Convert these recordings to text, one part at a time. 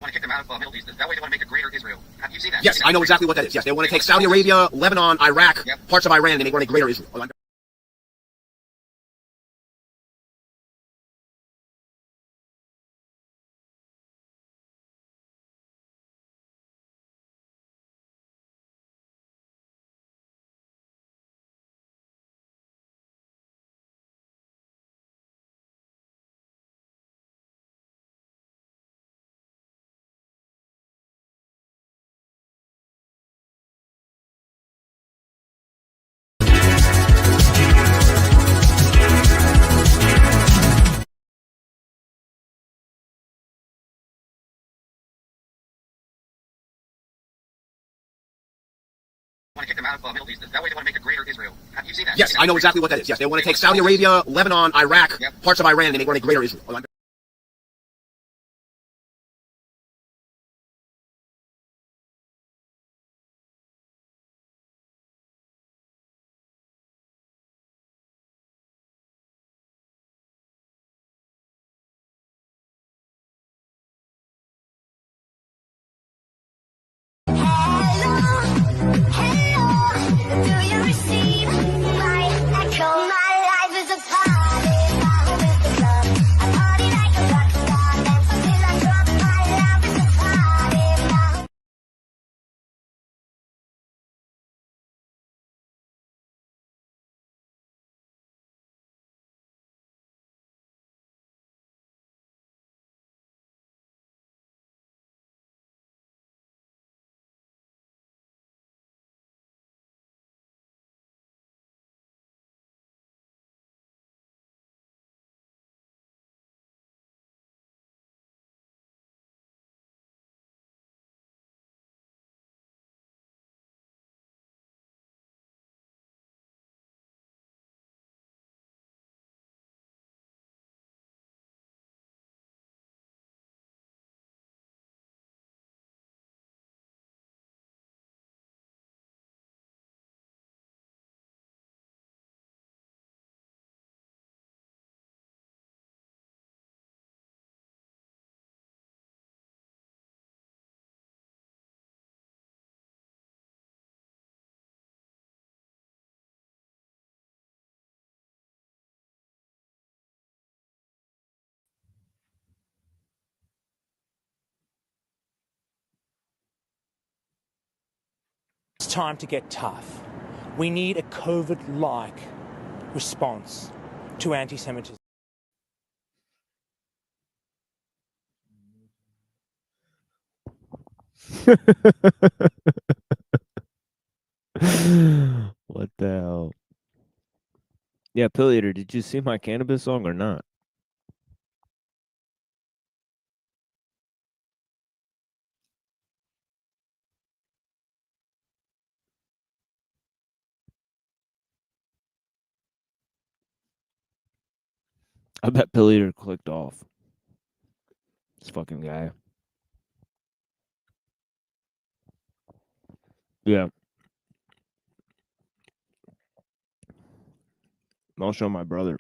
Want to kick them out of Middle East. That way they want to make a greater Israel. Have you seen that? Yes, I know exactly what that is. Yes, they want to take Saudi Arabia, Lebanon, Iraq, parts of Iran, and they want to make greater Israel. Want to kick them out of Middle East. That way they want to make a greater Israel. Have you seen that? Yes, I know exactly what that is. Yes, they want to take Saudi Arabia, Lebanon, Iraq, parts of Iran, and they want to make greater Israel. It's time to get tough. We need a COVID-like response to anti-Semitism. What the hell? Yeah, Pill Eater, did you see my cannabis song or not? I bet Pill Eater clicked off. This fucking guy. Yeah. I'll show my brother.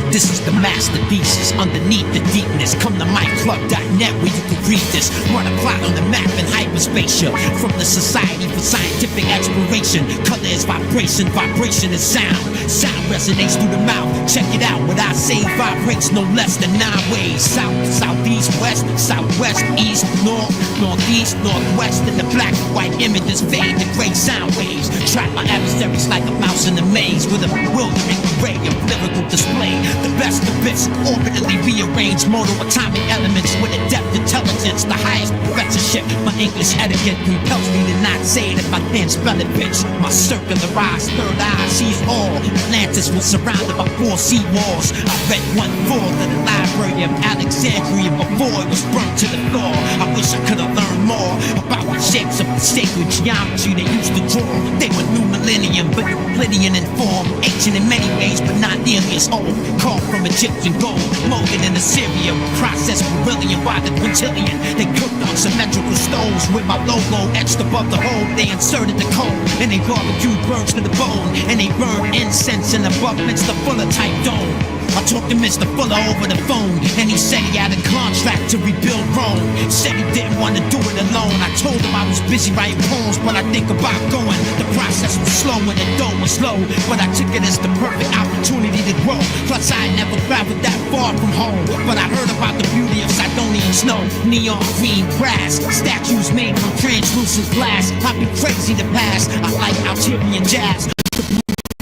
This is the masterpieces underneath the deepness. Come to myclub.net where you can read this. Run a plot on the map in hyperspace. From the Society for Scientific Exploration. Color is vibration, vibration is sound. Sound resonates through the mouth. Check it out, what I say vibrates no less than 9 ways. South, southeast, west, southwest, east, north, northeast, northwest. And the black and white images fade to gray sound waves. Trap my adversaries like a mouse in a maze with a bewildering array of lyrical display. The best best of bits, orbitally rearranged monoatomic elements with a depth intelligence, the highest professorship. My English etiquette compels me to not say it if I can't spell it, bitch. My circularized third eye sees all. Atlantis was surrounded by 4 sea walls. I read 1/4 of the Library of Alexandria before it was burnt to the floor. I wish I could have learned more about the shapes of the sacred geometry they used to draw. They were new millennium, but Euclidean in form, ancient in many ways, but not nearly as old. Carved from Egyptian gold, molded in Assyria, processed beryllium by the quintillion. They cooked on symmetrical stoves with my logo etched above the hole. They inserted the coal, and they barbecued birds to the bone, and they burned incense in above Mr. Fuller type dome. I talked to Mr. Fuller over the phone, and he said he had a contract to rebuild Rome. Said he didn't want to do it alone. I told him I was busy writing poems, but I think about going. The process was slow and the dough was low, but I took it as the perfect opportunity to grow. Plus I had never traveled that far from home, but I heard about the beauty of Sidonian snow. Neon green grass, statues made from translucent glass. I'd be crazy to pass. I like Algerian jazz.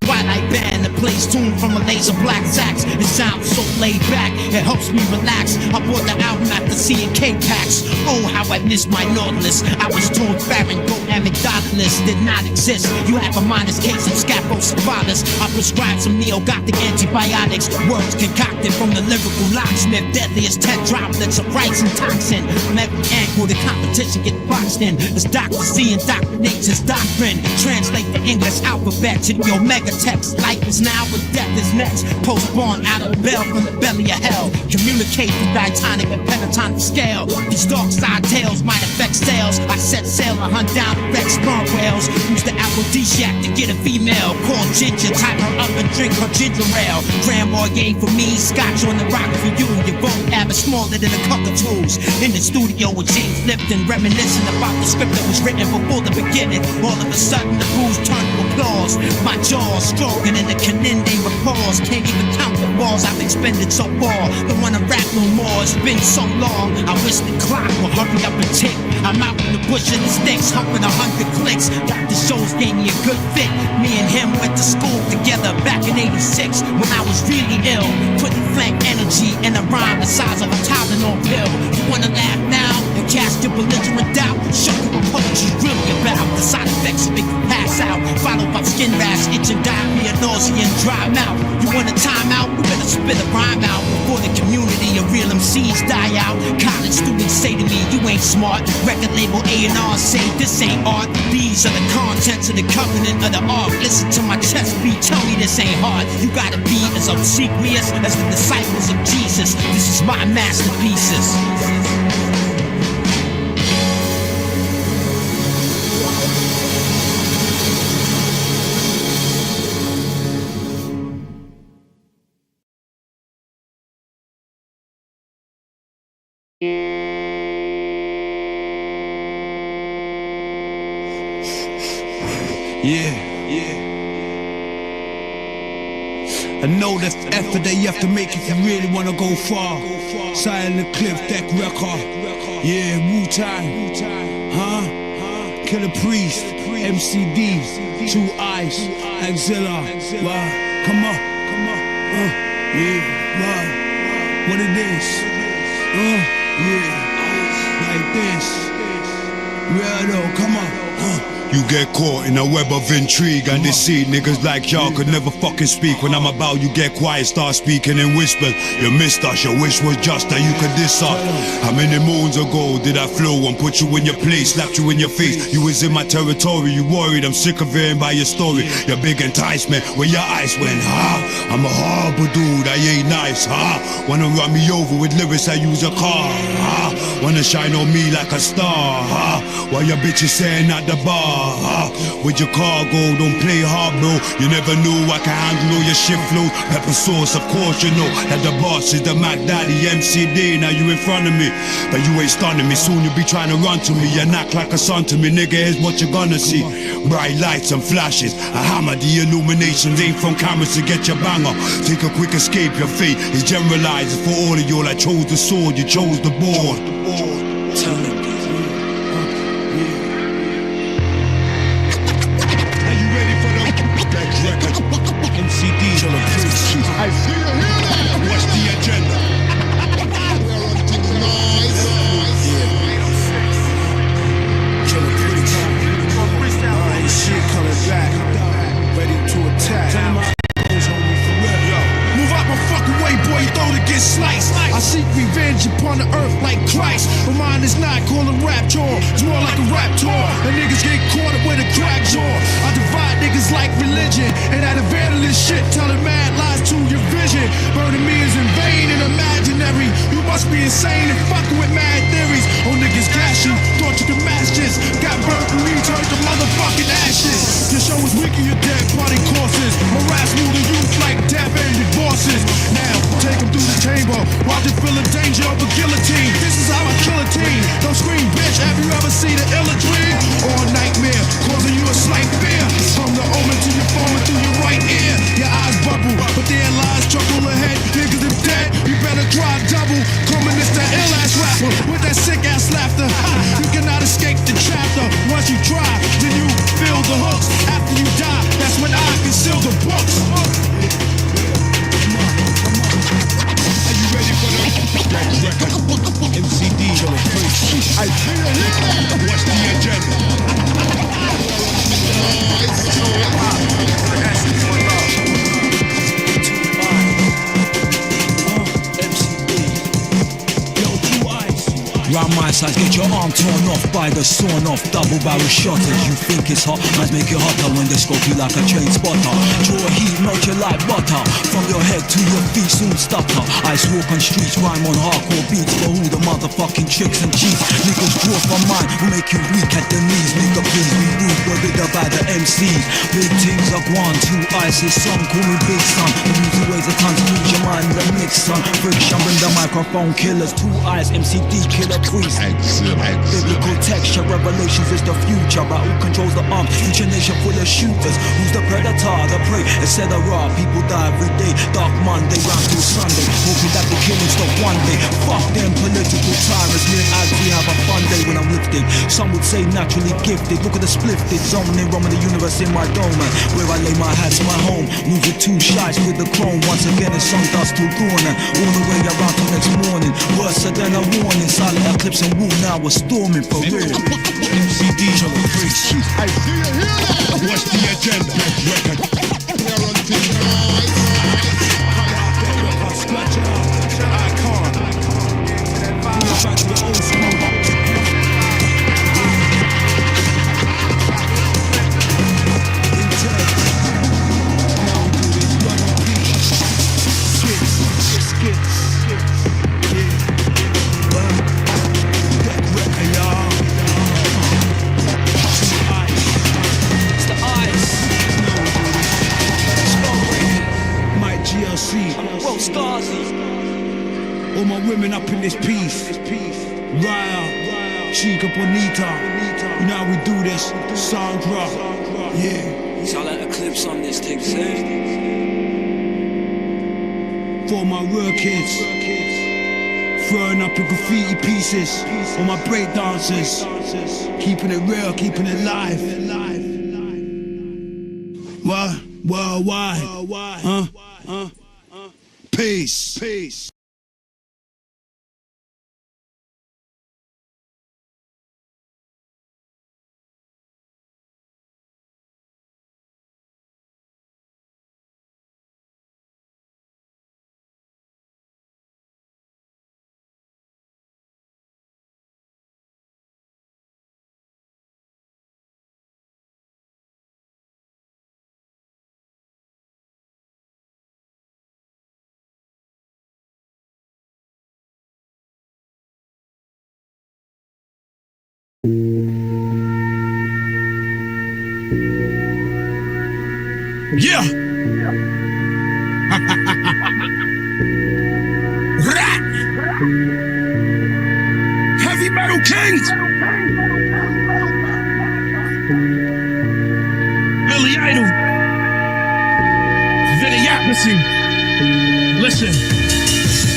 Twilight band that plays tune from a laser black sax. It sounds so laid back, it helps me relax. I bought the album after seeing K-Pax. Oh, how I miss my Nautilus. I was told Baron Goat Amygdalus did not exist. You have a minus case of scapocephalus. I prescribed some neo-gothic antibiotics. Words concocted from the lyrical locksmith. Deadliest 10 droplets of ricin toxin. From every angle the competition gets boxed in. As Dr. C indoctrinates his doctrine. Translate the English alphabet to the Omega text. Life is now, but death is next. Postborn out of the bell from the belly of hell. Communicate through diatonic and pentatonic scale. These dark side tales might affect sales. I set sail and hunt down the wrecked sperm whales. Use the aphrodisiac to get a female. Called Ginger, type her up and drink her ginger ale. Grand Marnier for me, Scotch on the rock for you. Your vocab is smaller than a cockatoos. In the studio with James Lipton, reminiscing about the script that was written before the beginning. All of a sudden the booze turned to applause. My jaws stroking in the caninde rapport. Can't even count the balls I've expended so far. Don't wanna rap no more, it's been so long. I wish the clock would hurry up and tick. I'm out in the bush and the sticks, humping 100 clicks. Got the shows gave me a good fit. Me and him went to school together back in '86 when I was really ill. Putting flank energy in a rhyme the size of a Tylenol pill. You wanna laugh now and cast your belligerent doubt? Show you what poetry's really about. The side effects make you pass out, followed by skin rash, itching, diarrhea, nausea, and dry mouth. You want a time out? We better spit a rhyme out before the community of real MCs die out. College students say to me, you ain't smart. Record label A&R say this ain't art. These are the contents of the covenant of the ark. Listen to my chest beat, tell me this ain't hard. You gotta be as obsequious as the disciples of Jesus. This is my masterpieces. I know that's the effort that you have to make if you really wanna go far. Silent Cliff, Deck Record. Yeah, Wu-Tang. Huh? Killer Priest, MCD, Two Eyes, Axilla. Wow, come on. Yeah, wow. What it is? Yeah, like this. Real though, come on. You get caught in a web of intrigue and deceit. Niggas like y'all could never fucking speak. When I'm about, you get quiet, start speaking in whispers. You missed us, your wish was just that you could diss us. How many moons ago did I flow and put you in your place, slapped you in your face? You was in my territory, you worried, I'm sick of hearing by your story. Your big enticement, where your eyes went, I'm a horrible dude, I ain't nice, Wanna run me over with lyrics, I use a car, Wanna shine on me like a star, While your bitches saying at the bar, with your cargo, don't play hard, bro. You never knew I can handle all your shit flow. Pepper sauce, of course you know that the boss is the Mac Daddy MCD. Now you in front of me, but you ain't stunning me. Soon you'll be trying to run to me and act like a son to me. Nigga, here's what you're gonna see. Bright lights and flashes, a hammer, the illuminations ain't from cameras to get your banger. Take a quick escape, your fate is generalized. For all of y'all, I chose the sword, you chose the board. Tell them. MCD, I see you here. I seek revenge upon the earth like Christ. But mine is not calling rap jaw. It's more like a rap tour. And niggas get caught up with a crack jaw. I divide niggas like religion. And that evangelist shit telling mad lies to your vision. Burning me is in vain and imaginary. You must be insane and fucking with mad theories. Oh niggas gas you, thought you could match this. Got burnt and me turned to motherfucking ashes. Your show is weak in your dead party courses. Harass rule the youth like death-ended bosses. Now take them through the chamber while they feel in danger of a guillotine. This is how I kill a team. Don't scream bitch, have you ever seen an illa dream? Or a nightmare, causing you a slight fear. From the omen to your phone through your right ear. Your eyes bubble, but their lies trouble ahead. Niggas are dead, you better drive double. Coming this that ill-ass rapper with that sick-ass laughter. Ha, you cannot escape the chapter. Once you try, then you feel the hooks. After you die, that's when I conceal the books. Are you ready for the next record? MCD, what's the agenda? Round my size, get your arm torn off by the sawn off double barrel shotters. You think it's hot, man's make it hotter when they scope you like a train spotter. Draw heat, melt you like butter. From your head to your feet, soon stutter. Ice walk on streets, rhyme on hardcore beats. For who the motherfucking tricks and cheats. Niggas draw from mine, will make you weak at the knees. Nigga please be rude, we're rid of by the MCs. Big things are one, two ices, son, call me big son. The music ways of tons, lose your mind, the mix son. Friction, bring the microphone killers, two eyes, MCD killer priest. Biblical texture, revelations is the future. But who controls the arms? Future nation full of shooters. Who's the predator, the prey, etc. People die every day. Dark Monday, round till Sunday. Hoping that the killing stop one day. Fuck them political tyrants. Me and Agri have a fun day when I'm lifted. Some would say naturally gifted. Look at the splifted zoning, roaming the universe in my dome, man. Where I lay my hats, my home. Move with two shots with the chrome. Once again, it's sun dust till dawn. All the way around till next morning. Worse than a warning. Silent eclipse and woo, now we're storming for real. MCD, I see you hear that. What's the agenda? Next record. We are on things nice. Scratch it out, icon. Back to the old school. All my women up in this piece. Raya, Chica Bonita. You know how we do this. Sandra. Yeah. Silent eclipse on this thing, say. For my real kids. Throwing up in graffiti pieces. All my break dancers. Keeping it real, keeping it live. What? Why? Peace. Yeah. Rat. Heavy metal kings. Billy Idol. Videocracy. Listen,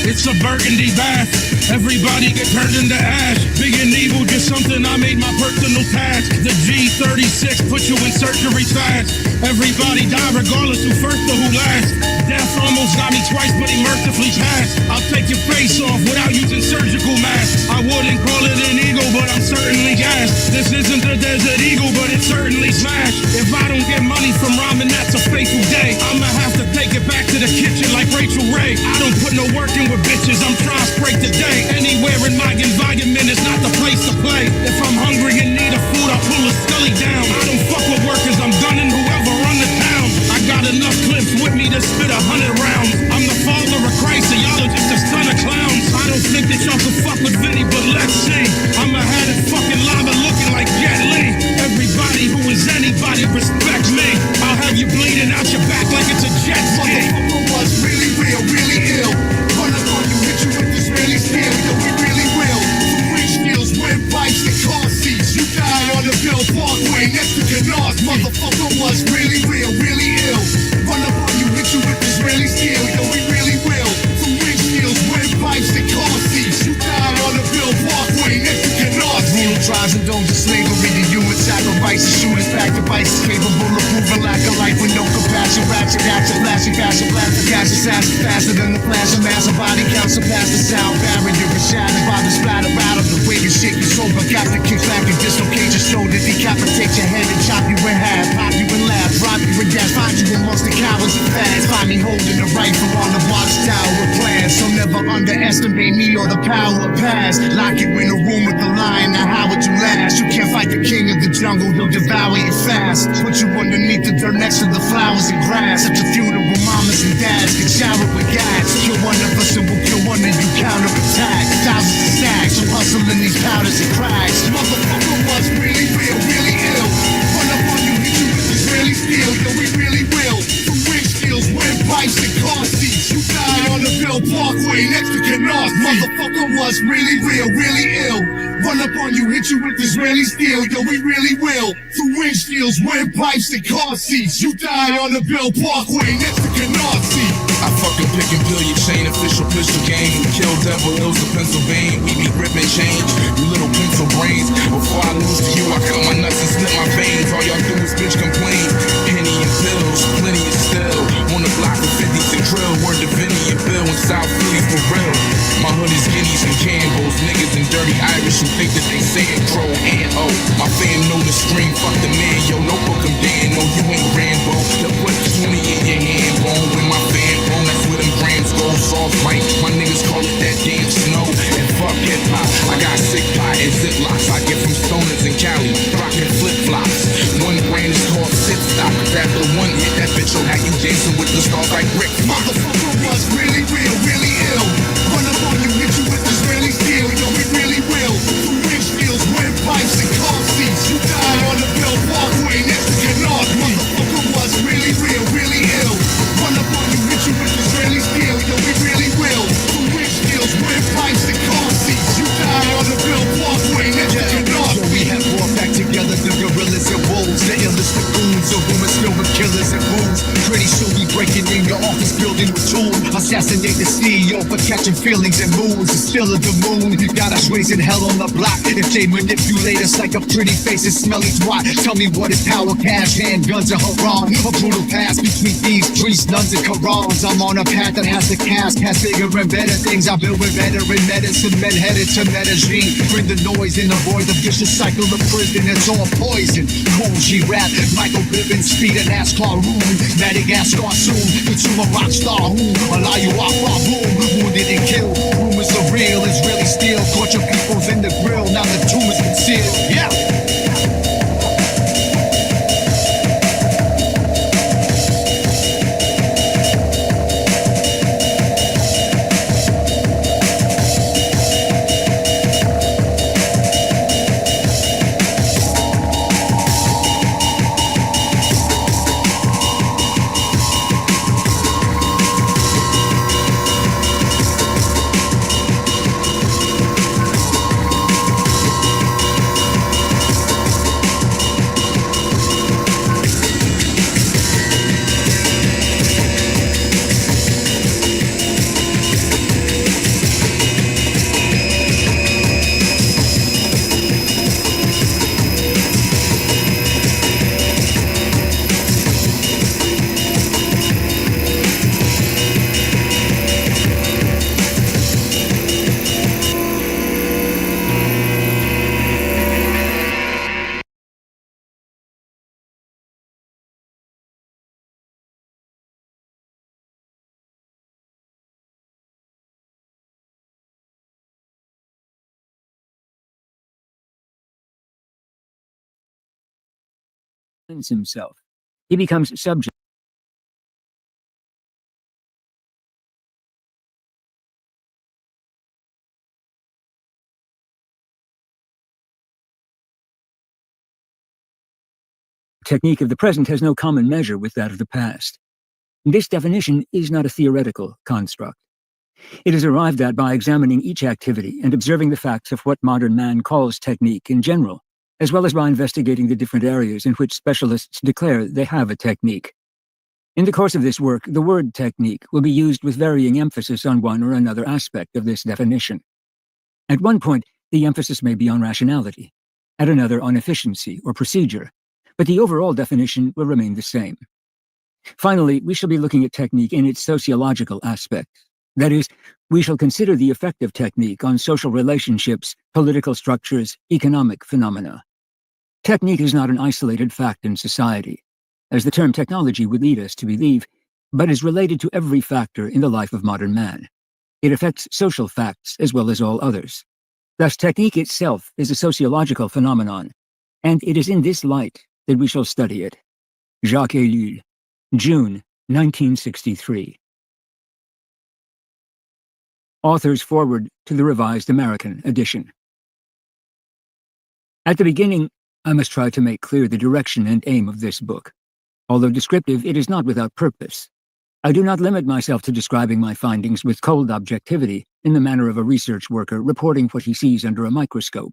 it's a burgundy bath. Everybody get turned into ash. Big and evil, just something I made my personal task. The G36 put you in surgery fast. Everybody die regardless who first or who last. Death almost got me twice, but he mercifully passed. I'll take your face off without using surgical mask. I wouldn't call it an eagle, but I'm certainly gassed. This isn't the Desert Eagle, but it's certainly smashed. If I don't get money from rhyming, that's a fateful day. I'ma have to take it back to the kitchen like Rachel Ray. I don't put no work in with bitches, I'm trying to break the day. Anywhere in my environment is not the place to play. If I'm hungry and need a food, I pull a scully down. I don't fuck with workers, I'm gunning whoever run the town. I got enough clips with me to spit 100 rounds. I'm the father of Christ, and y'all are just a son of clowns. I don't think that y'all can fuck with Vinny, but let's see. I'm a had it fucking lava looking like Jet Li. Everybody who is anybody respect me. I'll have you bleeding out your back like it's a jet ski. Motherfucker was really real, really ill. Run up on you, hit you with this really steel. Yo, we really will. From windshields, windpipes, and car seats. You died on the Bill Parkway next to Canards. Motherfucker was really real, really ill. Run up on you, hit you with this really steel. Yo, we really will. From windshields, windpipes, and car seats. You died on the Bill Parkway next to Canards. Brutal tribes indulgence slavery to human sacrifices. Shooters back to vices capable of proving lack of life with no compassion. Ratchet, action, flashy, fashion, plastic, cash assassin. Faster than the flash of massive body count. Surpass the sound barrier is shattered by the splatter rattle. The way you shake your sober, got to kick back and dislocate your shoulder. Decapitate your head and chop you in half. Pop you in laugh, rob you in death. Find you amongst the cowards and fads. Find me holding the rifle on the watchtower with plans. So never underestimate me or the power of past. Lock you in a room with the lion, now how would you last? You can't fight the king of the jungle, he'll devour you fast. Put you underneath the dirt next to the flowers and grass. At the funeral, mamas and dads get showered with gas. Kill one of us and we'll kill one of you counterattack. Thousands of stacks, I'm hustling these powders and cracks. Motherfucker was really real, really ill. Run up on you, hit you with this really steel. Yo, we really will. From windshields, windpipes, and car seats. You died on the Bill Parkway next to Canards. Motherfucker was really real, really ill. Run up on you, hit you with this really steel. Yo, we really will. Through windshields, windpipes, and car seats. You died on the Bill Parkway next to Canards. I fucking pick and peel your chain, official pistol game. Kill devil hills of Pennsylvania. We be ripping change, you little pencil brains. Before I lose to you, I cut my nuts and split my veins. All y'all do is bitch complain. Penny and pills, plenty of still. On the block with 50s and krill. Word to Vinny and Bill in South Philly for real. My hood is guineas and Campbells. Niggas and dirty Irish who think that they say it crow and oh. My fam know the stream, fuck the man. Yo, no book him Dan, no you ain't Rambo. To put 20 in your hand, bone with my fam. That's where them grams go, soft white. My niggas call it that damn snow. And fuck hip hop, I got sick pie and ziplocs. I get from stoners in Cali, rockin' flip flops. 1 grand is called sit stop. After one hit, that bitch will have you dancing with the stars like Rick. Motherfucker was really real, really ill. Run up on you, hit you with this really steel. Yo, we really will. From windshields, windpipes, and car seats. You died on the Bill Parkway next to Canards. Motherfucker was really real, really ill. Run up on you, hit you with this really steel. Yo, we really will. From windshields, windpipes, and car seats. You died on the Bill Parkway next to Canards. Yo, we have brought back together the gorillas and wolves, the illest of goons, the women still with killers and fools. Pretty soon we breaking in your office building with tools. Assassinate the CEO for catching feelings and moods. It's still of the moon. Got us raising hell on the block. If they manipulate us like a pretty face and smelly twat, tell me what is power, cash, handguns, and haram. A brutal pass between thieves, priests, nuns, and Qurans. I'm on a path that has the cast, has bigger and better things. I build with veteran medicine, men headed to Medellin. Bring the noise and avoid the vicious cycle of prison. It's all poison. Cool G rap, Michael Bivins, speed and NASCAR room. Madagascar soon, consumer rock star who allow you off our boom. Wounded and killed, rumors are real, it's really steel. Caught your peoples in the grill, now the tomb is concealed. Yeah. himself. He becomes subject technique of the present has no common measure with that of the past. This definition is not a theoretical construct. It is arrived at by examining each activity and observing the facts of what modern man calls technique in general, as well as by investigating the different areas in which specialists declare they have a technique. In the course of this work, the word technique will be used with varying emphasis on one or another aspect of this definition. At one point, the emphasis may be on rationality, at another on efficiency or procedure, but the overall definition will remain the same. Finally, we shall be looking at technique in its sociological aspects. That is, we shall consider the effect of technique on social relationships, political structures, economic phenomena. Technique is not an isolated fact in society, as the term technology would lead us to believe, but is related to every factor in the life of modern man. It affects social facts as well as all others. Thus, technique itself is a sociological phenomenon, and it is in this light that we shall study it. Jacques Ellul, June 1963. Author's foreword to the Revised American edition. At the beginning, I must try to make clear the direction and aim of this book. Although descriptive, it is not without purpose. I do not limit myself to describing my findings with cold objectivity in the manner of a research worker reporting what he sees under a microscope.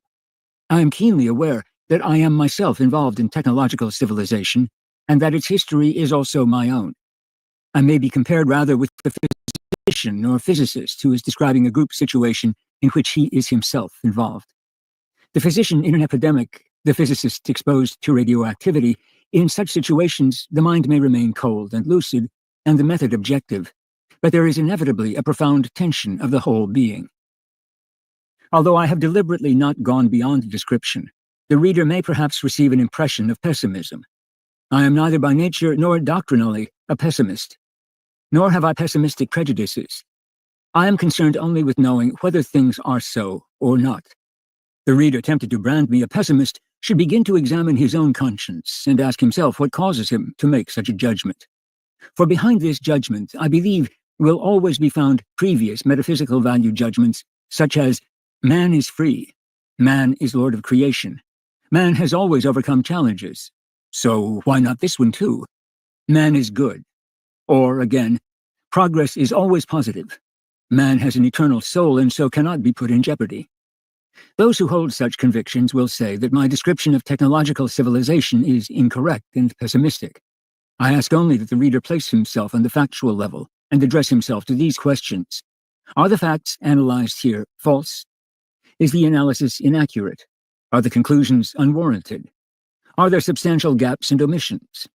I am keenly aware that I am myself involved in technological civilization, and that its history is also my own. I may be compared rather with the physician or physicist who is describing a group situation in which he is himself involved. The physician in an epidemic, the physicist exposed to radioactivity, in such situations the mind may remain cold and lucid, and the method objective, but there is inevitably a profound tension of the whole being. Although I have deliberately not gone beyond description, the reader may perhaps receive an impression of pessimism. I am neither by nature nor doctrinally a pessimist, nor have I pessimistic prejudices. I am concerned only with knowing whether things are so or not. The reader tempted to brand me a pessimist should begin to examine his own conscience and ask himself what causes him to make such a judgment. For behind this judgment, I believe, will always be found previous metaphysical value judgments, such as man is free, man is lord of creation, man has always overcome challenges, so why not this one too? Man is good. Or again, progress is always positive. Man has an eternal soul and so cannot be put in jeopardy. Those who hold such convictions will say that my description of technological civilization is incorrect and pessimistic. I ask only that the reader place himself on the factual level and address himself to these questions. Are the facts analyzed here false? Is the analysis inaccurate? Are the conclusions unwarranted? Are there substantial gaps and omissions?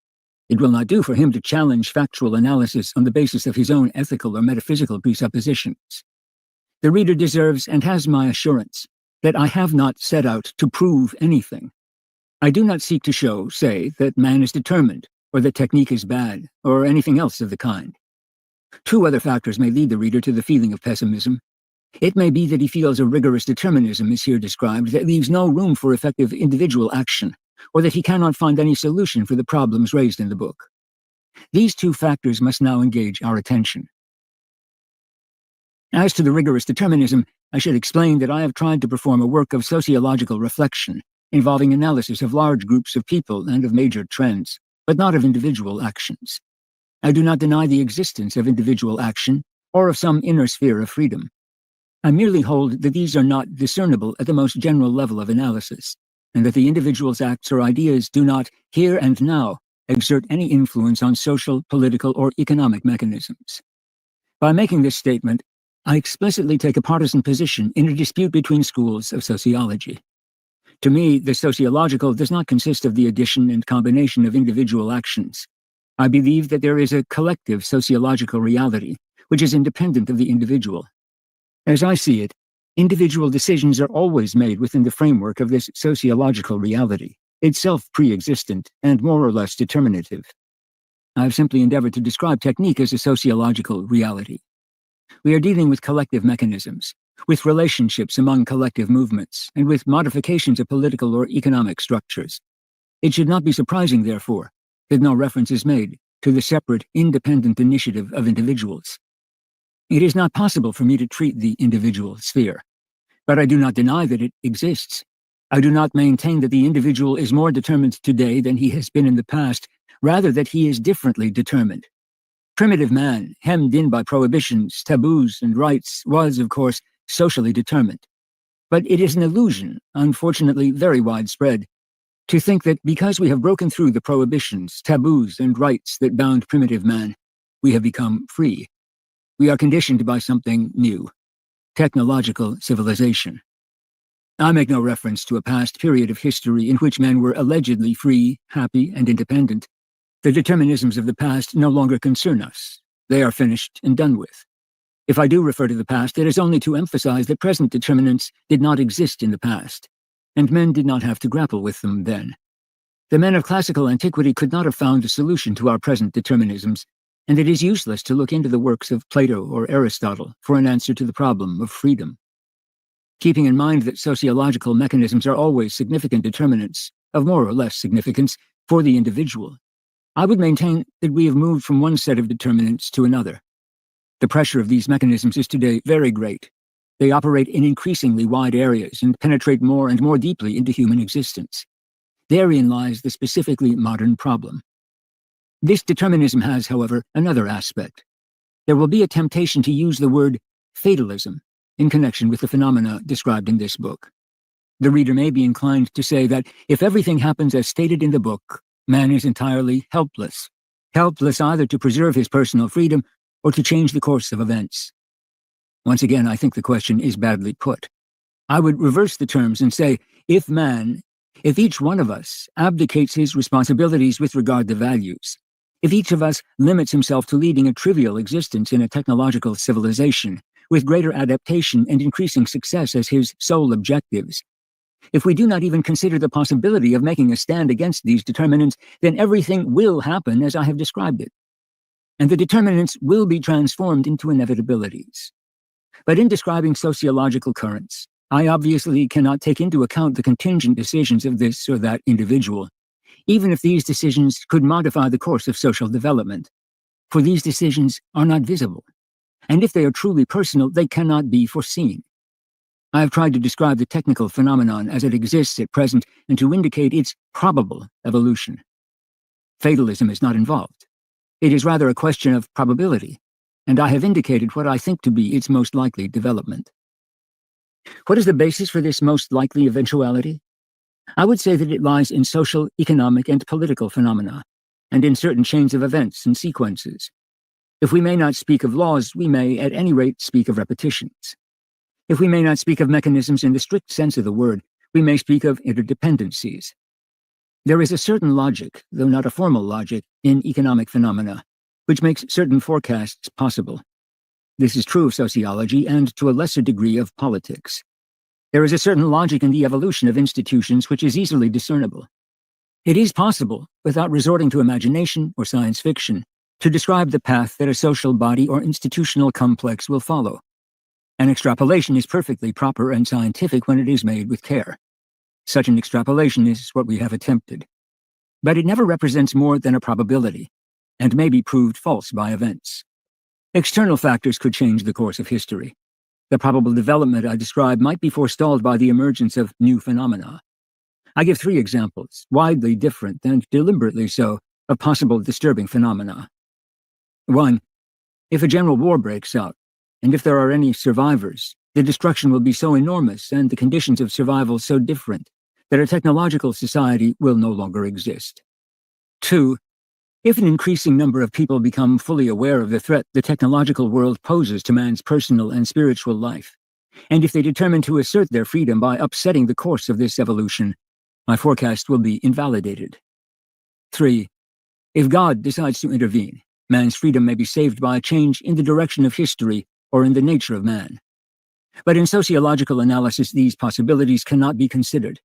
It will not do for him to challenge factual analysis on the basis of his own ethical or metaphysical presuppositions. The reader deserves and has my assurance that I have not set out to prove anything. I do not seek to show, say, that man is determined, or that technique is bad, or anything else of the kind. Two other factors may lead the reader to the feeling of pessimism. It may be that he feels a rigorous determinism is here described that leaves no room for effective individual action, or that he cannot find any solution for the problems raised in the book. These two factors must now engage our attention. As to the rigorous determinism, I should explain that I have tried to perform a work of sociological reflection, involving analysis of large groups of people and of major trends, but not of individual actions. I do not deny the existence of individual action, or of some inner sphere of freedom. I merely hold that these are not discernible at the most general level of analysis, and that the individual's acts or ideas do not, here and now, exert any influence on social, political, or economic mechanisms. By making this statement, I explicitly take a partisan position in a dispute between schools of sociology. To me, the sociological does not consist of the addition and combination of individual actions. I believe that there is a collective sociological reality, which is independent of the individual. As I see it, individual decisions are always made within the framework of this sociological reality, itself pre-existent and more or less determinative. I have simply endeavored to describe technique as a sociological reality. We are dealing with collective mechanisms, with relationships among collective movements, and with modifications of political or economic structures. It should not be surprising, therefore, that no reference is made to the separate, independent initiative of individuals. It is not possible for me to treat the individual sphere, but I do not deny that it exists. I do not maintain that the individual is more determined today than he has been in the past, rather that he is differently determined. Primitive man, hemmed in by prohibitions, taboos, and rights, was, of course, socially determined. But it is an illusion, unfortunately very widespread, to think that because we have broken through the prohibitions, taboos, and rights that bound primitive man, we have become free. We are conditioned by something new, technological civilization. I make no reference to a past period of history in which men were allegedly free, happy, and independent. The determinisms of the past no longer concern us. They are finished and done with. If I do refer to the past, it is only to emphasize that present determinants did not exist in the past, and men did not have to grapple with them then. The men of classical antiquity could not have found a solution to our present determinisms, and it is useless to look into the works of Plato or Aristotle for an answer to the problem of freedom. Keeping in mind that sociological mechanisms are always significant determinants, of more or less significance, for the individual, I would maintain that we have moved from one set of determinants to another. The pressure of these mechanisms is today very great. They operate in increasingly wide areas and penetrate more and more deeply into human existence. Therein lies the specifically modern problem. This determinism has, however, another aspect. There will be a temptation to use the word fatalism in connection with the phenomena described in this book. The reader may be inclined to say that if everything happens as stated in the book, man is entirely helpless either to preserve his personal freedom or to change the course of events. Once again, I think the question is badly put. I would reverse the terms and say, if each one of us abdicates his responsibilities with regard to values, if each of us limits himself to leading a trivial existence in a technological civilization, with greater adaptation and increasing success as his sole objectives, if we do not even consider the possibility of making a stand against these determinants, then everything will happen as I have described it, and the determinants will be transformed into inevitabilities. But in describing sociological currents, I obviously cannot take into account the contingent decisions of this or that individual, even if these decisions could modify the course of social development, for these decisions are not visible, and if they are truly personal, they cannot be foreseen. I have tried to describe the technical phenomenon as it exists at present and to indicate its probable evolution. Fatalism is not involved. It is rather a question of probability, and I have indicated what I think to be its most likely development. What is the basis for this most likely eventuality? I would say that it lies in social, economic, and political phenomena, and in certain chains of events and sequences. If we may not speak of laws, we may, at any rate, speak of repetitions. If we may not speak of mechanisms in the strict sense of the word, we may speak of interdependencies. There is a certain logic, though not a formal logic, in economic phenomena, which makes certain forecasts possible. This is true of sociology and, to a lesser degree, of politics. There is a certain logic in the evolution of institutions which is easily discernible. It is possible, without resorting to imagination or science fiction, to describe the path that a social body or institutional complex will follow. An extrapolation is perfectly proper and scientific when it is made with care. Such an extrapolation is what we have attempted. But it never represents more than a probability, and may be proved false by events. External factors could change the course of history. The probable development I describe might be forestalled by the emergence of new phenomena. I give 3 examples, widely different and deliberately so, of possible disturbing phenomena. 1. If a general war breaks out, and if there are any survivors, the destruction will be so enormous and the conditions of survival so different that a technological society will no longer exist. 2. If an increasing number of people become fully aware of the threat the technological world poses to man's personal and spiritual life, and if they determine to assert their freedom by upsetting the course of this evolution, my forecast will be invalidated. 3. If God decides to intervene, man's freedom may be saved by a change in the direction of history or in the nature of man. But in sociological analysis, these possibilities cannot be considered.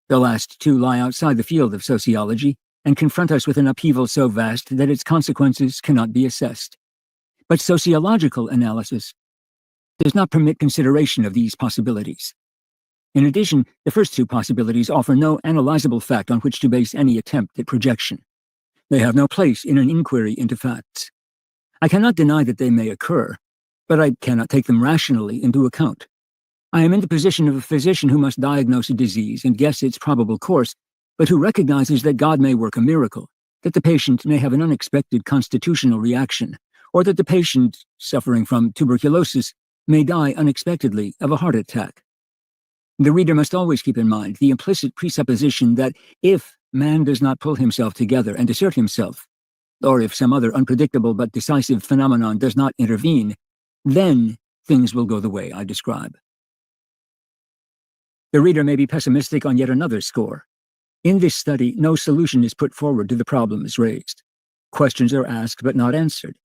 The last 2 lie outside the field of sociology and confront us with an upheaval so vast that its consequences cannot be assessed. But sociological analysis does not permit consideration of these possibilities. In addition, the first two possibilities offer no analyzable fact on which to base any attempt at projection. They have no place in an inquiry into facts. I cannot deny that they may occur, but I cannot take them rationally into account. I am in the position of a physician who must diagnose a disease and guess its probable course, but who recognizes that God may work a miracle, that the patient may have an unexpected constitutional reaction, or that the patient, suffering from tuberculosis, may die unexpectedly of a heart attack. The reader must always keep in mind the implicit presupposition that if man does not pull himself together and assert himself, or if some other unpredictable but decisive phenomenon does not intervene, then things will go the way I describe. The reader may be pessimistic on yet another score. In this study, no solution is put forward to the problems raised. Questions are asked but not answered.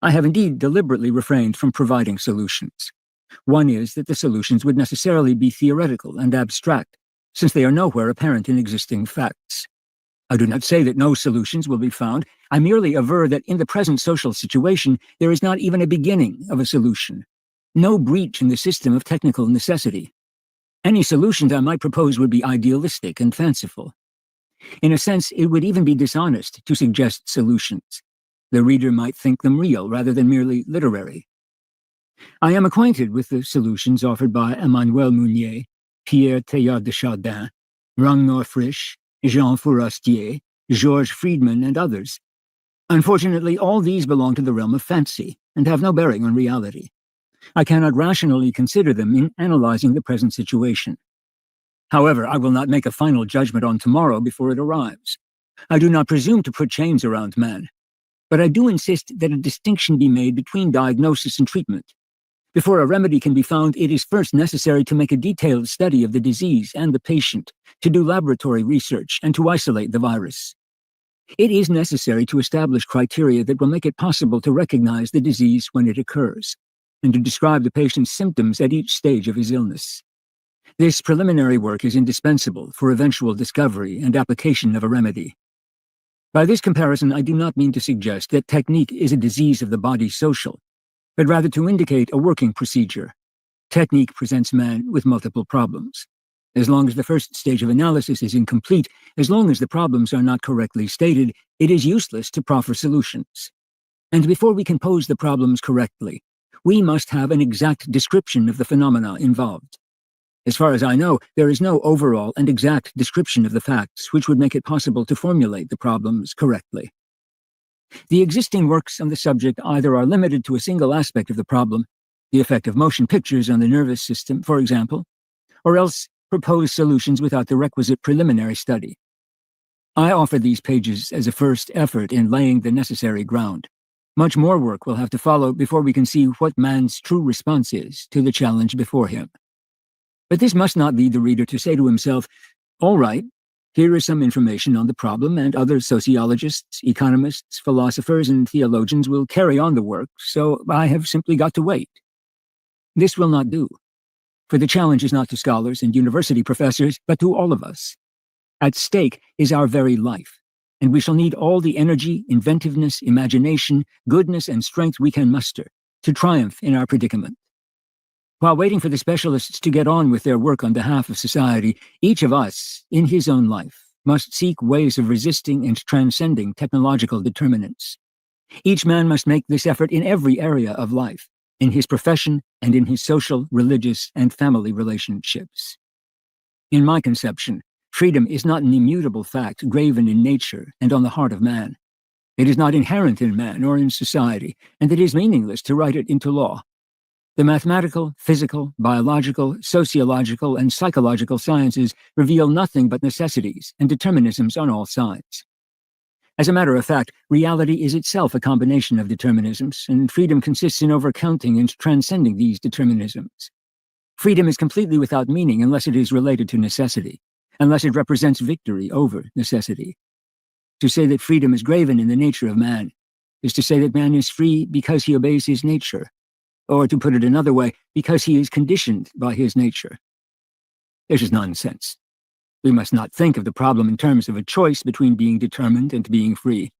I have indeed deliberately refrained from providing solutions. One is that the solutions would necessarily be theoretical and abstract, since they are nowhere apparent in existing facts. I do not say that no solutions will be found. I merely aver that in the present social situation, there is not even a beginning of a solution. No breach in the system of technical necessity. Any solutions I might propose would be idealistic and fanciful. In a sense, it would even be dishonest to suggest solutions. The reader might think them real rather than merely literary. I am acquainted with the solutions offered by Emmanuel Mounier, Pierre Teilhard de Chardin, Ragnar Frisch, Jean Fourastier, Georges Friedman, and others. Unfortunately, all these belong to the realm of fancy and have no bearing on reality. I cannot rationally consider them in analyzing the present situation. However, I will not make a final judgment on tomorrow before it arrives. I do not presume to put chains around man, but I do insist that a distinction be made between diagnosis and treatment. Before a remedy can be found, it is first necessary to make a detailed study of the disease and the patient, to do laboratory research, and to isolate the virus. It is necessary to establish criteria that will make it possible to recognize the disease when it occurs, and to describe the patient's symptoms at each stage of his illness. This preliminary work is indispensable for eventual discovery and application of a remedy. By this comparison, I do not mean to suggest that technique is a disease of the body social, but rather to indicate a working procedure. Technique presents man with multiple problems. As long as the first stage of analysis is incomplete, as long as the problems are not correctly stated, it is useless to proffer solutions. And before we can pose the problems correctly, we must have an exact description of the phenomena involved. As far as I know, there is no overall and exact description of the facts which would make it possible to formulate the problems correctly. The existing works on the subject either are limited to a single aspect of the problem, the effect of motion pictures on the nervous system, for example, or else propose solutions without the requisite preliminary study. I offer these pages as a first effort in laying the necessary ground. Much more work will have to follow before we can see what man's true response is to the challenge before him. But this must not lead the reader to say to himself, all right, here is some information on the problem, and other sociologists, economists, philosophers, and theologians will carry on the work, so I have simply got to wait. This will not do, for the challenge is not to scholars and university professors, but to all of us. At stake is our very life, and we shall need all the energy, inventiveness, imagination, goodness, and strength we can muster to triumph in our predicament. While waiting for the specialists to get on with their work on behalf of society, each of us, in his own life, must seek ways of resisting and transcending technological determinants. Each man must make this effort in every area of life, in his profession and in his social, religious, and family relationships. In my conception, freedom is not an immutable fact graven in nature and on the heart of man. It is not inherent in man or in society, and it is meaningless to write it into law. The mathematical, physical, biological, sociological, and psychological sciences reveal nothing but necessities and determinisms on all sides. As a matter of fact, reality is itself a combination of determinisms, and freedom consists in overcounting and transcending these determinisms. Freedom is completely without meaning unless it is related to necessity, unless it represents victory over necessity. To say that freedom is graven in the nature of man is to say that man is free because he obeys his nature, or to put it another way, because he is conditioned by his nature. This is nonsense. We must not think of the problem in terms of a choice between being determined and being free.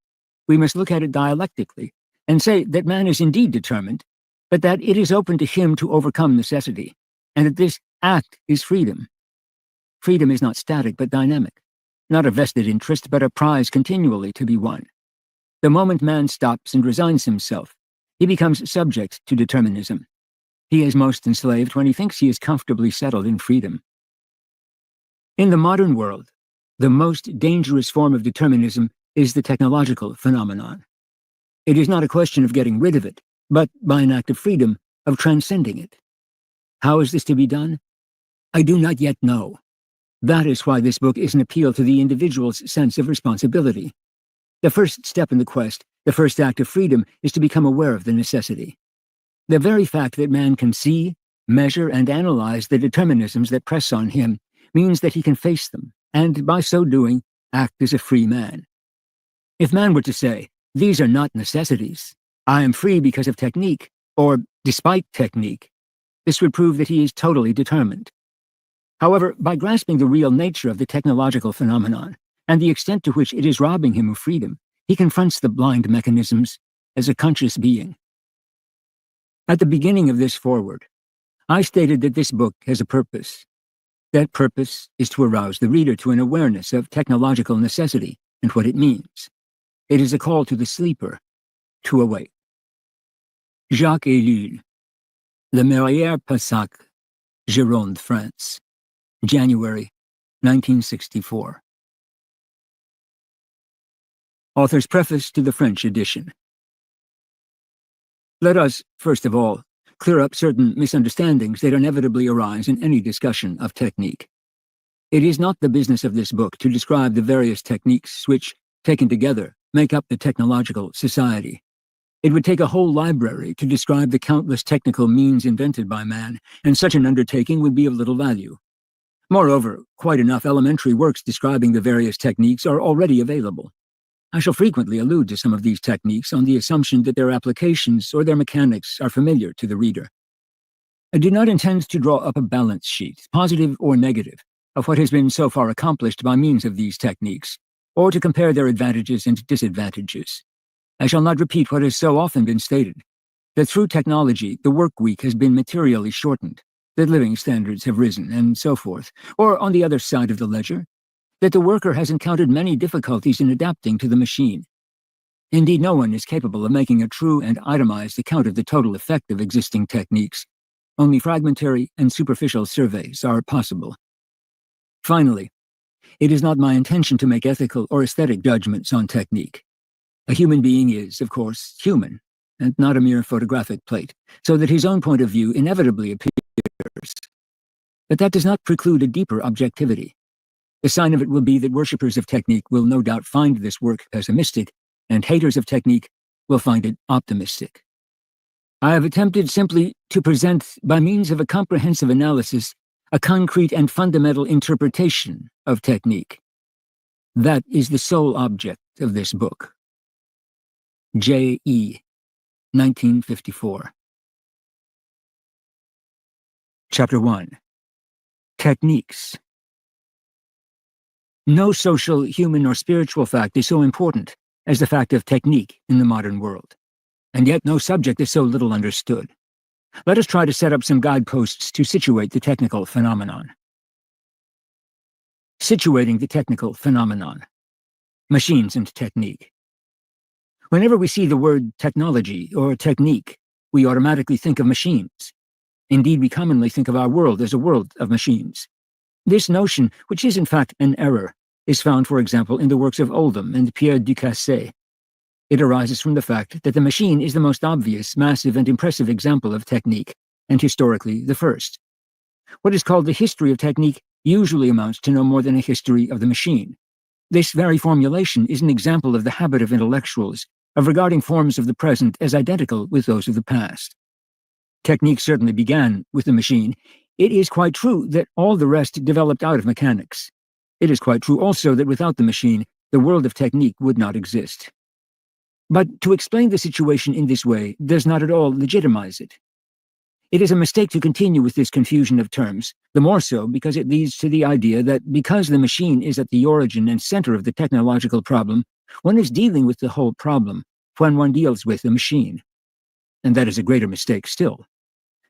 We must look at it dialectically and say that man is indeed determined, but that it is open to him to overcome necessity, and that this act is freedom. freedom is not static but dynamic, not a vested interest but a prize continually to be won. The moment man stops and resigns himself, he becomes subject to determinism. He is most enslaved when he thinks he is comfortably settled in freedom. In the modern world, the most dangerous form of determinism is the technological phenomenon. It is not a question of getting rid of it, but, by an act of freedom, of transcending it. How is this to be done? I do not yet know. That is why this book is an appeal to the individual's sense of responsibility. The first step in the quest, the first act of freedom, is to become aware of the necessity. The very fact that man can see, measure, and analyze the determinisms that press on him means that he can face them, and by so doing, act as a free man. If man were to say, "These are not necessities. I am free because of technique," or despite technique, this would prove that he is totally determined. However, by grasping the real nature of the technological phenomenon, and the extent to which it is robbing him of freedom, he confronts the blind mechanisms as a conscious being. At the beginning of this foreword, I stated that this book has a purpose. That purpose is to arouse the reader to an awareness of technological necessity and what it means. It is a call to the sleeper to awake. Jacques Ellul, Le Meilleur Pessac, Gironde, France, January 1964. Author's preface to the French edition. Let us, first of all, clear up certain misunderstandings that inevitably arise in any discussion of technique. It is not the business of this book to describe the various techniques which, taken together, make up the technological society. It would take a whole library to describe the countless technical means invented by man, and such an undertaking would be of little value. Moreover, quite enough elementary works describing the various techniques are already available. I shall frequently allude to some of these techniques on the assumption that their applications or their mechanics are familiar to the reader. I do not intend to draw up a balance sheet, positive or negative, of what has been so far accomplished by means of these techniques, or to compare their advantages and disadvantages. I shall not repeat what has so often been stated, that through technology the work week has been materially shortened, that living standards have risen, and so forth, or on the other side of the ledger, that the worker has encountered many difficulties in adapting to the machine. Indeed, no one is capable of making a true and itemized account of the total effect of existing techniques. Only fragmentary and superficial surveys are possible. Finally, it is not my intention to make ethical or aesthetic judgments on technique. A human being is, of course, human, and not a mere photographic plate, so that his own point of view inevitably appears. But that does not preclude a deeper objectivity. The sign of it will be that worshippers of technique will no doubt find this work pessimistic, and haters of technique will find it optimistic. I have attempted simply to present, by means of a comprehensive analysis, a concrete and fundamental interpretation of technique. That is the sole object of this book. J.E., 1954. Chapter 1. Techniques. No social, human, or spiritual fact is so important as the fact of technique in the modern world, and yet no subject is so little understood. Let us try to set up some guideposts to situate the technical phenomenon. Situating the technical phenomenon. Machines and technique. Whenever we see the word technology or technique, we automatically think of machines. Indeed, we commonly think of our world as a world of machines. This notion, which is in fact an error, is found, for example, in the works of Oldham and Pierre Ducasse. It arises from the fact that the machine is the most obvious, massive, and impressive example of technique, and historically the first. What is called the history of technique usually amounts to no more than a history of the machine. This very formulation is an example of the habit of intellectuals of regarding forms of the present as identical with those of the past. Technique certainly began with the machine. It is quite true that all the rest developed out of mechanics. It is quite true also that without the machine, the world of technique would not exist. But to explain the situation in this way does not at all legitimize it. It is a mistake to continue with this confusion of terms, the more so because it leads to the idea that because the machine is at the origin and center of the technological problem, one is dealing with the whole problem when one deals with the machine. And that is a greater mistake still.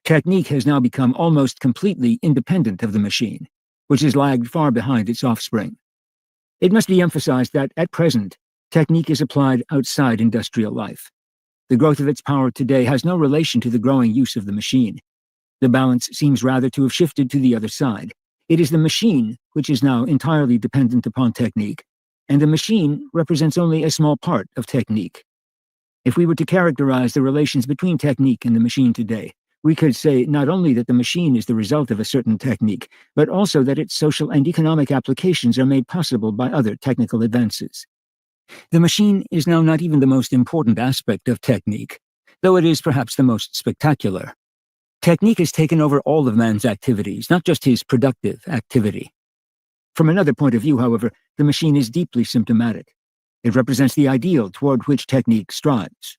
Technique has now become almost completely independent of the machine. which has lagged far behind its offspring. It must be emphasized that, at present, technique is applied outside industrial life. The growth of its power today has no relation to the growing use of the machine. The balance seems rather to have shifted to the other side. It is the machine which is now entirely dependent upon technique, and the machine represents only a small part of technique. If we were to characterize the relations between technique and the machine today, we could say not only that the machine is the result of a certain technique, but also that its social and economic applications are made possible by other technical advances. The machine is now not even the most important aspect of technique, though it is perhaps the most spectacular. Technique has taken over all of man's activities, not just his productive activity. From another point of view, however, the machine is deeply symptomatic. It represents the ideal toward which technique strives.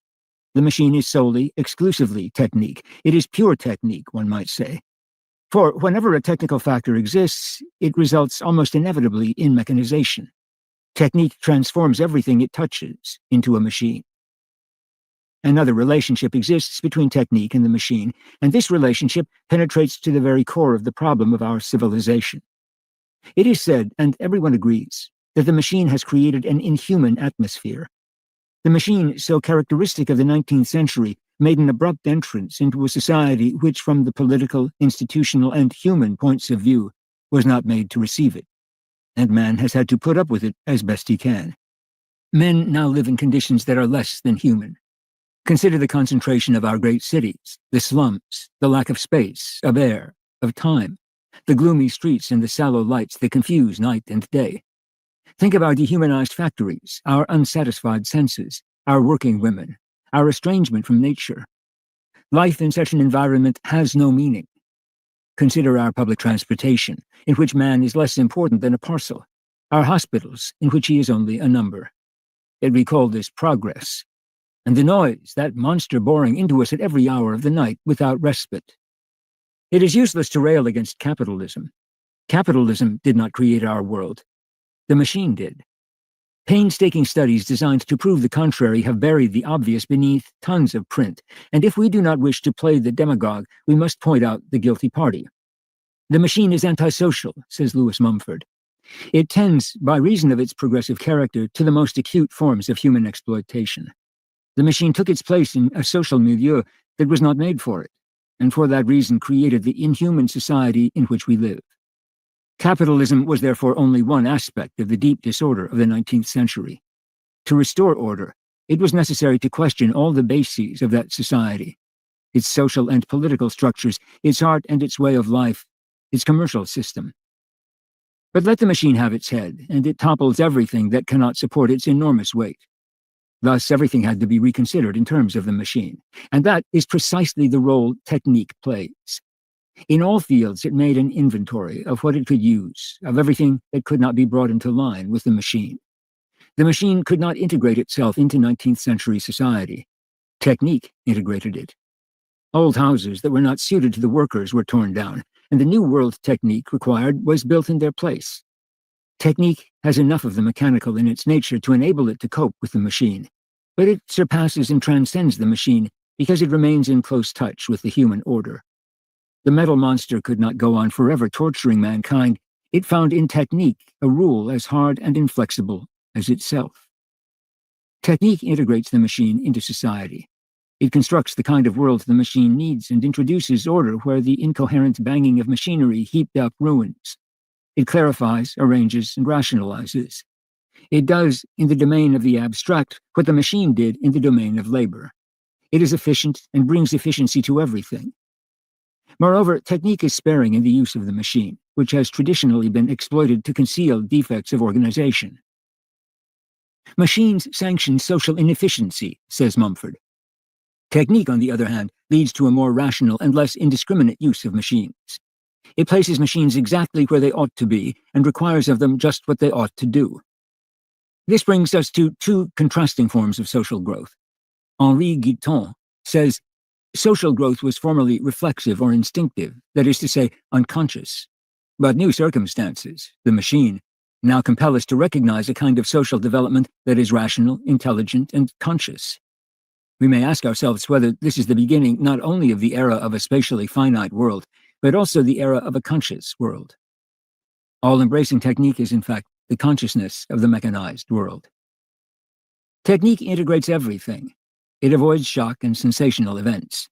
The machine is solely, exclusively technique. It is pure technique, one might say. For whenever a technical factor exists, it results almost inevitably in mechanization. Technique transforms everything it touches into a machine. Another relationship exists between technique and the machine, and this relationship penetrates to the very core of the problem of our civilization. It is said, and everyone agrees, that the machine has created an inhuman atmosphere. The machine, so characteristic of the 19th century, made an abrupt entrance into a society which, from the political, institutional, and human points of view, was not made to receive it. And man has had to put up with it as best he can. Men now live in conditions that are less than human. Consider the concentration of our great cities, the slums, the lack of space, of air, of time, the gloomy streets and the sallow lights that confuse night and day. Think of our dehumanized factories, our unsatisfied senses, our working women, our estrangement from nature. Life in such an environment has no meaning. Consider our public transportation, in which man is less important than a parcel, our hospitals, in which he is only a number. Yet we call this progress. And the noise, that monster boring into us at every hour of the night without respite. It is useless to rail against capitalism. Capitalism did not create our world. The machine did. Painstaking studies designed to prove the contrary have buried the obvious beneath tons of print, and if we do not wish to play the demagogue, we must point out the guilty party. The machine is antisocial, says Lewis Mumford. It tends, by reason of its progressive character, to the most acute forms of human exploitation. The machine took its place in a social milieu that was not made for it, and for that reason created the inhuman society in which we live. Capitalism was therefore only one aspect of the deep disorder of the 19th century. To restore order, it was necessary to question all the bases of that society, its social and political structures, its art and its way of life, its commercial system. But let the machine have its head, and it topples everything that cannot support its enormous weight. Thus, everything had to be reconsidered in terms of the machine, and that is precisely the role technique plays. In all fields, it made an inventory of what it could use, of everything that could not be brought into line with the machine. The machine could not integrate itself into 19th century society. Technique integrated it. Old houses that were not suited to the workers were torn down, and the new world technique required was built in their place. Technique has enough of the mechanical in its nature to enable it to cope with the machine, but it surpasses and transcends the machine because it remains in close touch with the human order. The metal monster could not go on forever torturing mankind. It found in technique a rule as hard and inflexible as itself. Technique integrates the machine into society. It constructs the kind of world the machine needs and introduces order where the incoherent banging of machinery heaped up ruins. It clarifies, arranges, and rationalizes. It does, in the domain of the abstract, what the machine did in the domain of labor. It is efficient and brings efficiency to everything. Moreover, technique is sparing in the use of the machine, which has traditionally been exploited to conceal defects of organization. Machines sanction social inefficiency, says Mumford. Technique, on the other hand, leads to a more rational and less indiscriminate use of machines. It places machines exactly where they ought to be and requires of them just what they ought to do. This brings us to two contrasting forms of social growth. Henri Guiton says, social growth was formerly reflexive or instinctive, that is to say, unconscious. But new circumstances, the machine, now compel us to recognize a kind of social development that is rational, intelligent, and conscious. We may ask ourselves whether this is the beginning not only of the era of a spatially finite world, but also the era of a conscious world. All-embracing technique is, in fact, the consciousness of the mechanized world. Technique integrates everything. It avoids shock and sensational events.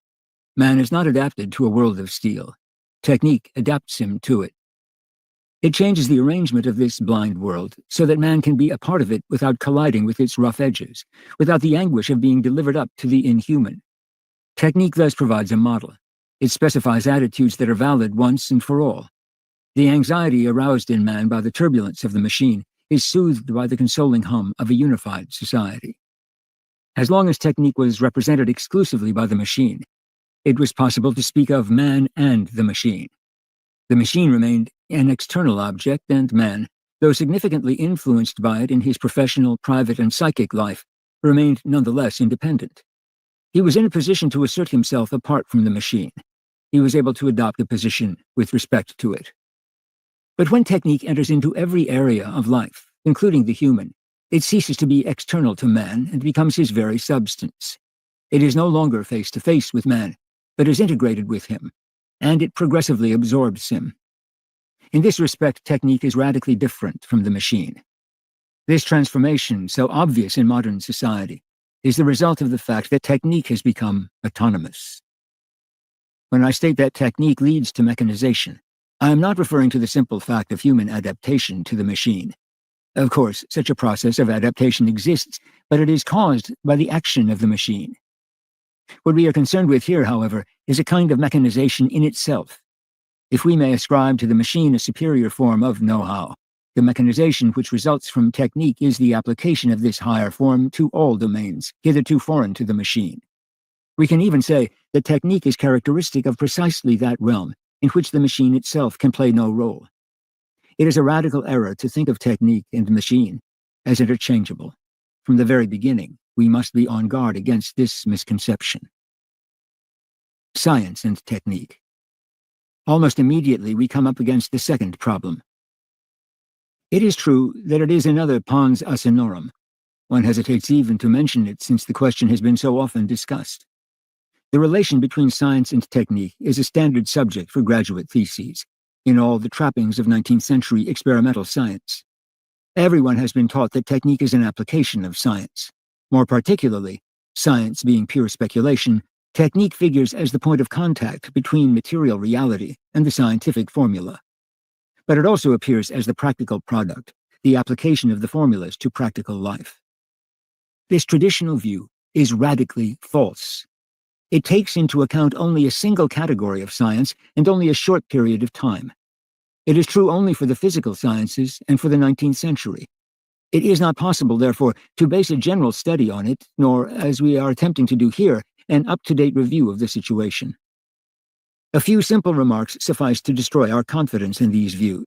Man is not adapted to a world of steel. Technique adapts him to it. It changes the arrangement of this blind world so that man can be a part of it without colliding with its rough edges, without the anguish of being delivered up to the inhuman. Technique thus provides a model. It specifies attitudes that are valid once and for all. The anxiety aroused in man by the turbulence of the machine is soothed by the consoling hum of a unified society. As long as technique was represented exclusively by the machine, it was possible to speak of man and the machine. The machine remained an external object, and man, though significantly influenced by it in his professional, private, and psychic life, remained nonetheless independent. He was in a position to assert himself apart from the machine. He was able to adopt a position with respect to it. But when technique enters into every area of life, including the human, it ceases to be external to man and becomes his very substance. It is no longer face-to-face with man, but is integrated with him, and it progressively absorbs him. In this respect, technique is radically different from the machine. This transformation, so obvious in modern society, is the result of the fact that technique has become autonomous. When I state that technique leads to mechanization, I am not referring to the simple fact of human adaptation to the machine. Of course, such a process of adaptation exists, but it is caused by the action of the machine. What we are concerned with here, however, is a kind of mechanization in itself. If we may ascribe to the machine a superior form of know-how, the mechanization which results from technique is the application of this higher form to all domains, hitherto foreign to the machine. We can even say that technique is characteristic of precisely that realm, in which the machine itself can play no role. It is a radical error to think of technique and machine as interchangeable. From the very beginning, we must be on guard against this misconception. Science and technique. Almost immediately, we come up against the second problem. It is true that it is another pons asinorum. One hesitates even to mention it since the question has been so often discussed. The relation between science and technique is a standard subject for graduate theses, in all the trappings of 19th century experimental science. Everyone has been taught that technique is an application of science. More particularly, science being pure speculation, technique figures as the point of contact between material reality and the scientific formula. But it also appears as the practical product, the application of the formulas to practical life. This traditional view is radically false. It takes into account only a single category of science and only a short period of time. It is true only for the physical sciences and for the 19th century. It is not possible, therefore, to base a general study on it, nor, as we are attempting to do here, an up-to-date review of the situation. A few simple remarks suffice to destroy our confidence in these views.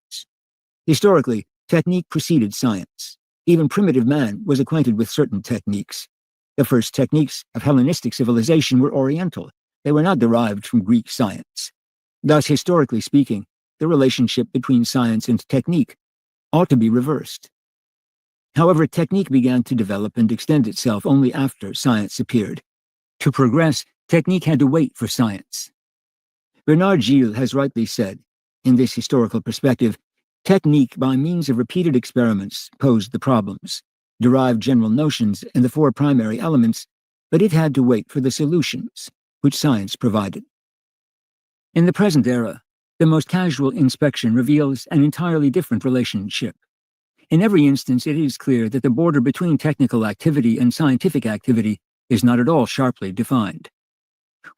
Historically, technique preceded science. Even primitive man was acquainted with certain techniques. The first techniques of Hellenistic civilization were Oriental. They were not derived from Greek science. Thus, historically speaking, the relationship between science and technique ought to be reversed. However, technique began to develop and extend itself only after science appeared. To progress, technique had to wait for science. Bernard Gilles has rightly said, in this historical perspective, technique, by means of repeated experiments, posed the problems, derived general notions and the four primary elements, but it had to wait for the solutions, which science provided. In the present era, the most casual inspection reveals an entirely different relationship. In every instance, it is clear that the border between technical activity and scientific activity is not at all sharply defined.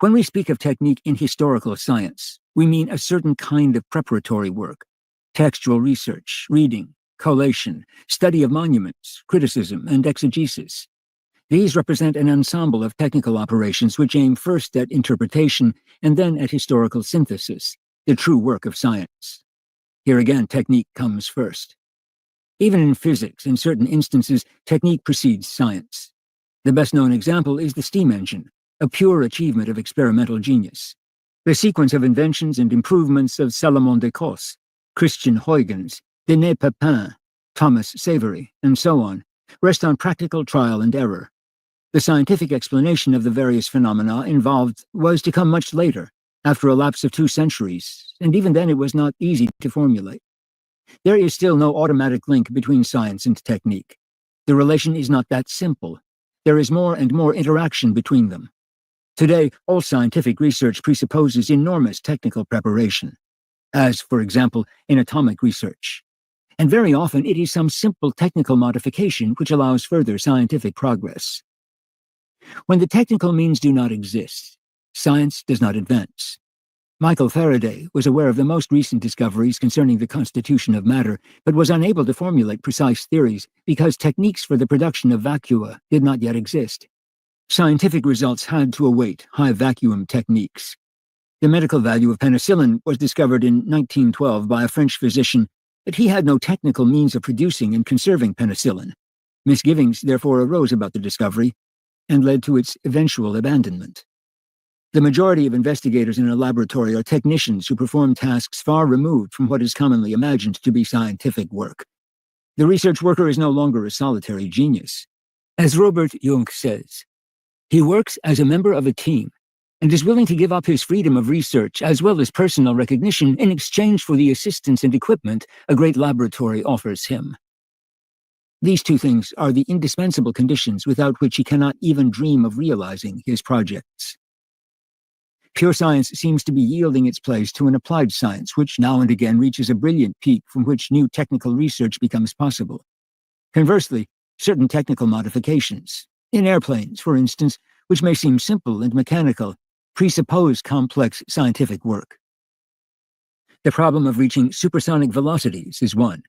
When we speak of technique in historical science, we mean a certain kind of preparatory work, textual research, reading, collation, study of monuments, criticism, and exegesis. These represent an ensemble of technical operations which aim first at interpretation and then at historical synthesis, the true work of science. Here again, technique comes first. Even in physics, in certain instances, technique precedes science. The best-known example is the steam engine, a pure achievement of experimental genius. The sequence of inventions and improvements of Salomon de Cosse, Christian Huygens, Denis Papin, Thomas Savery, and so on, rest on practical trial and error. The scientific explanation of the various phenomena involved was to come much later, after a lapse of 2 centuries, and even then it was not easy to formulate. There is still no automatic link between science and technique. The relation is not that simple. There is more and more interaction between them. Today, all scientific research presupposes enormous technical preparation, as, for example, in atomic research. And very often it is some simple technical modification which allows further scientific progress. When the technical means do not exist, science does not advance. Michael Faraday was aware of the most recent discoveries concerning the constitution of matter, but was unable to formulate precise theories because techniques for the production of vacua did not yet exist. Scientific results had to await high vacuum techniques. The medical value of penicillin was discovered in 1912 by a French physician, but he had no technical means of producing and conserving penicillin. Misgivings therefore arose about the discovery and led to its eventual abandonment. The majority of investigators in a laboratory are technicians who perform tasks far removed from what is commonly imagined to be scientific work. The research worker is no longer a solitary genius. As Robert Jung says, he works as a member of a team and is willing to give up his freedom of research as well as personal recognition in exchange for the assistance and equipment a great laboratory offers him. These two things are the indispensable conditions without which he cannot even dream of realizing his projects. Pure science seems to be yielding its place to an applied science, which now and again reaches a brilliant peak from which new technical research becomes possible. Conversely, certain technical modifications, in airplanes, for instance, which may seem simple and mechanical, presuppose complex scientific work. The problem of reaching supersonic velocities is one.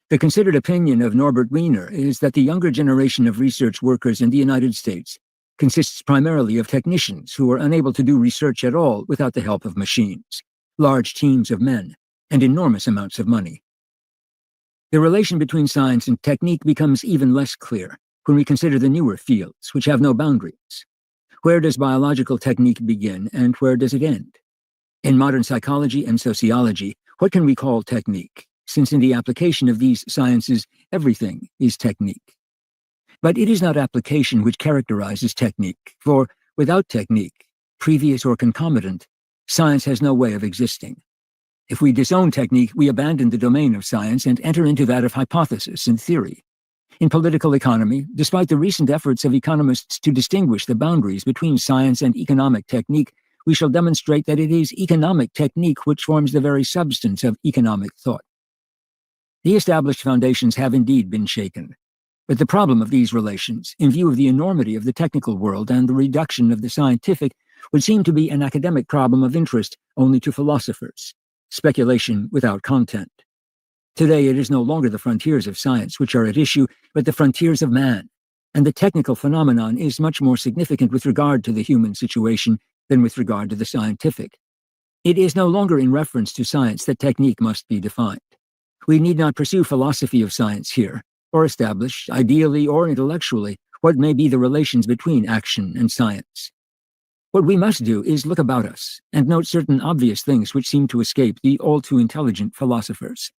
The considered opinion of Norbert Wiener is that the younger generation of research workers in the United States consists primarily of technicians who are unable to do research at all without the help of machines, large teams of men, and enormous amounts of money. The relation between science and technique becomes even less clear when we consider the newer fields, which have no boundaries. Where does biological technique begin and where does it end? In modern psychology and sociology, what can we call technique, since in the application of these sciences, everything is technique? But it is not application which characterizes technique, for without technique, previous or concomitant, science has no way of existing. If we disown technique, we abandon the domain of science and enter into that of hypothesis and theory. In political economy, despite the recent efforts of economists to distinguish the boundaries between science and economic technique, we shall demonstrate that it is economic technique which forms the very substance of economic thought. The established foundations have indeed been shaken. But the problem of these relations, in view of the enormity of the technical world and the reduction of the scientific, would seem to be an academic problem of interest only to philosophers, speculation without content. Today it is no longer the frontiers of science which are at issue, but the frontiers of man, and the technical phenomenon is much more significant with regard to the human situation than with regard to the scientific. It is no longer in reference to science that technique must be defined. We need not pursue philosophy of science here, or establish, ideally or intellectually, what may be the relations between action and science. What we must do is look about us and note certain obvious things which seem to escape the all-too-intelligent philosophers.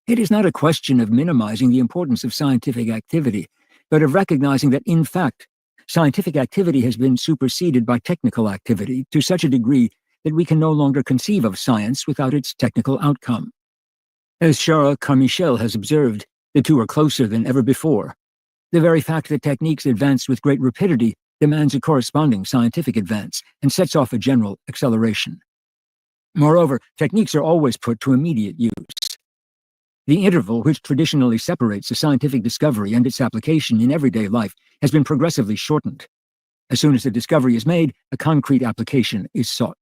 It is not a question of minimizing the importance of scientific activity, but of recognizing that, in fact, scientific activity has been superseded by technical activity to such a degree that we can no longer conceive of science without its technical outcome. As Charles Carmichael has observed, the two are closer than ever before. The very fact that techniques advance with great rapidity demands a corresponding scientific advance and sets off a general acceleration. Moreover, techniques are always put to immediate use. The interval which traditionally separates a scientific discovery and its application in everyday life has been progressively shortened. As soon as a discovery is made, a concrete application is sought.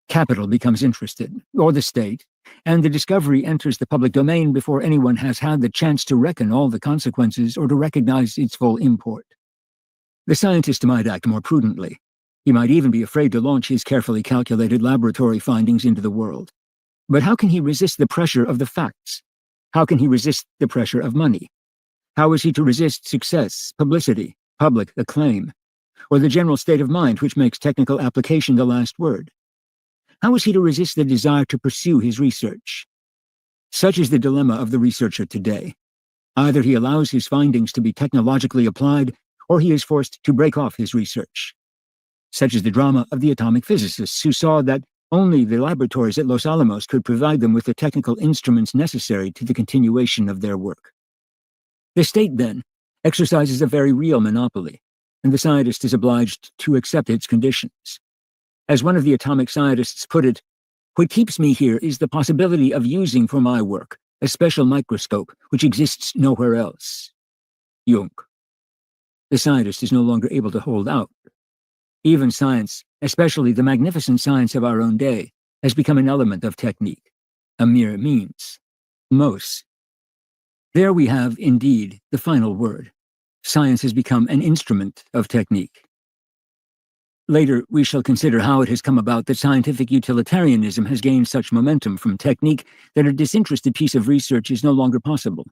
Capital becomes interested, or the state, and the discovery enters the public domain before anyone has had the chance to reckon all the consequences or to recognize its full import. The scientist might act more prudently. He might even be afraid to launch his carefully calculated laboratory findings into the world. But how can he resist the pressure of the facts? How can he resist the pressure of money? How is he to resist success, publicity, public acclaim, or the general state of mind which makes technical application the last word? How is he to resist the desire to pursue his research? Such is the dilemma of the researcher today. Either he allows his findings to be technologically applied, or he is forced to break off his research. Such is the drama of the atomic physicists who saw that Only the laboratories at Los Alamos could provide them with the technical instruments necessary to the continuation of their work. The state, then, exercises a very real monopoly, and the scientist is obliged to accept its conditions. As one of the atomic scientists put it, "What keeps me here is the possibility of using for my work a special microscope which exists nowhere else." Jung. The scientist is no longer able to hold out. Even science, especially the magnificent science of our own day, has become an element of technique, a mere means. Mos. There we have, indeed, the final word. Science has become an instrument of technique. Later, we shall consider how it has come about that scientific utilitarianism has gained such momentum from technique that a disinterested piece of research is no longer possible.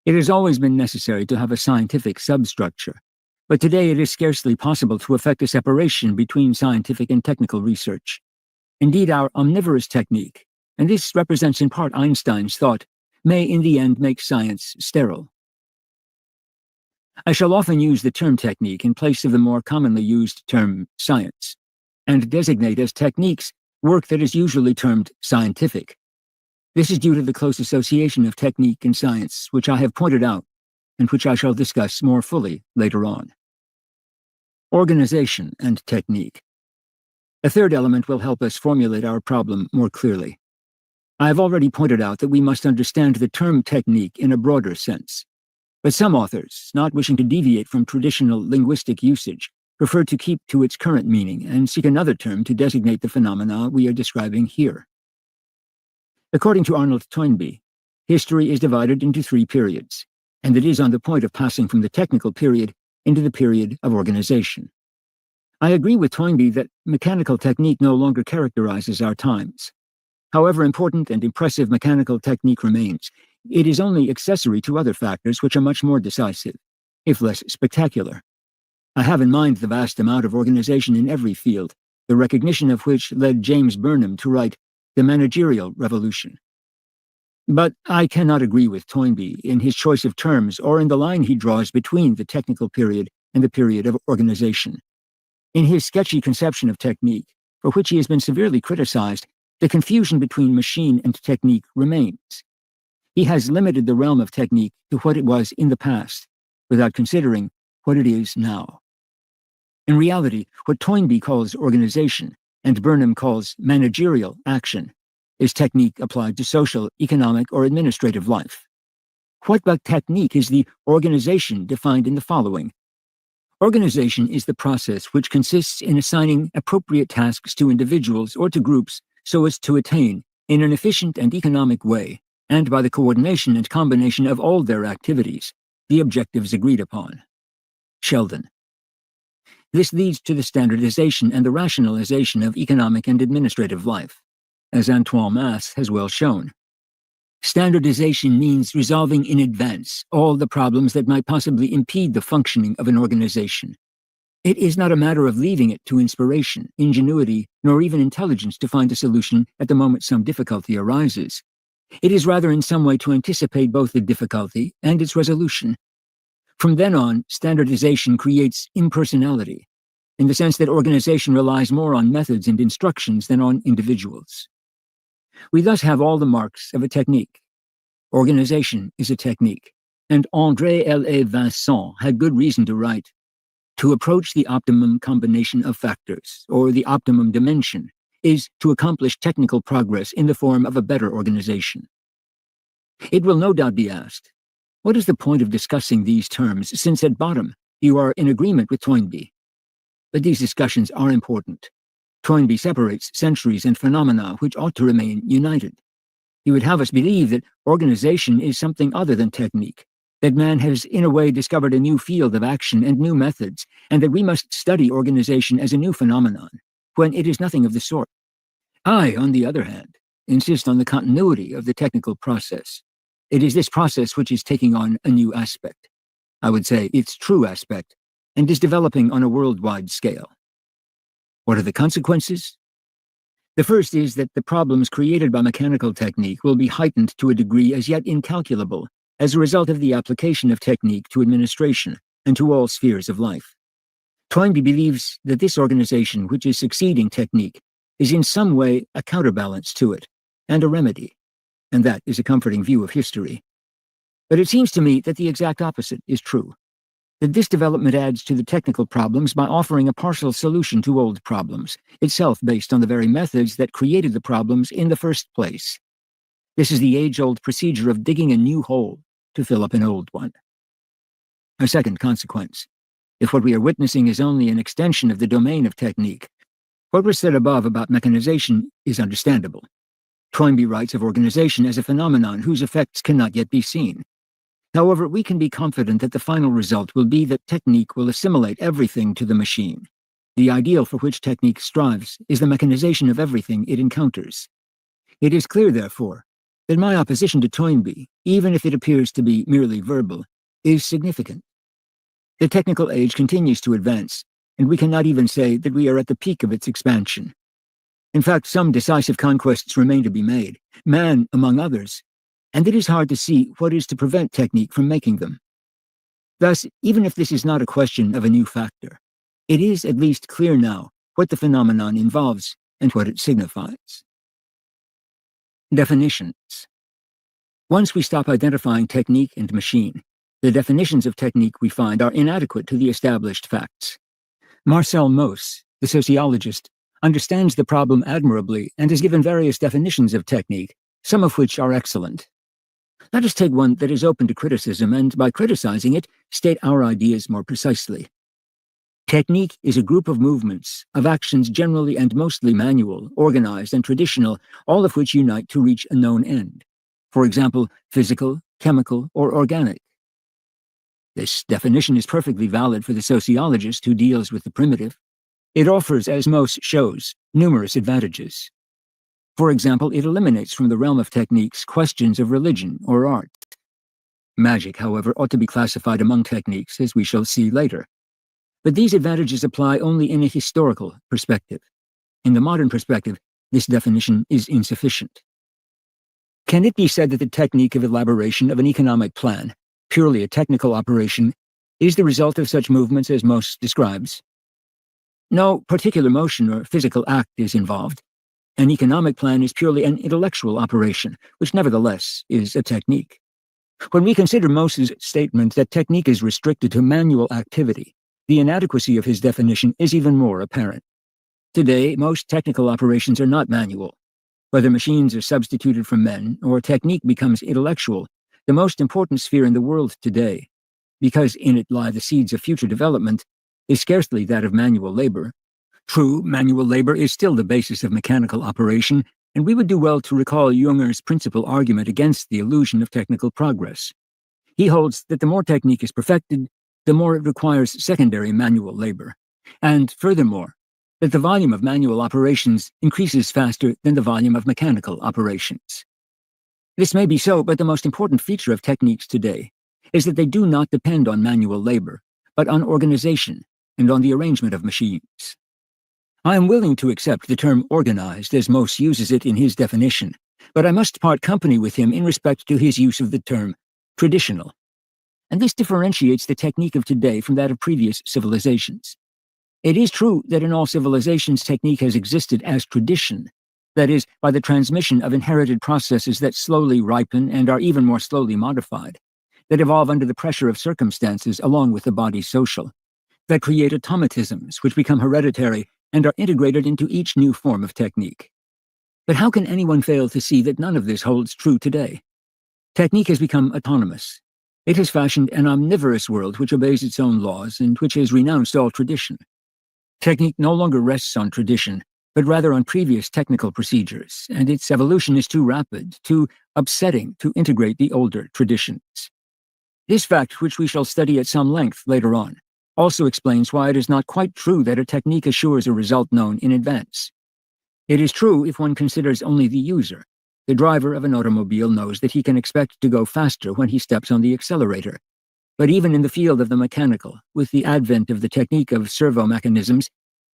It has always been necessary to have a scientific substructure, but today it is scarcely possible to effect a separation between scientific and technical research. Indeed, our omnivorous technique, and this represents in part Einstein's thought, may in the end make science sterile. I shall often use the term technique in place of the more commonly used term science, and designate as techniques work that is usually termed scientific. This is due to the close association of technique and science, which I have pointed out, and which I shall discuss more fully later on. Organization and technique. A third element will help us formulate our problem more clearly. I have already pointed out that we must understand the term technique in a broader sense. But some authors, not wishing to deviate from traditional linguistic usage, prefer to keep to its current meaning and seek another term to designate the phenomena we are describing here. According to Arnold Toynbee, history is divided into 3 periods, and it is on the point of passing from the technical period into the period of organization. I agree with Toynbee that mechanical technique no longer characterizes our times. However important and impressive mechanical technique remains, it is only accessory to other factors which are much more decisive, if less spectacular. I have in mind the vast amount of organization in every field, the recognition of which led James Burnham to write The Managerial Revolution. But I cannot agree with Toynbee in his choice of terms or in the line he draws between the technical period and the period of organization. In his sketchy conception of technique, for which he has been severely criticized, the confusion between machine and technique remains. He has limited the realm of technique to what it was in the past, without considering what it is now. In reality, what Toynbee calls organization, and Burnham calls managerial action, is technique applied to social, economic, or administrative life. What but technique is the organization defined in the following? Organization is the process which consists in assigning appropriate tasks to individuals or to groups so as to attain, in an efficient and economic way, and by the coordination and combination of all their activities, the objectives agreed upon. Sheldon. This leads to the standardization and the rationalization of economic and administrative life, as Antoine Masse has well shown. Standardization means resolving in advance all the problems that might possibly impede the functioning of an organization. It is not a matter of leaving it to inspiration, ingenuity, nor even intelligence to find a solution at the moment some difficulty arises. It is rather in some way to anticipate both the difficulty and its resolution. From then on, standardization creates impersonality, in the sense that organization relies more on methods and instructions than on individuals. We thus have all the marks of a technique. Organization is a technique, and André L. Vincent had good reason to write, "To approach the optimum combination of factors, or the optimum dimension, is to accomplish technical progress in the form of a better organization." It will no doubt be asked, what is the point of discussing these terms, since at bottom you are in agreement with Toynbee? But these discussions are important. Toynbee separates centuries and phenomena which ought to remain united. He would have us believe that organization is something other than technique, that man has in a way discovered a new field of action and new methods, and that we must study organization as a new phenomenon, when it is nothing of the sort. I, on the other hand, insist on the continuity of the technical process. It is this process which is taking on a new aspect. I would say its true aspect, and is developing on a worldwide scale. What are the consequences? The first is that the problems created by mechanical technique will be heightened to a degree as yet incalculable as a result of the application of technique to administration and to all spheres of life. Toynbee believes that this organization, which is succeeding technique, is in some way a counterbalance to it, and a remedy, and that is a comforting view of history. But it seems to me that the exact opposite is true, that this development adds to the technical problems by offering a partial solution to old problems, itself based on the very methods that created the problems in the first place. This is the age-old procedure of digging a new hole to fill up an old one. A second consequence: if what we are witnessing is only an extension of the domain of technique, what was said above about mechanization is understandable. Toynbee writes of organization as a phenomenon whose effects cannot yet be seen. However, we can be confident that the final result will be that technique will assimilate everything to the machine. The ideal for which technique strives is the mechanization of everything it encounters. It is clear, therefore, that my opposition to Toynbee, even if it appears to be merely verbal, is significant. The technical age continues to advance, and we cannot even say that we are at the peak of its expansion. In fact, some decisive conquests remain to be made, man among others, and it is hard to see what is to prevent technique from making them. Thus, even if this is not a question of a new factor, it is at least clear now what the phenomenon involves and what it signifies. Definitions. Once we stop identifying technique and machine, the definitions of technique we find are inadequate to the established facts. Marcel Mauss, the sociologist, understands the problem admirably and has given various definitions of technique, some of which are excellent. Let us take one that is open to criticism and, by criticizing it, state our ideas more precisely. Technique is a group of movements, of actions generally and mostly manual, organized, and traditional, all of which unite to reach a known end. For example, physical, chemical, or organic. This definition is perfectly valid for the sociologist who deals with the primitive. It offers, as Mauss shows, numerous advantages. For example, it eliminates from the realm of techniques questions of religion or art. Magic, however, ought to be classified among techniques, as we shall see later. But these advantages apply only in a historical perspective. In the modern perspective, this definition is insufficient. Can it be said that the technique of elaboration of an economic plan, purely a technical operation, is the result of such movements as Mauss describes? No particular motion or physical act is involved. An economic plan is purely an intellectual operation, which nevertheless is a technique. When we consider Mauss's statement that technique is restricted to manual activity, the inadequacy of his definition is even more apparent. Today, most technical operations are not manual. Whether machines are substituted for men or technique becomes intellectual, the most important sphere in the world today, because in it lie the seeds of future development, is scarcely that of manual labor. True, manual labor is still the basis of mechanical operation, and we would do well to recall Junger's principal argument against the illusion of technical progress. He holds that the more technique is perfected, the more it requires secondary manual labor, and furthermore, that the volume of manual operations increases faster than the volume of mechanical operations. This may be so, but the most important feature of techniques today is that they do not depend on manual labor, but on organization and on the arrangement of machines. I am willing to accept the term organized as Mauss uses it in his definition, but I must part company with him in respect to his use of the term traditional. And this differentiates the technique of today from that of previous civilizations. It is true that in all civilizations technique has existed as tradition, that is, by the transmission of inherited processes that slowly ripen and are even more slowly modified, that evolve under the pressure of circumstances along with the body's social, that create automatisms which become hereditary and are integrated into each new form of technique. But how can anyone fail to see that none of this holds true today? Technique has become autonomous. It has fashioned an omnivorous world which obeys its own laws and which has renounced all tradition. Technique no longer rests on tradition, but rather on previous technical procedures, and its evolution is too rapid, too upsetting to integrate the older traditions. This fact, which we shall study at some length later on, also explains why it is not quite true that a technique assures a result known in advance. It is true if one considers only the user. The driver of an automobile knows that he can expect to go faster when he steps on the accelerator. But even in the field of the mechanical, with the advent of the technique of servo mechanisms,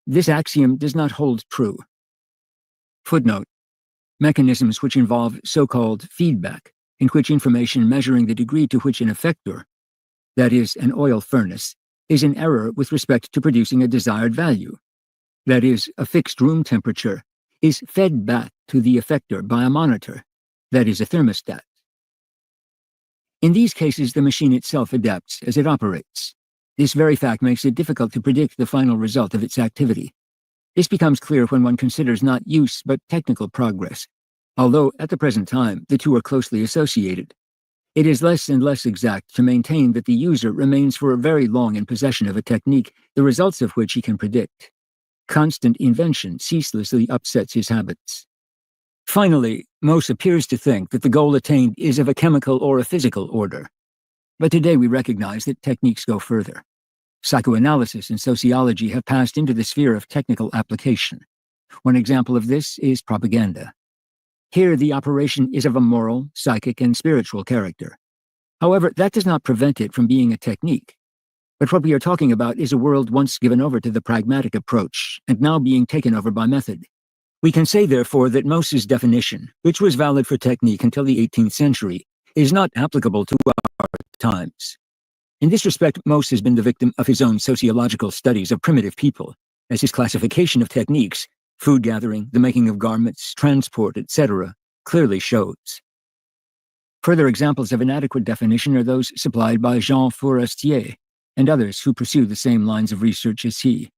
this axiom does not hold true. Footnote: mechanisms which involve so-called feedback, in which information measuring the degree to which an effector, that is, an oil furnace, is in error with respect to producing a desired value, that is, a fixed room temperature, is fed back to the effector by a monitor, that is, a thermostat. In these cases, the machine itself adapts as it operates. This very fact makes it difficult to predict the final result of its activity. This becomes clear when one considers not use but technical progress, although at the present time the two are closely associated. It is less and less exact to maintain that the user remains for very long in possession of a technique, the results of which he can predict. Constant invention ceaselessly upsets his habits. Finally, Mose appears to think that the goal attained is of a chemical or a physical order. But today we recognize that techniques go further. Psychoanalysis and sociology have passed into the sphere of technical application. One example of this is propaganda. Here, the operation is of a moral, psychic, and spiritual character. However, that does not prevent it from being a technique. But what we are talking about is a world once given over to the pragmatic approach, and now being taken over by method. We can say, therefore, that Mose's definition, which was valid for technique until the 18th century, is not applicable to our times. In this respect, Mose has been the victim of his own sociological studies of primitive people, as his classification of techniques, food gathering, the making of garments, transport, etc., clearly shows. Further examples of inadequate definition are those supplied by Jean Fourastier and others who pursue the same lines of research as he.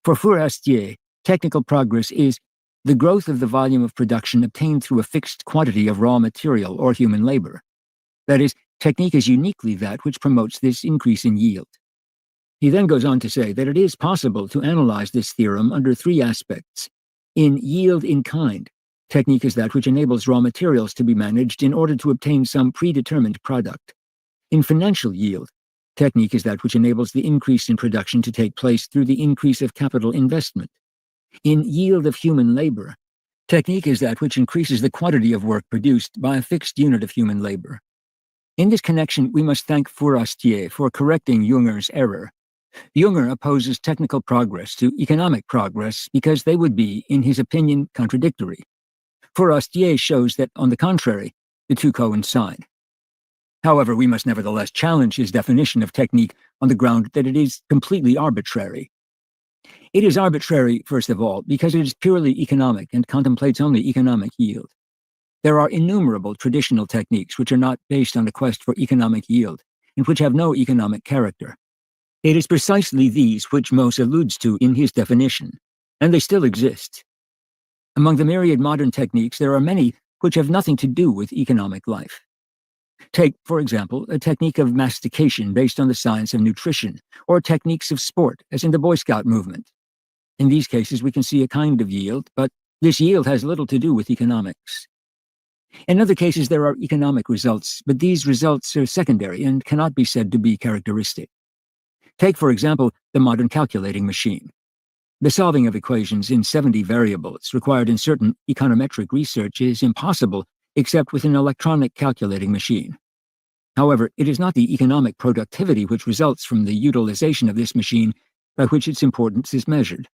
For Fourastier, technical progress is the growth of the volume of production obtained through a fixed quantity of raw material or human labor. That is, technique is uniquely that which promotes this increase in yield. He then goes on to say that it is possible to analyze this theorem under three aspects. In yield in kind, technique is that which enables raw materials to be managed in order to obtain some predetermined product. In financial yield, technique is that which enables the increase in production to take place through the increase of capital investment. In yield of human labor, technique is that which increases the quantity of work produced by a fixed unit of human labor. In this connection, we must thank Fourastier for correcting Junger's error. Junger opposes technical progress to economic progress because they would be, in his opinion, contradictory. Fourastier shows that, on the contrary, the two coincide. However, we must nevertheless challenge his definition of technique on the ground that it is completely arbitrary. It is arbitrary, first of all, because it is purely economic and contemplates only economic yield. There are innumerable traditional techniques which are not based on a quest for economic yield, and which have no economic character. It is precisely these which Mose alludes to in his definition, and they still exist. Among the myriad modern techniques, there are many which have nothing to do with economic life. Take, for example, a technique of mastication based on the science of nutrition, or techniques of sport, as in the Boy Scout movement. In these cases, we can see a kind of yield, but this yield has little to do with economics. In other cases, there are economic results, but these results are secondary and cannot be said to be characteristic. Take, for example, the modern calculating machine. The solving of equations in 70 variables required in certain econometric research is impossible except with an electronic calculating machine. However, it is not the economic productivity which results from the utilization of this machine by which its importance is measured.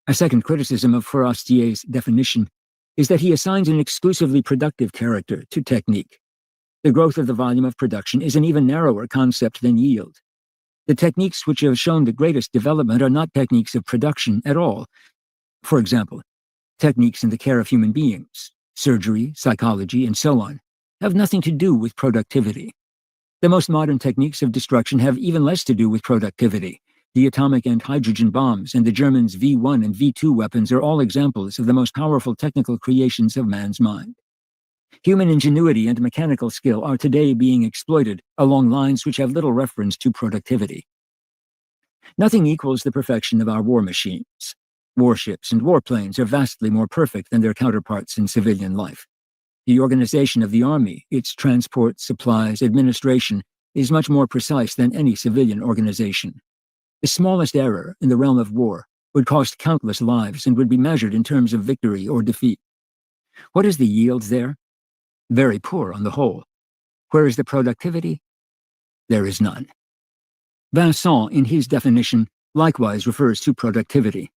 A second criticism of Fourastier's definition is that he assigns an exclusively productive character to technique. The growth of the volume of production is an even narrower concept than yield. The techniques which have shown the greatest development are not techniques of production at all. For example, techniques in the care of human beings, surgery, psychology, and so on, have nothing to do with productivity. The most modern techniques of destruction have even less to do with productivity. The atomic and hydrogen bombs and the Germans' V1 and V2 weapons are all examples of the most powerful technical creations of man's mind. Human ingenuity and mechanical skill are today being exploited along lines which have little reference to productivity. Nothing equals the perfection of our war machines. Warships and warplanes are vastly more perfect than their counterparts in civilian life. The organization of the army, its transport, supplies, administration, is much more precise than any civilian organization. The smallest error in the realm of war would cost countless lives and would be measured in terms of victory or defeat. What is the yield there? Very poor on the whole. Where is the productivity? There is none. Vincent, in his definition, likewise refers to productivity.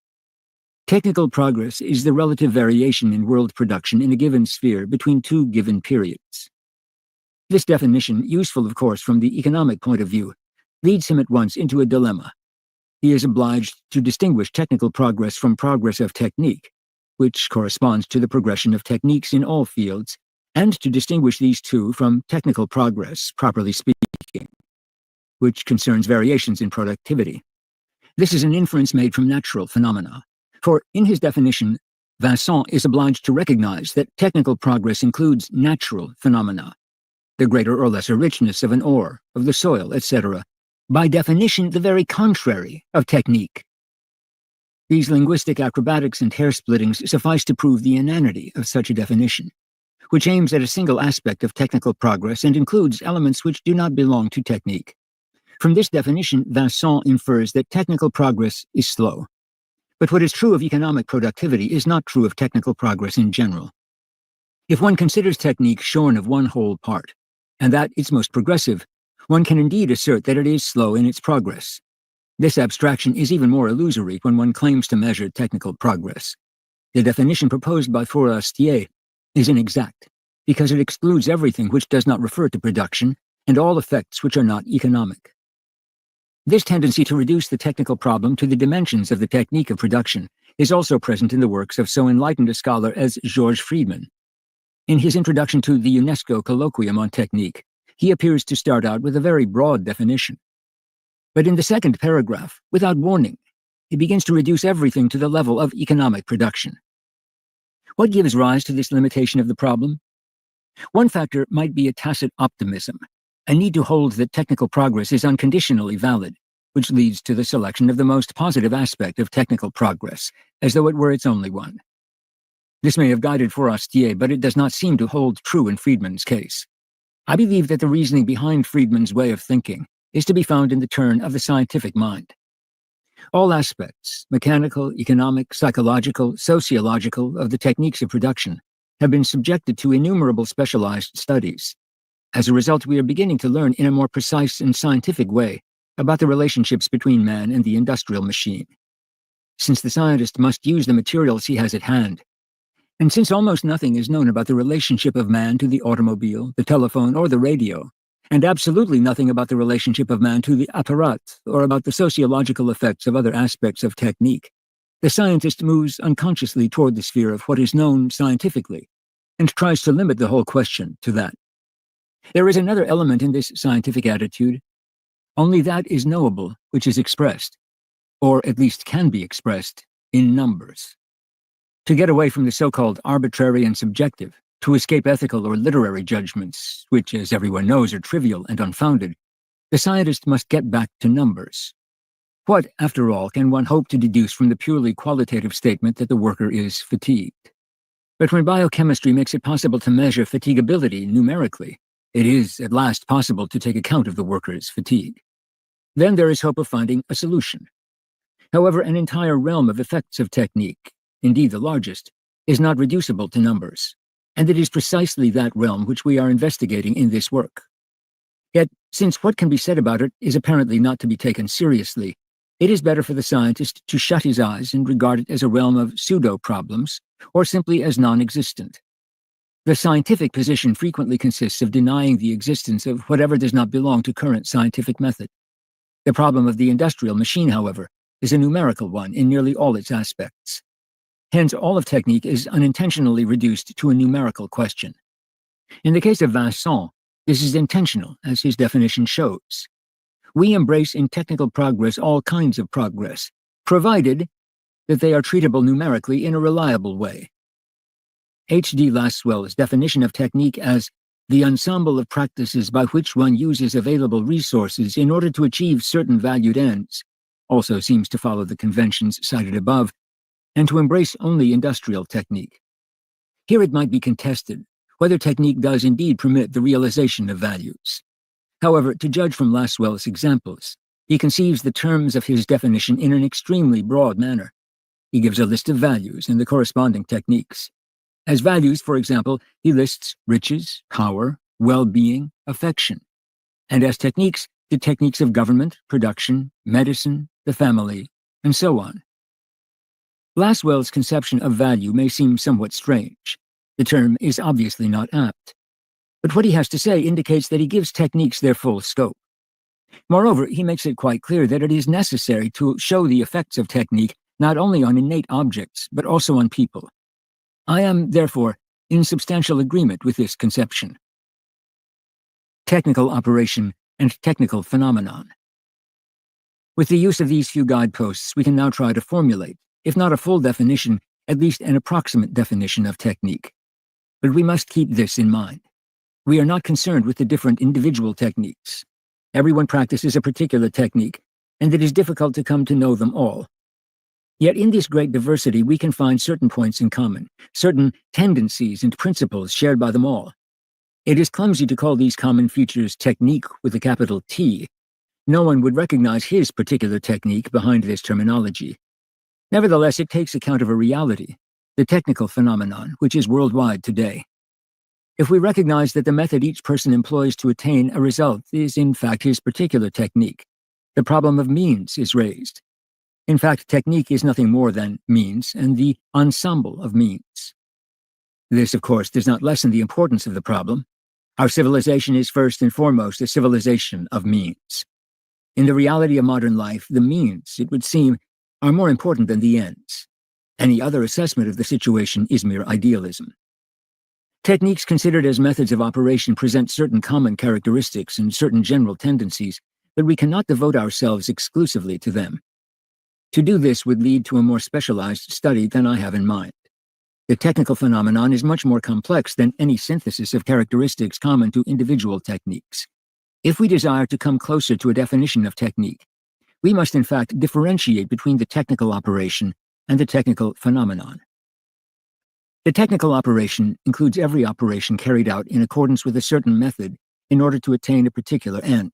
Technical progress is the relative variation in world production in a given sphere between two given periods. This definition, useful of course from the economic point of view, leads him at once into a dilemma. He is obliged to distinguish technical progress from progress of technique, which corresponds to the progression of techniques in all fields, and to distinguish these two from technical progress, properly speaking, which concerns variations in productivity. This is an inference made from natural phenomena, for in his definition, Vincent is obliged to recognize that technical progress includes natural phenomena, the greater or lesser richness of an ore, of the soil, etc., by definition the very contrary of technique. These linguistic acrobatics and hair-splittings suffice to prove the inanity of such a definition, which aims at a single aspect of technical progress and includes elements which do not belong to technique. From this definition, Vincent infers that technical progress is slow. But what is true of economic productivity is not true of technical progress in general. If one considers technique shorn of one whole part, and that its most progressive, one can indeed assert that it is slow in its progress. This abstraction is even more illusory when one claims to measure technical progress. The definition proposed by Forestier is inexact, because it excludes everything which does not refer to production and all effects which are not economic. This tendency to reduce the technical problem to the dimensions of the technique of production is also present in the works of so enlightened a scholar as George Friedman. In his introduction to the UNESCO Colloquium on Technique, he appears to start out with a very broad definition. But in the second paragraph, without warning, he begins to reduce everything to the level of economic production. What gives rise to this limitation of the problem? One factor might be a tacit optimism, a need to hold that technical progress is unconditionally valid, which leads to the selection of the most positive aspect of technical progress, as though it were its only one. This may have guided Forestier, but it does not seem to hold true in Friedman's case. I believe that the reasoning behind Friedman's way of thinking is to be found in the turn of the scientific mind. All aspects, mechanical, economic, psychological, sociological, of the techniques of production have been subjected to innumerable specialized studies. As a result, we are beginning to learn in a more precise and scientific way about the relationships between man and the industrial machine. Since the scientist must use the materials he has at hand, and since almost nothing is known about the relationship of man to the automobile, the telephone, or the radio, and absolutely nothing about the relationship of man to the apparat, or about the sociological effects of other aspects of technique, the scientist moves unconsciously toward the sphere of what is known scientifically, and tries to limit the whole question to that. There is another element in this scientific attitude. Only that is knowable which is expressed, or at least can be expressed, in numbers. To get away from the so-called arbitrary and subjective, to escape ethical or literary judgments, which, as everyone knows, are trivial and unfounded, the scientist must get back to numbers. What, after all, can one hope to deduce from the purely qualitative statement that the worker is fatigued? But when biochemistry makes it possible to measure fatigability numerically, it is, at last, possible to take account of the worker's fatigue. Then there is hope of finding a solution. However, an entire realm of effects of technique, indeed the largest, is not reducible to numbers, and it is precisely that realm which we are investigating in this work. Yet, since what can be said about it is apparently not to be taken seriously, it is better for the scientist to shut his eyes and regard it as a realm of pseudo-problems, or simply as non-existent. The scientific position frequently consists of denying the existence of whatever does not belong to current scientific method. The problem of the industrial machine, however, is a numerical one in nearly all its aspects. Hence, all of technique is unintentionally reduced to a numerical question. In the case of Vincent, this is intentional, as his definition shows. We embrace in technical progress all kinds of progress, provided that they are treatable numerically in a reliable way. H.D. Laswell's definition of technique as the ensemble of practices by which one uses available resources in order to achieve certain valued ends also seems to follow the conventions cited above, and to embrace only industrial technique. Here it might be contested whether technique does indeed permit the realization of values. However, to judge from Laswell's examples, he conceives the terms of his definition in an extremely broad manner. He gives a list of values and the corresponding techniques. As values, for example, he lists riches, power, well-being, affection. And as techniques, the techniques of government, production, medicine, the family, and so on. Laswell's conception of value may seem somewhat strange. The term is obviously not apt. But what he has to say indicates that he gives techniques their full scope. Moreover, he makes it quite clear that it is necessary to show the effects of technique not only on innate objects, but also on people, I am, therefore, in substantial agreement with this conception. Technical operation and technical phenomenon. With the use of these few guideposts, we can now try to formulate, if not a full definition, at least an approximate definition of technique. But we must keep this in mind. We are not concerned with the different individual techniques. Everyone practices a particular technique, and it is difficult to come to know them all. Yet in this great diversity we can find certain points in common, certain tendencies and principles shared by them all. It is clumsy to call these common features technique with a capital T. No one would recognize his particular technique behind this terminology. Nevertheless, it takes account of a reality, the technical phenomenon, which is worldwide today. If we recognize that the method each person employs to attain a result is in fact his particular technique, the problem of means is raised. In fact, technique is nothing more than means and the ensemble of means. This, of course, does not lessen the importance of the problem. Our civilization is first and foremost a civilization of means. In the reality of modern life, the means, it would seem, are more important than the ends. Any other assessment of the situation is mere idealism. Techniques considered as methods of operation present certain common characteristics and certain general tendencies, but we cannot devote ourselves exclusively to them. To do this would lead to a more specialized study than I have in mind. The technical phenomenon is much more complex than any synthesis of characteristics common to individual techniques. If we desire to come closer to a definition of technique, we must in fact differentiate between the technical operation and the technical phenomenon. The technical operation includes every operation carried out in accordance with a certain method in order to attain a particular end.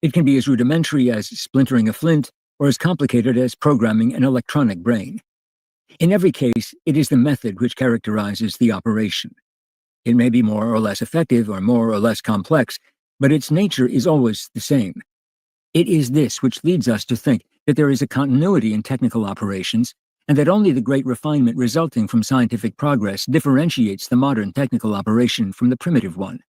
It can be as rudimentary as splintering a flint or as complicated as programming an electronic brain. In every case, it is the method which characterizes the operation. It may be more or less effective or more or less complex, but its nature is always the same. It is this which leads us to think that there is a continuity in technical operations, and that only the great refinement resulting from scientific progress differentiates the modern technical operation from the primitive one.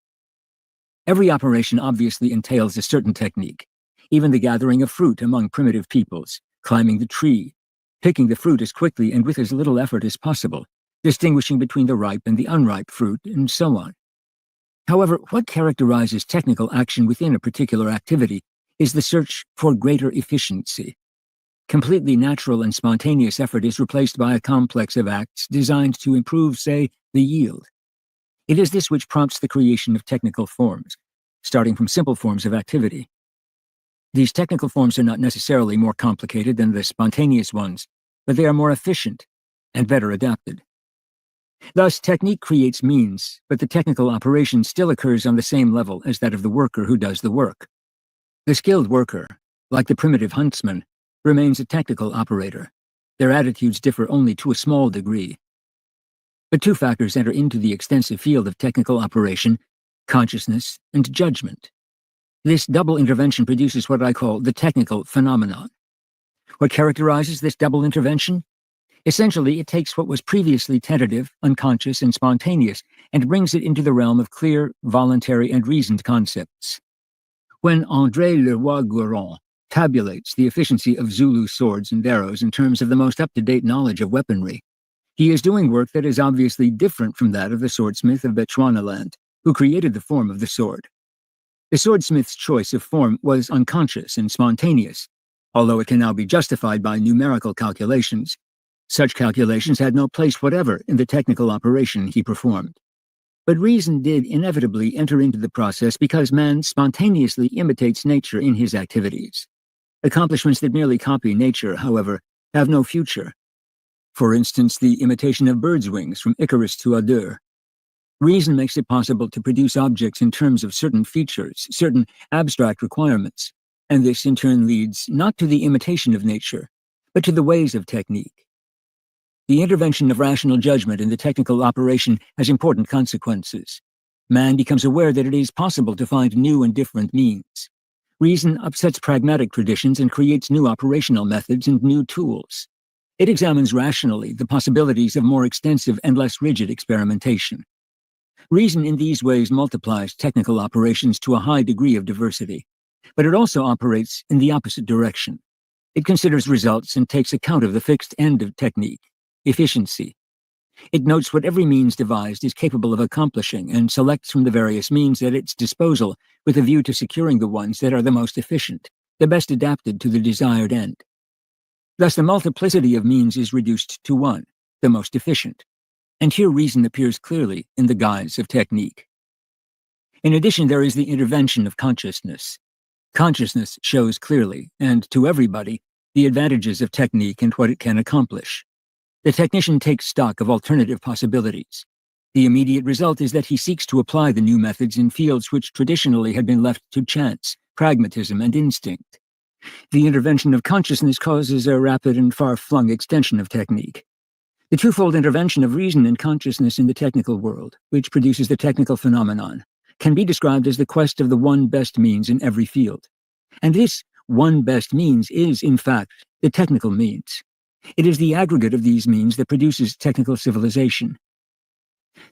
Every operation obviously entails a certain technique, even the gathering of fruit among primitive peoples, climbing the tree, picking the fruit as quickly and with as little effort as possible, distinguishing between the ripe and the unripe fruit, and so on. However, what characterizes technical action within a particular activity is the search for greater efficiency. Completely natural and spontaneous effort is replaced by a complex of acts designed to improve, say, the yield. It is this which prompts the creation of technical forms, starting from simple forms of activity. These technical forms are not necessarily more complicated than the spontaneous ones, but they are more efficient and better adapted. Thus, technique creates means, but the technical operation still occurs on the same level as that of the worker who does the work. The skilled worker, like the primitive huntsman, remains a technical operator. Their attitudes differ only to a small degree. But two factors enter into the extensive field of technical operation: consciousness and judgment. This double intervention produces what I call the technical phenomenon. What characterizes this double intervention? Essentially, it takes what was previously tentative, unconscious, and spontaneous, and brings it into the realm of clear, voluntary, and reasoned concepts. When André Leroi-Gourhan tabulates the efficiency of Zulu swords and arrows in terms of the most up-to-date knowledge of weaponry, he is doing work that is obviously different from that of the swordsmith of Bechuanaland, who created the form of the sword. The swordsmith's choice of form was unconscious and spontaneous, although it can now be justified by numerical calculations. Such calculations had no place whatever in the technical operation he performed. But reason did inevitably enter into the process because man spontaneously imitates nature in his activities. Accomplishments that merely copy nature, however, have no future. For instance, the imitation of birds' wings from Icarus to Adur. Reason makes it possible to produce objects in terms of certain features, certain abstract requirements, and this in turn leads not to the imitation of nature, but to the ways of technique. The intervention of rational judgment in the technical operation has important consequences. Man becomes aware that it is possible to find new and different means. Reason upsets pragmatic traditions and creates new operational methods and new tools. It examines rationally the possibilities of more extensive and less rigid experimentation. Reason in these ways multiplies technical operations to a high degree of diversity, but it also operates in the opposite direction. It considers results and takes account of the fixed end of technique, efficiency. It notes what every means devised is capable of accomplishing and selects from the various means at its disposal with a view to securing the ones that are the most efficient, the best adapted to the desired end. Thus, the multiplicity of means is reduced to one, the most efficient. And here reason appears clearly in the guise of technique. In addition, there is the intervention of consciousness. Consciousness shows clearly, and to everybody, the advantages of technique and what it can accomplish. The technician takes stock of alternative possibilities. The immediate result is that he seeks to apply the new methods in fields which traditionally had been left to chance, pragmatism, and instinct. The intervention of consciousness causes a rapid and far-flung extension of technique. The twofold intervention of reason and consciousness in the technical world, which produces the technical phenomenon, can be described as the quest of the one best means in every field. And this one best means is, in fact, the technical means. It is the aggregate of these means that produces technical civilization.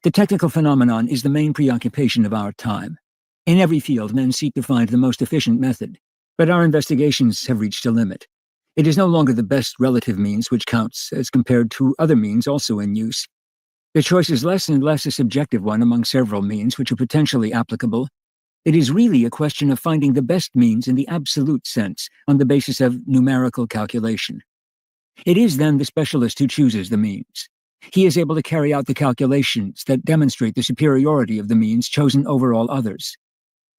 The technical phenomenon is the main preoccupation of our time. In every field, men seek to find the most efficient method, but our investigations have reached a limit. It is no longer the best relative means which counts as compared to other means also in use. The choice is less and less a subjective one among several means which are potentially applicable. It is really a question of finding the best means in the absolute sense on the basis of numerical calculation. It is then the specialist who chooses the means. He is able to carry out the calculations that demonstrate the superiority of the means chosen over all others.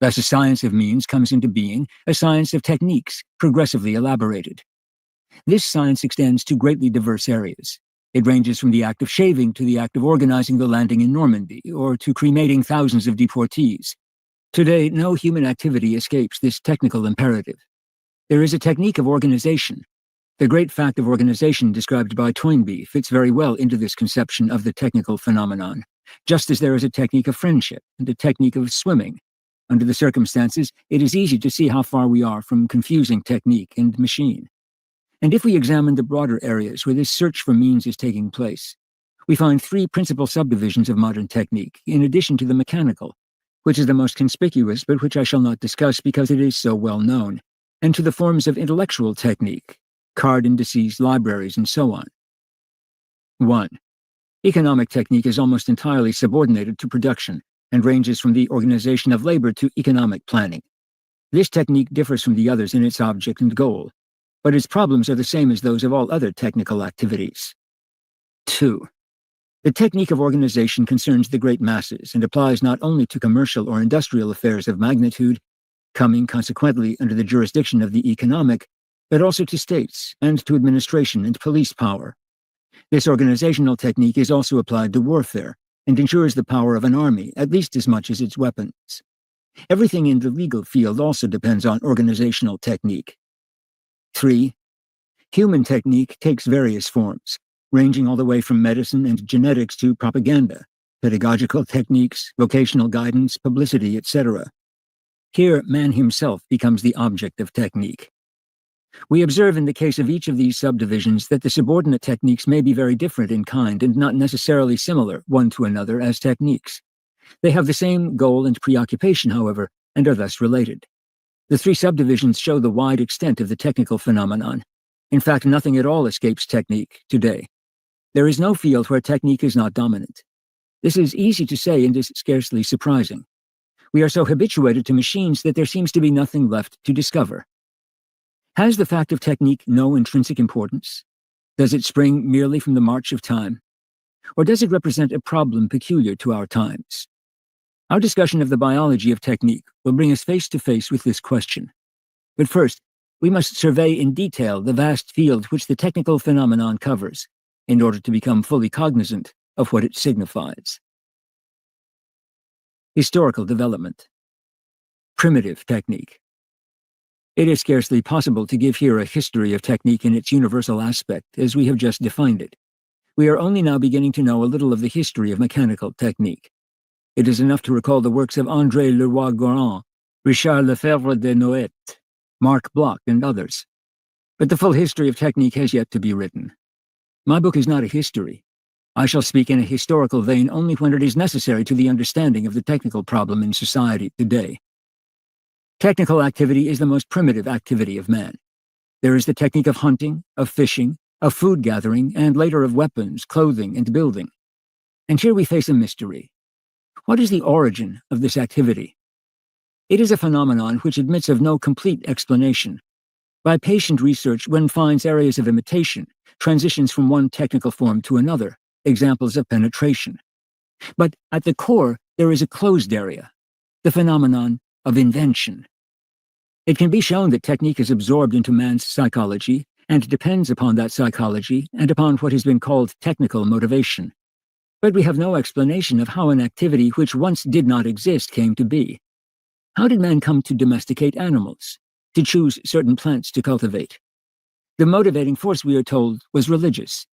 Thus, a science of means comes into being, a science of techniques, progressively elaborated. This science extends to greatly diverse areas. It ranges from the act of shaving to the act of organizing the landing in Normandy, or to cremating thousands of deportees. Today, no human activity escapes this technical imperative. There is a technique of organization. The great fact of organization described by Toynbee fits very well into this conception of the technical phenomenon, just as there is a technique of friendship and a technique of swimming. Under the circumstances, it is easy to see how far we are from confusing technique and machine. And if we examine the broader areas where this search for means is taking place, we find three principal subdivisions of modern technique, in addition to the mechanical, which is the most conspicuous but which I shall not discuss because it is so well known, and to the forms of intellectual technique, card indices, libraries, and so on. 1. Economic technique is almost entirely subordinated to production and ranges from the organization of labor to economic planning. This technique differs from the others in its object and goal, but its problems are the same as those of all other technical activities. 2. The technique of organization concerns the great masses and applies not only to commercial or industrial affairs of magnitude, coming consequently under the jurisdiction of the economic, but also to states and to administration and police power. This organizational technique is also applied to warfare and ensures the power of an army at least as much as its weapons. Everything in the legal field also depends on organizational technique. 3. Human technique takes various forms, ranging all the way from medicine and genetics to propaganda, pedagogical techniques, vocational guidance, publicity, etc. Here, man himself becomes the object of technique. We observe in the case of each of these subdivisions that the subordinate techniques may be very different in kind and not necessarily similar one to another as techniques. They have the same goal and preoccupation, however, and are thus related. The three subdivisions show the wide extent of the technical phenomenon. In fact, nothing at all escapes technique today. There is no field where technique is not dominant. This is easy to say and is scarcely surprising. We are so habituated to machines that there seems to be nothing left to discover. Has the fact of technique no intrinsic importance? Does it spring merely from the march of time? Or does it represent a problem peculiar to our times? Our discussion of the biology of technique will bring us face to face with this question. But first, we must survey in detail the vast field which the technical phenomenon covers, in order to become fully cognizant of what it signifies. Historical development. Primitive technique. It is scarcely possible to give here a history of technique in its universal aspect, as we have just defined it. We are only now beginning to know a little of the history of mechanical technique. It is enough to recall the works of André Leroy-Gourhan, Richard Lefebvre de Noët, Marc Bloch, and others. But the full history of technique has yet to be written. My book is not a history. I shall speak in a historical vein only when it is necessary to the understanding of the technical problem in society today. Technical activity is the most primitive activity of man. There is the technique of hunting, of fishing, of food gathering, and later of weapons, clothing, and building. And here we face a mystery. What is the origin of this activity? It is a phenomenon which admits of no complete explanation. By patient research, one finds areas of imitation, transitions from one technical form to another, examples of penetration. But at the core, there is a closed area, the phenomenon of invention. It can be shown that technique is absorbed into man's psychology and depends upon that psychology and upon what has been called technical motivation. But we have no explanation of how an activity which once did not exist came to be. How did man come to domesticate animals, to choose certain plants to cultivate? The motivating force, we are told, was religious,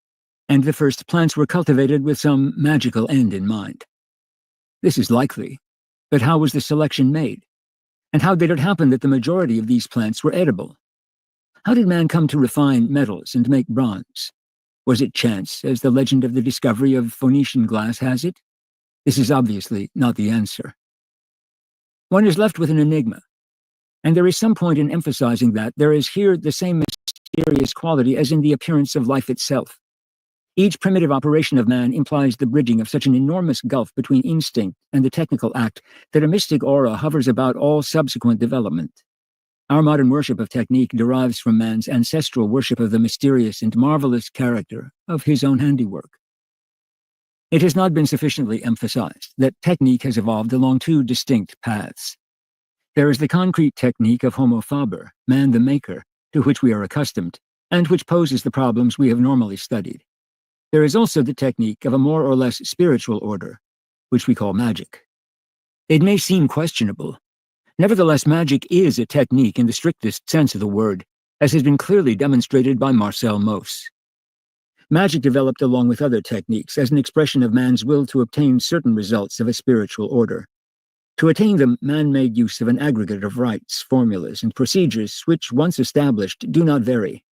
and the first plants were cultivated with some magical end in mind. This is likely, but how was the selection made? And how did it happen that the majority of these plants were edible? How did man come to refine metals and make bronze? Was it chance, as the legend of the discovery of Phoenician glass has it? This is obviously not the answer. One is left with an enigma, and there is some point in emphasizing that there is here the same mysterious quality as in the appearance of life itself. Each primitive operation of man implies the bridging of such an enormous gulf between instinct and the technical act that a mystic aura hovers about all subsequent development. Our modern worship of technique derives from man's ancestral worship of the mysterious and marvelous character of his own handiwork. It has not been sufficiently emphasized that technique has evolved along two distinct paths. There is the concrete technique of Homo faber, man the maker, to which we are accustomed, and which poses the problems we have normally studied. There is also the technique of a more or less spiritual order, which we call magic. It may seem questionable. Nevertheless, magic is a technique in the strictest sense of the word, as has been clearly demonstrated by Marcel Mauss. Magic developed along with other techniques as an expression of man's will to obtain certain results of a spiritual order. To attain them, man made use of an aggregate of rites, formulas, and procedures which, once established, do not vary.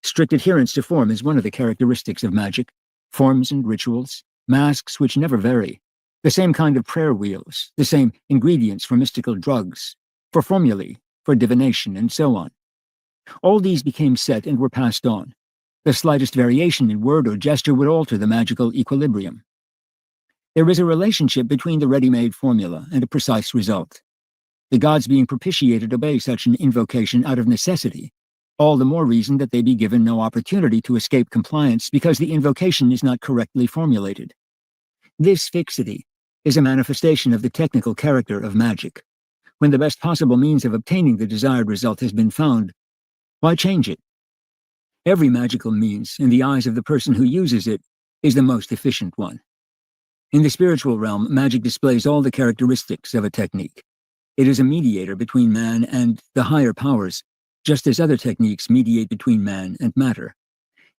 Strict adherence to form is one of the characteristics of magic. Forms and rituals, masks which never vary, the same kind of prayer wheels, the same ingredients for mystical drugs, for formulae, for divination, and so on. All these became set and were passed on. The slightest variation in word or gesture would alter the magical equilibrium. There is a relationship between the ready-made formula and a precise result. The gods being propitiated obey such an invocation out of necessity, all the more reason that they be given no opportunity to escape compliance because the invocation is not correctly formulated. This fixity is a manifestation of the technical character of magic. When the best possible means of obtaining the desired result has been found, why change it? Every magical means, in the eyes of the person who uses it, is the most efficient one. In the spiritual realm, magic displays all the characteristics of a technique. It is a mediator between man and the higher powers, just as other techniques mediate between man and matter.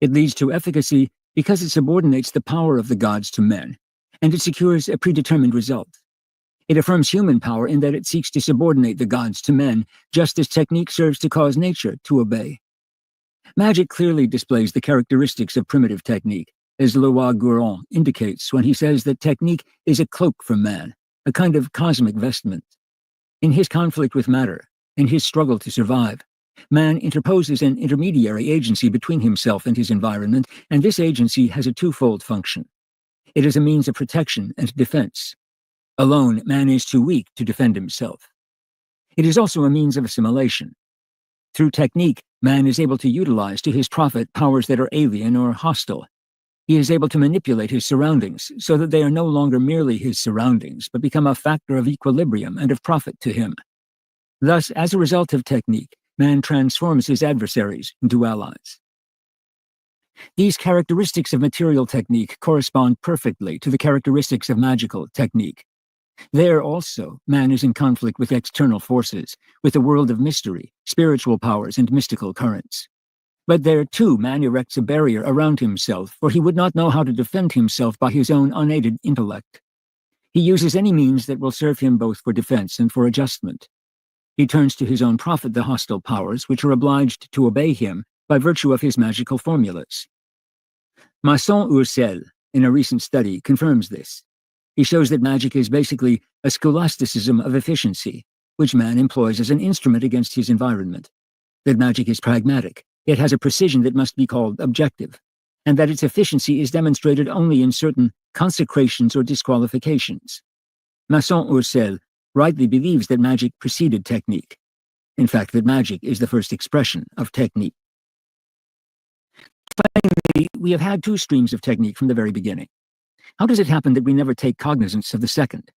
It leads to efficacy because it subordinates the power of the gods to men, and it secures a predetermined result. It affirms human power in that it seeks to subordinate the gods to men, just as technique serves to cause nature to obey. Magic clearly displays the characteristics of primitive technique, as Louis-Guérin indicates when he says that technique is a cloak for man, a kind of cosmic vestment. In his conflict with matter, in his struggle to survive, man interposes an intermediary agency between himself and his environment, and this agency has a twofold function. It is a means of protection and defense. Alone, man is too weak to defend himself. It is also a means of assimilation. Through technique, man is able to utilize to his profit powers that are alien or hostile. He is able to manipulate his surroundings so that they are no longer merely his surroundings, but become a factor of equilibrium and of profit to him. Thus, as a result of technique, man transforms his adversaries into allies. These characteristics of material technique correspond perfectly to the characteristics of magical technique. There also, man is in conflict with external forces, with the world of mystery, spiritual powers, and mystical currents. But there, too, man erects a barrier around himself, for he would not know how to defend himself by his own unaided intellect. He uses any means that will serve him both for defense and for adjustment. He turns to his own profit the hostile powers, which are obliged to obey him by virtue of his magical formulas. Masson-Ursel, in a recent study, confirms this. He shows that magic is basically a scholasticism of efficiency, which man employs as an instrument against his environment. That magic is pragmatic, it has a precision that must be called objective, and that its efficiency is demonstrated only in certain consecrations or disqualifications. Masson Ursel rightly believes that magic preceded technique. In fact, that magic is the first expression of technique. Finally, we have had two streams of technique from the very beginning. How does it happen that we never take cognizance of the second?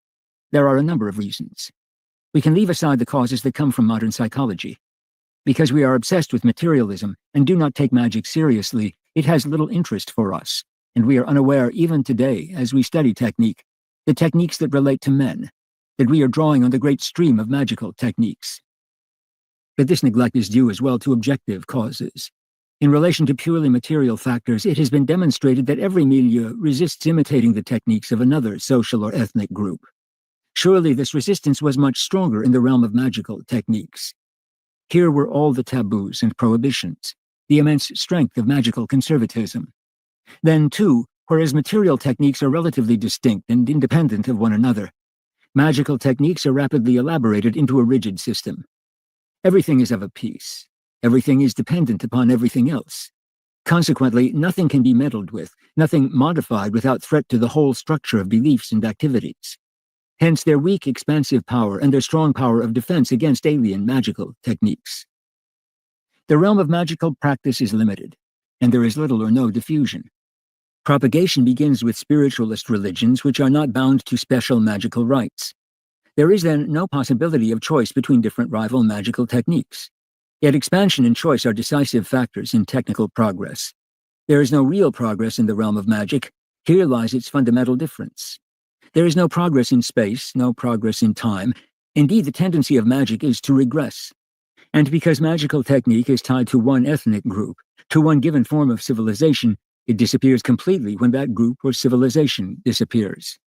There are a number of reasons. We can leave aside the causes that come from modern psychology. Because we are obsessed with materialism and do not take magic seriously, it has little interest for us, and we are unaware even today, as we study technique, the techniques that relate to men, that we are drawing on the great stream of magical techniques. But this neglect is due as well to objective causes. In relation to purely material factors, it has been demonstrated that every milieu resists imitating the techniques of another social or ethnic group. Surely this resistance was much stronger in the realm of magical techniques. Here were all the taboos and prohibitions, the immense strength of magical conservatism. Then, too, whereas material techniques are relatively distinct and independent of one another, magical techniques are rapidly elaborated into a rigid system. Everything is of a piece. Everything is dependent upon everything else. Consequently, nothing can be meddled with, nothing modified without threat to the whole structure of beliefs and activities. Hence their weak expansive power and their strong power of defense against alien magical techniques. The realm of magical practice is limited, and there is little or no diffusion. Propagation begins with spiritualist religions which are not bound to special magical rites. There is then no possibility of choice between different rival magical techniques. Yet expansion and choice are decisive factors in technical progress. There is no real progress in the realm of magic. Here lies its fundamental difference. There is no progress in space, no progress in time. Indeed, the tendency of magic is to regress. And because magical technique is tied to one ethnic group, to one given form of civilization, it disappears completely when that group or civilization disappears.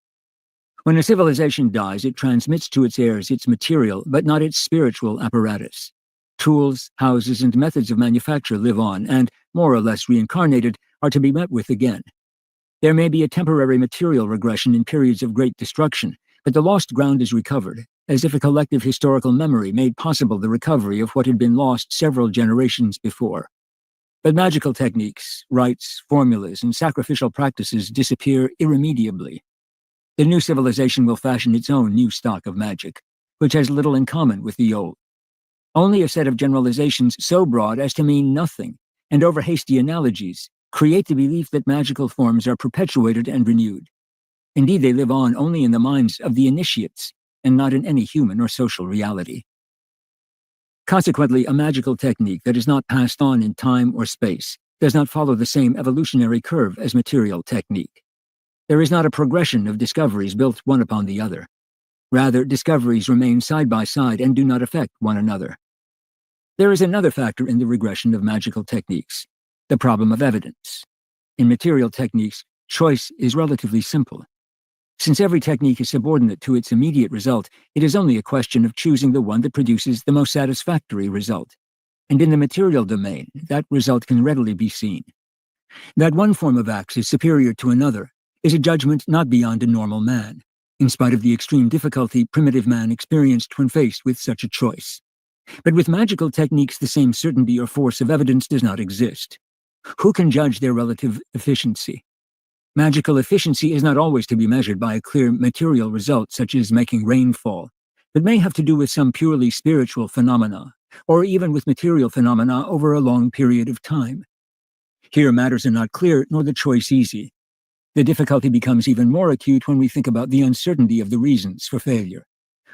When a civilization dies, it transmits to its heirs its material, but not its spiritual apparatus. Tools, houses, and methods of manufacture live on, and, more or less reincarnated, are to be met with again. There may be a temporary material regression in periods of great destruction, but the lost ground is recovered, as if a collective historical memory made possible the recovery of what had been lost several generations before. But magical techniques, rites, formulas, and sacrificial practices disappear irremediably. The new civilization will fashion its own new stock of magic, which has little in common with the old. Only a set of generalizations so broad as to mean nothing, and over hasty analogies, create the belief that magical forms are perpetuated and renewed. Indeed, they live on only in the minds of the initiates, and not in any human or social reality. Consequently, a magical technique that is not passed on in time or space does not follow the same evolutionary curve as material technique. There is not a progression of discoveries built one upon the other. Rather, discoveries remain side by side and do not affect one another. There is another factor in the regression of magical techniques, the problem of evidence. In material techniques, choice is relatively simple. Since every technique is subordinate to its immediate result, it is only a question of choosing the one that produces the most satisfactory result. And in the material domain, that result can readily be seen. That one form of acts is superior to another is a judgment not beyond a normal man, in spite of the extreme difficulty primitive man experienced when faced with such a choice. But with magical techniques, the same certainty or force of evidence does not exist. Who can judge their relative efficiency? Magical efficiency is not always to be measured by a clear material result, such as making rain fall, but may have to do with some purely spiritual phenomena, or even with material phenomena over a long period of time. Here matters are not clear, nor the choice easy. The difficulty becomes even more acute when we think about the uncertainty of the reasons for failure.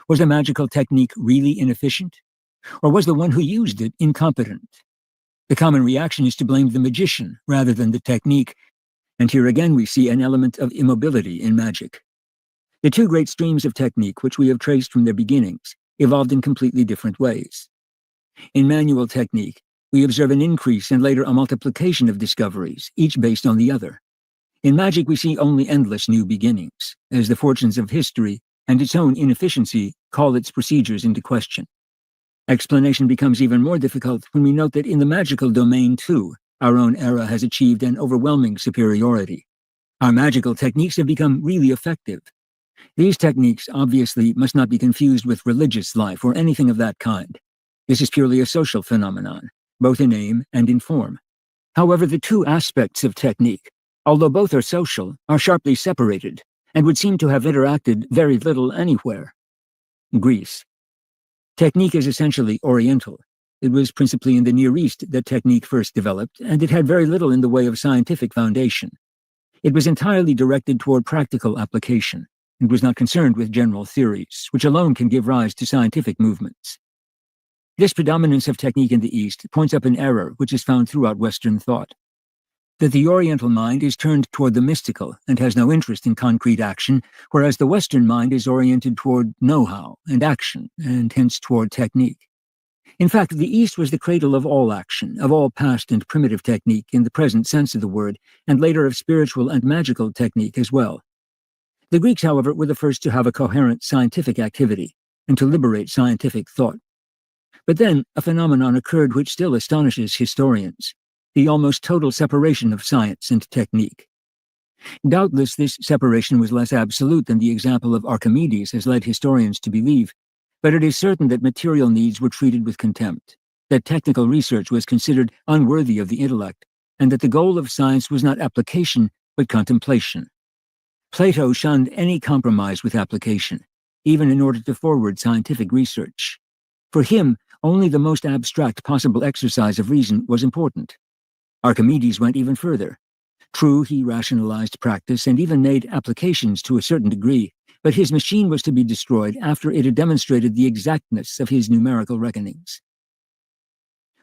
Was a magical technique really inefficient? Or was the one who used it incompetent? The common reaction is to blame the magician rather than the technique, and here again we see an element of immobility in magic. The two great streams of technique which we have traced from their beginnings evolved in completely different ways. In manual technique, we observe an increase and later a multiplication of discoveries, each based on the other. In magic, we see only endless new beginnings, as the fortunes of history and its own inefficiency call its procedures into question. Explanation becomes even more difficult when we note that in the magical domain, too, our own era has achieved an overwhelming superiority. Our magical techniques have become really effective. These techniques, obviously, must not be confused with religious life or anything of that kind. This is purely a social phenomenon, both in aim and in form. However, the two aspects of technique, although both are social, are sharply separated, and would seem to have interacted very little anywhere. Greece. Technique is essentially Oriental. It was principally in the Near East that technique first developed, and it had very little in the way of scientific foundation. It was entirely directed toward practical application, and was not concerned with general theories, which alone can give rise to scientific movements. This predominance of technique in the East points up an error which is found throughout Western thought: that the Oriental mind is turned toward the mystical and has no interest in concrete action, whereas the Western mind is oriented toward know-how and action, and hence toward technique. In fact, the East was the cradle of all action, of all past and primitive technique in the present sense of the word, and later of spiritual and magical technique as well. The Greeks, however, were the first to have a coherent scientific activity, and to liberate scientific thought. But then, a phenomenon occurred which still astonishes historians: the almost total separation of science and technique. Doubtless this separation was less absolute than the example of Archimedes has led historians to believe, but it is certain that material needs were treated with contempt, that technical research was considered unworthy of the intellect, and that the goal of science was not application, but contemplation. Plato shunned any compromise with application, even in order to forward scientific research. For him, only the most abstract possible exercise of reason was important. Archimedes went even further. True, he rationalized practice and even made applications to a certain degree, but his machine was to be destroyed after it had demonstrated the exactness of his numerical reckonings.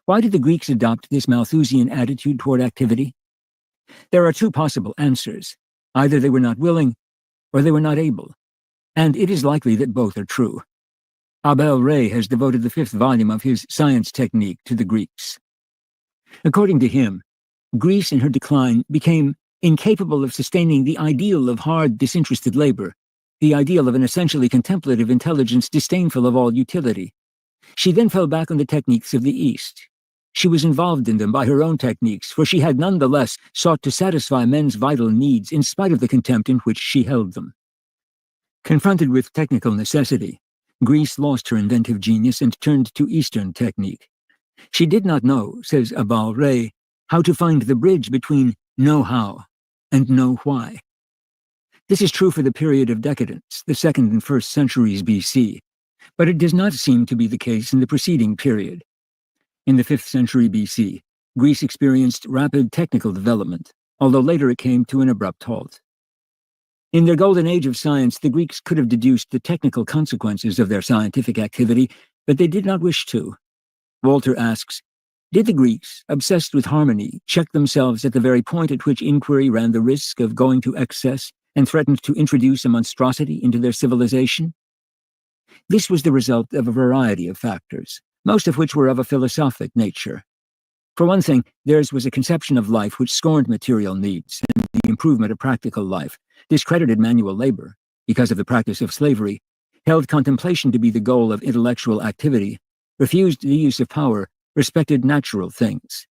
Why did the Greeks adopt this Malthusian attitude toward activity? There are two possible answers. Either they were not willing, or they were not able, and it is likely that both are true. Abel Ray has devoted the 5th volume of his Science Technique to the Greeks. According to him, Greece in her decline became incapable of sustaining the ideal of hard, disinterested labor, the ideal of an essentially contemplative intelligence disdainful of all utility. She then fell back on the techniques of the East. She was involved in them by her own techniques, for she had nonetheless sought to satisfy men's vital needs in spite of the contempt in which she held them. Confronted with technical necessity, Greece lost her inventive genius and turned to Eastern technique. She did not know, says Abel Ray, how to find the bridge between know-how and know-why. This is true for the period of decadence, the 2nd and 1st centuries BC, but it does not seem to be the case in the preceding period. In the 5th century BC, Greece experienced rapid technical development, although later it came to an abrupt halt. In their golden age of science, the Greeks could have deduced the technical consequences of their scientific activity, but they did not wish to. Walter asks, did the Greeks, obsessed with harmony, check themselves at the very point at which inquiry ran the risk of going to excess and threatened to introduce a monstrosity into their civilization? This was the result of a variety of factors, most of which were of a philosophic nature. For one thing, theirs was a conception of life which scorned material needs and the improvement of practical life, discredited manual labor, because of the practice of slavery, held contemplation to be the goal of intellectual activity, refused the use of power, respected natural things.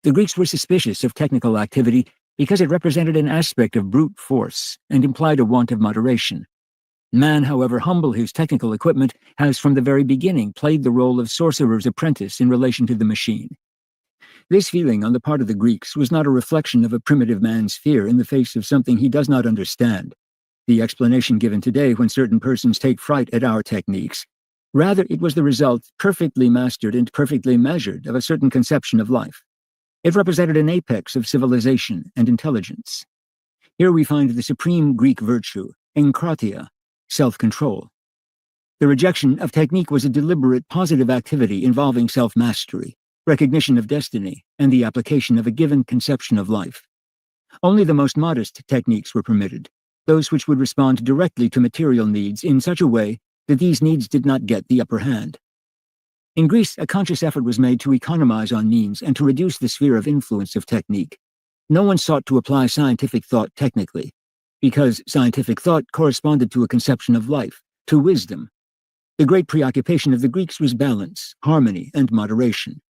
The Greeks were suspicious of technical activity because it represented an aspect of brute force and implied a want of moderation. Man, however humble his technical equipment, has from the very beginning played the role of sorcerer's apprentice in relation to the machine. This feeling on the part of the Greeks was not a reflection of a primitive man's fear in the face of something he does not understand, the explanation given today when certain persons take fright at our techniques. Rather, it was the result, perfectly mastered and perfectly measured, of a certain conception of life. It represented an apex of civilization and intelligence. Here we find the supreme Greek virtue, enkratia, self-control. The rejection of technique was a deliberate, positive activity involving self-mastery, recognition of destiny, and the application of a given conception of life. Only the most modest techniques were permitted, those which would respond directly to material needs in such a way that these needs did not get the upper hand. In Greece, a conscious effort was made to economize on means and to reduce the sphere of influence of technique. No one sought to apply scientific thought technically, because scientific thought corresponded to a conception of life, to wisdom. The great preoccupation of the Greeks was balance, harmony, and moderation.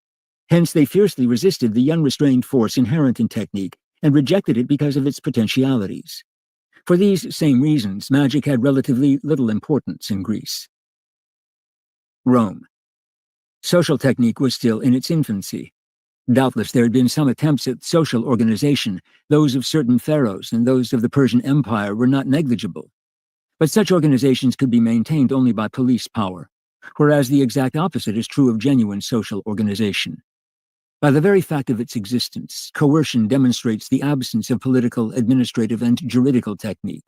Hence, they fiercely resisted the unrestrained force inherent in technique and rejected it because of its potentialities. For these same reasons, magic had relatively little importance in Greece. Rome. Social technique was still in its infancy. Doubtless there had been some attempts at social organization. Those of certain pharaohs and those of the Persian Empire were not negligible. But such organizations could be maintained only by police power, whereas the exact opposite is true of genuine social organization. By the very fact of its existence, coercion demonstrates the absence of political, administrative, and juridical technique.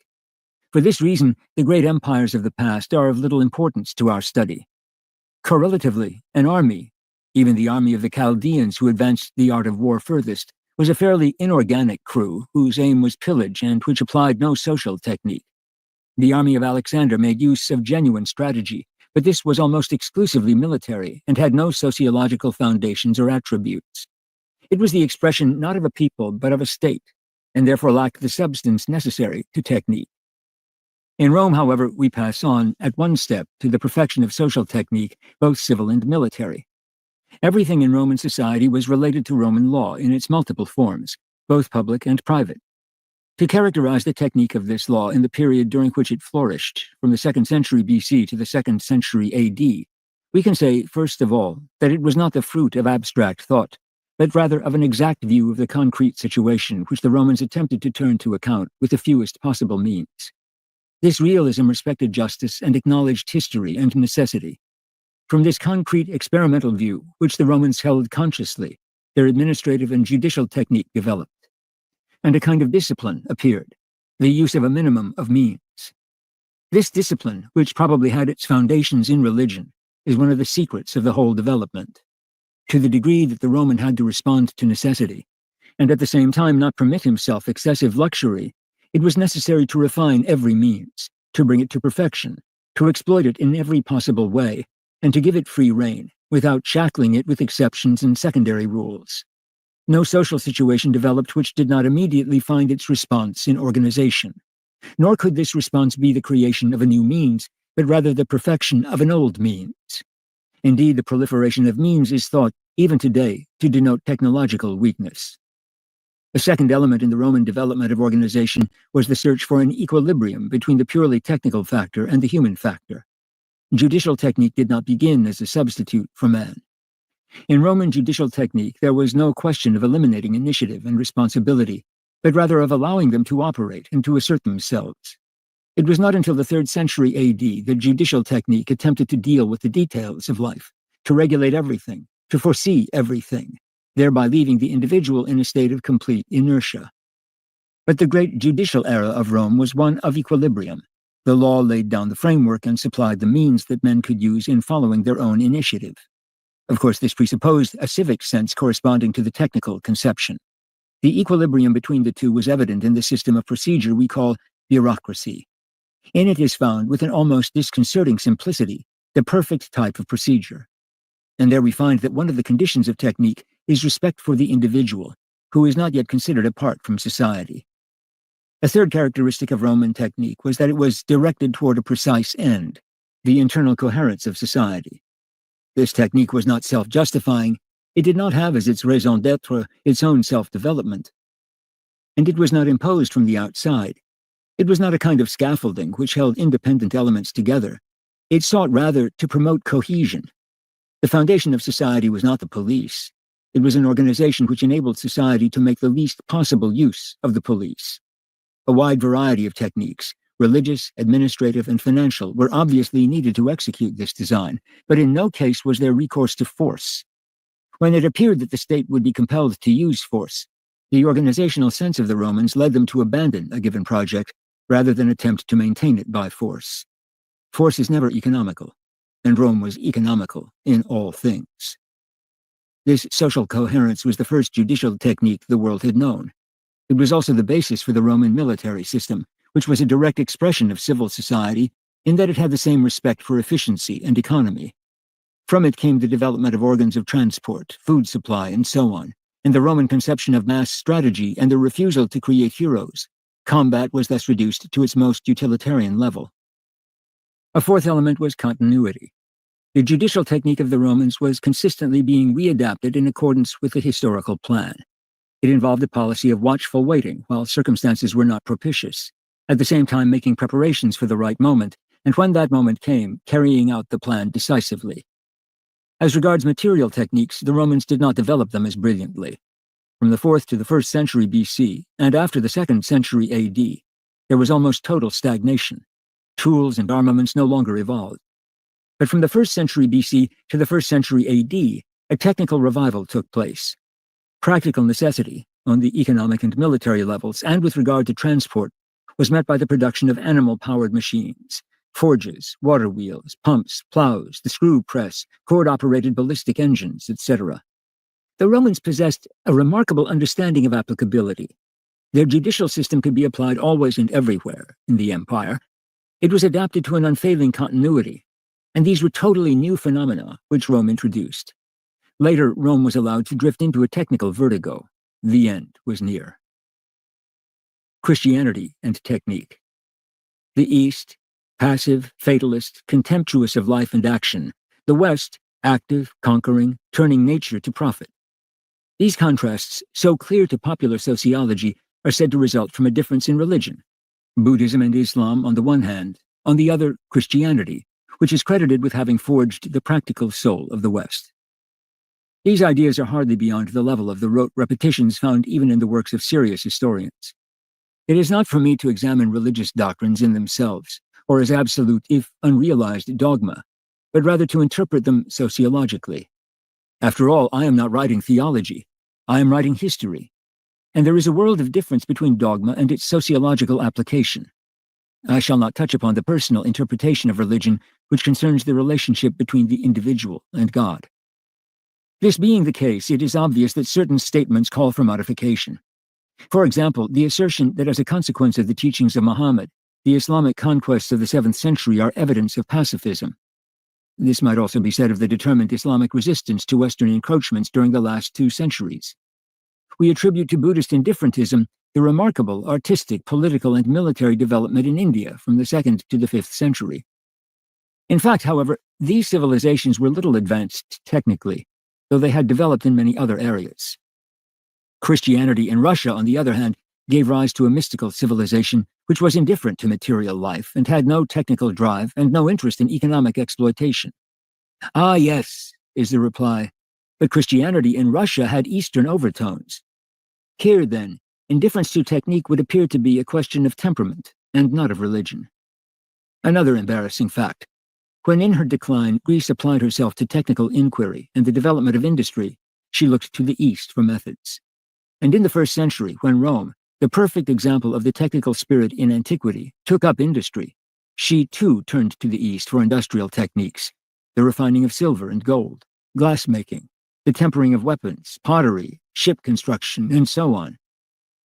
For this reason, the great empires of the past are of little importance to our study. Correlatively, an army, even the army of the Chaldeans who advanced the art of war furthest, was a fairly inorganic crew whose aim was pillage and which applied no social technique. The army of Alexander made use of genuine strategy, but this was almost exclusively military and had no sociological foundations or attributes. It was the expression not of a people but of a state, and therefore lacked the substance necessary to technique. In Rome, however, we pass on, at one step, to the perfection of social technique, both civil and military. Everything in Roman society was related to Roman law in its multiple forms, both public and private. To characterize the technique of this law in the period during which it flourished, from the 2nd century BC to the 2nd century AD, we can say, first of all, that it was not the fruit of abstract thought, but rather of an exact view of the concrete situation which the Romans attempted to turn to account with the fewest possible means. This realism respected justice and acknowledged history and necessity. From this concrete experimental view, which the Romans held consciously, their administrative and judicial technique developed. And a kind of discipline appeared, the use of a minimum of means. This discipline, which probably had its foundations in religion, is one of the secrets of the whole development. To the degree that the Roman had to respond to necessity, and at the same time not permit himself excessive luxury, it was necessary to refine every means, to bring it to perfection, to exploit it in every possible way, and to give it free rein, without shackling it with exceptions and secondary rules. No social situation developed which did not immediately find its response in organization. Nor could this response be the creation of a new means, but rather the perfection of an old means. Indeed, the proliferation of means is thought, even today, to denote technological weakness. A second element in the Roman development of organization was the search for an equilibrium between the purely technical factor and the human factor. Judicial technique did not begin as a substitute for man. In Roman judicial technique, there was no question of eliminating initiative and responsibility, but rather of allowing them to operate and to assert themselves. It was not until the 3rd century AD that judicial technique attempted to deal with the details of life, to regulate everything, to foresee everything, thereby leaving the individual in a state of complete inertia. But the great judicial era of Rome was one of equilibrium. The law laid down the framework and supplied the means that men could use in following their own initiative. Of course, this presupposed a civic sense corresponding to the technical conception. The equilibrium between the two was evident in the system of procedure we call bureaucracy. In it is found, with an almost disconcerting simplicity, the perfect type of procedure. And there we find that one of the conditions of technique is respect for the individual, who is not yet considered apart from society. A third characteristic of Roman technique was that it was directed toward a precise end, the internal coherence of society. This technique was not self-justifying. It did not have as its raison d'être its own self-development. And it was not imposed from the outside. It was not a kind of scaffolding which held independent elements together. It sought rather to promote cohesion. The foundation of society was not the police. It was an organization which enabled society to make the least possible use of the police. A wide variety of techniques, religious, administrative, and financial, were obviously needed to execute this design, but in no case was there recourse to force. When it appeared that the state would be compelled to use force, the organizational sense of the Romans led them to abandon a given project rather than attempt to maintain it by force. Force is never economical, and Rome was economical in all things. This social coherence was the first judicial technique the world had known. It was also the basis for the Roman military system, which was a direct expression of civil society in that it had the same respect for efficiency and economy. From it came the development of organs of transport, food supply, and so on, and the Roman conception of mass strategy and the refusal to create heroes. Combat was thus reduced to its most utilitarian level. A fourth element was continuity. The judicial technique of the Romans was consistently being readapted in accordance with the historical plan. It involved a policy of watchful waiting while circumstances were not propitious, at the same time making preparations for the right moment, and when that moment came, carrying out the plan decisively. As regards material techniques, the Romans did not develop them as brilliantly. From the 4th to the 1st century BC, and after the 2nd century AD, there was almost total stagnation. Tools and armaments no longer evolved. But from the 1st century BC to the 1st century AD, a technical revival took place. Practical necessity, on the economic and military levels, and with regard to transport, was met by the production of animal-powered machines, forges, water wheels, pumps, plows, the screw press, cord-operated ballistic engines, etc. The Romans possessed a remarkable understanding of applicability. Their judicial system could be applied always and everywhere in the empire. It was adapted to an unfailing continuity, and these were totally new phenomena which Rome introduced. Later, Rome was allowed to drift into a technical vertigo. The end was near. Christianity and technique. The East, passive, fatalist, contemptuous of life and action. The West, active, conquering, turning nature to profit. These contrasts, so clear to popular sociology, are said to result from a difference in religion. Buddhism and Islam on the one hand, on the other, Christianity, which is credited with having forged the practical soul of the West. These ideas are hardly beyond the level of the rote repetitions found even in the works of serious historians. It is not for me to examine religious doctrines in themselves, or as absolute, if unrealized, dogma, but rather to interpret them sociologically. After all, I am not writing theology. I am writing history. And there is a world of difference between dogma and its sociological application. I shall not touch upon the personal interpretation of religion, which concerns the relationship between the individual and God. This being the case, it is obvious that certain statements call for modification. For example, the assertion that as a consequence of the teachings of Muhammad, the Islamic conquests of the 7th century are evidence of pacifism. This might also be said of the determined Islamic resistance to Western encroachments during the last 2 centuries. We attribute to Buddhist indifferentism the remarkable artistic, political, and military development in India from the 2nd to the 5th century. In fact, however, these civilizations were little advanced technically, though they had developed in many other areas. Christianity in Russia, on the other hand, gave rise to a mystical civilization which was indifferent to material life and had no technical drive and no interest in economic exploitation. Ah, yes, is the reply, but Christianity in Russia had Eastern overtones. Here, then, indifference to technique would appear to be a question of temperament and not of religion. Another embarrassing fact. When in her decline, Greece applied herself to technical inquiry and the development of industry, she looked to the East for methods. And in the 1st century, when Rome, the perfect example of the technical spirit in antiquity, took up industry, she too turned to the East for industrial techniques, the refining of silver and gold, glassmaking, the tempering of weapons, pottery, ship construction, and so on.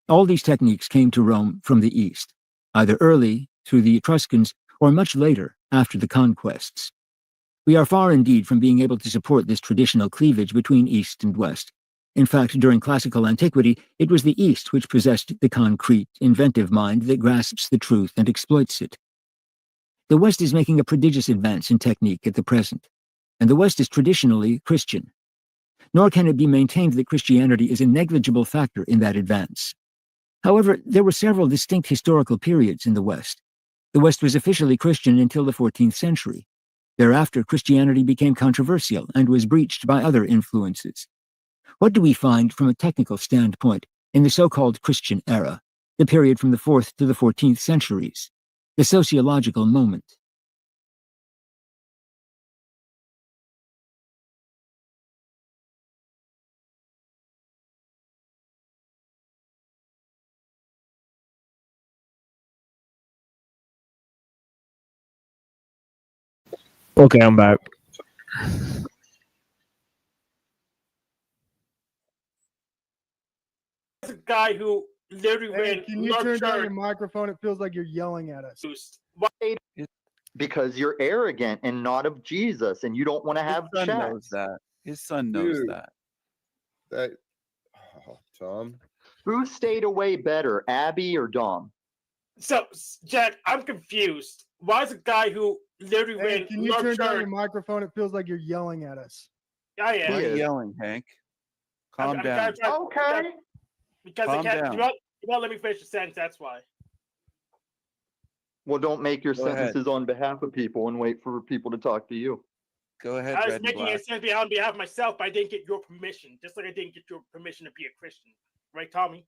All these techniques came to Rome from the East, either early, through the Etruscans, or much later, after the conquests. We are far indeed from being able to support this traditional cleavage between East and West. In fact, during classical antiquity, it was the East which possessed the concrete, inventive mind that grasps the truth and exploits it. The West is making a prodigious advance in technique at the present, and the West is traditionally Christian. Nor can it be maintained that Christianity is a negligible factor in that advance. However, there were several distinct historical periods in the West. The West was officially Christian until the 14th century. Thereafter, Christianity became controversial and was breached by other influences. What do we find from a technical standpoint in the so-called Christian era, the period from the 4th to the 14th centuries, the sociological moment? Okay, I'm back. A guy who literally ran. Can you turn down your microphone? It feels like you're yelling at us. Because you're arrogant and not of Jesus, and you don't want to have His son chats. knows that. His son knows Dude. that. Tom. Who stayed away better, Abby or Dom? So, Jack, I'm confused. Why is a guy who literally ran? Can you turn down your microphone? It feels like you're yelling at us. I am. Why are you yelling, Hank? Calm down. Okay. Because Calm I can't. down. You won't let me finish the sentence. That's why. Well, don't make your Go ahead. sentences on behalf of people and wait for people to talk to you. Go ahead, I was Red and making Black. a sense on behalf of myself, but I didn't get your permission. Just like I didn't get your permission to be a Christian. Right, Tommy?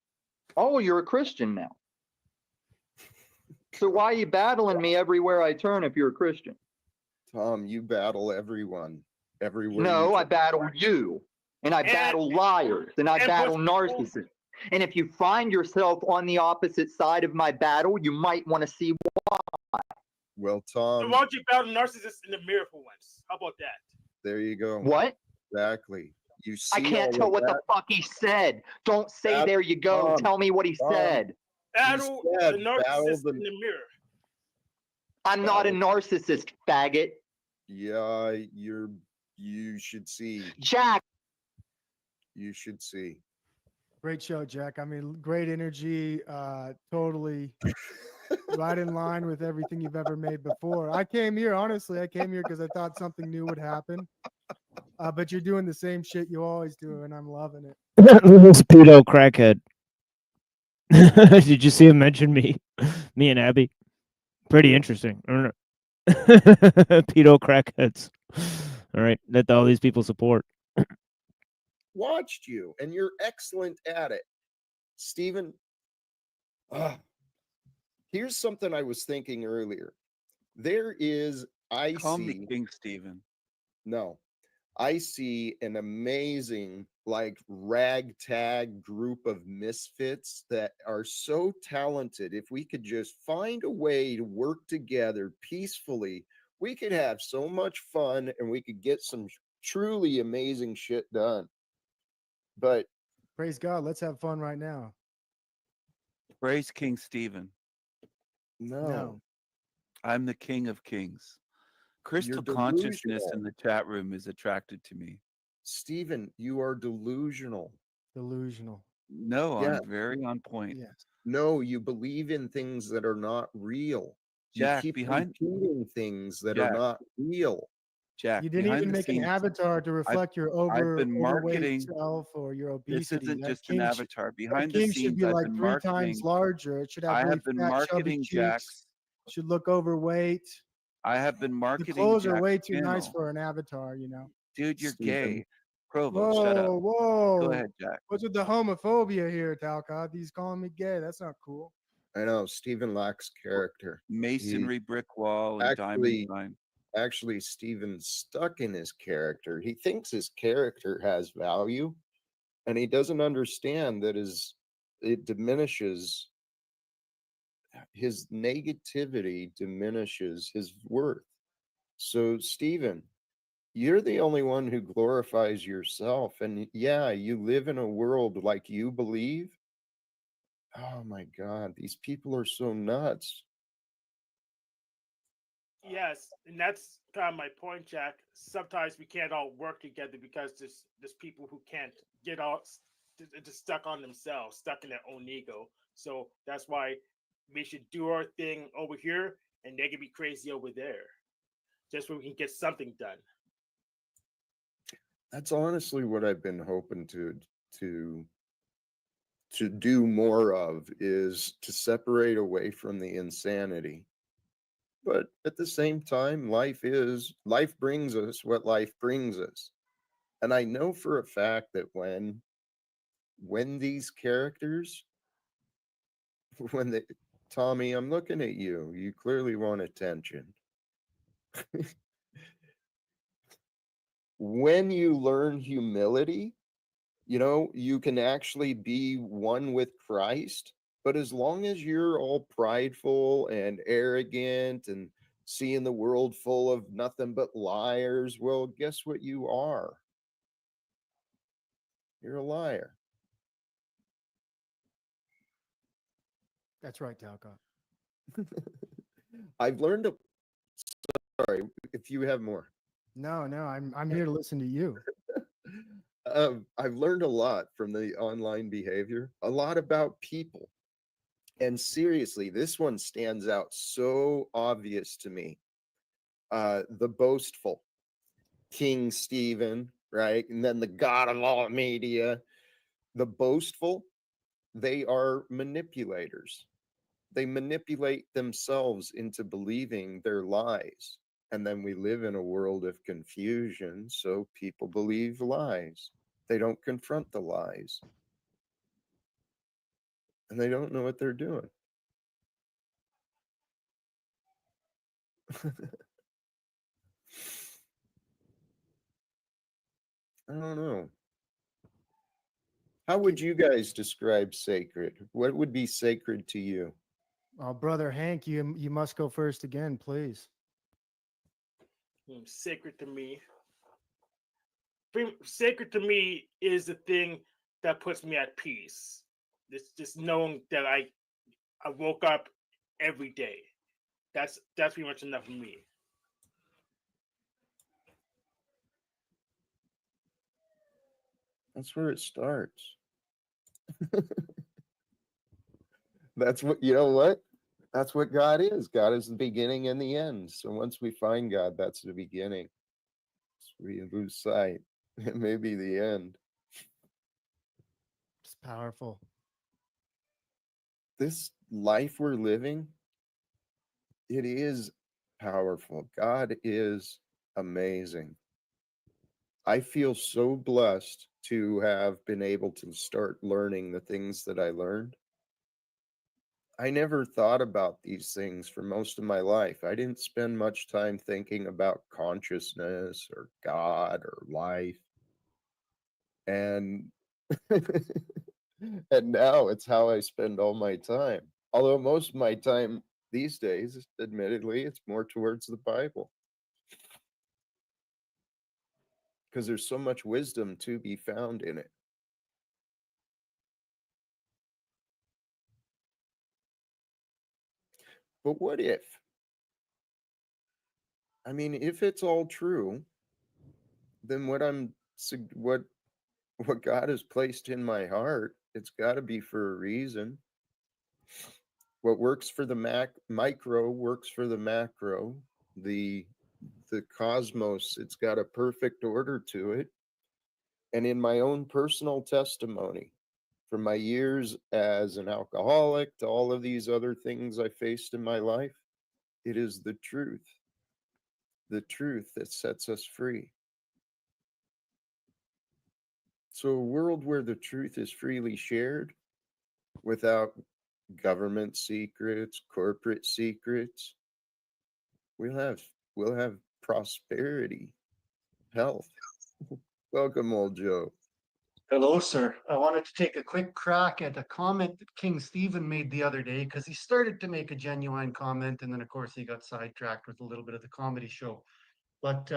Oh, you're a Christian now. So why are you battling me everywhere I turn if you're a Christian? Tom, you battle everyone. Everywhere. No, I battle you. And I battle liars. And I battle narcissists. And if you find yourself on the opposite side of my battle, you might want to see why. Well, So Tom. why don't you battle narcissists in the mirror for once? How about that? There you go. What? Exactly. You see, I can't tell what the fuck he said. Don't say there you go. Tom, Tell me what he said. Battle the narcissist in the mirror. I'm not a narcissist, faggot. Yeah, you should see. Jack. You should see. Great show, Jack. I mean, great energy. Totally right in line with everything you've ever made before. I came here, honestly, because I thought something new would happen. But you're doing the same shit you always do, and I'm loving it. This pedo crackhead. Did you see him mention me and Abby? Pretty interesting. I don't know. Pedo crackheads. All right, that all these people support. Watched you, and you're excellent at it, Stephen. Here's something I was thinking earlier. There is, Call me King Stephen. No, I see an amazing, like, ragtag group of misfits that are so talented. If we could just find a way to work together peacefully, we could have so much fun and we could get some truly amazing shit done. But praise God, let's have fun right now. Praise King Stephen. No. I'm the king of kings. Crystal consciousness in the chat room is attracted to me. Stephen, you are delusional. Delusional. No, Yeah. I'm very on point. Yes. No, you believe in things that are not real. Jack, you keep behind repeating things that Jack. are not real. Jack, You didn't behind even the make an scenes, avatar to reflect your I've been overweight marketing. self or your obesity. This isn't That just an king avatar. Behind that the king should scenes, be I've like been 3 marketing. times larger. It should have I really have been fat, marketing, chubby Jack. cheeks. Should look overweight. I have been The marketing. clothes are Jack's way too nice channel. for an avatar, you know. Dude, you're Stephen. gay. Provo, shut up. Whoa. Go ahead, Jack. What's with the homophobia here, Talcott? He's calling me gay. That's not cool. I know Stephen lacks character. Masonry, brick wall, and diamond sign. Actually, Stephen's stuck in his character. He thinks his character has value, and he doesn't understand that it diminishes his negativity, diminishes his worth. So, Stephen, you're the only one who glorifies yourself. And yeah, you live in a world like you believe. Oh my God, these people are so nuts. Yes, and that's kind of my point, Jack. Sometimes we can't all work together because there's people who can't get all just stuck on themselves, stuck in their own ego. So that's why we should do our thing over here, and they can be crazy over there, just so we can get something done. That's honestly what I've been hoping to do more of, is to separate away from the insanity. But at the same time, life brings us what life brings us. And I know for a fact that when these characters, Tommy, I'm looking at you. You clearly want attention. When you learn humility, you can actually be one with Christ. But as long as you're all prideful and arrogant and seeing the world full of nothing but liars, well, guess what you are? You're a liar. That's right, Talcott. I've learned sorry, if you have more. No, I'm here to listen to you. I've learned a lot from the online behavior, a lot about people. And seriously, this one stands out so obvious to me. The boastful King Stephen, right? And then the god of all media. The boastful, they are manipulators. They manipulate themselves into believing their lies. And then we live in a world of confusion, so people believe lies. They don't confront the lies. And they don't know what they're doing. I don't know. How would you guys describe sacred? What would be sacred to you? Oh, brother Hank, you must go first again, please. Sacred to me. Sacred to me is the thing that puts me at peace. Just knowing that I woke up every day. That's pretty much enough for me. That's where it starts. That's what, you know what? That's what God is. God is the beginning and the end. So once we find God, that's the beginning. So we lose sight. It may be the end. It's powerful. This life we're living, it is powerful. God is amazing. I feel so blessed to have been able to start learning the things that I learned. I never thought about these things for most of my life. I didn't spend much time thinking about consciousness or God or life. And and now it's how I spend all my time. Although most of my time these days, admittedly, it's more towards the Bible. Because there's so much wisdom to be found in it. But what if? I mean, if it's all true, then what God has placed in my heart, it's got to be for a reason. What works for the micro works for the macro. The cosmos, it's got a perfect order to it. And in my own personal testimony, from my years as an alcoholic to all of these other things I faced in my life, it is the truth that sets us free. So a world where the truth is freely shared without government secrets, corporate secrets, we'll have prosperity, health. Welcome, old Joe. Hello, sir. I wanted to take a quick crack at a comment that King Stephen made the other day because he started to make a genuine comment, and then, of course, he got sidetracked with a little bit of the comedy show. But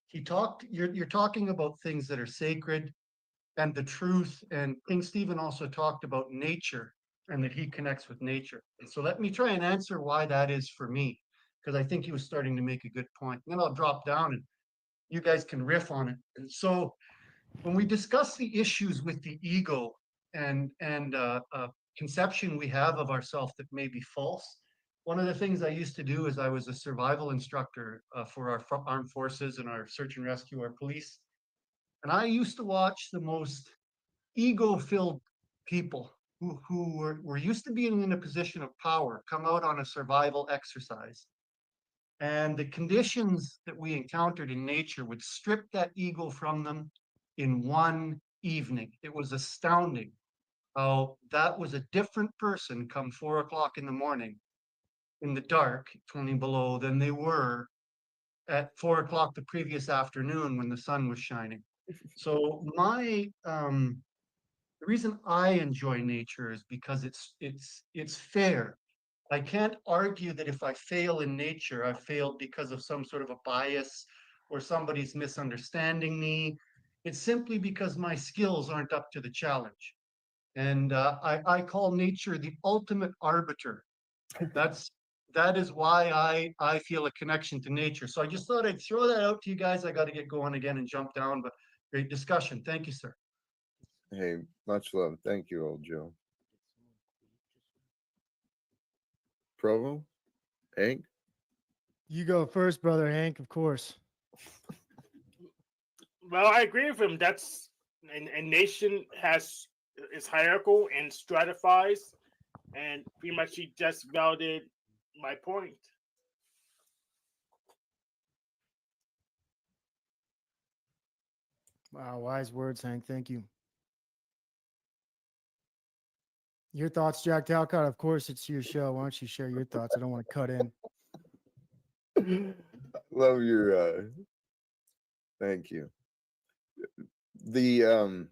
he talked. You're talking about things that are sacred and the truth, and King Stephen also talked about nature and that he connects with nature. And so let me try and answer why that is for me, because I think he was starting to make a good point. And then I'll drop down and you guys can riff on it. And so when we discuss the issues with the ego and conception we have of ourselves that may be false, one of the things I used to do is I was a survival instructor for our armed forces and our search and rescue, our police. And I used to watch the most ego-filled people who were used to being in a position of power come out on a survival exercise. And the conditions that we encountered in nature would strip that ego from them in one evening. It was astounding how that was a different person come 4 o'clock in the morning in the dark, 20 below, than they were at 4 o'clock the previous afternoon when the sun was shining. So the reason I enjoy nature is because it's fair. I can't argue that if I fail in nature, I failed because of some sort of a bias or somebody's misunderstanding me. It's simply because my skills aren't up to the challenge. And I call nature the ultimate arbiter. That is why I feel a connection to nature. So I just thought I'd throw that out to you guys. I got to get going again and jump down, but great discussion. Thank you, sir. Hey, much love. Thank you, old Joe. Provo? Hank? You go first, brother Hank, of course. Well, I agree with him. That's a nation is hierarchical and stratifies, and pretty much he just validated my point. Wow, wise words, Hank. Thank you. Your thoughts, Jack Talcott? Of course, it's your show. Why don't you share your thoughts? I don't want to cut in. Love your thank you. The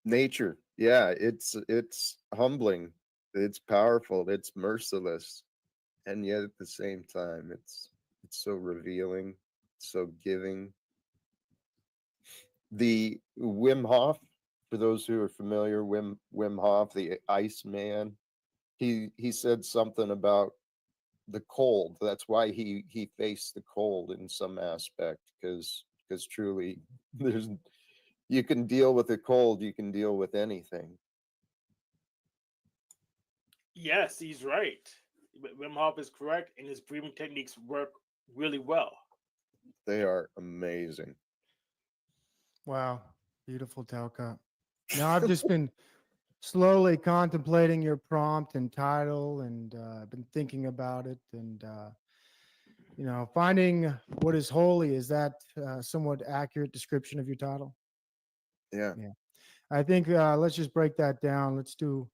nature, yeah, it's humbling, it's powerful, it's merciless, and yet at the same time it's so revealing, so giving. The Wim Hof, for those who are familiar, Wim Hof, the Ice Man, he said something about the cold. That's why he faced the cold in some aspect, because truly there's you can deal with the cold, you can deal with anything. Yes, he's right. Wim Hof is correct, and his breathing techniques work really well. They are amazing. Wow, beautiful Talcott. Now I've just been slowly contemplating your prompt and title, and been thinking about it, and finding what is holy. Is that somewhat accurate description of your title? Yeah. Yeah. I think let's just break that down. Let's do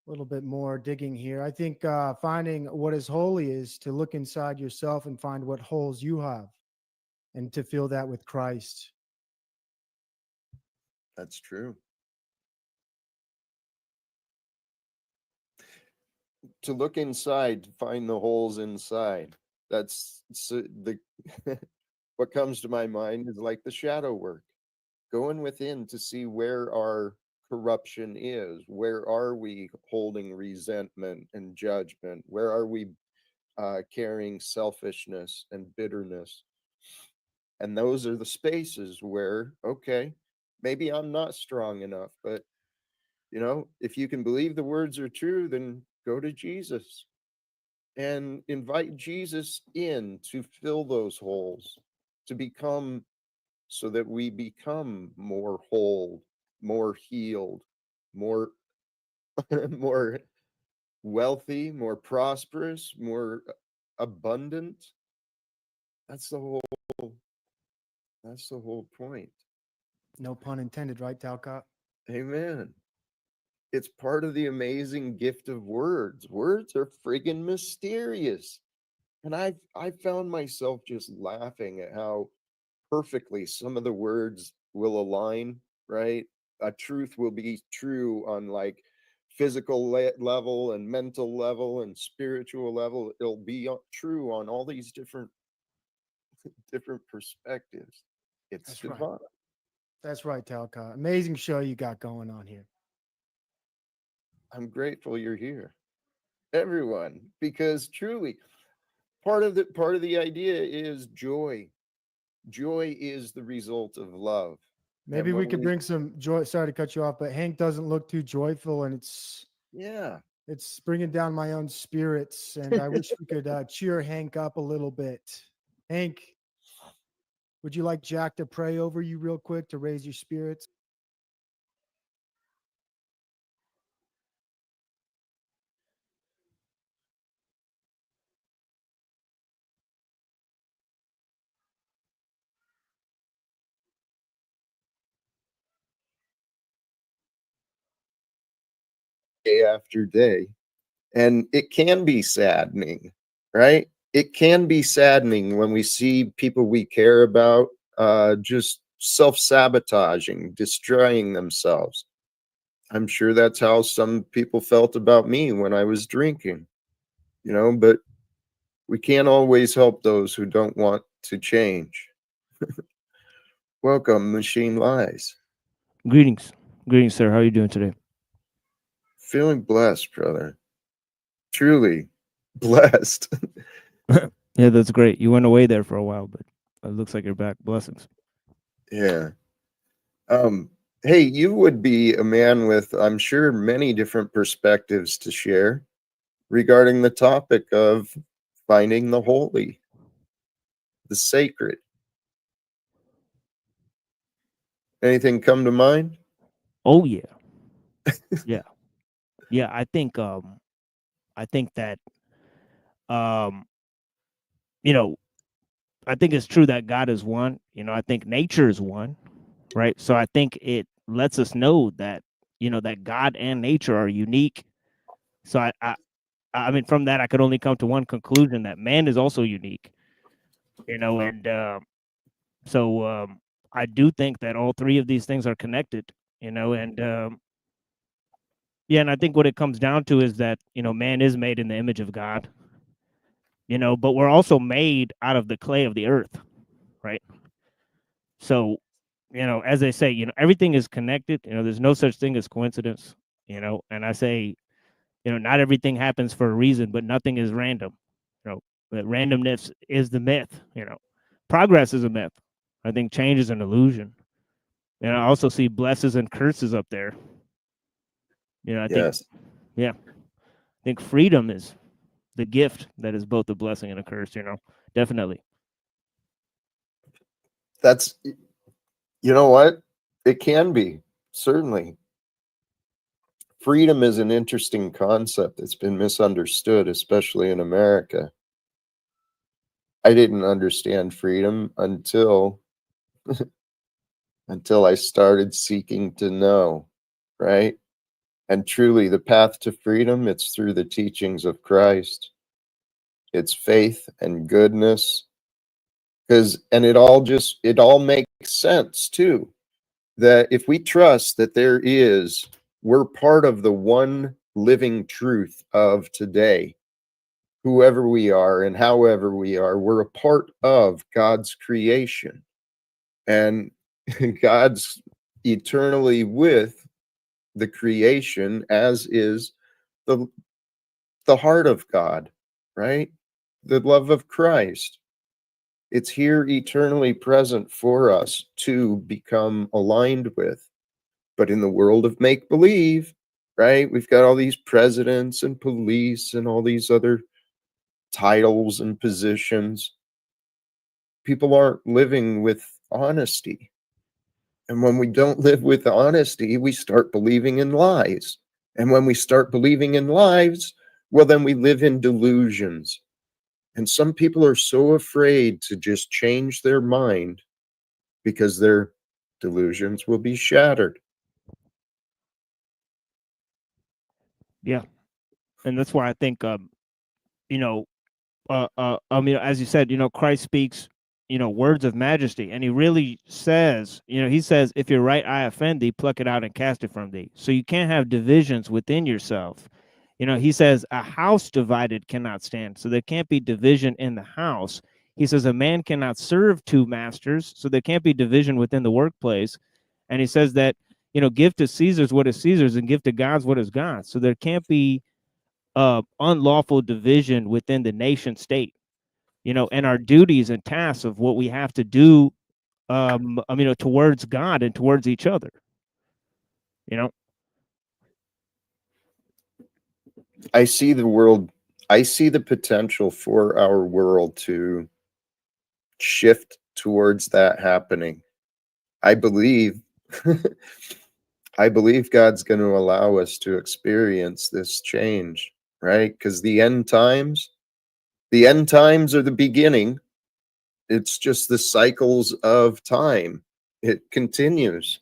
a little bit more digging here. I think finding what is holy is to look inside yourself and find what holes you have, and to fill that with Christ. That's true. To look inside, to find the holes inside. That's the what comes to my mind is like the shadow work, going within to see where our corruption is, where are we holding resentment and judgment, where are we carrying selfishness and bitterness. And those are the spaces where, okay, maybe I'm not strong enough, but if you can believe the words are true, then go to Jesus and invite Jesus in to fill those holes, to become, so that we become more whole, more healed, more more wealthy, more prosperous, more abundant. That's the whole that's the whole point. No pun intended, right, Talcott? Amen. It's part of the amazing gift of words. Words are friggin' mysterious. And I found myself just laughing at how perfectly some of the words will align, right? A truth will be true on like physical level and mental level and spiritual level. It'll be true on all these different perspectives. It's That's right. divine. That's right, Talcott. Amazing show you got going on here. I'm grateful you're here, everyone, because truly part of the idea is joy. Joy is the result of love. Maybe And we when could we bring some joy. Sorry to cut you off, but Hank doesn't look too joyful, and yeah. it's bringing down my own spirits. And I wish we could cheer Hank up a little bit. Hank, would you like Jack to pray over you real quick to raise your spirits? Day after day. And it can be saddening, right? It can be saddening when we see people we care about just self sabotaging, destroying themselves. I'm sure that's how some people felt about me when I was drinking, but we can't always help those who don't want to change. Welcome, Machine Lies. Greetings. Greetings, sir. How are you doing today? Feeling blessed, brother. Truly blessed. Yeah, that's great. You went away there for a while, but it looks like you're back. Blessings. Yeah. Hey, you would be a man with, I'm sure, many different perspectives to share regarding the topic of finding the holy, the sacred. Anything come to mind? Oh yeah. Yeah. Yeah, I think that um you know, I think it's true that God is one. I think nature is one. right? So I think it lets us know that, that God and nature are unique. So I mean, from that, I could only come to one conclusion, that man is also unique, and so I do think that all three of these things are connected, and yeah, and I think what it comes down to is that, man is made in the image of God, but we're also made out of the clay of the earth, right? So, as they say, everything is connected. There's no such thing as coincidence, and I say, not everything happens for a reason, but nothing is random. That randomness is the myth, Progress is a myth. I think change is an illusion. And I also see blesses and curses up there. I think, Yes. yeah, I think freedom is the gift that is both a blessing and a curse, definitely. That's, you know what? It can be, certainly. Freedom is an interesting concept that's been misunderstood, especially in America. I didn't understand freedom until until I started seeking to know, right? And truly, the path to freedom, it's through the teachings of Christ. It's faith and goodness. And it all makes sense too. That if we trust that we're part of the one living truth of today, whoever we are and however we are, we're a part of God's creation. And God's eternally with the creation, as is the heart of God, right? The love of Christ. It's here eternally present for us to become aligned with. But in the world of make believe, right? We've got all these presidents and police and all these other titles and positions. People aren't living with honesty. And when we don't live with honesty, we start believing in lies. And when we start believing in lies, well, then we live in delusions. And some people are so afraid to just change their mind because their delusions will be shattered. Yeah. And that's why I think, you know, as you said, Christ speaks, words of majesty, and he really says, he says, if your right eye offend thee, pluck it out and cast it from thee. So you can't have divisions within yourself. He says a house divided cannot stand. So there can't be division in the house. He says a man cannot serve two masters. So there can't be division within the workplace. And he says that, give to Caesar's what is Caesar's and give to God's what is God's. So there can't be unlawful division within the nation state, and our duties and tasks of what we have to do, towards God and towards each other, I see the potential for our world to shift towards that happening. I believe I believe God's going to allow us to experience this change, right? Because the end times are the beginning. It's just the cycles of time. It continues.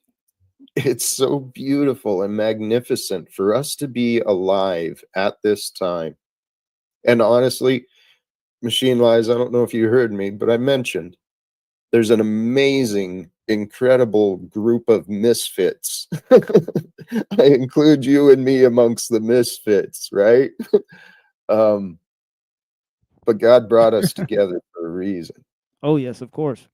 It's so beautiful and magnificent for us to be alive at this time. And honestly, Machine Wise, I don't know if you heard me, but I mentioned there's an amazing, incredible group of misfits. I include you and me amongst the misfits, right? But God brought us together for a reason. Oh yes, of course.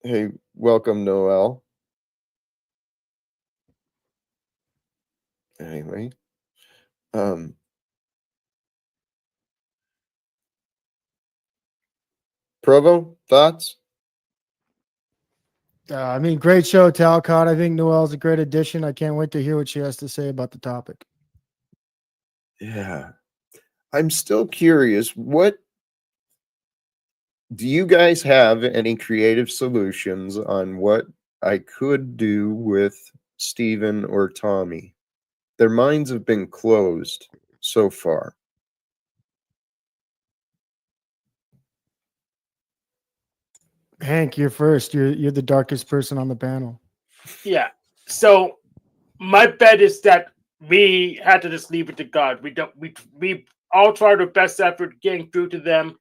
Hey, welcome, Noel. Anyway, Provo, thoughts? I mean, great show, Talcott. I think Noel's a great addition. I can't wait to hear what she has to say about the topic. Yeah. I'm still curious. What do you guys have any creative solutions on what I could do with Stephen or Tommy? Their minds have been closed so far. Hank, you're first. You're the darkest person on the panel. Yeah. So my bet is that we had to just leave it to God. We all tried our best effort getting through to them,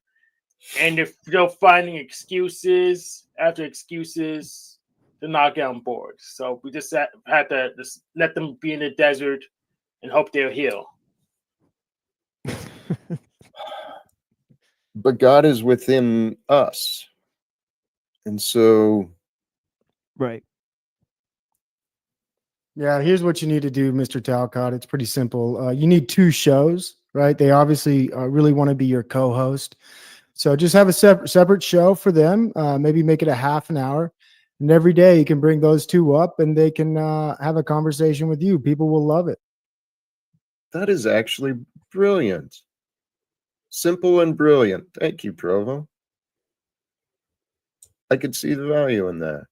and if they're finding excuses after excuses, they're not getting on board. So we just had to just let them be in the desert and hope they'll heal. But God is within us. And so right. Yeah, here's what you need to do, Mr. Talcott. It's pretty simple. You need 2 shows, right? They obviously really want to be your co-host. So just have a separate show for them. Maybe make it a half an hour. And every day you can bring those 2 up and they can have a conversation with you. People will love it. that is actually brilliant. Simple and brilliant. Thank you, Provo. I could see the value in that.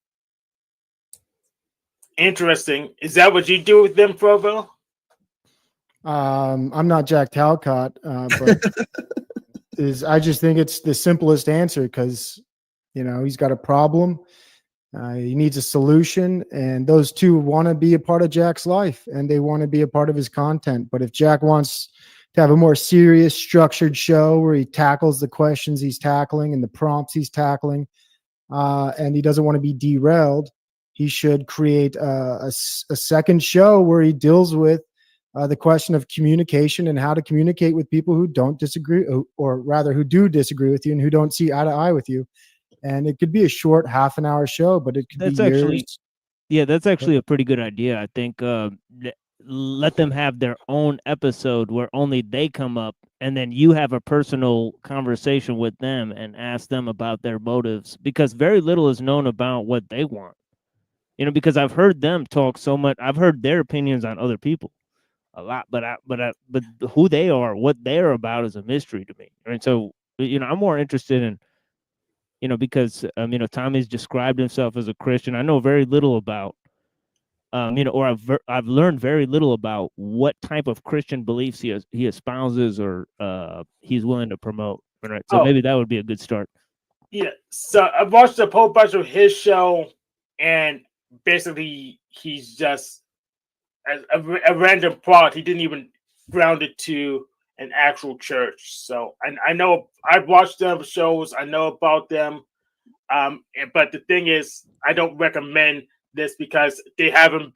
Interesting. Is that what you do with them, Provo? I'm not Jack Talcott, but I just think it's the simplest answer because, he's got a problem. He needs a solution, and those 2 want to be a part of Jack's life, and they want to be a part of his content. But if Jack wants to have a more serious, structured show where he tackles the questions he's tackling and the prompts he's tackling, and he doesn't want to be derailed, he should create a second show where he deals with the question of communication and how to communicate with people who don't disagree, or rather who do disagree with you and who don't see eye to eye with you. And it could be a short half an hour show, but it could That's be actually, years. yeah, that's actually a pretty good idea. I think let them have their own episode where only they come up, and then you have a personal conversation with them and ask them about their motives, because very little is known about what they want. Because I've heard them talk so much. I've heard their opinions on other people a lot, but who they are, what they're about, is a mystery to me. And so, I'm more interested in, because Tommy's described himself as a Christian. I know very little about, or I've learned very little about what type of Christian beliefs he espouses or he's willing to promote. Right, so maybe that would be a good start. Yeah. So I've watched a whole bunch of his show, and basically he's just a random plot. He didn't even ground it to an actual church. So I know I've watched them shows. I know about them. But the thing is, I don't recommend this because they haven't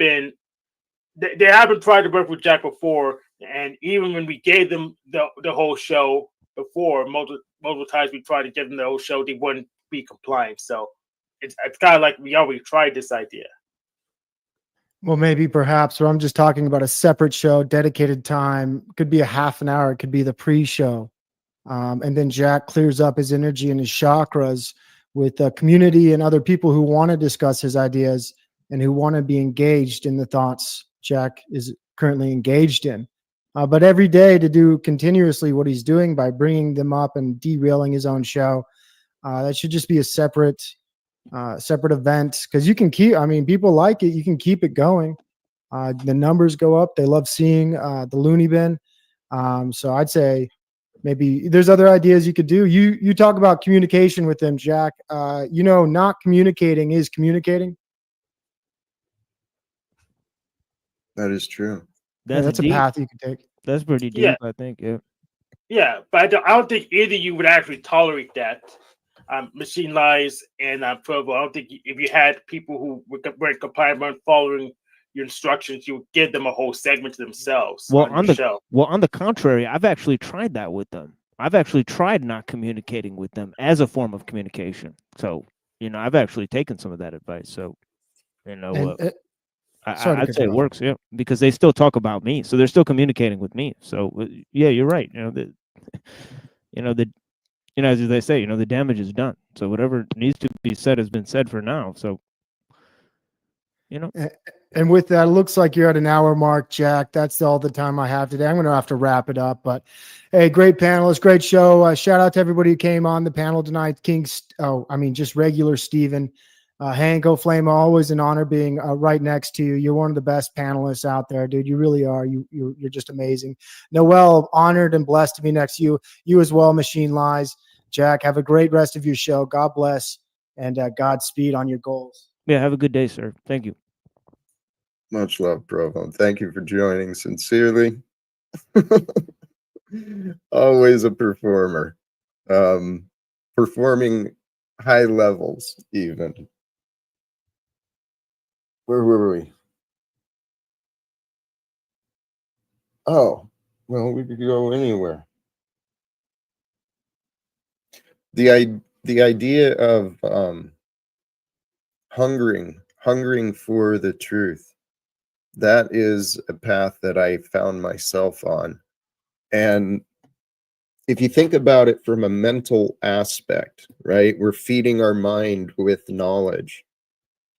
tried to work with Jack before. And even when we gave them the whole show before, multiple times we tried to give them the whole show, they wouldn't be compliant. So it's kind of like we already tried this idea. Well, maybe perhaps, or I'm just talking about a separate show, dedicated time. Could be a half an hour. It could be the pre-show. And then Jack clears up his energy and his chakras with the community and other people who want to discuss his ideas and who want to be engaged in the thoughts Jack is currently engaged in. But every day to do continuously what he's doing by bringing them up and derailing his own show, that should just be a separate event, because you can people like it. You can keep it going. The numbers go up. They love seeing the loony bin. So I'd say maybe there's other ideas you could do. You talk about communication with them, Jack. Not communicating is communicating. That is true. That's a path you can take. That's pretty deep, Yeah. I think. Yeah. Yeah, but I don't think either of you would actually tolerate that. Machine Lies and Provo. I don't think if you had people who were compliant, weren't following your instructions, you would give them a whole segment to themselves on the show. Well, on the contrary, I've actually tried that with them. I've actually tried not communicating with them as a form of communication. So, I've actually taken some of that advice. So, I'd say it works, yeah, because they still talk about me, so they're still communicating with me. So, yeah, you're right. As they say, the damage is done. So whatever needs to be said has been said for now. So, And with that, it looks like you're at an hour mark, Jack. That's all the time I have today. I'm going to have to wrap it up. But hey, great panelists, great show. Shout out to everybody who came on the panel tonight. Just regular Steven. Hank O'Flame, always an honor being right next to you. You're one of the best panelists out there, dude. You really are. You're just amazing. Noel, honored and blessed to be next to you. You as well, Machine Lies. Jack, have a great rest of your show. God bless. and Godspeed on your goals. Yeah, have a good day, sir. Thank you. Much love, Provo. Thank you for joining. Sincerely. Always a performer. Performing high levels, even. Where were we? Oh, well, we could go anywhere. The idea of hungering for the truth, that is a path that I found myself on. And if you think about it from a mental aspect, right, we're feeding our mind with knowledge.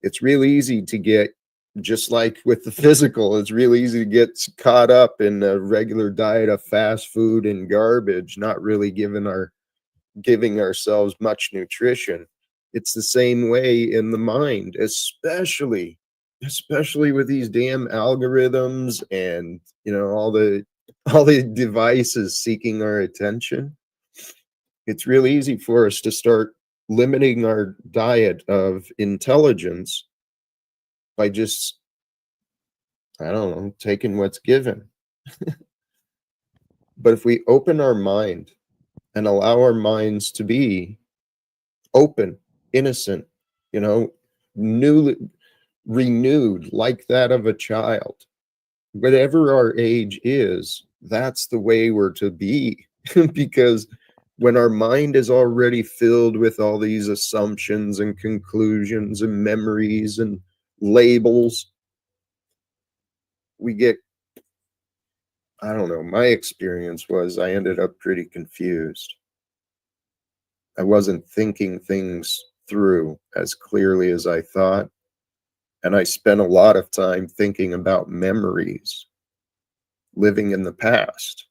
It's real easy to get, just like with the physical, it's real easy to get caught up in a regular diet of fast food and garbage, not really giving ourselves much nutrition. It's the same way in the mind, especially with these damn algorithms and, you know, all the devices seeking our attention. It's really easy for us to start limiting our diet of intelligence by just, I don't know, taking what's given. But if we open our mind and allow our minds to be open, innocent, you know, renewed like that of a child, whatever our age is, that's the way we're to be. Because when our mind is already filled with all these assumptions and conclusions and memories and labels, we get, I don't know, my experience was I ended up pretty confused. I wasn't thinking things through as clearly as I thought. And I spent a lot of time thinking about memories, living in the past.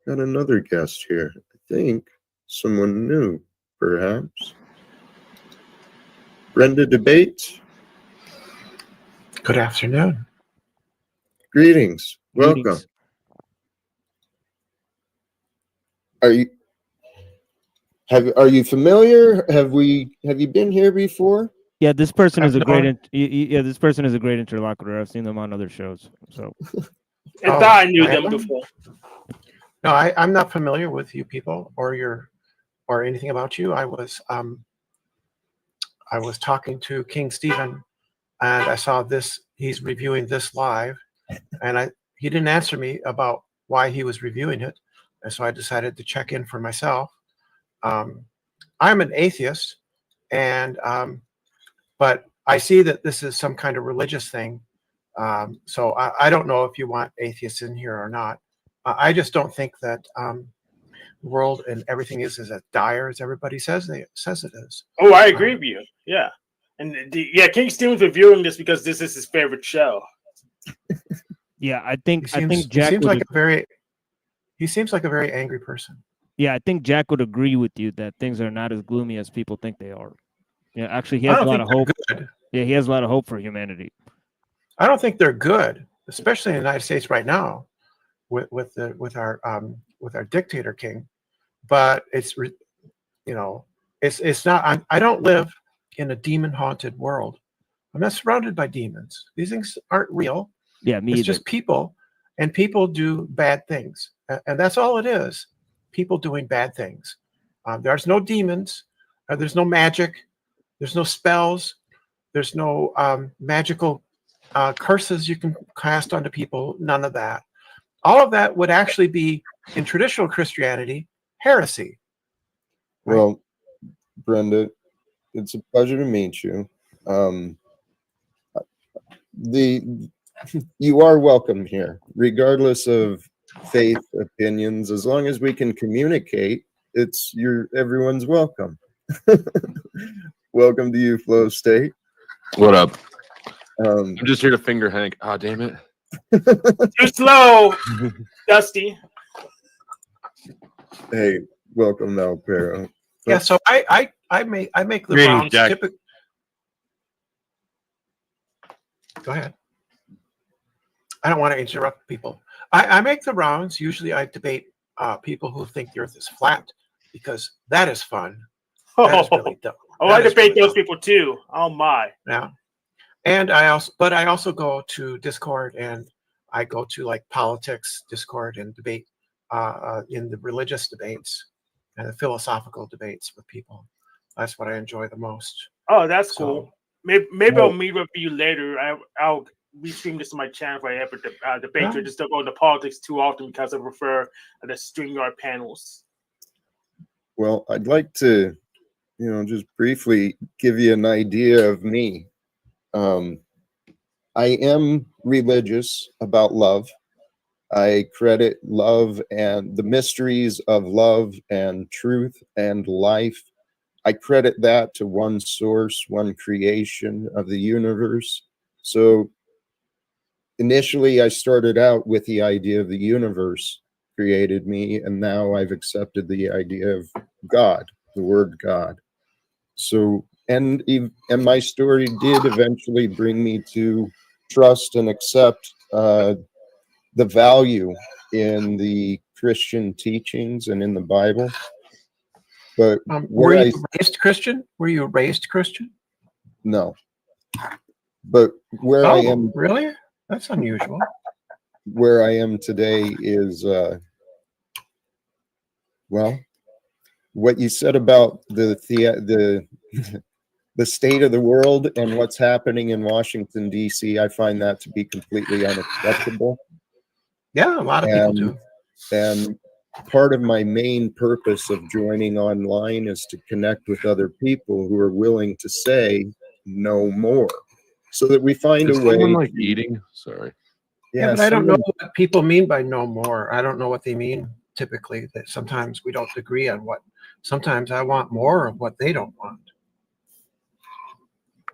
Got another guest here. I think someone new, perhaps. Brenda Debate. Good afternoon. Greetings. Welcome. Are you familiar? Have you been here before? Yeah, this person is a great this person is a great interlocutor. I've seen them on other shows. So I thought I knew them before. No, I'm not familiar with you people or anything about you. I was talking to King Stephen, and I saw this. He's reviewing this live, and he didn't answer me about why he was reviewing it, and so I decided to check in for myself. I'm an atheist, and but I see that this is some kind of religious thing. So I don't know if you want atheists in here or not. I just don't think that the world and everything is as dire as everybody says it is. Oh, I agree with you. Yeah, and King Steven's reviewing this because this is his favorite show. yeah, I think Jack he seems like a very angry person. Yeah, I think Jack would agree with you that things are not as gloomy as people think they are. Yeah, actually, he has a lot of hope. Good. Yeah, he has a lot of hope for humanity. I don't think they're good, especially in the United States right now, with our dictator king. But it's not. I don't live in a demon-haunted world. I'm not surrounded by demons. These things aren't real. Yeah, me it's either. just people, and people do bad things, and that's all it is. People doing bad things. There's no demons. There's no magic. There's no spells. There's no magical curses you can cast onto people. None of that. All of that would actually be, in traditional Christianity, heresy. Right? Well, Brenda, it's a pleasure to meet you. You are welcome here, regardless of faith opinions. As long as we can communicate, everyone's welcome. Welcome to you, Flow State. What up? I'm just here to finger Hank. Ah, damn it. Too slow, Dusty. Hey, welcome, Malpero. Yeah, so I make the rounds. Go ahead. I don't want to interrupt people. I make the rounds. Usually I debate people who think the earth is flat because that is fun. That is really dumb. Oh, I debate those people too. Oh my. Yeah. And I also go to Discord, and I go to like politics Discord and debate in the religious debates and the philosophical debates with people. That's what I enjoy the most. Oh, that's cool. Maybe Well- I'll meet with you later. I'll restream this to my channel if I ever debate you. I just don't go into politics too often because I prefer the StreamYard panels. Well, I'd like to, just briefly give you an idea of me. I am religious about love. I credit love and the mysteries of love and truth and life. I credit that to one source, one creation of the universe. So initially, I started out with the idea of the universe created me, and now I've accepted the idea of God, the word God. So, and my story did eventually bring me to trust and accept the value in the Christian teachings and in the Bible. But were you raised Christian? Were you raised Christian? No. But where I am, really? That's unusual. Where I am today is, well, what you said about the the state of the world and what's happening in Washington, D.C., I find that to be completely unacceptable. Yeah, a lot of people do. And part of my main purpose of joining online is to connect with other people who are willing to say no more, so that we find Is a way. someone like eating? Sorry. Yeah, but I don't know what people mean by no more. I don't know what they mean typically. That sometimes we don't agree on what. Sometimes I want more of what they don't want.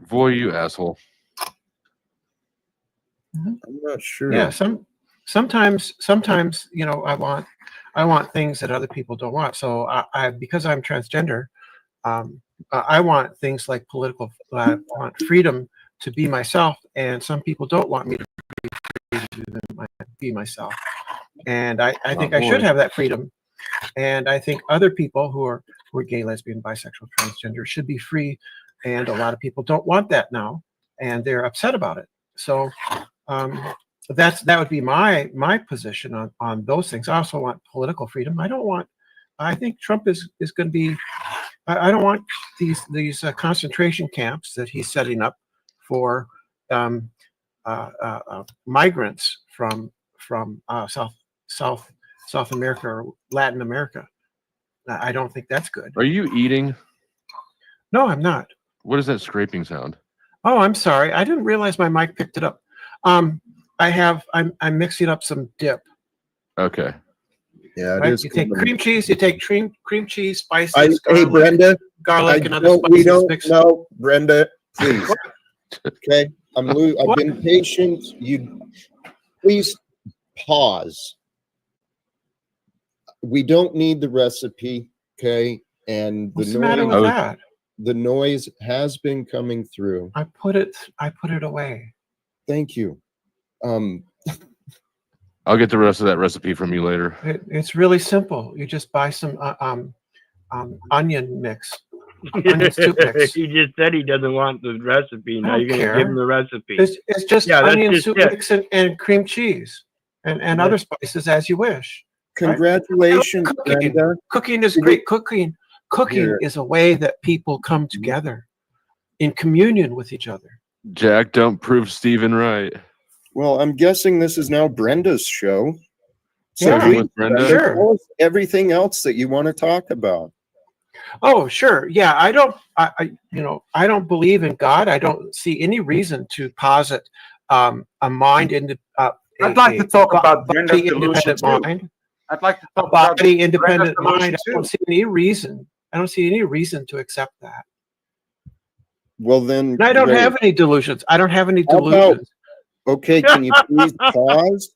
Boy, you asshole. I'm not sure. Yeah, sometimes I want things that other people don't want. So I because I'm transgender, I want things like political. I want freedom to be myself, and some people don't want me to be myself. And I think I should have that freedom. And I think other people who are gay, lesbian, bisexual, transgender should be free. And a lot of people don't want that now, and they're upset about it. So that would be my position on those things. I also want political freedom. I think Trump is going to be. I don't want these concentration camps that he's setting up for migrants from South America or Latin America. I don't think that's good. Are you eating? No, I'm not. What is that scraping sound? Oh, I'm sorry. I didn't realize my mic picked it up. I'm mixing up some dip. Okay. Yeah, it right? is. You take cream cheese. You take cream cheese, spices. Hey, Brenda. Garlic and other spices. We don't know, Brenda. Please. Okay, I've been patient. You please pause. We don't need the recipe, okay? And What's the matter with that? The noise has been coming through. I put it away. Thank you. I'll get the rest of that recipe from you later. It's really simple. You just buy some onion mix. Onion soup mix. He just said he doesn't want the recipe. Now you're going to give him the recipe. It's just onion soup mix and cream cheese and other spices as you wish. Congratulations, right? Brenda. Cooking is great. Cooking is a way that people come together in communion with each other. Jack, don't prove Steven right. Well, I'm guessing this is now Brenda's show. So Yeah, with Brenda. Sure. Tell us everything else that you want to talk about. Oh, sure. Yeah, I don't believe in God. I don't see any reason to posit a mind into. I'd like to talk about gender independent solution, mind. I'd like to A talk about body independent gender mind. I don't see any reason. I don't see any reason to accept that. Well, then. And I don't have any delusions. I don't have any delusions. Okay, can you please pause?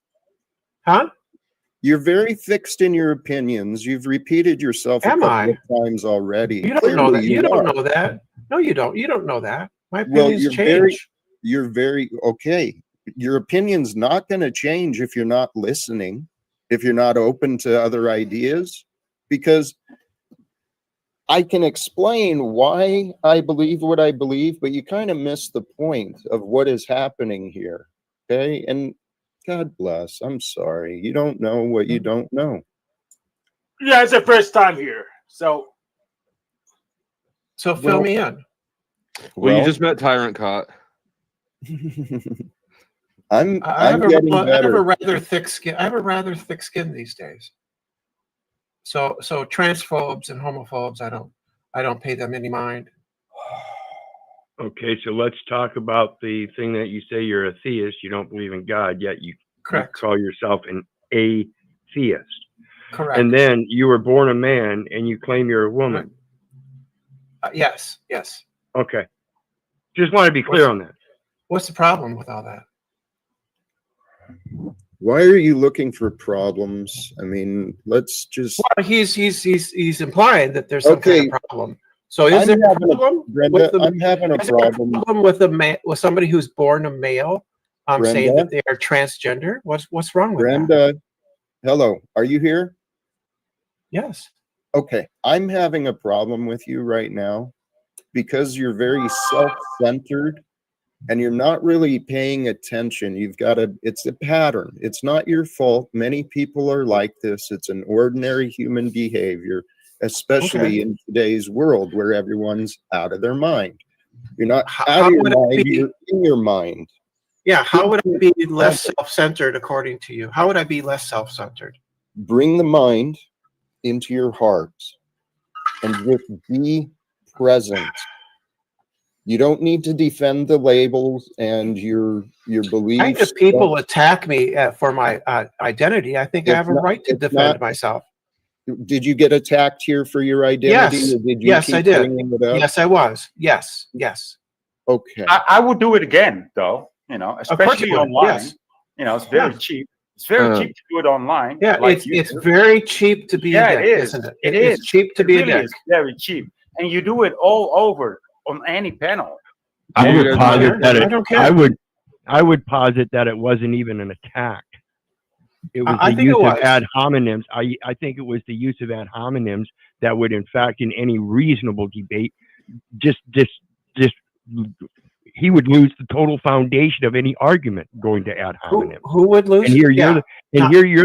Huh? You're very fixed in your opinions. You've repeated yourself a couple of times already. You don't know that. You don't know that. No, you don't. You don't know that. My Well, opinions you're change. you're very okay. Your opinion's not going to change if you're not listening, if you're not open to other ideas, because I can explain why I believe what I believe, but you kind of miss the point of what is happening here. Okay. And God bless. I'm sorry. You don't know what you don't know. Yeah, it's the first time here. So fill me in. Well, you just met Tyrant Cot. I'm getting I have better. a rather thick skin. I have a rather thick skin these days. So transphobes and homophobes, I don't pay them any mind. Okay, so let's talk about the thing that you say you're a theist. You don't believe in God, yet you call yourself an atheist. Correct. And then you were born a man, and you claim you're a woman. Yes. Okay. Just want to be clear on that. What's the problem with all that? Why are you looking for problems? I mean, let's just. Well, he's implying that there's some kind of problem. So is there a problem? Brenda, I'm having a problem with a man, with somebody who's born a male, saying that they are transgender. What's wrong with that? Brenda, hello, are you here? Yes. Okay, I'm having a problem with you right now because you're very self-centered and you're not really paying attention. It's a pattern. It's not your fault. Many people are like this. It's an ordinary human behavior, especially in today's world where everyone's out of their mind. You're not out of your mind, you're in your mind. Yeah, how would I be less self-centered according to you? How would I be less self-centered? Bring the mind into your heart and just be present. You don't need to defend the labels and your beliefs. I think if people attack me for my identity, I think I have a right to defend myself. Did you get attacked here for your identity? Yes. Or did you Yes, keep I did. bringing it up? Yes, I was. Yes. Okay. I would do it again, though. Especially you would, online. yes. It's very cheap. It's very cheap to do it online. Yeah, it's very cheap to be a dick, isn't it? It is cheap to be a dick. It's very cheap, and you do it all over on any panel. I would posit that I don't care. I would posit that it wasn't even an attack. It was the use of ad hominems. I think it was the use of ad hominems that would, in fact, in any reasonable debate, just he would lose the total foundation of any argument going to ad hominem. Who would lose? And here you're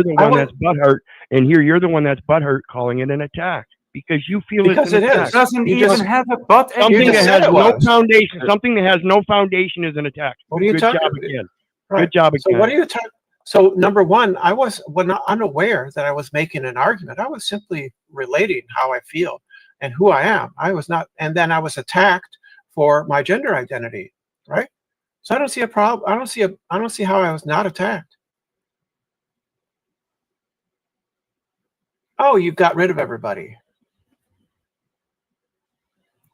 the one that's butthurt. And here you're the one that's butthurt calling it an attack because you feel because it's an attack. It doesn't even have a butt. Something that has no foundation. Something that has no foundation is an attack. What are you talking about? Again. Right. Good job again. So what are you talking? So number one, I was not unaware that I was making an argument. I was simply relating how I feel and who I am. I was not, and then I was attacked for my gender identity, right? So I don't see a problem. I don't see how I was not attacked. Oh, you've got rid of everybody.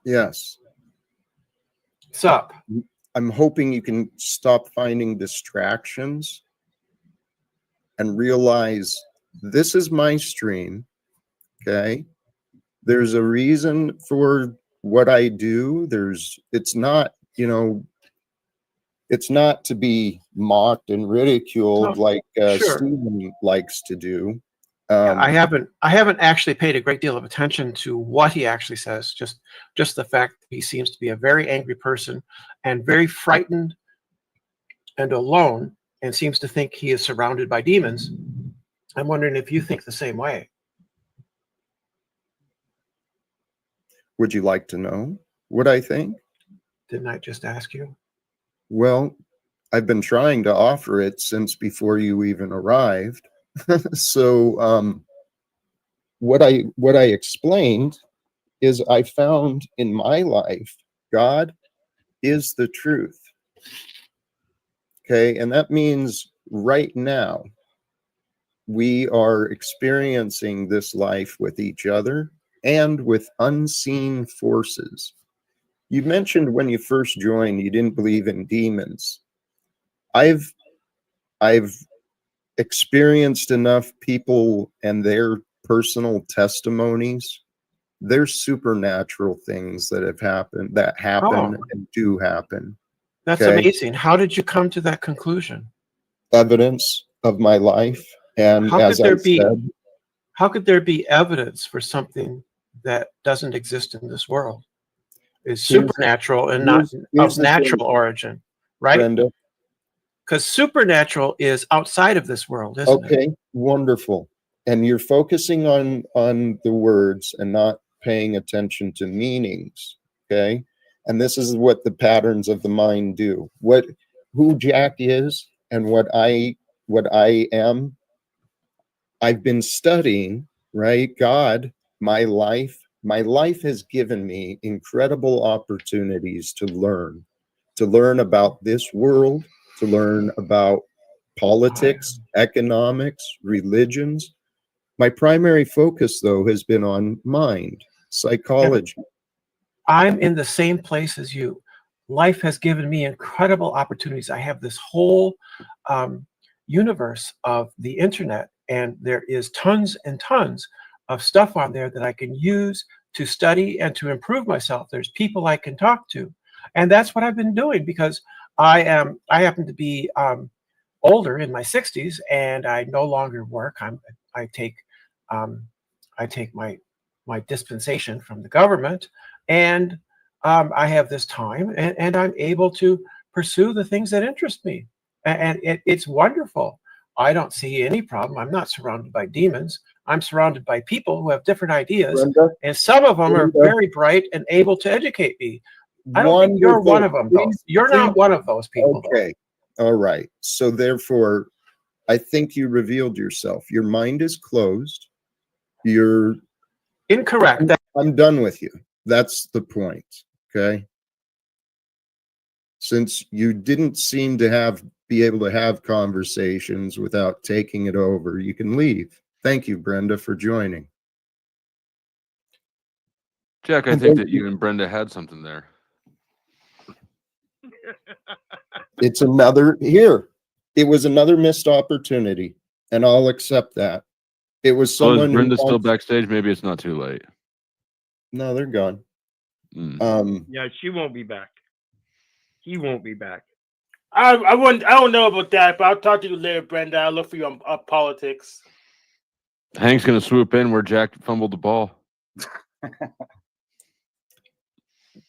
Yes. What's up? I'm hoping you can stop finding distractions and realize this is my stream, okay? There's a reason for what I do. It's not, it's not to be mocked and ridiculed like Stephen likes to do. I haven't actually paid a great deal of attention to what he actually says. Just the fact that he seems to be a very angry person and very frightened and alone, and seems to think he is surrounded by demons. I'm wondering if you think the same way. Would you like to know what I think? Didn't I just ask you? Well, I've been trying to offer it since before you even arrived. So what I explained is I found in my life God is the truth. Okay, and that means right now we are experiencing this life with each other and with unseen forces. You mentioned when you first joined you didn't believe in demons. I've experienced enough people and their personal testimonies. There's supernatural things that have happened, and do happen. That's Okay? amazing. How did you come to that conclusion? Evidence of my life. And How as could there I be said, how could there be evidence for something that doesn't exist in this world? Is here's, supernatural and not here's of the thing, natural origin, right? Brenda. Because supernatural is outside of this world, isn't it? Okay, wonderful. And you're focusing on the words and not paying attention to meanings. Okay. And this is what the patterns of the mind do. Who Jack is and what I am, I've been studying, right? God, my life has given me incredible opportunities to learn about this world, to learn about politics, economics, religions. My primary focus, though, has been on mind, psychology. I'm in the same place as you. Life has given me incredible opportunities. I have this whole universe of the internet, and there is tons and tons of stuff on there that I can use to study and to improve myself. There's people I can talk to, and that's what I've been doing because I happen to be older, in my 60s, and I no longer work. I take my dispensation from the government, and I have this time, and I'm able to pursue the things that interest me, and it's wonderful. I don't see any problem. I'm not surrounded by demons. I'm surrounded by people who have different ideas, Brenda, and some of them are Brenda. very bright and able to educate me. I don't think you're one of them, though. You're not one of those people, though. Okay. All right. So therefore, I think you revealed yourself. Your mind is closed. You're incorrect. I'm done with you. That's the point. Okay. Since you didn't seem to be able to have conversations without taking it over, you can leave. Thank you, Brenda, for joining. Jack, I think that you and Brenda had something there. It's another here. It was another missed opportunity, and I'll accept that. It was Oh, someone is Brenda who still backstage? Maybe it's not too late. No, they're gone. Yeah, she won't be back. He won't be back. I don't know about that, but I'll talk to you later, Brenda. I'll look for you on politics. Hank's gonna swoop in where Jack fumbled the ball.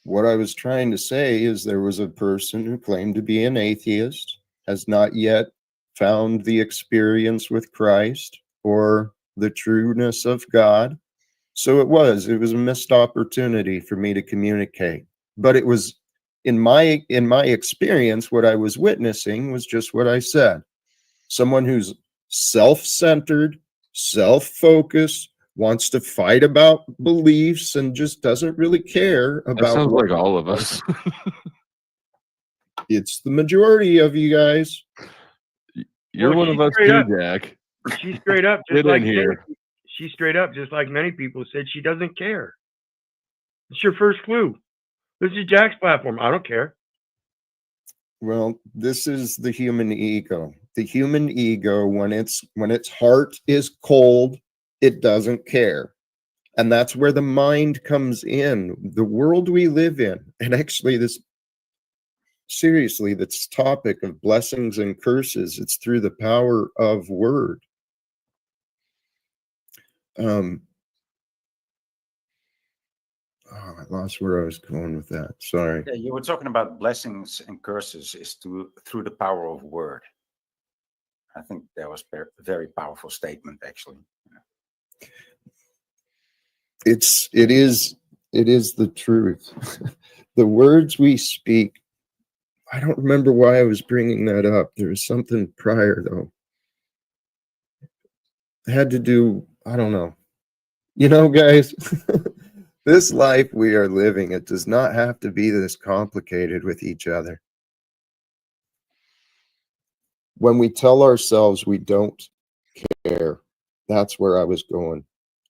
What I was trying to say is there was a person who claimed to be an atheist, has not yet found the experience with Christ or the trueness of God. So it was a missed opportunity for me to communicate. But it was in my experience, what I was witnessing was just what I said. Someone who's self-centered, self-focused, wants to fight about beliefs and just doesn't really care about. That sounds like all of us. It's the majority of you guys. You're one of us too, Jack. She's straight up, just Get like in here. she's straight up, just like many people said. She doesn't care. It's your first clue. This is Jack's platform. I don't care. Well, this is the human ego. The human ego, when its heart is cold, it doesn't care. And that's where the mind comes in. The world we live in, and actually this topic of blessings and curses, it's through the power of word. I lost where I was going with that. Sorry. Yeah, you were talking about blessings and curses is through the power of word. I think that was a very powerful statement, actually. It is the truth. The words we speak. I don't remember why I was bringing that up. There was something prior, though. It had to do, I don't know. You know, guys, this life we are living, it does not have to be this complicated with each other. When we tell ourselves we don't care, that's where I was going.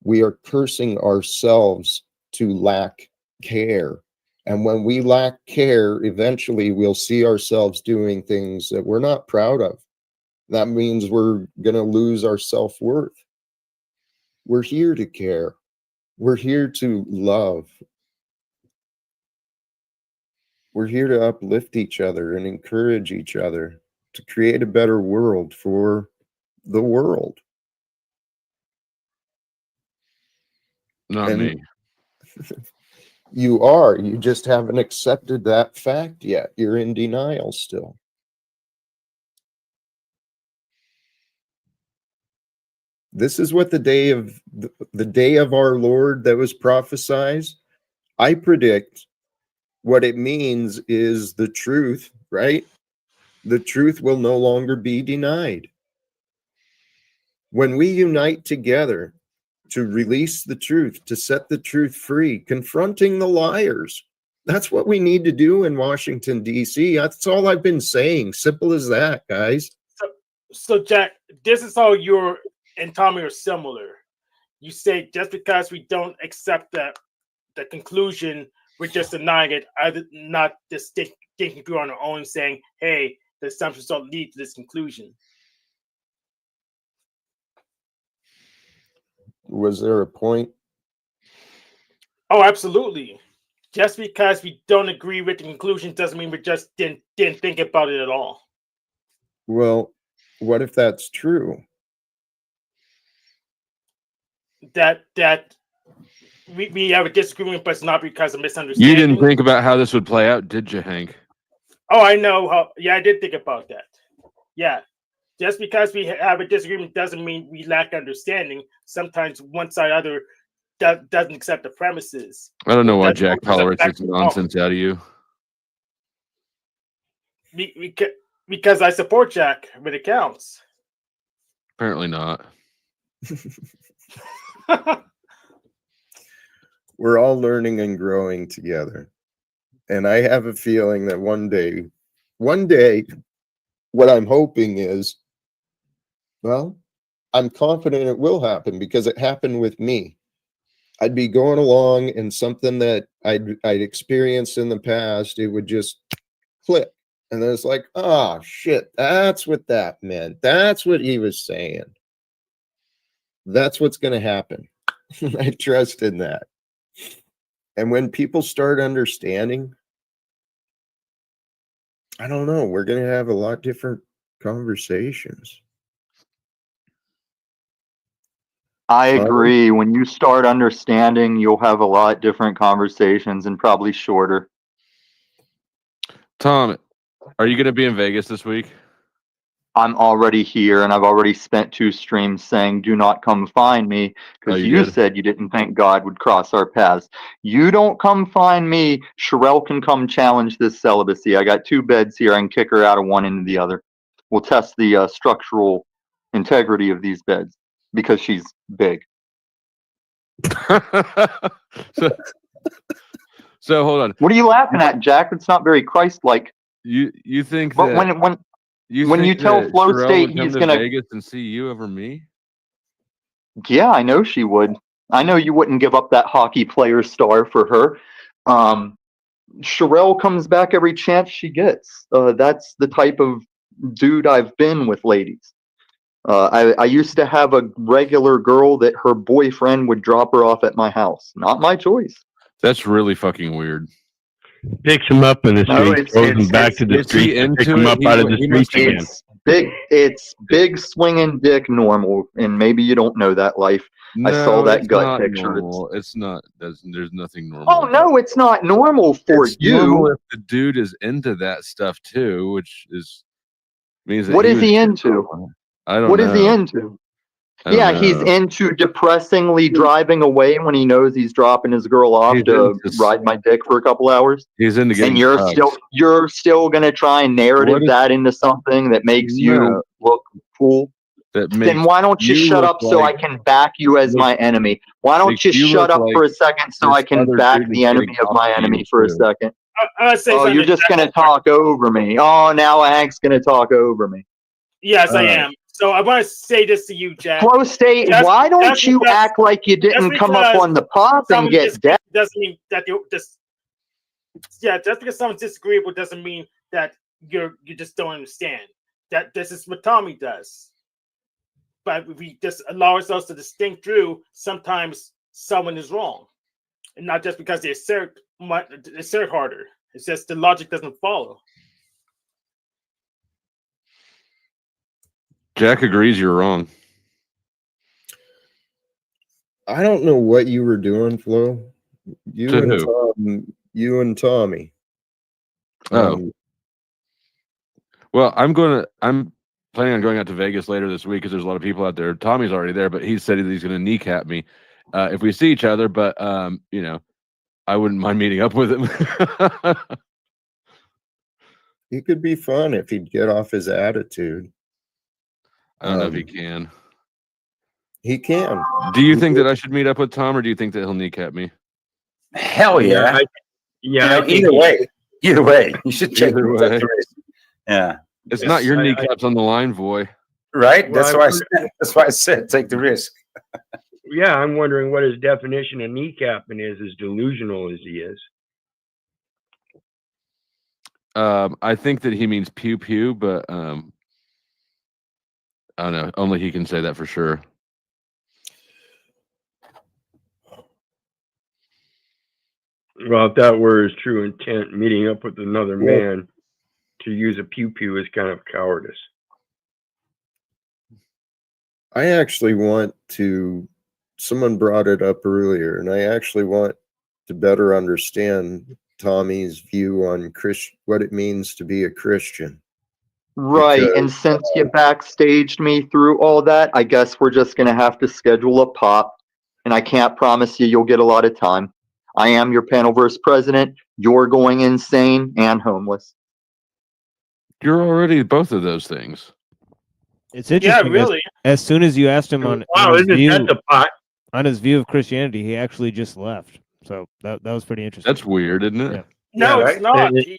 We are cursing ourselves to lack care. And when we lack care, eventually we'll see ourselves doing things that we're not proud of. That means we're going to lose our self-worth. We're here to care. We're here to love. We're here to uplift each other and encourage each other to create a better world for the world. Not me. You are. You just haven't accepted that fact yet. You're in denial still. This is what the day of our Lord that was prophesied. I predict what it means is the truth, right? The truth will no longer be denied. When we unite together to release the truth, to set the truth free, confronting the liars, that's what we need to do in Washington, D.C. That's all I've been saying. Simple as that, guys. So Jack, this is how you're and Tommy are similar. You say just because we don't accept the conclusion, we're just denying it, either not just thinking through on our own, saying, hey, the assumptions don't lead to this conclusion. Was there a point? Oh, absolutely. Just because we don't agree with the conclusion doesn't mean we just didn't think about it at all. Well, what if that's true? That we have a disagreement, but it's not because of misunderstanding. You didn't think about how this would play out, did you, Hank? Oh, I know how. Yeah, I did think about that. Yeah, just because we have a disagreement doesn't mean we lack understanding. Sometimes one side or other doesn't accept the premises. I don't know why Jack tolerates this nonsense out of you. Because I support Jack when it counts. Apparently not. We're all learning and growing together. And I have a feeling that one day, what I'm hoping is, well, I'm confident it will happen because it happened with me. I'd be going along and something that I'd experienced in the past, it would just click. And then it's like, oh, shit, that's what that meant. That's what he was saying. That's what's going to happen. I trust in that. And when people start understanding, I don't know, we're going to have a lot different conversations. I agree. When you start understanding, you'll have a lot different conversations and probably shorter. Tom, are you going to be in Vegas this week? I'm already here, and I've already spent 2 streams saying, do not come find me, because you said you didn't think God would cross our paths. You don't come find me, Sherelle can come challenge this celibacy. I got 2 beds here. I can kick her out of one into the other. We'll test the structural integrity of these beds, because she's big. So hold on. What are you laughing at, Jack? It's not very Christ-like. You think but that when you tell Flow Sherelle State would come he's to gonna Vegas and see you over me? Yeah, I know she would. I know you wouldn't give up that hockey player star for her. Sherelle comes back every chance she gets. That's the type of dude I've been with ladies. I used to have a regular girl that her boyfriend would drop her off at my house. Not my choice. That's really fucking weird. Picks him up in the street, throws him back to the street, and pick him up out of the streets again. It's big swinging dick normal, and maybe you don't know that life. I saw that gut picture. Normal. It's not. There's nothing normal. Oh no, it's not normal for it's you. Normal if the dude is into that stuff too, which means that what is he into? I don't know. What is he into? Yeah, he's into depressingly driving away when he knows he's dropping his girl off to ride my dick for a couple hours. He's into getting and you're still gonna try and narrative that into something that makes you look cool. Then why don't you shut up so I can back you as my enemy? Why don't you shut up for a second so I can back the enemy of my enemy for a second? Oh, you're just gonna talk over me. Oh, now Hank's gonna talk over me. Yes, I am. So I want to say this to you, Jack. Flow State, why don't you act like you didn't come up on the pop and get dead? Doesn't mean that just because someone's disagreeable doesn't mean that you just don't understand. That this is what Tommy does. But we just allow ourselves to distinct through. Sometimes someone is wrong, and not just because they assert harder. It's just the logic doesn't follow. Jack agrees you're wrong. I don't know what you were doing, Flo. You and Tommy. Oh. Well, I'm planning on going out to Vegas later this week because there's a lot of people out there. Tommy's already there, but he said he's going to kneecap me if we see each other. But you know, I wouldn't mind meeting up with him. He could be fun if he'd get off his attitude. I don't know if he can. He can. Do you think that I should meet up with Tom, or do you think that he'll kneecap me? Hell yeah! Either way, you should check the risk. Yeah, it's not your kneecaps on the line, boy. Right? That's why. That's why I said take the risk. Yeah, I'm wondering what his definition of kneecapping is. As delusional as he is. I think that he means pew pew, but I don't know. Only he can say that for sure. Well, if that were his true intent, meeting up with another man to use a pew pew is kind of cowardice. I actually want to. Someone brought it up earlier, and I actually want to better understand Tommy's view on what it means to be a Christian. Right, and since you backstaged me through all that, I guess we're just going to have to schedule a pop, and I can't promise you'll get a lot of time. I am your Panelverse president. You're going insane and homeless. You're already both of those things. It's interesting. Yeah, really. As soon as you asked him on his view of Christianity, he actually just left. So that was pretty interesting. That's weird, isn't it? Yeah. No, Yeah, it's not. And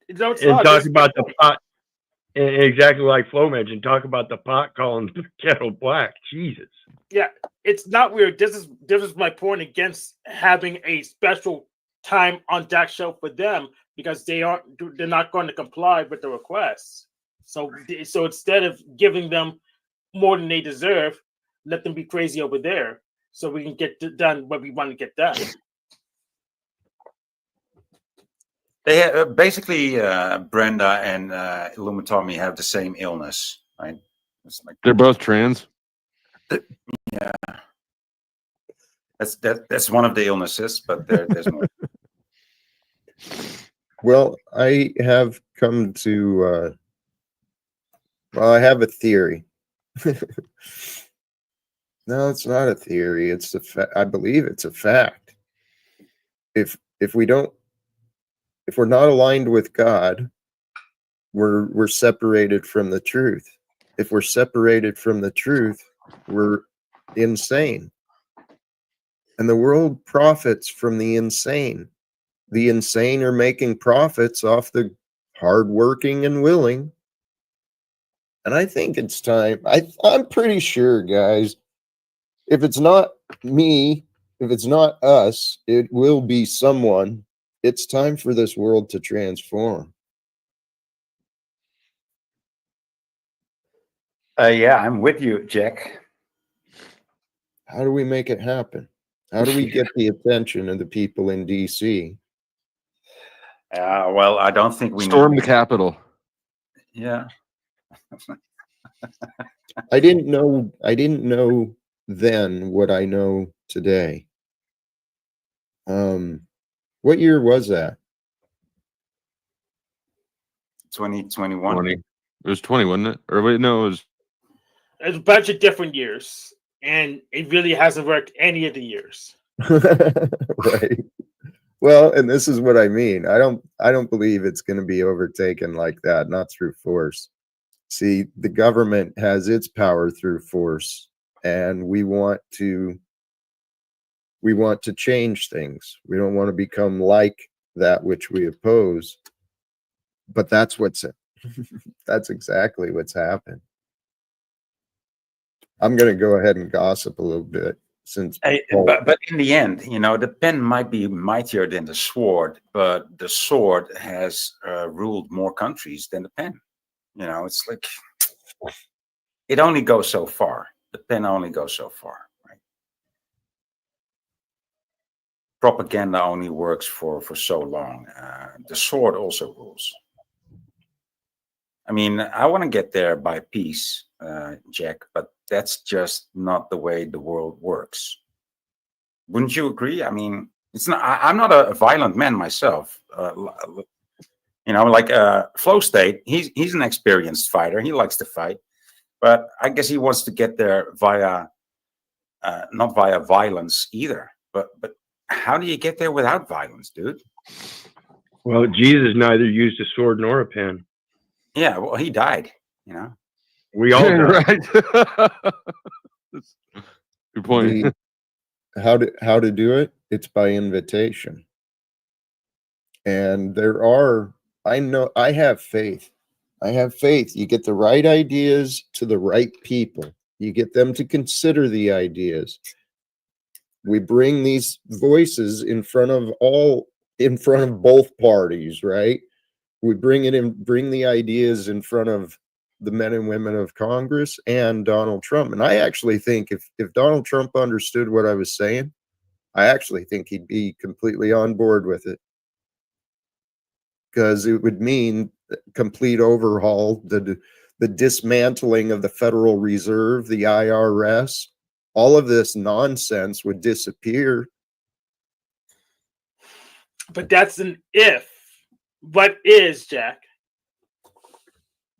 It's not. talk about the pot, and exactly like Flo mentioned. Talk about the pot calling the kettle black. Jesus. Yeah, it's not weird. This is my point against having a special time on that show for them because they're not going to comply with the requests. So instead of giving them more than they deserve, let them be crazy over there so we can get done what we want to get done. They basically Brenda and Illuminati have the same illness, right? It's like they're both trans. Yeah, that's one of the illnesses, but there's more. Well, I have come to. I have a theory. No, it's not a theory. It's I believe it's a fact. If we're not aligned with God, we're separated from the truth. If we're separated from the truth, we're insane. And the world profits from the insane. The insane are making profits off the hardworking and willing. And I think it's time. I'm pretty sure, guys, if it's not me, if it's not us, it will be someone. It's time for this world to transform. Yeah, I'm with you, Jack. How do we make it happen? How do we get the attention of the people in DC? Well, I don't think we storm the Capitol. Yeah. I didn't know then what I know today. What year was that? 2021. 20. It was 20, wasn't it? Or wait, no, it was. It's a bunch of different years, and it really hasn't worked any of the years. Right. Well, and this is what I mean. I don't believe it's going to be overtaken like that, not through force. See, the government has its power through force, and we want to change things. We don't want to become like that which we oppose. But that's exactly what's happened. I'm going to go ahead and gossip a little bit since. But in the end, the pen might be mightier than the sword, but the sword has ruled more countries than the pen. It's like it only goes so far. The pen only goes so far, right? propaganda only works for so long. The sword also rules. I mean, I want to get there by peace, Jack, but that's just not the way the world works. Wouldn't you agree? I mean, it's not. I'm not a violent man myself. Like Flow State, he's an experienced fighter. He likes to fight, but I guess he wants to get there via not via violence either. But how do you get there without violence, dude? Well, Jesus neither used a sword nor a pen. Yeah, well, he died. We all died. Right. Good point. How to do it? It's by invitation. And I have faith. I have faith. You get the right ideas to the right people. You get them to consider the ideas. We bring these voices in front of both parties, right? We bring the ideas in front of the men and women of Congress and Donald Trump. And I actually think if Donald Trump understood what I was saying, I actually think he'd be completely on board with it. Because it would mean complete overhaul, the dismantling of the Federal Reserve, the IRS, all of this nonsense would disappear. But that's an if. What is, Jack?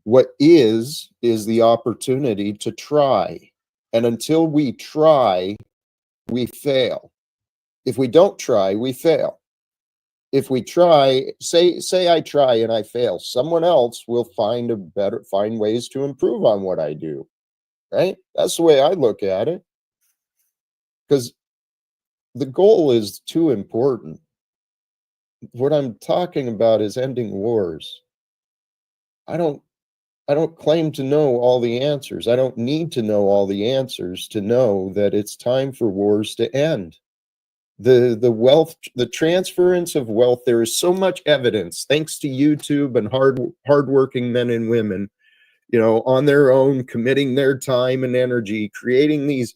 What is the opportunity to try. And until we try, we fail. If we don't try, we fail. If we try, say I try and I fail, someone else will find ways to improve on what I do, right? That's the way I look at it. Because the goal is too important. What I'm talking about is ending wars. I don't claim to know all the answers. I don't need to know all the answers to know that it's time for wars to end. The transference of wealth, there is so much evidence, thanks to YouTube and hardworking men and women, on their own, committing their time and energy, creating these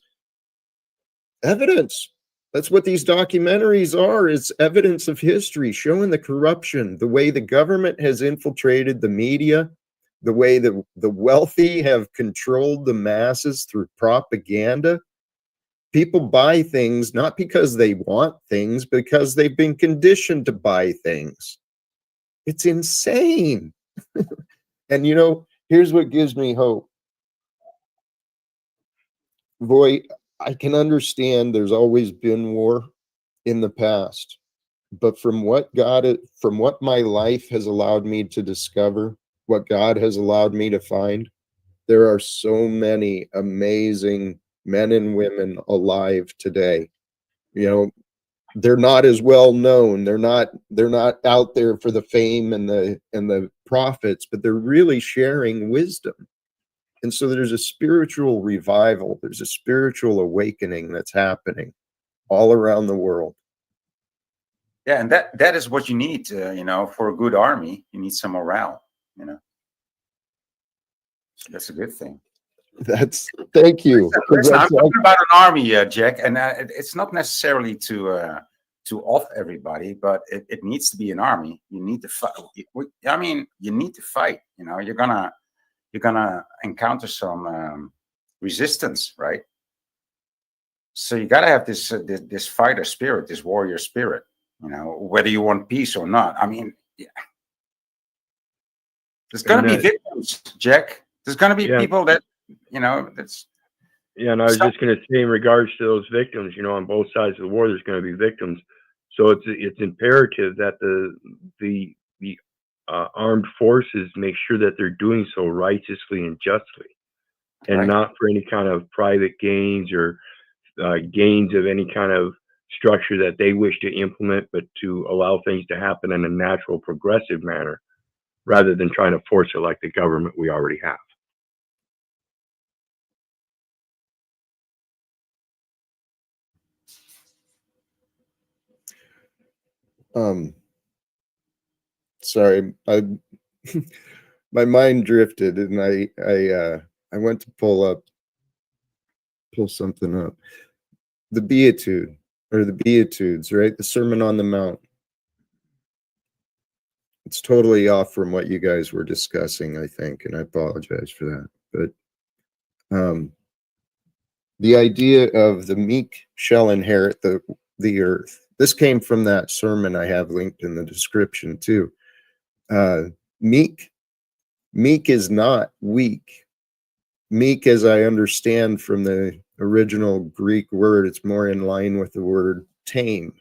evidence. That's what these documentaries are. It's evidence of history, showing the corruption, the way the government has infiltrated the media, the way the wealthy have controlled the masses through propaganda. People buy things not because they want things, because they've been conditioned to buy things. It's insane. And here's what gives me hope. Boy, I can understand there's always been war in the past, but from what my life has allowed me to discover, what God has allowed me to find, there are so many amazing men and women alive today. They're not as well known. They're not out there for the fame and the profits, but they're really sharing wisdom. And so there's a spiritual revival. There's a spiritual awakening that's happening all around the world. Yeah, and that is what you need, for a good army. You need some morale, So that's a good thing. Thank you. Listen, I'm talking about an army, Jack, and it's not necessarily to off everybody, but it needs to be an army. You need to fight. I mean, you need to fight. You're gonna encounter some resistance, right? So you gotta have this fighter spirit, this warrior spirit. Whether you want peace or not. I mean, yeah. There's gonna be victims, Jack. There's gonna be people that that's. Yeah, and I was just going to say, in regards to those victims, on both sides of the war, there's going to be victims. So it's imperative that the armed forces make sure that they're doing so righteously and justly, and not for any kind of private gains or gains of any kind of structure that they wish to implement, but to allow things to happen in a natural, progressive manner, rather than trying to force it like the government we already have. Sorry, my mind drifted, and I went to pull something up. The Beatitude. or the Beatitudes, right? The Sermon on the Mount. It's totally off from what you guys were discussing, I think, and I apologize for that. But the idea of the meek shall inherit the earth. This came from that sermon I have linked in the description too. Meek is not weak. Meek, as I understand from the original Greek word, it's more in line with the word tame,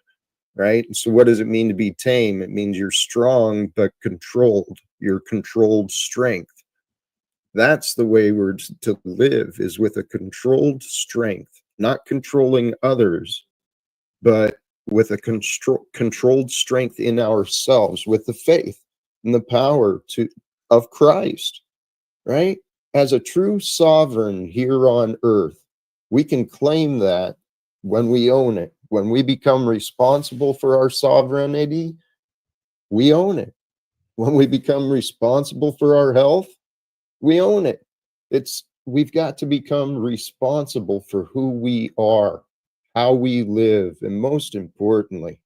right? So what does it mean to be tame? It means you're strong but controlled. You're controlled strength. That's the way we're to live, is with a controlled strength, not controlling others, but with a controlled strength in ourselves, with the faith and the power of Christ, right? As a true sovereign here on earth, we can claim that when we own it. When we become responsible for our sovereignty, we own it. When we become responsible for our health, we own it. We've got to become responsible for who we are, how we live, and most importantly,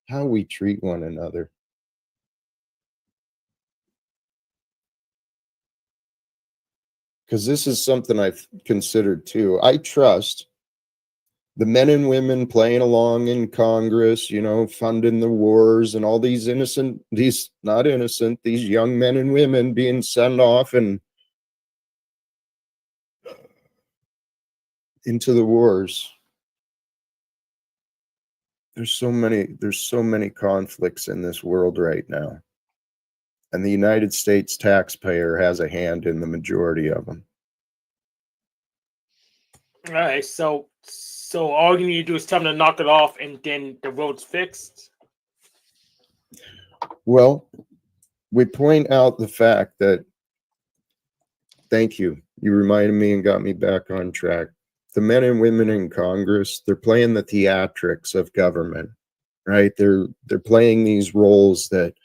how we treat one another. Because this is something I've considered too. I trust the men and women playing along in Congress, funding the wars, and all these these young men and women being sent off and into the wars. There's so many conflicts in this world right now. And the United States taxpayer has a hand in the majority of them. All right, so all you need to do is tell them to knock it off, and then the road's fixed. Well, we point out the fact that, thank you, you reminded me and got me back on track. The men and women in Congress, they're playing the theatrics of government, right? They're playing these roles that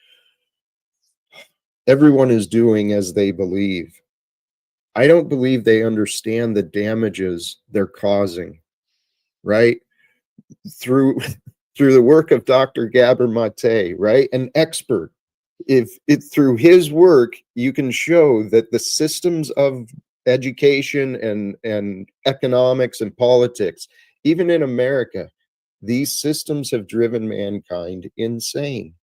everyone is doing as they believe. I don't believe they understand the damages they're causing, right? Through the work of Dr. Gabor Mate, right? An expert. Through his work, you can show that the systems of education and economics and politics, even in America, these systems have driven mankind insane.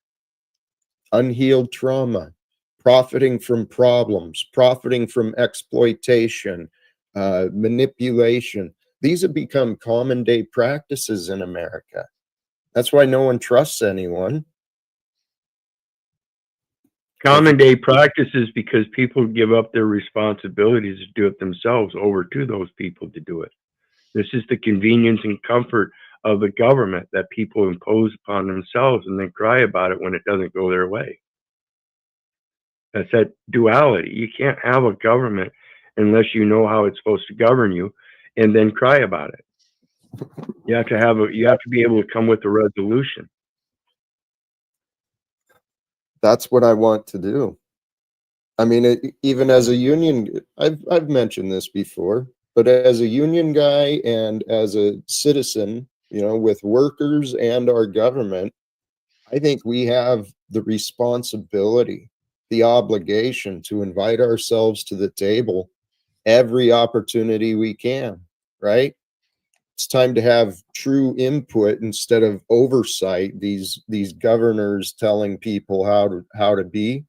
Unhealed trauma, profiting from problems, profiting from exploitation, manipulation. These have become common day practices in America. That's why no one trusts anyone. Common day practices because people give up their responsibilities to do it themselves over to those people to do it. This is the convenience and comfort of the government that people impose upon themselves and then cry about it when it doesn't go their way. That's that duality. You can't have a government unless you know how it's supposed to govern you and then cry about it. You have to be able to come with a resolution. That's what I want to do. I mean, even as a union, I've mentioned this before, but as a union guy and as a citizen, with workers and our government, I think we have the responsibility, the obligation to invite ourselves to the table every opportunity we can, right? It's time to have true input instead of oversight. These governors telling people how to be.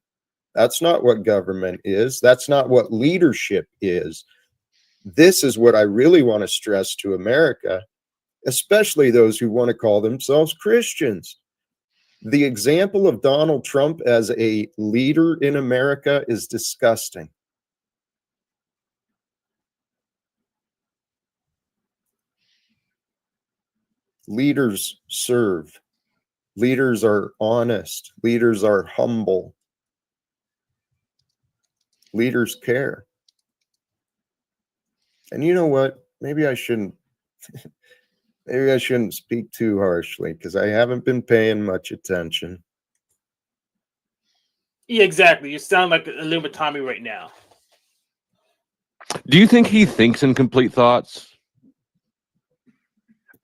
That's not what government is. That's not what leadership is. This is what I really want to stress to America, especially those who want to call themselves Christians. The example of Donald Trump as a leader in America is disgusting. Leaders serve. Leaders are honest. Leaders are humble. Leaders care. And you know what? Maybe I shouldn't speak too harshly because I haven't been paying much attention. Yeah, exactly. You sound like a little bit Tommy right now. Do you think he thinks in complete thoughts?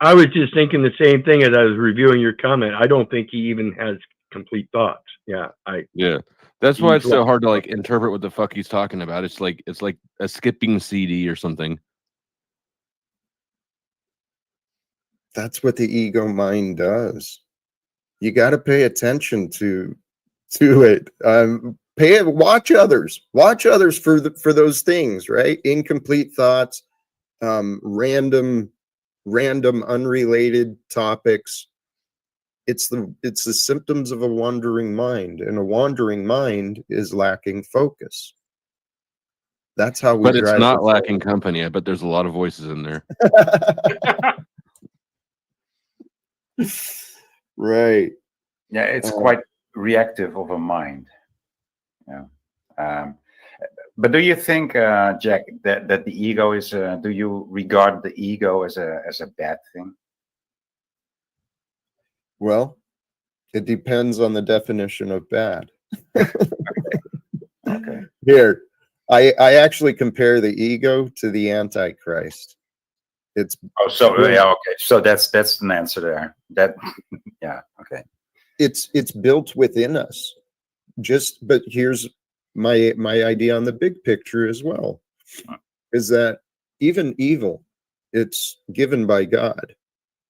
I was just thinking the same thing as I was reviewing your comment. I don't think he even has complete thoughts. Yeah, That's why it's so lost. hard to like interpret what the fuck he's talking about. It's like a skipping CD or something. That's what the ego mind does. You got to pay attention to it. Watch others for those things, right? Incomplete thoughts, random unrelated topics. It's the symptoms of a wandering mind, and a wandering mind is lacking focus. That's how we But it's drive not the lacking company. I bet there's a lot of voices in there. Right. Yeah, it's quite reactive of a mind. Yeah. But do you think, Jack, that the ego is? Do you regard the ego as a bad thing? Well, it depends on the definition of bad. Okay. Here, I actually compare the ego to the Antichrist. It's yeah, okay. So that's an answer there. That yeah, okay. It's built within us. But here's my idea on the big picture as well, is that even evil, it's given by God.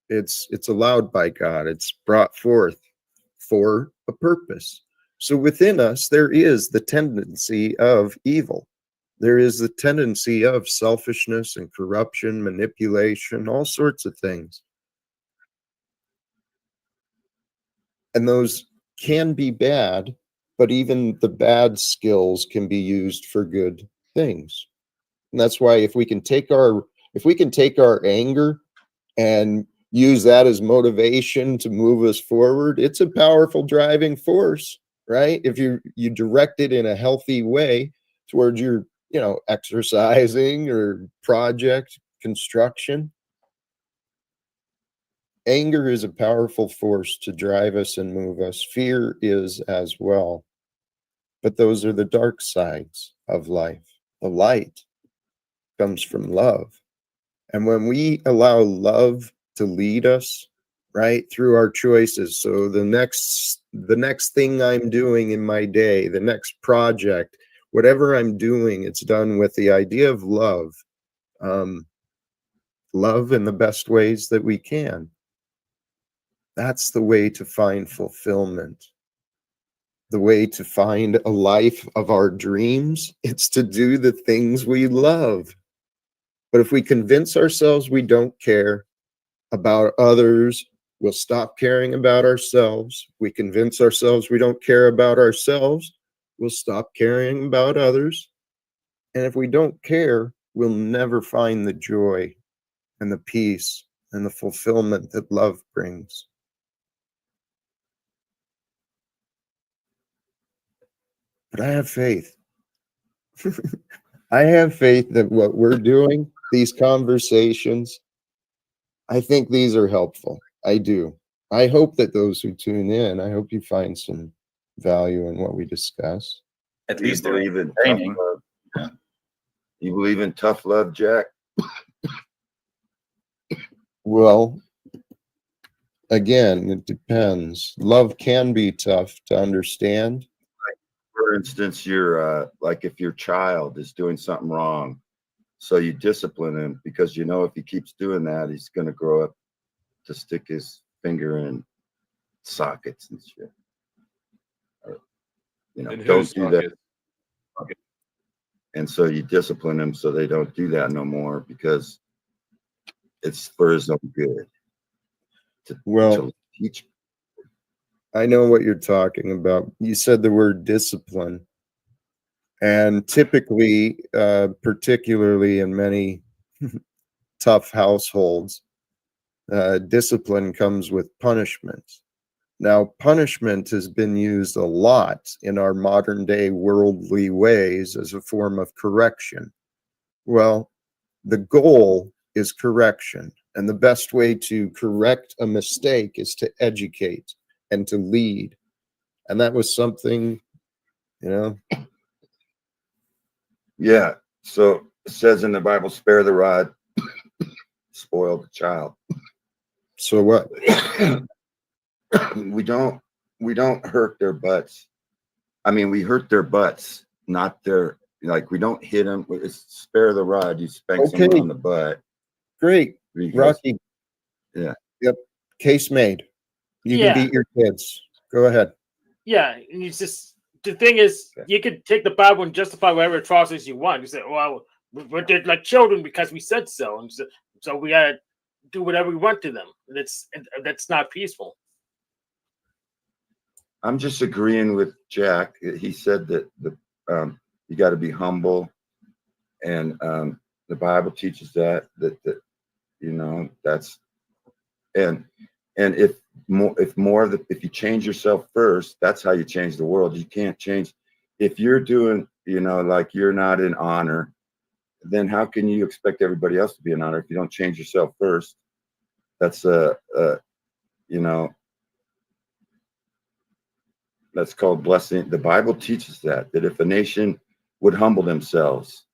It's allowed by God. It's brought forth for a purpose. So within us, there is the tendency of evil. There is the tendency of selfishness and corruption, manipulation, all sorts of things. And those can be bad, but even the bad skills can be used for good things. And that's why if we can take our anger and use that as motivation to move us forward, it's a powerful driving force, right? If you direct it in a healthy way towards your, exercising or project construction. Anger is a powerful force to drive us and move us. Fear is as well. But those are the dark sides of life. The light comes from love. And when we allow love to lead us, right, through our choices. So the next thing I'm doing in my day, the next project, whatever I'm doing, it's done with the idea of love. Love in the best ways that we can. That's the way to find fulfillment. The way to find a life of our dreams, it's to do the things we love. But if we convince ourselves we don't care about others, we'll stop caring about ourselves. We convince ourselves we don't care about ourselves, we'll stop caring about others. And if we don't care, we'll never find the joy and the peace and the fulfillment that love brings. But I have faith. I have faith that what we're doing, these conversations, I think these are helpful. I do. I hope that those who tune in, I hope you find some value in what we discuss. At least you believe in tough love. Yeah. You believe in tough love, Jack? Well, again, it depends. Love can be tough to understand. For instance, you're like if your child is doing something wrong, so you discipline him because if he keeps doing that, he's going to grow up to stick his finger in sockets and shit. Or, don't do that. And so you discipline them so they don't do that no more because it's for his own good. To teach. I know what you're talking about. You said the word discipline. And typically, particularly in many tough households, discipline comes with punishment. Now, punishment has been used a lot in our modern day worldly ways as a form of correction. Well, the goal is correction. And the best way to correct a mistake is to educate and to lead. And that was something, Yeah. So it says in the Bible, spare the rod, spoil the child. So what? we don't hurt their butts. I mean, we hurt their butts, not their, like, we don't hit them. It's spare the rod. You spank someone on the butt. Great. Because, Rocky. Yeah. Yep. Case made. You Yeah. can beat your kids. Go ahead. Yeah, and it's just the thing is, you could take the Bible and justify whatever atrocities you want. You say, "Well, we're dead like children because we said so," and so we gotta do whatever we want to them. That's not peaceful. I'm just agreeing with Jack. He said that you got to be humble, and the Bible teaches that you know, that's and if you change yourself first, that's how you change the world. You can't change if you're doing, you know, like, you're not in honor, then how can you expect everybody else to be in honor if you don't change yourself first? That's you know, that's called blessing. The Bible teaches that if a nation would humble themselves,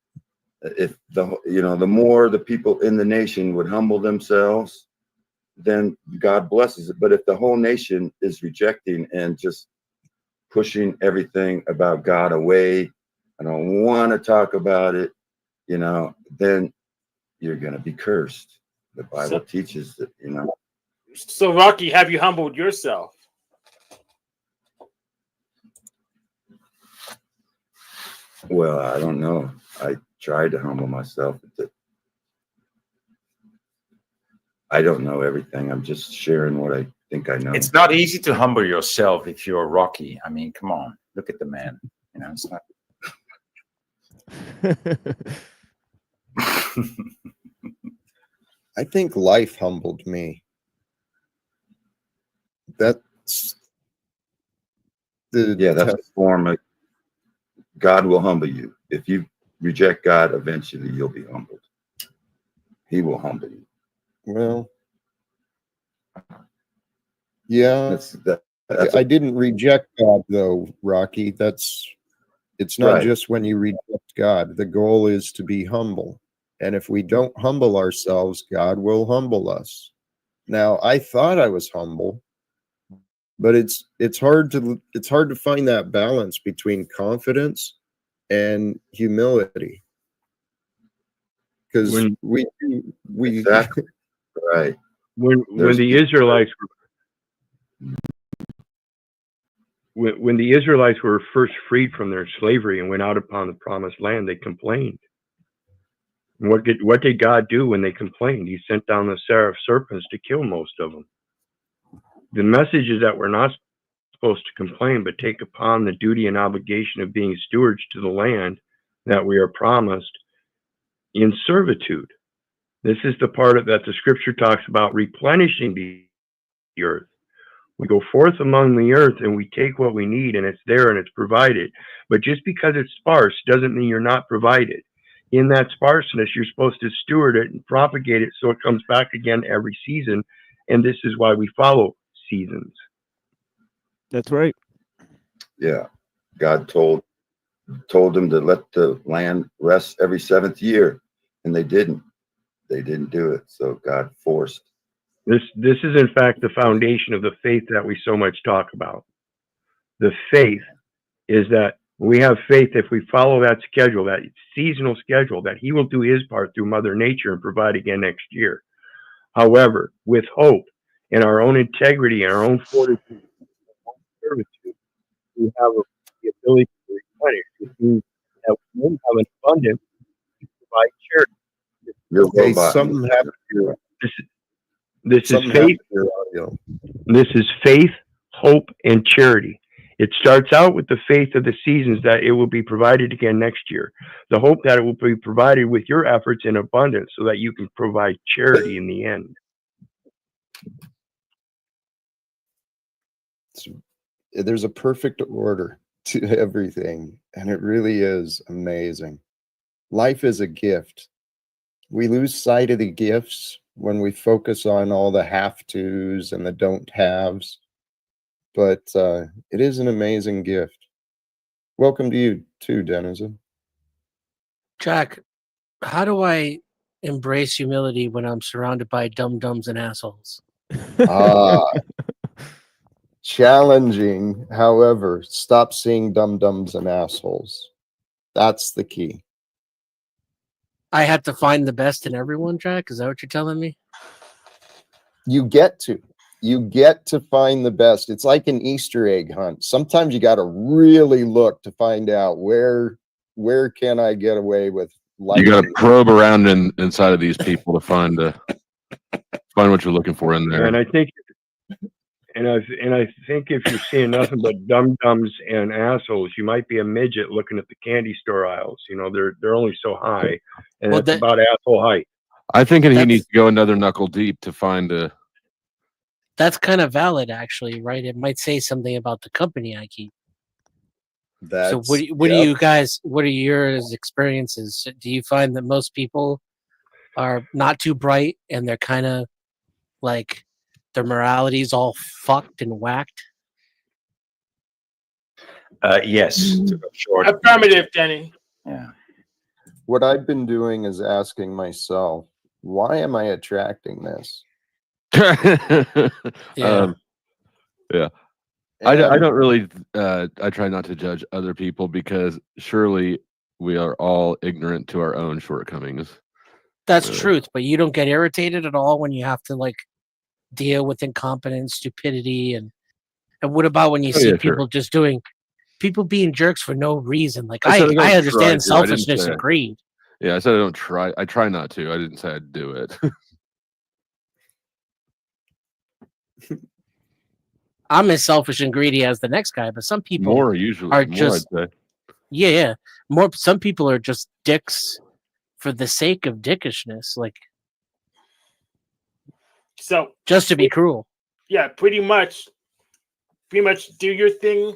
if the more the people in the nation would humble themselves, then God blesses it. But if the whole nation is rejecting and just pushing everything about God away, I don't want to talk about it, you know, then you're going to be cursed. The Bible teaches that, you know. So, Rocky, have you humbled yourself? Well, I don't know. I tried to humble myself. I don't know everything. I'm just sharing what I think I know. It's not easy to humble yourself if you're Rocky. I mean, come on, look at the man. You know, it's not. I think life humbled me. That's that's a form of God will humble you. If you reject God, eventually you'll be humbled. He will humble you. Well, yeah. I didn't reject God, though, Rocky. It's not just when you reject God. The goal is to be humble. And if we don't humble ourselves, God will humble us. Now, I thought I was humble, but it's hard to find that balance between confidence and humility. Because we exactly right. When the Israelites when the Israelites were first freed from their slavery and went out upon the promised land, they complained. And what did God do when they complained? He sent down the seraph serpents to kill most of them. The message is that we're not supposed to complain, but take upon the duty and obligation of being stewards to the land that we are promised in servitude. This is the part that the scripture talks about replenishing the earth. We go forth among the earth and we take what we need, and it's there and it's provided. But just because it's sparse doesn't mean you're not provided. In that sparseness, you're supposed to steward it and propagate it so it comes back again every season. And this is why we follow seasons. That's right. Yeah. God told them to let the land rest every 7th year, and they didn't. They didn't do it. So God forced. This is in fact the foundation of the faith that we so much talk about. The faith is that we have faith if we follow that schedule, that seasonal schedule, that he will do his part through Mother Nature and provide again next year. However, with hope and our own integrity and our own fortitude, servitude, we have the ability to replenish, which means that we will have an abundance to provide charity. Okay, something happened here. This is faith. This is faith, hope, and charity. It starts out with the faith of the seasons that it will be provided again next year. The hope that it will be provided with your efforts in abundance so that you can provide charity in the end. There's a perfect order to everything, and it really is amazing. Life is a gift. We lose sight of the gifts when we focus on all the have-tos and the don't-haves, but it is an amazing gift. Welcome to you too, Denizen. Jack, how do I embrace humility when I'm surrounded by dum-dums and assholes? Challenging, however, stop seeing dum-dums and assholes. That's the key. I have to find the best in everyone, Jack? Is that what you're telling me? You get to find the best. It's like an Easter egg hunt. Sometimes you got to really look to find out where can I get away with You got to probe around inside of these people to find what you're looking for in there. And I think if you're seeing nothing but dum-dums and assholes, you might be a midget looking at the candy store aisles. You know, they're only so high, and it's about asshole height. I think he needs to go another knuckle deep to find a. That's kind of valid, actually, right? It might say something about the company I keep. So what do you guys? What are your experiences? Do you find that most people are not too bright and they're kind of like their morality's all fucked and whacked? Yes. Short. Affirmative, Denny. Yeah. What I've been doing is asking myself, why am I attracting this? Yeah. I don't really I try not to judge other people because surely we are all ignorant to our own shortcomings. That's truth, but you don't get irritated at all when you have to like deal with incompetence, stupidity, and what about when you see people just people being jerks for no reason? Like I understand selfishness and greed. Yeah, I said I don't try. I try not to. I didn't say I'd do it. I'm as selfish and greedy as the next guy, but some people are just more. Some people are just dicks for the sake of dickishness, like so just to be cruel. Yeah, pretty much do your thing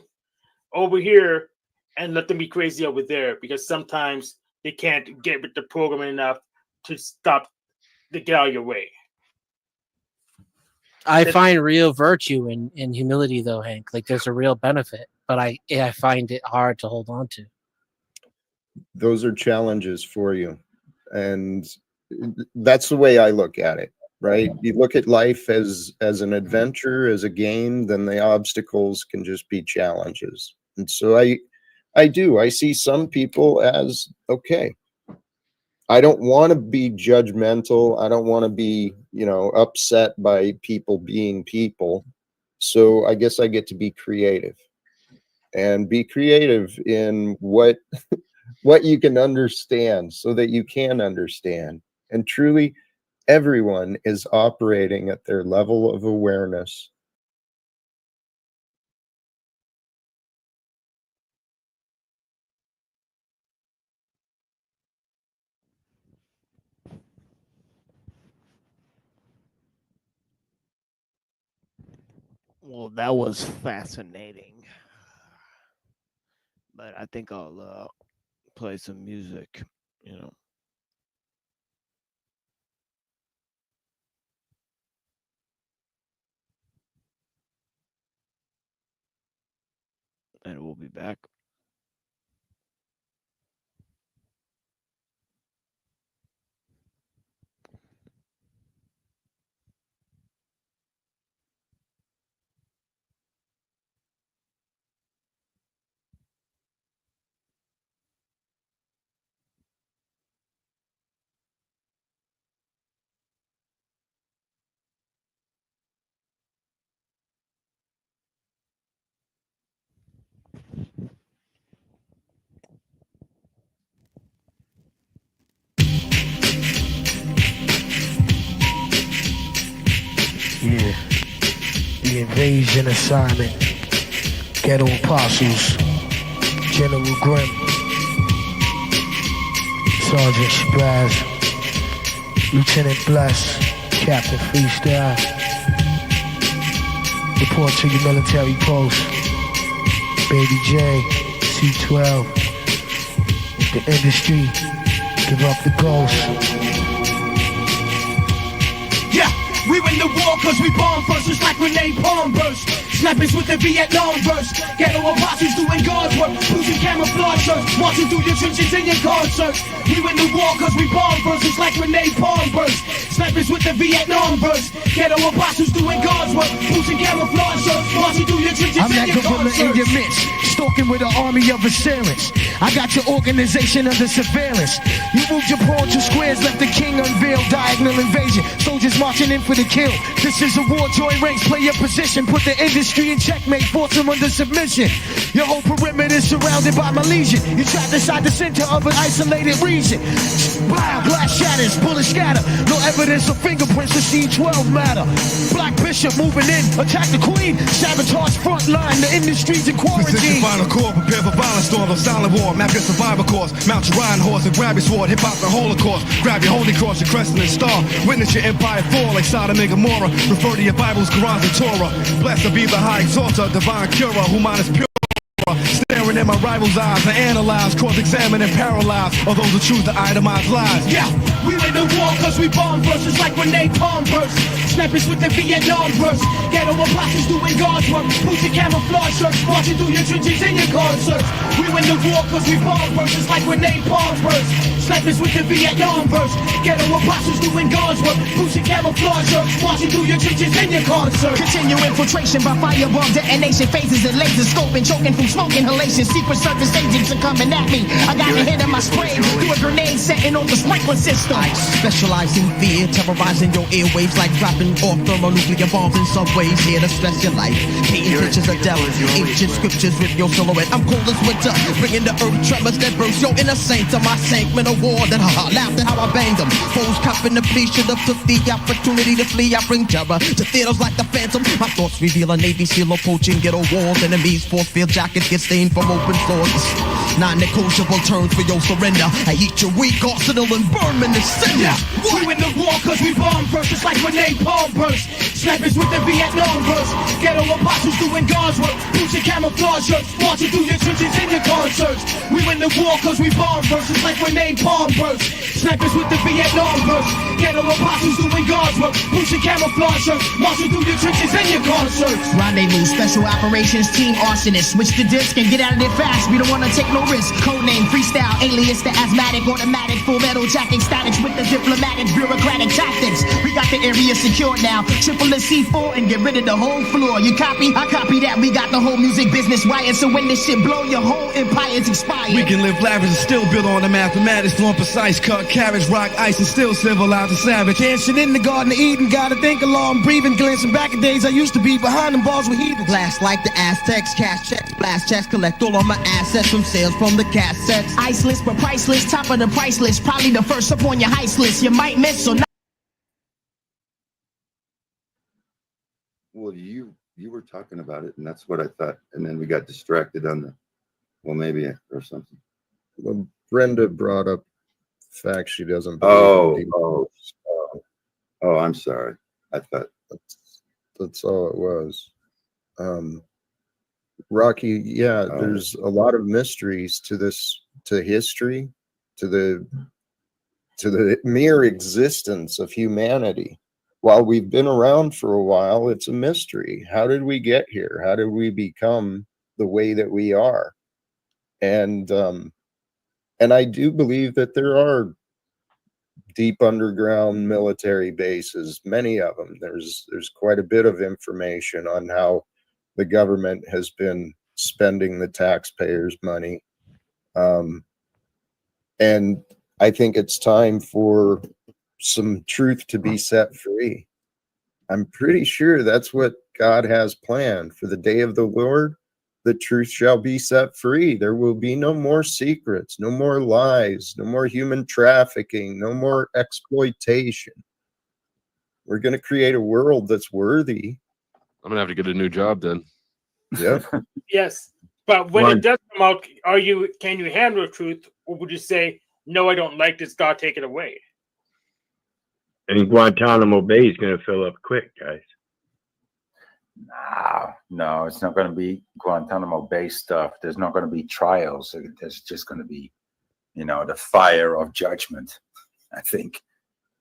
over here and let them be crazy over there, because sometimes they can't get with the program enough to stop the get out of your way. I find real virtue in humility, though, Hank. Like there's a real benefit, but I find it hard to hold on to. Those are challenges for you, and that's the way I look at it. Right? You look at life as an adventure, as a game. Then the obstacles can just be challenges, and so I see some people as okay. I don't want to be judgmental. I don't want to be, upset by people being people. So I guess I get to be creative and be creative in what you can understand so that you can understand. And truly, everyone is operating at their level of awareness. Well, that was fascinating. But I think I'll play some music, And we'll be back. Yeah. The invasion assignment. Ghetto Apostles. General Grimm. Sergeant Spaz. Lieutenant Bless. Captain Freestyle. Report to your military post. Baby J. C-12. The industry. Give up the ghost. Yeah, we win the war cause we bomb first, just like when they palm burst. Snipers with the Vietnam verse. Ghetto apostles doing God's work. Pushing camouflage shirts. Marching through your trenches in your concerts. We win the war cause we bomb verses like Renee Palm burst. Snipers with the Vietnam verse. Ghetto apostles doing God's work. Pushing camouflage shirts. Marching through your trenches I'm in that your gorilla concerts. in your midst, stalking with an army of assailants. I got your organization under surveillance. You moved your pawn to squares, left the king unveiled. Diagonal invasion, soldiers marching in for the kill. This is a war, joy ranks, play your position. Put the industry in checkmate, force them under submission. Your whole perimeter is surrounded by my legion. You trapped inside the center of an isolated region. Wow, glass shatters, bullets scatter. No evidence of fingerprints to C12 matter. Black Bishop moving in, attack the queen. Sabotage front line, the industry's in quarantine. Position final core, prepare for violence storm of silent war. Map your survivor course, mount your Rhine horse and grab your sword. Hip hop the Holocaust, grab your holy cross, your crescent and star. Witness your empire fall like Sodom and Gomorrah. Refer to your Bibles, Qurans and Torah. Blessed be the high exalter, divine curer, humanist pure. Staring in my rival's eyes, I analyze, cross-examine and paralyze all those who choose to itemize lies. Yeah, we win the war cause we bomb verses like Renee Palm burst. Snipers with the Vietnam verse. Ghetto apostles doing God's work. Pushing camouflage shirts, marching through your trenches in your concerts. We win the war cause we bomb verses like Renee Palm burst. Snipers with the Vietnam verse. Ghetto apostles doing God's work. Pushing camouflage shirts, marching through your trenches in your concerts. Continue infiltration by firebomb detonation, phases and laser scoping, choking from smoke inhalation. Secret Service agents are coming at me. I got a hit in my spray. Do a grenade setting on the sprinkler system. I specialize in fear, terrorizing your earwaves like dropping off thermonuclear bombs in subways. Here to stress your life. Painting pictures of death, ancient scriptures with your silhouette. I'm cold as winter, bringing the earth tremors that burst your inner saint to my sanctment of war. That laughed at how I banged them. Foes copping the plea, should have took the opportunity to flee. I bring terror to theaters like the Phantom. My thoughts reveal a Navy SEAL approaching ghetto walls. Enemies force field jackets get stained from open sources. Non-negotiable terms for your surrender. I eat your weak arsenal and burn in the cinder. We win the war cause we bomb verses like Renee Palm burst. Snipers with the Vietnam verse. Ghetto apostles doing God's work. Pushing camouflage shirts, marching through your trenches in your concerts. We win the war cause we bomb verses like Renee Palm burst. Snipers with the Vietnam verse. Ghetto apostles doing God's work. Pushing camouflage shirts, marching through your trenches in your concerts. Rendezvous, special operations team arsonist. Switch the disc and get out of there fast. We don't wanna take no risk. Codename freestyle, alias the asthmatic, automatic, full metal jacking statics with the diplomatic, bureaucratic tactics. We got the area secured now. Triple the C4 and get rid of the whole floor. You copy? I copy that. We got the whole music business wired. So when this shit blow, your whole empire's expired. We can live lavish and still build on the mathematics. Flowing precise, cut carrots, rock ice, and still civilize the savage. Dancing in the Garden of Eden, gotta think along, breathing, glancing back at days I used to be behind them bars with heathens. Blast like the Aztecs, cash checks, blast checks, collect all of my assets from sales from the cassettes. Iceless but priceless, top of the price list, probably the first up on your heist list. You might miss or not. Well, you were talking about it, and that's what I thought. And then we got distracted on the, well, maybe or something. Well, Brenda brought up the fact she doesn't. Oh, I'm sorry. I thought that's all it was. Rocky, yeah, there's a lot of mysteries to this, to history, to the mere existence of humanity. While we've been around for a while, it's a mystery. How did we get here? How did we become the way that we are? And I do believe that there are deep underground military bases, many of them. There's quite a bit of information on how the government has been spending the taxpayers' money. And I think it's time for some truth to be set free. I'm pretty sure that's what God has planned for the day of the Lord. The truth shall be set free. There will be no more secrets, no more lies, no more human trafficking, no more exploitation. We're going to create a world that's worthy. I'm gonna have to get a new job then. Yeah. Yes, but when it does come out, can you handle the truth, or would you say, no, I don't like this, God, take it away? And Guantanamo Bay is going to fill up quick, guys. No, it's not going to be Guantanamo Bay stuff. There's not going to be trials. There's just going to be, the fire of judgment. I think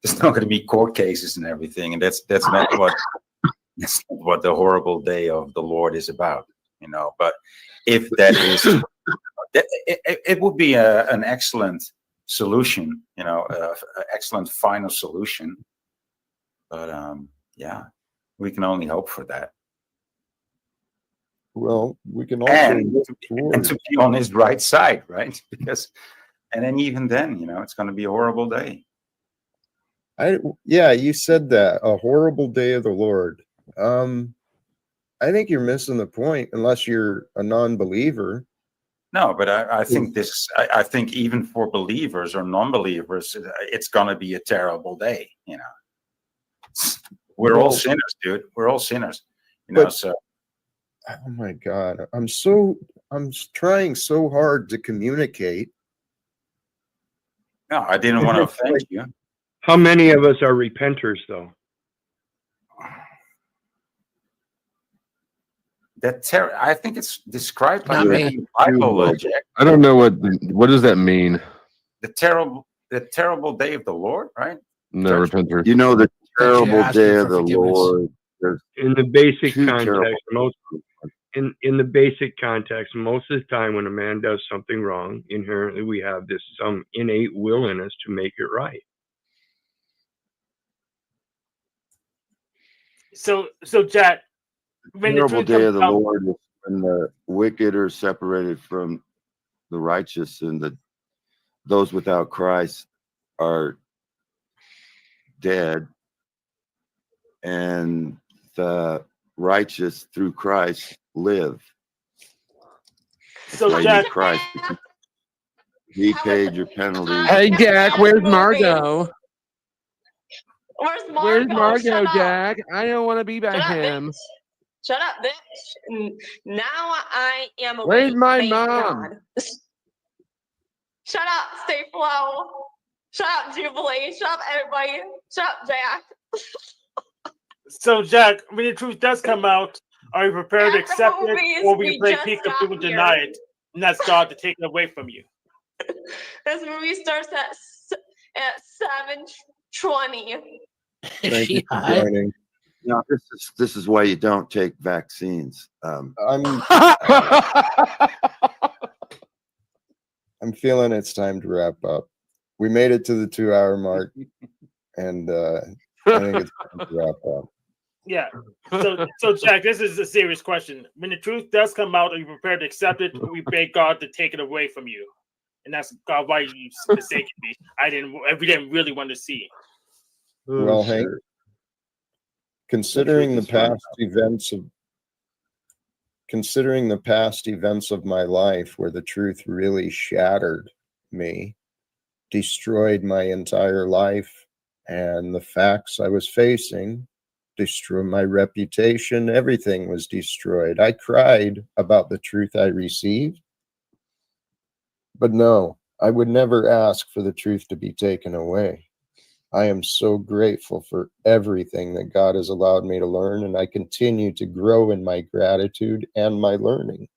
there's not going to be court cases and everything, and that's not what That's not what the horrible day of the Lord is about, But if that is, it would be an excellent solution, an excellent final solution. But yeah, we can only hope for that. Well, we can also and to be on his right side, right? And then even then, it's going to be a horrible day. Yeah, you said that, a horrible day of the Lord. I think you're missing the point unless you're a non-believer. No, but I think I think even for believers or non-believers, it's going to be a terrible day. We're all sinners, dude. We're all sinners. So. Oh my God, I'm trying so hard to communicate. No, I didn't want to offend you. How many of us are repenters, though? I think it's described like that in the Bible, Jack. I don't know what does that mean. The terrible day of the Lord, right? No, repenters. The terrible day of the Lord. In the basic context, in the basic context, most of the time when a man does something wrong, inherently we have some innate will in us to make it right. So Jack, when the terrible day of the Lord is when the wicked are separated from the righteous, and those without Christ are dead, and the righteous through Christ live. So Jack, Christ, he paid your penalty. Hey Jack, where's Margot? Where's Margot? Where's Margot, Jack? I don't want to be by him. Shut up, bitch. Now I am awake. Where's my Thank mom? God. Shut up, Stay Flow. Shut up, Jubilee. Shut up, everybody. Shut up, Jack. So, Jack, when the truth does come out, are you prepared to accept it, or will you play peekaboo and deny it, and that's God to take it away from you? This movie starts at 7:20. Thank you for joining. No, this is why you don't take vaccines. I'm feeling it's time to wrap up. We made it to the 2-hour mark, and I think it's time to wrap up. Yeah. So Jack, this is a serious question. When the truth does come out, are you prepared to accept it, or we beg God to take it away from you? And that's God why you mistaken me. We didn't really want to see. Well, Hank, considering the past events of my life where the truth really shattered me, destroyed my entire life, and the facts I was facing, destroyed my reputation, everything was destroyed. I cried about the truth I received, but no, I would never ask for the truth to be taken away. I am so grateful for everything that God has allowed me to learn, and I continue to grow in my gratitude and my learning.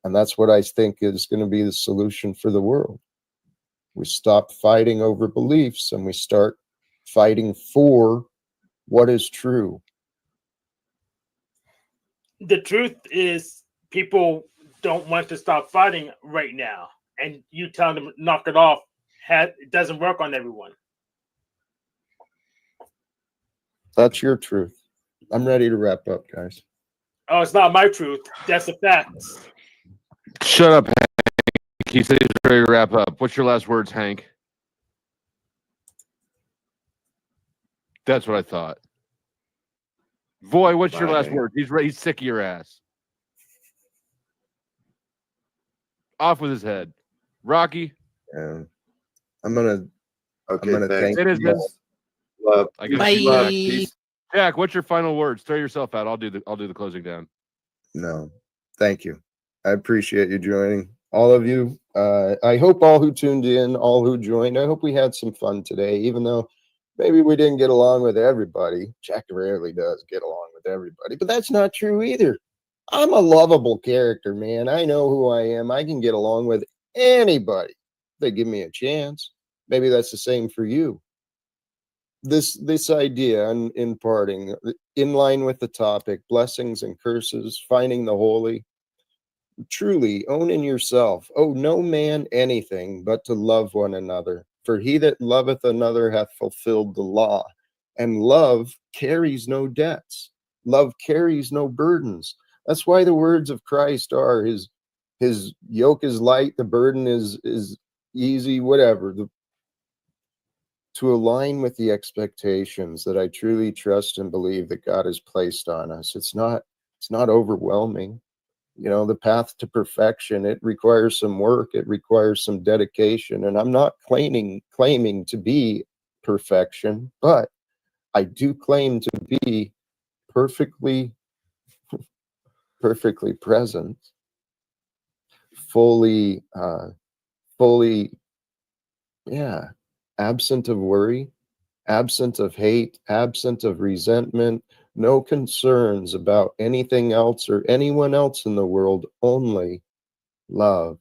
And that's what I think is going to be the solution for the world. We stop fighting over beliefs and we start fighting for what is true. The truth is, people don't want to stop fighting right now, and you tell them knock it off. It doesn't work on everyone. That's your truth. I'm ready to wrap up, guys. Oh, it's not my truth. That's the facts. Shut up, Hank. He said he's ready to wrap up. What's your last words, Hank? That's what I thought. Boy, what's your last word? He's sick of your ass. Off with his head. Rocky. Yeah. I'm gonna thank it. you. Love. Bye. Jack, what's your final words? Throw yourself out. I'll do the closing down. No, thank you. I appreciate you joining, all of you. I hope all who tuned in, all who joined, I hope we had some fun today, even though maybe we didn't get along with everybody. Jack rarely does get along with everybody, but that's not true either. I'm a lovable character, man. I know who I am. I can get along with anybody. They give me a chance. Maybe that's the same for you. this idea in parting, in line with the topic, blessings and curses, finding the holy. Truly own in yourself, owe no man anything but to love one another. For he that loveth another hath fulfilled the law. And love carries no debts. Love carries no burdens. That's why the words of Christ are his yoke is light, the burden is easy, whatever. To align with the expectations that I truly trust and believe that God has placed on us. It's not overwhelming. You know, the path to perfection, it requires some work, it requires some dedication. And I'm not claiming to be perfection, but I do claim to be perfectly present, fully, absent of worry, absent of hate, absent of resentment, no concerns about anything else or anyone else in the world, only love.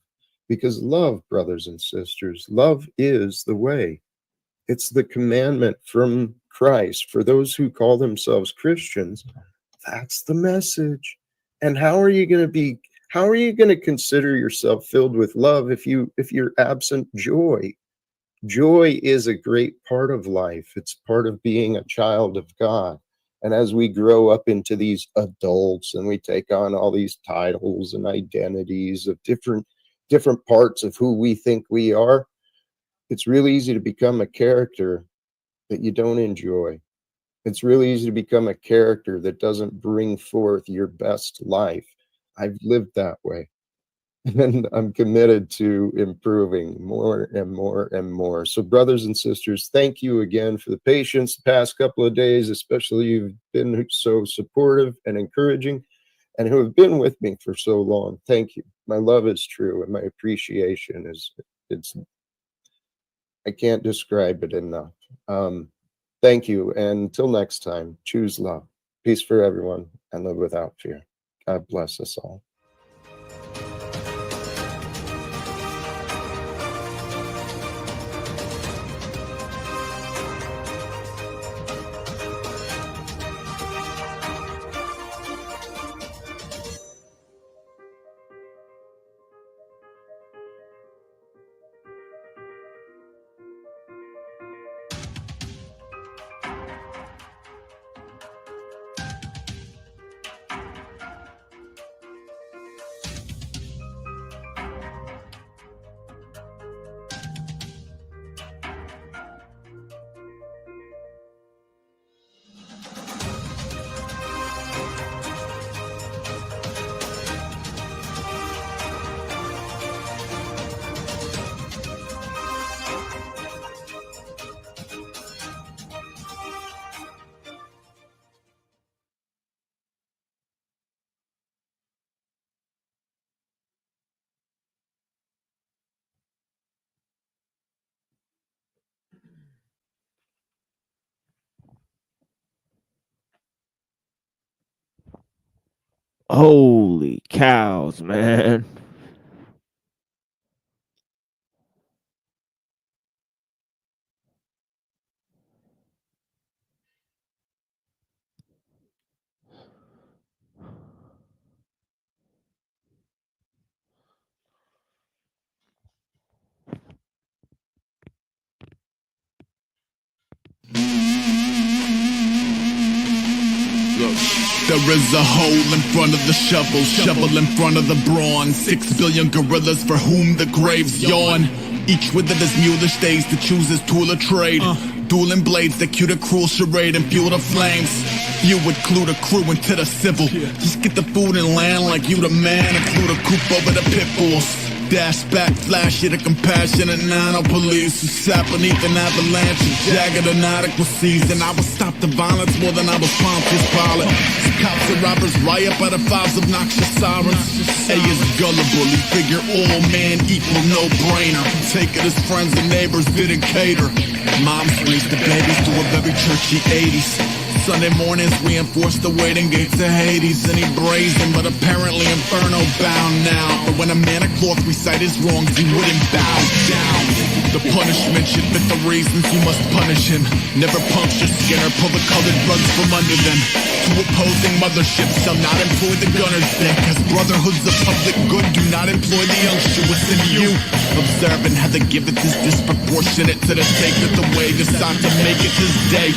Because love, brothers and sisters, love is the way. It's the commandment from Christ. For those who call themselves Christians, that's the message. And how are you going to consider yourself filled with love if you're absent joy? Joy is a great part of life. It's part of being a child of God. And as we grow up into these adults and we take on all these titles and identities of different parts of who we think we are, it's really easy to become a character that you don't enjoy. It's really easy to become a character that doesn't bring forth your best life. I've lived that way. And I'm committed to improving more and more and more. So brothers and sisters, thank you again for the patience the past couple of days, especially you've been so supportive and encouraging and who have been with me for so long. Thank you. My love is true and my appreciation I can't describe it enough. Thank you. And until next time, choose love. Peace for everyone and live without fear. God bless us all. Holy cows, man. There is a hole in front of the shovel in front of the brawn. 6 billion gorillas for whom the graves yawn. Each with it is mulish days to choose his tool of trade. Dueling blades that cue the cruel charade and fuel the flames. You would clue the crew into the civil. Just get the food and land like you the man. And clue the coop over the pit bulls. Dash back, flash, the compassionate nano police who sat beneath an avalanche of jagged and adequate season. I would stop the violence more than I was Pontius Pilate. Cops and robbers riot by the fives of noxious sirens. A is gullible, he figure all man equal no-brainer. Take it as friends and neighbors bid and cater. Moms raised the babies to a very churchy 80s. Sunday mornings reinforce the waiting gates of Hades, and he brazen, but apparently inferno bound now. But when a man of cloth recite his wrongs, he wouldn't bow down. The punishment should fit the reasons you must punish him. Never puncture skin or pull the colored rugs from under them. Two opposing motherships shall not employ the gunner's deck, cause brotherhood's the public good, do not employ the unctuous in you. Observing how the giveth is disproportionate to the taketh away, decide to make it this day.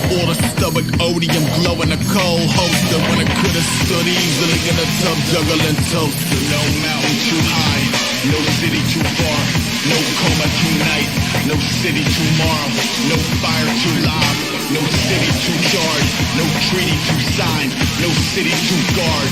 All the stoic odium glowing a cold holster when it could have stood easily in a tub juggling toaster. No mountain too high, no city too far, no coma too night, no city tomorrow, no fire too loud, no city too charged, no treaty too signed, no city too guard.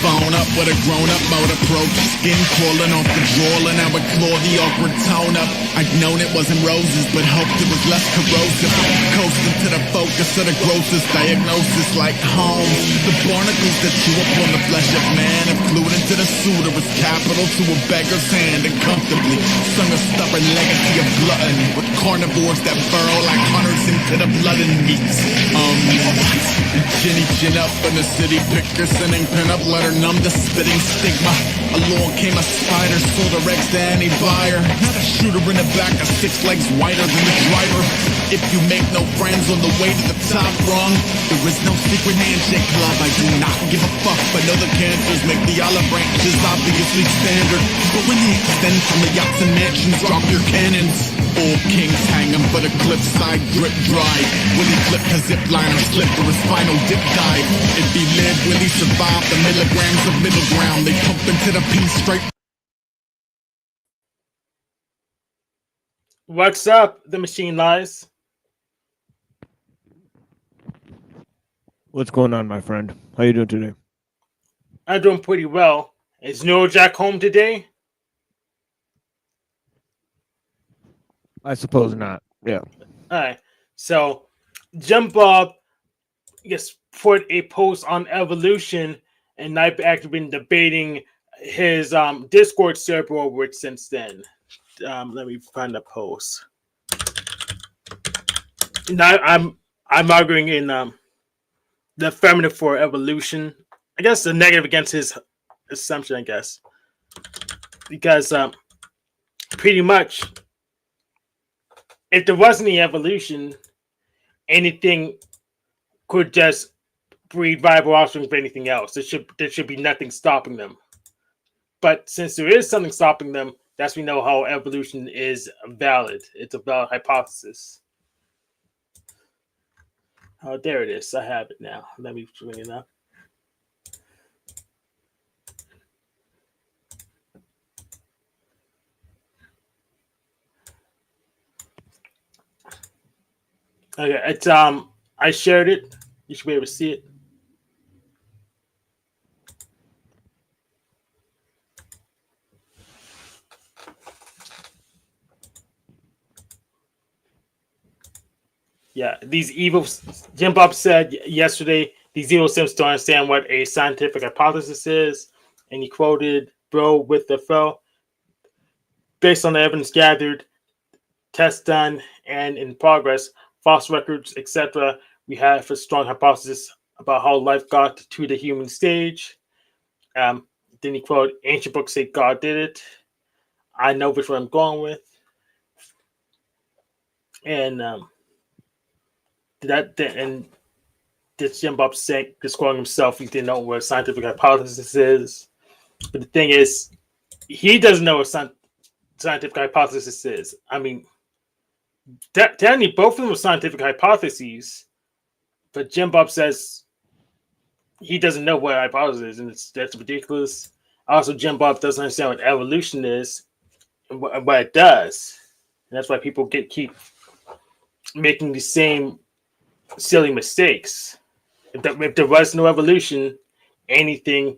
Phone up with a grown-up mode approach. Skin crawling off the drawl and I would claw the awkward tone up. I'd known it wasn't roses, but hoped it was less corrosive. Coasting to the focus of the grossest diagnosis like home. The barnacles that chew upon the flesh of man have glued into the suitor as capital to a beggar's hand and comfortably sung a stubborn legacy of gluttony with carnivores that burrow like hunters into the blood and meats. And Jenny chin up in the city picture sending pin-up letter numb the spitting stigma. Along came a spider, sold her eggs to any buyer. Had a shooter in the back, a 6 legs wider than the driver. If you make no friends on the way to the top rung, there is no secret handshake club. I do not give a fuck, but know the cancers make the olive branches obviously standard. But when they extend from the yachts and mansions, drop your cannons. All kings hanging, but a cliffside drip dry. Will he clip a zip line or slip for his final dip dive? If he lived, will he survive the milligrams of middle ground? They pump into the piece straight. What's up, the machine lies? What's going on, my friend? How you doing today? I'm doing pretty well. Is Neil Jack home today? I suppose not. Yeah. All right. So, Jump Bob, yes, put a post on evolution, and I've actually been debating his Discord server over it since then. Let me find the post. Now I'm arguing in the affirmative for evolution. I guess the negative against his assumption. I guess because pretty much, if there wasn't any evolution, anything could just breed viable offspring for anything else. There should be nothing stopping them. But since there is something stopping them, that's we know how evolution is valid. It's a valid hypothesis. Oh, there it is. I have it now. Let me bring it up. Okay, it's I shared it. You should be able to see it. Yeah, these evil Jim Bob said yesterday, these evil Sims don't understand what a scientific hypothesis is. And he quoted Bro with the Fro. Based on the evidence gathered, tests done, and in progress, false records, etc., we have a strong hypothesis about how life got to the human stage. Then he quoted, ancient books say God did it. I know which one I'm going with. And this Jim Bob saying, just calling himself, he didn't know what a scientific hypothesis is. But the thing is, he doesn't know what scientific hypothesis is. I mean, technically, both of them are scientific hypotheses, but Jim Bob says he doesn't know what a hypothesis is, and that's ridiculous. Also, Jim Bob doesn't understand what evolution is and what it does, and that's why people keep making the same silly mistakes. If there was no evolution, anything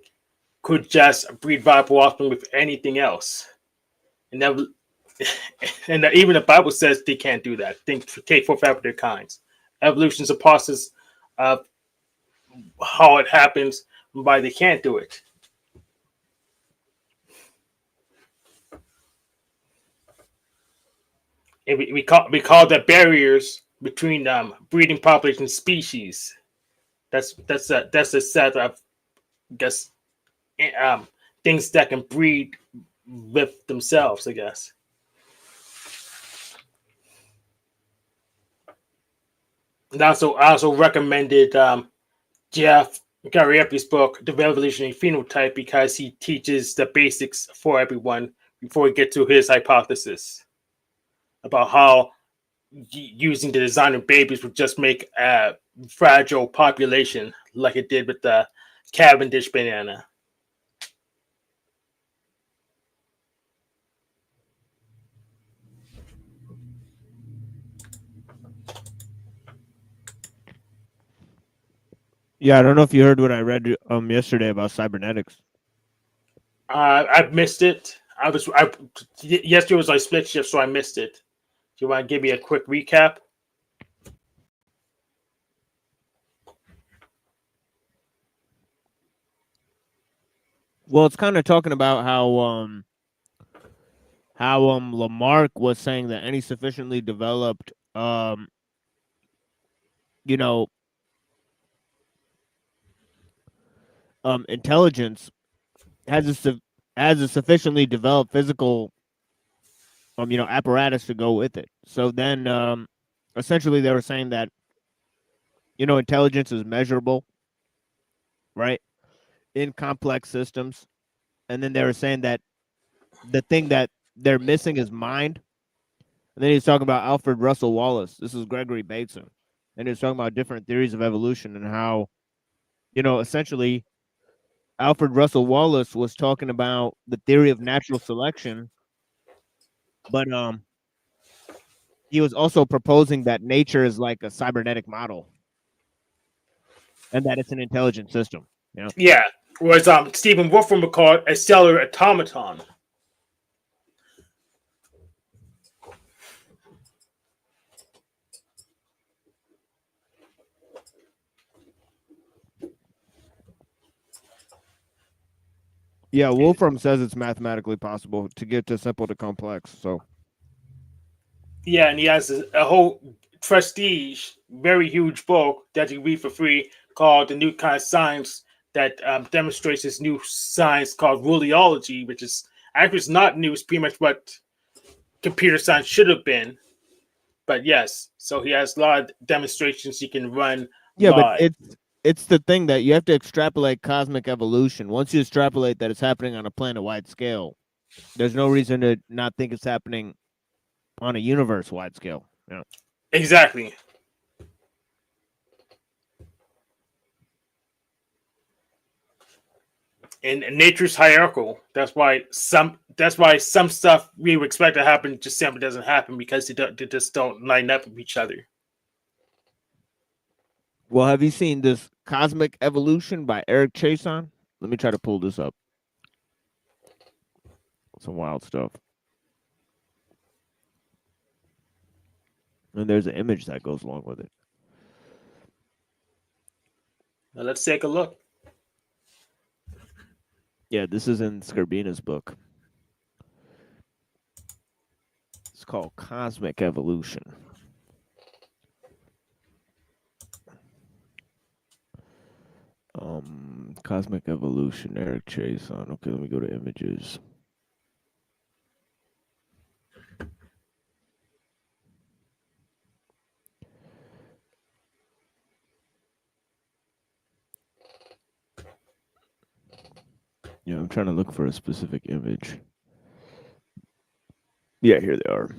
could just breed viable offspring with anything else, and that and even the Bible says they can't do that. Think take forth after their kinds. Evolution is a process of how it happens and why they can't do it. And we call that barriers between breeding population species. That's a set of, I guess, things that can breed with themselves, I guess. And I also recommended Jeff Garrieppi's book, The Revolutionary Phenotype, because he teaches the basics for everyone before we get to his hypothesis about how using the design of babies would just make a fragile population like it did with the Cavendish banana. Yeah, I don't know if you heard what I read yesterday about cybernetics. I missed it. Yesterday was my split shift, so I missed it. Do you want to give me a quick recap? Well, it's kind of talking about how Lamarck was saying that any sufficiently developed you know intelligence has a sufficiently developed physical apparatus to go with it. So then essentially they were saying that intelligence is measurable, right, in complex systems. And then they were saying that the thing that they're missing is mind. And then he's talking about Alfred Russel Wallace. This is Gregory Bateson. And he's talking about different theories of evolution and how, essentially Alfred Russel Wallace was talking about the theory of natural selection, but he was also proposing that nature is like a cybernetic model and that it's an intelligent system. Yeah, whereas Stephen Wolfram would call it a cellular automaton. Yeah, Wolfram says it's mathematically possible to get to simple to complex. So yeah, and he has a whole prestige, very huge book that you read for free called "The New Kind of Science" that demonstrates this new science called rheology, which is actually it's not new. It's pretty much what computer science should have been. But yes, so he has a lot of demonstrations he can run. yeah, live. but it's the thing that you have to extrapolate cosmic evolution. Once you extrapolate that it's happening on a planet-wide scale, there's no reason to not think it's happening on a universe-wide scale. Yeah. Exactly. And nature's hierarchical. That's why some stuff we would expect to happen just simply doesn't happen because they just don't line up with each other. Well, have you seen this Cosmic Evolution by Eric Chason? Let me try to pull this up. Some wild stuff. And there's an image that goes along with it. Now let's take a look. Yeah, this is in Scorbina's book. It's called Cosmic Evolution. Cosmic Evolution, Eric Chason. Okay, let me go to images. Yeah, I'm trying to look for a specific image. Yeah, here they are.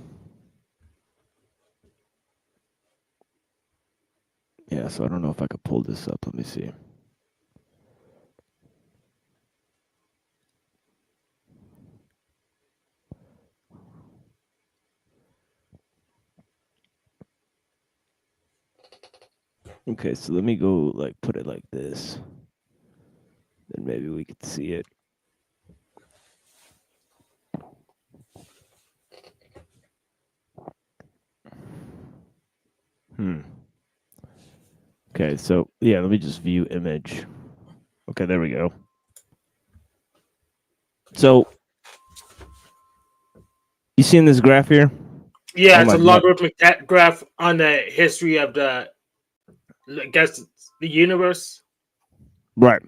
Yeah, so I don't know if I could pull this up. Let me see. Okay, so let me go put it like this. then maybe we could see it. Okay, so yeah, let me just view image. Okay, there we go. So you seeing this graph here? Yeah, Oh it's my a God. logarithmic graph on the history of the, I guess, the universe. Right.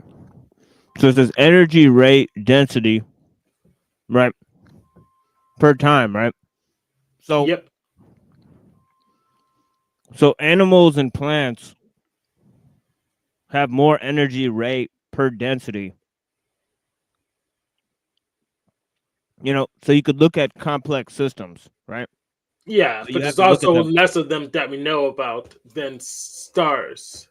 So it says energy, rate, density, right, per time, right? So Yep. So animals and plants have more energy rate per density. You know, so you could look at complex systems, right? Yeah, So but you have there's to look at also them. less of them that we know about than stars.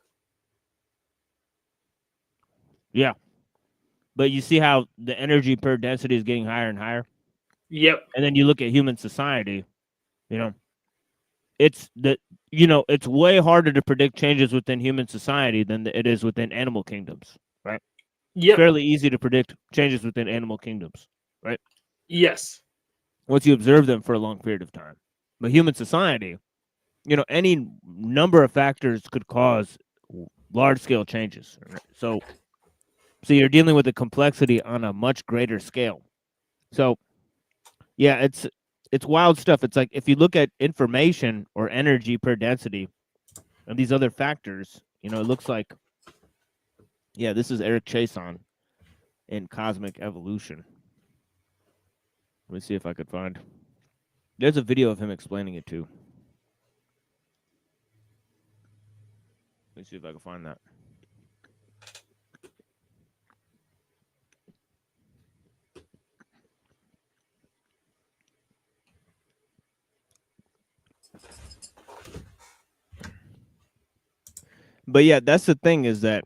Yeah. But you see how the energy per density is getting higher and higher? Yep. And then you look at human society, you know, it's it's way harder to predict changes within human society than it is within animal kingdoms, right? It's Yep. fairly easy to predict changes within animal kingdoms, right? Yes. Once you observe them for a long period of time. But human society, any number of factors could cause large scale changes. Right? So you're dealing with the complexity on a much greater scale. So yeah, it's wild stuff. It's like if you look at information or energy per density and these other factors, it looks like, yeah, this is Eric Chason in Cosmic Evolution. Let me see if I could find. There's a video of him explaining it too. Let me see if I can find that. But yeah, that's the thing is that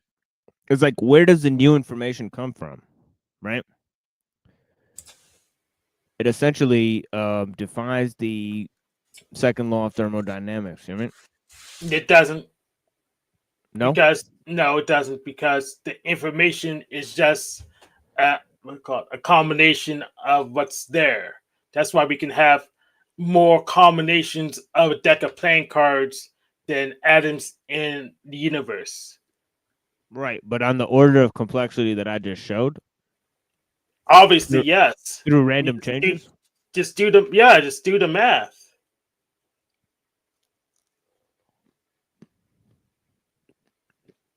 it's like, where does the new information come from, right? It essentially defies the second law of thermodynamics. You know what I mean? It doesn't. No? No, it doesn't, because the information is just a combination of what's there. That's why we can have more combinations of a deck of playing cards than atoms in the universe. Right, but on the order of complexity that I just showed? Obviously, yes. Through random changes? Just do the math.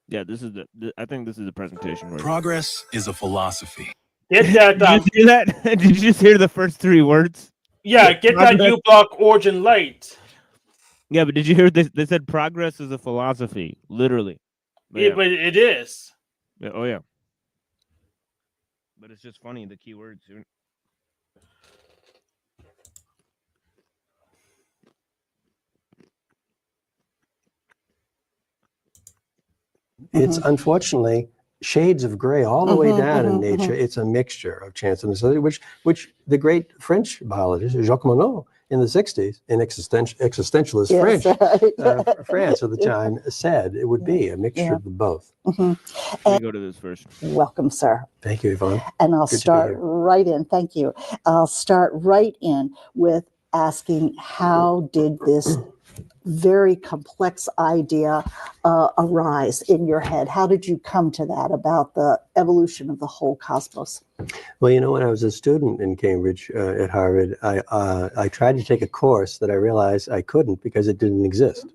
Yeah, this is I think this is the presentation. Where Progress is a philosophy. Get that. Did you hear that? Did you just hear the first three words? Yeah, get that U-block origin light. Yeah, but did you hear this? They said progress is a philosophy, literally. But it is. Yeah, oh yeah. But it's just funny, the keywords. It's unfortunately shades of gray all the way down in nature. It's a mixture of chance and necessity, which the great French biologist Jacques Monod in the 60s, in existentialist France at the time, said it would be a mixture of the both. Let me go to this first. Welcome, sir. Thank you, Yvonne. And I'll Good to be start here. right in. Thank you. I'll start right in with asking, how did this very complex idea arise in your head? How did you come to that about the evolution of the whole cosmos? Well, when I was a student in Cambridge at Harvard, I tried to take a course that I realized I couldn't because it didn't exist.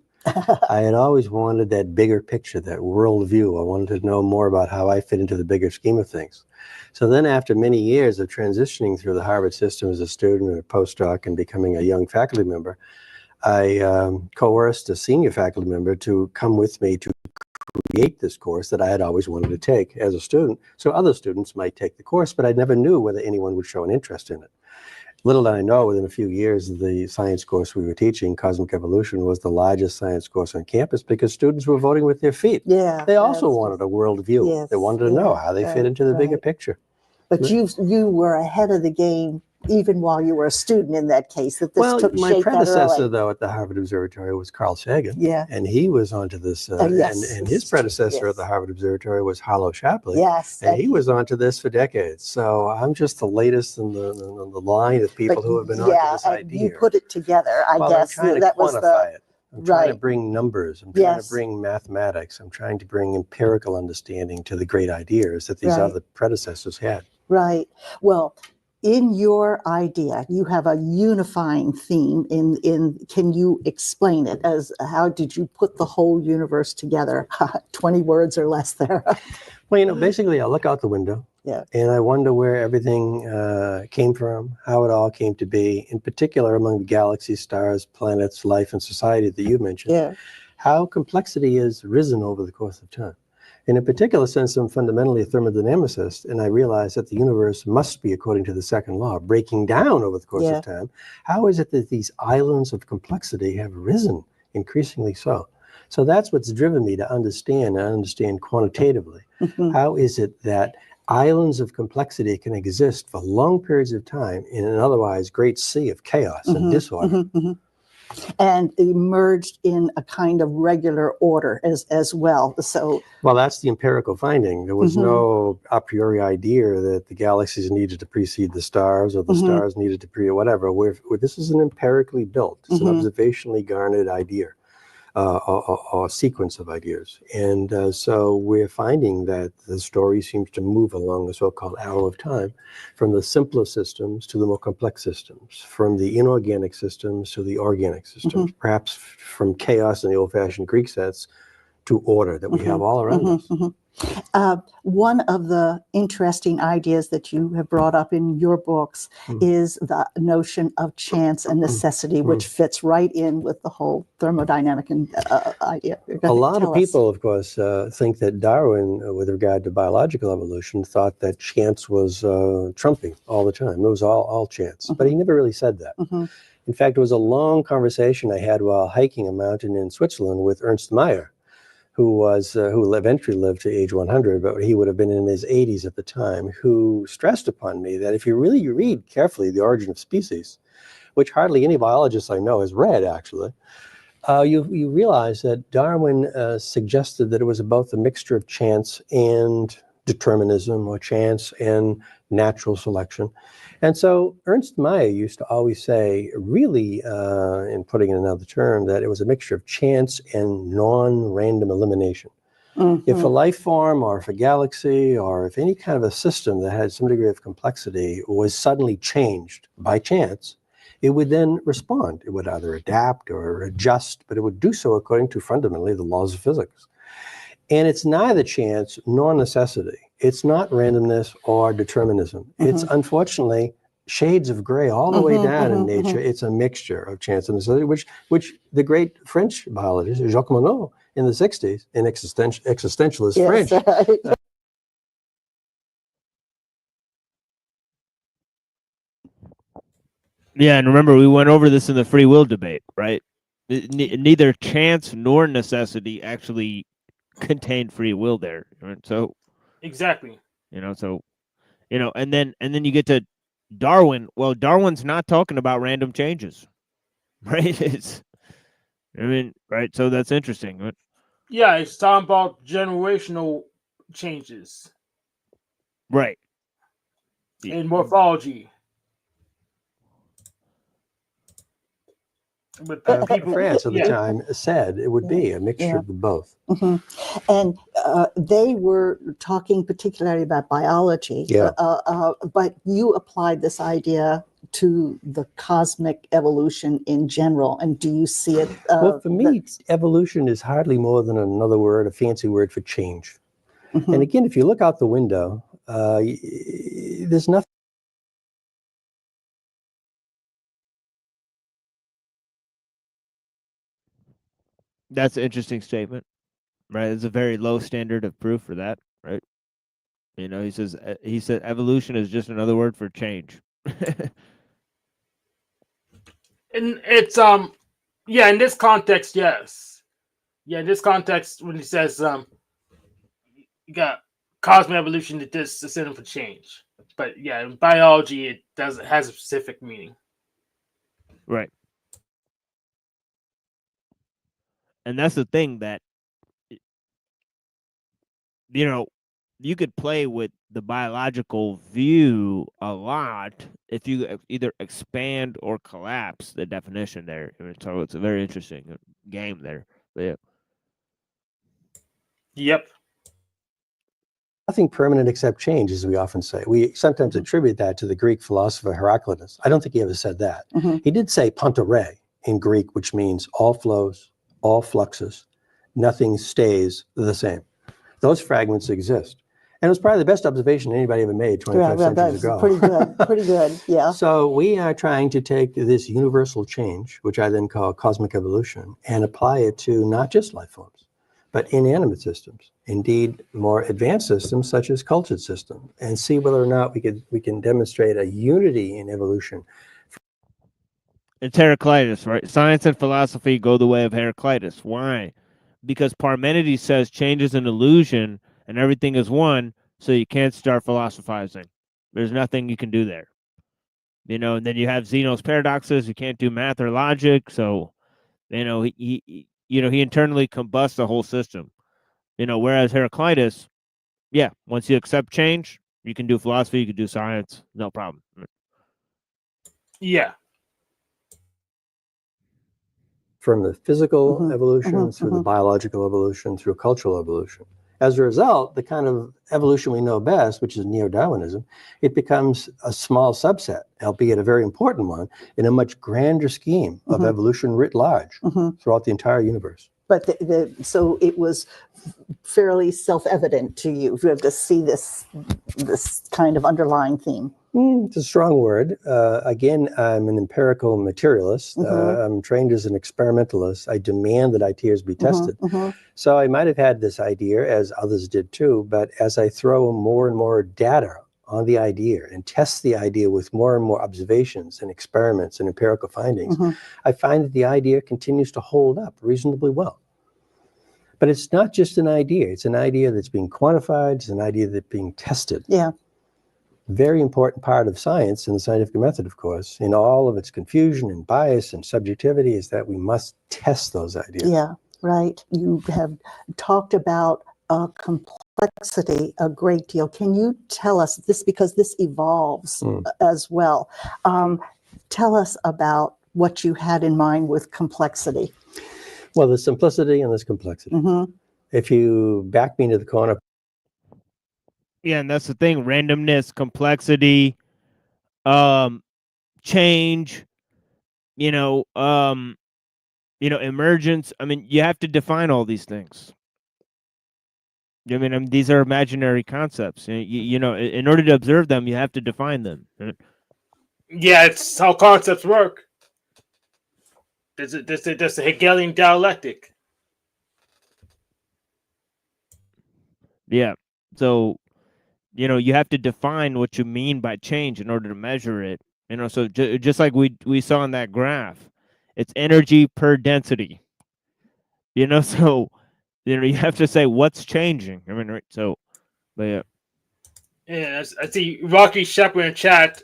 I had always wanted that bigger picture, that world view. I wanted to know more about how I fit into the bigger scheme of things. So then after many years of transitioning through the Harvard system as a student and a postdoc and becoming a young faculty member, I coerced a senior faculty member to come with me to create this course that I had always wanted to take as a student, so other students might take the course, but I never knew whether anyone would show an interest in it. Little did I know, within a few years, the science course we were teaching, Cosmic Evolution, was the largest science course on campus because students were voting with their feet. Yeah. They also wanted a world view. Yes, they wanted to know how they fit into the bigger picture. But you were ahead of the game even while you were a student in that case, that this took my shape that predecessor, early. though, at the Harvard Observatory was Carl Sagan. Yeah. And he was onto this. Yes. And his predecessor at the Harvard Observatory was Harlow Shapley. Yes. And he was onto this for decades. So I'm just the latest in the line of people who have been onto this idea. You put it together, I guess. I'm trying to that was quantify it. I'm trying to right. bring numbers. I'm trying to Yes. bring mathematics. I'm trying to bring empirical understanding to the great ideas that these Right. other predecessors had. Right. Well, in your idea, you have a unifying theme. Can you explain it? As how did you put the whole universe together? 20 words or less there. Well, basically, I look out the window. Yeah. And I wonder where everything came from, how it all came to be, in particular among the galaxies, stars, planets, life, and society that you mentioned. Yeah. How complexity has risen over the course of time. In a particular sense, I'm fundamentally a thermodynamicist, and I realize that the universe must be, according to the second law, breaking down over the course of time. How is it that these islands of complexity have risen increasingly so? So that's what's driven me to understand quantitatively. How is it that islands of complexity can exist for long periods of time in an otherwise great sea of chaos and disorder? And emerged in a kind of regular order as well. So, well, that's the empirical finding. There was no a priori idea that the galaxies needed to precede the stars, or the stars needed to precede whatever. This is an empirically built, it's an observationally garnered idea. A sequence of ideas. And so we're finding that the story seems to move along the so-called arrow of time, from the simpler systems to the more complex systems, from the inorganic systems to the organic systems, perhaps from chaos in the old-fashioned Greek sense to order that we have all around us. One of the interesting ideas that you have brought up in your books is the notion of chance and necessity, which fits right in with the whole thermodynamic idea. A lot of people, of course, think that Darwin, with regard to biological evolution, thought that chance was trumping all the time. It was all chance. But he never really said that. In fact, it was a long conversation I had while hiking a mountain in Switzerland with Ernst Mayr, who eventually lived to age 100, but he would have been in his 80s at the time, who stressed upon me that if you read carefully The Origin of Species, which hardly any biologist I know has read, actually, you realize that Darwin suggested that it was both a mixture of chance and determinism, or chance and natural selection. And so Ernst Mayr used to always say, really, in putting in another term, that it was a mixture of chance and non-random elimination. If a life form, or if a galaxy, or if any kind of a system that had some degree of complexity was suddenly changed by chance, it would then respond. It would either adapt or adjust, but it would do so according to fundamentally the laws of physics. And it's neither chance nor necessity. It's not randomness or determinism. It's unfortunately shades of gray all the way down in nature. It's a mixture of chance and necessity, which the great French biologist, Jacques Monod, in the 60s, in existentialist French. Yeah, and remember, we went over this in the free will debate, right? Neither chance nor necessity actually contained free will there. Right? So exactly, and then you get to Darwin. Well, Darwin's not talking about random changes, right? Right. So that's interesting. Right? Yeah, it's talking about generational changes, right? In morphology. But France at the time said it would be a mixture of the both. And they were talking particularly about biology, but you applied this idea to the cosmic evolution in general. And do you see it? Well, for me, evolution is hardly more than another word, a fancy word for change. And again, if you look out the window, there's nothing. That's an interesting statement, right? It's a very low standard of proof for that, right? He said evolution is just another word for change. And it's in this context, yes. Yeah, in this context, when he says you got cosmic evolution, that this is a synonym for change. But yeah, in biology, it has a specific meaning. Right. And that's the thing that, you know, you could play with the biological view a lot if you either expand or collapse the definition there. So it's a very interesting game there. But yeah. Yep. Nothing permanent except change, as we often say. We sometimes attribute that to the Greek philosopher Heraclitus. I don't think he ever said that. He did say pantare in Greek, which means all flows, all fluxes, nothing stays the same. Those fragments exist. And it was probably the best observation anybody ever made 25 centuries ago. Pretty good, pretty good, yeah. So we are trying to take this universal change, which I then call cosmic evolution, and apply it to not just life forms, but inanimate systems, indeed more advanced systems such as cultured systems, and see whether or not we can demonstrate a unity in evolution. It's Heraclitus, right? Science and philosophy go the way of Heraclitus. Why? Because Parmenides says change is an illusion and everything is one, so you can't start philosophizing. There's nothing you can do there. You know, and then you have Zeno's paradoxes. You can't do math or logic, so you know he internally combusts the whole system. You know, whereas Heraclitus, yeah, once you accept change, you can do philosophy, you can do science, no problem. Yeah. From the physical evolution through the biological evolution through cultural evolution. As a result, the kind of evolution we know best, which is neo-Darwinism, it becomes a small subset, albeit a very important one, in a much grander scheme of evolution writ large throughout the entire universe. But so it was fairly self-evident to you to see this kind of underlying theme. It's a strong word. Again, I'm an empirical materialist. I'm trained as an experimentalist. I demand that ideas be tested. So I might have had this idea, as others did too, but as I throw more and more data on the idea and test the idea with more and more observations and experiments and empirical findings, I find that the idea continues to hold up reasonably well. But it's not just an idea. It's an idea that's being quantified. It's an idea that's being tested. Yeah. Very important part of science and the scientific method, of course, in all of its confusion and bias and subjectivity, is that we must test those ideas. Yeah, right. You have talked about complexity a great deal. Can you tell us this, because this evolves as well? Tell us about what you had in mind with complexity. Well, there's simplicity and there's complexity. If you back me into the corner. Yeah, and that's the thing: randomness, complexity, change. Emergence. I mean, you have to define all these things. I mean, these are imaginary concepts. In order to observe them, you have to define them. Yeah, it's how concepts work. There's a Hegelian dialectic. Yeah. So, you have to define what you mean by change in order to measure it. So just like we saw in that graph, it's energy per density. So, you have to say what's changing. I mean, right? So, but yeah. Yeah, I see Rocky Shepherd in chat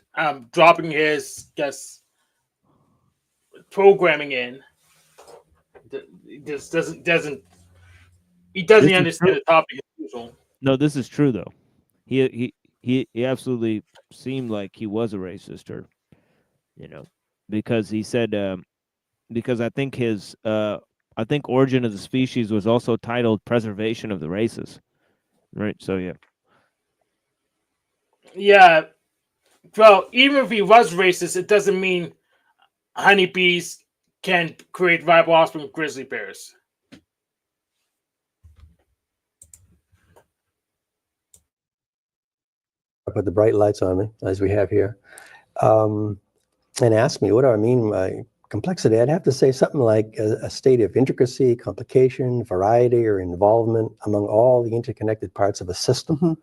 dropping his programming in. Just doesn't understand the topic as usual. No, this is true though. He absolutely seemed like he was a racist, or because he said because I think his Origin of the Species was also titled Preservation of the Races. Right? So yeah. Yeah. Well, even if he was racist, it doesn't mean honeybees can create viable offspring of grizzly bears. I put the bright lights on me, as we have here, and ask me, what do I mean by complexity? I'd have to say something like a state of intricacy, complication, variety, or involvement among all the interconnected parts of a system.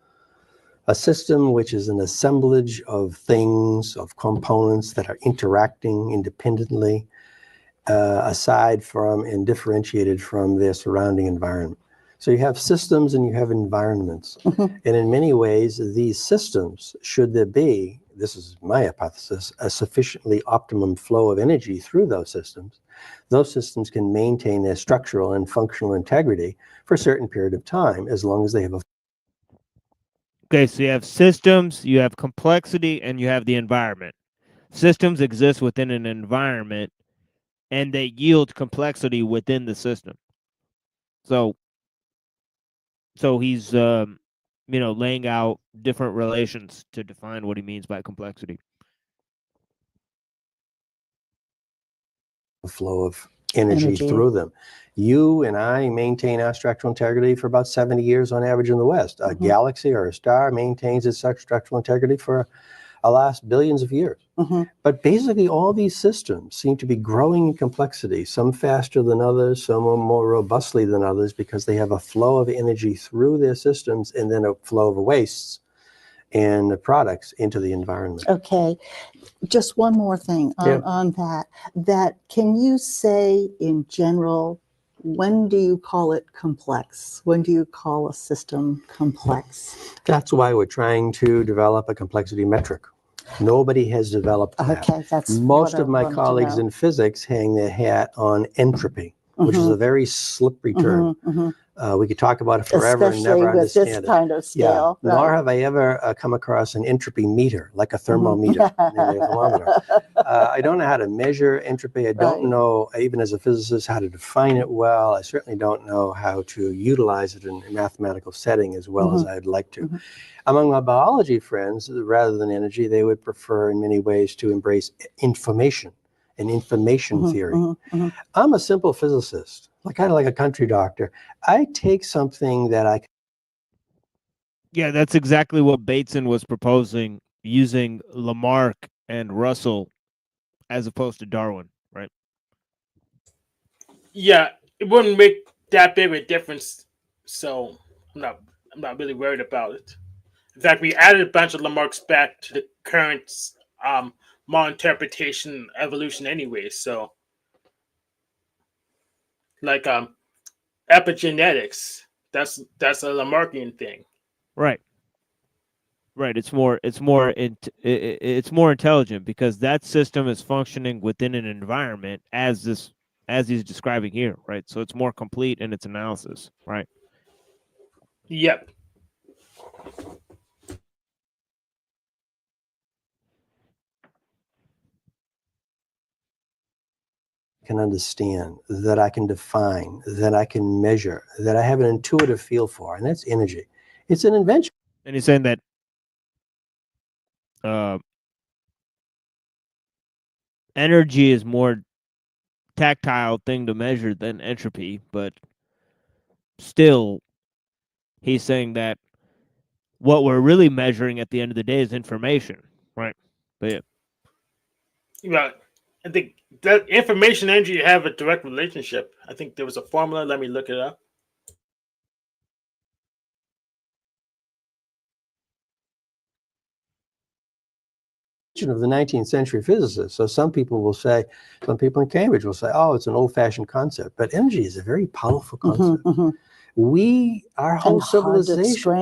A system which is an assemblage of things, of components that are interacting independently, aside from and differentiated from their surrounding environment. So you have systems and you have environments. And in many ways, these systems, should there be, this is my hypothesis, a sufficiently optimum flow of energy through those systems can maintain their structural and functional integrity for a certain period of time, as long as they have a... Okay, so you have systems, you have complexity, and you have the environment. Systems exist within an environment, and they yield complexity within the system. So he's laying out different relations to define what he means by complexity. Flow of energy through them. You and I maintain our structural integrity for about 70 years on average in the West. A galaxy or a star maintains its structural integrity for the last billions of years. But basically all these systems seem to be growing in complexity, some faster than others, some more robustly than others, because they have a flow of energy through their systems and then a flow of wastes and the products into the environment. Okay, just one more thing on that can you say in general, when do you call it complex? When do you call a system complex? That's why we're trying to develop a complexity metric. Nobody has developed that. Okay, that's most of my colleagues in physics hang their hat on entropy, which is a very slippery term. We could talk about it forever and never understand it. Especially with this kind of scale. Yeah. Nor have I ever come across an entropy meter, like a thermometer, maybe a thermometer. I don't know how to measure entropy. I don't know, even as a physicist, how to define it well. I certainly don't know how to utilize it in a mathematical setting as well as I'd like to. Among my biology friends, rather than energy, they would prefer in many ways to embrace information and information theory. I'm a simple physicist, kind of like a country doctor. I take something that I... Yeah, that's exactly what Bateson was proposing, using Lamarck and Russell as opposed to Darwin, right? Yeah, it wouldn't make that big of a difference, so I'm not really worried about it. In fact, we added a bunch of Lamarck's back to the current modern interpretation evolution anyway. So, like epigenetics, that's a Lamarckian thing. Right. It's more intelligent because that system is functioning within an environment as he's describing here, right? So it's more complete in its analysis, right? Yep. Can understand, that I can define, that I can measure, that I have an intuitive feel for, and that's energy. It's an invention. And he's saying that energy is more tactile thing to measure than entropy, but still he's saying that what we're really measuring at the end of the day is information, right? But yeah, I think that information and energy have a direct relationship. I think there was a formula. Let me look it up. Of the 19th century physicists. So some people in Cambridge will say, oh, it's an old-fashioned concept, but energy is a very powerful concept. Our whole civilization,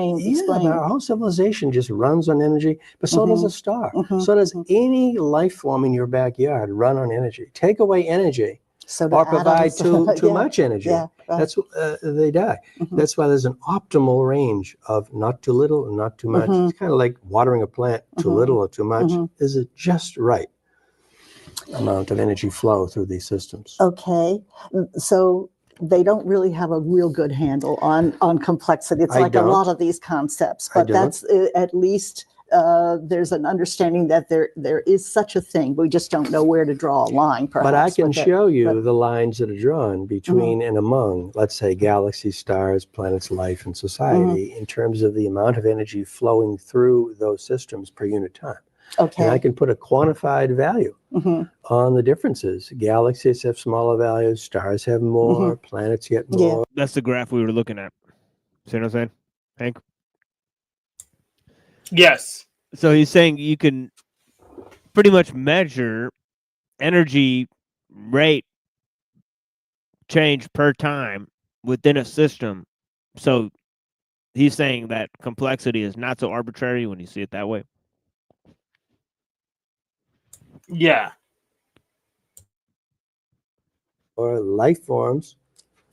our whole civilization just runs on energy, but so does a star. So does any life form in your backyard run on energy. Take away energy or provide too much energy. That's they die. That's why there's an optimal range of not too little and not too much. It's kind of like watering a plant. Too little or too much. Is it just right amount of energy flow through these systems? Okay, so they don't really have a real good handle on complexity. It's like a lot of these concepts, but that's at least there's an understanding that there is such a thing. We just don't know where to draw a line, perhaps. But I can show you the lines that are drawn between and among, let's say, galaxies, stars, planets, life, and society in terms of the amount of energy flowing through those systems per unit time. Okay. And I can put a quantified value on the differences. Galaxies have smaller values, stars have more, planets get more. that's the graph we were looking at. See what I'm saying, Hank? Yes. So he's saying you can pretty much measure energy rate change per time within a system So he's saying that complexity is not so arbitrary when you see it that way. Yeah. Or life forms,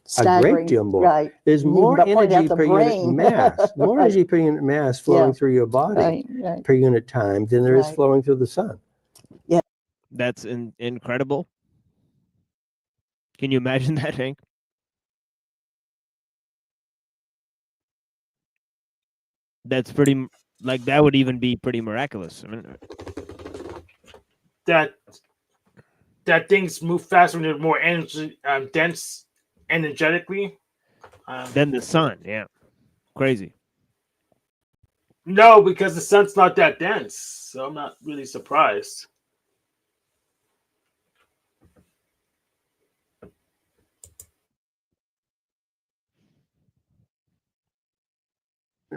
a Staggering, great deal more. right. There's You more pointed out energy the per unit brain. mass, more Right. energy per unit mass flowing Yeah. through your body Right. per unit time than there is Right. flowing through the sun. Yeah. That's incredible. Can you imagine that, Hank? That's pretty, like, that would even be pretty miraculous. I mean, that things move faster when they're more energy dense energetically. Than the sun, yeah. Crazy. No, because the sun's not that dense, so I'm not really surprised.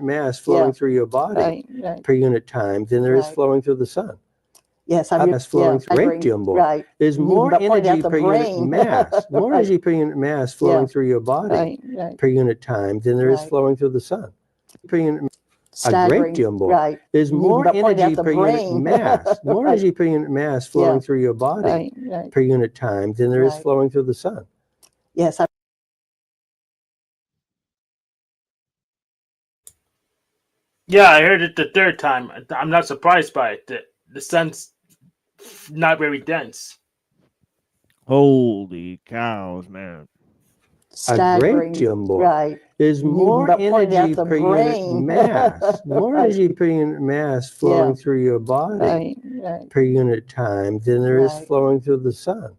Mass flowing through your body per unit time than there is flowing through the sun. Yes, mass flowing through a great deal more. Right. There's more energy per unit brain. mass, more Right. energy per unit mass flowing through your body Right. per unit time than there is Right. flowing through the sun. Per unit, a Staggering, great deal more. right. There's You more even pointed out energy the per unit brain. mass, more Right. energy per unit mass flowing Yeah. through your body Right. per unit time than there is Right. flowing through the sun. Yes. Yeah, I heard it the third time. I'm not surprised by it. The sun's not very dense. Holy cows, man. A great deal more. Right. There's You more even pointed out energy the per unit brain. mass, more Right. energy per unit mass flowing through your body Right. per unit time than there is Right. flowing through the sun.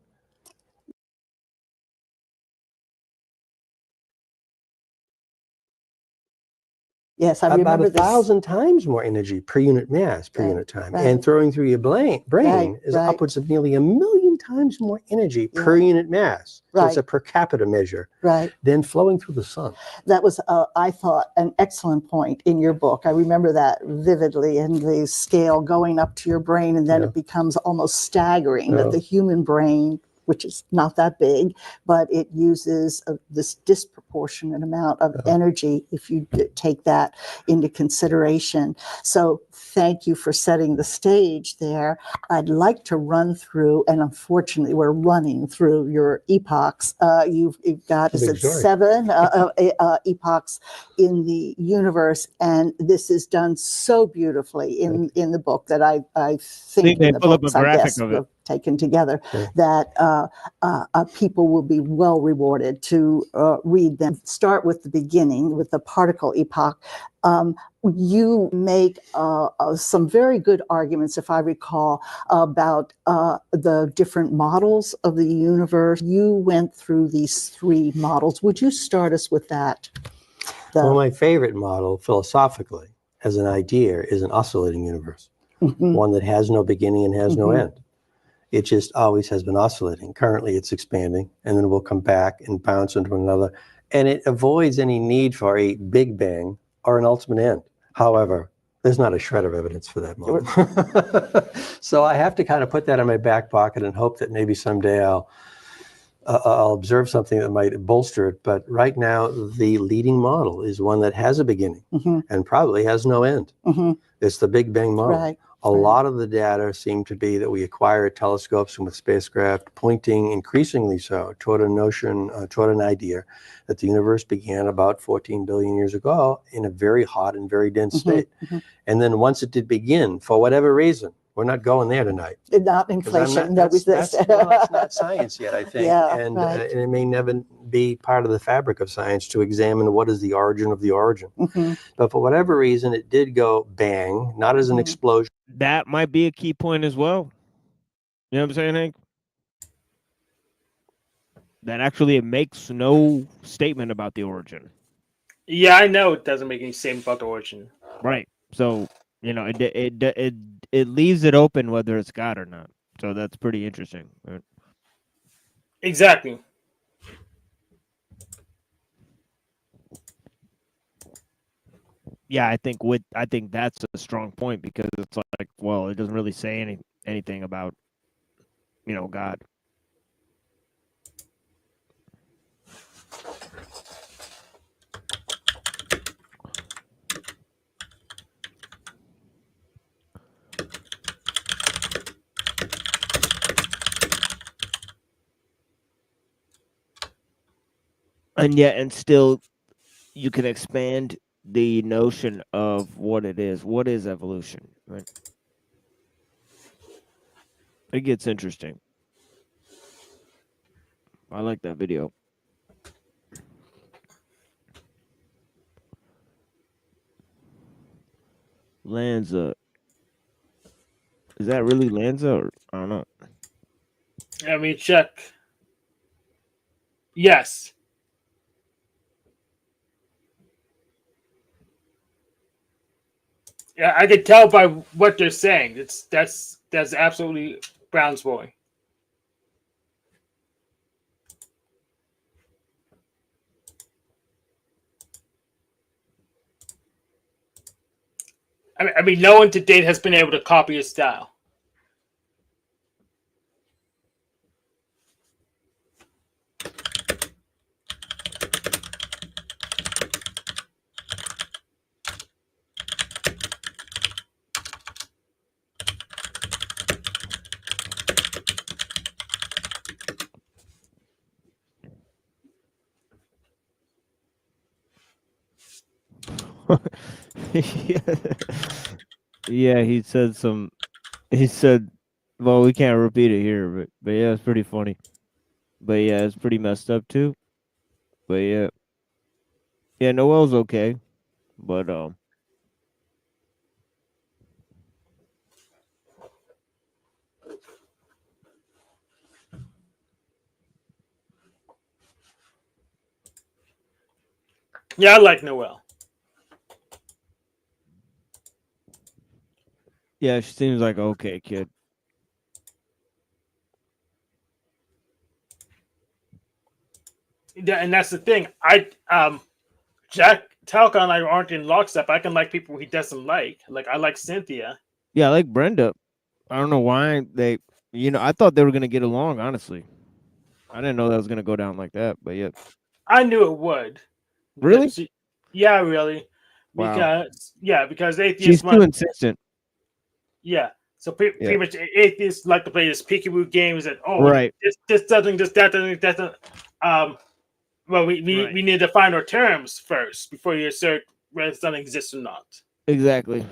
Yes, I About remember this. 1,000 times more energy per unit mass per unit time. And throwing through your brain is upwards of nearly 1,000,000 times more energy per unit mass. So it's a per capita measure than flowing through the sun. That was, I thought, an excellent point in your book. I remember that vividly, and the scale going up to your brain, and then it becomes almost staggering that the human brain, which is not that big, but it uses this disproportionate amount of energy if you take that into consideration. So thank you for setting the stage there. I'd like to run through, and unfortunately we're running through your epochs. You've got, is it 7 epochs in the universe, and this is done so beautifully in the book that I think they in the pull up a books, I graphic guess, of it. taken together, that people will be well rewarded to read them. Start with the beginning, with the particle epoch. You make some very good arguments, if I recall, about the different models of the universe. You went through these 3 models. Would you start us with that? Well, my favorite model philosophically as an idea is an oscillating universe, one that has no beginning and has no end. It just always has been oscillating. Currently, it's expanding, and then we'll come back and bounce into another. And it avoids any need for a big bang or an ultimate end. However, there's not a shred of evidence for that model. So I have to kind of put that in my back pocket and hope that maybe someday I'll observe something that might bolster it. But right now, the leading model is one that has a beginning and probably has no end. It's the Big Bang model. Right. A lot of the data seem to be that we acquire telescopes and with spacecraft pointing increasingly so toward a notion, toward an idea that the universe began about 14 billion years ago in a very hot and very dense state. And then once it did begin, for whatever reason, we're not going there tonight. Not inflation, no resist. That's not science yet, I think. Yeah, and right. and it may never be part of the fabric of science to examine what is the origin of the origin. But for whatever reason, it did go bang, not as an explosion. That might be a key point as well. You know what I'm saying, Hank? That actually it makes no statement about the origin. Yeah, I know it doesn't make any statement about the origin. Right. So, you know, it leaves it open whether it's God or not. So that's pretty interesting. Right? Exactly. Yeah, I think that's a strong point because it's like, well, it doesn't really say anything about, you know, God. and yet, and still, you can expand the notion of what it is. What is evolution? Right? It gets interesting. I like that video. Lanza. Is that really Lanza, or I don't know? I mean, check. Yes. Yeah, I could tell by what they're saying. That's absolutely Brown's boy. I mean, no one to date has been able to copy his style. Yeah, he said some. He said, "Well, we can't repeat it here, but yeah, it's pretty funny. But yeah, it's pretty messed up too. But yeah, Noel's okay, but Yeah, I like Noel. yeah, she seems like okay kid. Yeah, and that's the thing. Jack Talcon and I aren't in lockstep. I can like people he doesn't like. Like I like Cynthia. Yeah, I like Brenda. I don't know why they. I thought they were gonna get along. Honestly, I didn't know that was gonna go down like that. But yeah, I knew it would. really? Yeah, really. Wow. Because atheists She's too insistent. Yeah. So pretty much atheists like to play this peekaboo games and right. this doesn't, that doesn't. Well, we need to find our terms first before you assert whether something exists or not. Exactly.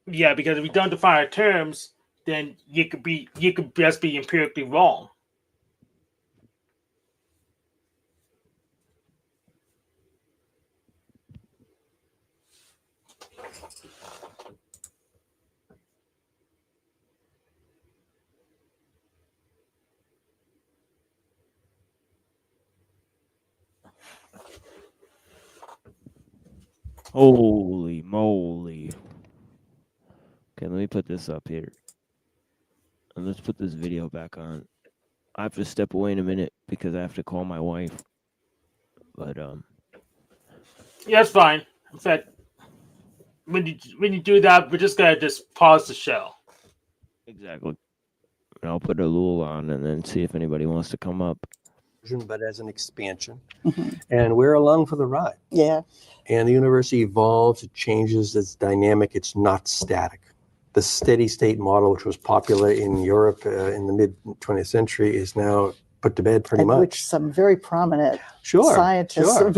Yeah, because if we don't define our terms, then you could just be empirically wrong. Holy moly. Okay, let me put this up here. And let's put this video back on. I have to step away in a minute because I have to call my wife. But yeah, it's fine. In fact, when you do that, we're just gonna pause the show. Exactly. And I'll put a Lul on and then see if anybody wants to come up. But as an expansion. And we're along for the ride. Yeah. And the universe evolves, it changes, it's dynamic, it's not static. The steady state model, which was popular in Europe in the mid 20th century, is now put to bed pretty much. Which some very prominent scientists and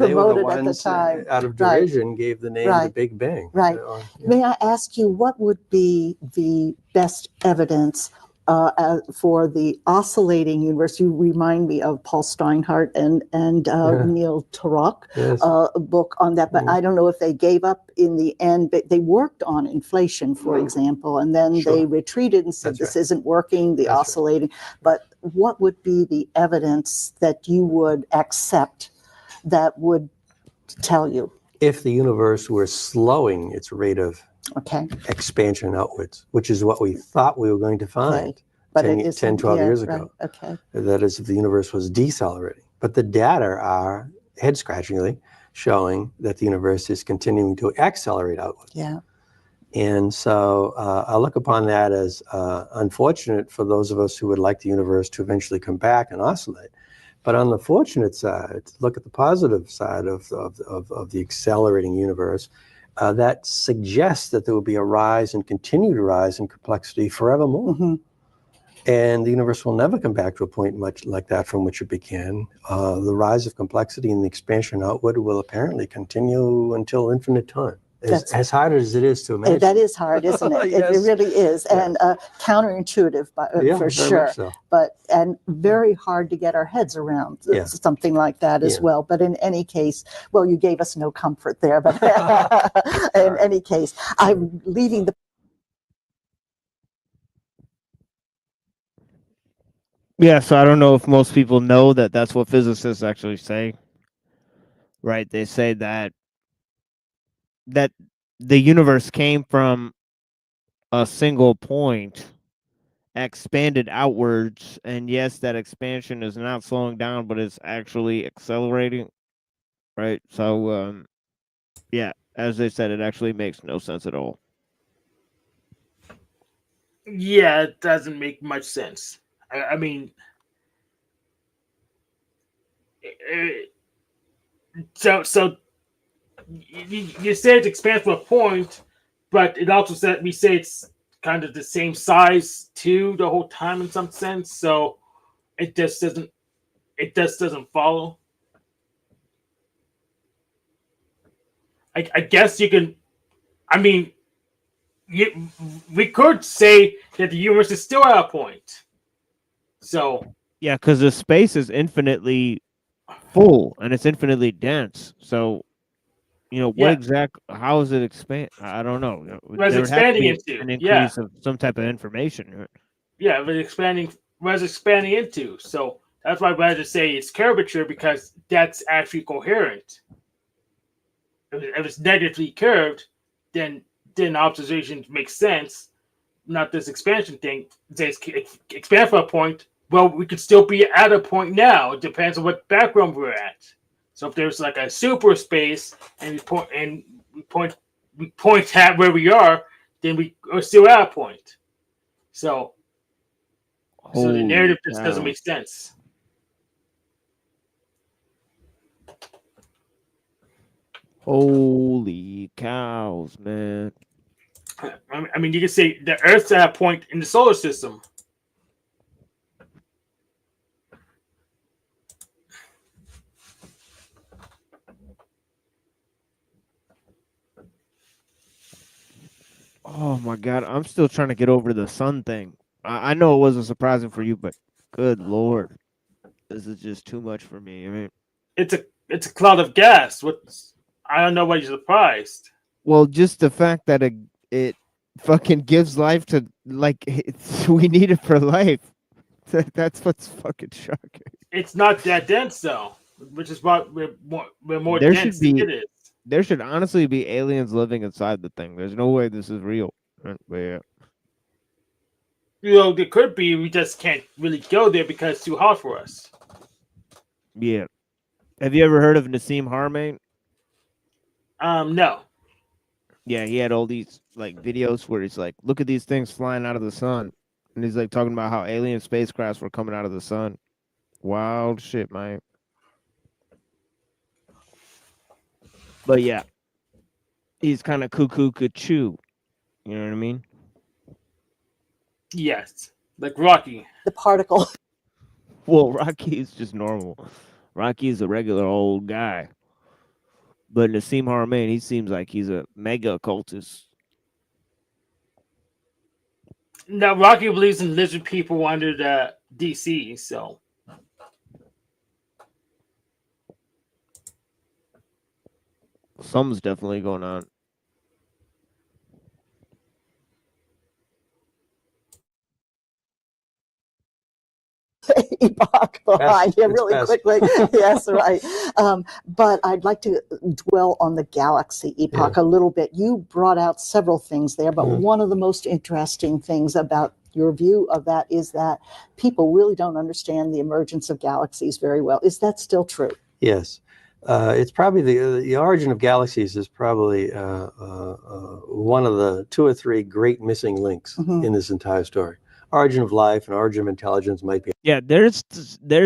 they were the ones at the time. Out of derision gave the name the Big Bang. Right. May I ask you, what would be the best evidence for the oscillating universe? You remind me of Paul Steinhardt and Neil Turok book on that, but I don't know if they gave up in the end. But they worked on inflation, for example, and then they retreated and said this isn't working, the oscillating. But what would be the evidence that you would accept that would tell you? If the universe were slowing its rate of expansion outwards, which is what we thought we were going to find 10, 12 years ago. That is, if the universe was decelerating. But the data are head-scratchingly showing that the universe is continuing to accelerate outwards. Yeah. And so I look upon that as unfortunate for those of us who would like the universe to eventually come back and oscillate. But on the fortunate side, look at the positive side of the accelerating universe. That suggests that there will be a rise and continue to rise in complexity forevermore. Mm-hmm. And the universe will never come back to a point much like that from which it began. The rise of complexity and the expansion outward will apparently continue until infinite time. As hard as it is to imagine. That is hard, isn't it? Yes. It really is, Yes. and counterintuitive, Yeah, for very sure. much so. And very hard to get our heads around Yeah. something like that as Yeah. well. But in any case, well, you gave us no comfort there. But in any case, I'm leaving the. Yeah, so I don't know if most people know that that's what physicists actually say. Right? They say that the universe came from a single point, expanded outwards, and yes, that expansion is not slowing down, but it's actually accelerating. Right? So yeah, as they said, it actually makes no sense at all. Yeah, it doesn't make much sense. I mean, so you say it expands from a point, but it also said we say it's kind of the same size too the whole time in some sense. So it just doesn't follow. I guess you can. I mean, we could say that the universe is still at a point. So yeah, because the space is infinitely full and it's infinitely dense. So, how is it expand? I don't know. Where's There would have to expanding be into? an increase of some type of information. Yeah, but where's expanding into? So that's why I'd rather say it's curvature because that's actually coherent. If it's negatively curved, then observations make sense. Not this expansion thing. It says expand from a point. Well, we could still be at a point now. It depends on what background we're at. So if there's like a super space and we point at where we are, then we are still at a point. So the narrative just doesn't make sense. Holy cows, man. I mean, you can say the Earth's at a point in the solar system. Oh my god, I'm still trying to get over the sun thing. I know it wasn't surprising for you, but good lord, this is just too much for me. I mean, it's a cloud of gas. I don't know why you're surprised. Well, just the fact that it fucking gives life to we need it for life. That's what's fucking shocking. It's not that dense though, which is why we're more dense than it is. There should honestly be aliens living inside the thing. There's no way this is real. But yeah. There could be. We just can't really go there because it's too hot for us. Yeah. Have you ever heard of Nassim Haramein? No. Yeah, he had all these videos where he's like, look at these things flying out of the sun. And he's talking about how alien spacecrafts were coming out of the sun. Wild shit, man. But yeah, he's kind of cuckoo. You know what I mean? Yes, like Rocky. The particle. Well, Rocky is just normal. Rocky is a regular old guy. But Nassim Haramein, he seems like he's a mega occultist. Now, Rocky believes in lizard people under the DC, so. Something's definitely going on. Epoch behind you really quickly. Yes, right. But I'd like to dwell on the galaxy epoch a little bit. You brought out several things there, but one of the most interesting things about your view of that is that people really don't understand the emergence of galaxies very well. Is that still true? Yes. It's probably the origin of galaxies is probably one of the 2 or 3 great missing links in this entire story. origin of life and origin of intelligence might be. Yeah, there's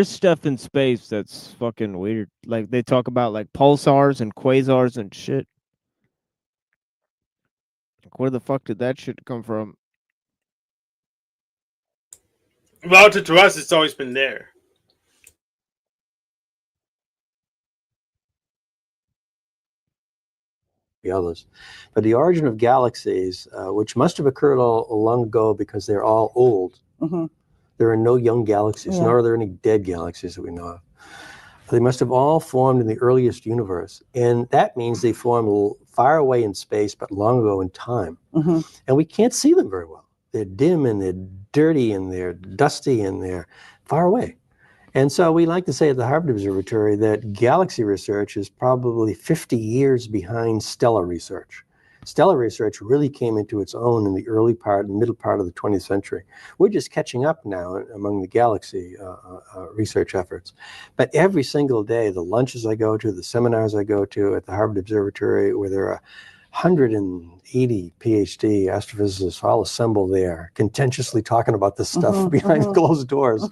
stuff in space that's fucking weird. Like they talk about like pulsars and quasars and shit. Like, where the fuck did that shit come from? Relative to us, it's always been there. The others, but the origin of galaxies, which must have occurred all long ago because they're all old. Mm-hmm. There are no young galaxies, Yeah. nor are there any dead galaxies that we know of. They must have all formed in the earliest universe, and that means they formed far away in space, but long ago in time. Mm-hmm. And we can't see them very well. They're dim and they're dirty and they're dusty and they're far away. And so we like to say at the Harvard Observatory that galaxy research is probably 50 years behind stellar research. Stellar research really came into its own in the early part and middle part of the 20th century. We're just catching up now among the galaxy research efforts. But every single day, the lunches I go to, the seminars I go to at the Harvard Observatory, where there are 180 PhD astrophysicists all assembled there, contentiously talking about this stuff behind closed doors.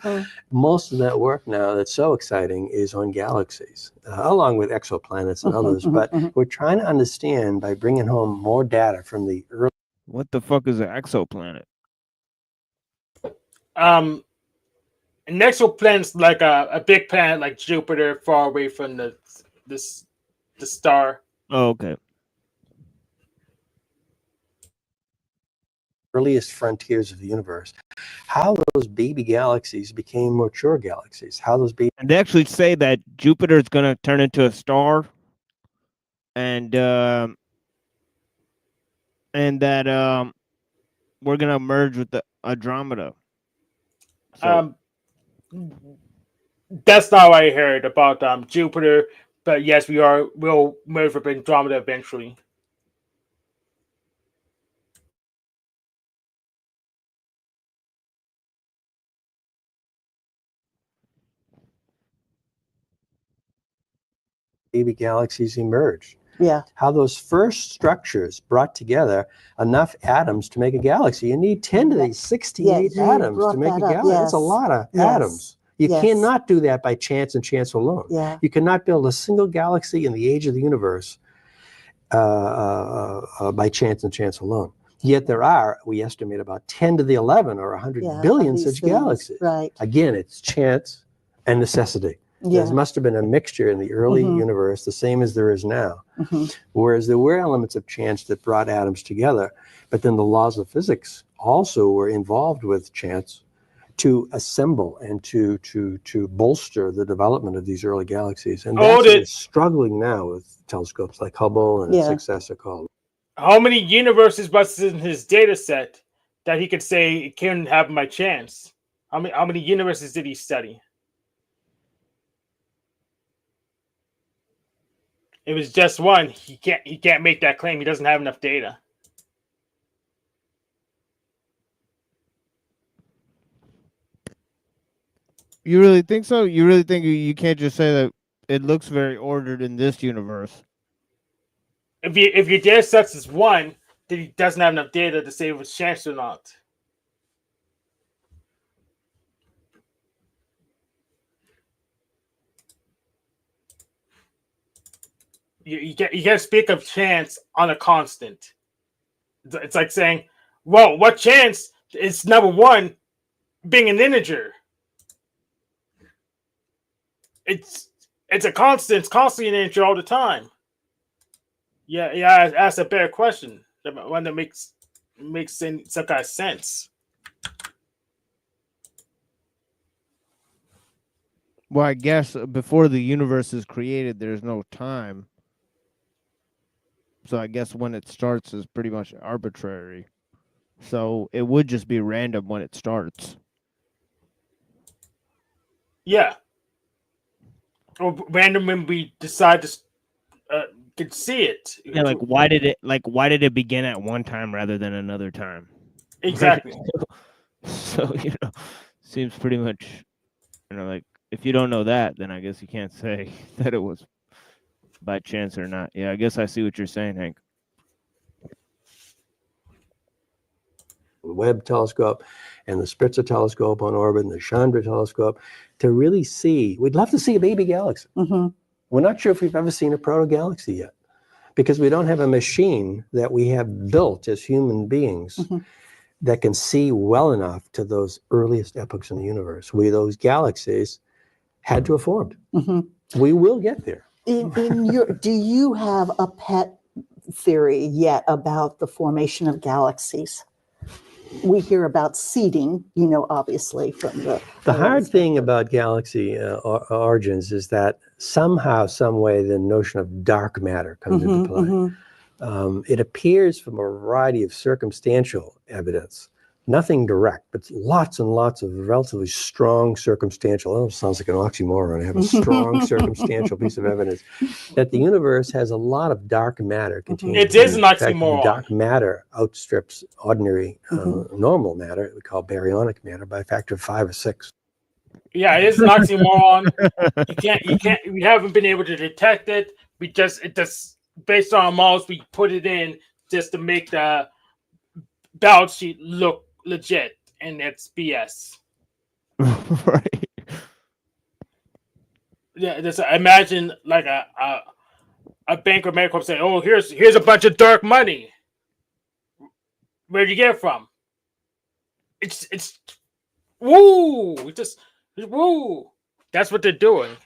Most of that work now that's so exciting is on galaxies, along with exoplanets and others. But we're trying to understand by bringing home more data from the early. What the fuck is an exoplanet? An exoplanet's like a big planet like Jupiter, far away from the star. Oh, okay. Earliest frontiers of the universe, how those baby galaxies became mature galaxies, how those baby. And they actually say that Jupiter is going to turn into a star, and that we're going to merge with the Andromeda. So, That's not what I heard about Jupiter, but yes, we'll merge with Andromeda eventually. Baby galaxies emerged. Yeah. How those first structures brought together enough atoms to make a galaxy. You need 10 to the 68 atoms to make a galaxy. That's a lot of atoms. You cannot do that by chance and chance alone. Yeah. You cannot build a single galaxy in the age of the universe by chance and chance alone. Yet there are, we estimate, about 10 to the 11 or 100 billion such galaxies. Right. Again, it's chance and necessity. Yeah. There must have been a mixture in the early universe, the same as there is now. Whereas there were elements of chance that brought atoms together, but then the laws of physics also were involved with chance to assemble and to bolster the development of these early galaxies. And that's what's struggling now with telescopes like Hubble and its successor called. How many universes was in his data set that he could say it couldn't happen by chance? How many universes did he study? It was just one. He can't make that claim. He doesn't have enough data. you really think so? You really think you can't just say that it looks very ordered in this universe? If your data set is one, then he doesn't have enough data to say if it's chance or not. You can't speak of chance on a constant. It's like saying, well, what chance is number one being an integer? It's a constant. It's constantly an integer all the time. Yeah. Ask a better question, one that makes some kind of sense. Well, I guess before the universe is created, there's no time. So I guess when it starts is pretty much arbitrary. So it would just be random when it starts. Yeah. Or random when we decide to could see it. Yeah, like why did it begin at one time rather than another time? Exactly. So seems pretty much like if you don't know that, then I guess you can't say that it was by chance or not. Yeah, I guess I see what you're saying, Hank. Webb telescope, and the Spitzer telescope on orbit and the Chandra telescope to really see. We'd love to see a baby galaxy. We're not sure if we've ever seen a proto-galaxy yet, because we don't have a machine that we have built as human beings that can see well enough to those earliest epochs in the universe, where those galaxies had to have formed. We will get there. Do you have a pet theory yet about the formation of galaxies? We hear about seeding, obviously from the hard thing about galaxy origins is that somehow, some way, the notion of dark matter comes into play. It appears from a variety of circumstantial evidence, nothing direct, but lots and lots of relatively strong circumstantial. Oh, sounds like an oxymoron. I have a strong circumstantial piece of evidence that the universe has a lot of dark matter contained. It is an In fact, oxymoron. dark matter outstrips ordinary normal matter, we call baryonic matter, by a factor of 5 or 6. Yeah, it is an oxymoron. We haven't been able to detect it. It just based on our models, we put it in just to make the balance sheet look legit, and it's BS. Right. Yeah, just imagine like a bank or medical saying, "Oh, here's a bunch of dark money. Where'd you get it from?" It's woo, just woo. That's what they're doing.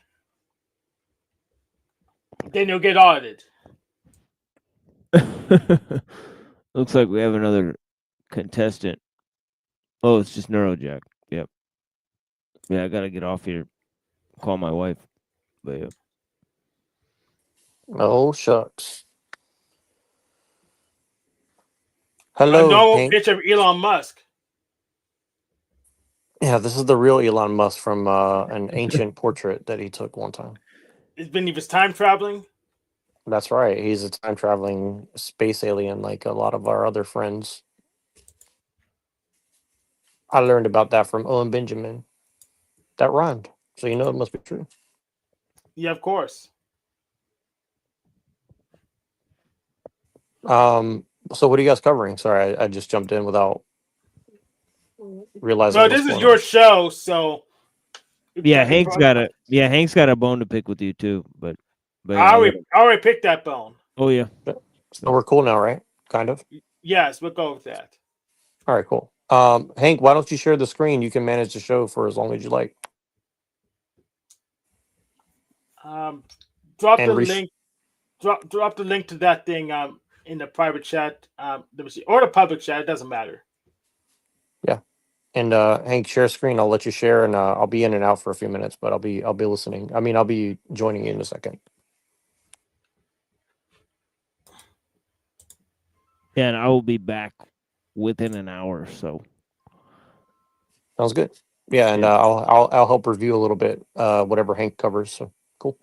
Then you'll get audited. Looks like we have another contestant. Oh, it's just Neurojack. Yep. Yeah, I gotta get off here. Call my wife. But yeah. Oh shucks. Hello, No Hank. picture of Elon Musk. Yeah, this is the real Elon Musk from an ancient portrait that he took one time. It's been he was time traveling. That's right. He's a time traveling space alien like a lot of our other friends. I learned about that from Owen Benjamin. That rhymed. So you know it must be true. Yeah, of course. So what are you guys covering? Sorry, I just jumped in without realizing. No, this is your show, so Yeah, Hank's got a bone to pick with you too. But I already picked that bone. Oh yeah. So we're cool now, right? Kind of. Yes, we'll go with that. All right, cool. Hank, why don't you share the screen? You can manage the show for as long as you like. Drop And the link. Drop the link to that thing in the private chat. Let me see, or the public chat. It doesn't matter. Yeah. And Hank, share screen. I'll let you share, and I'll be in and out for a few minutes, but I'll be listening. I mean, I'll be joining you in a second. Yeah, and I will be back within an hour or so. Sounds good. Yeah, and I'll help review a little bit whatever Hank covers. So cool.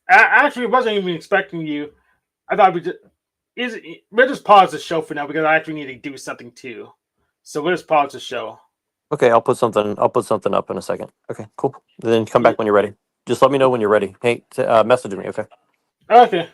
I actually wasn't even expecting you. I thought we'll just pause the show for now because I actually need to do something too. So we'll just pause the show. Okay, I'll put something up in a second. Okay, cool. Then come back when you're ready. Just let me know when you're ready. Hey, message me. Okay. Okay.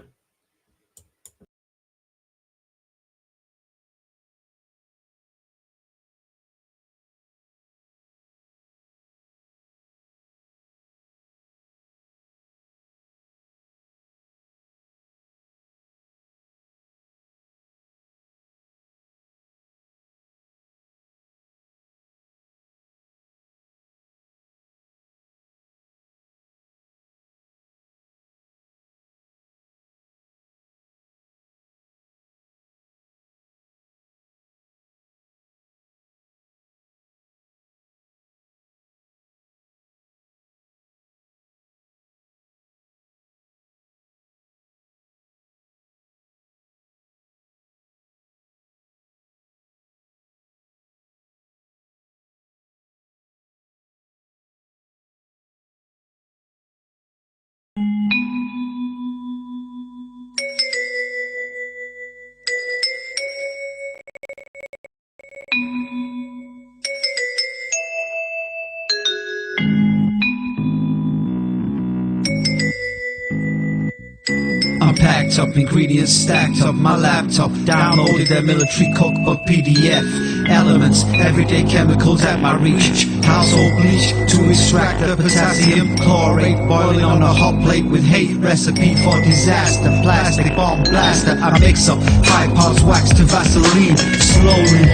packed up, ingredients stacked up. My laptop downloaded their military cookbook PDF. Elements, everyday chemicals at my reach. Household bleach to extract the potassium chlorate. Boiling on a hot plate with hate. Recipe for disaster. Plastic bomb blaster. I mix up 5 parts wax to Vaseline. Slowly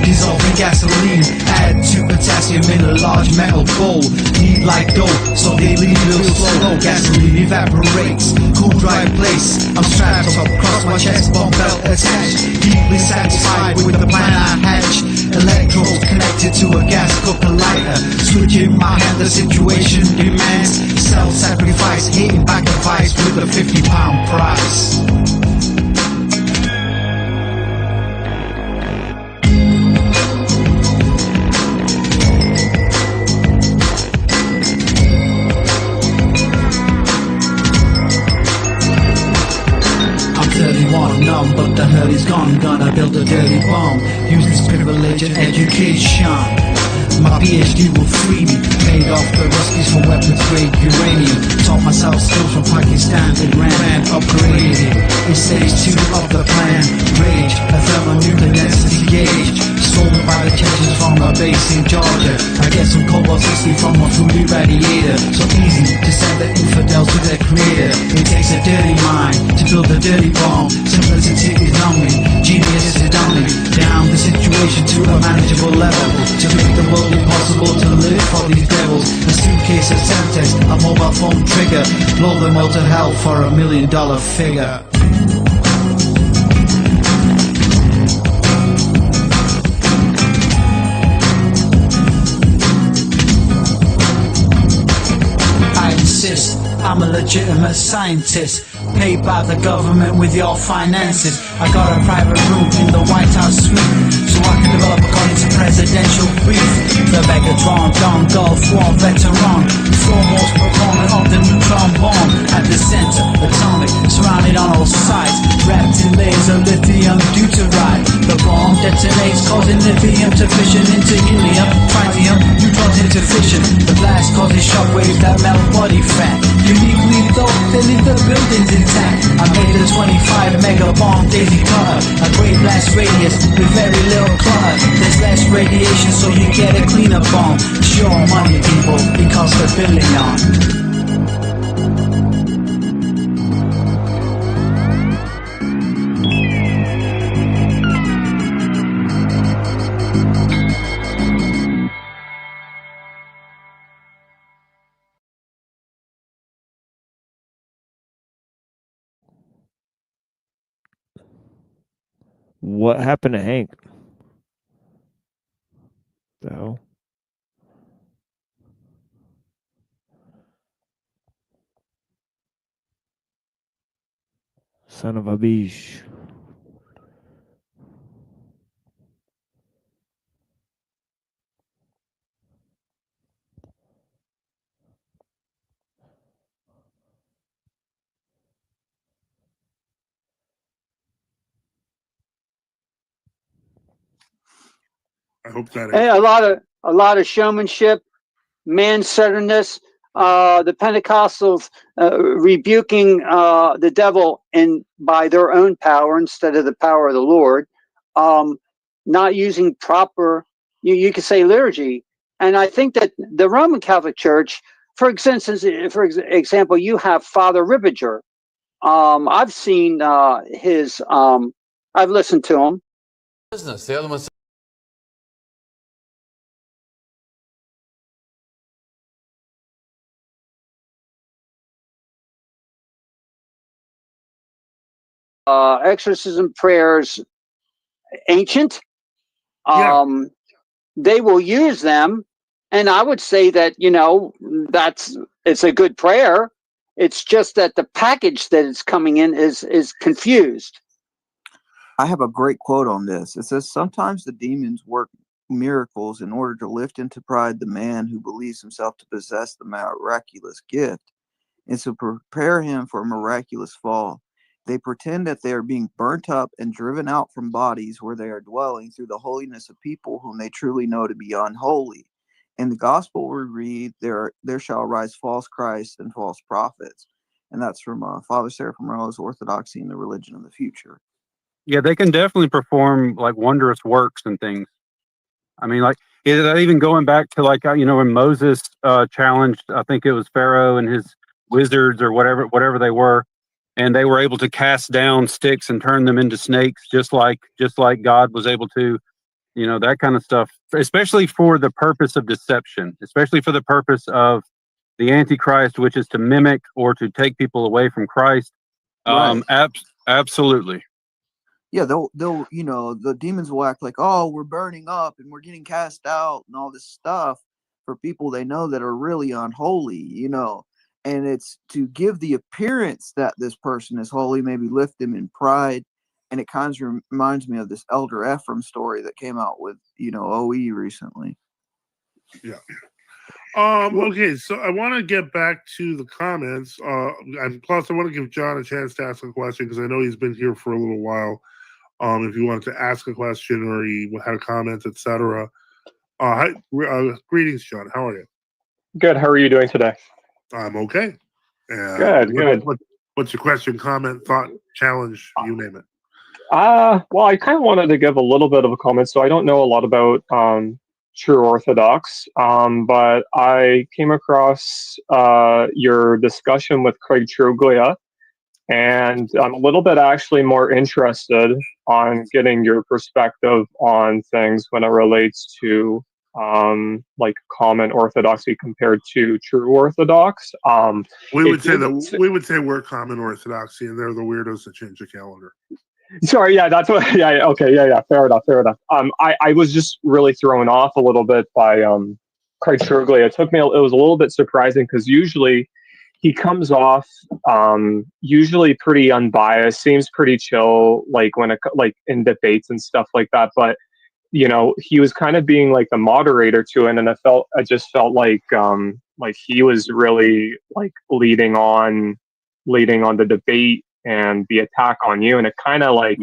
dissolving gasoline. Add to potassium in a large metal bowl. Heat like dough, so they leave real slow. Gasoline evaporates, cool dry place. I'm strapped up, cross my chest, bomb belt attached. Deeply satisfied with the plan I hatch. Electrodes connected to a gas cooker lighter. Switch in my hand, the situation demands self-sacrifice. Hitting back a vice with a 50-pound price. Numb, but the hurt is gone. Gonna build a dirty bomb. Use this privilege and education. My PhD will free me. Made off the ruskies from weapons grade uranium. Taught myself skills from Pakistan, Iran. Upgraded in stage 2 of the plan. Rage, a thermonuclear density gauge. Stolen by the Chechens from a base in Georgia. I get some cobalt 60 from a food irradiator. So easy to send the infidels to their creator. It takes a dirty mind to build a dirty bomb. Simplicity is numbing, genius is dumbing down the situation to a manageable level. To make the world impossible to live for these devils. A suitcase of Semtex, a mobile phone trigger. Blow them all to hell for $1 million figure. I'm a legitimate scientist, paid by the government with your finances. I got a private room in the White House suite, so I can develop according to presidential brief. The Megatron, Don Gulf War veteran, foremost proponent of the neutron bomb. At the center, atomic, surrounded on all sides, wrapped in layers of lithium deuteride. The bomb detonates, causing lithium to fission into helium, tritium, neutrons into fission. The blast causes shockwaves that melt body fat. Uniquely though, they leave the buildings intact. I made a 25 mega bomb daisy cutter, a great blast radius with very little clutter. There's less radiation, so you get a cleaner bomb. Sure money, people, it costs $1 billion. What happened to Hank? The hell? Son of a bitch. I hope that And a lot of showmanship, man-centeredness. The Pentecostals rebuking the devil by their own power instead of the power of the Lord. Not using proper, you could say, liturgy. And I think that the Roman Catholic Church, for example, you have Father Rippiger. I've seen his. I've listened to him. Business. The other one's exorcism prayers ancient. They will use them, and I would say that it's a good prayer. It's just that the package that it's coming in is confused. I have a great quote on this. It says, "Sometimes the demons work miracles in order to lift into pride the man who believes himself to possess the miraculous gift, and to prepare him for a miraculous fall. They pretend that they are being burnt up and driven out from bodies where they are dwelling through the holiness of people whom they truly know to be unholy. In the gospel we read, there shall arise false Christs and false prophets." and that's from Father Seraphim Rose, Orthodoxy and the Religion of the Future. Yeah, they can definitely perform like wondrous works and things. I mean, like, is that even going back to like when Moses challenged, I think it was Pharaoh and his wizards or whatever they were, and they were able to cast down sticks and turn them into snakes, just like God was able to, that kind of stuff, especially for the purpose of deception, especially for the purpose of the Antichrist, which is to mimic or to take people away from Christ. Right. Absolutely. Yeah, they'll the demons will act like, oh, we're burning up and we're getting cast out and all this stuff for people they know that are really unholy, and it's to give the appearance that this person is holy, maybe lift them in pride. And it kind of reminds me of this Elder Ephraim story that came out with OE recently. Yeah. Okay, so I want to get back to the comments, and plus I want to give John a chance to ask a question because I know he's been here for a little while. If you wanted to ask a question or you had a comment, etc. Greetings, John. How are you? Good. How are you doing today? I'm okay. Good. What's your question, comment, thought, challenge? You name it. Well, I kind of wanted to give a little bit of a comment. So I don't know a lot about True Orthodox, but I came across your discussion with Craig Truglia, and I'm a little bit actually more interested on getting your perspective on things when it relates to like common orthodoxy compared to true orthodox. We would say we're common orthodoxy, and they're the weirdos that change the calendar. Sorry, yeah, that's what. Yeah, okay, yeah, fair enough. I was just really thrown off a little bit by Craig Truglia. It was a little bit surprising because usually he comes off usually pretty unbiased, seems pretty chill, like like in debates and stuff like that. But he was kind of being like the moderator to it, and I just felt like he was really like leading on the debate and the attack on you, and it kind of like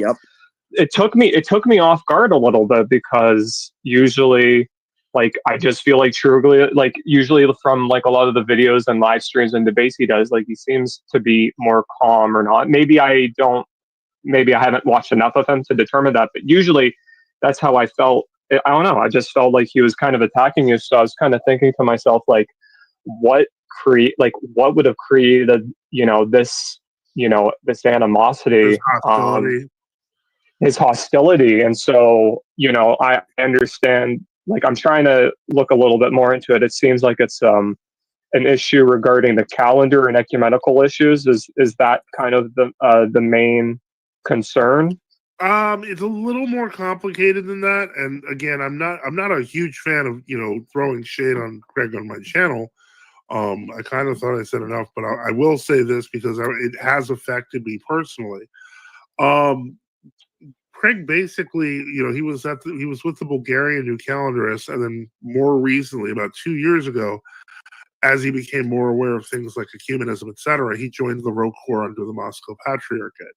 it took me off guard a little bit because usually like I just feel like Truglia, like usually from like a lot of the videos and live streams and debates he does, like he seems to be more calm or not. Maybe I haven't watched enough of him to determine that, but usually that's how I felt. I don't know. I just felt like he was kind of attacking you. So I was kind of thinking to myself, like, what would have created, this animosity, his hostility. And so, I understand, like, I'm trying to look a little bit more into it. It seems like it's an issue regarding the calendar and ecumenical issues. Is that kind of the main concern? It's a little more complicated than that. And again, I'm not a huge fan of throwing shade on Craig on my channel. I kind of thought I said enough, but I will say this because it has affected me personally. Craig basically, he was with the Bulgarian New Calendarists, and then more recently, about 2 years ago, as he became more aware of things like ecumenism, etc., he joined the Row Corps under the Moscow Patriarchate.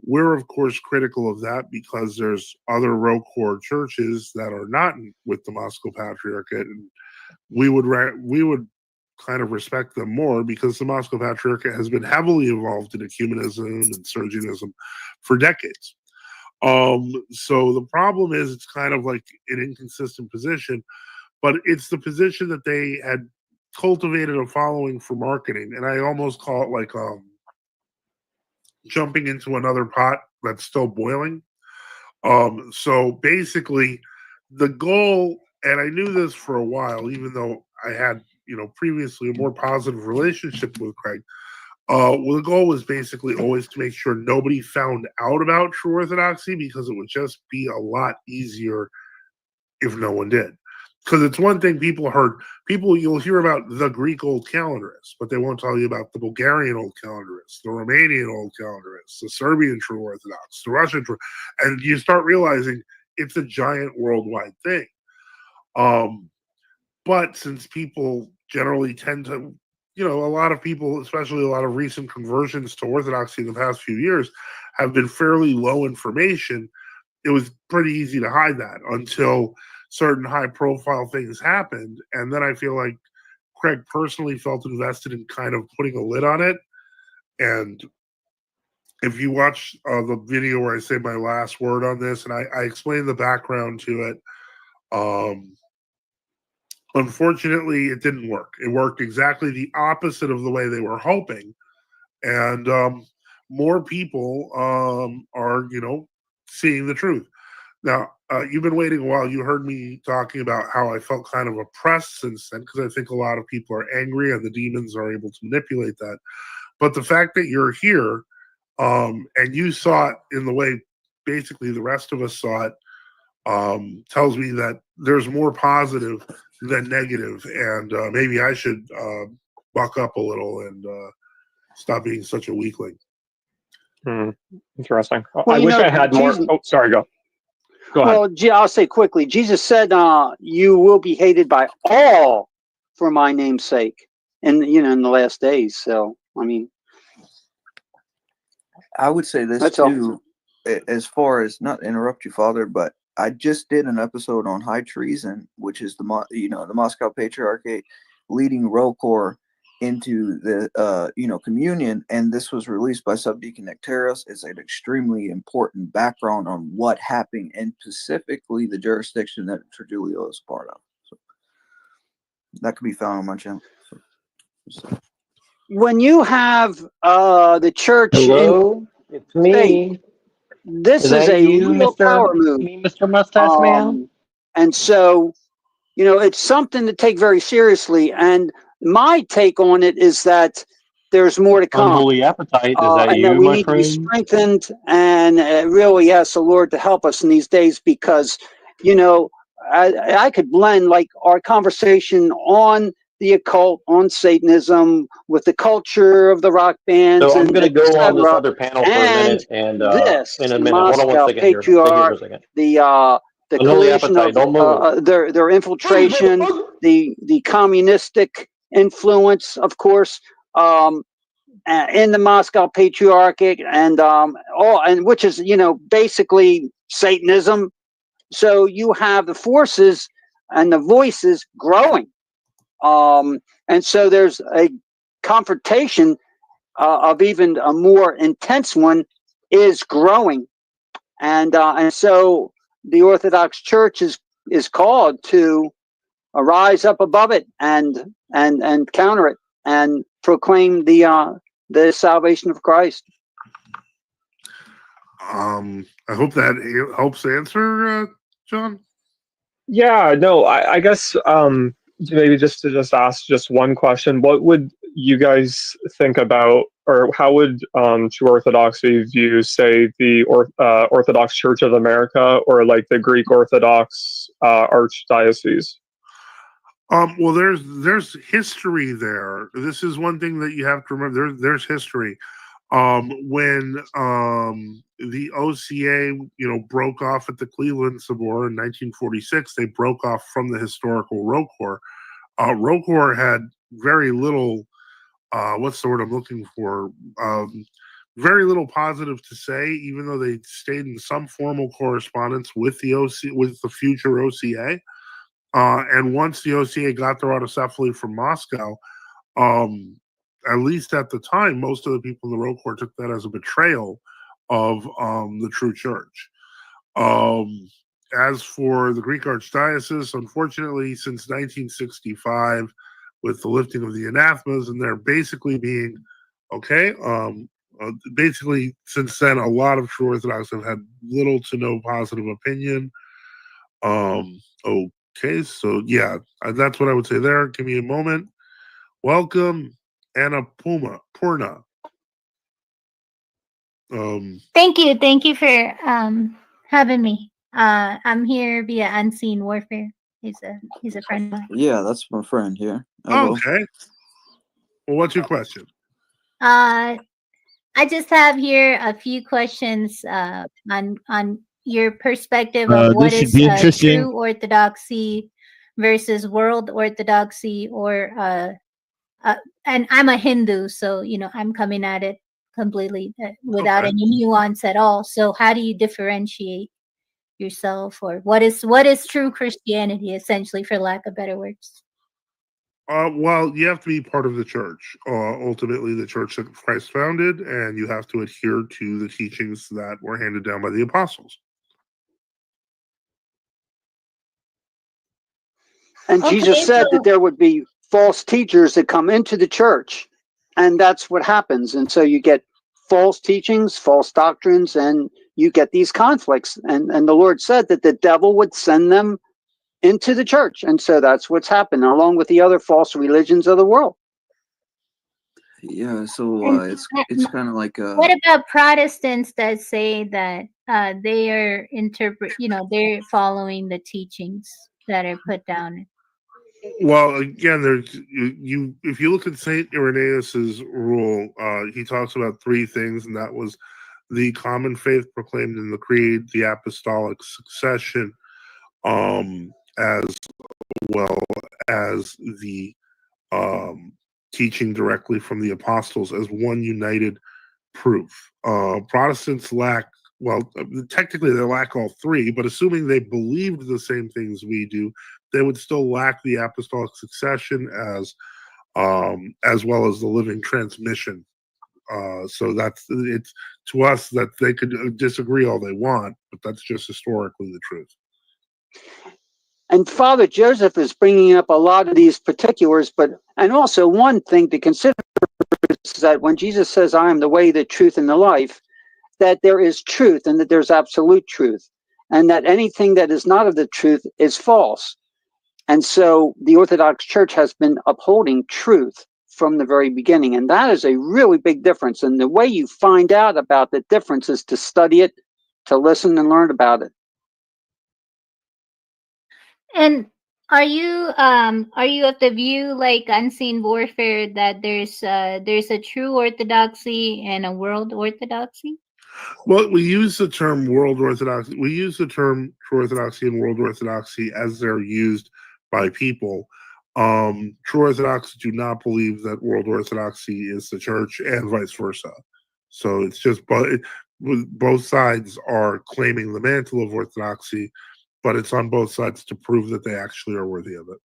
We're of course critical of that because there's other Row Corps churches that are not with the Moscow Patriarchate, and we would kind of respect them more because the Moscow Patriarchate has been heavily involved in ecumenism and Sergianism for decades. So the problem is it's kind of like an inconsistent position, but it's the position that they had cultivated a following for marketing, and I almost call it like jumping into another pot that's still boiling. So basically the goal, and I knew this for a while, even though I had, previously a more positive relationship with Craig. Well, the goal was basically always to make sure nobody found out about True Orthodoxy because it would just be a lot easier if no one did. Because it's one thing you'll hear about the Greek Old Calendarists, but they won't tell you about the Bulgarian Old Calendarists, the Romanian Old Calendarists, the Serbian True Orthodox, the Russian True, and you start realizing it's a giant worldwide thing. But since people generally tend to, a lot of people, especially a lot of recent conversions to Orthodoxy in the past few years, have been fairly low information, it was pretty easy to hide that until certain high-profile things happened. And then I feel like Craig personally felt invested in kind of putting a lid on it. And if you watch the video where I say my last word on this, and I explain the background to it, unfortunately, it didn't work. It worked exactly the opposite of the way they were hoping. And more people are, seeing the truth. Now, you've been waiting a while. You heard me talking about how I felt kind of oppressed since then, because I think a lot of people are angry and the demons are able to manipulate that. But the fact that you're here and you saw it in the way basically the rest of us saw it tells me that there's more positive than negative, and maybe I should buck up a little and stop being such a weakling. Interesting. Well, I wish I had more. Jesus, Oh, sorry. Go ahead. well, I'll say quickly. Jesus said, "You will be hated by all for my name's sake," and in the last days. So, I mean, I would say this that's all. too, as far as not to interrupt you, Father, but I just did an episode on high treason, which is the Moscow Patriarchate leading Rokor into the communion, and this was released by Subdeacon Nectaris. It's an extremely important background on what happened, and specifically the jurisdiction that Trujillo is part of. So that can be found on my channel. So. When you have the church Hello, it's me. This Is is that a you, real power move. Mr. Mustache Man? And so, it's something to take very seriously. And my take on it is that there's more to come. Unholy appetite. Is that and that you, we my need to be friend? strengthened and really ask the Lord to help us in these days, because, I could blend like our conversation on the occult, on Satanism, with the culture of the rock bands. So I'm going to go on this etc. other panel for a And minute, and this, in a the minute. Hold on one Moscow second here. Stay here for a Patriarch, second. the Unholy collision appetite. Don't of move. their infiltration, the communistic influence, of course, in the Moscow Patriarchate, and which is basically Satanism. So you have the forces and the voices growing, and so there's a confrontation of even a more intense one is growing, and so the Orthodox Church is called to rise up above it and counter it and proclaim the salvation of Christ. I hope that helps answer, John. Yeah, no, I guess maybe just to ask just one question. What would you guys think about, or how would true Orthodoxy view, say, the Orthodox Church of America, or like the Greek Orthodox Archdiocese? Well, there's history there. This is one thing that you have to remember. There's history. When the OCA, broke off at the Cleveland Sabor in 1946, they broke off from the historical Rokor. Rokor had very little, what's the word I'm looking for? Very little positive to say, even though they stayed in some formal correspondence with the future OCA. And once the OCA got their autocephaly from Moscow, at least at the time, most of the people in the Rokor took that as a betrayal of the true church. As for the Greek Archdiocese, unfortunately, since 1965, with the lifting of the anathemas, and they're basically being okay. Basically, since then, a lot of true Orthodox have had little to no positive opinion. Okay, so yeah, that's what I would say there. Give me a moment. Welcome, Anna Purna. Thank you for having me. I'm here via Unseen Warfare. He's a friend of mine. Yeah, that's my friend here. Hello. Okay. Well, what's your question? I just have here a few questions on your perspective of what is true Orthodoxy versus world Orthodoxy, or and I'm a Hindu, so I'm coming at it completely without any nuance at all. So how do you differentiate yourself, or what is true Christianity, essentially, for lack of better words? Well, you have to be part of the church. Ultimately, the church that Christ founded, and you have to adhere to the teachings that were handed down by the apostles. And Jesus said that there would be false teachers that come into the church, and that's what happens. And so you get false teachings, false doctrines, and you get these conflicts. And the Lord said that the devil would send them into the church. And so that's what's happened, along with the other false religions of the world. Yeah, so it's kind of like what about Protestants that say that they are they're following the teachings that are put down? Well, again, there's you. If you look at Saint Irenaeus's rule, he talks about three things, and that was the common faith proclaimed in the creed, the apostolic succession, as well as the teaching directly from the apostles as one united proof. Protestants lack, well, technically they lack all three, but assuming they believed the same things we do, they would still lack the apostolic succession as well as the living transmission. So that's it's to us that they could disagree all they want, but that's just historically the truth. And Father Joseph is bringing up a lot of these particulars, and also one thing to consider is that when Jesus says, I am the way, the truth, and the life, that there is truth and that there's absolute truth, and that anything that is not of the truth is false. And so the Orthodox Church has been upholding truth from the very beginning. And that is a really big difference. And the way you find out about the difference is to study it, to listen and learn about it. And are you of the view, like Unseen Warfare, that there's a true orthodoxy and a world orthodoxy? Well, we use the term world orthodoxy. We use the term true orthodoxy and world orthodoxy as they're used by people. True Orthodox do not believe that world orthodoxy is the church, and vice versa. So it's just both sides are claiming the mantle of orthodoxy, but it's on both sides to prove that they actually are worthy of it.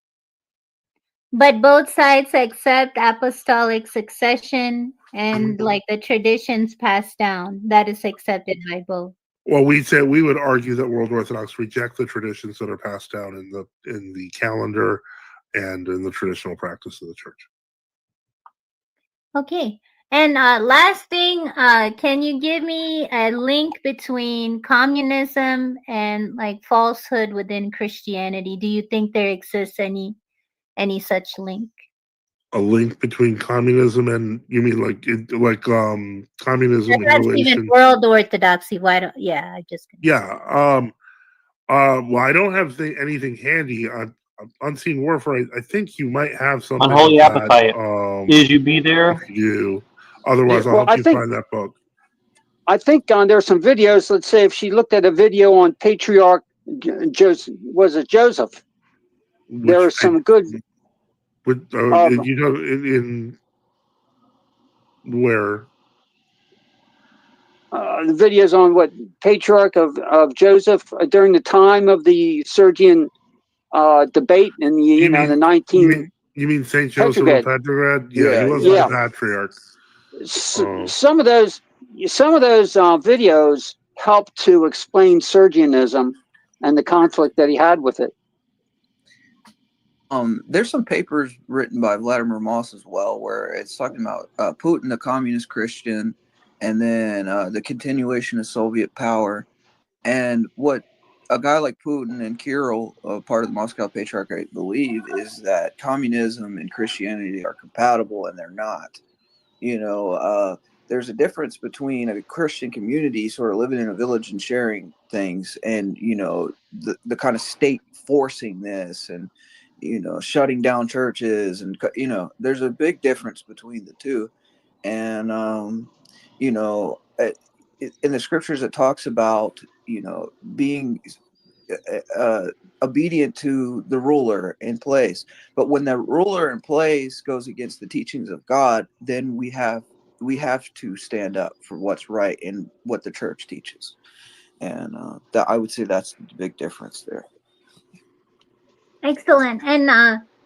But both sides accept apostolic succession and like the traditions passed down. That is accepted by both. Well, we would argue that World Orthodox reject the traditions that are passed down in the calendar and in the traditional practice of the church. Okay. And last thing, can you give me a link between communism and like falsehood within Christianity? Do you think there exists any such link? A link between communism and, you mean communism in relation? Even world orthodoxy. Why don't? Yeah, I just. Yeah. Well, I don't have anything handy on Unseen Warfare. I think you might have something. Unholy Appetite. Did you be there? You. Otherwise, Yeah, well, I'll help you find that book. I think there's some videos. Let's say if she looked at a video on Patriarch Joseph, was it Joseph? There are some good. With you know, in where? The videos on what Patriarch of Joseph during the time of the Sergian debate in the the 19. You mean Saint Joseph of Petrograd? Yeah, he wasn't the patriarch. Some of those videos help to explain Sergianism and the conflict that he had with it. There's some papers written by Vladimir Moss as well, where it's talking about Putin, the communist Christian, and then the continuation of Soviet power. And what a guy like Putin and Kirill, part of the Moscow Patriarchate, believe is that communism and Christianity are compatible, and they're not. There's a difference between a Christian community sort of living in a village and sharing things, and the kind of state forcing this and shutting down churches, and there's a big difference between the two. And in the scriptures it talks about being obedient to the ruler in place, but when the ruler in place goes against the teachings of God, then we have to stand up for what's right and what the church teaches. And that, I would say, that's the big difference there. Excellent. And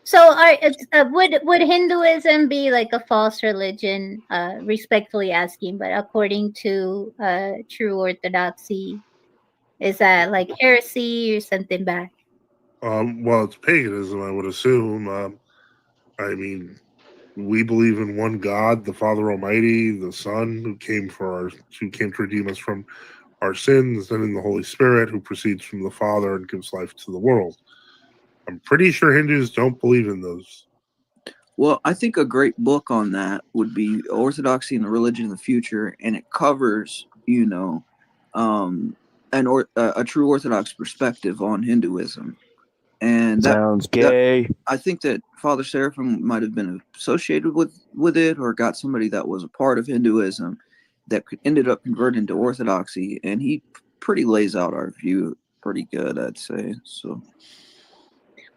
So, would Hinduism be like a false religion? Respectfully asking, but according to true orthodoxy, is that like heresy or something bad? Well, it's paganism, I would assume. I mean, we believe in one God, the Father Almighty, the Son, who came to redeem us from our sins, and in the Holy Spirit, who proceeds from the Father and gives life to the world. I'm pretty sure Hindus don't believe in those. Well, I think a great book on that would be Orthodoxy and the Religion of the Future, and it covers, a true Orthodox perspective on Hinduism. And sounds gay. I think that Father Seraphim might have been associated with it, or got somebody that was a part of Hinduism that ended up converting to Orthodoxy, and he pretty lays out our view pretty good, I'd say. So.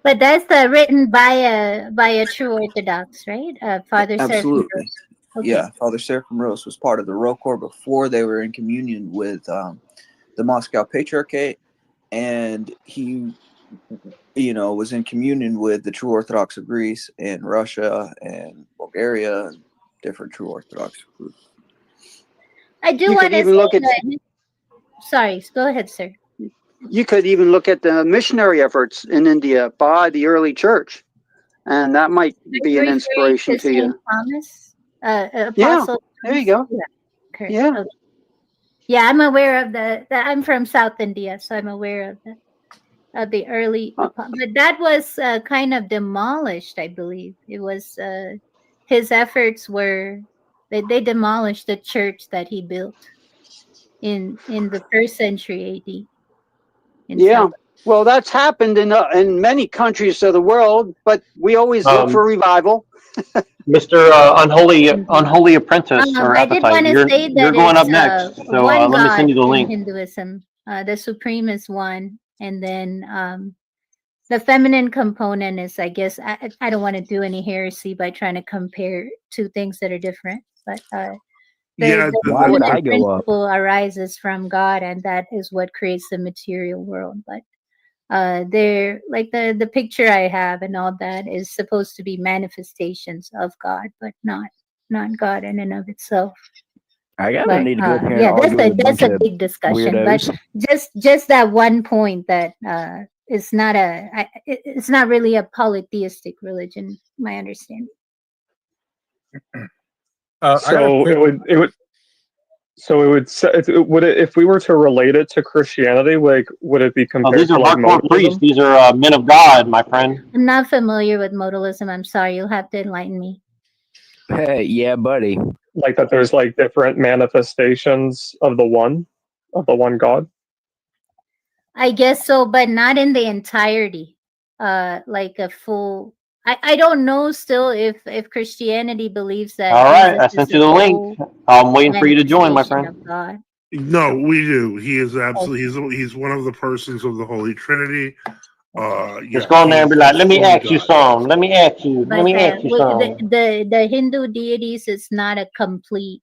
But that's written by a true Orthodox, right? Father Absolutely. Seraphim. Okay. Yeah, Father Seraphim Rose was part of the Roll Corps before they were in communion with the Moscow Patriarchate, and he, was in communion with the True Orthodox of Greece and Russia and Bulgaria and different True Orthodox groups. I do want to look at. Sorry, go ahead, sir. You could even look at the missionary efforts in India by the early church, and that might be an inspiration to you. Thomas, Apostle. Yeah, there you go. Yeah, correct. Yeah. Okay. Yeah, I'm aware of the. I'm from South India, so I'm aware of the early. But that was kind of demolished, I believe. It was his efforts were they demolished the church that he built in the 1st century AD. Yeah, well, that's happened in many countries of the world, but we always look for revival. Mr. Unholy Apprentice or I did want Appetite, to say that you're going up it's next. So one let me God send you the in link. Hinduism. The supreme is one, and then the feminine component is, I guess, I don't want to do any heresy by trying to compare two things that are different, but the why would I feminine go up? principle arises from God, and that is what creates the material world. But they're like the picture I have and all that is supposed to be manifestations of God, but not God in and of itself. I gotta need to go up here and argue with that's a bunch big of discussion. weirdos. But just that one point that it's not it's not really a polytheistic religion, my understanding. So if we were to relate it to Christianity, like would it be compared These to are like hardcore priests. modalism? These are men of God, my friend. I'm not familiar with modalism. I'm sorry, you'll have to enlighten me. Hey, yeah, buddy. Like that there's like different manifestations of the one God? I guess so, but not in the entirety. Like a full. I don't know still if Christianity believes that. All right, Jesus I is sent you the link. full I'm waiting for you to join, my manifestation friend. of God. No, we do. He is absolutely. He's one of the persons of the Holy Trinity. Just go in there and be like, let me ask you some. Let me ask you. Let But me ask you some. the Hindu deities is not a complete.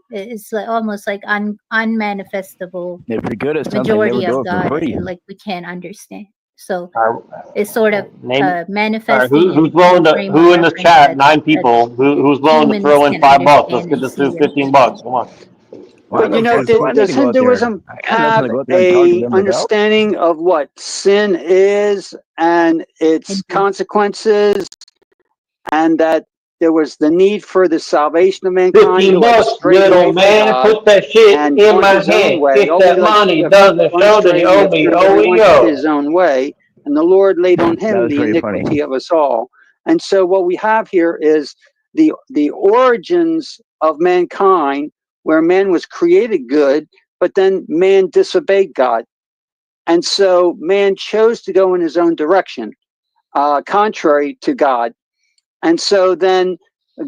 It's like almost like unmanifestable. They're pretty good. It sounds like they Majority would do of it for God, free. like we can't understand. So it's sort of All right, manifesting. who's willing to? Who in this chat? 9 people. Who's willing to humans throw in can $5? Let's understand get and this to see. 15 bucks. Come on. But you know, does Hinduism have a understanding of what sin is and its consequences, and that there was the need for the salvation of mankind 15 to like bucks, stray away little from man. God Put that shit and in going my his own hand. way? If that money doesn't show that you owe me, everyone to OEO. his own way, and the Lord laid on him the pretty iniquity funny. of us all. And so what we have here is the origins of mankind, where man was created good, but then man disobeyed God. And so man chose to go in his own direction, contrary to God. And so then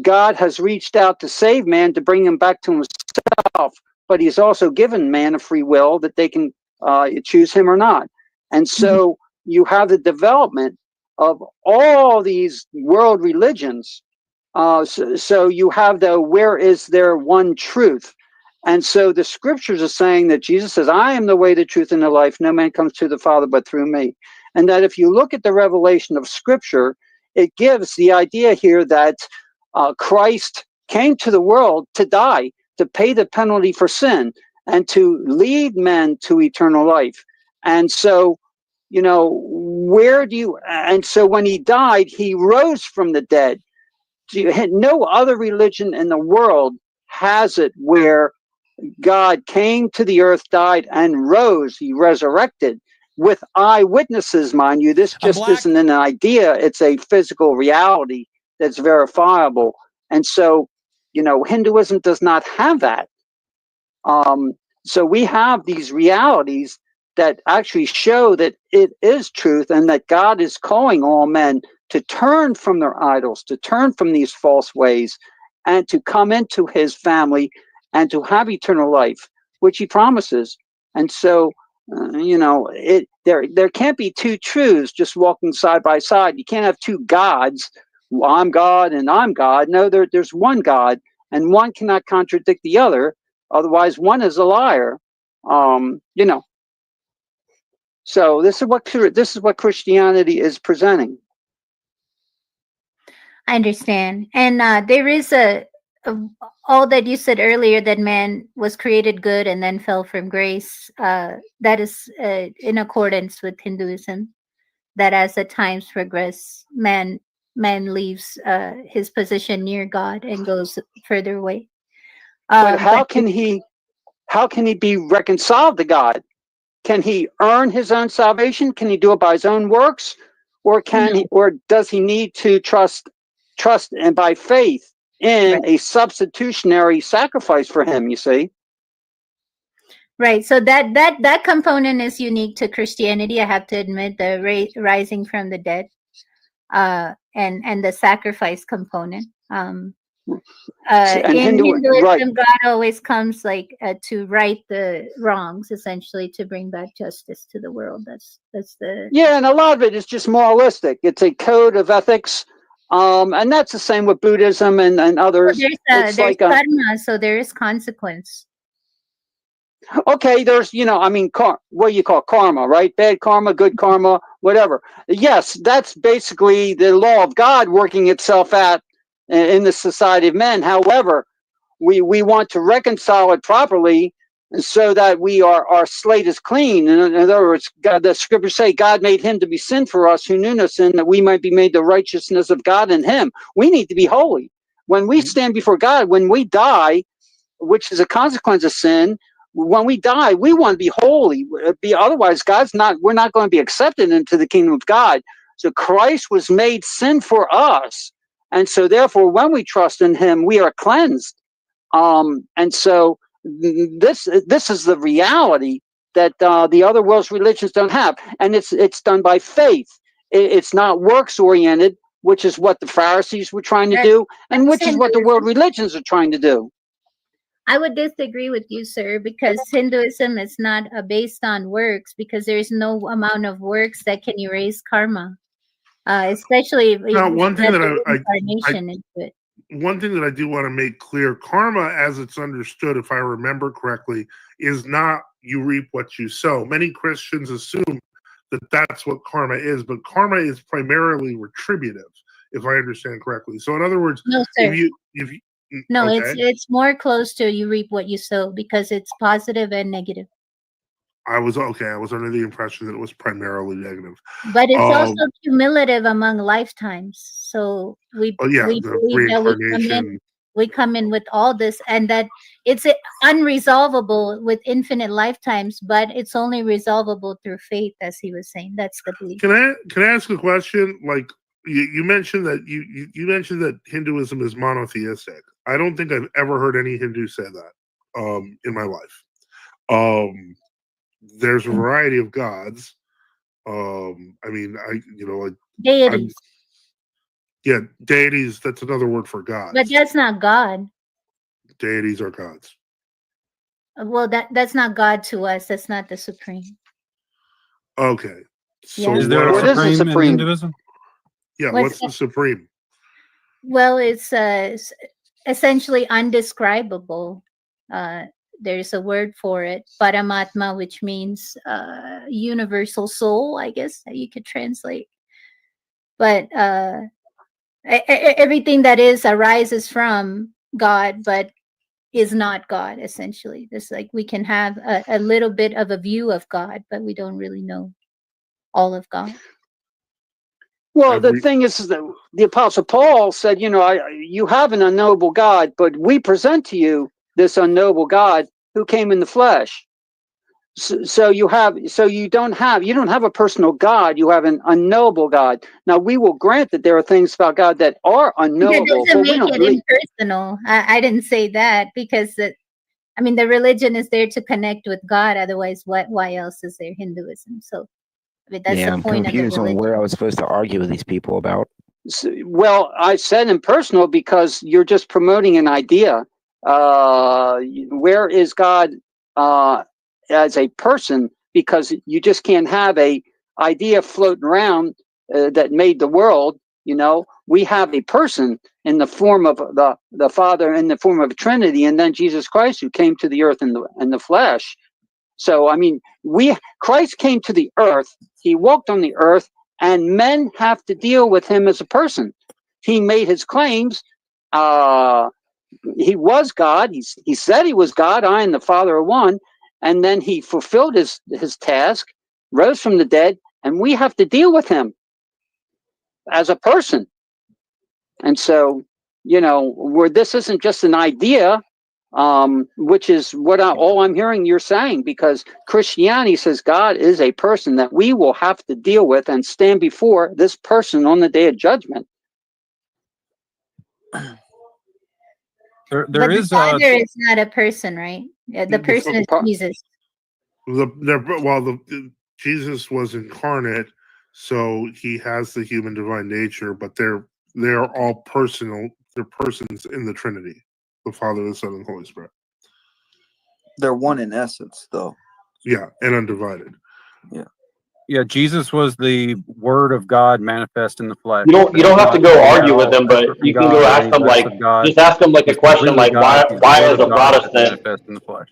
God has reached out to save man, to bring him back to himself, but he's also given man a free will that they can choose him or not. And so you have the development of all these world religions. So you have where is there one truth? And so the scriptures are saying that Jesus says, I am the way, the truth, and the life. No man comes to the Father but through me. And that if you look at the revelation of scripture, it gives the idea here that Christ came to the world to die, to pay the penalty for sin, and to lead men to eternal life. And so, and so when he died, he rose from the dead. No other religion in the world has it where God came to the earth, died, and rose. He resurrected with eyewitnesses, mind you. This just isn't an idea. It's a physical reality that's verifiable. And so, Hinduism does not have that. So we have these realities that actually show that it is truth and that God is calling all men to turn from their idols, to turn from these false ways, and to come into his family and to have eternal life, which he promises. And so, there can't be two truths just walking side by side. You can't have two gods. Well, I'm God and I'm God. No, there's one God, and one cannot contradict the other. Otherwise, one is a liar. So this is what Christianity is presenting. I understand, and there is all that you said earlier, that man was created good and then fell from grace. That is in accordance with Hinduism. That as the times progress, man leaves his position near God and goes further away. But how can he be reconciled to God? Can he earn his own salvation? Can he do it by his own works, or does he need to trust and by faith in a substitutionary sacrifice for him? You see, right. So that component is unique to Christianity. I have to admit, the rising from the dead, and the sacrifice component. In Hinduism, God always comes to right the wrongs, essentially, to bring back justice to the world. That's the and a lot of it is just moralistic. It's a code of ethics, and that's the same with Buddhism and others. There's karma, so there is consequence. Okay, there's what you call karma, right? Bad karma, good karma, whatever. Yes, that's basically the law of God working itself out in the society of men. However, we want to reconcile it properly so that our slate is clean. In other words, the scriptures say God made him to be sin for us who knew no sin, that we might be made the righteousness of God in him. We need to be holy. When we stand before God, when we die, which is a consequence of sin, when we die, we want to be holy. Otherwise, we're not going to be accepted into the kingdom of God. So Christ was made sin for us. And so therefore, when we trust in him, we are cleansed. And so this is the reality that the other world's religions don't have. And it's done by faith. It's not works oriented, which is what the Pharisees were trying to do, and which is what the world religions are trying to do. I would disagree with you, sir, because Hinduism is not based on works, because there is no amount of works that can erase karma, especially if one thing one thing that I do want to make clear: karma, as it's understood, if I remember correctly, is not you reap what you sow. Many Christians assume that that's what karma is, but karma is primarily retributive, if I understand correctly. So, in other words, no, sir. No, okay. It's more close to you reap what you sow, because it's positive and negative. I was under the impression that it was primarily negative. But it's also cumulative among lifetimes. So we believe that we come in with all this, and that it's unresolvable with infinite lifetimes, but it's only resolvable through faith, as he was saying. That's the belief. Can I ask a question? Like you mentioned that you mentioned that Hinduism is monotheistic. I don't think I've ever heard any Hindu say that in my life. There's a variety of gods. Deities. Deities. That's another word for gods. But that's not God. Deities are gods. Well, that's not God to us. That's not the supreme. Okay. So is there a supreme in Hinduism? Yeah. What's the supreme? Well, it's essentially undescribable. There's a word for it, Paramatma, which means universal soul, I guess that you could translate. But everything that is arises from God, but is not God, essentially. It's like we can have a little bit of a view of God, but we don't really know all of God. Well, the thing is that the Apostle Paul said, you have an unknowable God, but we present to you this unknowable God who came in the flesh. So you don't have a personal God. You have an unknowable God. Now we will grant that there are things about God that are unknowable. That doesn't make it impersonal. I didn't say that because the religion is there to connect with God. Otherwise, why else is there Hinduism? So that's the point of the religion. On where I was supposed to argue with these people about. Well, I said impersonal because you're just promoting an idea. Where is God as a person? Because you just can't have a idea floating around that made the world. We have a person in the form of the Father, in the form of a Trinity, and then Jesus Christ, who came to the earth in the flesh. So, Christ came to the earth. He walked on the earth, and men have to deal with him as a person. He made his claims. He was God. He said he was God. I and the Father are one. And then he fulfilled his task, rose from the dead, and we have to deal with him as a person. And so, where this isn't just an idea, which is what all I'm hearing you're saying, because Christianity says God is a person that we will have to deal with and stand before this person on the day of judgment. But the Father is not a person, right? The person is Jesus. Jesus was incarnate, so he has the human divine nature, but they're all personal. They're persons in the Trinity, the Father, the Son, and the Holy Spirit. They're one in essence, though. Yeah, and undivided. Yeah. Yeah, Jesus was the Word of God manifest in the flesh. You don't have to go argue with them, but you can go ask them just ask them a question like why as a Protestant manifest in the flesh.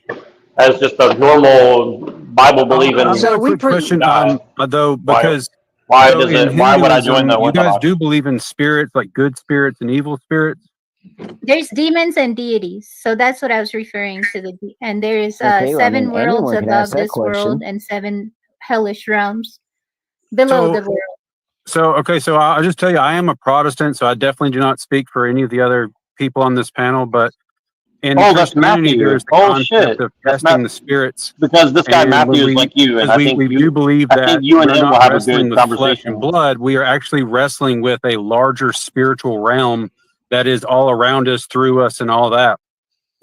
As just a normal Bible believing. I've got a quick question, though, because why would I join the Orthodox? You guys do believe in spirits, like good spirits and evil spirits? There's demons and deities, so that's what I was referring to. And there is 7 worlds above this world and 7 hellish realms below the world. So I'll just tell you, I am a Protestant, so I definitely do not speak for any of the other people on this panel, but in Christianity, there's the concept of testing the spirits. Because this guy Matthew is like you, and I think we do believe that you and we're him will not have a wrestling good with flesh conversation. and blood. We are actually wrestling with a larger spiritual realm that is all around us, through us, and all that.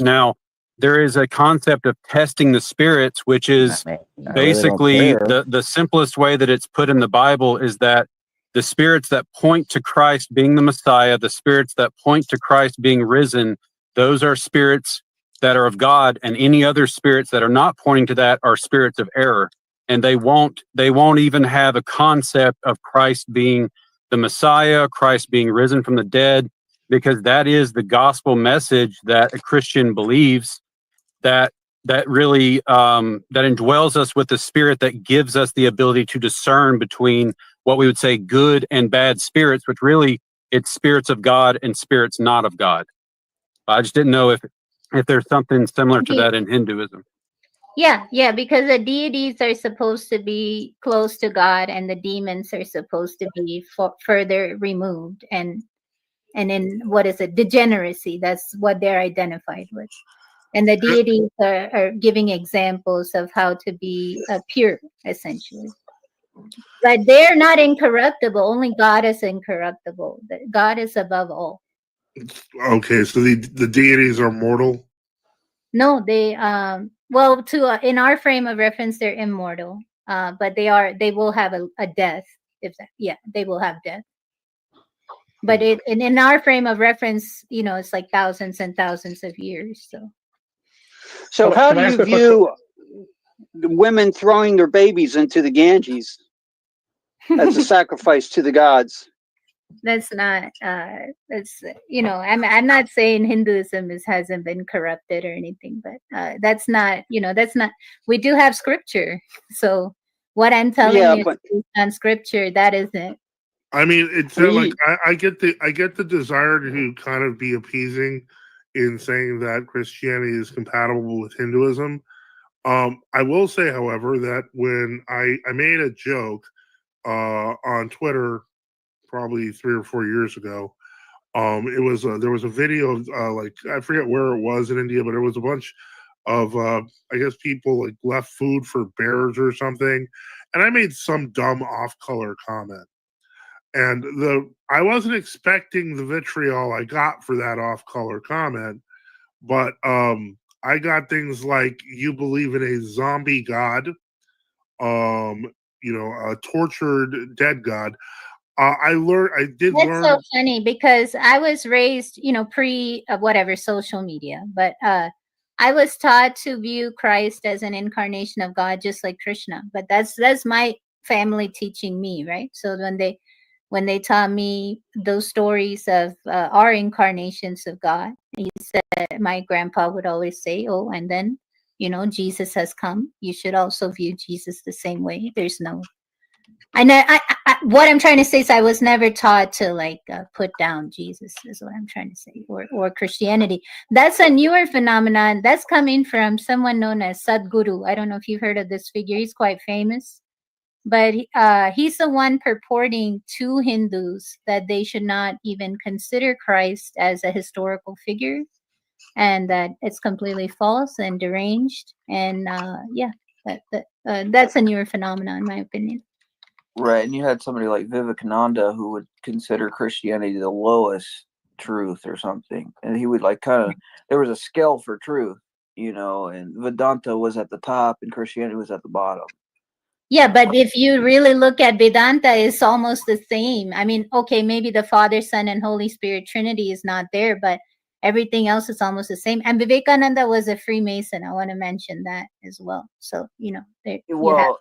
Now, there is a concept of testing the spirits, which is basically the simplest way that it's put in the Bible is that the spirits that point to Christ being the Messiah, the spirits that point to Christ being risen, those are spirits that are of God, and any other spirits that are not pointing to that are spirits of error. And they won't even have a concept of Christ being the Messiah, Christ being risen from the dead, because that is the gospel message that a Christian believes, that really that indwells us with the spirit that gives us the ability to discern between what we would say good and bad spirits, which really it's spirits of God and spirits not of God. I just didn't know if there's something similar to that in Hinduism. Yeah, because the deities are supposed to be close to God, and the demons are supposed to be further removed, and in degeneracy. That's what they're identified with. And the deities are giving examples of how to be pure, essentially. But they're not incorruptible. Only God is incorruptible. God is above all. Okay, so the deities are mortal? No, they in our frame of reference, they're immortal. But they will have a death. They will have death. But in our frame of reference, it's like thousands and thousands of years. So how do you view women throwing their babies into the Ganges as a sacrifice to the gods? That's not. I'm not saying Hinduism hasn't been corrupted or anything, but that's not. That's not. We do have scripture, so what I'm telling you is based on scripture. That isn't. I mean, it's like I get the desire to kind of be appeasing in saying that Christianity is compatible with Hinduism. I will say, however, that when I made a joke on Twitter probably 3 or 4 years ago, it was there was a video of like I forget where it was in India, but it was a bunch of I guess people like left food for bears or something, and I made some dumb off-color comment. And I wasn't expecting the vitriol I got for that off-color comment, but I got things like you believe in a zombie god, a tortured dead god. I did That's learn. so funny because I was raised, pre whatever social media, but I was taught to view Christ as an incarnation of God, just like Krishna. But that's my family teaching me, right? So when they taught me those stories of our incarnations of God, he said, my grandpa would always say, "Oh, and then Jesus has come. You should also view Jesus the same way. There's no." I know. What I'm trying to say is I was never taught to put down Jesus. Is what I'm trying to say, or Christianity. That's a newer phenomenon. That's coming from someone known as Sadhguru. I don't know if you've heard of this figure. He's quite famous, but he's the one purporting to Hindus that they should not even consider Christ as a historical figure, and that it's completely false and deranged. And that's a newer phenomenon, in my opinion. Right, and you had somebody like Vivekananda who would consider Christianity the lowest truth or something, and he would there was a scale for truth, and Vedanta was at the top and Christianity was at the bottom. Yeah, but if you really look at Vedanta, it's almost the same. I mean, okay, maybe the Father, Son, and Holy Spirit Trinity is not there, but everything else is almost the same. And Vivekananda was a Freemason. I want to mention that as well. So, Well,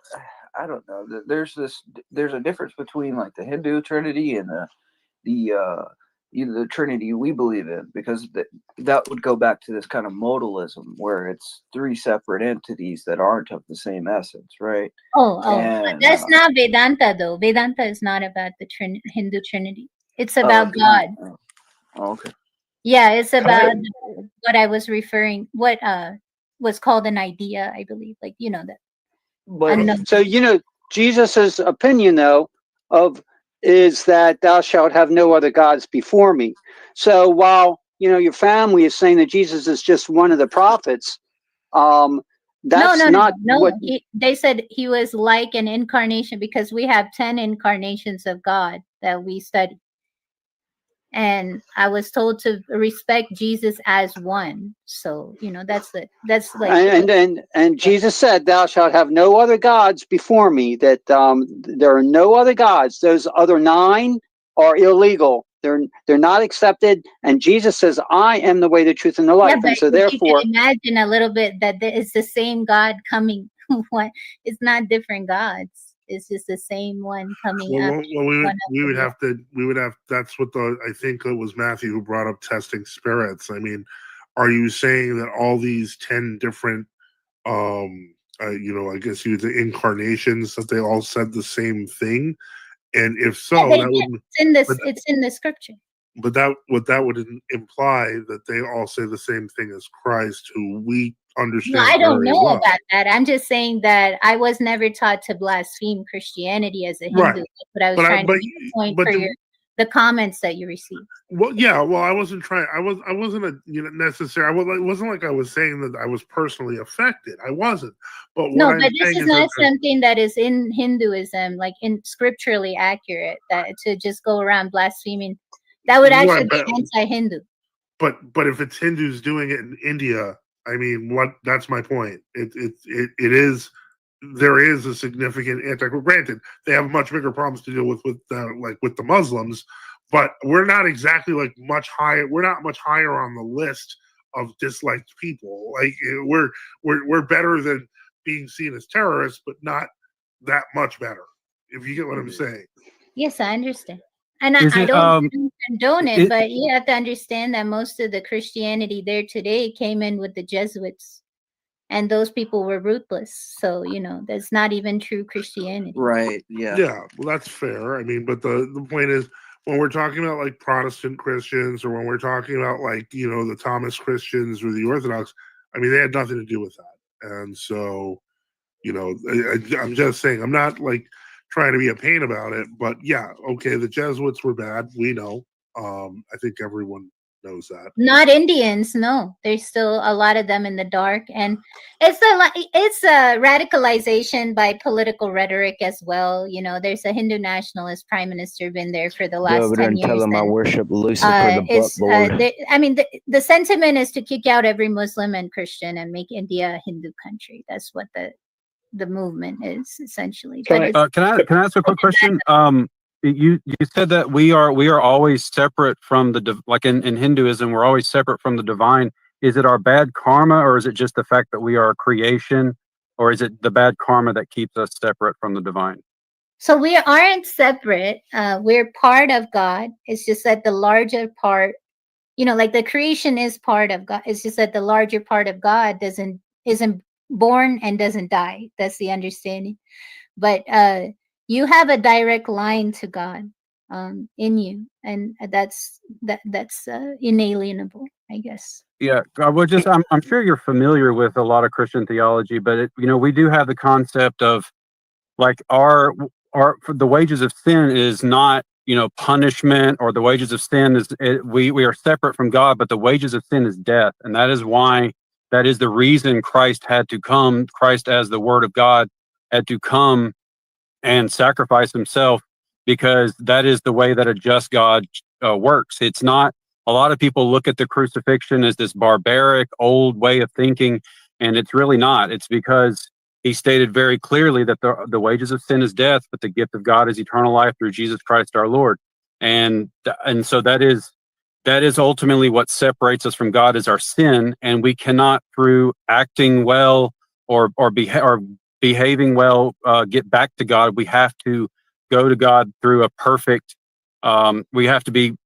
I don't know. There's a difference between like the Hindu Trinity and the Trinity we believe in, because that would go back to this kind of modalism where it's three separate entities that aren't of the same essence, right? That's not Vedanta though. Vedanta is not about the Hindu Trinity. It's about God. Oh, okay. Yeah, it's about what I was referring. What was called an idea, I believe. That. So Jesus's opinion though is that thou shalt have no other gods before me. So while your family is saying that Jesus is just one of the prophets, that's not what they said. He was like an incarnation, because we have 10 incarnations of God that we study. And I was told to respect Jesus as one. So, that's like. And Jesus said, thou shalt have no other gods before me, that there are no other gods. Those other 9 are illegal. They're not accepted. And Jesus says, I am the way, the truth, and the life. Yeah, and so you therefore, can imagine a little bit that it's the same God coming. It's not different gods. It's just the same one coming up. Well, we would have. That's what I think it was Matthew who brought up testing spirits. I mean, are you saying that all these 10 different, I guess the incarnations, that they all said the same thing? And if so, that would it's in the scripture. But that would imply that they all say the same thing as Christ, who we understand. No, I don't know well. about that. I'm just saying that I was never taught to blaspheme Christianity as a Hindu. Right. That's what I was trying to point for the comments that you received. Well, yeah. Well, I wasn't trying. I wasn't necessarily. It wasn't like I was saying that I was personally affected. I wasn't. But this is not something that is in Hinduism, like in scripturally accurate. That to just go around blaspheming, that would actually be anti-Hindu. But if it's Hindus doing it in India, I mean, that's my point. It is. There is a significant granted, they have much bigger problems to deal with the Muslims, but we're not exactly much higher. We're not much higher on the list of disliked people. Like we're better than being seen as terrorists, but not that much better. If you get what I'm saying. Yes, I understand. And I don't condone it, but you have to understand that most of the Christianity there today came in with the Jesuits. and those people were ruthless. So that's not even true Christianity. Right. Yeah. Yeah. Well, that's fair. I mean, but the point is, when we're talking about like Protestant Christians, or when we're talking about like the Thomas Christians or the Orthodox, I mean, they had nothing to do with that. And so, I'm just saying, I'm not like trying to be a pain about it, but yeah, okay, the Jesuits were bad. We know. I think everyone knows that. Not Indians, no. There's still a lot of them in the dark, and it's a radicalization by political rhetoric as well. There's a Hindu nationalist prime minister been there for the Go last over there 10 and tell years. them I worship Lucifer, the butt lord. I mean, the sentiment is to kick out every Muslim and Christian and make India a Hindu country. That's what the movement is essentially. Can I ask a quick question? You said that we are always separate from like in Hinduism, we're always separate from the divine. Is it our bad karma, or is it just the fact that we are a creation, or is it the bad karma that keeps us separate from the divine? So we aren't separate. We're part of God. It's just that the larger part, like the creation is part of God. It's just that the larger part of God isn't born and doesn't die. That's the understanding. But you have a direct line to God in you, and that's inalienable, I guess. Yeah, I'm sure you're familiar with a lot of Christian theology, but we do have the concept of like the wages of sin is not punishment, or the wages of sin is we are separate from God, but the wages of sin is death, and that is the reason Christ had to come. Christ, as the Word of God, had to come and sacrifice himself, because that is the way that a just God works. It's not. A lot of people look at the crucifixion as this barbaric old way of thinking, and it's really not. It's because he stated very clearly that the wages of sin is death, but the gift of God is eternal life through Jesus Christ our Lord. And so that is ultimately what separates us from God, is our sin, and we cannot, through acting well or behaving well, get back to God. We have to go to God through a perfect. We have to be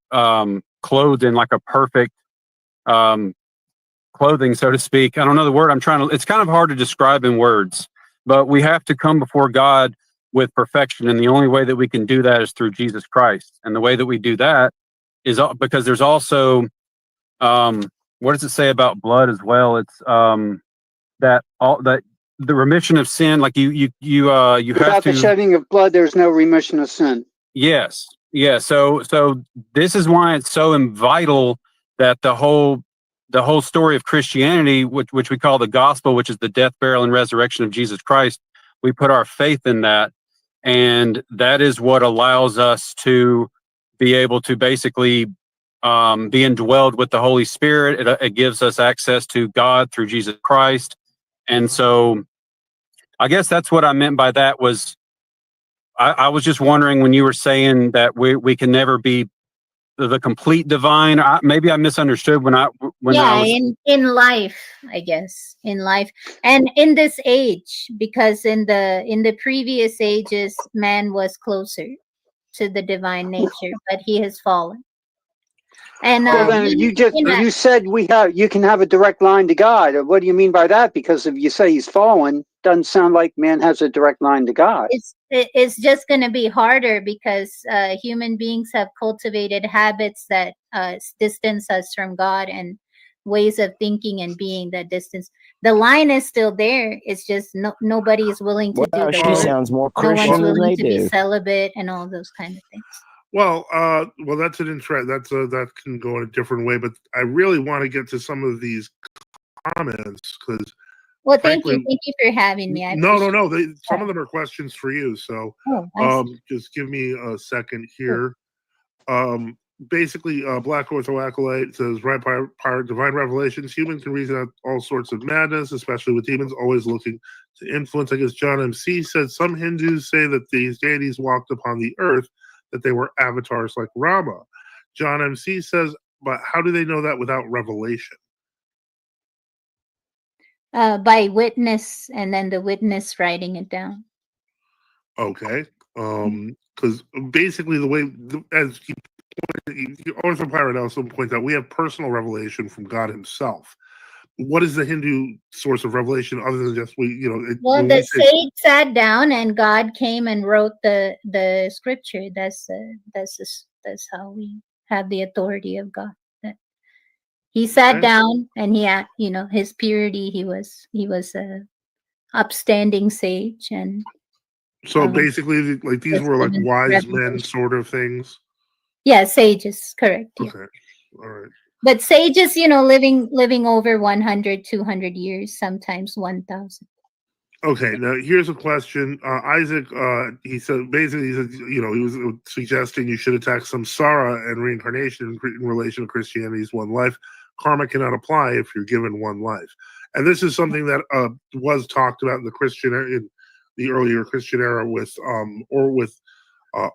clothed in like a perfect clothing, so to speak. I don't know the word I'm trying to. It's kind of hard to describe in words, but we have to come before God with perfection, and the only way that we can do that is through Jesus Christ. And the way that we do that is because there's also what does it say about blood as well? It's that the remission of sin, like you have Without the shedding of blood, there's no remission of sin. Yes. Yeah. So this is why it's so vital that the whole story of Christianity, which we call the gospel, which is the death, burial, and resurrection of Jesus Christ, we put our faith in that. And that is what allows us to be able to basically be indwelled with the Holy Spirit. It gives us access to God through Jesus Christ. And so I guess that's what I meant by that. Was I was just wondering, when you were saying that we can never be the complete divine. Maybe I misunderstood when I was in life, I guess, in life, and in this age, because in the previous ages, man was closer to the divine nature, but he has fallen. And well, then you said you can have a direct line to God. What do you mean by that? Because if you say he's fallen, doesn't sound like man has a direct line to God. It's just going to be harder, because human beings have cultivated habits that distance us from God, and ways of thinking and being that distance. The line is still there. It's just nobody is willing to do the She work. sounds more No Christian one's than willing they to be do. celibate and all those kind of things. Well, that's an interest. That can go in a different way, but I really want to get to some of these comments because. Well, thank you for having me. No. Some of them are questions for you. So, just give me a second here. Basically, Black Ortho Acolyte says, right by divine revelations, humans can reason out all sorts of madness, especially with demons always looking to influence. I guess John MC said some Hindus say that these deities walked upon the earth, that they were avatars like Rama. John MC says, but how do they know that without revelation? By witness, and then the witness writing it down. Okay. Because basically the way, as Ortho Pirate also points out, we have personal revelation from God himself. what is the Hindu source of revelation other than just Well, the sage sat down and God came and wrote the scripture. That's how we have the authority of God. He sat down and he had, his purity. He was a upstanding sage, and so basically, like these were like wise men sort of things. Yeah, sages, correct. Yeah. Okay, all right. But sages, living over 100, 200 years, sometimes 1,000. Okay, now here's a question. Isaac, he said, he was suggesting you should attack samsara and reincarnation in relation to Christianity's one life. Karma cannot apply if you're given one life. And this is something that was talked about in the earlier Christian era with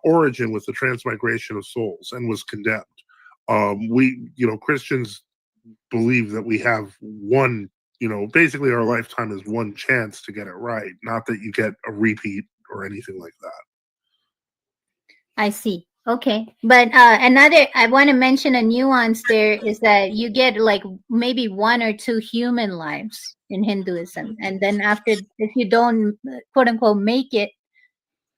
Origin, with the transmigration of souls, and was condemned. Christians believe that we have one, basically our lifetime is one chance to get it right, not that you get a repeat or anything like that. I see. Okay. But I want to mention a nuance there is that you get like maybe 1 or 2 human lives in Hinduism. And then if you don't, quote unquote, make it,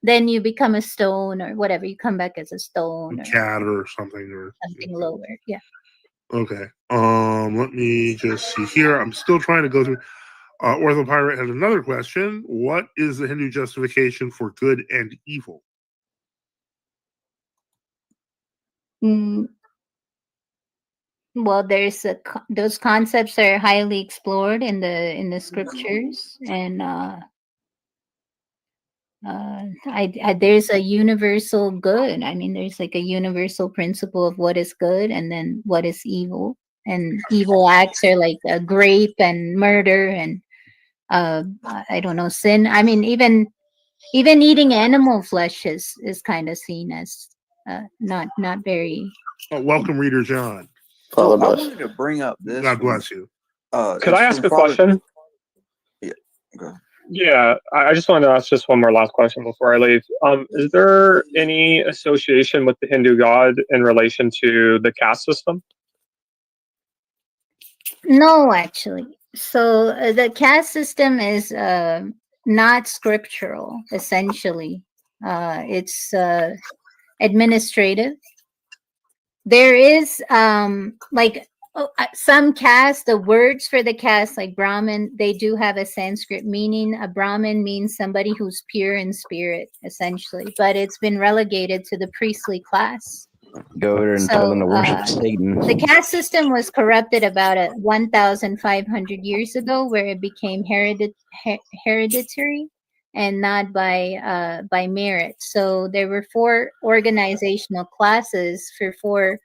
then you become a stone or whatever. You come back as a stone, a cat or something, lower. Yeah. Okay. Let me just see here. I'm still trying to go through. Ortho Pirate had another question. What is the Hindu justification for good and evil? Well, those concepts are highly explored in the scriptures, and there's a universal good. I mean, there's like a universal principle of what is good and then what is evil. And evil acts are like rape and murder and I don't know, sin. I mean, even eating animal flesh is kind of seen as not very. Welcome, Reader John. So I wanted to bring up this. God bless you. Could I ask a question? Yeah. Go. Yeah, I just wanted to ask just one more last question before I leave. Is there any association with the Hindu god in relation to the caste system? No, actually. So the caste system is not scriptural, essentially. It's administrative. There is some caste, the words for the caste, like Brahmin, they do have a Sanskrit meaning. A Brahmin means somebody who's pure in spirit, essentially, but it's been relegated to the priestly class. Go over and tell them to worship Satan. The caste system was corrupted about 1,500 years ago, where it became hereditary and not by merit. So there were 4 organizational classes for 4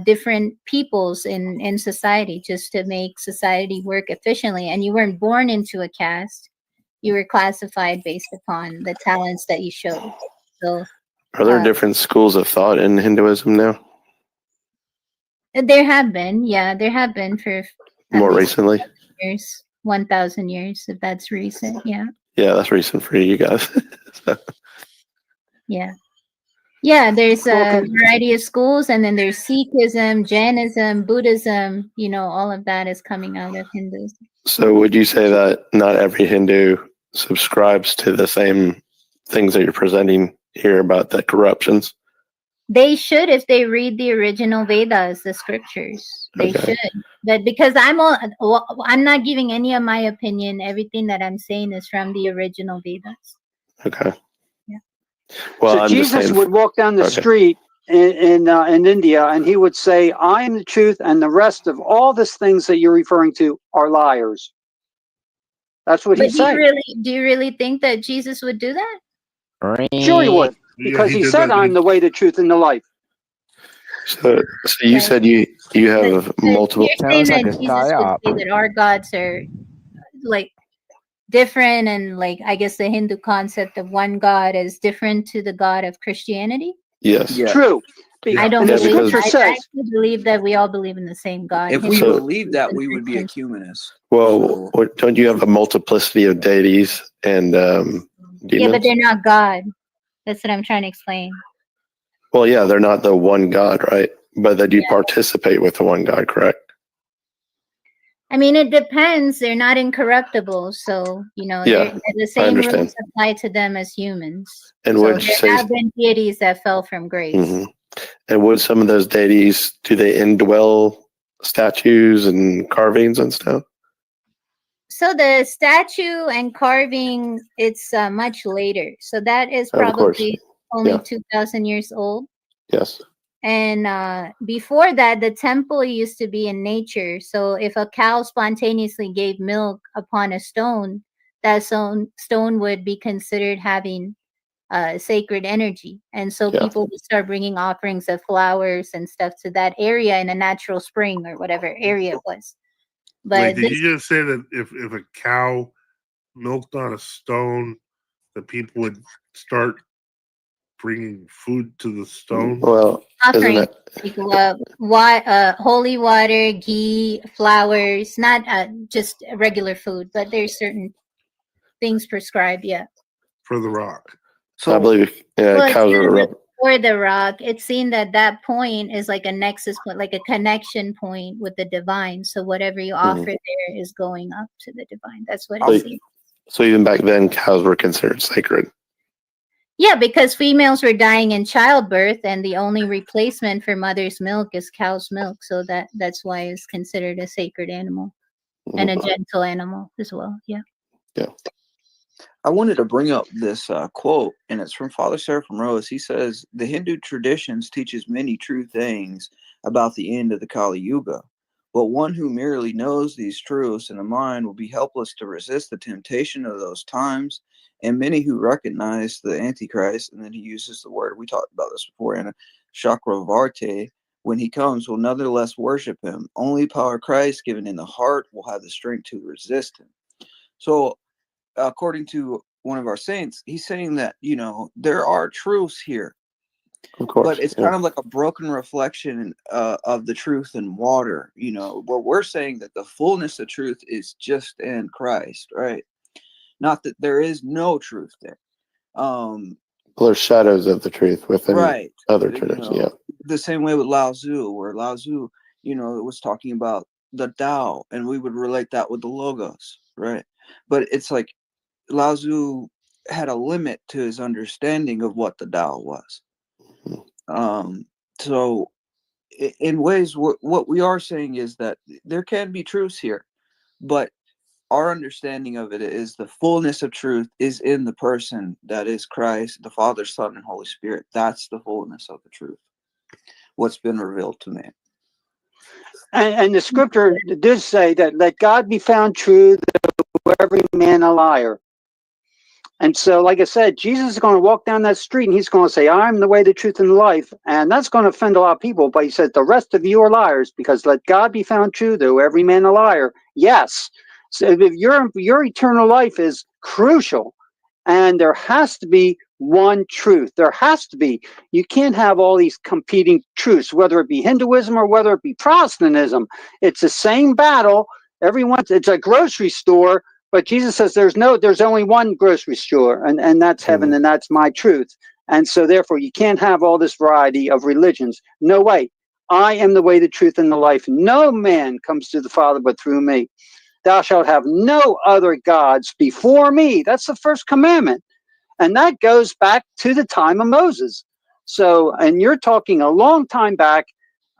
different peoples in society, just to make society work efficiently. And you weren't born into a caste; you were classified based upon the talents that you showed. So, are there different schools of thought in Hinduism now? There have been, for more recently. 1,000 years, if that's recent. Yeah. Yeah, that's recent for you guys. So. Yeah. Yeah, there's a variety of schools, and then there's Sikhism, Jainism, Buddhism. All of that is coming out of Hinduism. So would you say that not every Hindu subscribes to the same things that you're presenting here about the corruptions? They should, if they read the original Vedas, the scriptures. They should. But because I'm not giving any of my opinion. Everything that I'm saying is from the original Vedas. Okay. Well, so Jesus would walk down the street in India, and he would say, "I am the truth, and the rest of all these things that you're referring to are liars." That's what he'd say. Do you really think that Jesus would do that? Sure, he would, because he said, "I'm the way, the truth, and the life." So you said you have multiple. You're saying that Jesus would say that our gods are like different, and like I guess the Hindu concept of one God is different to the God of Christianity. Yes, true. I don't believe. I believe that we all believe in the same God. If we believe that, we would be ecumenists. Well, don't you have a multiplicity of deities and demons? Yeah, but they're not God. That's what I'm trying to explain. Well, yeah, they're not the one God, right? But they do participate with the one God, correct? I mean, it depends. They're not incorruptible, so Yeah, the I same understand. rules apply to them as humans. And So would you there say, have been deities that fell from grace. hmm and would some of those deities, do they indwell statues and carvings and stuff? So the statue and carving, it's much later. So that is Of course. probably only Yeah. 2,000 years old. Yes. And before that, the temple used to be in nature. So if a cow spontaneously gave milk upon a stone, that stone would be considered having sacred energy. And so Yeah. people would start bringing offerings of flowers and stuff to that area in a natural spring or whatever area it was. Wait, But did you just say that if a cow milked on a stone, that people would start bringing food to the stone? Well, isn't offering it? holy water, ghee, flowers, not just regular food, but there's certain things prescribed. Yeah. For the rock. I believe Well, it's cows are not for the rock. It's seen that point is like a nexus point, like a connection point with the divine. So whatever you offer there is going up to the divine. That's what it's seen. So even back then, cows were considered sacred. Yeah, because females were dying in childbirth, and the only replacement for mother's milk is cow's milk. So that's why it's considered a sacred animal and a gentle animal as well. Yeah. Yeah. I wanted to bring up this quote, and it's from Father Seraphim Rose. He says, the Hindu traditions teaches many true things about the end of the Kali Yuga, but one who merely knows these truths in the mind will be helpless to resist the temptation of those times, and many who recognize the Antichrist, and then he uses the word, we talked about this before, in Chakravarti, when he comes, will nonetheless worship him. Only power Christ given in the heart will have the strength to resist him. So, according to one of our saints, he's saying that, there are truths here, of course, but it's kind of like a broken reflection of the truth in water, where we're saying that the fullness of truth is just in Christ, right? Not that there is no truth there. Well, there's shadows of the truth within Right. other traditions. Yeah. The same way with Lao Tzu, where Lao Tzu, it was talking about the Tao, and we would relate that with the Logos, right? But it's like Lao Tzu had a limit to his understanding of what the Tao was. So in ways, what we are saying is that there can be truths here, but our understanding of it is the fullness of truth is in the person that is Christ, the Father, Son, and Holy Spirit. That's the fullness of the truth, what's been revealed to man. And the scripture does say that let God be found true, though every man a liar. And so, like I said, Jesus is going to walk down that street and he's going to say, I'm the way, the truth, and the life. And that's going to offend a lot of people. But he says, the rest of you are liars, because let God be found true, though every man a liar. Yes. So if your eternal life is crucial, and there has to be one truth. There has to be. You can't have all these competing truths, whether it be Hinduism or whether it be Protestantism. It's the same battle. It's a grocery store, but Jesus says there's only one grocery store, and that's heaven, and that's my truth. And so therefore you can't have all this variety of religions. No way. I am the way, the truth, and the life. No man comes to the Father but through me. Thou shalt have no other gods before me. That's the first commandment. And that goes back to the time of Moses. So, and you're talking a long time back,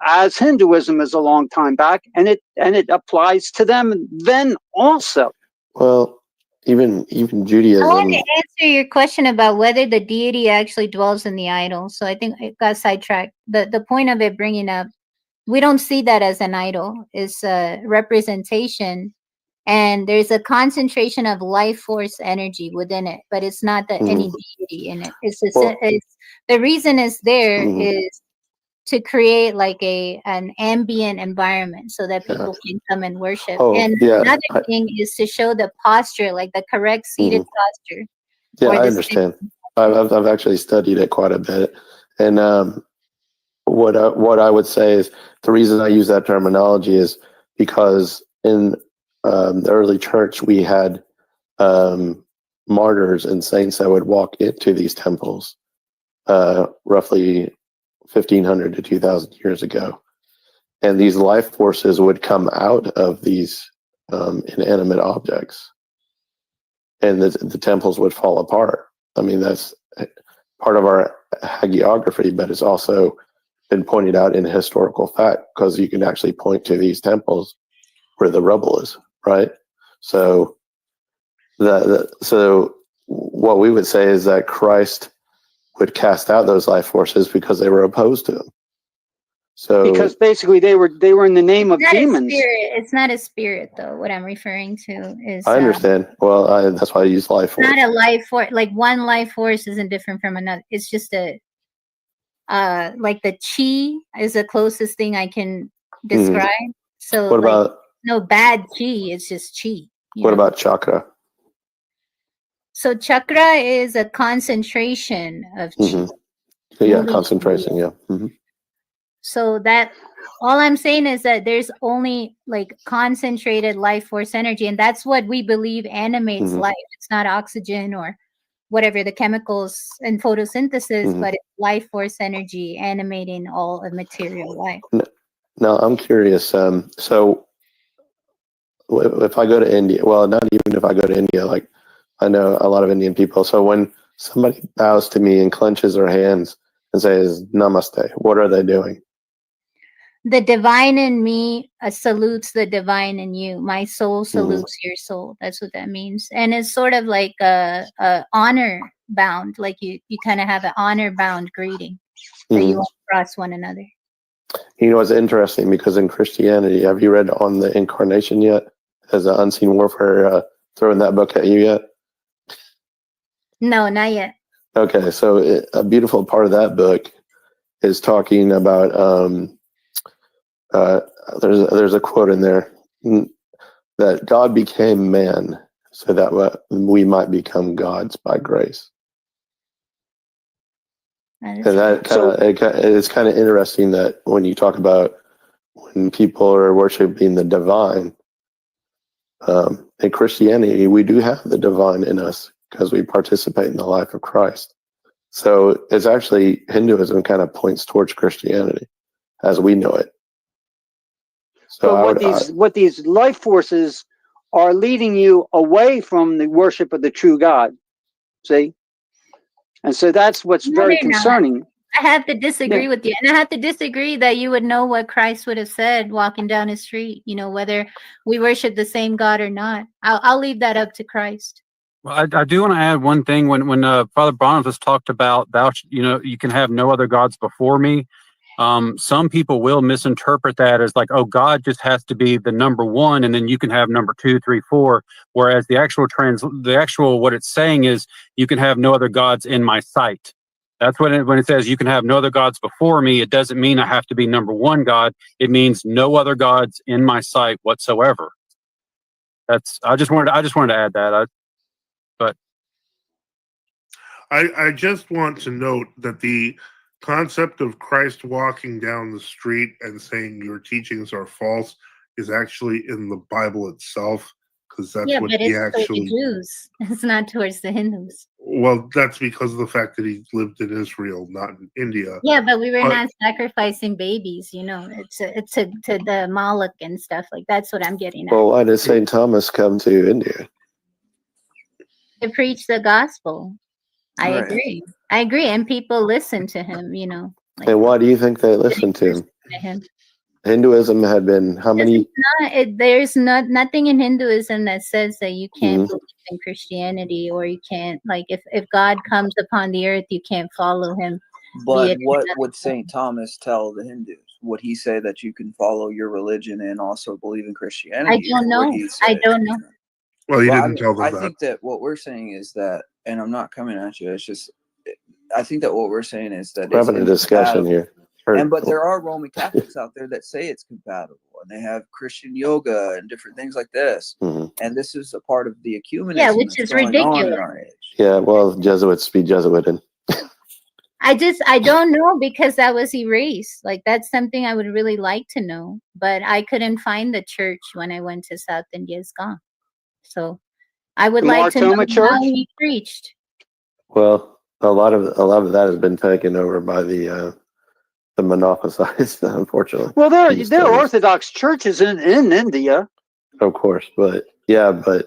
as Hinduism is a long time back, and it applies to them then also. Well, even I Judaism. want to answer your question about whether the deity actually dwells in the idol. So I think it got sidetracked. The point of it bringing up, we don't see that as an idol. It's a representation, and there's a concentration of life force energy within it, but it's not any deity in it. It's the reason it's there is to create like an ambient environment so that people can come and worship. And another thing is to show the posture, like the correct seated posture. Yeah, I understand. I've actually studied it quite a bit, and what I would say is the reason I use that terminology is because in the early church we had martyrs and saints that would walk into these temples roughly 1,500 to 2,000 years ago, and these life forces would come out of these inanimate objects, and the temples would fall apart. I mean, that's part of our hagiography, but it's also been pointed out in historical fact, because you can actually point to these temples where the rubble is, right? So so what we would say is that Christ would cast out those life forces because they were opposed to him. So because basically they were in the name of demons. It's not a spirit, though. What I'm referring to is. I understand. Well, that's why I use life force. Not a life force. Like one life force isn't different from another. It's just like the chi is the closest thing I can describe. So what about no bad chi? It's just chi. What about chakra? So chakra is a concentration of chi. Yeah, concentration. Yeah. So that all I'm saying is that there's only like concentrated life force energy, and that's what we believe animates life. It's not oxygen or whatever the chemicals and photosynthesis, but it's life force energy animating all of material life. Now I'm curious. So if I go to India, well, not even if I go to India, like I know a lot of Indian people. So when somebody bows to me and clenches their hands and says namaste, what are they doing? The divine in me salutes the divine in you. My soul salutes your soul. That's what that means. And it's sort of like a honor bound, like you kind of have an honor bound greeting that you won't cross one another. You know, it's interesting because in Christianity, have you read On the Incarnation yet? Has the Unseen Warfare thrown that book at you yet? No, not yet. Okay, so a beautiful part of that book is talking about there's a quote in there that God became man so that we might become gods by grace. And that it's kind of interesting that when you talk about when people are worshiping the divine, in Christianity, we do have the divine in us because we participate in the life of Christ. So it's actually Hinduism kind of points towards Christianity as we know it. So but what these life forces are leading you away from the worship of the true God. See? And so that's what's very concerning. I have to disagree with you. And I have to disagree that you would know what Christ would have said walking down the street, you know, whether we worship the same God or not. I'll leave that up to Christ. Well, I do want to add one thing. When Father Barnabas talked about you can have no other gods before me. Some people will misinterpret that as like, oh, God just has to be the number one, and then you can have number 2, 3, 4. Whereas the actual what it's saying is you can have no other gods in my sight. That's when it says you can have no other gods before me. It doesn't mean I have to be number one God. It means no other gods in my sight whatsoever. I just wanted to add that. I just want to note that the concept of Christ walking down the street and saying your teachings are false is actually in the Bible itself, because that's what he actually. The Jews. It's not towards the Hindus. Well, that's because of the fact that he lived in Israel, not in India. Yeah, but we were not sacrificing babies, you know. It's to the Moloch and stuff. Like that's what I'm getting at. Well, why did St. Thomas come to India? To preach the gospel. I agree. I agree, and people listen to him, you know. Like, and why do you think they listen to him? Hinduism had been how many? There's nothing in Hinduism that says that you can't believe in Christianity, or you can't, like, if God comes upon the earth, you can't follow him. But what would St. Thomas tell the Hindus? Would he say that you can follow your religion and also believe in Christianity? I don't know. I don't know. Well, you didn't tell them I that. think that what we're saying is that, and I'm not coming at you, it's just, I think that what we're saying is that we're having a discussion here. But there are Roman Catholics out there that say it's compatible, and they have Christian yoga and different things like this. And this is a part of the ecumenism. Yeah, which is ridiculous. In our age. Yeah, well, Jesuits be Jesuiting. I don't know, because that was erased. Like, that's something I would really like to know, but I couldn't find the church when I went to South India. It's gone. So I would like to know how he preached. Well, a lot of that has been taken over by the monophysized, unfortunately. Well, there are Orthodox churches in India. of course, but as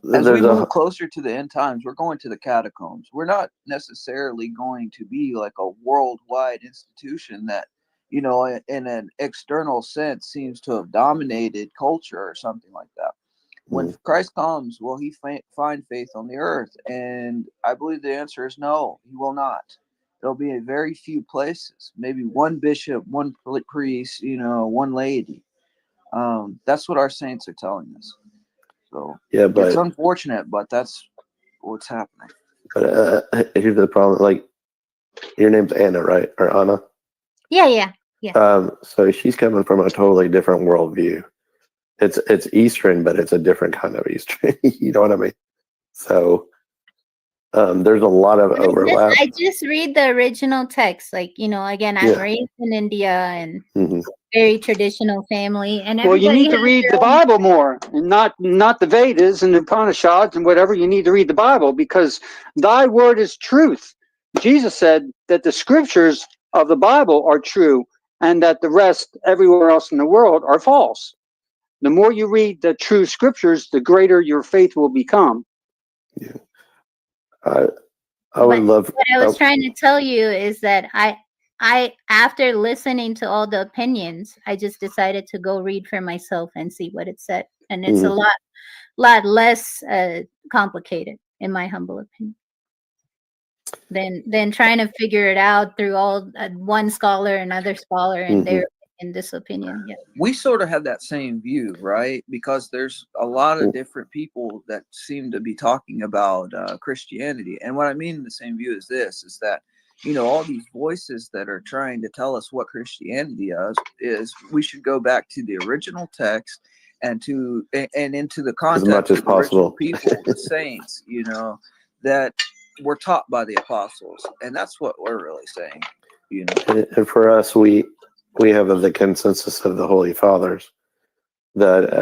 we there's move a closer to the end times, we're going to the catacombs. We're not necessarily going to be like a worldwide institution that, in an external sense seems to have dominated culture or something like that. When Christ comes, will he find faith on the earth? And I believe the answer is no, he will not. There'll be a very few places, maybe one bishop, one priest, one lady. That's what our saints are telling us. So but it's unfortunate, but that's what's happening. But here's the problem. Like, your name's Anna, right? Or Anna? Yeah. So she's coming from a totally different worldview. It's Eastern, but it's a different kind of Eastern. You know what I mean? So there's a lot of overlap. I just read the original text. Like, again, I'm raised in India and very traditional family. And well, you need to has read their the own- Bible more, and not the Vedas and the Upanishads and whatever. You need to read the Bible, because thy word is truth. Jesus said that the scriptures of the Bible are true, and that the rest everywhere else in the world are false. The more you read the true scriptures, the greater your faith will become. I would love. What I was trying to tell you is that I after listening to all the opinions, I just decided to go read for myself and see what it said, and it's a lot less complicated, in my humble opinion, than trying to figure it out through all one scholar, another scholar, and their in this opinion. Yeah, we sort of have that same view, right? Because there's a lot of different people that seem to be talking about Christianity, and what I mean in the same view is this: is that all these voices that are trying to tell us what Christianity is we should go back to the original text and into the context as much as of the original possible. people, the saints, that were taught by the apostles, and that's what we're really saying. And for us, we have the consensus of the Holy Fathers that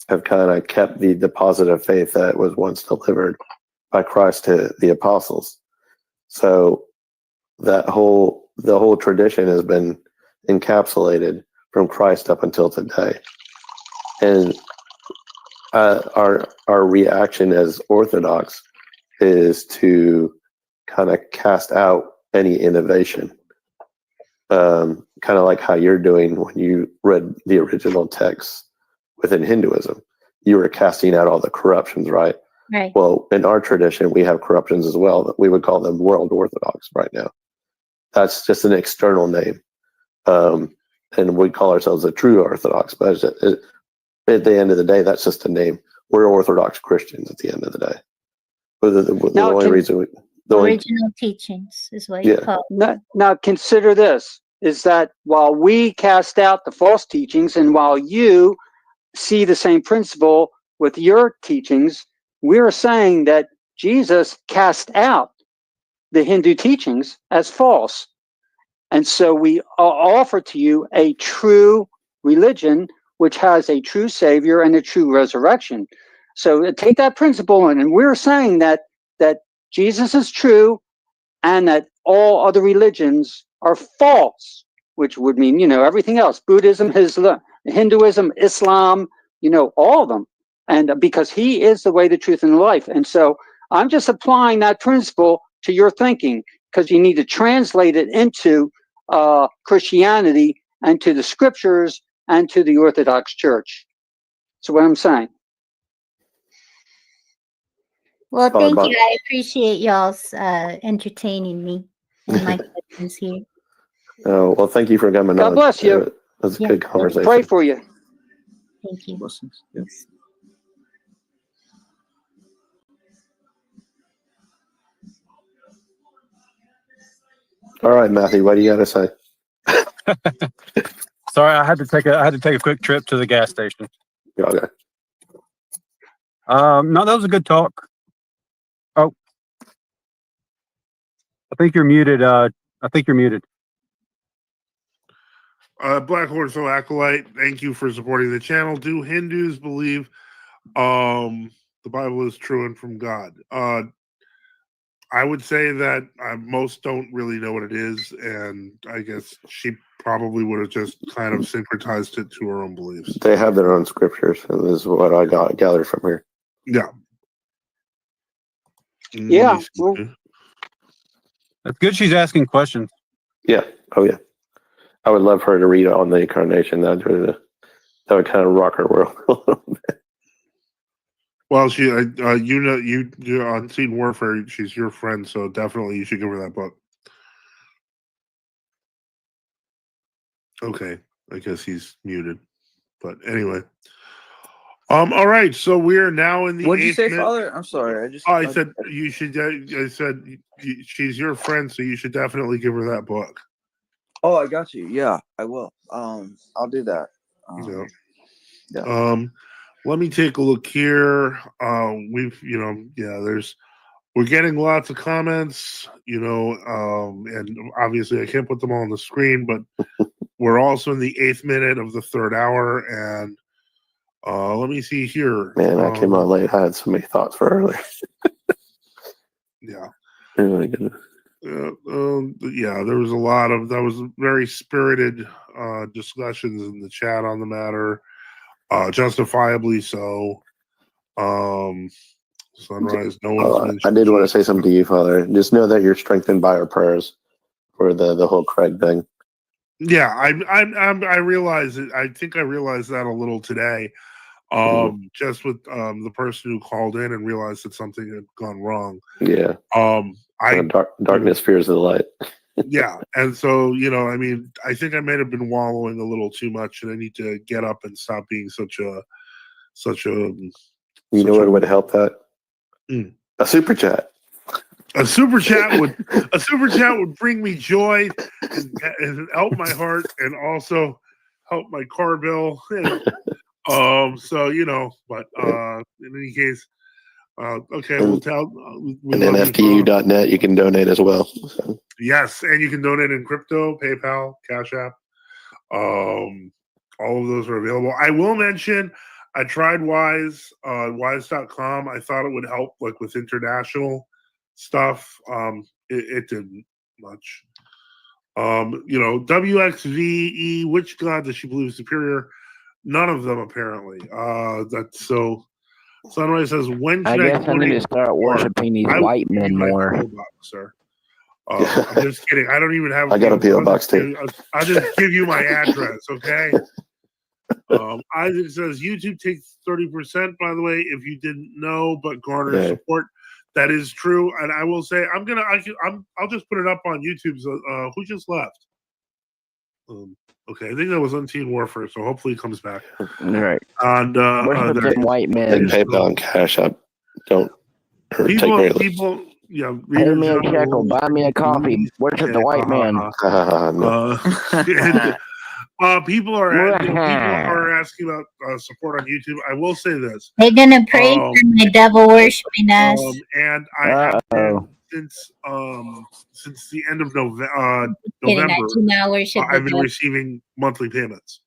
have kind of kept the deposit of faith that was once delivered by Christ to the apostles. So the whole tradition has been encapsulated from Christ up until today. And our reaction as Orthodox is to kind of cast out any innovation. Kind of like how you're doing when you read the original text within Hinduism. You were casting out all the corruptions, right? Right. Well, in our tradition, we have corruptions as well. We would call them World Orthodox right now. That's just an external name. And we call ourselves a true Orthodox, but at the end of the day, that's just a name. We're Orthodox Christians at the end of the day. The only reason original teachings is what you call it. Now consider this, is that while we cast out the false teachings, and while you see the same principle with your teachings, we're saying that Jesus cast out the Hindu teachings as false. And so we offer to you a true religion, which has a true savior and a true resurrection. So take that principle, and we're saying that Jesus is true and that all other religions are false, which would mean, everything else, Buddhism, Hinduism, Islam, all of them. And because he is the way, the truth, and the life. And so I'm just applying that principle to your thinking, because you need to translate it into Christianity and to the scriptures and to the Orthodox Church. So what I'm saying. Well, thank you. I appreciate y'all's entertaining me and my questions here. Oh, well, thank you for coming on. God bless you. It was a good conversation. Pray for you. Thank you. Blessings. Yes. All right, Matthew, what do you got to say? Sorry, I had to take a quick trip to the gas station. Okay. No, that was a good talk. Oh, I think you're muted. Black Horse Acolyte, thank you for supporting the channel. Do Hindus believe the Bible is true and from God? I would say that most don't really know what it is, and I guess she probably would have just kind of syncretized it to her own beliefs. They have their own scriptures, and this is what I gathered from here. Yeah. Yeah. Well, That's good. She's asking questions. Yeah. Oh, yeah. I would love her to read on the incarnation. That would kind of rock her world a little bit. Well, she, you Unseen Warfare. She's your friend, so definitely you should give her that book. Okay, I guess he's muted, but anyway. All right, so we're now in the. What'd you 8th say, minute. Father? I'm sorry. I said you should. I said she's your friend, so you should definitely give her that book. Oh, I got you. Yeah, I will. I'll do that. Yeah. Let me take a look here. We're getting lots of comments, and obviously I can't put them all on the screen, but we're also in the 8th minute of the 3rd hour, and let me see here. Man, I came on late. I had so many thoughts for earlier. Yeah. Oh my goodness. There was a lot of that was very spirited discussions in the chat on the matter, justifiably so. Sunrise, no one's I did want to say something to you, Father. Just know that you're strengthened by our prayers for the whole Craig thing. Yeah, I realize it. I think I realized that a little today. Just with the person who called in and realized that something had gone wrong. Yeah. Darkness fears the light. Yeah, and so I think I may have been wallowing a little too much, and I need to get up and stop being such a. You know what would help that? A super chat. A super chat would bring me joy and help my heart, and also help my car bill. But in any case, okay, we'll tell. And then FTU.net, you can donate as well. So. Yes, and you can donate in crypto, PayPal, Cash App. All of those are available. I will mention I tried Wise, Wise.com. I thought it would help like with international stuff. It didn't much. WXVE, which god does she believe is superior? None of them apparently. That's so. Sunrise says, when can I guess I need to start worshiping these white men more. Sir. I'm just kidding. I don't even have. I got a PO box too. I'll just give you my address, okay? Isaac says YouTube takes 30%. By the way, if you didn't know, but garner support. That is true, and I will say I'll just put it up on YouTube. So, who just left? Okay, I think that was Unseen Warfare, so hopefully it comes back. All right. And white men. PayPal and Cash App don't take very little. People, pay me a shekel, buy me a coffee. Worship the white man. People are asking about support on YouTube. I will say this: they're gonna pray for my devil worshiping ass. And I have been since the end of November. I've been receiving monthly payments.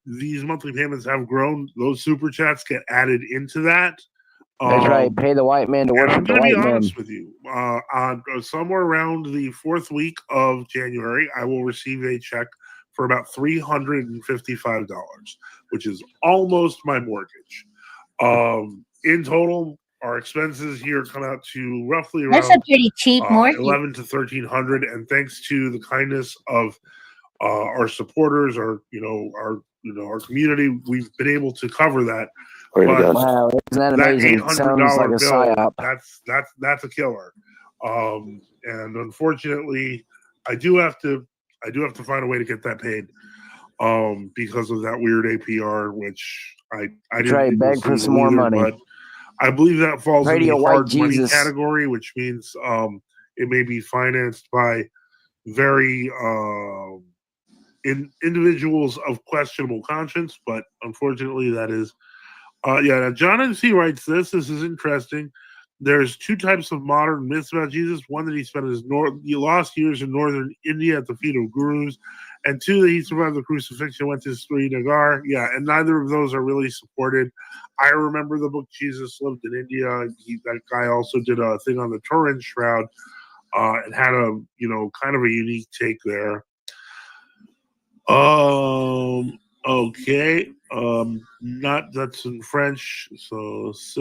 These monthly payments have grown. Those super chats get added into that. That's right. Pay the white man to worship the white man. I'm going to be honest with you. On somewhere around the 4th week of January, I will receive a check for about $355, which is almost my mortgage. In total, our expenses here come out to roughly around that's a pretty cheap mortgage. $1,100 to $1,300, and thanks to the kindness of our supporters, our community, we've been able to cover that. Wow, isn't that amazing? $800 Sounds like a psyop. That's a killer. And unfortunately, I do have to find a way to get that paid. Because of that weird APR, which I didn't beg for some more money. But I believe that falls in the hard money Jesus category, which means it may be financed by very individuals of questionable conscience, but unfortunately that is now John MC writes this is interesting. There's 2 types of modern myths about Jesus. One that he spent his lost years in northern India at the feet of gurus, and 2, that he survived the crucifixion, went to Srinagar. Yeah, and neither of those are really supported. I remember the book Jesus Lived in India. That guy also did a thing on the Turin Shroud, and had a kind of a unique take there. Okay. Not that's in French. So it's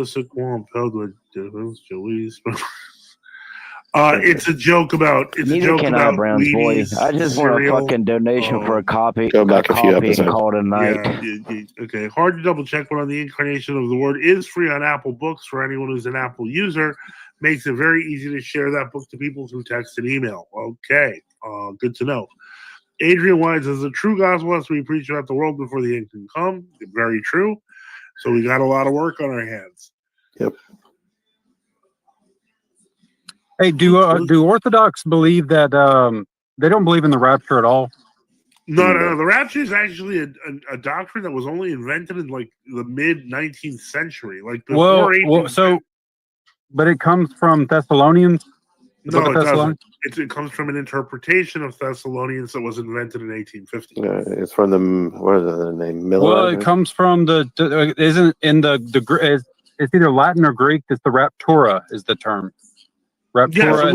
a joke about eyebrows, boy. I just want a fucking donation for a copy. Go back a few coffee and episodes. call it a night. Okay. Hard to double check, but on the incarnation of the word is free on Apple Books for anyone who's an Apple user. Makes it very easy to share that book to people through text and email. Okay. Good to know. Adrian Wine says the true gospel has to be preached about the world before the end can come. Very true. So we got a lot of work on our hands. Yep. Hey, do Orthodox believe that they don't believe in the rapture at all? No. The rapture is actually a doctrine that was only invented in like the mid 19th century. Like before but it comes from Thessalonians. No, it doesn't. It comes from an interpretation of Thessalonians that was invented in 1850. It's from the what is the name? Miller. Well, it comes from isn't in it's either Latin or Greek. It's the raptura is the term. Raptura,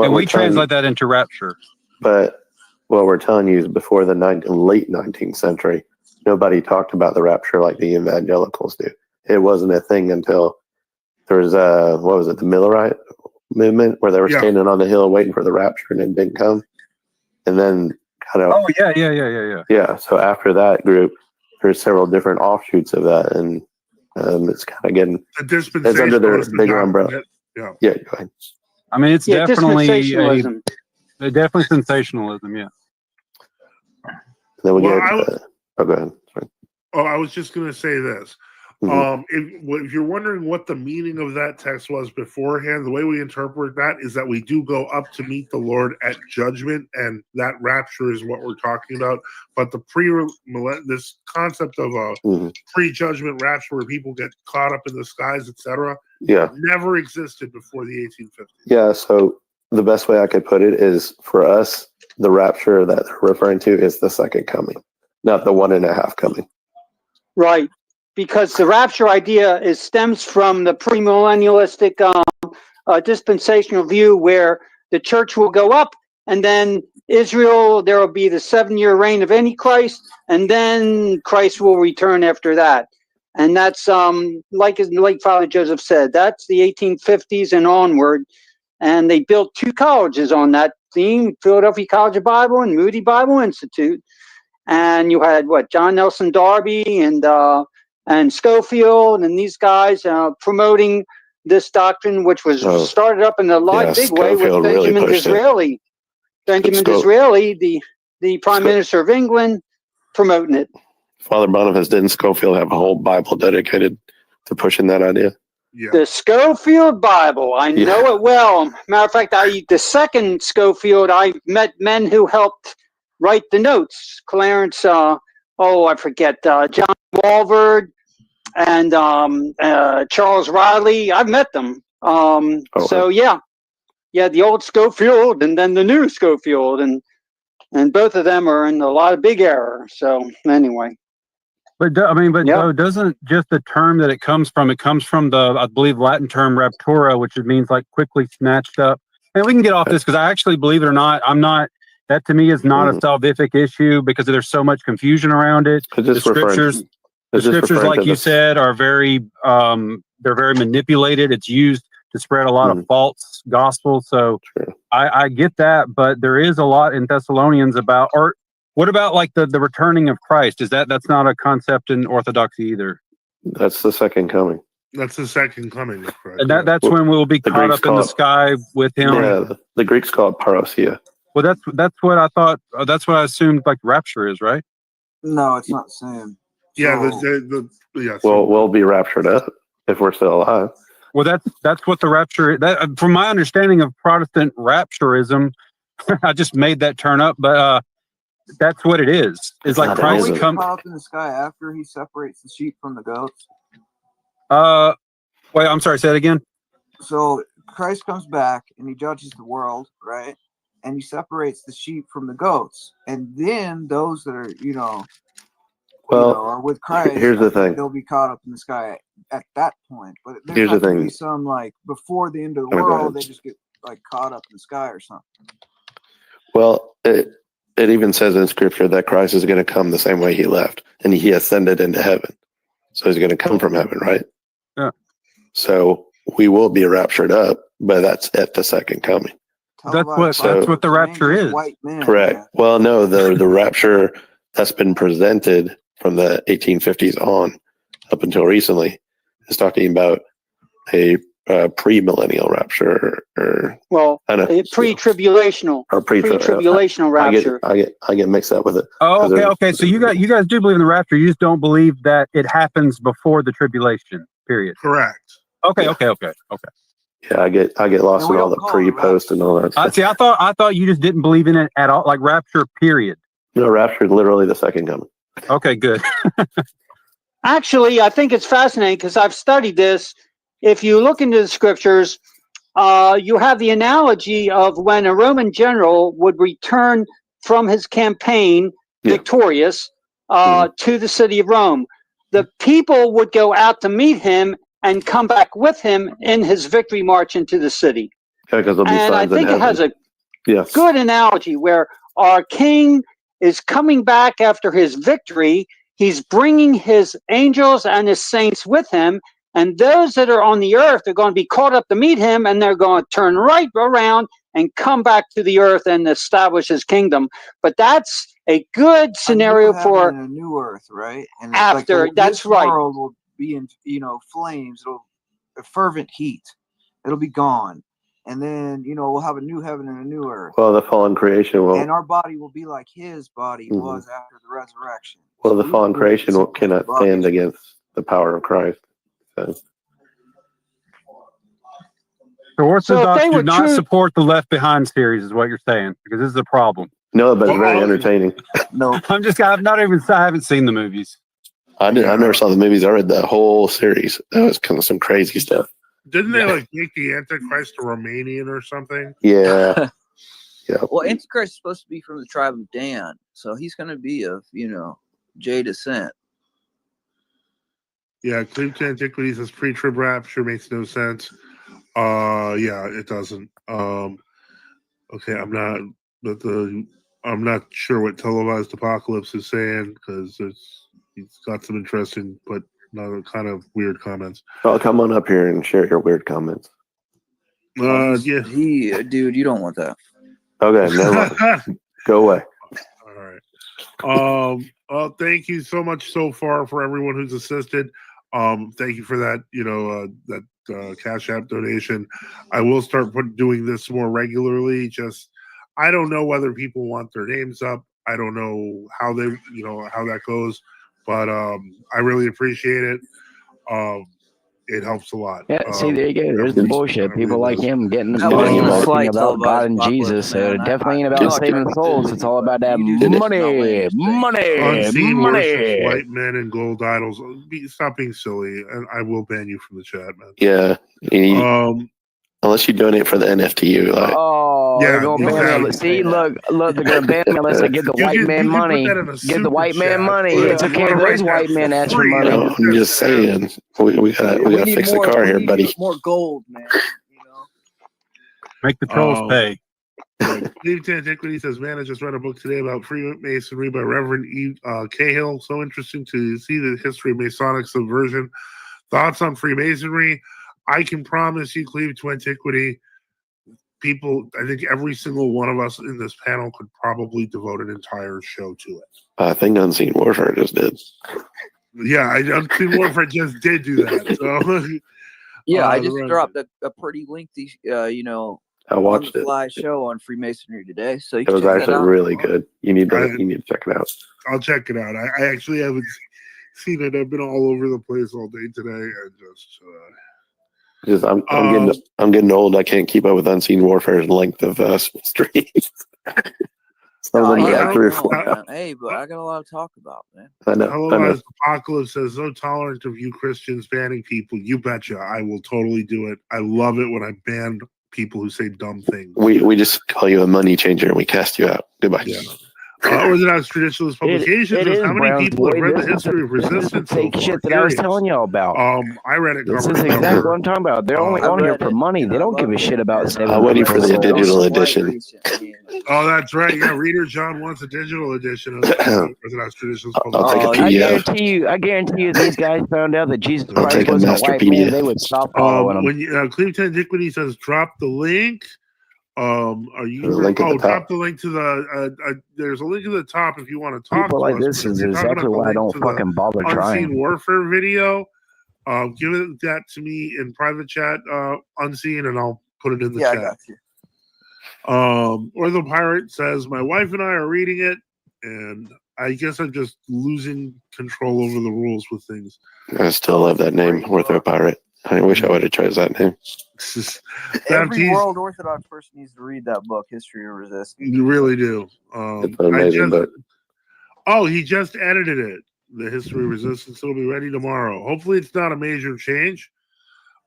and we translate that into rapture. But what we're telling you is before the late 19th century, nobody talked about the rapture like the evangelicals do. It wasn't a thing until there was what was it, the Millerite movement, where they were standing on the hill waiting for the rapture and it didn't come. And then yeah. So after that group, there's several different offshoots of that, and it's kind of getting it's under their bigger umbrella. Yeah, go ahead. I mean, it's definitely dispensationalism. Definitely sensationalism. Yeah. Then we Well, go ahead. Sorry. I was just going to say this. If you're wondering what the meaning of that text was beforehand, the way we interpret that is that we do go up to meet the Lord at judgment, and that rapture is what we're talking about. But this concept of a pre-judgment rapture where people get caught up in the skies, etc., never existed before the 1850s. Yeah, so the best way I could put it is, for us, the rapture that they're referring to is the second coming, not the 1.5 coming. Right. Because the rapture idea stems from the premillennialistic dispensational view, where the church will go up, and then Israel, there will be the 7-year reign of Antichrist, and then Christ will return after that. And that's like Father Joseph said, that's the 1850s and onward. And they built 2 colleges on that theme, Philadelphia College of Bible and Moody Bible Institute. And you had John Nelson Darby and Schofield and these guys promoting this doctrine, which was started up in a big way with Benjamin Disraeli. Disraeli, the Prime Minister of England, promoting it. Father Boniface, didn't Schofield have a whole Bible dedicated to pushing that idea? Yeah. The Schofield Bible, I know it well. Matter of fact, the second Schofield, I met men who helped write the notes. Clarence, I forget, John Walford and Charles Riley. I've met them. So the old Schofield and then the new Schofield, and both of them are in a lot of big error. So anyway. But doesn't just the term that it comes from the, I believe, Latin term raptura, which means like quickly snatched up. And we can get off this because I actually, believe it or not, that to me is not a salvific issue because there's so much confusion around it. The scriptures, like you said, are very, they're very manipulated. It's used to spread a lot of false gospel. So I get that, but there is a lot in Thessalonians about, or what about like the returning of Christ? That's not a concept in Orthodoxy either? That's the second coming. That's the second coming. Correct. And that's when we'll be caught up in the sky with him. Yeah, the Greeks call it parousia. Well, that's what I thought. That's what I assumed like rapture is, right? No, it's not the same. Yeah, we'll be raptured up if we're still alive. Well, that's what the rapture. That, from my understanding of Protestant rapturism, I just made that turn up, but that's what it is. It's like Christ comes up in the sky after he separates the sheep from the goats. Wait, I'm sorry. Say that again. So Christ comes back and he judges the world, right? and he separates the sheep from the goats. And then those that are, are with Christ, here's the thing. they'll be caught up in the sky at that point. But there's Here's not the going to thing. be some like before the end of the Go world, ahead. they just get like caught up in the sky or something. Well, it even says in Scripture that Christ is going to come the same way he left, and he ascended into heaven. So he's going to come from heaven, right? Yeah. So we will be raptured up, but that's at the second coming. That's what the rapture is. White men, Correct. man. Well, no, the rapture that's been presented from the 1850s on up until recently is talking about a pre-millennial rapture, or pre-tribulational or pre-tribulational rapture. I get mixed up with it. Oh, okay. So you guys do believe in the rapture. You just don't believe that it happens before the tribulation period. Correct. Okay. Yeah, I get lost in all the pre-post and all that stuff. See, I thought you just didn't believe in it at all, like rapture period. No, rapture is literally the second coming. Okay, good. Actually, I think it's fascinating because I've studied this. If you look into the scriptures, you have the analogy of when a Roman general would return from his campaign victorious to the city of Rome. The people would go out to meet him and come back with him in his victory march into the city. Yeah, because there'll be And I signs in think it has heaven. a good analogy where our king is coming back after his victory. He's bringing his angels and his saints with him. And those that are on the earth are going to be caught up to meet him, and they're going to turn right around and come back to the earth and establish his kingdom. But that's a good scenario for a new earth, right? And after. That's right. This world will be in flames. It'll a fervent heat. It'll be gone, and then we'll have a new heaven and a new earth. Well, the fallen creation will. And our body will be like his body was after the resurrection. Well, the fallen creation cannot stand against the power of Christ. So Orthodox do not support the Left Behind series, is what you're saying, because this is a problem. No, but it's very entertaining. No, I haven't seen the movies. I never saw the movies. I read the whole series. That was kind of some crazy stuff. Didn't they make the Antichrist a Romanian or something? Yeah. Yeah. Well, Antichrist is supposed to be from the tribe of Dan, so he's going to be of J descent. Yeah, Cleave to Antiquity says pre-trib rapture makes no sense. Yeah, it doesn't. Okay, I'm not sure what televised apocalypse is saying because he's got some interesting but not kind of weird comments. Well, come on up here and share your weird comments. Yeah. Dude, you don't want that. Okay, never mind. Go away. All right. Well, thank you so much so far for everyone who's assisted. Thank you for that. That Cash App donation. I will start doing this more regularly. Just I don't know whether people want their names up. I don't know how they, how that goes, but I really appreciate it. It helps a lot. Yeah, see, there you go. There's the bullshit. People like him getting the money talking about God and Jesus. So it definitely ain't about saving souls. It's all about that money. Unseen worships Money. white men and gold idols. Stop being silly, and I will ban you from the chat, man. Yeah. Unless you donate for the NFTU. They're gonna ban me. See, look, they're gonna ban me unless I give the white man money. Give the white man money. It's okay if those white men ask for money. No, I'm just saying, we gotta fix the car here, buddy. More gold, man. Make the trolls pay. Cleave to Antiquity says, man, I just read a book today about Freemasonry by Reverend E. Cahill. So interesting to see the history of Masonic subversion. Thoughts on Freemasonry? I can promise you, Cleave to Antiquity, people, I think every single one of us in this panel could probably devote an entire show to it. I think Unseen Warfare just did. Yeah, Unseen Warfare just did do that. So, yeah, I just dropped a pretty lengthy, I watched on-the-fly show on Freemasonry today. So it was actually really good. You need to check it out. I'll check it out. I actually haven't seen it. I've been all over the place all day today, and I'm getting old. I can't keep up with Unseen Warfare's length of streams. Some of them are 3 or 4. Hey, but I got a lot to talk about, man. I know. Apocalypse says, so tolerant of you Christians banning people. You betcha. I will totally do it. I love it when I ban people who say dumb things. We just call you a money changer and we cast you out. Goodbye. Yeah. Orthodox Traditionalist Publications it says, is how many Brown's people have boy. read This the is history of resistance so fake far? shit that I was Curious. telling y'all about. I read it This cover is to exactly cover. what I'm talking about. They're only on here for money. They don't give a shit about saving. I'm waiting for the souls. digital edition. Oh, that's right. Yeah, Reader John wants a digital edition of Orthodox Traditionalist I'll take a Publications. I guarantee you, these guys found out that Jesus I'll Christ take a wasn't a master white man. PDF. They would stop following him. When you, Cleave to Antiquity says, drop the link. Are you? There's a link at the top. Drop the link to the. There's a link at the top if you want to talk People to like us. this But if is you're talking exactly about the why I link don't to the fucking bother Unseen trying. Warfare video, give that to me in private chat, Unseen, and I'll put it in the chat. I got you. Ortho Pirate says, my wife and I are reading it, and I guess I'm just losing control over the rules with things. I still love that name, Ortho Pirate. I wish I would have chose that name. Every World Orthodox person needs to read that book, History of Resistance. You really do. It's an amazing book. Oh, he just edited it. The History of Resistance. It'll be ready tomorrow. Hopefully, it's not a major change.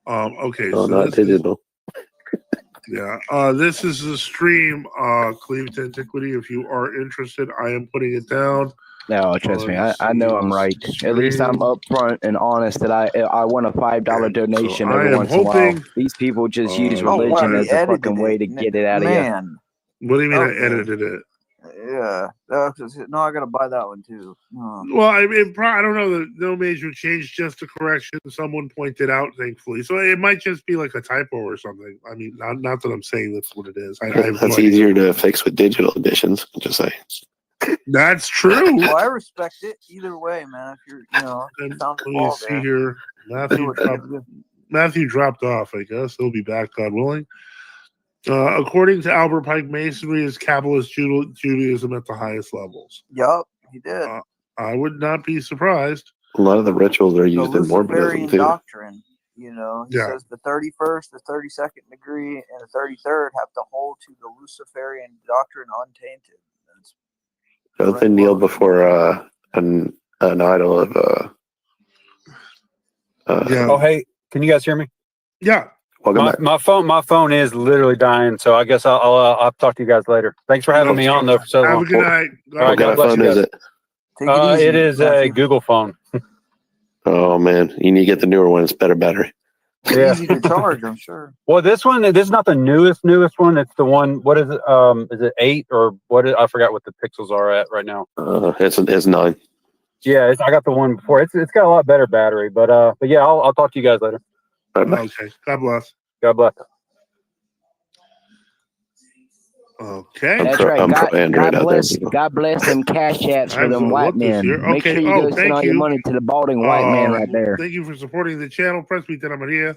Okay. Oh, so not digital. This is the stream, Cleave to Antiquity. If you are interested, I am putting it down. No, trust me, I know I'm right. At least I'm upfront and honest that I want a $5 donation so I every am once in a while. hoping, These people just use wow, religion he as a edited fucking way to get it out of you. Man. What do you mean Okay. I edited it? Yeah. No, I got to buy that one too. Oh. Well, I don't know. No major change, just a correction. Someone pointed out, thankfully. So it might just be like a typo or something. I mean, not that I'm saying that's what it is. That's easier to fix with digital editions. Just say. That's true. Well, I respect it either way, man. If you're, found Let me see here. Matthew dropped off, I guess. He'll be back, God willing. According to Albert Pike, Masonry is Kabbalist Judaism at the highest levels. Yup, he did. I would not be surprised. A lot of the rituals are used in Mormonism Luciferian too. doctrine. He says the 31st, the 32nd degree, and the 33rd have to hold to the Luciferian doctrine untainted. Don't kneel before an idol of Oh, hey, can you guys hear me? Yeah. Welcome back. My phone is literally dying, so I guess I'll talk to you guys later. Thanks for having me on though for so long. Have a good night. All right, What kind of phone is it? It is a Google phone. Oh man, you need to get the newer one. It's better battery. Yeah. Easy to charge, I'm sure. Well, this is not the newest one. It's the one. What is it? Is it 8 or what? I forgot what the pixels are at right now. It's 9. Yeah, I got the one before. It's got a lot better battery, but yeah, I'll talk to you guys later. Okay. God bless. God bless. Okay. That's right. God bless them cash apps for them white men. Make sure you go send all your money to the balding white man right there. Thank you for supporting the channel. Presbytera Maria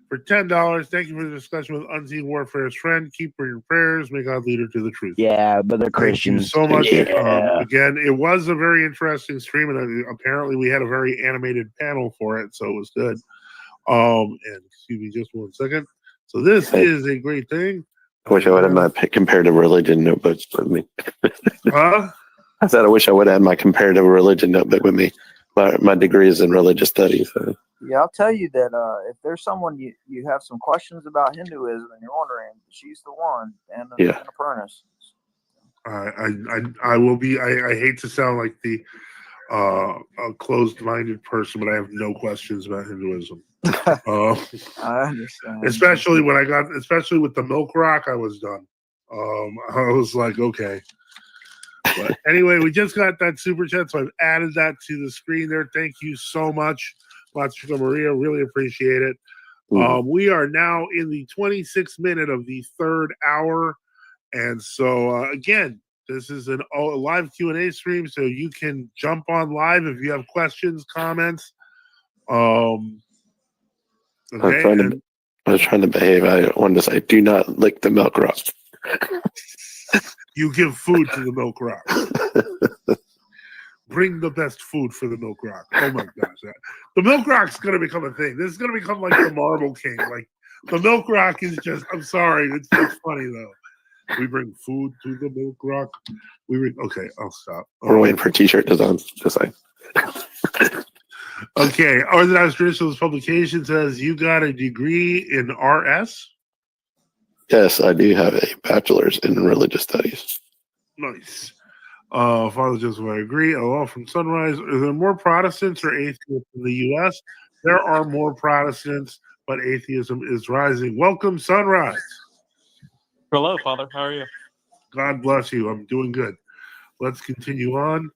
for $10. Thank you for the discussion with Unseen Warfare's friend. Keep for your prayers. May God lead her to the truth. Yeah, but they're Christians. Thank you so much. Yeah. Again, it was a very interesting stream, and apparently we had a very animated panel for it, so it was good. And excuse me just one second. So this is a great thing. I wish I would have my comparative religion notebook with me. Huh? I said I wish I would have my comparative religion notebook with me. My degree is in religious studies. So. Yeah, I'll tell you that if there's someone you have some questions about Hinduism and you're wondering, she's the one, and a furnace. I will be. I hate to sound like the a closed-minded person, but I have no questions about Hinduism. I understand. Especially with the milk rock, I was done. I was like, okay. But anyway, we just got that super chat, so I've added that to the screen there. Thank you so much, Chica Maria. Really appreciate it. We are now in the 26th minute of the third hour, and so again, this is a live Q&A stream, so you can jump on live if you have questions, comments. Okay, I was trying to behave. I wanted to say, do not lick the milk rock. You give food to the milk rock. Bring the best food for the milk rock. Oh my gosh. The milk rock's going to become a thing. This is going to become like the Marble King. Like the milk rock is just, I'm sorry. It's funny though. We bring food to the milk rock. Okay, I'll stop. We're waiting for t-shirt designs. Just like. Okay, Orthodox Traditionalist Publication says you got a degree in RS. Yes, I do have a bachelor's in religious studies. Nice. Father Joseph, I agree. Hello from Sunrise. Are there more Protestants or atheists in the U.S.? There are more Protestants, but atheism is rising. Welcome, Sunrise. Hello, Father. How are you? God bless you. I'm doing good. Let's continue on.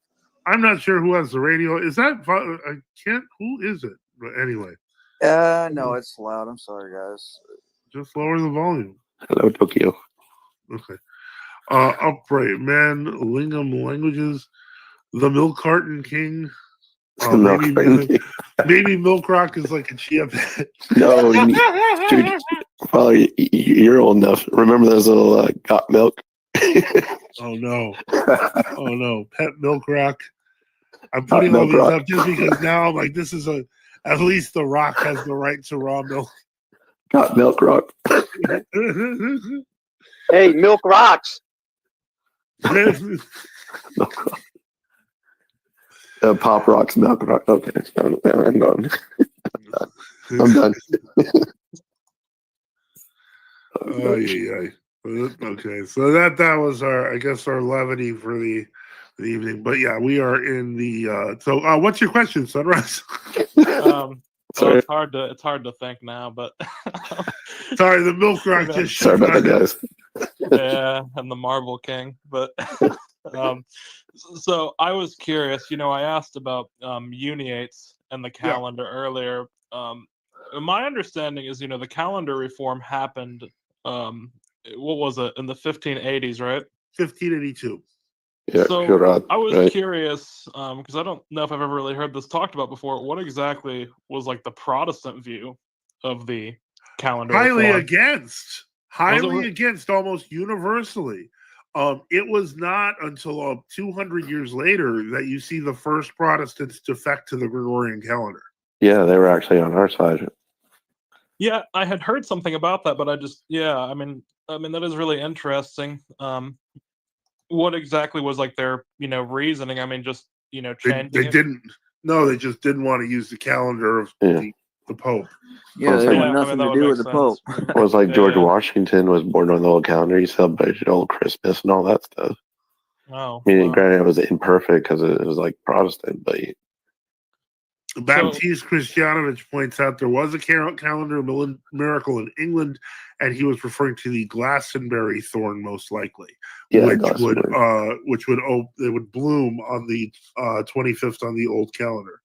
I'm not sure who has the radio. Is that I can't? Who is it? But anyway, No, it's loud. I'm sorry, guys. just lower the volume. Hello, Tokyo. Okay. Upright man, Lingam languages, the milk carton king. Maybe Milk Rock is like a chia pet. No, dude, Father, you're old enough. Remember those little got milk? Oh no! Oh no! Pet Milk Rock. I'm putting all these up just because now I'm like, this is at least the Rock has the right to raw milk. Got Milk Rock. Hey, Milk Rocks. Pop Rocks, Milk Rock. Okay, I'm done. I'm done. Oh yeah. Okay, so that was our levity for the evening. But yeah, we are in the. So, what's your question, Sunrise? Well, it's hard to think now, but sorry, the Milk Rock just. Sorry about that, guys. Yeah, and the Marble King, but so I was curious. I asked about uniates and the calendar earlier. My understanding is, the calendar reform happened. What was it in the 1580s, right? 1582. Yeah, so right, I was right. curious because I don't know if I've ever really heard this talked about before. What exactly was like the Protestant view of the calendar? Highly reform? against, almost universally. It was not until 200 years later that you see the first Protestants defect to the Gregorian calendar. Yeah, they were actually on our side. Yeah, I had heard something about that, but I mean that is really interesting. What exactly was like their, reasoning? I mean, just changing. They didn't. No, they just didn't want to use the calendar of the Pope. Yeah, they want nothing to do with the Pope. It was like George Washington was born on the old calendar. He celebrated old Christmas and all that stuff. Oh, I mean, granted, it was imperfect because it was like Protestant, but Baptiste Christianovich points out there was a calendar miracle in England, and he was referring to the Glastonbury thorn, most likely, which would bloom on the 25th on the old calendar.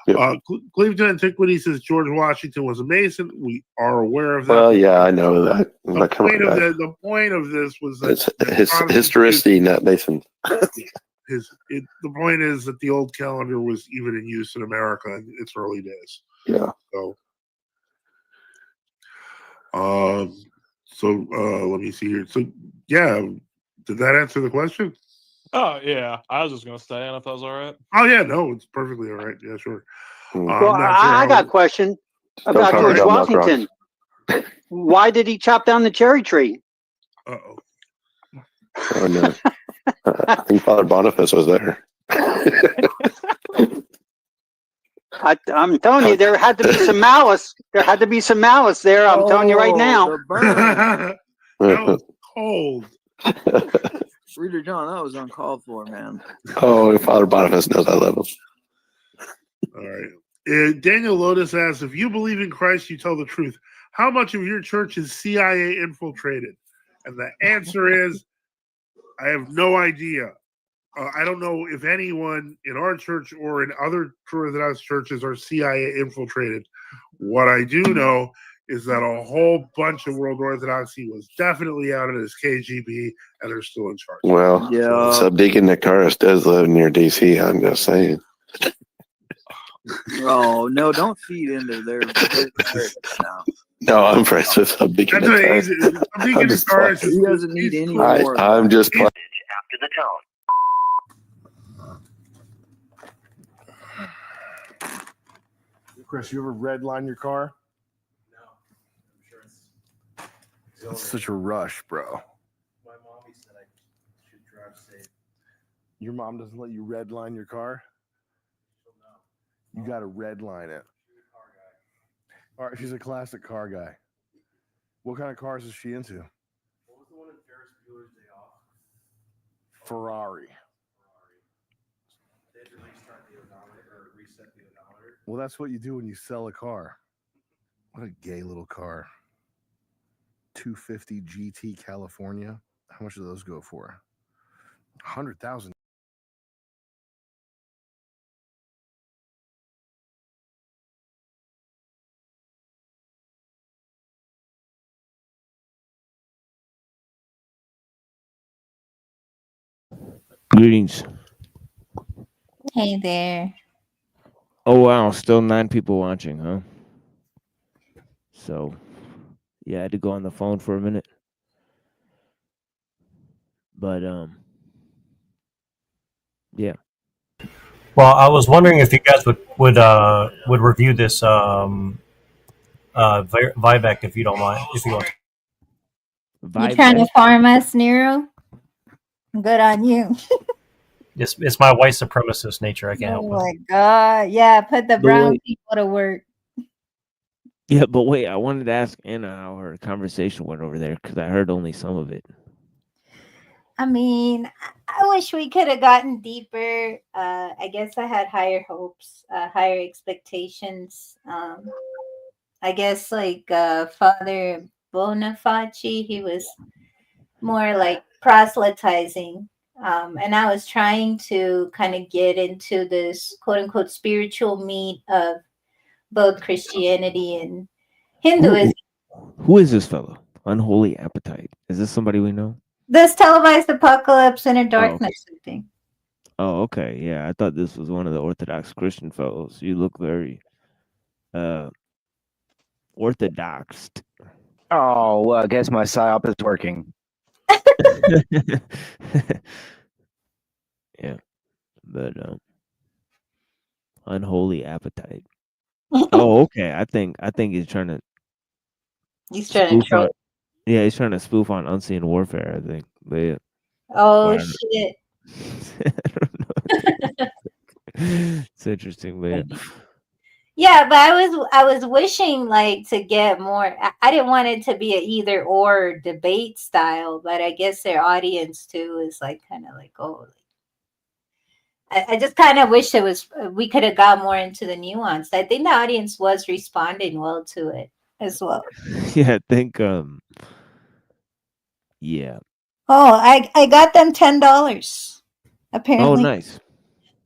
Yep. Cleveland Antiquity says George Washington was a Mason. We are aware of that. Well, yeah, I know that. The point of this was that it's historicity, not Mason. The point is that the old calendar was even in use in America in its early days. Yeah. So, let me see here. So, yeah, did that answer the question? Oh yeah, I was just gonna stay in if that was all right. Oh yeah, no, it's perfectly all right. Yeah, sure. Well, I got a question about George Washington. Why did he chop down the cherry tree? Oh no. I think Father Boniface was there. I'm telling you, there had to be some malice. There had to be some malice there. I'm telling you right now. The that was cold. Reader John, that was uncalled for, man. Oh, Father Boniface knows I love him. All right. Daniel Lotus asks, if you believe in Christ, you tell the truth. How much of your church is CIA infiltrated? And the answer is, I have no idea. I don't know if anyone in our church or in other Orthodox churches are CIA infiltrated. What I do know is that a whole bunch of World Orthodoxy was definitely out as KGB, and they're still in charge. Well, Subdeacon Nicaris does live near DC. I'm just saying. Oh no! Don't feed into their now. No, I'm friends with Subdeacon Nicaris. He doesn't need any more. I'm just playing. After the tone. Chris, you ever redline your car? No, I'm sure it's such a rush, bro. My mommy said I should drive safe. Your mom doesn't let you redline your car? You got to redline it. All right, she's a classic car guy. What kind of cars is she into? Ferrari. Well, that's what you do when you sell a car. What a gay little car. 250 GT California. How much do those go for? 100,000. Greetings. Hey there. Oh wow, still 9 people watching, huh? So, yeah, I had to go on the phone for a minute. But yeah. Well, I was wondering if you guys would review this Vivek if you don't mind, if you want. You trying to farm us, Nero? Good on you. It's my white supremacist nature. I can't help Oh it. my god. Yeah, put the But brown wait. people to work. Yeah, but wait, I wanted to ask Anna how her conversation went over there because I heard only some of it. I mean, I wish we could have gotten deeper. I guess I had higher hopes, higher expectations. I guess like Father Bonifaci, he was more like proselytizing. And I was trying to kind of get into this quote unquote spiritual meat of both Christianity and Hinduism. Who is this fellow? Unholy Appetite. Is this somebody we know? This televised apocalypse, inner Oh, darkness, I think. Oh, okay. Yeah, I thought this was one of the Orthodox Christian fellows. You look very orthodoxed. Oh, well, I guess my psyop is working. Yeah. But Unholy Appetite. Oh, okay. I think he's trying to spoof on, yeah, he's trying to spoof on Unseen Warfare, I think. But yeah. Oh Well, shit. I don't know. It's interesting, but yeah. Yeah, but I was wishing like to get more. I didn't want it to be a either or debate style, but I guess their audience too is like kind of like, oh, I just kind of wish it was we could have got more into the nuance. I think the audience was responding well to it as well. Yeah, I think yeah. Oh, I got them $10. Apparently. Oh, nice.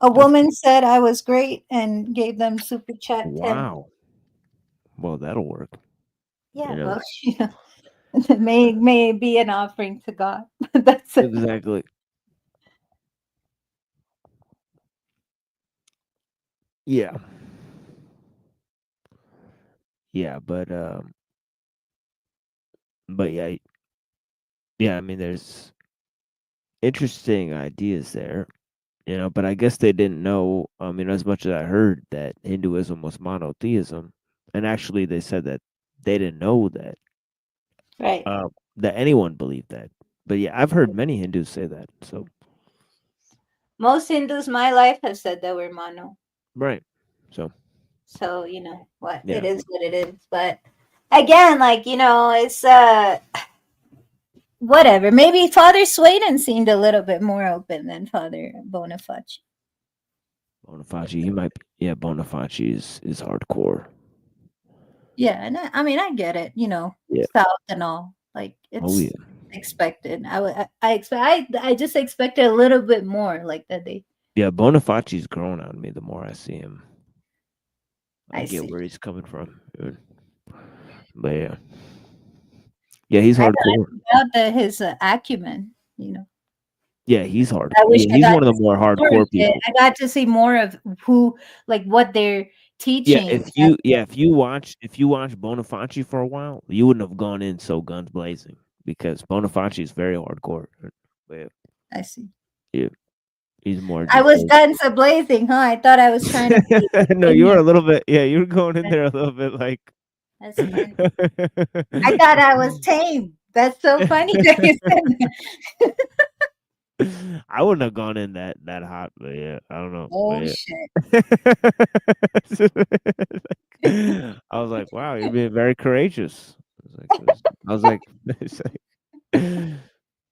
A woman said I was great and gave them super chat 10. Wow. Well, that'll work. Yeah, You know? well, you know, it may be an offering to God. That's it. Exactly. Yeah. Yeah, but yeah. Yeah, I mean there's interesting ideas there, you know, but I guess they didn't know, as much as I heard that Hinduism was monotheism, and actually they said that they didn't know that Right. that anyone believed that. But yeah, I've heard many Hindus say that. So Most Hindus my life have said that we're mono. right. So, you know, what Yeah. it is what it is. But again, like, you know, it's whatever. Maybe Father Swayden seemed a little bit more open than Father Boniface. Boniface, he might be, yeah, Boniface is hardcore. Yeah, and I mean I get it, you know, Yeah. South and all. Like it's Oh yeah. expected. I just expected a little bit more, like that they. Yeah, Boniface's grown on me the more I see him. I get see. where he's coming from. But yeah. Yeah, he's hardcore. His acumen, you know. Yeah, he's hardcore. I wish He's one of the more hardcore people. I got to see more of who, like, what they're teaching. Yeah, if you watch Boniface for a while, you wouldn't have gone in so guns blazing because Boniface is very hardcore. But yeah. I see. Yeah, he's more. I was guns a blazing, huh? I thought I was trying to. No, you were a little bit. Yeah, you were going in there a little bit like. That's funny. I thought I was tame. That's so funny that you said that. I wouldn't have gone in that hot, but yeah, I don't know. Oh yeah. shit! I was like, wow, you're being very courageous. I was like,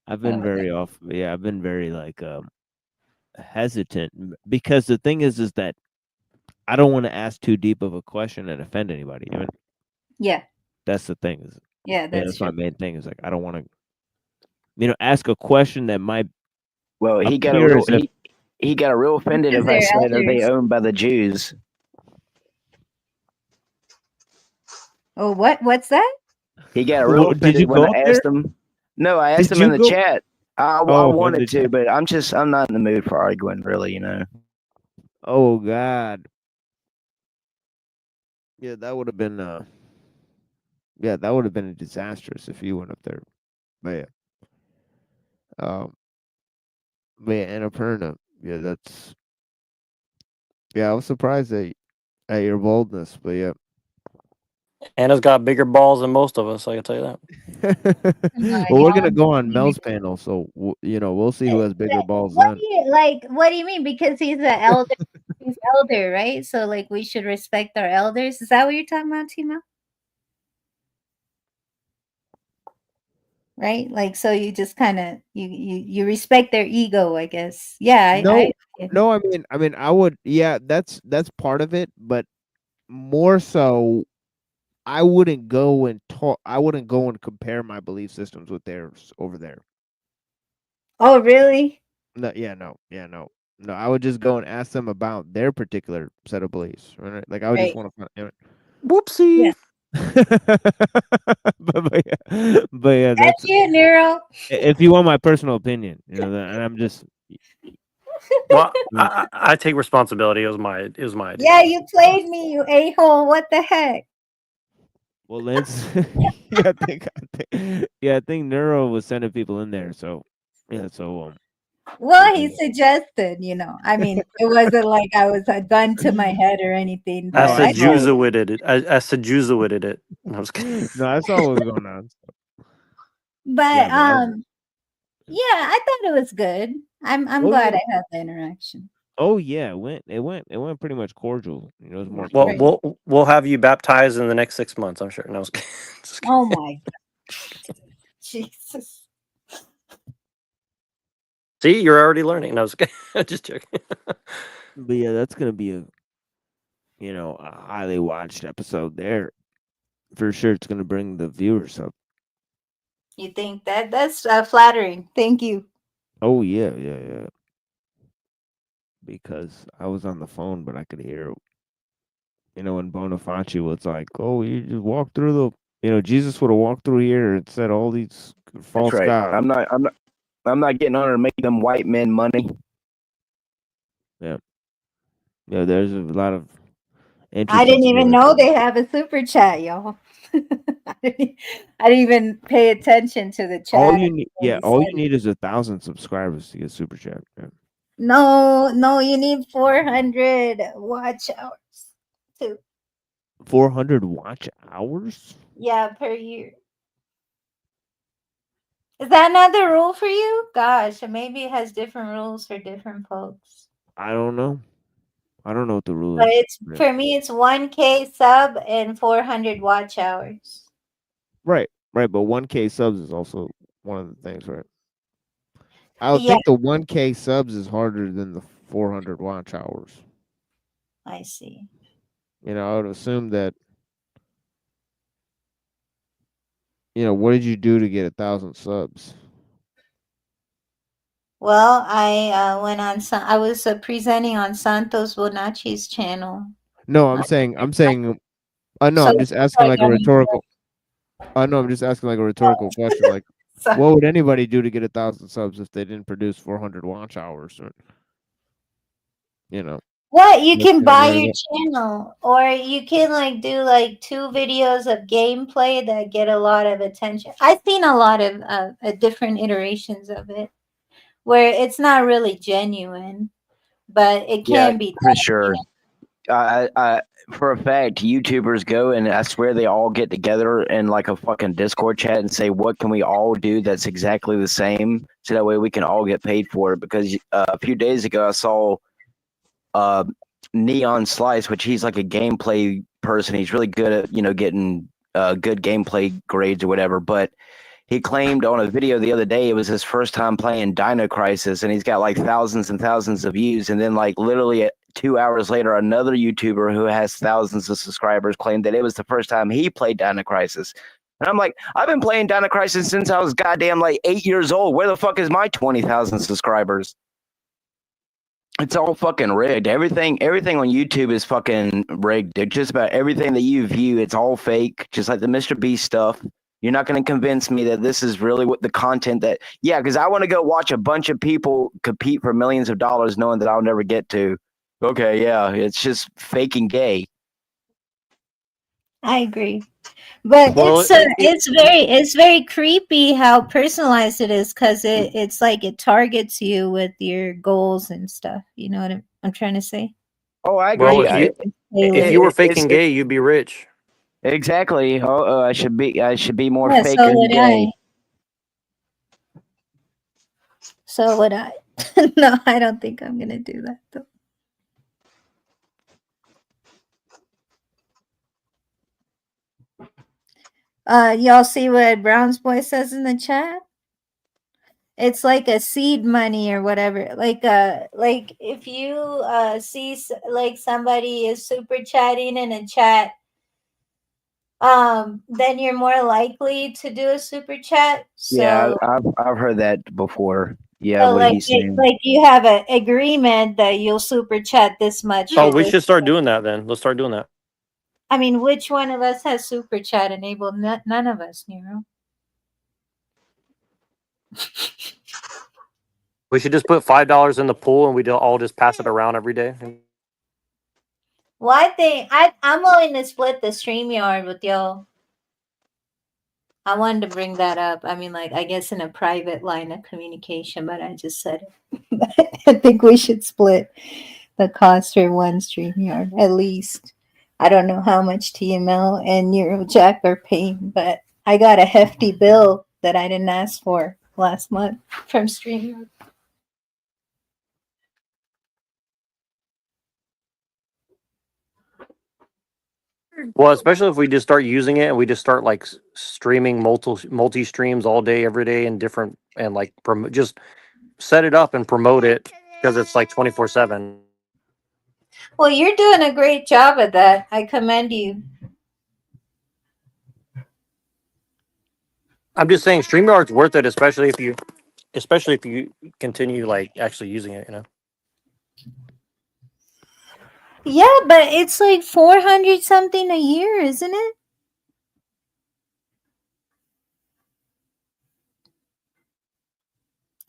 I've I've been very off. Yeah, I've been very like hesitant because the thing is that I don't want to ask too deep of a question and offend anybody. You know? Yeah. That's the thing. Yeah, that's that's my true. main thing. Is like I don't want to, ask a question that might. Well, he got a appear real as if he got a real offended Because if I they're said are they elders. owned by the Jews. Oh, what's that? He got real Well, did you offended when go I up asked there? him. No, I asked Did him in you the go? chat. I Oh, okay, in the wanted to, chat. but I'm not in the mood for arguing, really. Oh God. Yeah, that would have been. Yeah, that would have been disastrous if you went up there. But yeah. But yeah, Annapurna. Yeah, that's. Yeah, I was surprised at your boldness, but yeah. Anna's got bigger balls than most of us. I can tell you that. Well, we're gonna go on Mel's panel, so we'll see who has bigger balls What then. do you like? What do you mean? Because he's an elder. He's elder, right? So like we should respect our elders. Is that what you're talking about, Timo? Right? Like so you just kind of you respect their ego, I guess. Yeah, No, I no. I mean, I would. Yeah, that's part of it, but more so, I wouldn't go and talk. I wouldn't go and compare my belief systems with theirs over there. Oh, really? No, no. I would just go and ask them about their particular set of beliefs. Right? Like I would just Right. want to. Whoopsie. Yeah. But yeah, That's that's you, Nero. if you want my personal opinion, and I'm just. Well, I take responsibility. It was my idea. Yeah, you played me, you a-hole. What the heck? Well, Lance, yeah, I think Neuro was sending people in there. So yeah, Well, he suggested, I mean, it wasn't like I was a gun to my head or anything, I but I seduced it. I seduced it. I was kidding. No, I saw what was going on. but Yeah, yeah, I thought it was good. I'm Oh, glad yeah. I had the interaction. Oh yeah, it went pretty much cordial. It was more Well, cordial. we'll have you baptized in the next 6 months. I'm sure. No, I was kidding. Oh my God. Jesus. See, you're already learning. No, I was kidding. Just joking. But yeah, that's gonna be a highly watched episode there. For sure, it's gonna bring the viewers up. You think that's flattering. Thank you. Oh yeah. Because I was on the phone, but I could hear. When Bonifaci was like, "Oh, you just walk through Jesus would have walked through here and said all these false That's right. gods." I'm not getting on to make them white men money. Yeah. Yeah, there's a lot of I interesting didn't even stories. know they have a super chat, y'all. I didn't even pay attention to the chat. All you need, until all you said it. need is 1,000 subscribers to get super chat. Yeah. No, you need 400 watch hours too. 400 watch hours? Yeah, per year. Is that not the rule for you? Gosh, maybe it has different rules for different folks. I don't know. I don't know what the rule But is. it's for me, it's 1K sub and 400 watch hours. Right. But 1K subs is also one of the things, right? I would Yeah, think the 1K subs is harder than the 400 watch hours. I see. I would assume that. What did you do to get 1,000 subs? Well, I went on. I was presenting on Santos Bonacci's channel. No, I'm saying. No, So I'm just asking like a rhetorical. No, I'm just asking like a rhetorical question. Like, what would anybody do to get 1,000 subs if they didn't produce 400 watch hours? Or, What you That's can the buy way your that- channel, or you can do 2 videos of gameplay that get a lot of attention. I've seen a lot of different iterations of it where it's not really genuine, but it Yeah, can be for sure. For a fact, YouTubers go and I swear they all get together in like a fucking Discord chat and say, "What can we all do that's exactly the same?" So that way we can all get paid for it. Because a few days ago, I saw Neon Slice, which he's like a gameplay person. He's really good at getting good gameplay grades or whatever. But he claimed on a video the other day it was his first time playing Dino Crisis, and he's got like thousands and thousands of views. And then like literally 2 hours later, another YouTuber who has thousands of subscribers claimed that it was the first time he played Dino Crisis. And I'm like, I've been playing Dino Crisis since I was goddamn like 8 years old. Where the fuck is my 20,000 subscribers? It's all fucking rigged. Everything on YouTube is fucking rigged. Just about everything that you view, it's all fake. Just like the Mr. Beast stuff. You're not going to convince me that this is really what the content that, yeah, because I want to go watch a bunch of people compete for millions of dollars knowing that I'll never get to. Okay, yeah, it's just fake and gay. I agree. But Well, it's very creepy how personalized it is, because it's like it targets you with your goals and stuff. You know what I'm trying to say? Oh, I agree. Well, if you were fake and gay, you'd be rich. Exactly. Oh, I should be more Yeah, fake so and would gay. So would I. No, I don't think I'm gonna do that though. Y'all see what Brown's boy says in the chat? It's like a seed money or whatever. Like if you see like somebody is super chatting in a chat, then you're more likely to do a super chat. So Yeah, I've heard that before. Yeah, so what like he's saying. like you have an agreement that you'll super chat this much. Oh, we should start doing that then. Let's start doing that. I mean, which one of us has super chat enabled? None of us, Nero. We should just put $5 in the pool and we all just pass it around every day. Well, I think I'm willing to split the StreamYard with y'all. I wanted to bring that up. I mean, like, I guess in a private line of communication, but I just said it. I think we should split the cost for one StreamYard, at least. I don't know how much TML and Eurojack are paying, but I got a hefty bill that I didn't ask for last month from StreamYard. Well, especially if we just start using it and we just start like streaming multi streams all day, every day, and different and like just set it up and promote it because it's like 24/7. Well, you're doing a great job at that. I commend you. I'm just saying StreamYard's worth it, especially if you continue like actually using it, you know. Yeah, but it's like 400 something a year, isn't it?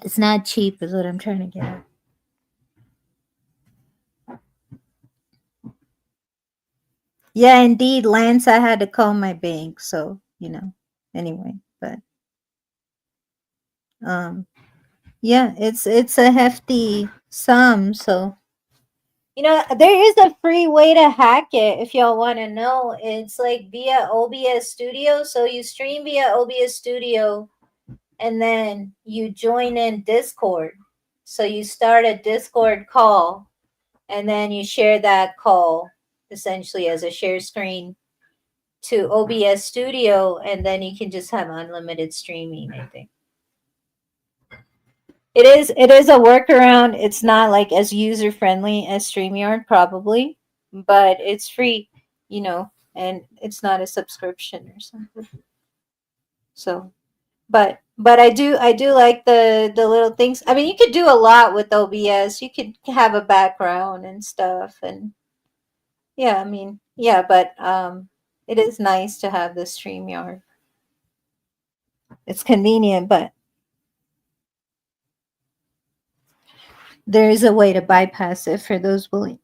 It's not cheap, is what I'm trying to get at. Yeah, indeed, Lance, I had to call my bank, so, you know, anyway, but yeah, it's a hefty sum, so you know, there is a free way to hack it if y'all want to know. It's like via OBS Studio. So you stream via OBS Studio and then you join in Discord. So you start a Discord call and then you share that call essentially as a share screen to OBS Studio, and then you can just have unlimited streaming, I think. It is a workaround. It's not like as user friendly as StreamYard probably, but it's free, you know, and it's not a subscription or something. So, but I do like the little things. I mean, you could do a lot with OBS. You could have a background and stuff, and yeah, I mean, yeah, but it is nice to have the StreamYard. It's convenient, but there is a way to bypass it for those willing.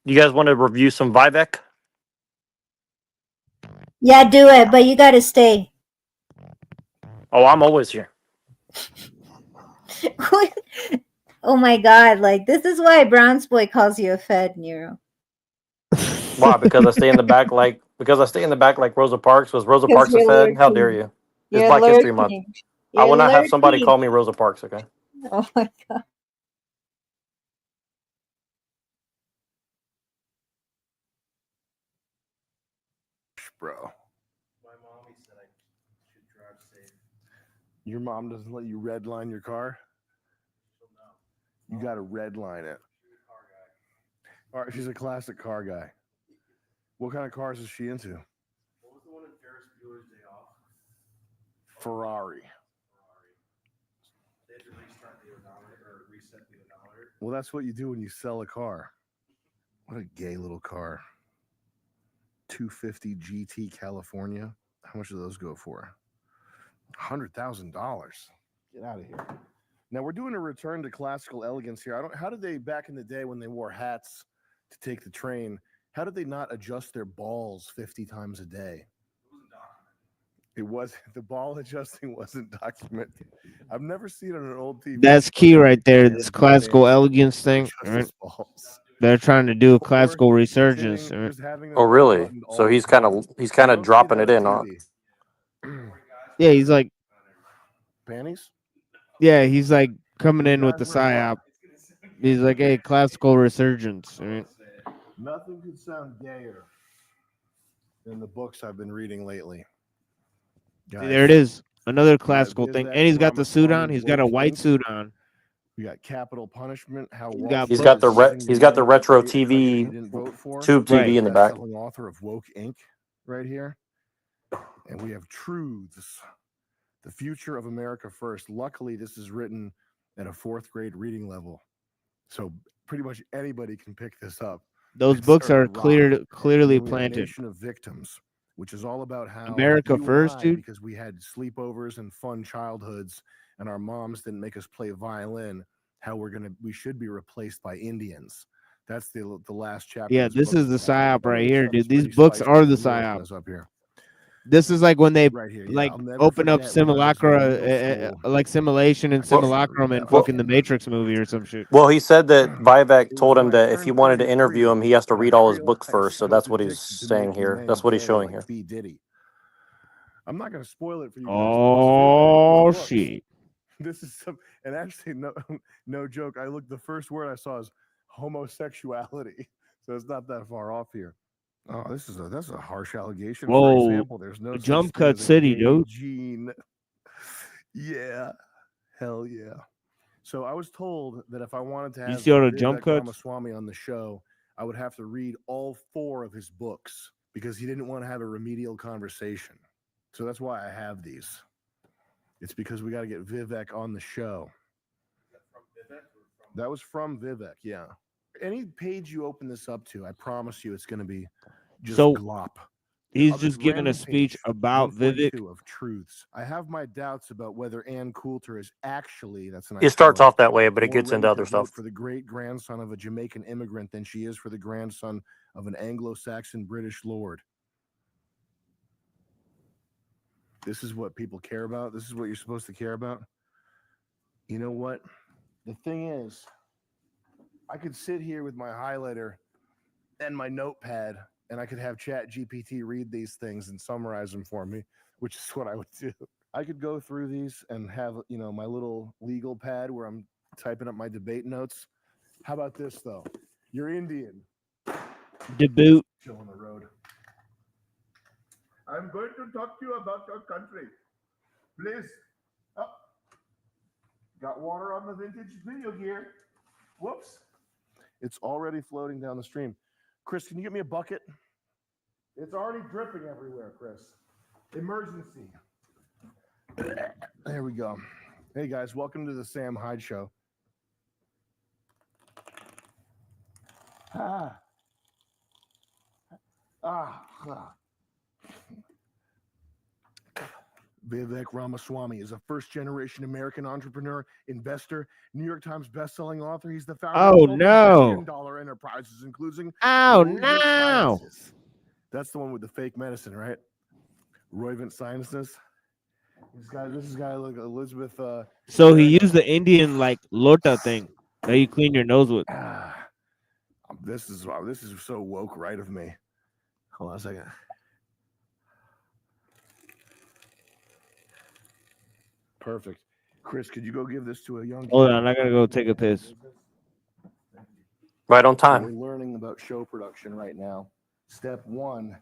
You guys want to review some Vivek? Yeah, do it, but you got to stay. Oh, I'm always here. Oh my God! Like, this is why Brown's boy calls you a Fed, Nero. Why? Because I stay in the back like Rosa Parks. Was Rosa Because Parks a you're Fed? Lord How King. dare you? It's You're Black History Month. lurking. I will You're not have somebody lurking. call me Rosa Parks. Okay. Oh my god. Bro. My mommy said I should drive safe. Your mom doesn't let you redline your car? You got to redline it. All right, she's a classic car guy. What kind of cars is she into? What was the one in Ferris Bueller's Day Off? Ferrari. They had to restart the odometer or reset the odometer. Well, that's what you do when you sell a car. What a gay little car. 250 GT California. How much do those go for? $100,000. Get out of here. Now we're doing a return to classical elegance here. How did they back in the day when they wore hats to take the train? How did they not adjust their balls 50 times a day? It wasn't. The ball adjusting wasn't documented. I've never seen it on an old TV. That's key right there. This classical elegance thing. Right? They're trying to do a classical resurgence. Right? Oh, really? So he's kind of dropping it in, huh? Yeah, he's like, panties. Yeah, he's like coming in with the psyop. He's like, hey, classical resurgence. Right? Nothing could sound gayer than the books I've been reading lately. See, there it is. Another classical thing. And he's got the suit on. He's got a white suit on. We got capital punishment. How He's got the retro TV, tube TV in the back. Author of Woke Inc. right here, and we have Truths, the future of America first. Luckily, this is written at a 4th grade reading level, so pretty much anybody can pick this up. Those books are clearly planted. Nation of Victims, which is all about how America you and first, I, dude. because we had sleepovers and fun childhoods, and our moms didn't make us play violin. How we should be replaced by Indians. That's the last chapter. Yeah, of this book. is the psyop right here, Stuff's dude. These pretty books spicy. are the Let me open psyop. this up here. This is like when they Right here, yeah. like I'll never open up forget when I was in simulacra, middle school. like simulation and simulacrum in fucking the Matrix movie or some shit. Well, he said that Vivek told him that if he wanted to interview him, he has to read all his books first. So that's what he's saying here. That's what he's showing here. B. Diddy. I'm not going to spoil it for you guys. Oh shit! This is some, and actually, no joke. I looked. The first word I saw is homosexuality, so it's not that far off here. Oh, that's a harsh allegation. Whoa. For example, there's no Jump such thing cut as a city, gay dude. gene. Yeah, hell yeah. So I was told that if I wanted to have You see all the Vivek jump cuts? Ramaswamy on the show, I would have to read all 4 of his books because he didn't want to have a remedial conversation. So that's why I have these. It's because we got to get Vivek on the show. That was from Vivek, yeah. Any page you open this up to, I promise you it's going to be just So, glop. He's Of this just giving a random speech page, about 142 Vivek. of Truths. I have my doubts about whether Ann Coulter is actually, that's a nice It starts quote, off that way, but it more gets into ready other to vote stuff. for the great-grandson of a Jamaican immigrant than she is for the grandson of an Anglo-Saxon British lord. This is what people care about. This is what you're supposed to care about. You know what? The thing is, I could sit here with my highlighter and my notepad, and I could have Chat GPT read these things and summarize them for me, which is what I would do. I could go through these and have, my little legal pad where I'm typing up my debate notes. How about this, though? You're Indian. Debut. Chill on the road. I'm going to talk to you about your country. Please. Oh. Got water on the vintage video gear. Whoops. It's already floating down the stream. Chris, can you get me a bucket? It's already dripping everywhere, Chris. Emergency. There we go. Hey, guys, welcome to the Sam Hyde Show. Vivek Ramaswamy is a first-generation American entrepreneur, investor, New York Times best-selling author. He's the founder Oh, of no. billion-dollar enterprises, including Oh, Roivant no. Sciences. That's the one with the fake medicine, right? Roivant Sciences. This is guy like Elizabeth. So he used the Indian like lota thing that you clean your nose with. This is so woke right of me. Hold on a second. Perfect. Chris, could you go give this to a young kid? Hold on, I gotta go take a piss. Right on So time. we're learning about show production right now. Step one,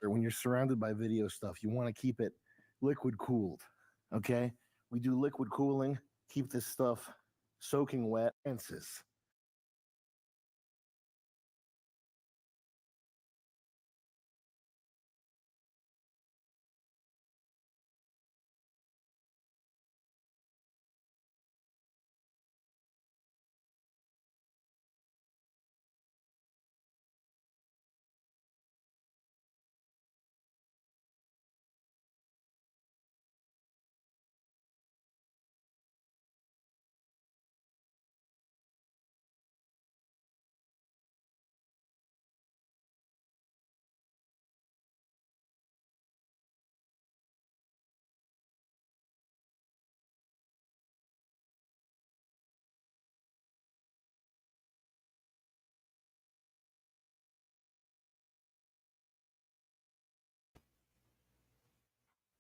or when you're surrounded by video stuff, you want to keep it liquid cooled. Okay? We do liquid cooling, keep this stuff soaking wet.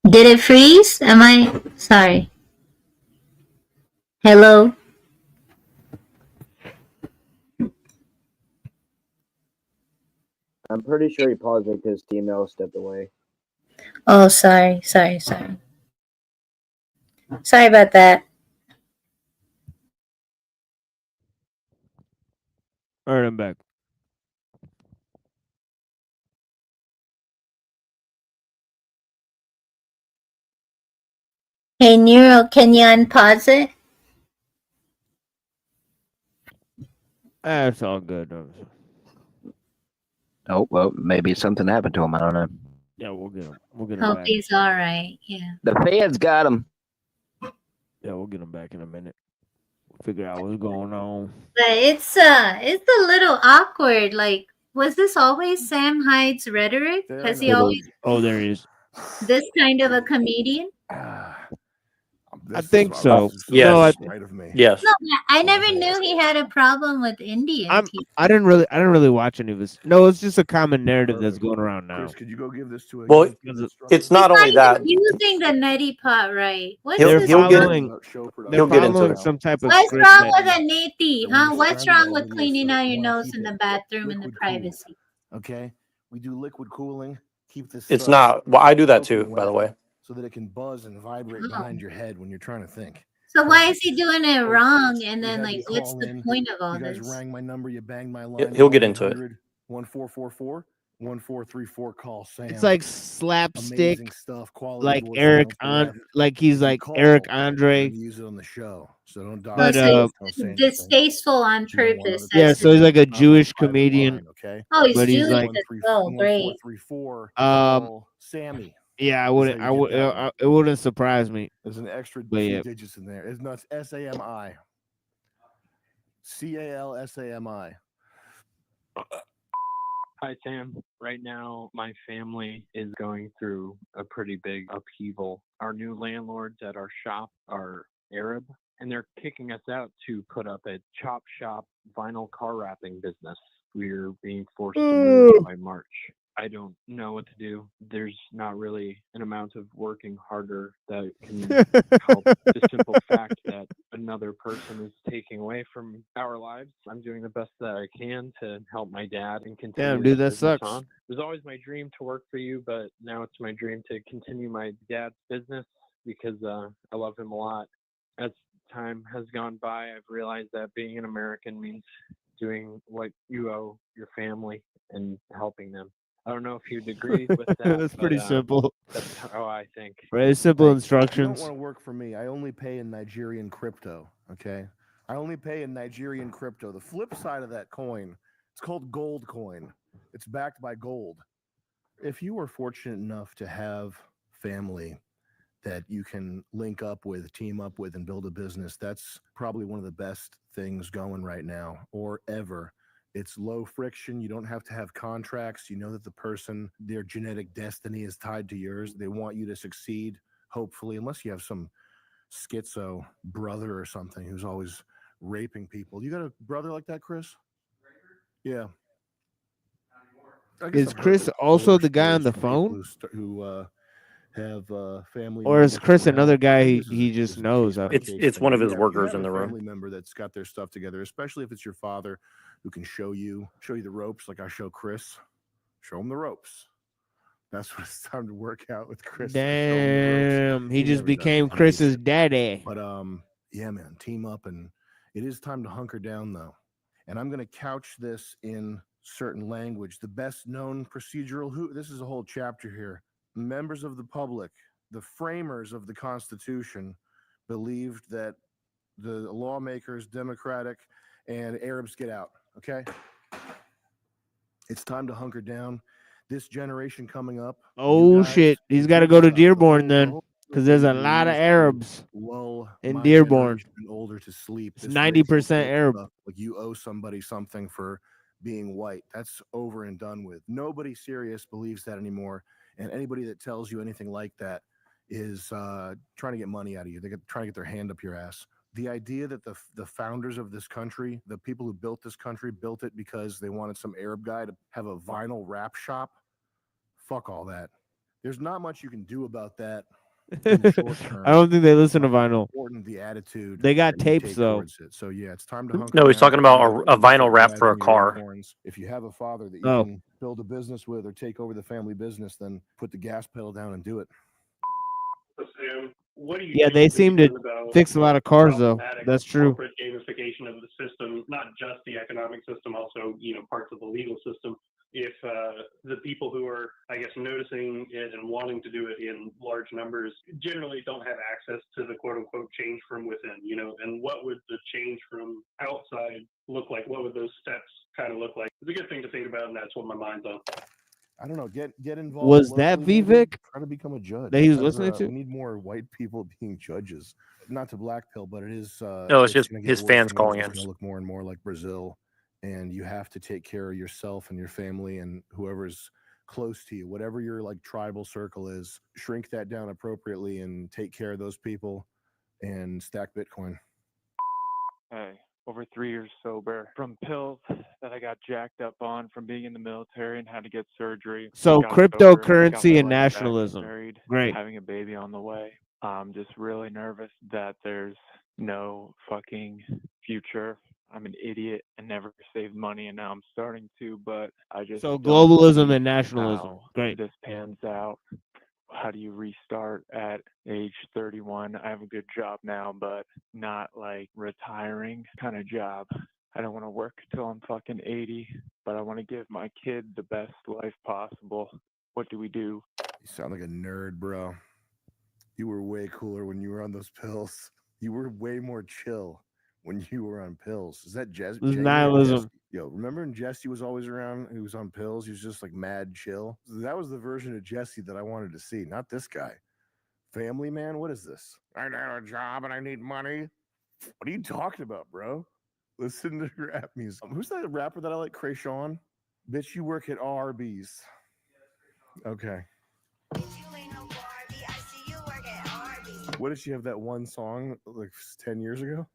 Did it freeze? Am I sorry? Hello? I'm pretty sure he paused it because T-Mail stepped away. Oh, sorry. Sorry about that. All right, I'm back. Hey, Nero, can you unpause it? That's all good. Oh, well, maybe something happened to him. I don't know. Yeah, we'll get him. We'll get him Hope back. he's all right. Yeah. The feds got him. Yeah, we'll get him back in a minute. We'll figure out what's going on. But it's a little awkward. Like, was this always Sam Hyde's rhetoric? Has he always Oh, there he is. this kind of a comedian? I think so. Yes. No, Yes. No, I never knew he had a problem with Indian people. I didn't really watch any of his. No, it's just a common narrative that's going around now. Chris, could you go give this to a Well, young kid? it's not only that. Using the neti pot right. What's They're this following. They're He'll get into following it. some type of What's script. wrong with a neti? Huh? What's wrong with cleaning out your nose in the bathroom in the privacy? Okay? We do liquid cooling, keep this It's stuff not. Well, I do that too, soaking by the wet way. so that it can buzz and vibrate behind your head when you're trying to think. So why is he doing it wrong? And We then, had like, you what's call the in. point of all You guys this? rang my number, you banged my line. He'll get into it. 1434 call Sam. It's like slapstick, Amazing stuff, quality like voice Eric notes, like he's If you like call, Eric I'm Andre. gonna use it on the show, so don't Oh, dodge. so Don't he's say anything. distasteful on You don't want purpose. other Yeah, That's so he's like a on my Jewish private comedian. line, okay? Oh, he's but he's Jewish like as well. Great. 1434 um call Sammy. yeah, I Is wouldn't how you get that one. it wouldn't surprise me. There's an extra But few yeah. digits in there. It's not SAMI. CALSAMI. Hi, Sam. Right now, my family is going through a pretty big upheaval. Our new landlords at our shop are Arab, and they're kicking us out to put up a chop shop vinyl car wrapping business. We're being forced to move by March. I don't know what to do. There's not really an amount of working harder that can help the simple fact that another person is taking away from our lives. I'm doing the best that I can to help my dad and continue Damn, dude, this that business sucks. on. It was always my dream to work for you, but now it's my dream to continue my dad's business because I love him a lot. As time has gone by, I've realized that being an American means doing what you owe your family and helping them. I don't know if you'd agree with that. That's pretty simple. That's how I think. Very simple You don't instructions. want to work for me. I only pay in Nigerian crypto. Okay, I only pay in Nigerian crypto. The flip side of that coin, it's called gold coin. It's backed by gold. If you are fortunate enough to have family that you can link up with, team up with, and build a business, that's probably one of the best things going right now or ever. It's low friction. You don't have to have contracts. You know that the person, their genetic destiny is tied to yours. They want you to succeed, hopefully, unless you have some schizo brother or something who's always raping people. You got a brother like that, Chris? Yeah. I guess Is I've heard Chris horror also the guy on stories the from people phone? who have family Or is members Chris around. another I guy think he just knows? case one of thing. his Yeah, if you workers have in a the room. family member that's got their stuff together, especially if it's your father who can show you the ropes, like I show Chris. Show him the ropes. That's what it's time to work out with Chris. Show him the ropes. Damn, he just never does. became He Chris's hates it. daddy. But yeah, man, team up, and it is time to hunker down though. And I'm going to couch this in certain language. The best known procedural this is a whole chapter here. Members of the public, the framers of the Constitution, believed that the lawmakers, Democratic and Arabs, get out. Okay, it's time to hunker down. This generation coming up. Oh shit, he's got to go to Dearborn then, because there's a thing lot of is to Arabs lull in my Dearborn. generation and older to sleep. It's This 90% racial Arab. stuff, like you owe somebody something for being white. That's over and done with. Nobody serious believes that anymore. And anybody that tells you anything like that is trying to get money out of you. They're trying to get their hand up your ass. The idea that the founders of this country, the people who built this country, built it because they wanted some Arab guy to have a vinyl wrap shop. Fuck all that. There's not much you can do about that in the short term. I don't think they listen to vinyl. Important the attitude. They got that you tapes take though. towards it. So yeah, it's time to hunker No, he's down. talking about a Stop vinyl wrap for a grabbing your car. acorns. If you have a father that you Oh. can build a business with or take over the family business, then put the gas pedal down and do it. Sam, what do you Yeah, think they is seem to about fix a lot of cars though. problematic That's true. corporate gamification of the system, not just the economic system, also parts of the legal system. If the people who are, I guess, noticing it and wanting to do it in large numbers generally don't have access to the quote unquote change from within, and what would the change from outside look like? What would those steps kind of look like? It's a good thing to think about, and that's what my mind's on. I don't know. Get involved. Was that locally, maybe. Vivek Try to become a judge. that he was because, listening to? We need more white people being judges. Not to blackpill, but it is. No, it's just gonna get his worse fans and worse. calling It's in. gonna look more and more like Brazil, and you have to take care of yourself and your family and whoever's close to you, whatever your like tribal circle is. Shrink that down appropriately and take care of those people, and stack Bitcoin. Hey, over 3 years sober from pills that I got jacked up on from being in the military and had to get surgery. So Got sober, cryptocurrency got my and life back, nationalism. married, Great. having a baby on the way. I'm just really nervous that there's no fucking future. I'm an idiot and never saved money, and now I'm starting to, but I just So don't globalism see and nationalism. how Great. this pans out. How do you restart at age 31? I have a good job now, but not like retiring kind of job. I don't want to work till I'm fucking 80, but I want to give my kid the best life possible. What do we do? You sound like a nerd, bro. You were way cooler when you were on those pills. You were way more chill when you were on pills. Is that Jesse? This is nihilism. Yo, remember when Jesse was always around? He was on pills. He was just like mad chill. That was the version of Jesse that I wanted to see, not this guy. Family man, what is this? I have a job and I need money. What are you talking about, bro? Listen to rap music. Who's that rapper that I like? Krayshawn? Bitch, you work at Arby's. Okay. What did she have that one song like 10 years ago?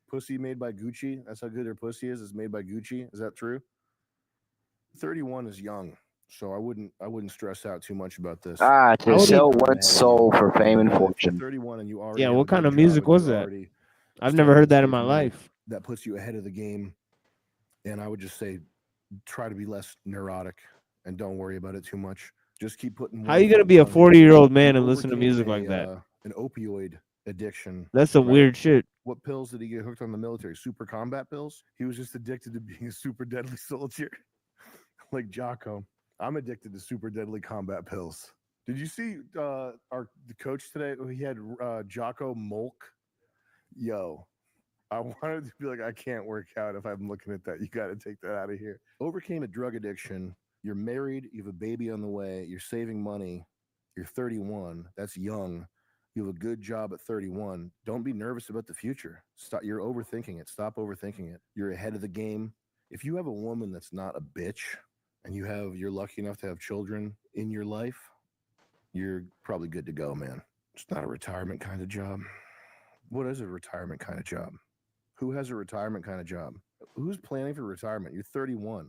Pussy made by Gucci. That's how good her pussy is. It's made by Gucci. Is that true? 31 is young, so I wouldn't stress out too much about this. To sell one's soul for fame and fortune. 31 and you already Yeah, have what a kind good of music job and was you're that? already I've never heard that in starting to my save money, life. That puts you ahead of the game. And I would just say try to be less neurotic and don't worry about it too much. Just keep putting How more you gonna funds be a on it. 40-year-old man You and listen to overcame music like that? An opioid addiction. That's some right? weird shit. What pills did he get hooked on the military? Super combat pills? He was just addicted to being a super deadly soldier. Like Jocko. I'm addicted to super deadly combat pills. Did you see the coach today? He had Jocko Molk. Yo, I wanted to be like, I can't work out if I'm looking at that. You got to take that out of here. Overcame a drug addiction. You're married. You have a baby on the way. You're saving money. You're 31. That's young. You have a good job at 31. Don't be nervous about the future. Stop. You're overthinking it. Stop overthinking it. You're ahead of the game. If you have a woman that's not a bitch and you're lucky enough to have children in your life, you're probably good to go, man. It's not a retirement kind of job. What is a retirement kind of job? Who has a retirement kind of job? Who's planning for retirement? You're 31.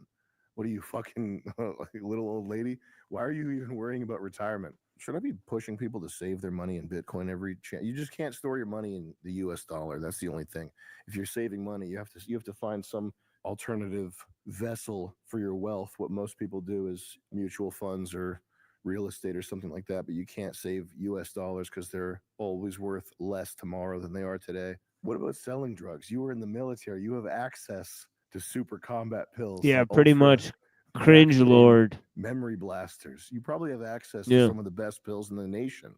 What are you, fucking like little old lady? Why are you even worrying about retirement? Should I be pushing people to save their money in Bitcoin every chance? You just can't store your money in the U.S. dollar. That's the only thing. If you're saving money, you have to find some alternative vessel for your wealth. What most people do is mutual funds or real estate or something like that. But you can't save U.S. dollars because they're always worth less tomorrow than they are today. What about selling drugs? You were in the military. You have access to super combat pills. Yeah, pretty ultra much. Cringe vaccinated lord. memory blasters. You probably have access to Yeah. some of the best pills in the nation.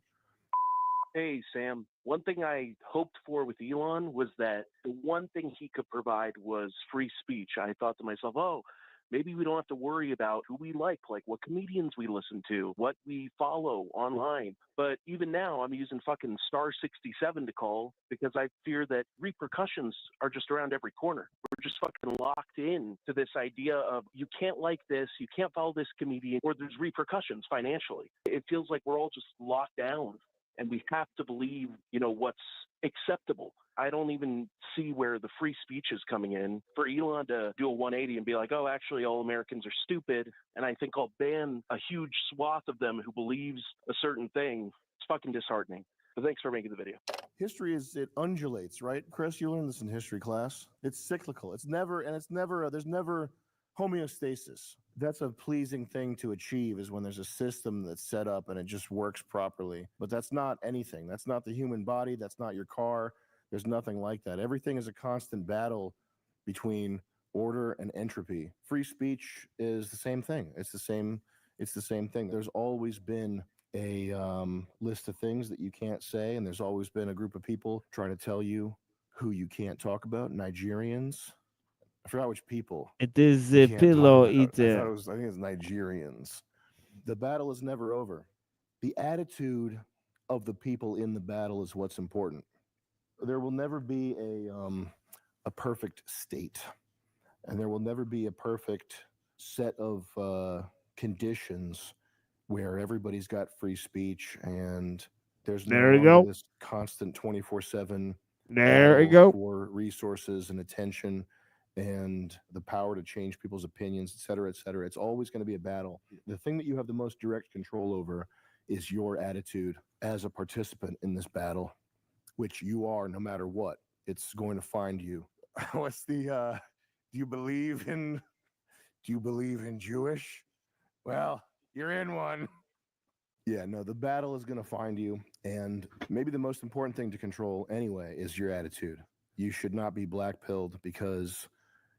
Hey, Sam. One thing I hoped for with Elon was that the one thing he could provide was free speech. I thought to myself, oh, maybe we don't have to worry about who we like what comedians we listen to, what we follow online. But even now, I'm using fucking star 67 to call because I fear that repercussions are just around every corner. We're just fucking locked in to this idea of you can't like this, you can't follow this comedian, or there's repercussions financially. It feels like we're all just locked down. And we have to believe, what's acceptable. I don't even see where the free speech is coming in. For Elon to do a 180 and be like, oh, actually, all Americans are stupid, and I think I'll ban a huge swath of them who believes a certain thing, it's fucking disheartening. But thanks for making the video. History it undulates, right? Chris, you learned this in history class. It's cyclical. There's never homeostasis. That's a pleasing thing to achieve is when there's a system that's set up and it just works properly. But that's not anything. That's not the human body. That's not your car. There's nothing like that. Everything is a constant battle between order and entropy. Free speech is the same thing. It's the same thing. There's always been a list of things that you can't say, and there's always been a group of people trying to tell you who you can't talk about. Nigerians. I forgot which people. It is you a can't pillow talk about. I eater. think it's Nigerians. The battle is never over. The attitude of the people in the battle is what's important. There will never be a perfect state, and there will never be a perfect set of conditions where everybody's got free speech and there's no There you longer go. this constant 24/7 There you battle go. for resources and attention and the power to change people's opinions, et cetera, et cetera. It's always going to be a battle. The thing that you have the most direct control over is your attitude as a participant in this battle, which you are no matter what. It's going to find you. What's the do you believe in Jewish? Well, you're in one. Yeah, no, the battle is going to find you. And maybe the most important thing to control anyway is your attitude. You should not be black-pilled because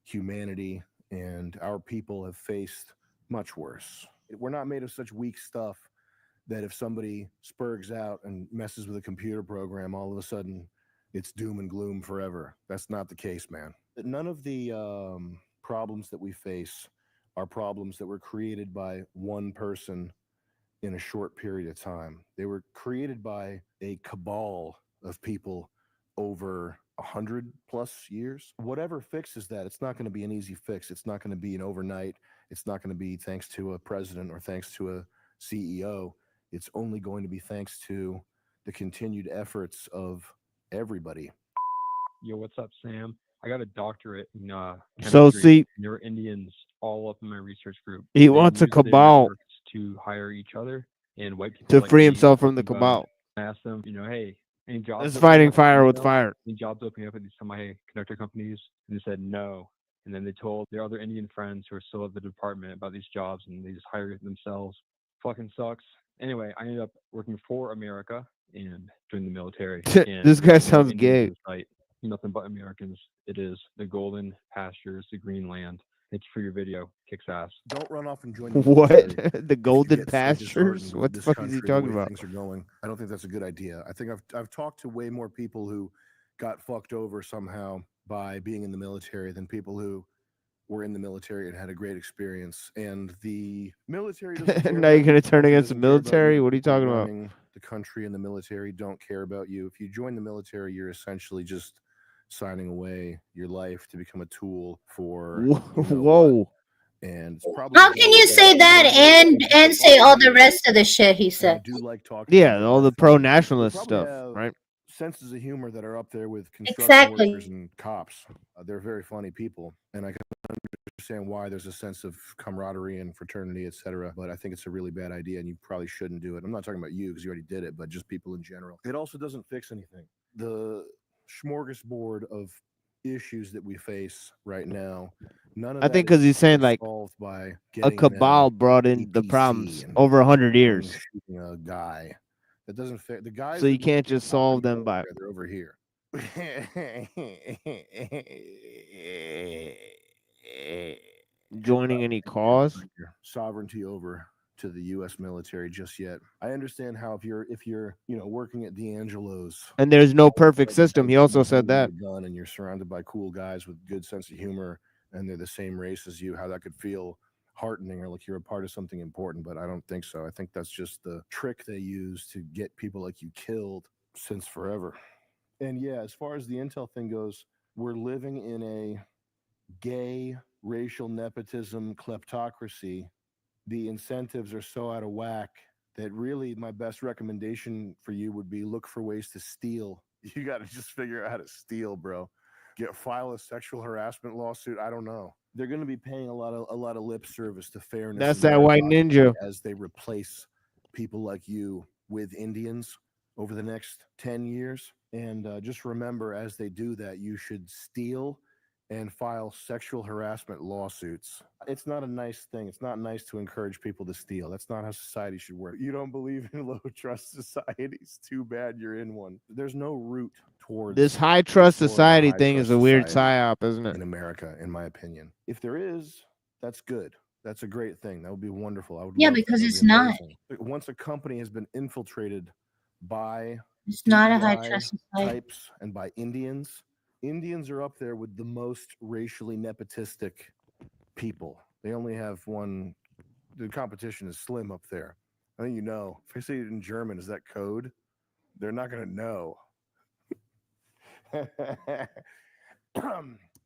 humanity and our people have faced much worse. We're not made of such weak stuff that if somebody spurgs out and messes with a computer program, all of a sudden it's doom and gloom forever. That's not the case, man. None of the problems that we face are problems that were created by one person in a short period of time. They were created by a cabal of people over 100+ years. Whatever fixes that, it's not going to be an easy fix. It's not going to be an overnight. It's not going to be thanks to a president or thanks to a CEO. It's only going to be thanks to the continued efforts of everybody. Yo, what's up, Sam? I got a doctorate in So chemistry. see, There were Indians all up in my research group. he They wants a used their cabal networks to hire each other, and white people to like free me himself from the fucking cabal. I asked them, hey, any jobs That's opening fighting up fire in with Intel? fire. Any jobs opening up at these semiconductor companies? And they said no. And then they told their other Indian friends who are still at the department about these jobs, and they just hired it themselves. Fucking sucks. Anyway, I ended up working for America and joined the military. And This guy there's no sounds Indians gay. in sight. Nothing but Americans. It is the golden pastures, the green land. Thank you for your video. Kicks ass. Don't run off and join the What? military. The if you golden get so pastures? disheartened with What the this fuck is he country, the talking way about? things are going. I don't think that's a good idea. I think I've talked to way more people who got fucked over somehow by being in the military than people who were in the military and had a great experience. And the military doesn't care Now about you're gonna you. turn Country against the doesn't care about you. military? The What are you people talking about? running the country and the military don't care about you. If you join the military, you're essentially just signing away your life to become a tool for you know what. Whoa. And it's probably How can you say that and say all the rest of the shit he and I said? do like talking to Yeah, people. all the That's pro fine. They nationalist probably stuff, have right? senses of humor that are up there with construction Exactly. workers and cops. They're very funny people, and I can understand why there's a sense of camaraderie and fraternity, etc. But I think it's a really bad idea, and you probably shouldn't do it. I'm not talking about you because you already did it, but just people in general. It also doesn't fix anything. The smorgasbord of issues that we face right now, none of I that think because is he's saying like solved by a getting cabal brought in the problems over 100 years. shooting a guy. That doesn't fit. The guys So you that can't just solve them by they're over here. joining any cause. Your sovereignty over to the U.S. military just yet. I understand how if you're working at D'Angelo's And there's no perfect system. He also said that. gun and you're surrounded by cool guys with good sense of humor and they're the same race as you, how that could feel heartening or like you're a part of something important, but I don't think so. I think that's just the trick they use to get people like you killed since forever. And yeah, as far as the intel thing goes, we're living in a gay racial nepotism kleptocracy. The incentives are so out of whack that really my best recommendation for you would be look for ways to steal. You got to just figure out how to steal, bro. File a sexual harassment lawsuit. I don't know. They're going to be paying a lot of lip service to fairness. That's that white ninja. As they replace people like you with Indians over the next 10 years. And just remember, as they do that, you should steal and file sexual harassment lawsuits. It's not a nice thing. It's not nice to encourage people to steal. That's not how society should work. You don't believe in low trust societies. Too bad you're in one. There's no route towards This high trust society high thing trust is a weird society psyop, isn't it? in America, in my opinion. If there is, that's good. That's a great thing. That would be wonderful. I would Yeah, love that. because That would it's be not. amazing. Once a company has been infiltrated by It's not a high DEI trust society. types and by Indians, Indians are up there with the most racially nepotistic people. They only have one. The competition is slim up there. I think if I say it in German, is that code? They're not going to know.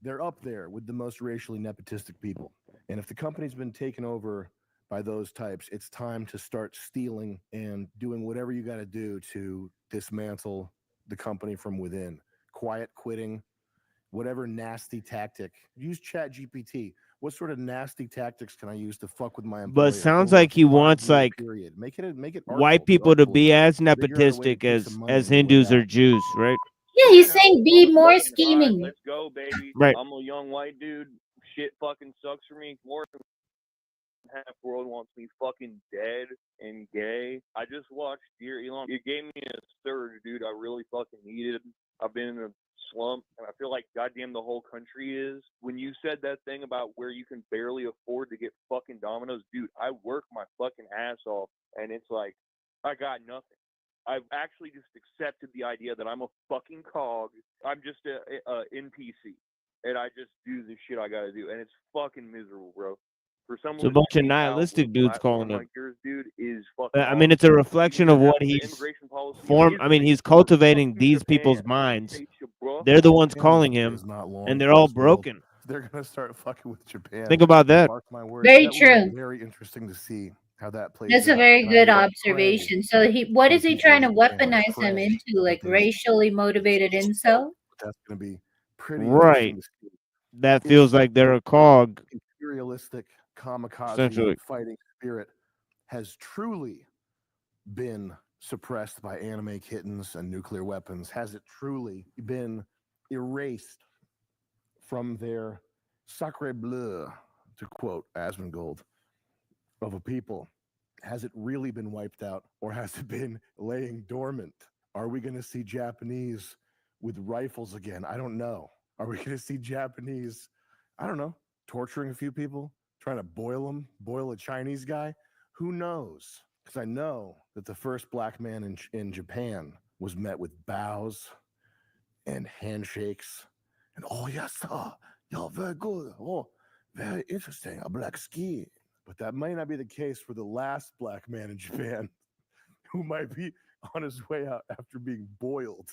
They're up there with the most racially nepotistic people. And if the company's been taken over by those types, it's time to start stealing and doing whatever you got to do to dismantle the company from within. Quiet quitting, whatever nasty tactic. Use ChatGPT. What sort of nasty tactics can I use to fuck with my employer? But sounds Over a like he wants 5-year like period. Make it white artful, people to artful be as figure out a way to nepotistic take some money as and get way Hindus or out. Jews, right? Yeah, he's saying be more scheming. Let's go, baby. Right. I'm a young white dude. Shit fucking sucks for me. More than half the world wants me fucking dead and gay. I just watched Dear Elon. You gave me a surge, dude. I really fucking needed. I've been in a slump, and I feel like goddamn the whole country is. When you said that thing about where you can barely afford to get fucking Domino's, dude, I work my fucking ass off, and it's like I got nothing. I've actually just accepted the idea that I'm a fucking cog. I'm just a NPC, and I just do the shit I gotta do, and it's fucking miserable, bro. For someone It's a to bunch of speak out with nihilistic a dudes platform calling him. like yours, dude, is fucking I mean, awesome. it's a reflection of what The he's immigration policy he's cultivating these people's minds. They're the ones calling him, and they're all broken. They're gonna start fucking with Japan. Think about that. Mark my words. Very That will true. be very interesting to see how that plays That's a out. very And good I observation. So what for is he people trying to in Japan. I weaponize him pray into? Like that they racially motivated incel? that's going to be pretty Right. interesting to see. That feels like they're a cog. Imperialistic kamikaze Essentially. fighting spirit has truly been suppressed by anime kittens and nuclear weapons? Has it truly been erased from their sacre bleu, to quote Asmongold, of a people? Has it really been wiped out, or has it been laying dormant? Are we going to see Japanese with rifles again? I don't know. Are we going to see Japanese, I don't know, torturing a few people, trying to boil a Chinese guy? Who knows? Because I know that the first black man in Japan was met with bows and handshakes and, oh, yes, sir, you're very good. Oh, very interesting, a black skin. But that might not be the case for the last black man in Japan who might be on his way out after being boiled,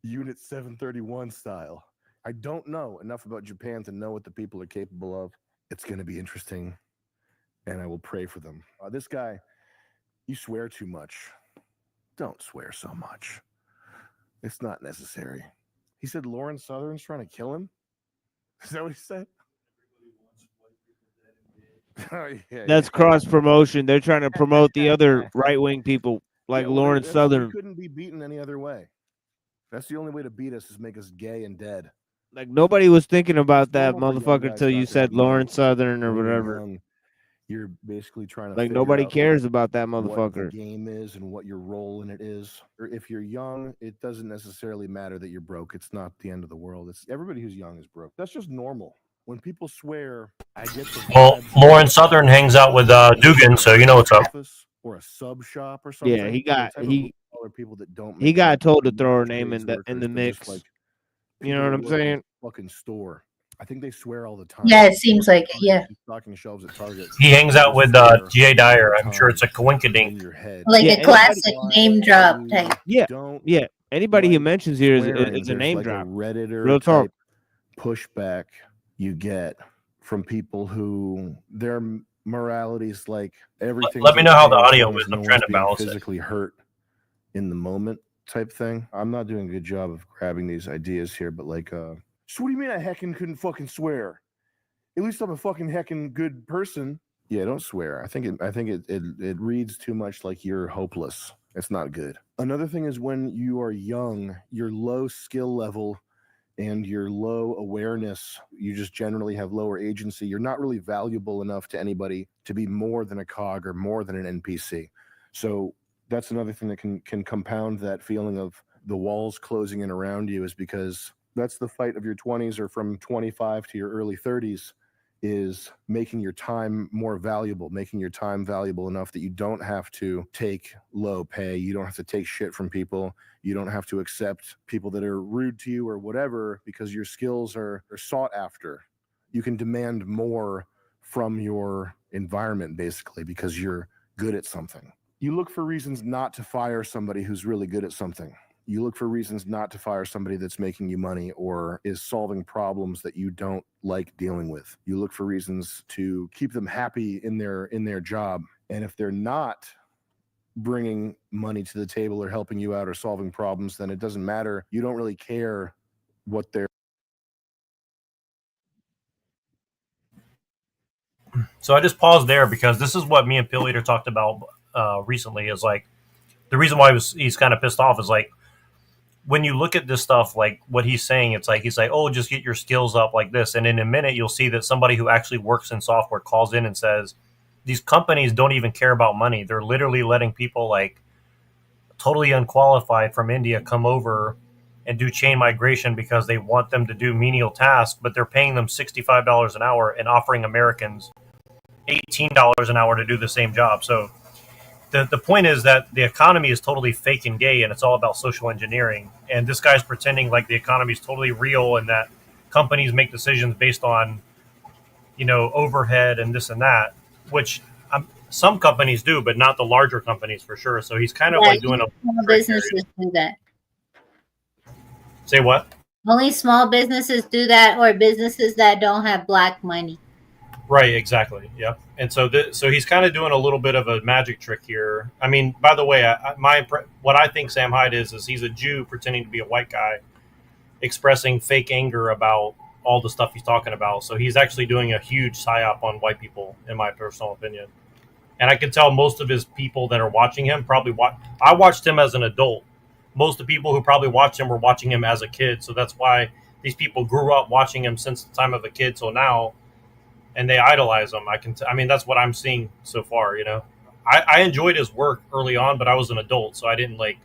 Unit 731 style. I don't know enough about Japan to know what the people are capable of. It's going to be interesting, and I will pray for them. This guy, you swear too much. Don't swear so much. It's not necessary. He said Lauren Southern's trying to kill him? Is that what he said? That's cross promotion. They're trying to promote the other right wing people like Lawrence They Southern. couldn't be beaten any other way. That's the only way to beat us is make us gay and dead. Like nobody was thinking about that normal for young motherfucker guys till not you to said have money. Lawrence Southern or When you're whatever. young, you're basically trying to Like figure nobody out, cares about that what the motherfucker. game is and what your role in it is. Or if you're young, it doesn't necessarily matter that you're broke. It's not the end of the world. It's everybody who's young is broke. That's just normal. When people swear, I get the Well, vibes Lawrence that Southern hangs out with Dugan, so you know what's up. office or a sub shop or something. Yeah, the type of blue-collar people that don't he make got money, told to not throw her name trades in the workers, but mix. just like You know people what that I'm work in a saying? fucking store. I think they swear all the time. Yeah, it seems like it. Yeah. Stocking shelves at Target. He hangs They out with swear G.A. Dyer. all the I'm sure it's a time coinkydink. in your head. Like Yeah, a classic name drop type. Yeah, Don't yeah. Anybody he like mentions here swearing, is a there's name like drop. a Redditor Real talk. type pushback you get from people who their morality's like everything's Let me know how the okay as audio long is. as I'm no trying one's to being balance it. physically hurt in the moment type thing. I'm not doing a good job of grabbing these ideas here, but like so what do you mean I heckin' couldn't fucking swear? At least I'm a fucking heckin' good person. Yeah, don't swear. I think it reads too much like you're hopeless. It's not good. Another thing is when you are young, your low skill level and your low awareness, you just generally have lower agency. You're not really valuable enough to anybody to be more than a cog or more than an NPC. So that's another thing that can compound that feeling of the walls closing in around you, is because that's the fight of your 20s or from 25 to your early 30s, is making your time more valuable, making your time valuable enough that you don't have to take low pay, you don't have to take shit from people, you don't have to accept people that are rude to you or whatever, because your skills are sought after. You can demand more from your environment basically because you're good at something. You look for reasons not to fire somebody who's really good at something. You look for reasons not to fire somebody that's making you money or is solving problems that you don't like dealing with. You look for reasons to keep them happy in their job. And if they're not bringing money to the table or helping you out or solving problems, then it doesn't matter. You don't really care what they're. So I just paused there because this is what me and Pill Eater talked about recently. Is like the reason why he's kind of pissed off is like when you look at this stuff, like what he's saying, it's like he's like, oh, just get your skills up like this, and in a minute you'll see that somebody who actually works in software calls in and says these companies don't even care about money. They're literally letting people like totally unqualified from India come over and do chain migration because they want them to do menial tasks, but they're paying them $65 an hour and offering Americans $18 an hour to do the same job. So the point is that the economy is totally fake and gay, and it's all about social engineering. And this guy's pretending like the economy is totally real and that companies make decisions based on, overhead and this and that, which some companies do, but not the larger companies for sure. So he's kind of like doing a small trick there. businesses do that. Say what? Only small businesses do that, or businesses that don't have black money. Right, exactly. Yep. And so so he's kind of doing a little bit of a magic trick here. I mean, by the way, what I think Sam Hyde is he's a Jew pretending to be a white guy, expressing fake anger about all the stuff he's talking about. So he's actually doing a huge psyop on white people, in my personal opinion. And I can tell most of his people that are watching him probably I watched him as an adult. Most of the people who probably watched him were watching him as a kid. So that's why these people grew up watching him since the time of a kid till now, and they idolize him. I mean, that's what I'm seeing so far. I enjoyed his work early on, but I was an adult, so I didn't like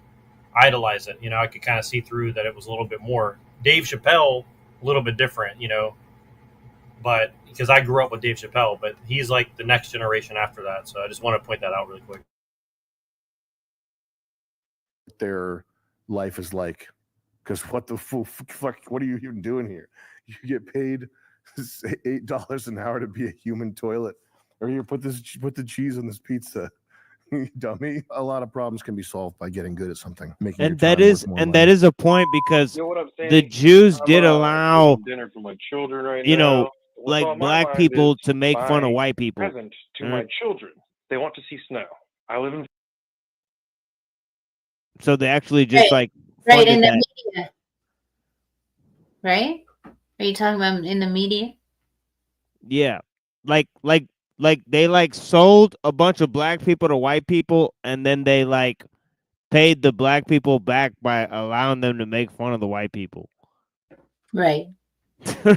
idolize it. I could kind of see through that it was a little bit more. Dave Chappelle, a little bit different, but because I grew up with Dave Chappelle, but he's like the next generation after that. So I just want to point that out really quick. Their life is like, because what the fuck, what are you even doing here? You get paid $8 an hour to be a human toilet, or here, put the cheese on this pizza. You dummy. A lot of problems can be solved by getting good at something. And that is a point because You know what I'm saying? the Jews I'm, did allow cooking dinner for my children right now. What's like on my black mind people is to make fun of buying white people. present to my children. They want to see snow. I live in. So they actually just Right funded in the that. media, right? Are you talking about in the media? Yeah, like like they like sold a bunch of black people to white people, and then they like paid the black people back by allowing them to make fun of the white people. Right.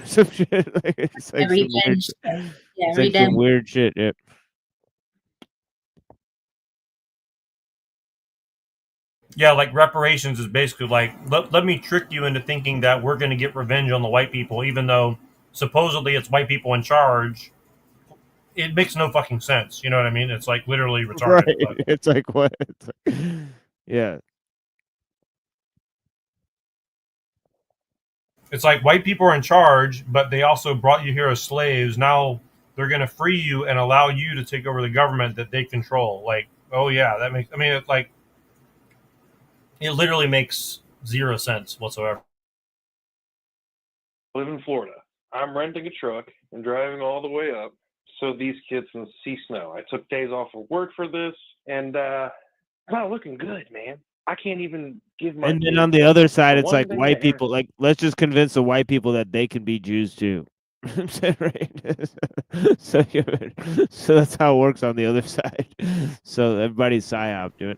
Some shit. Like, it's like some weird. Revenge. Yeah, It's like some revenge. weird shit. Yeah. Yeah, like reparations is basically like let me trick you into thinking that we're going to get revenge on the white people, even though supposedly it's white people in charge. It makes no fucking sense. You know what I mean? It's like literally retarded. Right. But It's like what? It's like, yeah. it's like white people are in charge, but they also brought you here as slaves. Now they're going to free you and allow you to take over the government that they control. Like, oh yeah, that makes. I mean, it's like it literally makes zero sense whatsoever. I live in Florida. I'm renting a truck and driving all the way up so these kids can see snow. I took days off of work for this, and I'm not looking good, man. I can't even give my And then kids on the other side, the it's one like day white to people. Like, let's just convince the white people that they can be Jews too. Right? so, so that's how it works on the other side. So everybody's psyop, dude.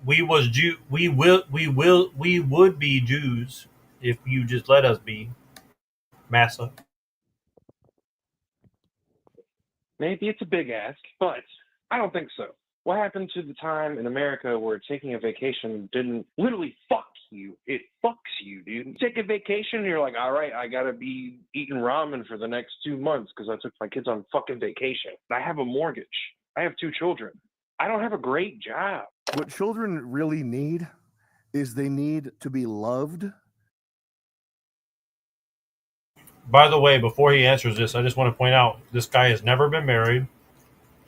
We would be Jews if you just let us be. Massa. Maybe it's a big ask, but I don't think so. What happened to the time in America where taking a vacation didn't literally fuck you? It fucks you, dude. You take a vacation and you're like, all right, I gotta be eating ramen for the next 2 months because I took my kids on fucking vacation. I have a mortgage. I have 2 children. I don't have a great job. What children really need is they need to be loved. By the way, before he answers this, I just want to point out this guy has never been married.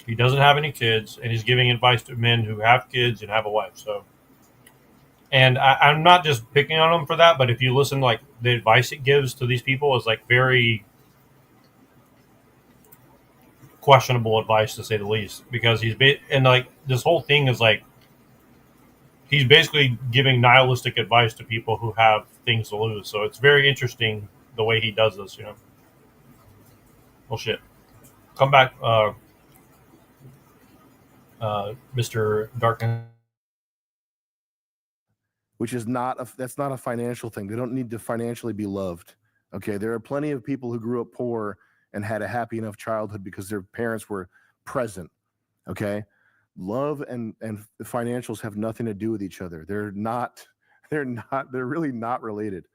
He doesn't have any kids, and he's giving advice to men who have kids and have a wife. So, and I'm not just picking on him for that, but if you listen, like the advice it gives to these people is like very questionable advice to say the least. Because and like this whole thing is like he's basically giving nihilistic advice to people who have things to lose. So it's very interesting the way he does this. Well, shit. Come back, Mr. Darkness. Which is that's not a financial thing. They don't need to financially be loved. Okay, there are plenty of people who grew up poor and had a happy enough childhood because their parents were present. Okay, love and financials have nothing to do with each other. They're really not related.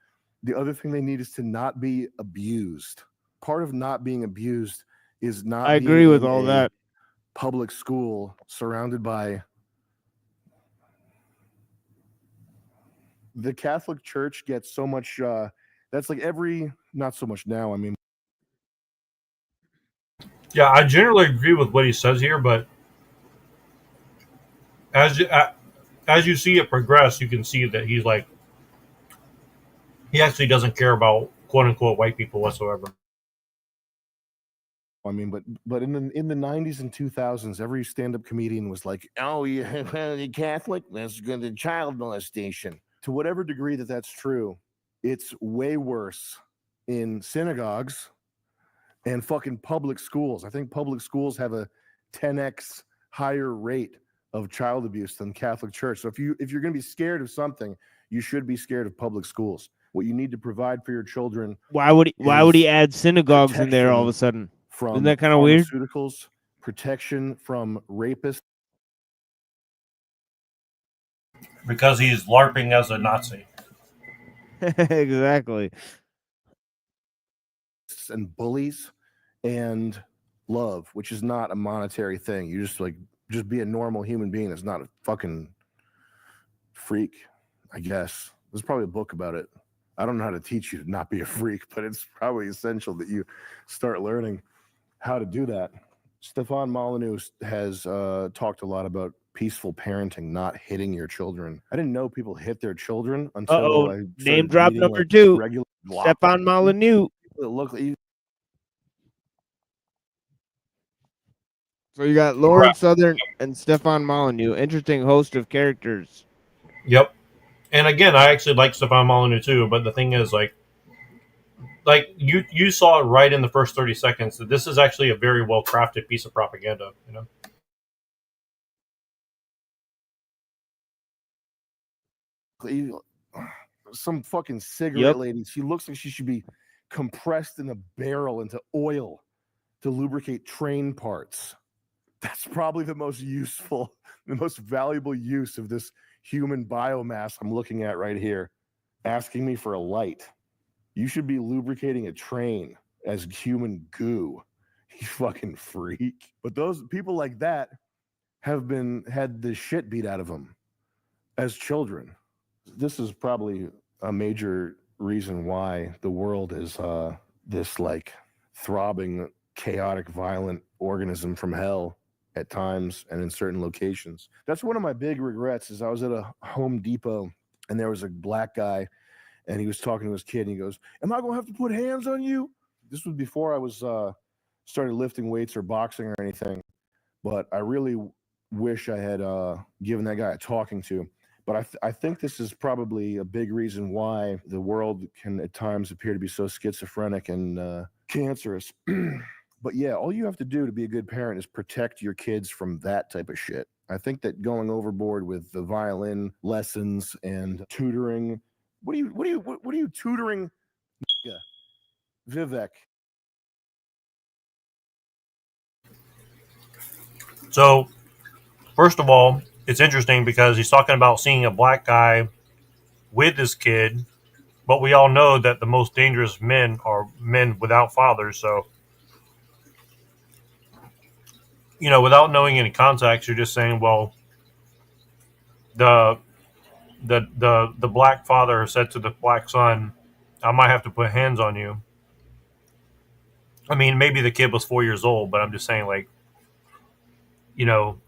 The other thing they need is to not be abused. Part of not being abused is not. I agree with all that. Public school surrounded by the Catholic Church gets so much. That's like not so much now. I mean, Yeah, I generally agree with what he says here, but as you see it progress, you can see that he actually doesn't care about quote unquote white people whatsoever. I mean, but in the 90s and 2000s, every stand-up comedian was like, "Oh, you're Catholic? That's good. The child molestation." To whatever degree that's true, it's way worse in synagogues and fucking public schools. I think public schools have a 10x higher rate of child abuse than Catholic Church. So if you're going to be scared of something, you should be scared of public schools. What you need to provide for your children. Why would he add synagogues in there all of a sudden? From Isn't that kind of weird? Pharmaceuticals, protection from rapists. Because he's LARPing as a Nazi. Exactly. And bullies and love, which is not a monetary thing. You just be a normal human being that's not a fucking freak, I guess. There's probably a book about it. I don't know how to teach you to not be a freak, but it's probably essential that you start learning how to do that. Stefan Molyneux has talked a lot about peaceful parenting, not hitting your children. I didn't know people hit their children until I name drop number 2. Stefan Molyneux. So you got Lauren Southern and Stefan Molyneux. Interesting host of characters. Yep. And again, I actually like Stefan Molyneux too, but the thing is, like, like you saw it right in the first 30 seconds that this is actually a very well crafted piece of propaganda. You know. Some fucking cigarette lady. She looks like she should be compressed in a barrel into oil to lubricate train parts. That's probably the most useful, the most valuable use of this human biomass I'm looking at right here. Asking me for a light. You should be lubricating a train as human goo. You fucking freak. But those people like that have had the shit beat out of them as children. This is probably a major reason why the world is this like throbbing, chaotic, violent organism from hell at times and in certain locations. That's one of my big regrets. Is I was at a Home Depot and there was a black guy and he was talking to his kid and he goes, "Am I gonna have to put hands on you?" This was before I was started lifting weights or boxing or anything, but I really wish I had given that guy a talking to. But I think this is probably a big reason why the world can at times appear to be so schizophrenic and cancerous. But yeah, all you have to do to be a good parent is protect your kids from that type of shit. I think that going overboard with the violin lessons and tutoring. What are you tutoring, Vivek? So, first of all, it's interesting because he's talking about seeing a black guy with his kid, but we all know that the most dangerous men are men without fathers. So, you know, without knowing any context, you're just saying, well, the the black father said to the black son, "I might have to put hands on you." I mean, maybe the kid was 4 years old, but I'm just saying, like, you know,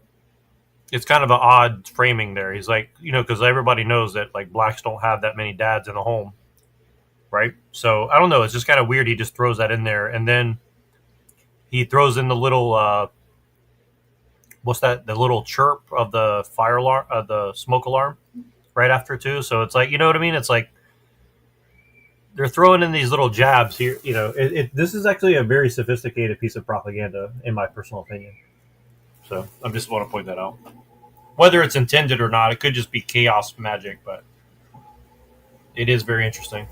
it's kind of an odd framing there. He's like, you know, because everybody knows that like blacks don't have that many dads in the home, right? So I don't know. It's just kind of weird. He just throws that in there, and then he throws in the little what's that? The little chirp of the fire alarm, the smoke alarm, right after too. So it's like, you know what I mean? It's like they're throwing in these little jabs here. You know, this is actually a very sophisticated piece of propaganda, in my personal opinion. So I just want to point that out. Whether it's intended or not, it could just be chaos magic, but it is very interesting.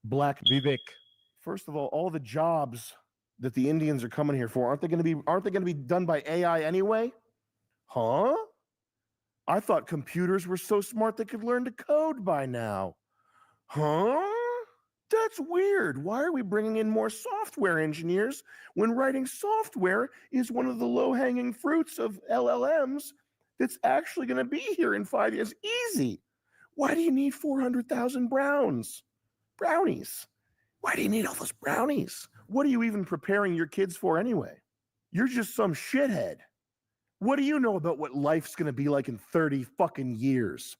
Black Vivek. First of all the jobs that the Indians are coming here for, aren't they going to be done by AI anyway? Huh? I thought computers were so smart they could learn to code by now. Huh? That's weird. Why are we bringing in more software engineers when writing software is one of the low-hanging fruits of LLMs that's actually going to be here in 5 years? Easy. Why do you need 400,000 brownies? Why do you need all those brownies? What are you even preparing your kids for anyway? You're just some shithead. What do you know about what life's going to be like in 30 fucking years?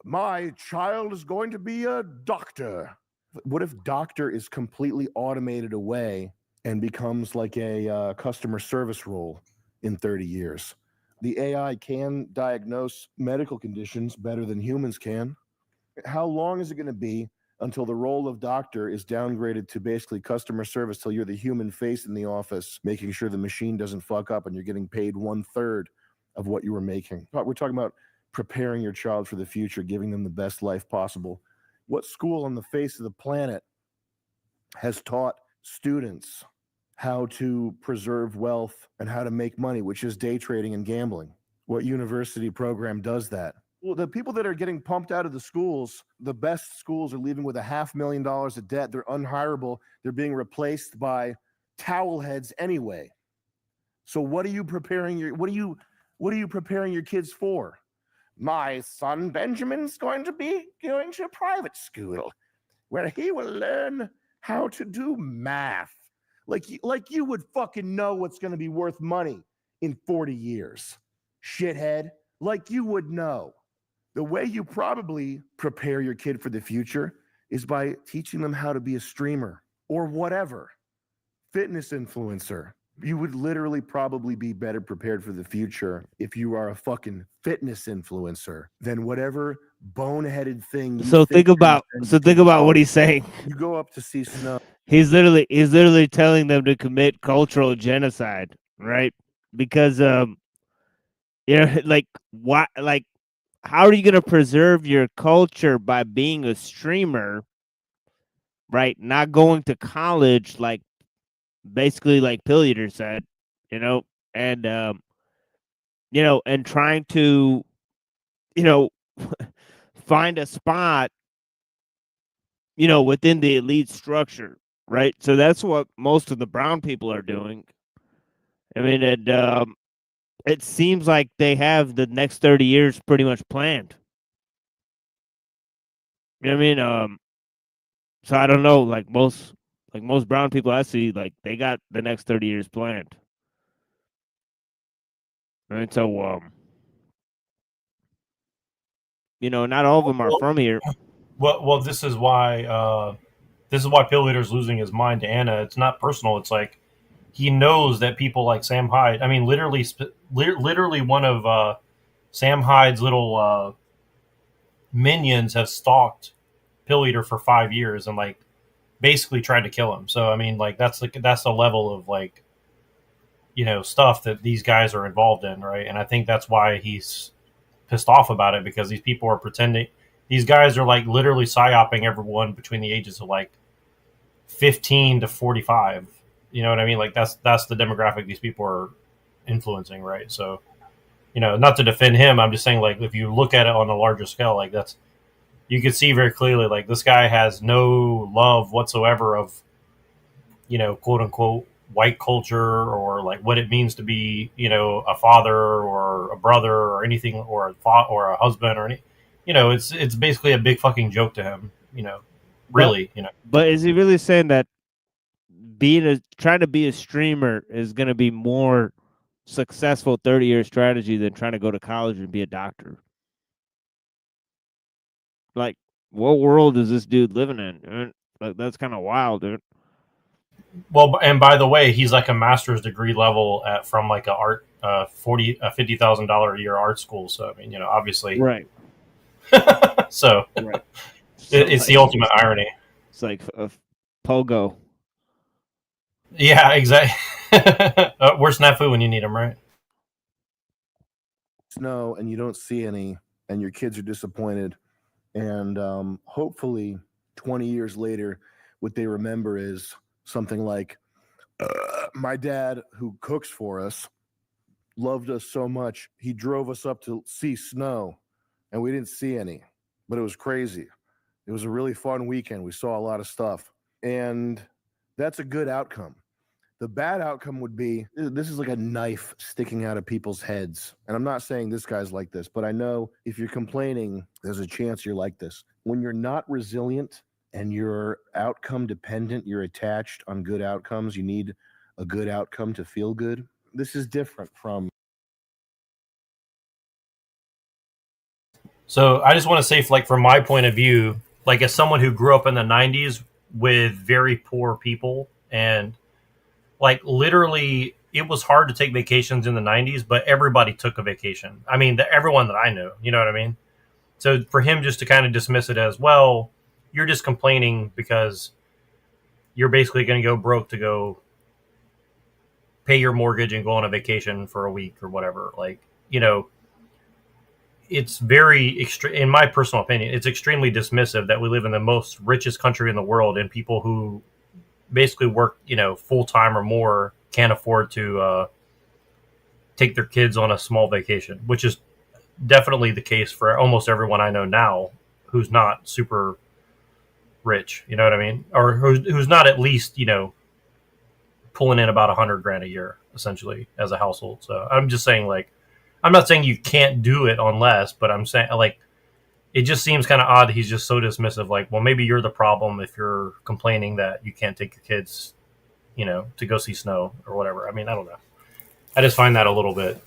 My child is going to be a doctor. What if doctor is completely automated away and becomes like a customer service role in 30 years? The AI can diagnose medical conditions better than humans can. How long is it going to be until the role of doctor is downgraded to basically customer service till you're the human face in the office, making sure the machine doesn't fuck up and you're getting paid 1/3 of what you were making? We're talking about preparing your child for the future, giving them the best life possible. What school on the face of the planet has taught students how to preserve wealth and how to make money, which is day trading and gambling? What university program does that? Well, the people that are getting pumped out of the schools, the best schools, are leaving with $500,000 of debt. They're unhirable. They're being replaced by towel heads anyway. So what are you preparing your kids for? My son Benjamin's going to be going to private school where he will learn how to do math. Like you would fucking know what's going to be worth money in 40 years. Shithead. Like you would know. The way you probably prepare your kid for the future is by teaching them how to be a streamer or whatever, fitness influencer, You would literally probably be better prepared for the future if you are a fucking fitness influencer than whatever boneheaded thing you So think you're about intended to what do. he's saying. You go up to see snow. He's literally telling them to commit cultural genocide, right? Because like why like how are you going to preserve your culture by being a streamer, right? Not going to college like basically like Pill Eater said, you know, and and trying to, you know, find a spot, within the elite structure, right? So that's what most of the brown people are doing. I mean, it seems like they have the next 30 years pretty much planned. You know what I mean? So I don't know, like most brown people I see, like they got the next 30 years planned. Right? So not all of them are from here. Well, this is why Pill Eater's losing his mind to Anna. It's not personal. It's like he knows that people like Sam Hyde. I mean, literally one of Sam Hyde's little minions have stalked Pill Eater for 5 years and like basically tried to kill him. So I mean, like that's the level of like stuff that these guys are involved in, right? And I think that's why he's pissed off about it, because these people are pretending. These guys are like literally psyoping everyone between the ages of like 15 to 45. You know what I mean? Like that's the demographic these people are influencing, right? So, not to defend him, I'm just saying, like, if you look at it on a larger scale, like you can see very clearly, like, this guy has no love whatsoever of, quote unquote white culture, or like what it means to be, a father or a brother or anything, or or a husband or any, it's basically a big fucking joke to him, really. But is he really saying that trying to be a streamer is going to be more successful 30-year strategy than trying to go to college and be a doctor? Like, what world is this dude living in? Like, that's kind of wild, dude. Well, and by the way, he's like a master's degree level from like a art $50,000 a year art school. So I mean, obviously, right. So right. It's the ultimate irony. It's like a pogo. Yeah, exactly. Where's Snafu when you need him, right? Snow and you don't see any, and your kids are disappointed, and hopefully 20 years later what they remember is something like my dad, who cooks for us, loved us so much he drove us up to see snow, and we didn't see any, but it was crazy. It was a really fun weekend. We saw a lot of stuff, and that's a good outcome. The bad outcome would be this is like a knife sticking out of people's heads. And I'm not saying this guy's like this, but I know if you're complaining, there's a chance you're like this. When you're not resilient and you're outcome dependent, you're attached on good outcomes, you need a good outcome to feel good. This is different from. So I just want to say, like, from my point of view, like as someone who grew up in the 90s with very poor people, and like literally it was hard to take vacations in the 90s, but everybody took a vacation. I mean, everyone that I knew, you know what I mean? So for him just to kind of dismiss it as, well, you're just complaining because you're basically going to go broke to go pay your mortgage and go on a vacation for a week or whatever. Like, it's very in my personal opinion, it's extremely dismissive that we live in the most richest country in the world, and people who basically work, full time or more can't afford to take their kids on a small vacation, which is definitely the case for almost everyone I know now who's not super rich. You know what I mean? Or who's not at least, pulling in about $100,000 a year essentially as a household. So I'm just saying, like, I'm not saying you can't do it on less, but I'm saying, like, it just seems kind of odd. He's just so dismissive. Like, well, maybe you're the problem if you're complaining that you can't take your kids, to go see snow or whatever. I mean, I don't know. I just find that a little bit,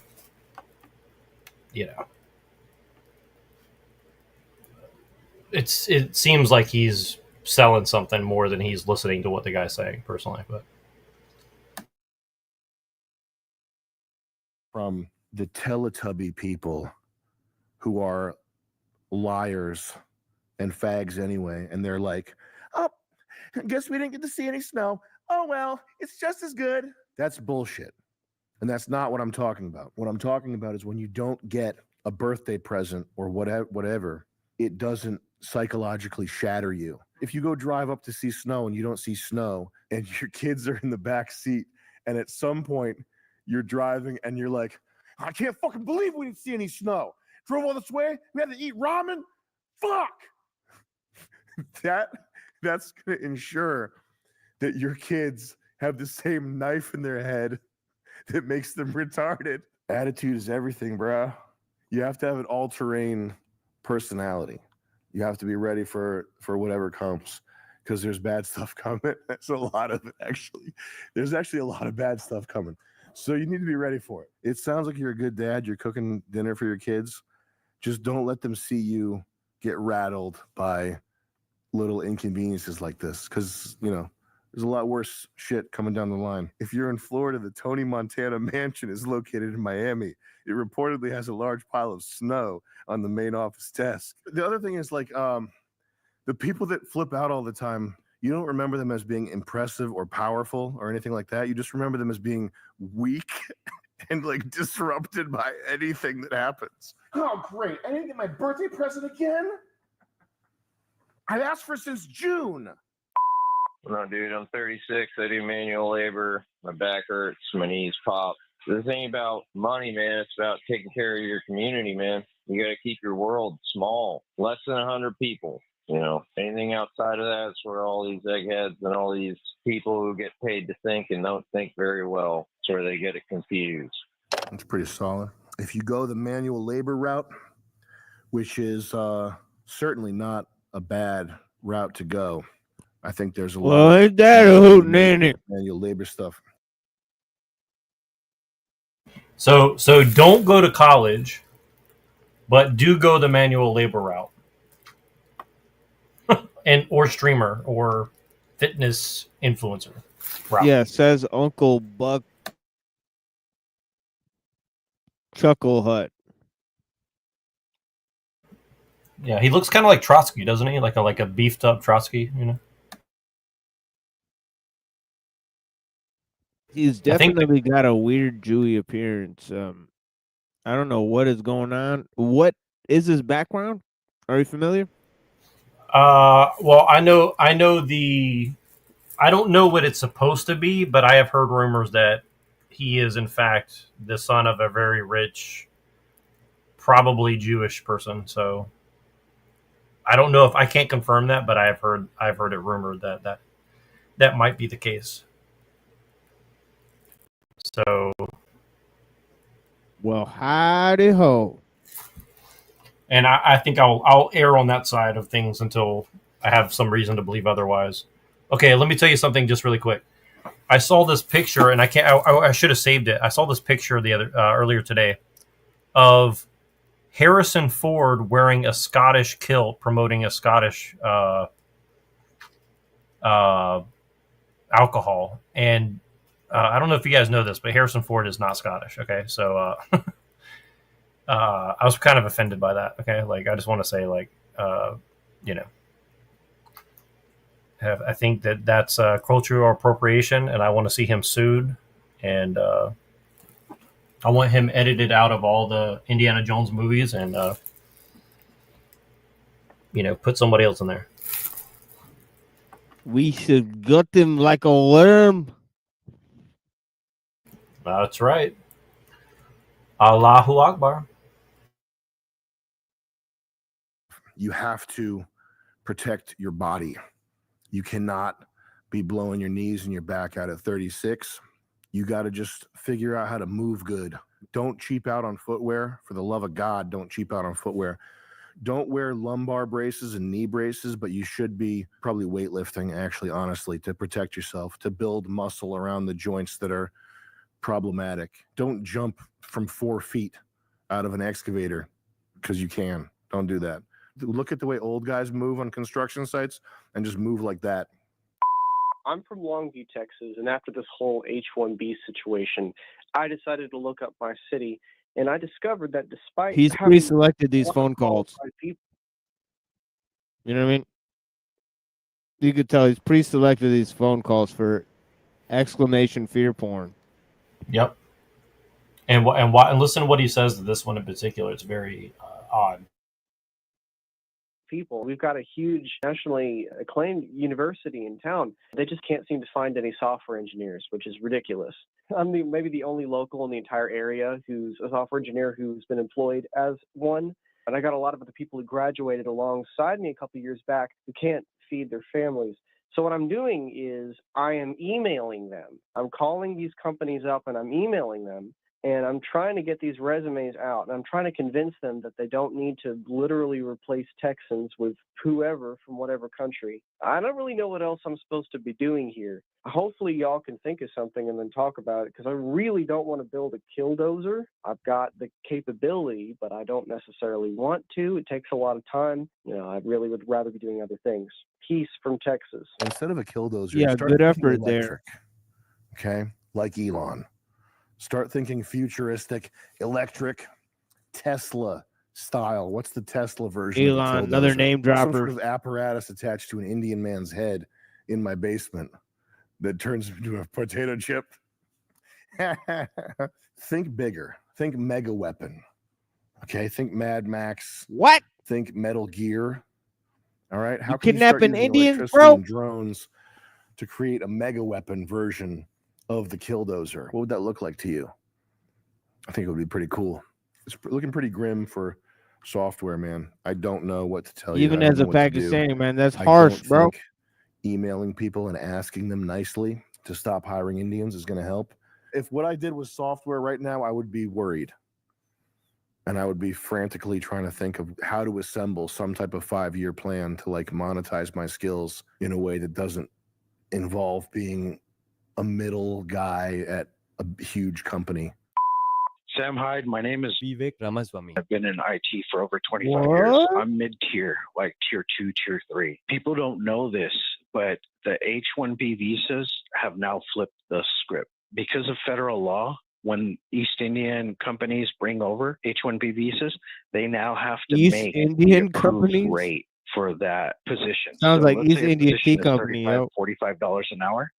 it seems like he's selling something more than he's listening to what the guy's saying personally, but from the Teletubby people who are liars and fags anyway. And they're like, oh, guess we didn't get to see any snow. Oh, well, it's just as good. That's bullshit. And that's not what I'm talking about. What I'm talking about is when you don't get a birthday present or whatever, it doesn't psychologically shatter you. If you go drive up to see snow and you don't see snow and your kids are in the back seat and at some point you're driving and you're like, I can't fucking believe we didn't see any snow. Drove all this way, we had to eat ramen. Fuck. That's going to ensure that your kids have the same knife in their head that makes them retarded. Attitude is everything, bro. You have to have an all-terrain personality. You have to be ready for whatever comes, because there's bad stuff coming. That's a lot of it, actually. There's actually a lot of bad stuff coming. So you need to be ready for it. It sounds like you're a good dad. You're cooking dinner for your kids. Just don't let them see you get rattled by little inconveniences like this, because, you know, there's a lot worse shit coming down the line. If you're in Florida, the Tony Montana mansion is located in Miami. It reportedly has a large pile of snow on the main office desk. The other thing is, like, the people that flip out all the time, you don't remember them as being impressive or powerful or anything like that. You just remember them as being weak and, like, disrupted by anything that happens. Oh, great. I didn't get my birthday present again? I asked for since June. No, dude, I'm 36. I do manual labor. My back hurts. My knees pop. The thing about money, man, it's about taking care of your community, man. You got to keep your world small. Less than 100 people. You know, anything outside of that is where all these eggheads and all these people who get paid to think and don't think very well, it's where they get it confused. That's pretty solid. If you go the manual labor route, which is certainly not a bad route to go, I think there's a lot ain't that a hootenanny? manual labor stuff. So don't go to college, but do go the manual labor route. And or streamer or fitness influencer route. Yeah, says Uncle Buck Chuckle Hut. Yeah, he looks kind of like Trotsky, doesn't he? Like a beefed up Trotsky, you know. He's definitely got a weird Jewy appearance. I don't know what is going on. What is his background? Are you familiar? Well, I know I don't know what it's supposed to be, but I have heard rumors that he is in fact the son of a very rich, probably Jewish person. So I don't know if I can't confirm that, but I've heard it rumored that might be the case. So, well, howdy ho. And I think I'll err on that side of things until I have some reason to believe otherwise. Okay, let me tell you something just really quick. I saw this picture, and I should have saved it. I saw this picture earlier today of Harrison Ford wearing a Scottish kilt, promoting a Scottish alcohol. And I don't know if you guys know this, but Harrison Ford is not Scottish. Okay, so I was kind of offended by that. Okay, like I just want to say, like, you know, I think that's cultural appropriation, and I want to see him sued, and I want him edited out of all the Indiana Jones movies, and you know, put somebody else in there. We should gut him like a worm. That's right. Allahu Akbar. You have to protect your body. You cannot be blowing your knees and your back out at 36. You got to just figure out how to move good. Don't cheap out on footwear. For the love of God, don't cheap out on footwear. Don't wear lumbar braces and knee braces, but you should be probably weightlifting, actually, honestly, to protect yourself, to build muscle around the joints that are problematic. Don't jump from 4 feet out of an excavator because you can. Don't do that. Look at the way old guys move on construction sites and just move like that. I'm from Longview, Texas, and after this whole H-1B situation, I decided to look up my city, and I discovered that despite He's having pre-selected a these lot of phone calls. qualified people, You know what I mean? You could tell he's pre-selected these phone calls for exclamation fear porn. Yep. And listen to what he says to this one in particular. It's very odd. people. We've got a huge nationally acclaimed university in town. They just can't seem to find any software engineers, which is ridiculous. I'm maybe the only local in the entire area who's a software engineer who's been employed as one. And I got a lot of other people who graduated alongside me a couple of years back who can't feed their families. So what I'm doing is I am emailing them. I'm calling these companies up and I'm emailing them. And I'm trying to get these resumes out, and I'm trying to convince them that they don't need to literally replace Texans with whoever from whatever country. I don't really know what else I'm supposed to be doing here. Hopefully y'all can think of something and then talk about it, because I really don't want to build a killdozer. I've got the capability, but I don't necessarily want to. It takes a lot of time. You know, I really would rather be doing other things. Peace from Texas. Instead of a killdozer, Yeah, start good thinking effort there. electric. Okay, like Elon. Start thinking futuristic, electric, Tesla style. What's the Tesla version of a Elon, killdozer? another name Some dropper. sort of apparatus attached to an Indian man's head in my basement that turns into a potato chip. Think bigger. Think mega weapon. Okay, think Mad Max. What? Think Metal Gear. All right, how You can you start kidnapping using Indians, electricity bro? and drones to create a mega weapon version of the killdozer? What would that look like to you? I think it would be pretty cool. It's looking pretty grim for software, man. I don't know what to tell you. Even I don't as know a what to do. Pakistani, man, that's I harsh, don't bro. think emailing people and asking them nicely to stop hiring Indians is going to help. If what I did was software right now, I would be worried. And I would be frantically trying to think of how to assemble some type of 5-year plan to like monetize my skills in a way that doesn't involve being a middle guy at a huge company. Sam Hyde, my name is Vivek Ramaswamy. I've been in IT for over 25 years. What? I'm mid-tier, like tier 2, tier 3. People don't know this, but the H-1B visas have now flipped the script. Because of federal law, when East Indian companies bring over H-1B visas, they now have to East make Indian the approved companies? rate for that position. Sounds So like let's East say a Indian tea position is company, yo. $45 an hour.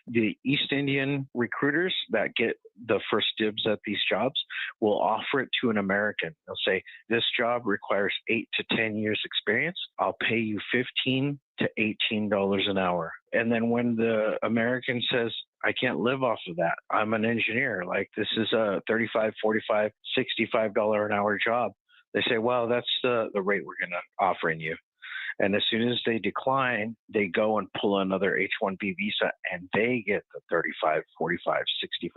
The East Indian recruiters that get the first dibs at these jobs will offer it to an American. They'll say, this job requires 8 to 10 years experience. I'll pay you $15 to $18 an hour. And then when the American says, I can't live off of that, I'm an engineer, like this is a $35, $45, $65 an hour job, they say, well, that's the rate we're going to offering you. And as soon as they decline, they go and pull another H-1B visa and they get the $35, $45,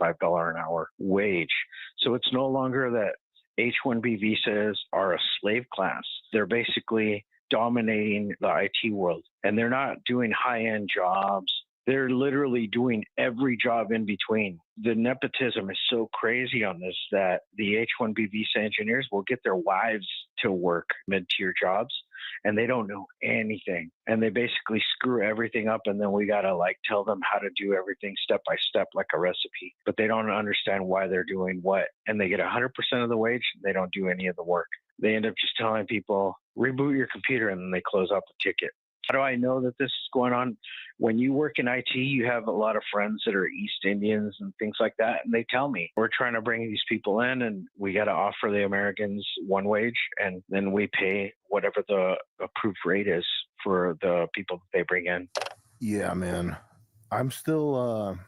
$65 an hour wage. So it's no longer that H-1B visas are a slave class. They're basically dominating the IT world, and they're not doing high-end jobs. They're literally doing every job in between. The nepotism is so crazy on this that the H-1B visa engineers will get their wives to work mid-tier jobs, and they don't know anything. And they basically screw everything up, and then we got to like tell them how to do everything step by step like a recipe. But they don't understand why they're doing what. And they get 100% of the wage. They don't do any of the work. They end up just telling people, reboot your computer, and then they close out the ticket. How do I know that this is going on? When you work in IT, you have a lot of friends that are East Indians and things like that. And they tell me, we're trying to bring these people in and we got to offer the Americans one wage. And then we pay whatever the approved rate is for the people that they bring in. Yeah, man. I'm still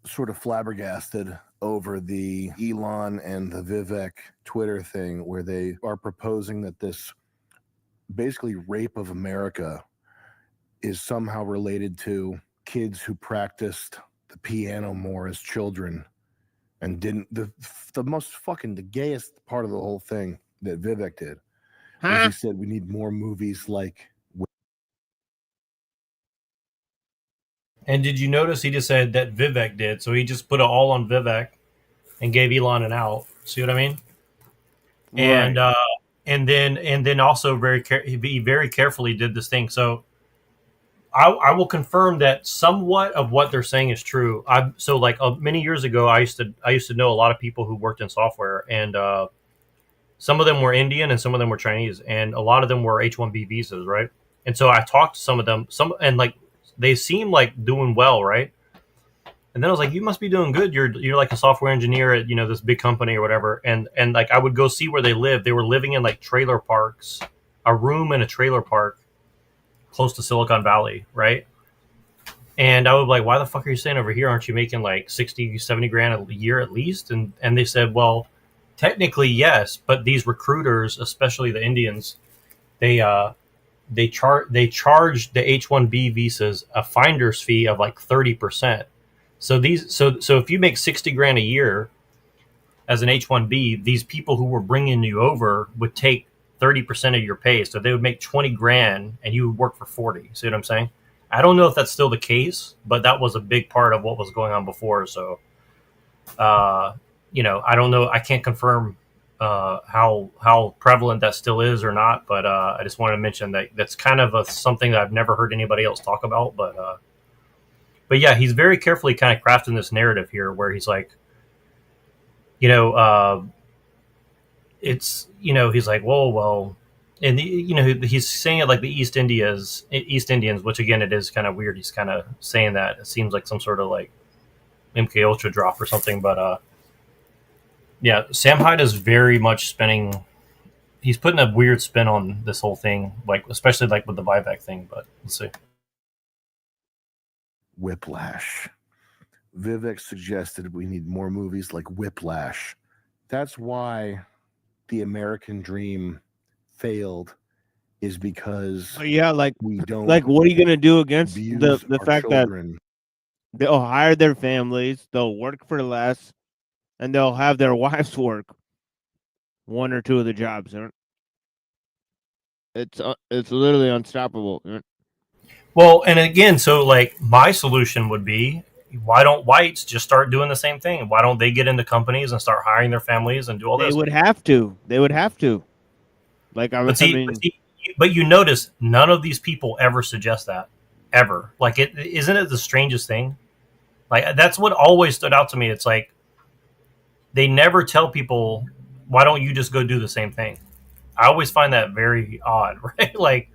sort of flabbergasted over the Elon and the Vivek Twitter thing where they are proposing that this basically rape of America is somehow related to kids who practiced the piano more as children and didn't. The most fucking, the gayest part of the whole thing that Vivek did was he said we need more movies like. And did you notice he just said that Vivek did? So he just put it all on Vivek and gave Elon an out. See what I mean? And and then also he very carefully did this thing. So I will confirm that somewhat of what they're saying is true. So like many years ago, I used to know a lot of people who worked in software, and some of them were Indian and some of them were Chinese, and a lot of them were H-1B visas, right? And so I talked to some of them, and like they seem like doing well, right? And then I was like, you must be doing good. You're like a software engineer at this big company or whatever. And like I would go see where they live. They were living in like trailer parks, a room in a trailer park close to Silicon Valley, right? And I would be like, why the fuck are you staying over here? Aren't you making like 60, 70 grand a year at least? And they said, well, technically yes, but these recruiters, especially the Indians, they charge the H-1B visas a finder's fee of like 30%. So if you make 60 grand a year as an H-1B, these people who were bringing you over would take 30% of your pay. So they would make 20 grand and you would work for 40. See what I'm saying? I don't know if that's still the case, but that was a big part of what was going on before. So, I don't know. I can't confirm how prevalent that still is or not, but I just wanted to mention that that's kind of something that I've never heard anybody else talk about. But yeah, he's very carefully kind of crafting this narrative here, where he's like, he's like, whoa, well, and he's saying it like the East Indians, which again, it is kind of weird. He's kind of saying that it seems like some sort of like MK Ultra drop or something, but yeah, Sam Hyde is very much spinning. He's putting a weird spin on this whole thing, like especially like with the Vivek thing. But let's see. Whiplash. Vivek suggested we need more movies like Whiplash. That's why the American dream failed, is because we don't what are you gonna do against the fact children. That they'll hire their families, they'll work for less, and they'll have their wives work one or two of the jobs. It's literally unstoppable. Well, and again, so like my solution would be, why don't whites just start doing the same thing? Why don't they get into companies and start hiring their families and do all this? They would have to. Like but you notice none of these people ever suggest that, ever. Like isn't it the strangest thing? Like that's what always stood out to me. It's like they never tell people, why don't you just go do the same thing? I always find that very odd, right? Like,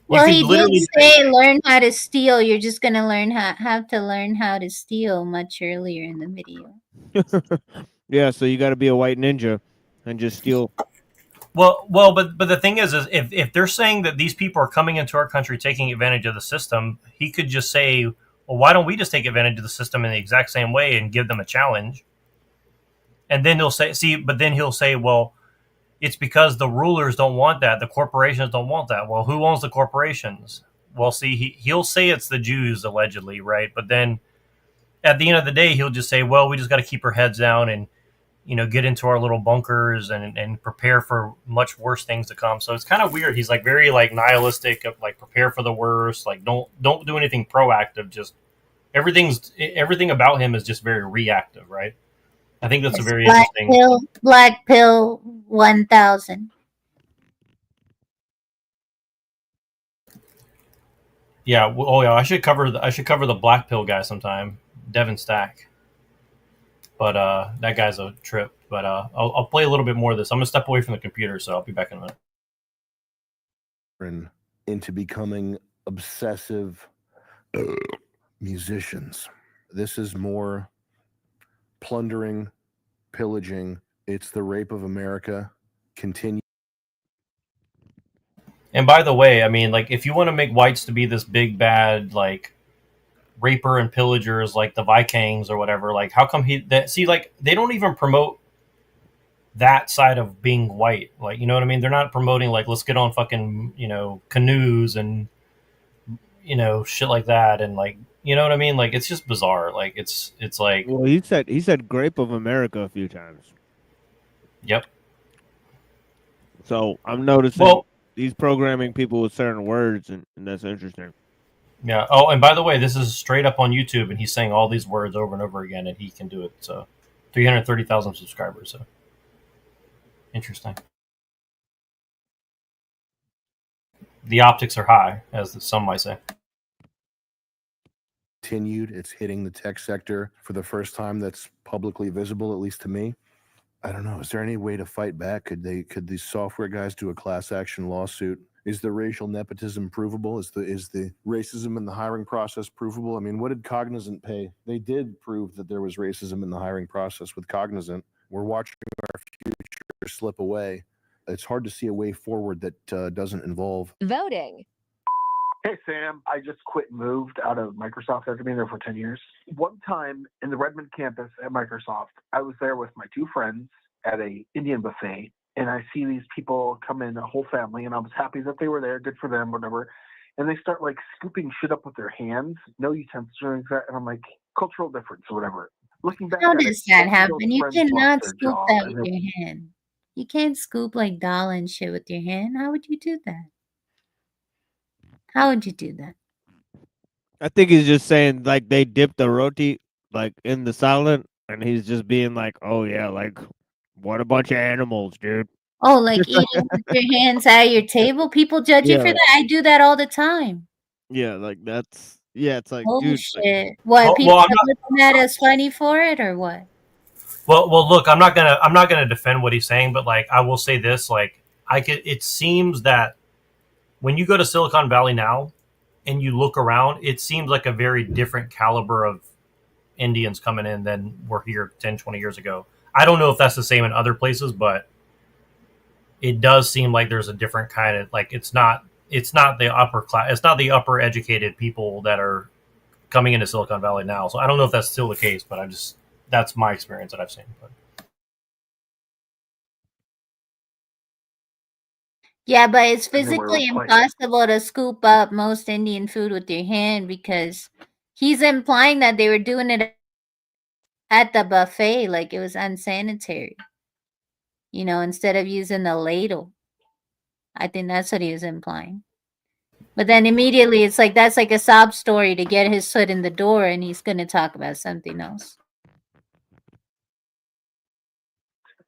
well, he did say learn how to steal. You're just gonna have to learn how to steal much earlier in the video. Yeah, so you got to be a white ninja and just steal. Well, but the thing is if they're saying that these people are coming into our country taking advantage of the system, he could just say, well, why don't we just take advantage of the system in the exact same way and give them a challenge? And then he'll say, well, it's because the rulers don't want that. The corporations don't want that. Well, who owns the corporations? Well, see, he'll say it's the Jews, allegedly, right? But then at the end of the day, he'll just say, well, we just got to keep our heads down and, get into our little bunkers and prepare for much worse things to come. So it's kind of weird. He's like very like nihilistic, of like prepare for the worst. Like don't do anything proactive. Just everything about him is just very reactive, right? I think that's a very interesting. Black Pill 1000. Yeah. Oh yeah. I should cover the Black Pill guy sometime. Devin Stack. But that guy's a trip. But I'll play a little bit more of this. I'm gonna step away from the computer, so I'll be back in a minute. Into becoming obsessive musicians. This is more plundering, pillaging. It's the rape of America. Continue. And by the way, I mean, like, if you want to make whites to be this big bad like raper and pillagers like the Vikings or whatever, like how come they don't even promote that side of being white, like, you know what I mean? They're not promoting like, let's get on fucking canoes and shit like that, and like, you know what I mean? Like, it's just bizarre. Like it's like, well, he said grape of America a few times. Yep. So I'm noticing he's programming people with certain words, and that's interesting. Yeah. Oh, and by the way, this is straight up on YouTube, and he's saying all these words over and over again, and he can do it. So 330,000 subscribers. So interesting. The optics are high, as some might say. continued. It's hitting the tech sector for the first time that's publicly visible, at least to me. I don't know. Is there any way to fight back? Could these software guys do a class action lawsuit? Is the racial nepotism provable? Is the racism in the hiring process provable? I mean, what did Cognizant pay? They did prove that there was racism in the hiring process with Cognizant. We're watching our future slip away. It's hard to see a way forward that doesn't involve voting. Hey, Sam, I just quit and moved out of Microsoft after being there for 10 years. One time in the Redmond campus at Microsoft, I was there with my two friends at a Indian buffet, and I see these people come in, a whole family, and I was happy that they were there, good for them, whatever. And they start like scooping shit up with their hands, no utensils or anything, and I'm like, cultural difference or whatever. Looking back How at does it, that both of happen? those You friends cannot lost their scoop job, that and with your hand. You can't scoop like dal and shit with your hand. How would you do that? How would you do that? I think he's just saying like they dipped the roti like in the salad, and he's just being like, "Oh yeah, like what a bunch of animals, dude." Oh, like eating with your hands at your table? People judge you Yeah, for that? I do that all the time. yeah, like that's it's like, Oh dude, like, shit! What, Well, people I'm are not. looking at us funny for it, or what? Well, look, I'm not gonna defend what he's saying, but like I will say this, like it seems that when you go to Silicon Valley now and you look around, it seems like a very different caliber of Indians coming in than were here 10, 20 years ago. I don't know if that's the same in other places, but it does seem like there's a different kind of like it's not the upper class, it's not the upper educated people that are coming into Silicon Valley now. So I don't know if that's still the case, but that's my experience that I've seen. But. Yeah, but it's Everywhere physically was like, impossible to scoop up most Indian food with your hand because he's implying that they were doing it at the buffet, like it was unsanitary. You know, instead of using the ladle. I think that's what he was implying. But then immediately it's like that's like a sob story to get his foot in the door, and he's going to talk about something else.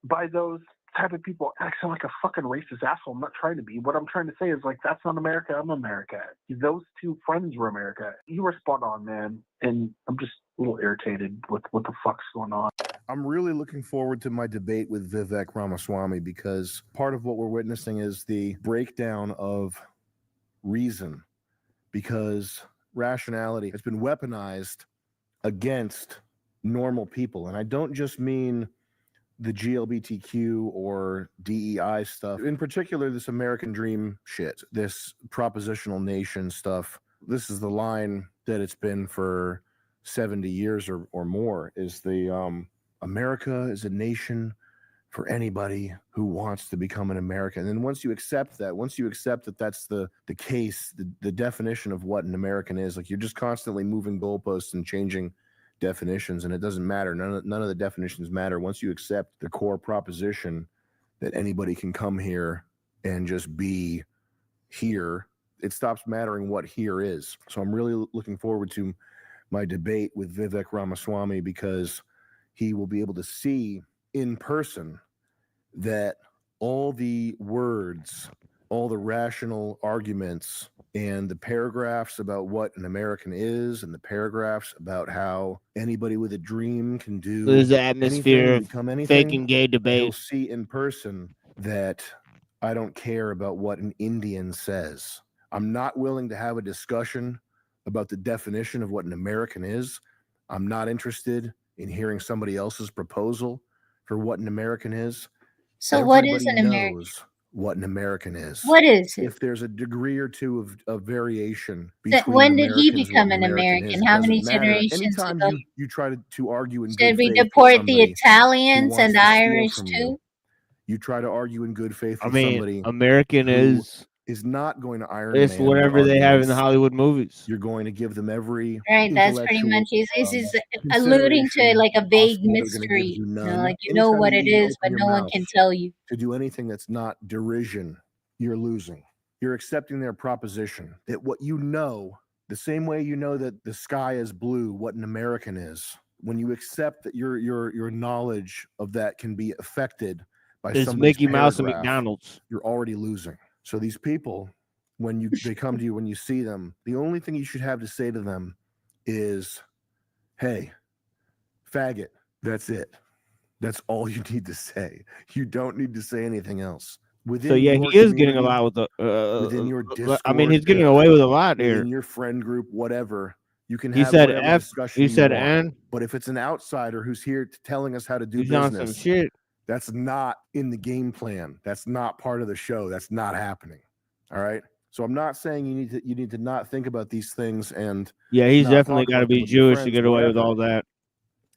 by those type of people, I sound like a fucking racist asshole. I'm not trying to be. What I'm trying to say is like, that's not America. I'm America. Those two friends were America. You were spot on, man. And I'm just a little irritated with what the fuck's going on. I'm really looking forward to my debate with Vivek Ramaswamy because part of what we're witnessing is the breakdown of reason, because rationality has been weaponized against normal people. And I don't just mean the GLBTQ or DEI stuff. In particular, this American dream shit, this propositional nation stuff. This is the line that it's been for 70 years or more, is the America is a nation for anybody who wants to become an American. And then once you accept that that's the case, the definition of what an American is, like you're just constantly moving goalposts and changing definitions, and it doesn't matter. None of the definitions matter. Once you accept the core proposition that anybody can come here and just be here, it stops mattering what here is. So I'm really looking forward to my debate with Vivek Ramaswamy because he will be able to see in person that all the words, all the rational arguments, and the paragraphs about what an American is, and the paragraphs about how anybody with a dream can do there's an atmosphere of become anything, fake and gay debate. he'll see in person that I don't care about what an Indian says. I'm not willing to have a discussion about the definition of what an American is. I'm not interested in hearing somebody else's proposal for what an American is. So what is an American? Knows what an American is. What is it? If there's a degree or two of variation So between when did he Americans and become what an American American? is, it How doesn't many matter. generations Anytime ago? you try to argue in Should good we faith with deport the somebody who Italians wants and the to steal Irish from too? you try to argue in good faith I with mean, somebody American who is not going to Iron Man it's their whatever they have in the arguments. Hollywood movies. You're going to give them every Right, that's pretty intellectual much it. This is alluding to consideration like a vague possible. They're going to give mystery. you You know, none. like you know Anytime what you it even is, but open your no one mouth can tell you. to do anything that's not derision, you're losing. You're accepting their proposition that what you know, the same way you know that the sky is blue, what an American is. When you accept that your knowledge of that can be affected by It's somebody's Mickey Mouse and paragraph, McDonald's. you're already losing. So these people, when they come to you, when you see them, the only thing you should have to say to them is, hey, faggot. That's it. That's all you need to say. You don't need to say anything else. Within So yeah, your he is getting a community, lot with the. within your Discord, I mean, he's getting away with a lot here. within your friend group, whatever. You can He have said whatever F. discussion He you said want. N. But if it's an outsider who's here telling us how to do He's on some business, shit. that's not in the game plan. That's not part of the show. That's not happening. All right. So I'm not saying you need to not think about these things and Yeah, he's not definitely talk got to about them be with your Jewish to friends, get away with whatever. all that.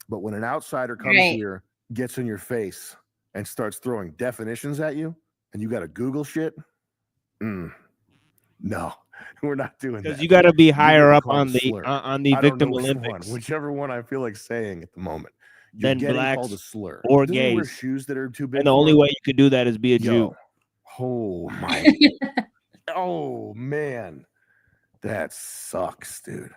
But when an outsider comes Right. here, gets in your face, and starts throwing definitions at you, and you got to Google shit, no, we're not doing that. Because you got to be You're higher getting up called on a the slur. Victim I don't know which Olympics one, whichever one I feel like saying at the moment. You're than getting called a blacks slur. or Doesn't he wear gays. shoes that are too big And the for only him? way you could do that is be a Jew. Oh my. Oh man. That sucks, dude.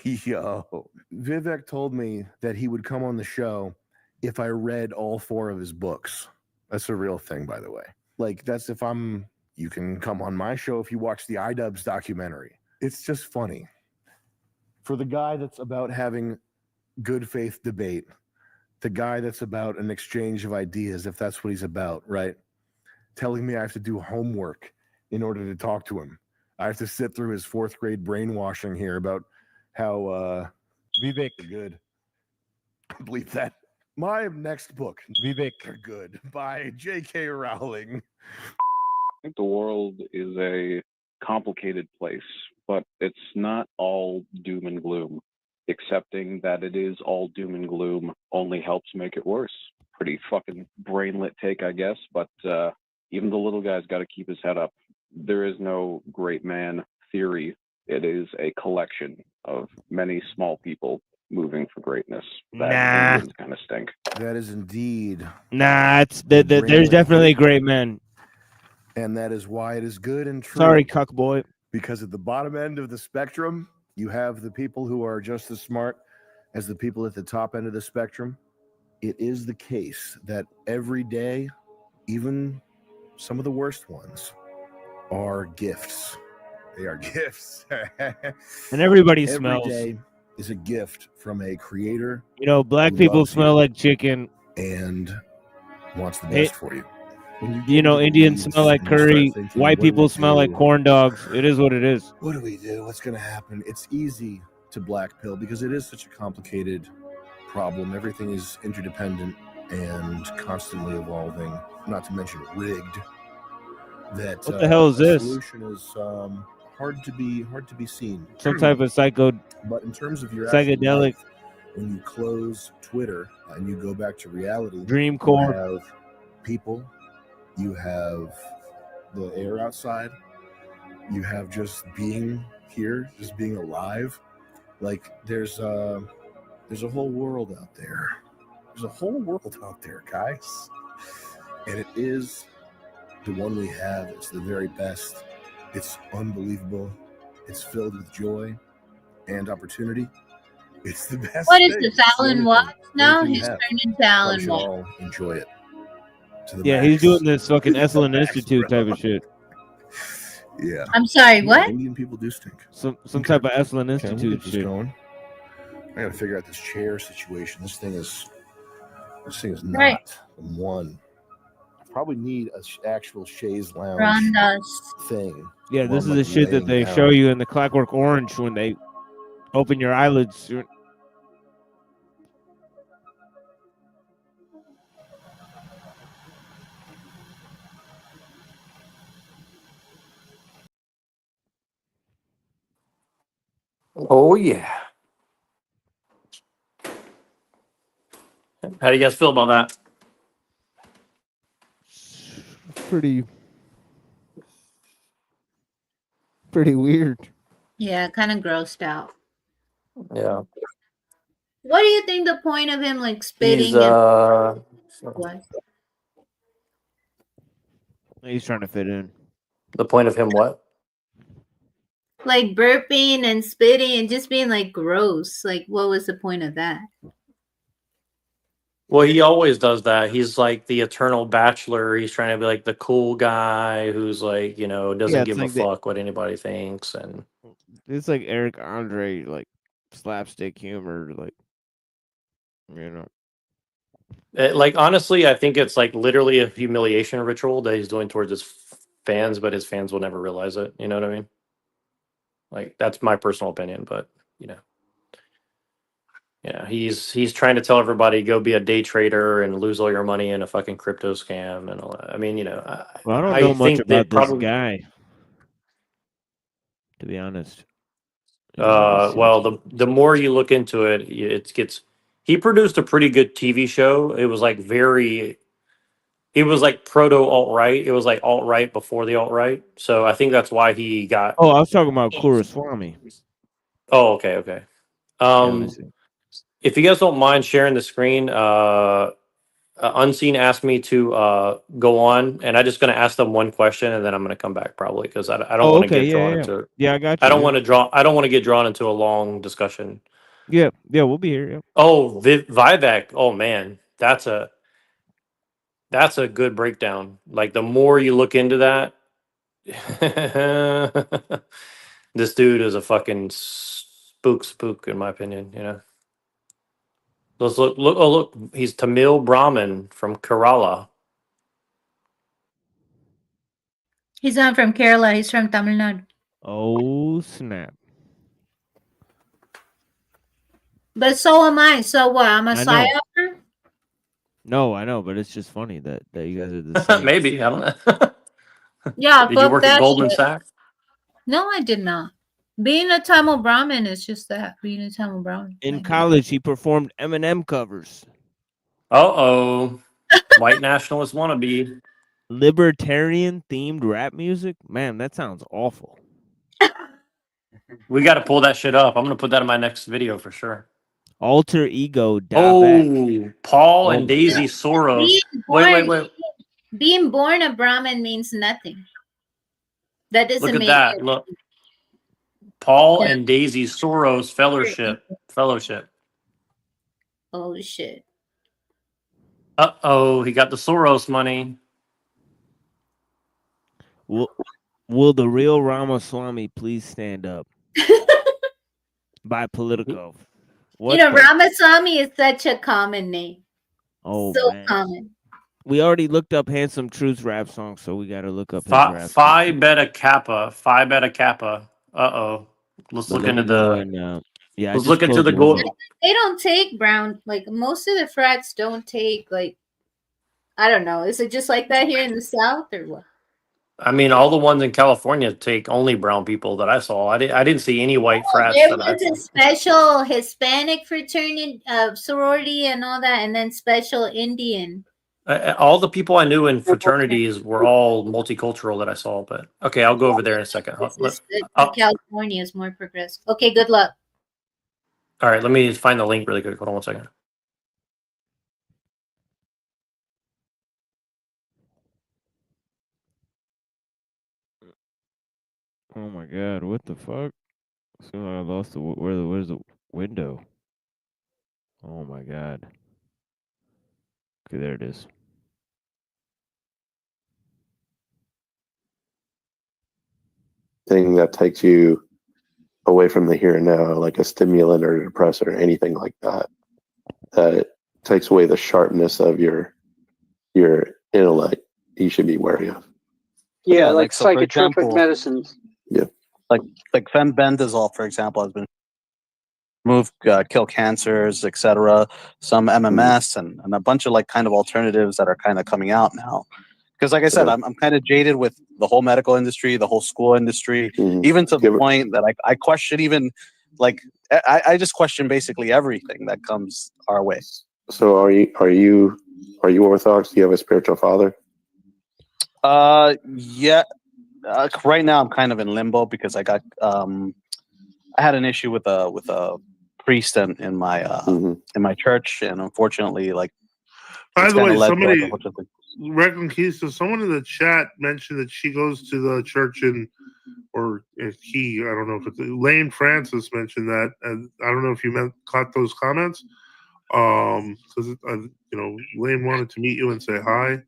Yo. Vivek told me that he would come on the show if I read all 4 of his books. That's a real thing, by the way. Like, that's if you can come on my show if you watch the iDubbbz documentary. It's just funny. For the guy that's about having good faith debate, the guy that's about an exchange of ideas, if that's what he's about, right? Telling me I have to do homework in order to talk to him. I have to sit through his 4th grade brainwashing here about how Vivek good. Bleep that. My next book, Vivek are good, by J.K. Rowling. I think the world is a complicated place, but it's not all doom and gloom. Accepting that it is all doom and gloom only helps make it worse. Pretty fucking brainlit take, I guess, but even the little guy's got to keep his head up. There is no great man theory. It is a collection of many small people moving for greatness. That Indians kind of stink. That is indeed. Nah, there's definitely great men. And that is why it is good and true. Sorry, cuck boy. Because at the bottom end of the spectrum, you have the people who are just as smart as the people at the top end of the spectrum. It is the case that every day, even some of the worst ones, are gifts. They are gifts. And everybody smells. Every day is a gift from a creator. You know, black who people loves smell you like chicken. and wants the best for you. You know, Indians smell like curry. White people smell like corn dogs. It is what it is. What do we do? What's going to happen? It's easy to black pill because it is such a complicated problem. Everything is interdependent and constantly evolving, not to mention rigged. That What the hell is this? Solution is hard to be seen. Some type of But in terms of your actual psychedelic life, when you close Twitter and you go back to reality, dream core. You have people, you have the air outside, you have just being here, just being alive. Like there's a whole world out there. There's a whole world out there, guys. And it is the one we have. It's the very best. It's unbelievable. It's filled with joy and opportunity. It's the best. What is thing. this, It's the Alan only Watts thing. now? Everything you He's have. turned into Probably Alan should Watts. all enjoy it. To the Yeah, max. he's doing this fucking To the Esalen max, Institute bro. type of shit. Yeah. I'm sorry, Yeah, what? Indian people do stink. Some type of Esalen Okay, we'll Institute get this shit. going. I gotta figure out this chair situation. This thing is not Right. one. I probably need an actual chaise lounge Rondas. thing. Yeah, where this I'm, is the like, shit that laying they down. show you in the Clockwork Orange when they open your eyelids. Oh yeah. How do you guys feel about that? Pretty weird. Yeah, kind of grossed out. Yeah. What do you think the point of him like spitting He's was? He's trying to fit in. the point of him what? Like burping and spitting and just being like gross. Like, what was the point of that? Well, he always does that. He's like the eternal bachelor. He's trying to be like the cool guy who's like, doesn't Yeah, it's give a like the- fuck what anybody thinks. And It's like Eric Andre, like slapstick humor, like, you know. Like, honestly, I think it's like literally a humiliation ritual that he's doing towards his fans, but his fans will never realize it. You know what I mean? Like, that's my personal opinion, but you know, yeah, he's trying to tell everybody go be a day trader and lose all your money in a fucking crypto scam and all that. I mean, you know, Well, I don't I know much think that about this probably. guy, to be honest. You know, let me see. Well, the more you look into it, it gets. He produced a pretty good TV show. It was like very. It was like proto alt right. It was like alt right before the alt right. So I think that's why he got. Oh, I was talking about Kuraswamy. Oh, okay, okay. Yeah, let me see. If you guys don't mind sharing the screen, Unseen asked me to go on, and I'm just going to ask them one question, and then I'm going to come back probably because I don't Oh, want to okay, get drawn yeah. into. Yeah, I got I you. don't Yeah. want to draw. I don't want to get drawn into a long discussion. Yeah, we'll be here. Yeah. Oh, Vivek. Oh man, that's a good breakdown. Like the more you look into that, this dude is a fucking spook in my opinion. You know. Let's look. Oh, look. He's Tamil Brahmin from Kerala. He's not from Kerala. He's from Tamil Nadu. Oh snap! But so am I. So what? I'm a I know. psyoper? No, I know, but it's just funny that you guys are the same. Maybe I don't know. Yeah, Did you fuck work at that Goldman shit. Sachs? No, I did not. Being a Tamil Brahmin is just that. Being a Tamil Brahmin. In college, he performed Eminem covers. Uh-oh. White nationalist wannabe. Libertarian themed rap music? Man, that sounds awful. We got to pull that shit up. I'm going to put that in my next video for sure. Alter ego. Oh, Paul and my Daisy God. Soros. Wait. Being born a Brahmin means nothing. That doesn't Look at make that. it. Look. Paul Yeah. and Daisy Soros fellowship. Oh shit. Uh-oh, he got the Soros money. Will the real Ramaswamy please stand up? By Politico. You know, Ramaswamy is such a common name. Oh, so man. common. We already looked up Handsome Truth's rap song, so we got to look up his rap. Phi Beta Kappa. Uh-oh. Let's But look let into me go the. and, yeah, I let's just look into closed the the gold. window. They don't take brown. Like most of the frats don't take like. I don't know. Is it just like that here in the South or what? I mean, all the ones in California take only brown people that I saw. I didn't see any white frats There that I was a saw. special Hispanic fraternity, sorority, and all that, and then special Indian. All the people I knew in fraternities were all multicultural that I saw. But okay, I'll go over there in a second. California is more progressive. Okay, good luck. All right, let me find the link really quick. Hold on one second. Oh my God! What the fuck? So I lost the where's the window? Oh my God! Okay, there it is. Thing that takes you away from the here and now, like a stimulant or a depressant or anything like that, that takes away the sharpness of your intellect, you should be wary of. Yeah, like so for psychotropic example, medicines. Yeah. Like fenbendazole, for example, has been moved, kill cancers, etc. Some MMS and a bunch of like kind of alternatives that are kind of coming out now. Because like I said, I'm kind of jaded with the whole medical industry, the whole school industry, even to the point that I question even like I just question basically everything that comes our way. So are you Orthodox? Do you have a spiritual father? Yeah. Right now I'm kind of in limbo because I got I had an issue with a priest in my church, and unfortunately, like By it's the kinda way, led to, like, a somebody, bunch of things. Reckon Keys, so someone in the chat mentioned that she goes to the church or if he, I don't know if it's Lane Francis mentioned that, and I don't know if you caught those comments. Because Lane wanted to meet you and say hi.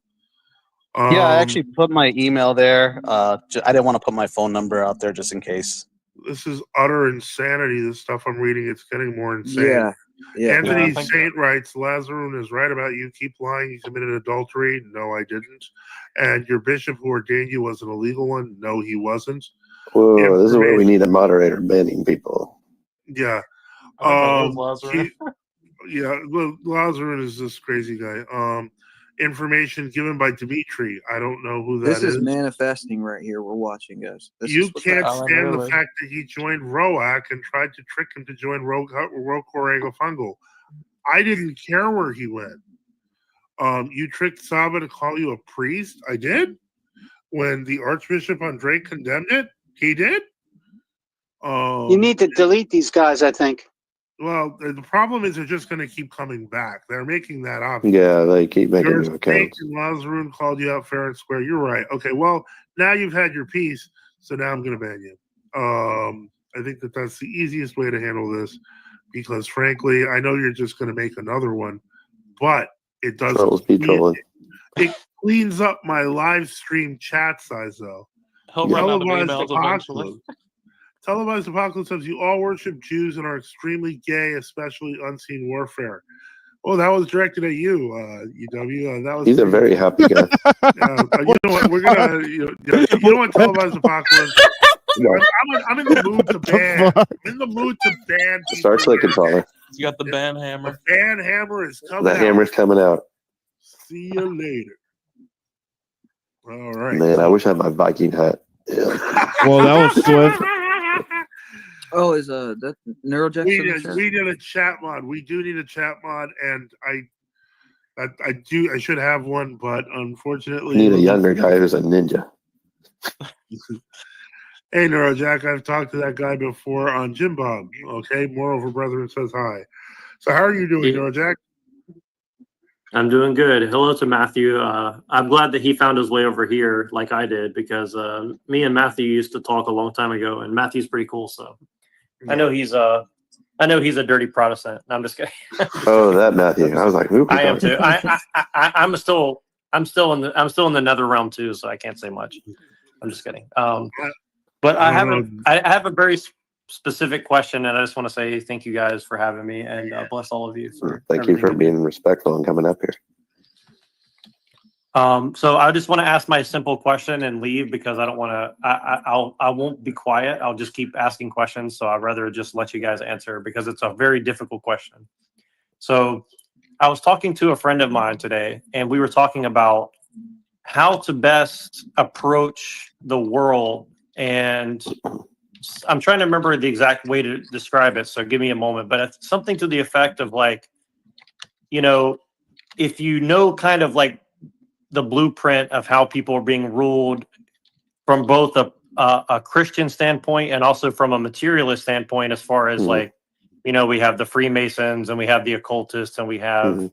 Yeah, I actually put my email there. I didn't want to put my phone number out there just in case. This is utter insanity. This stuff I'm reading, it's getting more insane. Yeah. Anthony Yeah, Saint writes, Lazaroon is right about you. Keep lying. You committed adultery. No, I didn't. And your bishop who ordained you was an illegal one. No, he wasn't. Whoa, this is where we need a moderator banning people. Yeah. I think that was Lazaroon. Yeah, well, Lazaroon is this crazy guy. Information given by Dimitri. I don't know who that This is is. manifesting right here. We're watching, guys. This You is what's can't happening. stand the fact that he joined ROAC and tried to trick him to join Rocorego Fungal. I didn't care where he went. You tricked Saba to call you a priest? I did? When the Archbishop Andre condemned it? He did? You need to delete these guys, I think. Well, the problem is they're just going to keep coming back. They're making that obvious. Yeah, they keep making Your new snake accounts. and Lazaroon called you out fair and square. You're right. Okay, well, now you've had your piece, so now I'm going to ban you. I think that's the easiest way to handle this because, frankly, I know you're just going to make another one, but it does. Trolls be trolling. It cleans up my live stream chat size, though. He'll run out of Televised emails eventually. apocalypse. Televised apocalypse says you all worship Jews and are extremely gay, especially unseen warfare. Oh, that was directed at you, UW. That was. He's a very happy guy. You know what? We're gonna. You know what? Televised apocalypse. I'm in the mood to ban. I'm in the mood to ban. Start clicking, Paula. You got the ban hammer. The ban hammer is coming. The hammer's coming out. See you later. All right. Man, I wish I had my Viking hat. Yeah. Well, that was swift. Oh, is that Neurojack? We did a chat mod. We do need a chat mod, and I should have one, but unfortunately, Need a younger guy who's a ninja. Hey, Neurojack, I've talked to that guy before on Jim Bob. Okay, Moreover Brethren says hi. So how are you doing, Neurojack? I'm doing good. Hello to Matthew. I'm glad that he found his way over here like I did because me and Matthew used to talk a long time ago, and Matthew's pretty cool. So I know he's a dirty Protestant. No, I'm just kidding. Oh, that Matthew. I was like, who? I am too. I'm still in the nether realm too, so I can't say much. I'm just kidding. But I have a very specific question, and I just want to say thank you guys for having me, and bless all of you. Thank you for being respectful and coming up here. So I just want to ask my simple question and leave because I don't want to. I won't be quiet. I'll just keep asking questions. So I'd rather just let you guys answer because it's a very difficult question. So I was talking to a friend of mine today, and we were talking about how to best approach the world, and I'm trying to remember the exact way to describe it. So give me a moment, but it's something to the effect of like, if you know kind of like the blueprint of how people are being ruled from both a Christian standpoint and also from a materialist standpoint, as far as like, we have the Freemasons and we have the occultists and we have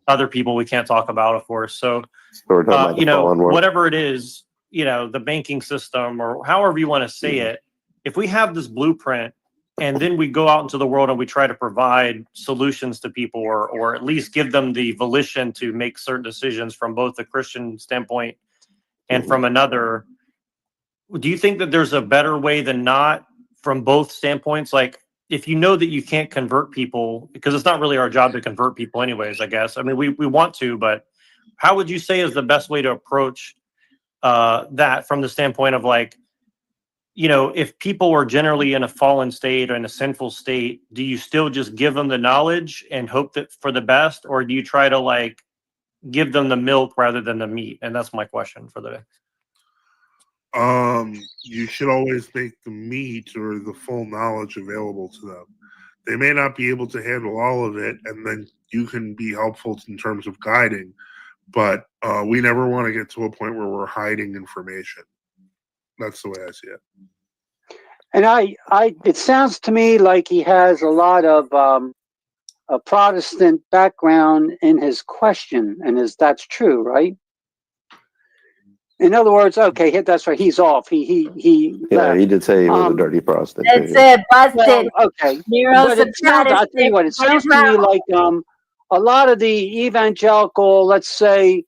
other people we can't talk about, of course. So, whatever it is, the banking system or however you want to say it, if we have this blueprint and then we go out into the world and we try to provide solutions to people or at least give them the volition to make certain decisions from both a Christian standpoint and from another, do you think that there's a better way than not from both standpoints? Like, if you know that you can't convert people, because it's not really our job to convert people anyways, I guess. I mean, we want to, but how would you say is the best way to approach that from the standpoint of like, if people are generally in a fallen state or in a sinful state, do you still just give them the knowledge and hope that for the best, or do you try to like give them the milk rather than the meat? And that's my question for the day. You should always make the meat or the full knowledge available to them. They may not be able to handle all of it, and then you can be helpful in terms of guiding, but we never want to get to a point where we're hiding information. That's the way I see it. And it sounds to me like he has a lot of a Protestant background in his question, and that's true, right? In other words, okay, that's right. He's off. He Yeah, he did say he was a dirty Protestant. That's it. Busted. Well, okay. Nero's But it sounds, I'll tell you what, it sounds to me like a lot of the evangelical, let's say,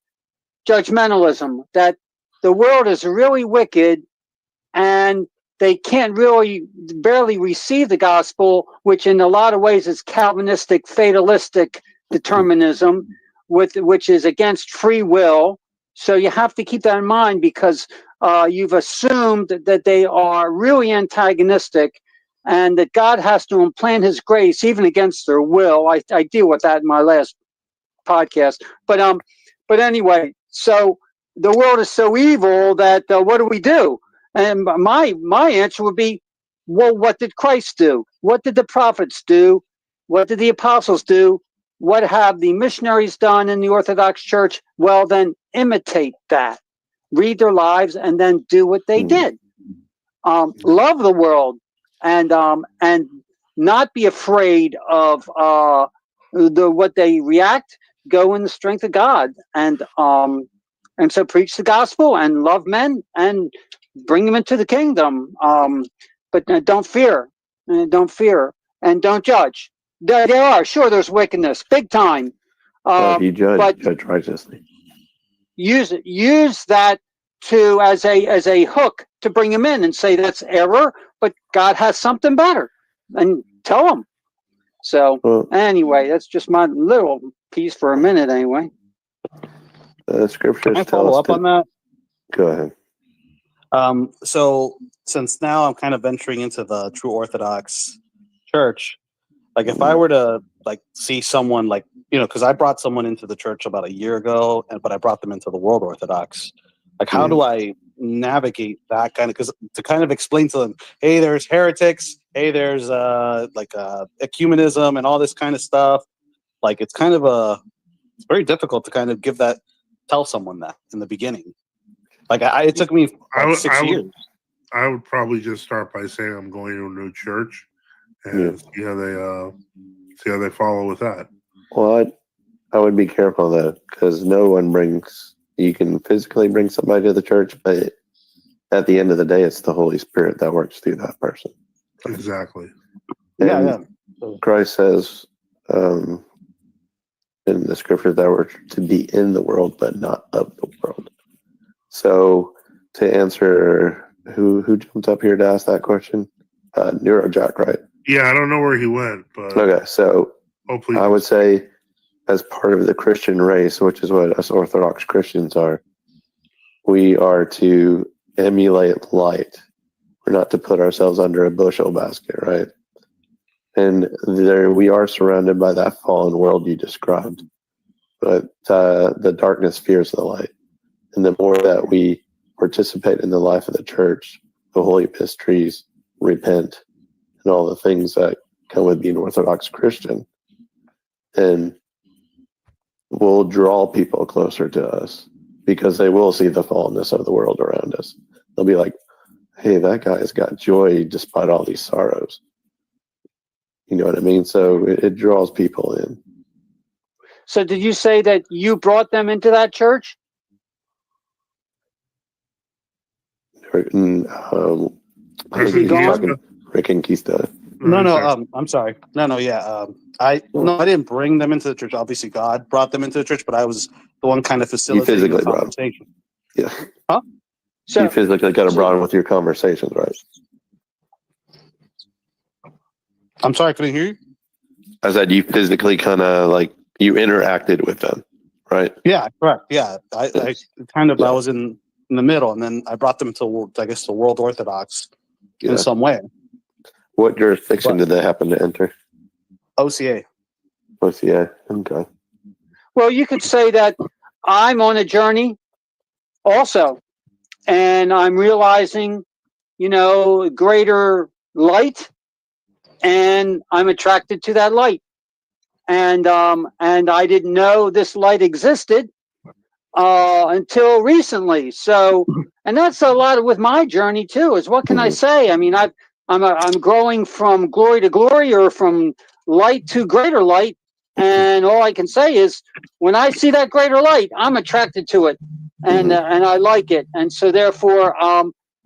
judgmentalism, that the world is really wicked and they can't really barely receive the gospel, which in a lot of ways is Calvinistic, fatalistic determinism, which is against free will. So you have to keep that in mind, because you've assumed that they are really antagonistic, and that God has to implant his grace even against their will. I deal with that in my last podcast. But anyway, so the world is so evil that what do we do? And my answer would be, well, what did Christ do? What did the prophets do? What did the apostles do? What have the missionaries done in the Orthodox Church? Well, then imitate that. Read their lives and then do what they did. Love the world and not be afraid of what they react. Go in the strength of God, and so preach the gospel and love men and bring them into the kingdom. But don't fear, and don't judge. There are there's wickedness, big time. If you But judge righteously. use that as a hook to bring them in and say that's error, but God has something better, and tell them. So anyway, that's just my little piece for a minute. Anyway, the scriptures Can I tell follow us up to on that? go ahead. So since now I'm kind of venturing into the true Orthodox Church, like if I were to like see someone like, because I brought someone into the church about a year ago, but I brought them into the World Orthodox. Like, how do I navigate that because to kind of explain to them, hey, there's heretics, hey, there's ecumenism and all this kind of stuff. Like, it's very difficult to kind of tell someone that in the beginning. Like, it took me 6 years. I would probably just start by saying I'm going to a new church and see how they follow with that. Well, I would be careful though, because you can physically bring somebody to the church, but at the end of the day, it's the Holy Spirit that works through that person. Exactly. And Christ says in the scripture that we're to be in the world, but not of the world. So to answer, who jumped up here to ask that question? Neurojack, right? Yeah, I don't know where he went, but okay. So I would say, as part of the Christian race, which is what us Orthodox Christians are, we are to emulate light. We're not to put ourselves under a bushel basket, right? And there we are surrounded by that fallen world you described. But the darkness fears the light. And the more that we participate in the life of the church, the holy mysteries, repent, and all the things that come with being Orthodox Christian, and we'll draw people closer to us, because they will see the fallenness of the world around us. They'll be like, hey, that guy's got joy despite all these sorrows. You know what I mean? So it draws people in. So did you say that you brought them into that church? Rick and Kista. No, I'm sorry. No, yeah. I didn't bring them into the church. Obviously, God brought them into the church, but I was the one kind of facilitating physically the brought conversation. Yeah. Huh? So you physically got abroad with your conversations, right? I'm sorry, I couldn't hear you. I said you physically kind of you interacted with them, right? Yeah, correct. Yeah, I was in the middle, and then I brought them to, I guess, the World Orthodox in some way. What jurisdiction did they happen to enter? OCA. OCA. Okay. Well, you could say that I'm on a journey also, and I'm realizing, greater light, and I'm attracted to that light. And I didn't know this light existed until recently. So, and that's a lot with my journey too, is what can I say? I mean, I'm growing from glory to glory, or from light to greater light. And all I can say is, when I see that greater light, I'm attracted to it, and I like it. And so therefore,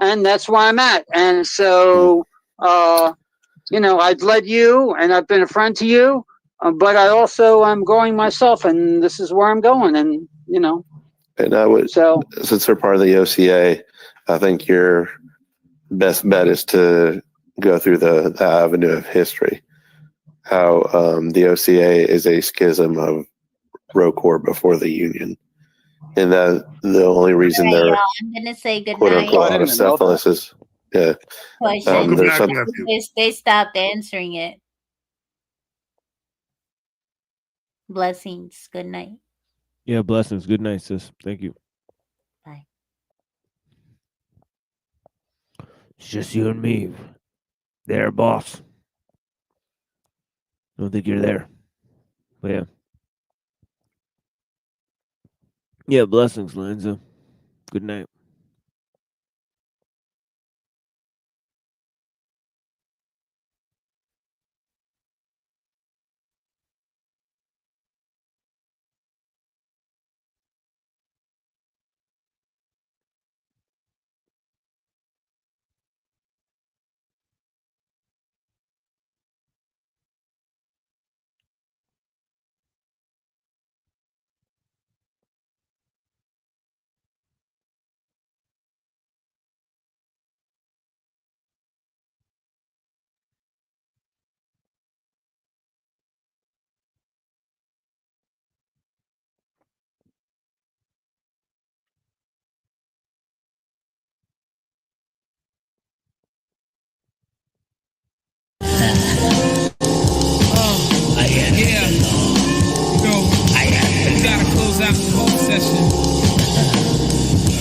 and that's where I'm at. And so, I've led you, and I've been a friend to you, but I also am growing myself, and this is where I'm going. And, And I would, since they're part of the OCA, I think best bet is to go through the avenue of history. How the OCA is a schism of ROCOR before the Union, and that the only reason All right, they're y'all. I'm gonna say good quote night. unquote autocephalous is Question. there's some They stopped answering it. Blessings. Good night. Yeah, blessings. Good night, sis. Thank you. Bye. It's just you and me. There, boss. Don't think you're there. But yeah. Yeah, blessings, Lanza. Good night. Yeah. Yo, we gotta close out the whole session.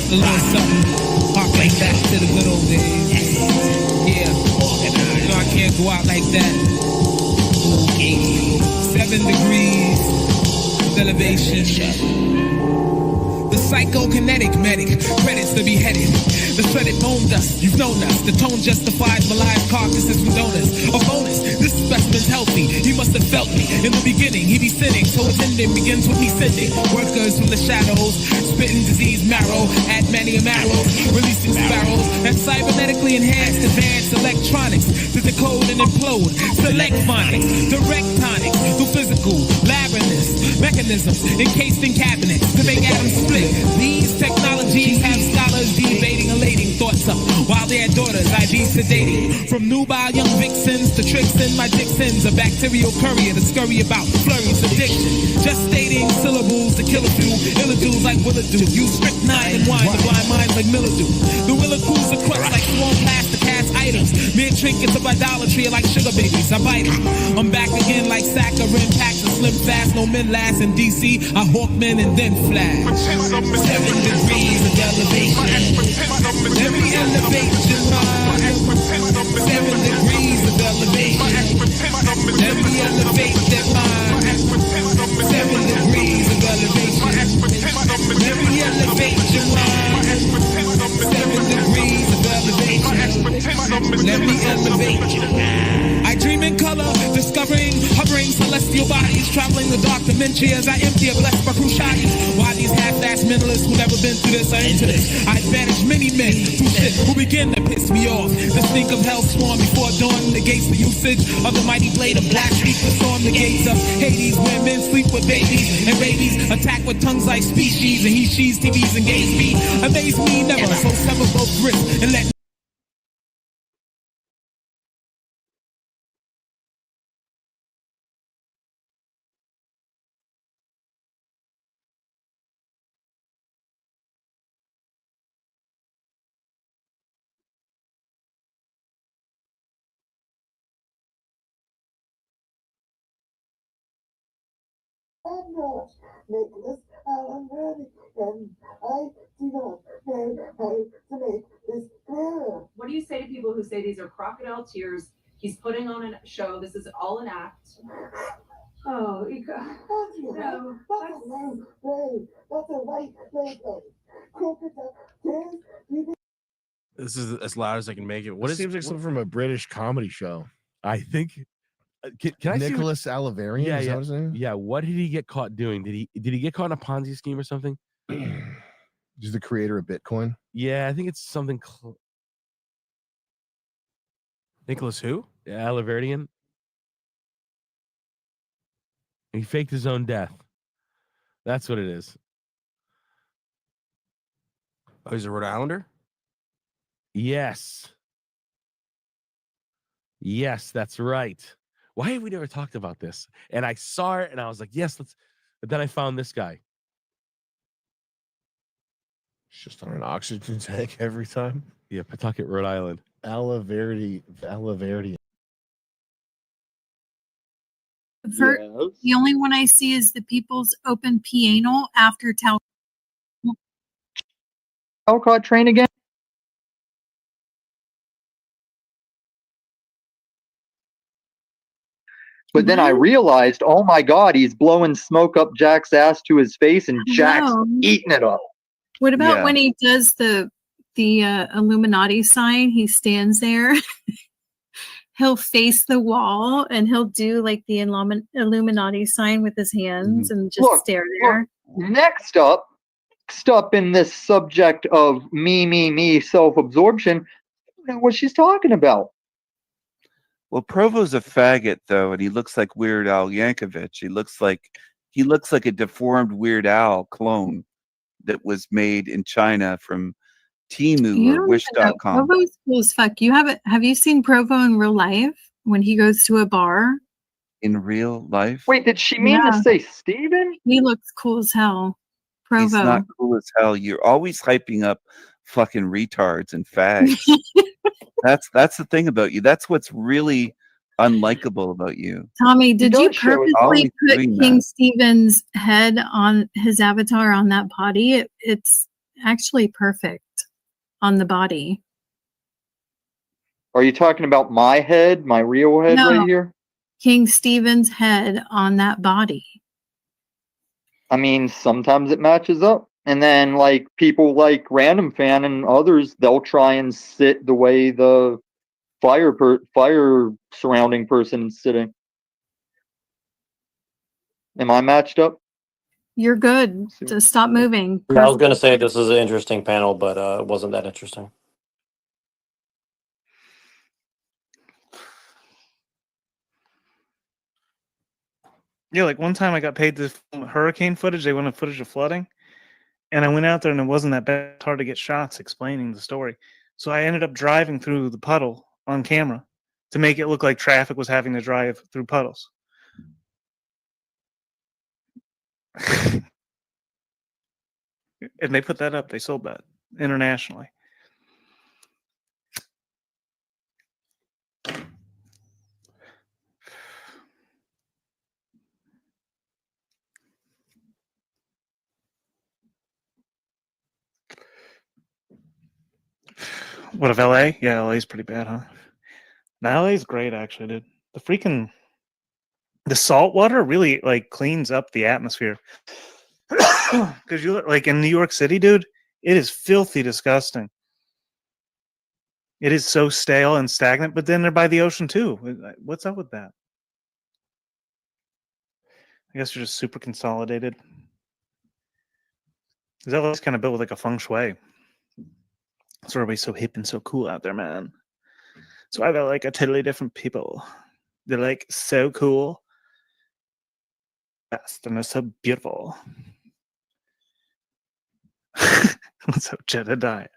A little something, harking back to the good old days. Yeah. You know I can't go out like that. 7 degrees of elevation. The psychokinetic medic, credits to be headed. The shredded bone dust, you've known us. The tone justifies the live carcasses from donors. A bonus, this specimen's healthy. He must have felt me. In the beginning, he be sinning. So his ending begins with me sending workers from the shadows, spitting disease marrow, add many marrows, releasing sparrows. That cybernetically enhanced advanced electronics to decode and implode. Select phonics, direct tonics, through physical, labyrinths, mechanisms encased in cabinets to make atoms split. These technologies have scholars debating, elating thoughts up while their daughters I be sedating. From nubile young vixens to tricks in my dixons, a bacterial courier to scurry about flurries of diction. Just stating syllables to kill a few illidues like Willadu. Use strychnine and wine to blind minds like mildew. The Willacoo's are crushed like small plastic cast items. Mere trinkets of idolatry are like sugar babies. I bite it. I'm back again like saccharin packs of slim fast. No men last in DC. I hawk men and then flash. 7 degrees of elevation. Let me elevate your mind. 7 degrees of elevation. Let me elevate that mind. 7 degrees of elevation. Let me elevate your mind. 7 degrees of elevation. Let me elevate you. I dream in color, discovering, hovering celestial bodies, traveling the dark dimension as I empty a blessed Bakushagi. Why these half-assed mentalists who never been through this are into this? I banish many men through shit who begin to piss me off. The stink of hell swarm before dawn negates the usage of the mighty blade of black sheep to storm the gates of Hades, where men sleep with babies and rabies, attack with tongues like species, and he, she's, TVs, and gays be. Amaze me never, so sever both wrists and let I'm not Nicholas Allen Ready, and I do not know how to make this clearer. What do you say to people who say these are crocodile tears? He's putting on a show. This is all an act. Oh, No, that's a low road. That's a right road. Crocodile tears. This is as loud as I can make it. What This is seems like something from a British comedy show. I think can I see Nicholas Alavarian? Yeah, is that yeah, what his name? yeah. What did he get caught doing? Did he get caught in a Ponzi scheme or something? He's the creator of Bitcoin. Yeah, I think it's something. Nicholas who? Yeah, Alaverdian. He faked his own death. That's what it is. Oh, he's a Rhode Islander? Yes. Yes, that's right. Why have we never talked about this? And I saw it and I was like, yes, let's. But then I found this guy. It's just on an oxygen tank every time. Yeah, Pawtucket, Rhode Island. Verity. The only one I see is the People's Open Piano after Talcott train again? But then I realized, oh my God, he's blowing smoke up Jack's ass to his face, and Jack's eating it up. What about Yeah. when he does the Illuminati sign? He stands there. He'll face the wall and he'll do like the Illuminati sign with his hands and just stare there. Next up in this subject of me, self-absorption, I don't know what she's talking about. Well, Provo's a faggot though, and he looks like Weird Al Yankovic. He looks like a deformed Weird Al clone that was made in China from Temu or Wish.com. Provo's cool as fuck. Have you seen Provo in real life when he goes to a bar? In real life? Wait, did she mean to say Steven? He looks cool as hell. Provo. He's not cool as hell. You're always hyping up fucking retards and fags. That's the thing about you. That's what's really unlikable about you. Tommy, did you purposely always put doing King that. Stephen's head on his avatar on that body? It's actually perfect on the body. Are you talking about my head, my real head No. right here? King Stephen's head on that body. I mean, sometimes it matches up. And then, like, people like Random Fan and others, they'll try and sit the way the fire surrounding person is sitting. Am I matched up? You're good. Just stop moving. I was going to say this is an interesting panel, but it wasn't that interesting. Yeah, like one time I got paid to film hurricane footage. They wanted footage of flooding. And I went out there and it wasn't that bad. It's hard to get shots explaining the story. So I ended up driving through the puddle on camera to make it look like traffic was having to drive through puddles. And they put that up. They sold that internationally. What of LA? Yeah, LA's pretty bad, huh? Now LA's great, actually, dude. The salt water really like cleans up the atmosphere. Because you look like in New York City, dude, it is filthy disgusting. It is so stale and stagnant, but then they're by the ocean too. What's up with that? I guess they're just super consolidated. Because LA's kind of built with like a feng shui. That's why everybody's so hip and so cool out there, man. That's why they're like a totally different people. They're like so cool. Best, and they're so beautiful. What's up, Jedediah?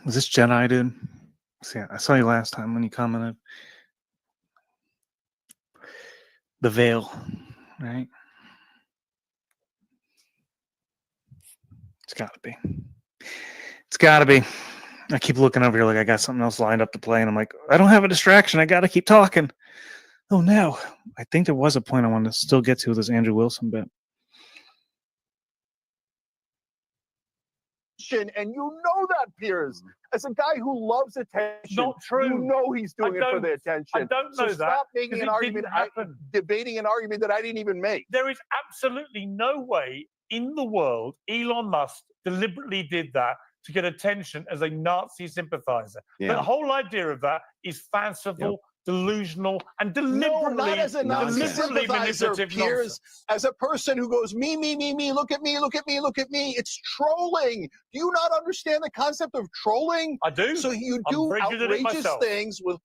Was this Jedi, dude? See, I saw you last time when you commented. The veil, right? It's gotta be. It's gotta be. I keep looking over here like I got something else lined up to play, and I'm like, I don't have a distraction. I gotta keep talking. Oh no. I think there was a point I wanted to still get to with this Andrew Wilson bit. And you know that, Piers. As a guy who loves attention, Not true. You know he's doing it for the attention. I don't know so that. Stop making an argument, debating an argument that I didn't even make. There is absolutely no way in the world Elon Musk deliberately did that to get attention as a Nazi sympathizer. Yeah. The whole idea of that is fanciful, delusional, and deliberately, No, not as a Nazi deliberately sympathizer, manipulative Piers. nonsense. As a person who goes, me, look at me, look at me, look at me. It's trolling. Do you not understand the concept of trolling? I do. So you I'm do very good at it outrageous myself. things with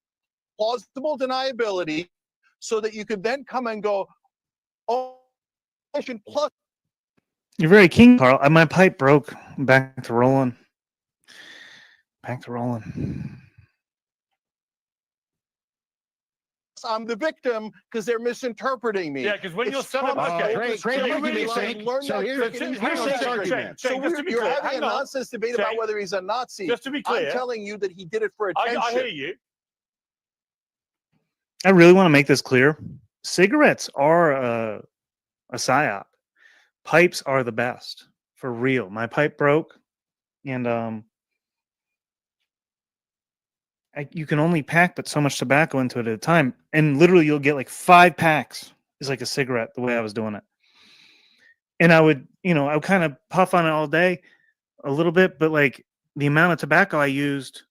plausible deniability so that you could then come and go, oh, plus You're very keen, Carl. My pipe broke. Back to rolling. Back to rolling. I'm the victim because they're misinterpreting me. Yeah, because when you're It's selling, Trump's fault. great Really learn that freaking argument. So you're having a nonsense debate about whether he's a Nazi. Just to be clear, I'm telling you that he did it for attention. I hear you. I really want to make this clear. Cigarettes are a psyop. Pipes are the best. For real. My pipe broke, and you can only pack but so much tobacco into it at a time. And literally you'll get like 5 packs is like a cigarette the way I was doing it. And I would kind of puff on it all day a little bit, but like the amount of tobacco I used.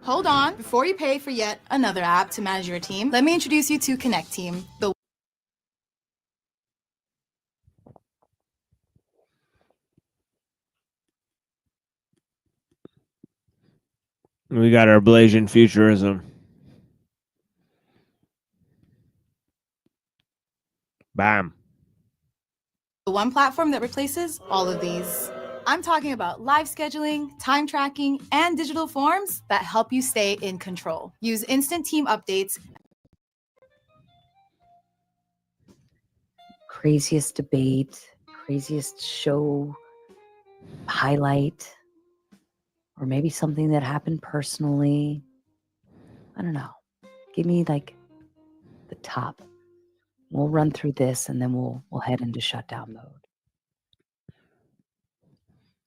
Hold on, before you pay for yet another app to manage your team, let me introduce you to Connect Team, the We got our Blasian futurism. Bam. one platform that replaces all of these. I'm talking about live scheduling, time tracking, and digital forms that help you stay in control. Use instant team updates. Craziest debate, craziest show highlight, or maybe something that happened personally. I don't know. Give me like the top. We'll run through this and then we'll head into shutdown mode.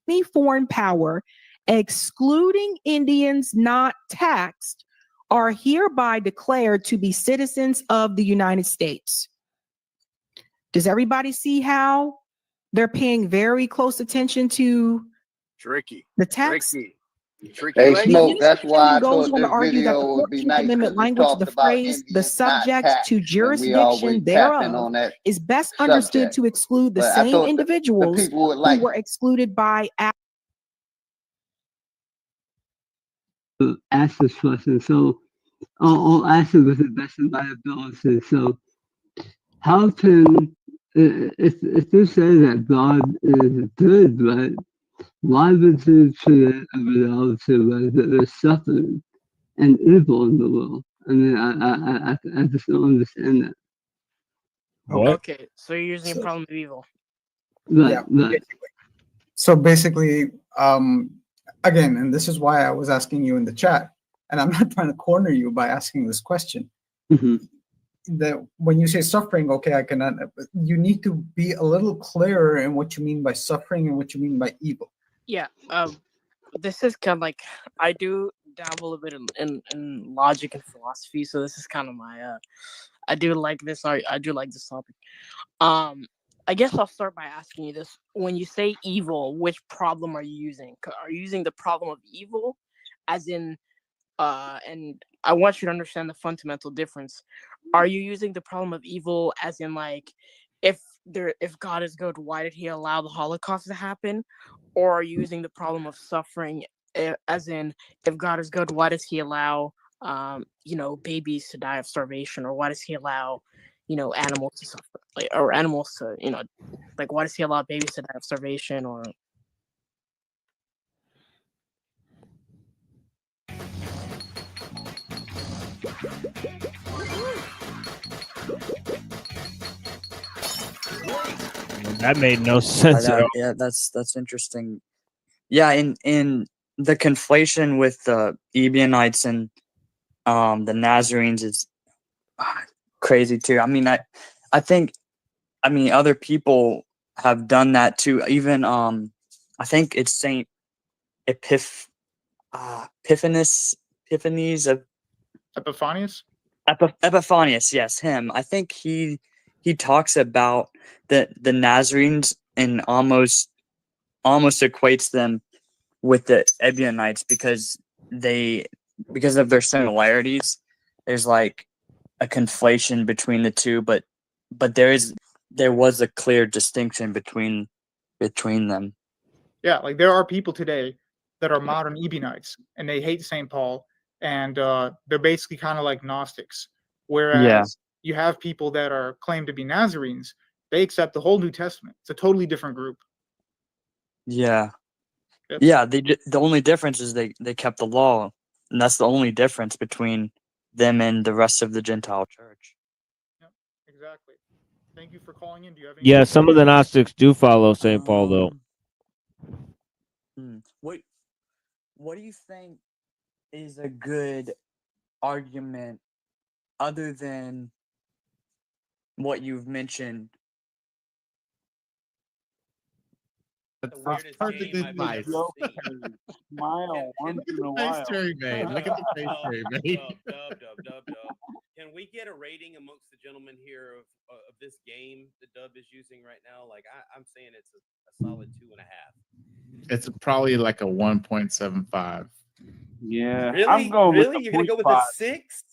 Any foreign power, excluding Indians not taxed, are hereby declared to be citizens of the United States. Does everybody see how they're paying very close attention to the text? Hey, Smoke, that's why I Goes thought on to this argue that the video would be 14th nice Amendment because we language of talked the about phrase, the Indians not subject taxed, to and we jurisdiction always tapping thereof, on that is best understood subject. to exclude the But I same thought the individuals people would who like were excluded by ask this question. So I'll ask it with the best of my ability. So how can, if you say that God is good, right, why would you create a reality where there is suffering and evil in the world? I mean, I just don't understand that. Okay, so you're using a problem of evil. Right, Yeah, right. basically. So basically, again, and this is why I was asking you in the chat, and I'm not trying to corner you by asking this question. That when you say suffering, okay, I cannot. You need to be a little clearer in what you mean by suffering and what you mean by evil. Yeah, this is kind of like, I do dabble a bit in logic and philosophy, so this is kind of my I do like this topic. I guess I'll start by asking you this: when you say evil, which problem are you using? Are you using the problem of evil, as in, and I want you to understand the fundamental difference. Are you using the problem of evil as in, like, if God is good, why did he allow the Holocaust to happen? Or are you using the problem of suffering as in, if God is good, why does he allow babies to die of starvation? Or why does he allow, animals to suffer, or animals to, like, why does he allow babies to die of starvation? Or That made no sense at all. Yeah, that's interesting. Yeah, in the conflation with the Ebionites and the Nazarenes is crazy too. I mean, I think other people have done that too. Even I think it's Saint Epiphanes of Epiphanius? Epiphanius, yes, him. I think he talks about the Nazarenes and almost equates them with the Ebionites because of their similarities. There's like a conflation between the two, but there was a clear distinction between them. Yeah, like there are people today that are modern Ebionites and they hate St. Paul, and they're basically kind of like Gnostics. Whereas you have people that are claimed to be Nazarenes. They accept the whole New Testament. It's a totally different group. Yeah. Yep. Yeah, the only difference is they kept the law, and that's the only difference between them and the rest of the Gentile church. Yep, exactly. Thank you for calling in. Do you have any Yeah, some of the Gnostics do follow St. Paul, though. What do you think is a good argument other than what you've mentioned? That's perfectly nice. Smile once Look at in the a face while. Terry made. Look at the face Terry made. Dub. Can we get a rating amongst the gentlemen here of this game that Dub is using right now? Like I'm saying, it's a solid 2.5. It's probably like a 1.75. Yeah, Really? I'm going with Really? the You're gonna go with 0.5. a 6?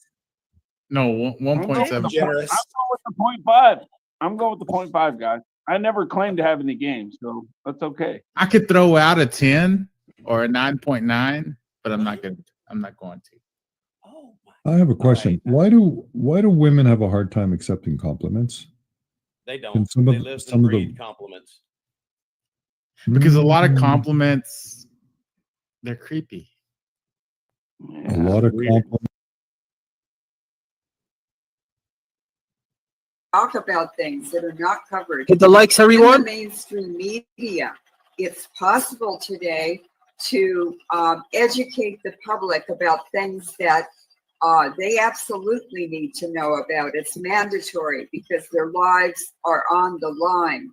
No, I'm going with the 1.75. point- I'm going with the 0.5. I'm going with the 0.5, guys. I never claimed to have any games, so that's okay. I could throw out a 10 or a 9.9, but I'm not going to. I have a question. Why do women have a hard time accepting compliments? They Can don't. some They of live some and of the breathe compliments. Because a lot of compliments, they're creepy. a lot of Weird. compliments. Talk about things that are not covered. Hit the likes, in everyone. the mainstream media. It's possible today to educate the public about things that they absolutely need to know about. It's mandatory because their lives are on the line.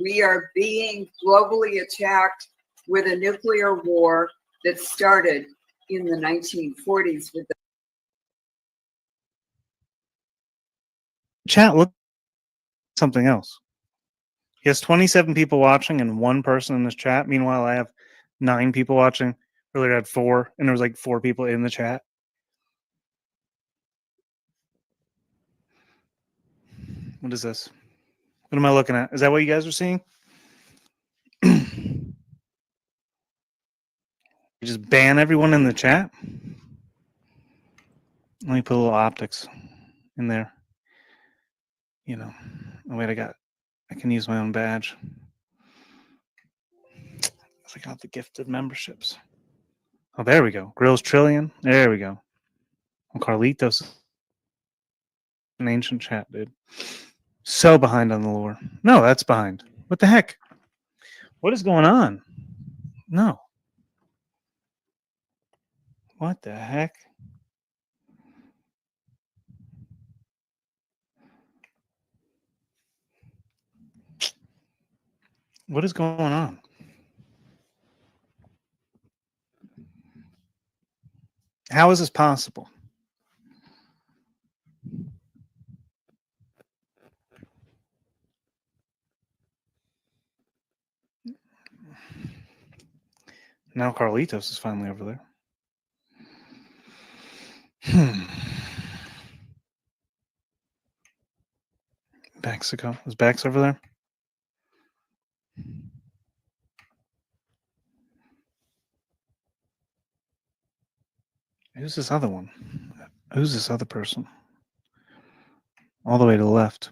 We are being globally attacked with a nuclear war that started in the 1940s with the Chat, look something else. He has 27 people watching and 1 person in this chat. Meanwhile, I have 9 people watching. Earlier I had 4, and there was like 4 people in the chat. What is this? What am I looking at? Is that what you guys are seeing? You just ban everyone in the chat? Let me put a little optics in there. You know. Oh wait, I can use my own badge. I got the gifted memberships. Oh, there we go. Grills Trillion. There we go. Oh, Carlitos. An ancient chat, dude. So behind on the lore. No, that's behind. What the heck? What is going on? No. What the heck? What is going on? How is this possible? Now Carlitos is finally over there. Mexico. Is Bax over there? Who's this other one? Who's this other person? All the way to the left.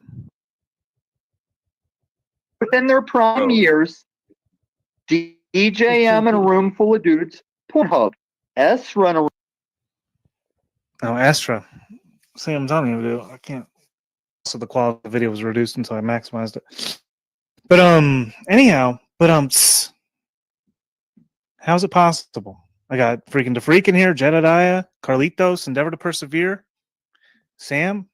Within their prime years, DJM in a room full of dudes, Pornhub, Esra in a Oh, Astra. See, I'm telling you, dude, I can't. So the quality of the video was reduced until I maximized it. But anyhow, how's it possible? I got freaking DeFreak in here, Jedediah, Carlitos, Endeavor to Persevere, Sam.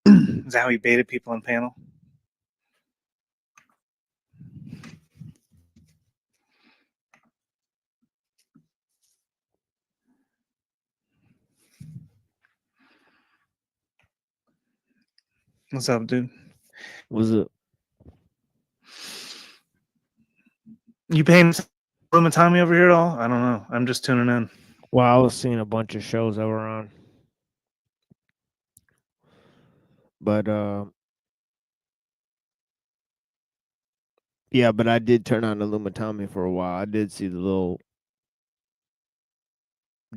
Is that how he baited people on panel? What's up, dude? What's up? You paying room and Tommy over here at all? I don't know. I'm just tuning in. Well, I was seeing a bunch of shows that were on. But yeah, but I did turn on the Lumitami for a while. I did see the little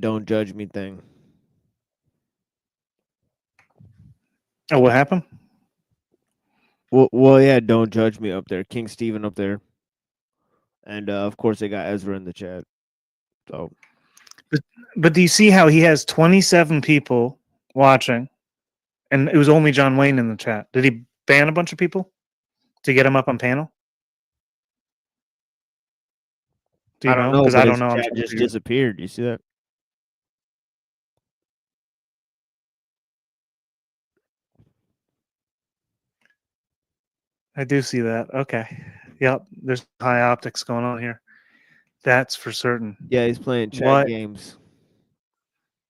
"Don't judge me" thing. Oh, what happened? Well, yeah, "Don't judge me" up there. King Steven up there, and of course they got Ezra in the chat. So, But do you see how he has 27 people watching, and it was only John Wayne in the chat? Did he ban a bunch of people to get him up on panel? Do you I don't know? know, Because but I don't his know. I'm chat trying to just figure- disappeared. You see that? I do see that. Okay. Yep. There's high optics going on here. That's for certain. Yeah, he's playing chat What? games.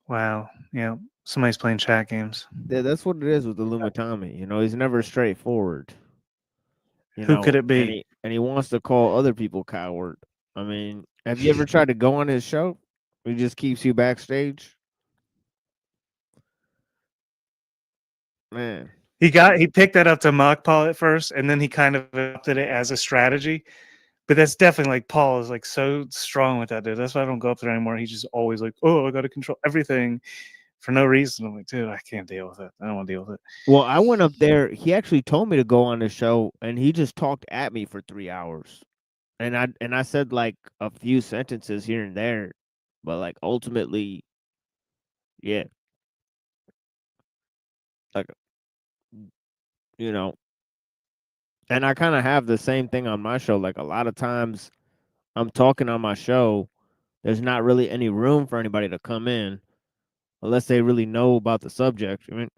Wow. Yeah. Somebody's playing chat games. Yeah, that's what it is with the Lumitami. You know, he's never straightforward. You Who could know, it be? and he wants to call other people coward. I mean, have you ever tried to go on his show? He just keeps you backstage. Man, He picked that up to mock Paul at first, and then he kind of adopted it as a strategy. But that's definitely like Paul is like so strong with that dude. That's why I don't go up there anymore. He's just always like, "Oh, I got to control everything for no reason." I'm like, dude, I can't deal with it. I don't want to deal with it. well, I went up there. He actually told me to go on the show, and he just talked at me for 3 hours. And I said like a few sentences here and there, but like ultimately, yeah, like you know. And I kind of have the same thing on my show. Like a lot of times, I'm talking on my show. There's not really any room for anybody to come in unless they really know about the subject. I mean,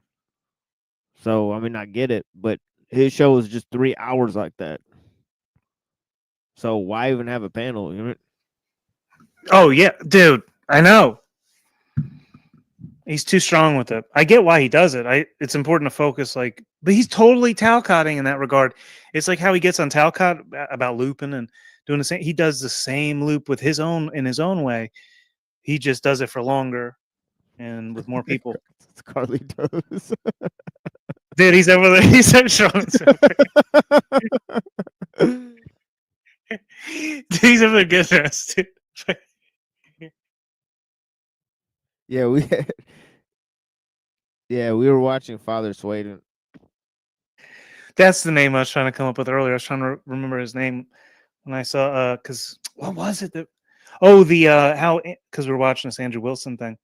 so I mean, I get it, but his show is just 3 hours like that. So why even have a panel? You know? Oh yeah, dude, I know. He's too strong with it. I get why he does it. It's important to focus, like, but he's totally Talcotting in that regard. It's like how he gets on Talcott about looping and doing the same. He does the same loop with his own in his own way. He just does it for longer and with more people. It's Carly does. Dude, he's over there. He's so strong. He's over there getting us, dude. Yeah, we were watching Father Swayden. That's the name I was trying to come up with earlier. I was trying to remember his name when I saw because what was it that how because we were watching this Andrew Wilson thing,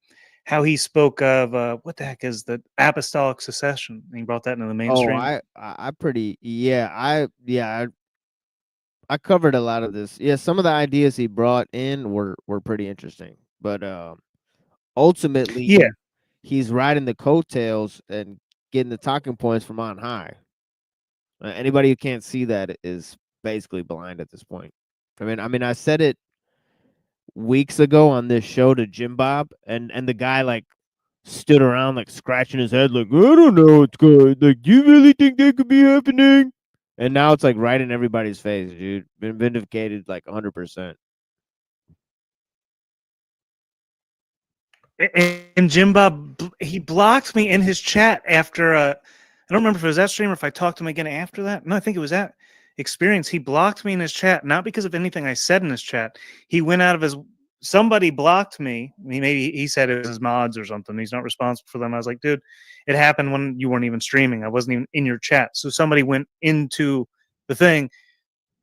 how he spoke of what the heck is the apostolic succession, and he brought that into the Oh, mainstream. I pretty I covered a lot of this. Yeah, some of the ideas he brought in were pretty interesting, but ultimately, Yeah. he's riding the coattails and getting the talking points from on high. Anybody who can't see that is basically blind at this point. I mean, I said it weeks ago on this show to Jim Bob, and the guy like stood around like scratching his head, like I don't know what's good. Like, do you really think that could be happening? And now it's like right in everybody's face, dude. Been vindicated like 100%. And Jim Bob, he blocked me in his chat after I don't remember if it was that stream or if I talked to him again after that. No, I think it was that experience. He blocked me in his chat, not because of anything I said in his chat. He went out of his somebody blocked me. Maybe he said it was his mods or something. He's not responsible for them. I was like, dude, it happened when you weren't even streaming. I wasn't even in your chat. So somebody went into the thing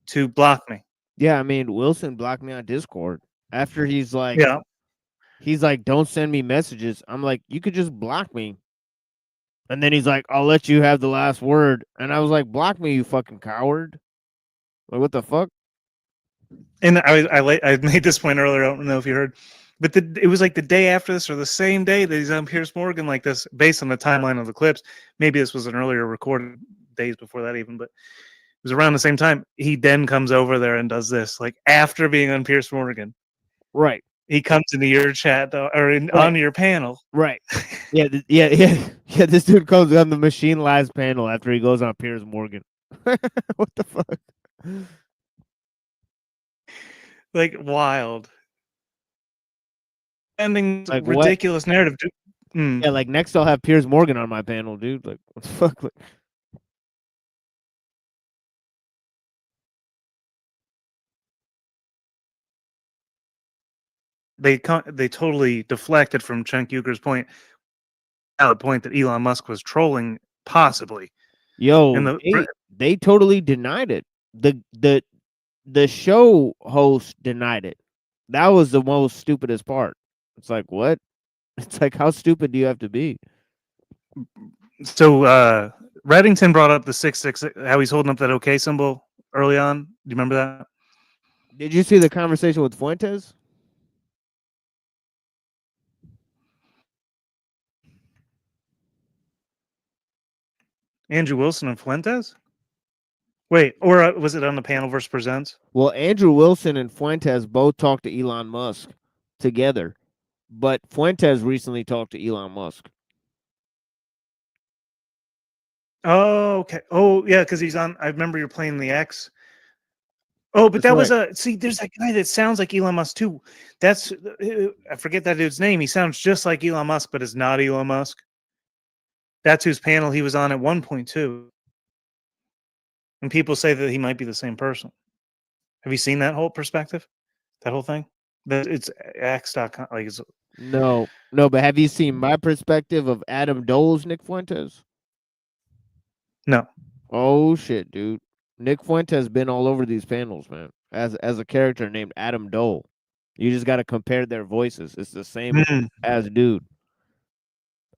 to block me. Yeah, I mean, Wilson blocked me on Discord after he's like, Yeah. He's like, don't send me messages. I'm like, you could just block me. And then he's like, I'll let you have the last word. And I was like, block me, you fucking coward. Like, what the fuck? And I made this point earlier. I don't know if you heard, but it was like the day after this or the same day that he's on Piers Morgan like this, based on the timeline of the clips. Maybe this was an earlier recorded days before that even, but it was around the same time. He then comes over there and does this, like after being on Piers Morgan. Right. He comes into your chat though, or on your panel. Right. Yeah, yeah. This dude comes on the Machine Lies panel after he goes on Piers Morgan. What the fuck? Like wild. Ending Like ridiculous narrative. Yeah, like next I'll have Piers Morgan on my panel, dude. Like, what the fuck? Like, they totally deflected from Cenk Uger's point. Valid point that Elon Musk was trolling, possibly. yo, And they totally denied it. The show host denied it. That was the most stupidest part. It's like, what? It's like, how stupid do you have to be? So Reddington brought up the 666, how he's holding up that OK symbol early on. Do you remember that? Did you see the conversation with Fuentes? Andrew Wilson and Fuentes? Wait, or was it on the panel versus Presents? Well, Andrew Wilson and Fuentes both talked to Elon Musk together, but Fuentes recently talked to Elon Musk. Oh, okay. Oh, yeah, because he's on. I remember you're playing the X. Oh, but That's that was right. see, there's that guy that sounds like Elon Musk too. That's I forget that dude's name. He sounds just like Elon Musk, but is not Elon Musk. That's whose panel he was on at 1.2. And people say that he might be the same person. Have you seen that whole perspective? That whole thing? That it's X.com. Like it's No, but have you seen my perspective of Adam Dole's Nick Fuentes? no. Oh shit, dude. Nick Fuentes been all over these panels, man. As a character named Adam Dole. You just got to compare their voices. It's the same as dude.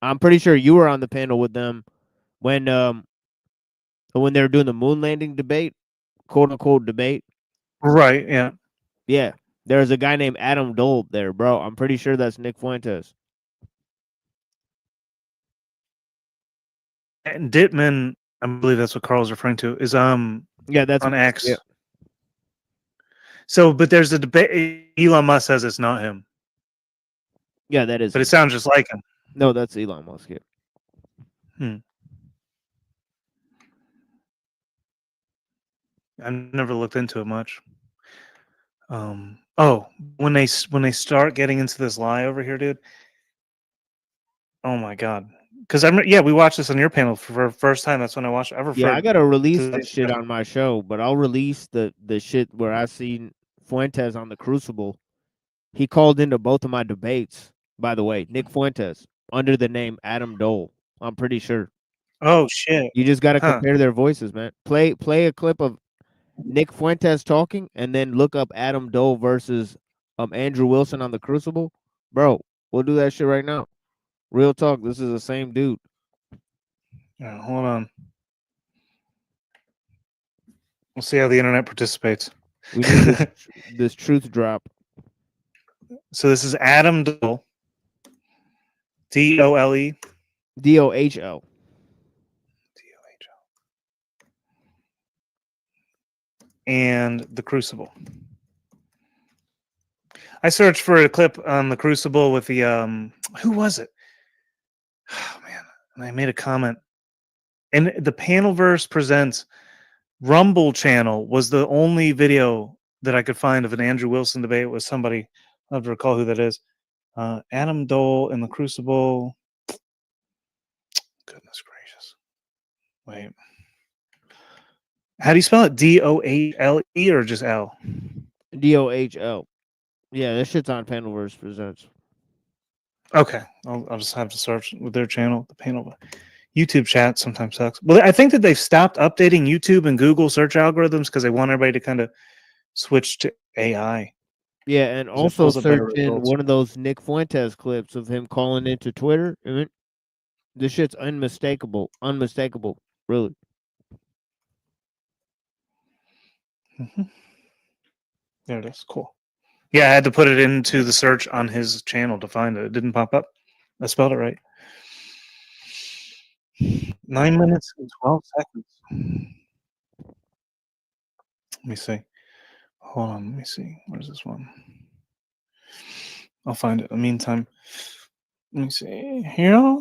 I'm pretty sure you were on the panel with them when they were doing the moon landing debate, quote unquote debate. Right, yeah. Yeah. There's a guy named Adam Dole there, bro. I'm pretty sure that's Nick Fuentes. And Dittman, I believe that's what Carl's referring to, is yeah, that's on X. Yeah. So, but there's a debate. Elon Musk says it's not him. Yeah, that is. But it sounds just like him. No, that's Elon Musk. Yeah. I've never looked into it much. When they start getting into this lie over here, dude. Oh my god! Because we watched this on your panel for the first time. That's when I watched. Yeah, I gotta release that shit on my show, but I'll release the shit where I seen Fuentes on the Crucible. He called into both of my debates, by the way. Nick Fuentes, under the name Adam Dole. I'm pretty sure. Oh shit! You just gotta compare their voices, man. Play a clip of Nick Fuentes talking, and then look up Adam Dole versus Andrew Wilson on the Crucible. Bro, we'll do that shit right now. Real talk. This is the same dude. Yeah, hold on. We'll see how the internet participates. We need this truth drop. So this is Adam Dole. DOLE. DOHL. And the Crucible. I searched for a clip on the Crucible with the who was it? Oh man, and I made a comment. And the Panelverse Presents Rumble channel was the only video that I could find of an Andrew Wilson debate with somebody. I have to recall who that is. Adam Dole in the Crucible. Goodness gracious. Wait. How do you spell it? DOHLE or just L? DOHL. Yeah, this shit's on Panelverse Presents. Okay, I'll just have to search with their channel. The panel, YouTube chat sometimes sucks. Well, I think that they've stopped updating YouTube and Google search algorithms because they want everybody to kind of switch to AI. Yeah, and also search in one of those Nick Fuentes clips of him calling into Twitter. I mean, this shit's unmistakable. Unmistakable, really. There it is. Cool. Yeah, I had to put it into the search on his channel to find it. It didn't pop up. I spelled it right. 9 minutes and 12 seconds. Let me see. Hold on. Let me see. Where's this one? I'll find it. In the meantime, let me see. Here.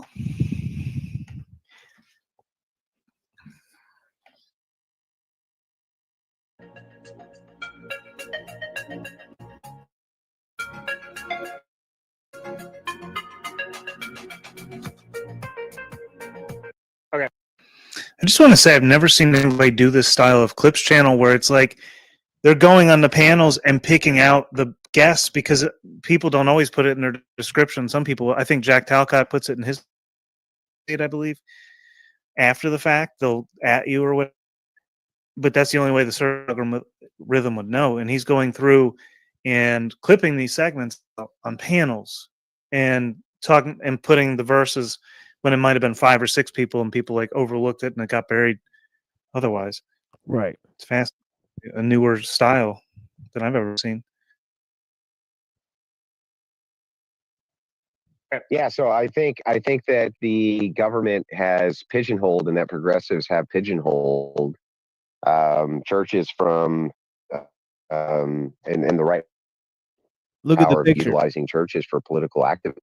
just want to say I've never seen anybody do this style of clips channel where it's like they're going on the panels and picking out the guests, because people don't always put it in their description. Some people, I think Jack Talcott puts it in his, I believe, after the fact, they'll at you or what. But that's the only way the search algorithm would know. And he's going through and clipping these segments on panels and talking and putting the verses when it might have been 5 or 6 people, and people like overlooked it and it got buried otherwise. Right. It's fast, a newer style than I've ever seen. Yeah, so I think that the government has pigeonholed, and that progressives have pigeonholed churches from and the right Look at the power of picture. utilizing churches for political activism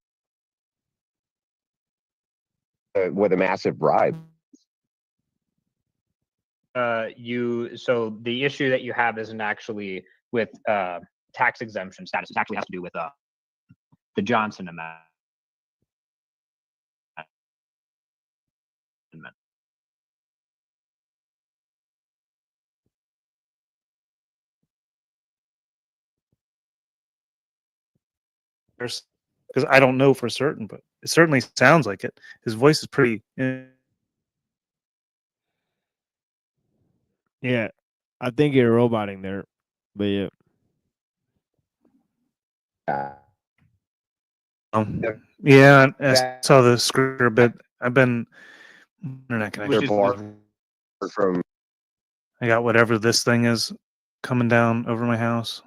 with a massive bribe. So the issue that you have isn't actually with tax exemption status. It actually has to do with the Johnson Amendment. Because I don't know for certain, but it certainly sounds like it. His voice is pretty. Yeah, I think you're roboting there, but yeah. Yeah, I saw the script a bit. I've been internet connection. From I got whatever this thing is coming down over my house.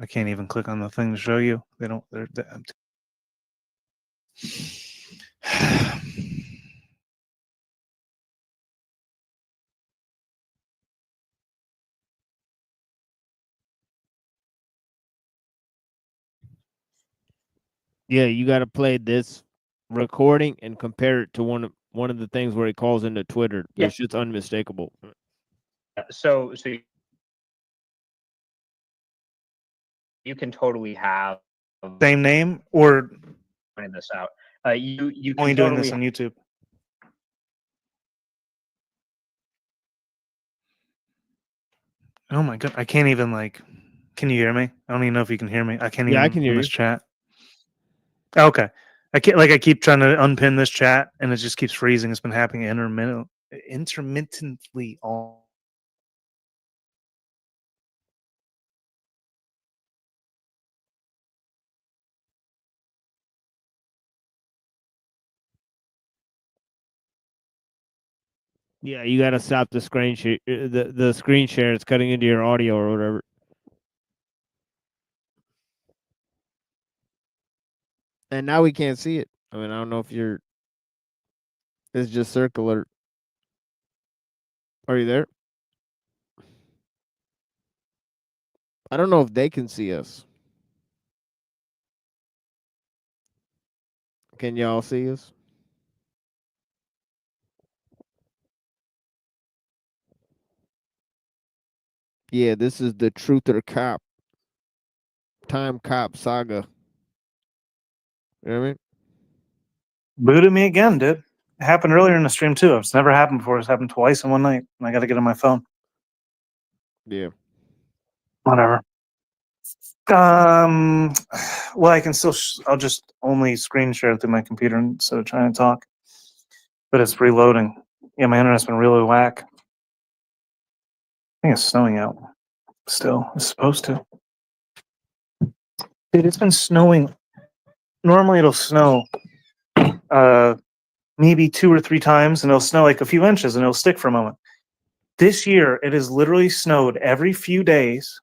I can't even click on the thing to show you. They don't. They're. Yeah, you got to play this recording and compare it to one of the things where he calls into Twitter. Yeah. It's just unmistakable. So you can totally have Same name or finding this out. You can only doing totally this on YouTube. Oh my god! I can't even like. Can you hear me? I don't even know if you can hear me. I can't Yeah, even I can hear in this you. chat. Okay. I can't I keep trying to unpin this chat and it just keeps freezing. It's been happening intermittently all. Yeah, you got to stop the screen share. The screen share. It's cutting into your audio or whatever. And now we can't see it. I mean, I don't know if you're. It's just circular. Are you there? I don't know if they can see us. Can y'all see us? Yeah, this is the Truth or Cop Time Cop saga. You know what I mean? Booted me again, dude. It happened earlier in the stream too. It's never happened before. It's happened twice in one night. And I got to get on my phone. Yeah. Whatever. Well, I can still. I'll just only screen share through my computer instead of trying to talk. But it's reloading. Yeah, my internet's been really whack. I think it's snowing out. Still, it's supposed to. Dude, it's been snowing. Normally, it'll snow. Maybe 2 or 3 times, and it'll snow like a few inches, and it'll stick for a moment. This year, it has literally snowed every few days,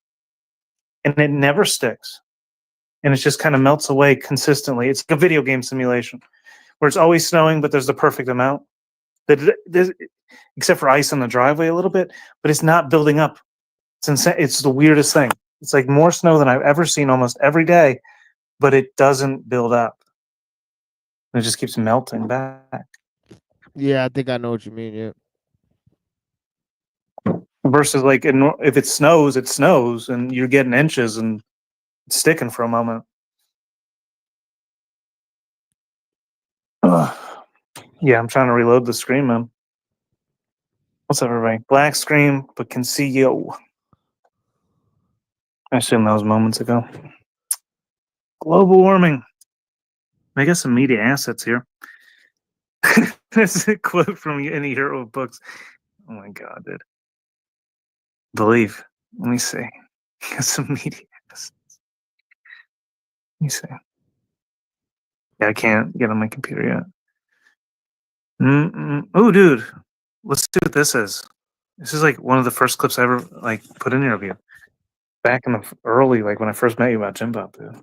and it never sticks. And it just kind of melts away consistently. It's like a video game simulation where it's always snowing, but there's the perfect amount. Except for ice on the driveway a little bit, but it's not building up. It's insane. It's the weirdest thing. It's like more snow than I've ever seen almost every day, but it doesn't build up. It just keeps melting back. Yeah, I think I know what you mean. Yeah. Versus like if it snows, and you're getting inches and it's sticking for a moment. Yeah, I'm trying to reload the screen, man. What's up, everybody? Black screen, but can see you. I assume that was moments ago. Global warming. I got some media assets here. This is a quote from any hero of books. Oh my god, dude. Believe. Let me see. Got some media assets. Let me see. Yeah, I can't get on my computer yet. Oh, dude. Let's see what this is. This is like one of the first clips I ever like put in interview. Back in the early, like when I first met you about Jim Bob, dude.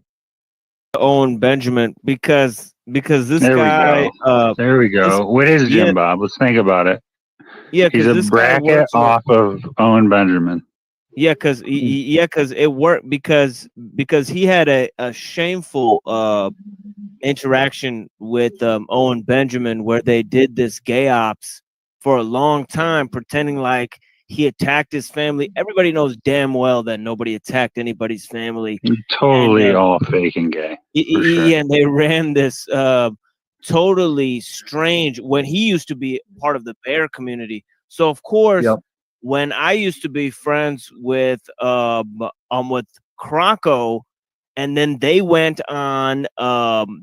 Owen Benjamin because this There we guy go. There we go. What is Jim yeah, Bob? Let's think about it. yeah, He's because a this guy bracket works with off of Owen Benjamin. yeah, because it worked because he had a shameful interaction with Owen Benjamin where they did this gay ops for a long time, pretending like he attacked his family. Everybody knows damn well that nobody attacked anybody's family. Totally And, all fake and gay. For sure. yeah, and they ran this totally strange when he used to be part of the bear community. So of course, when I used to be friends with Croco, and then they went on,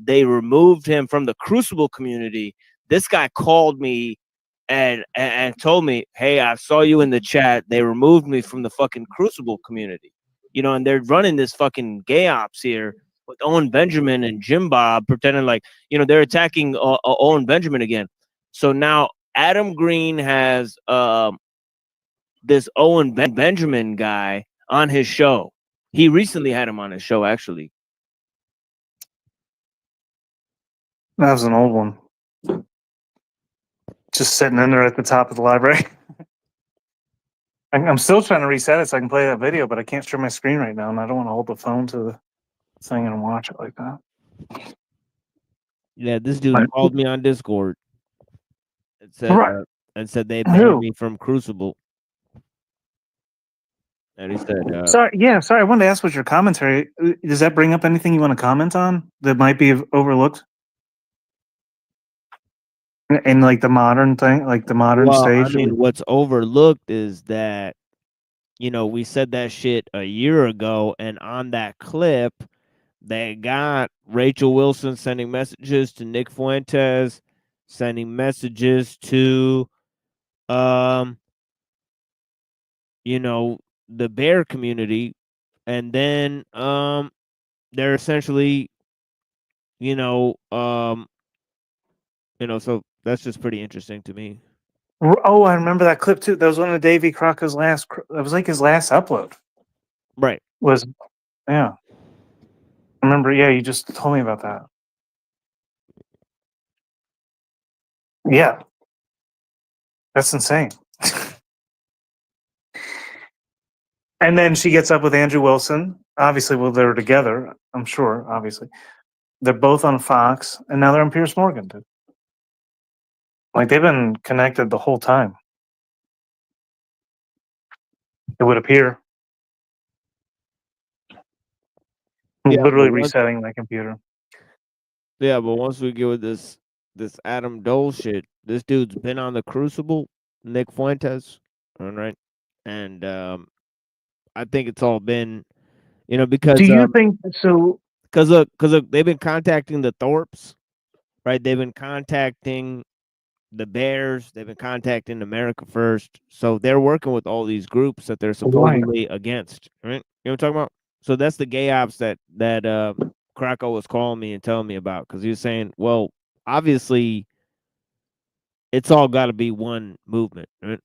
they removed him from the Crucible community. This guy called me and told me, hey, I saw you in the chat. They removed me from the fucking Crucible community. You know, and they're running this fucking gay ops here with Owen Benjamin and Jim Bob, pretending like, you know, they're attacking Owen Benjamin again. So now Adam Green has this Owen Benjamin guy on his show. He recently had him on his show, actually. That was an old one. Just sitting in there at the top of the library. I'm still trying to reset it so I can play that video, but I can't share my screen right now, and I don't want to hold the phone to the thing and watch it like that. Yeah, this dude called me on Discord and said they Who? banned me from Crucible. And he said, sorry. I wanted to ask what your commentary. Does that bring up anything you want to comment on that might be overlooked? In like the modern thing, like the modern well, stage. I mean, what's overlooked is that, you know, we said that shit a year ago, and on that clip, they got Rachel Wilson sending messages to Nick Fuentes, sending messages to, you know, the bear community, and then they're essentially, so that's just pretty interesting to me. Oh, I remember that clip too. That was one of Davey Crocco's last. That was like his last upload. Right. Yeah. I remember. Yeah, you just told me about that. Yeah. That's insane. And then she gets up with Andrew Wilson. Obviously, well, they're together. I'm sure. Obviously, they're both on Fox, and now they're on Piers Morgan, dude. Like they've been connected the whole time. It would appear. I'm literally resetting my computer. Yeah, but once we get with this Adam Dole shit, this dude's been on the Crucible, Nick Fuentes, all right, and I think it's all been, because Do you think so? Because look, they've been contacting the Thorpes, right? They've been contacting the Bears. They've been contacting America First. So they're working with all these groups that they're supposedly against, right? You know what I'm talking about? So that's the gay ops that Krakow was calling me and telling me about, because he was saying, well, obviously, it's all got to be one movement, right?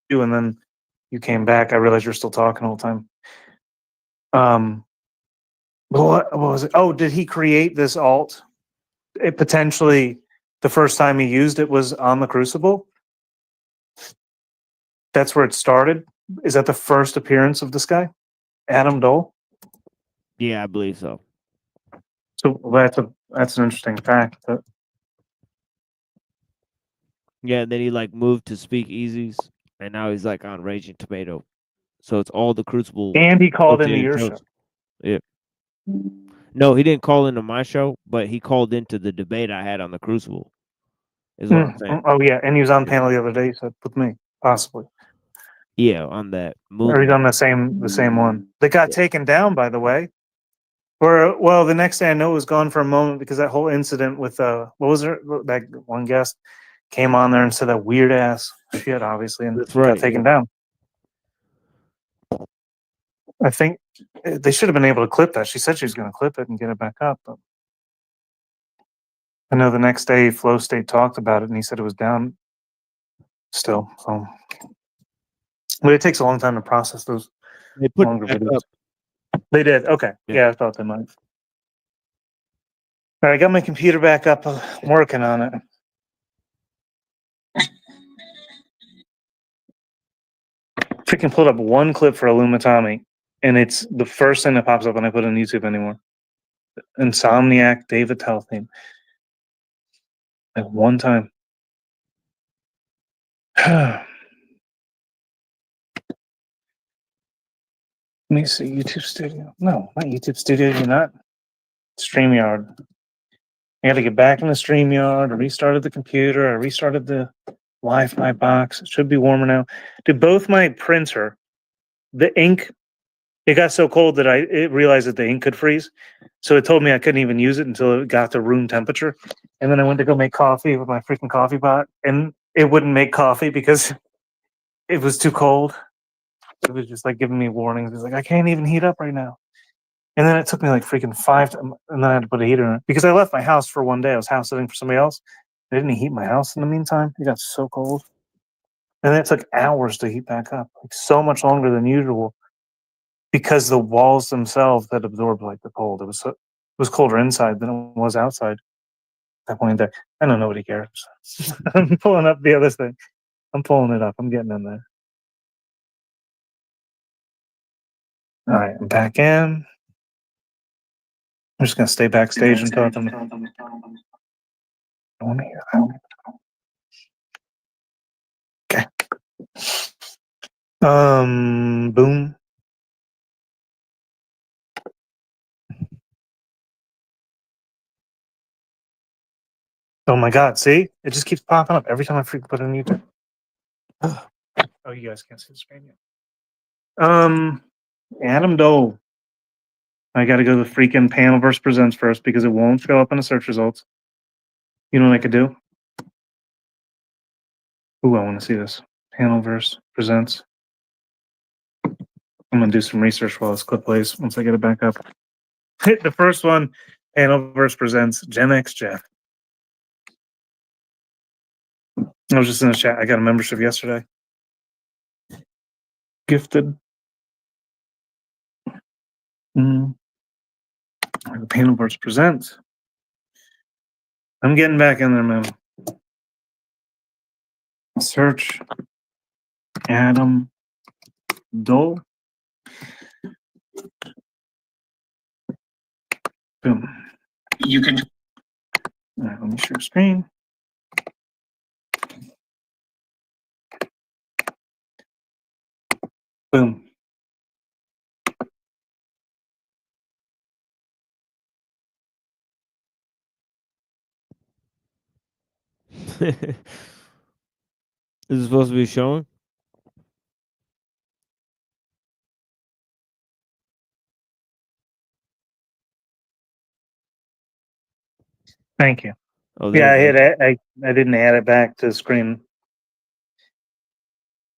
And then you came back. I realized you're still talking the whole time. What was it? Oh, did he create this alt? It potentially the first time he used it was on the Crucible. That's where it started. Is that the first appearance of this guy, Adam Dole? Yeah, I believe so. So that's an interesting fact. Yeah, and then he moved to Speakeasies, and now he's on Raging Tomato. So it's all the Crucible. And he called in the Earth Show. Yeah. No, he didn't call into my show, but he called into the debate I had on the Crucible. Is what I'm saying. Oh yeah, and he was on panel the other day. He said with me, possibly. Yeah, on that Or he's moon. on the same one. They got taken down, by the way. Or well, the next day I know it was gone for a moment because that whole incident with what was it? That one guest came on there and said that weird ass shit, obviously, and That's right, got taken yeah. down. I think they should have been able to clip that. She said she was going to clip it and get it back up. But I know the next day Flow State talked about it and he said it was down still. So, but it takes a long time to process those They put longer it back videos. up. They did. Okay. Yeah, I thought they might. All right, I got my computer back up. I'm working on it. Freaking pulled up one clip for Illumitami, and it's the first thing that pops up when I put it on YouTube anymore. Insomniac David Tell theme. At one time. Let me see. YouTube Studio. No, not YouTube Studio. You're not. StreamYard. I got to get back in the StreamYard. I restarted the computer. I restarted the Wi-Fi box. It should be warmer now. Did both my printer, the ink, it got so cold that it realized that the ink could freeze. So it told me I couldn't even use it until it got to room temperature. And then I went to go make coffee with my freaking coffee pot, and it wouldn't make coffee because it was too cold. It was just like giving me warnings. It was like, I can't even heat up right now. And then it took me like freaking and then I had to put a heater in it because I left my house for one day. I was house sitting for somebody else. I didn't heat my house in the meantime. It got so cold. And then it took hours to heat back up, like so much longer than usual because the walls themselves that absorbed like the cold. It was colder inside than it was outside at that point in time. I know nobody cares. I'm pulling up the other thing. I'm pulling it up. I'm getting in there. All right, I'm back in. I'm just gonna stay backstage and talk to them. I want to hear that. Okay. Boom. Oh my God! See, it just keeps popping up every time I freak put it on YouTube. Oh, you guys can't see the screen yet. Adam Dole. I got to go to the freaking Panelverse Presents first because it won't show up in the search results. You know what I could do? Ooh, I want to see this. Panelverse Presents. I'm going to do some research while this clip plays once I get it back up. The first one, Panelverse Presents Gen X Jeff. I was just in the chat. I got a membership yesterday. Gifted. The Panelverse Presents. I'm getting back in there, man. Search Adam Dole. Boom. You can. All right, let me share screen. Boom. Is it supposed to be showing? Thank you. Oh, Yeah, I there hit it. I didn't add it back to the screen.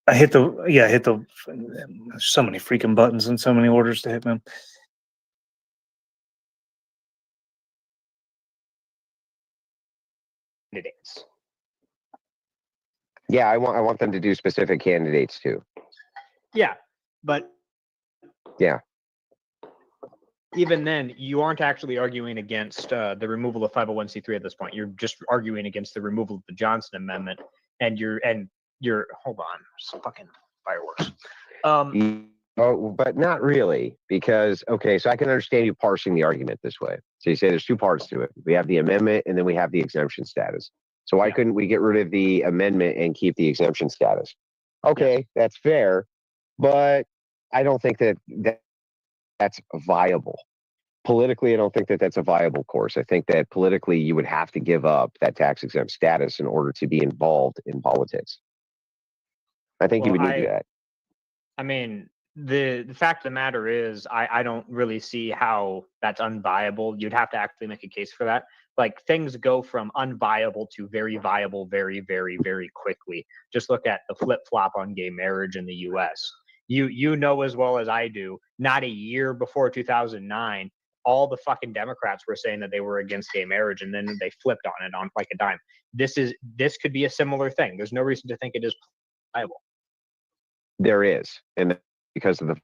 I hit the there's so many freaking buttons and so many orders to hit, man. Candidates. Yeah, I want them to do specific candidates too. Yeah, but Yeah. even then, you aren't actually arguing against the removal of 501c3 at this point. You're just arguing against the removal of the Johnson Amendment, and you're hold on, some fucking fireworks. Oh, but not really, because okay, so I can understand you parsing the argument this way. So you say there's two parts to it. We have the amendment, and then we have the exemption status. So why couldn't we get rid of the amendment and keep the exemption status? Okay, that's fair, but I don't think that's viable. politically, I don't think that that's a viable course. I think that politically, you would have to give up that tax exempt status in order to be involved in politics. I think you Well, would need that. I mean, the fact of the matter is, I don't really see how that's unviable. You'd have to actually make a case for that. Like, things go from unviable to very viable very, very, very quickly. Just look at the flip-flop on gay marriage in the U.S. You know as well as I do, not a year before 2009, all the fucking Democrats were saying that they were against gay marriage, and then they flipped on it on like a dime. This could be a similar thing. There's no reason to think it is viable. There is, and because of the.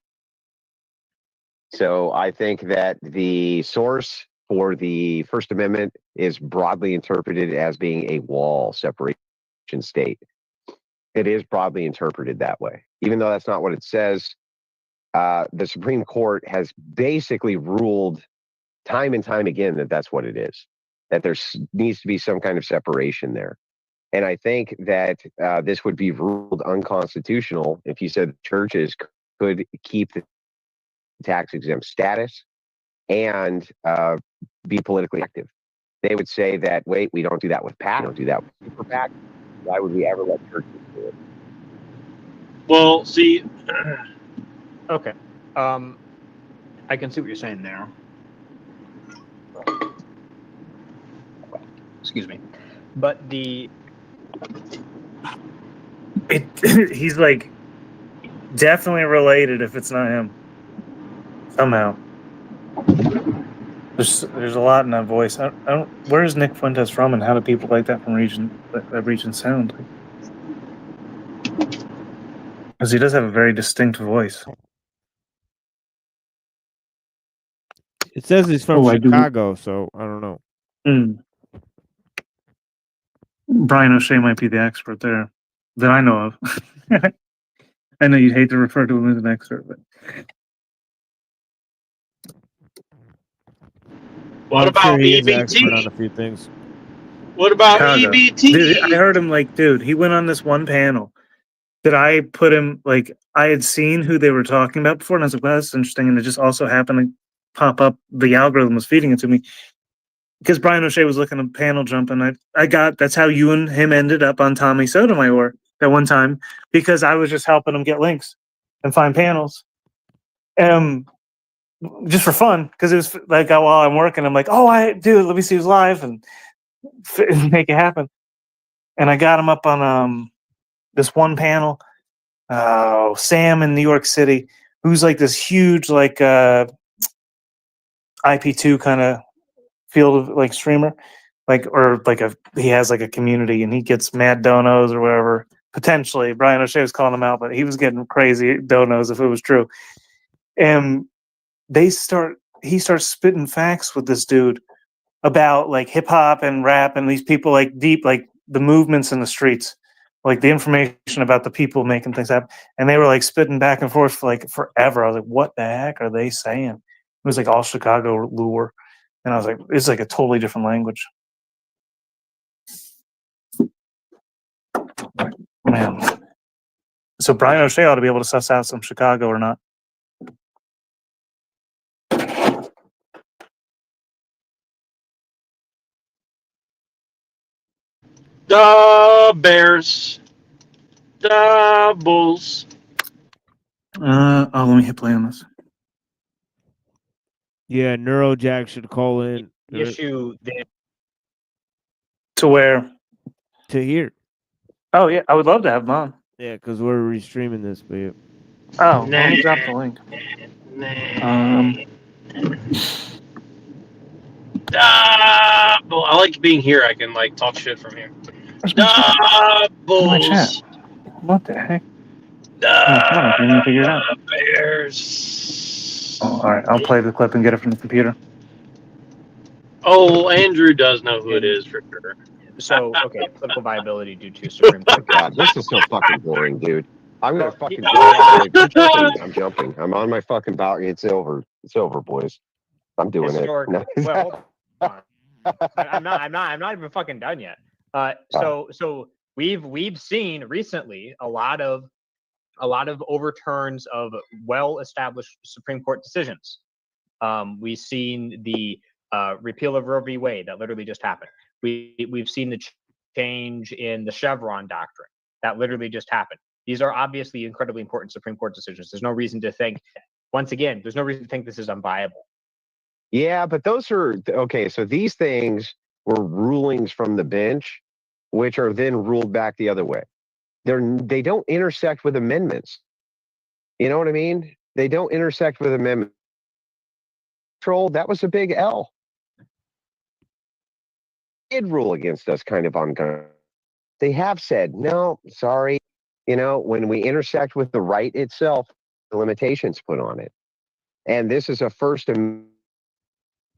So I think that the source for the First Amendment is broadly interpreted as being a wall separation state. It is broadly interpreted that way, even though that's not what it says. The Supreme Court has basically ruled time and time again that that's what it is, that there needs to be some kind of separation there. And I think that this would be ruled unconstitutional if you said churches could keep the tax exempt status and be politically active. They would say that, wait, we don't do that with PAC, we don't do that with Super PAC. Why would we ever let churches do it? Well, see. Okay. I can see what you're saying there. Excuse me. But he's like definitely related if it's not him. Somehow. There's a lot in that voice. I don't. Where is Nick Fuentes from, and how do people like that from that region sound? Because he does have a very distinct voice. It says he's from Chicago, so I don't know. Brian O'Shea might be the expert there that I know of. I know you'd hate to refer to him as an expert, but what about EBT? On a few things. What about Chicago. EBT? Dude, I heard him he went on this one panel that I put him I had seen who they were talking about before, and I was like, well, that's interesting. And it just also happened to pop up. The algorithm was feeding it to me because Brian O'Shea was looking at panel jump, and that's how you and him ended up on Tommy Sotomayor that one time, because I was just helping him get links and find panels. Just for fun, because it was like while I'm working, I'm like, let me see who's live and make it happen. And I got him up on this one panel. Sam in New York City, who's like this huge IP2 kind of field of streamer, he has a community and he gets mad donos or whatever. Potentially, Brian O'Shea was calling him out, but he was getting crazy donos if it was true. And he starts spitting facts with this dude about hip hop and rap and these people deep the movements in the streets, the information about the people making things happen. And they were spitting back and forth for forever. I was like, what the heck are they saying? It was all Chicago lure. And I was like, it's a totally different language. Man. So Brian O'Shea ought to be able to suss out some Chicago or not. The Bears. The Bulls. Let me hit play on this. Yeah, Neurojack should call in. The issue there. To where? To here. Oh, yeah. I would love to have him on. Yeah, because we're restreaming this, but yeah. Oh, let me drop the link. I like being here. I can talk shit from here. The Bulls. What the heck? The Bears. Oh, all right, I'll play the clip and get it from the computer. Oh, Andrew does know who it is for sure. So, okay, political viability due to Supreme Court. God, this is so fucking boring, dude. I'm gonna fucking I'm jumping. I'm on my fucking balcony. It's over. It's over, boys. I'm doing it. No. Well, hold on. I'm not even fucking done yet. So we've seen recently a lot of overturns of well-established Supreme Court decisions. We've seen the repeal of Roe v. Wade that literally just happened. We've seen the change in the Chevron doctrine that literally just happened. These are obviously incredibly important Supreme Court decisions. There's no reason to think, once again, there's no reason to think this is unviable. Yeah, but those are okay. So these things were rulings from the bench, which are then ruled back the other way. They don't intersect with amendments. You know what I mean? They don't intersect with amendments. That was a big L. Did rule against us kind of on gun. They have said, no, sorry. You know, when we intersect with the right itself, the limitations put on it. And this is a first,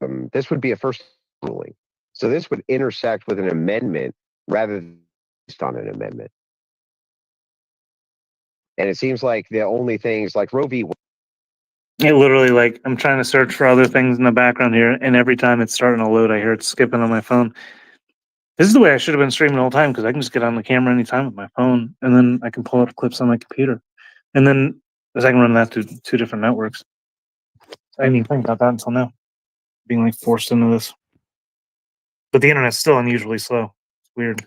this would be a first ruling. So this would intersect with an amendment rather than based on an amendment. And it seems like the only things like Roe v. It literally, like, I'm trying to search for other things in the background here, and every time it's starting to load, I hear it skipping on my phone. This is the way I should have been streaming all the time, because I can just get on the camera anytime with my phone, and then I can pull up clips on my computer. And then I can run that to 2 different networks. I didn't even think about that until now, being like forced into this. But the internet's still unusually slow. It's weird.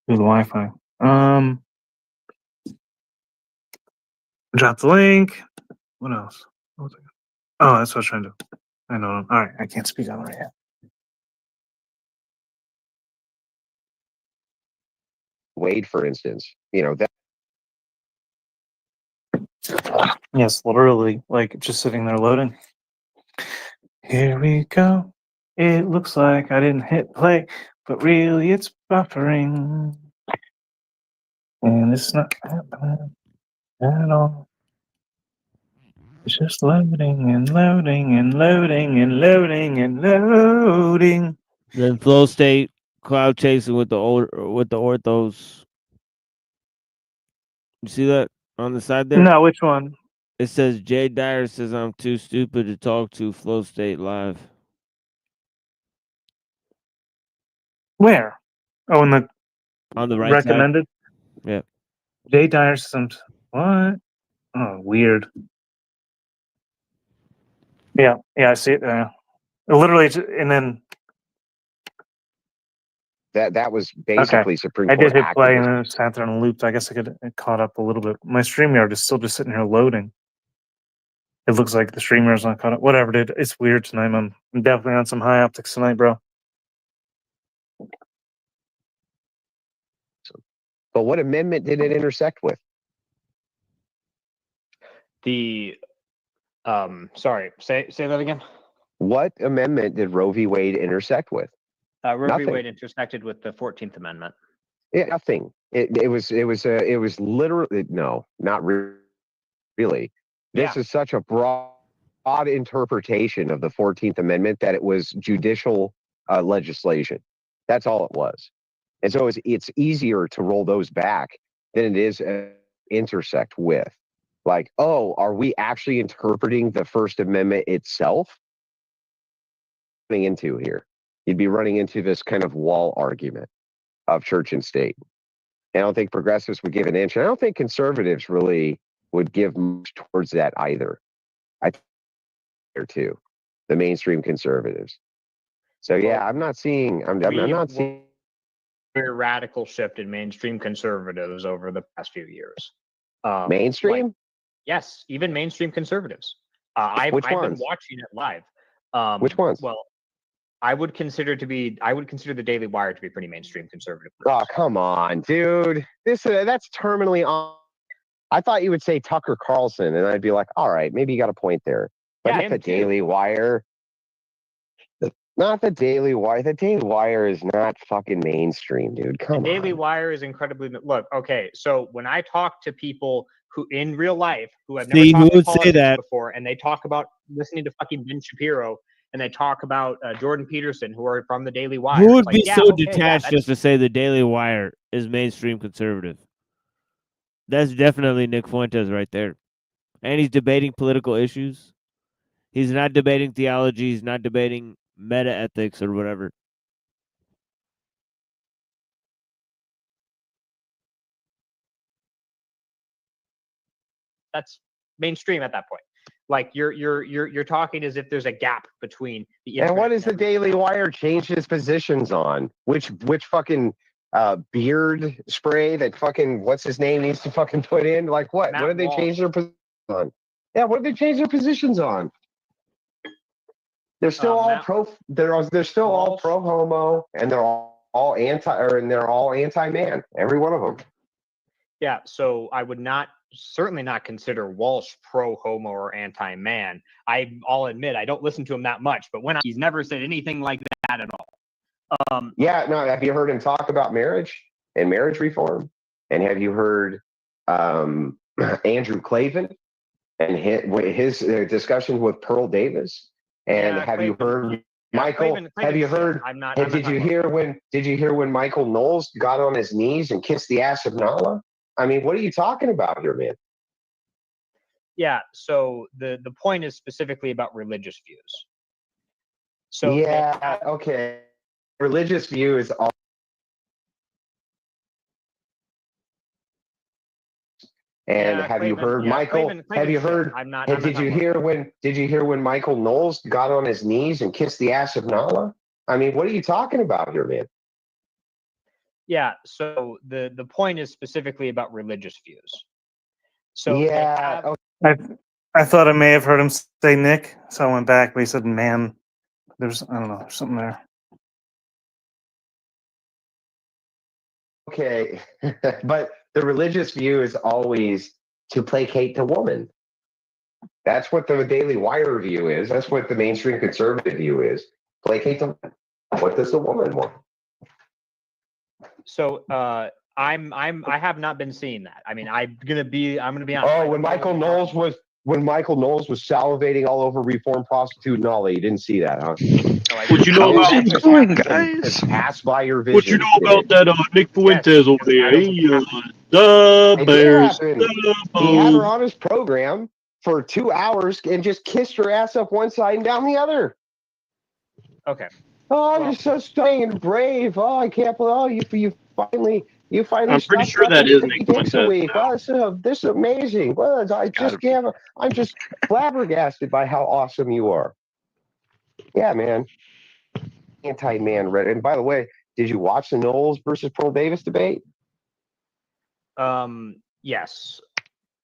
Through the Wi-Fi. Drop the link. What else? Oh, that's what I was trying to do. I know. All right, I can't speak on it right yet. Wade, for instance, you know, that Yes, literally, like just sitting there loading. Here we go. It looks like I didn't hit play, but really it's buffering. And it's not happening at all. It's just loading and loading and loading and loading and loading. Then flow state, cloud chasing with the orthos. You see that on the side there? No, which one? It says Jay Dyer says I'm too stupid to talk to Flow State Live. Where? Oh, in the On the right recommended? side. Yeah. Jay Dyer says what? Oh, weird. Yeah, I see it. Literally, and then that was basically Supreme I Court did hit play and activism. then it sat there and looped. I guess I could it caught up a little bit. My StreamYard is still just sitting here loading. It looks like the streamer is not caught up. Whatever, dude. It's weird tonight. I'm definitely on some high optics tonight, bro. But what amendment did it intersect with? The sorry, say that again. What amendment did Roe v. Wade intersect with? Roe v. Nothing. Wade intersected with the 14th Amendment. Yeah, nothing. It was literally no, not really. This is such a broad interpretation of the 14th Amendment that it was judicial legislation. That's all it was. And so it's easier to roll those back than it is intersect with. Like, oh, are we actually interpreting the First Amendment itself? Running into here, you'd be running into this kind of wall argument of church and state. And I don't think progressives would give an inch. And I don't think conservatives really would give much towards that either. I think there too, the mainstream conservatives. So yeah, I'm not seeing. I'm not seeing very radical shift in mainstream conservatives over the past few years. mainstream. Like, yes, even mainstream conservatives. I've been watching it live. Which ones? Well, I would consider the Daily Wire to be pretty mainstream conservative. Oh, come on, dude. That's terminally on. I thought you would say Tucker Carlson, and I'd be like, all right, maybe you got a point there. But not the Daily Wire. Not the Daily Wire. The Daily Wire is not fucking mainstream, dude. Come on. The Daily Wire is incredibly look. Okay, so when I talk to people who in real life who have never talked to politics before, and they talk about listening to fucking Ben Shapiro, and they talk about Jordan Peterson, who are from the Daily Wire. Who would be so detached just to say the Daily Wire is mainstream conservative? That's definitely Nick Fuentes right there. And he's debating political issues. He's not debating theology. He's not debating meta ethics or whatever. That's mainstream at that point. Like you're talking as if there's a gap between the And internet what is the Daily Wire changed its positions on? Which fucking beard spray that fucking what's his name needs to fucking put in? Like what? Matt What did they Walsh. change their positions on? Yeah, what did they change their positions on? They're still all Matt pro. They're still all Walsh. pro homo, and they're all anti, and they're all anti man. Every one of them. Yeah, so I would certainly not consider Walsh pro homo or anti man. I'll admit I don't listen to him that much, but he's never said anything like that at all. Yeah, no. Have you heard him talk about marriage and marriage reform? And have you heard Andrew Clavin and his discussion with Pearl Davis? And Yeah, have you heard Michael? Clavin Have you shit. heard? I'm not Did you talking hear when Michael Knowles got on his knees and kissed the ass of Nala? I mean, what are you talking about here, man? Yeah, so the point is specifically about religious views. So yeah, okay. Religious view is all. And have you heard Michael? Have you heard? Did you hear when Michael Knowles got on his knees and kissed the ass of Nala? I mean, what are you talking about here, man? Yeah, so the point is specifically about religious views. So yeah, I thought I may have heard him say Nick, so I went back, but he said man. I don't know, there's something there. Okay, but the religious view is always to placate the woman. That's what the Daily Wire view is. That's what the mainstream conservative view is. Placate the woman. What does the woman want? So I have not been seeing that. I mean, I'm gonna be honest. Oh, when Michael Knowles was salivating all over reform prostitute Nala, you didn't see that, huh? What you know about It doing, guys? Passed by your vision. What you know about that Nick Fuentes over there? The It Bears. did happen. He had her on his program for 2 hours and just kissed her ass up one side and down the other. Okay. Oh, you're so stunning and brave. Oh, I can't believe. Oh, you finally. I'm pretty sure that is Nick Fuentes. Wow, this is amazing. Well, I'm just flabbergasted by how awesome you are. Yeah, man. Anti-man red. And by the way, did you watch the Knowles versus Pearl Davis debate? Yes.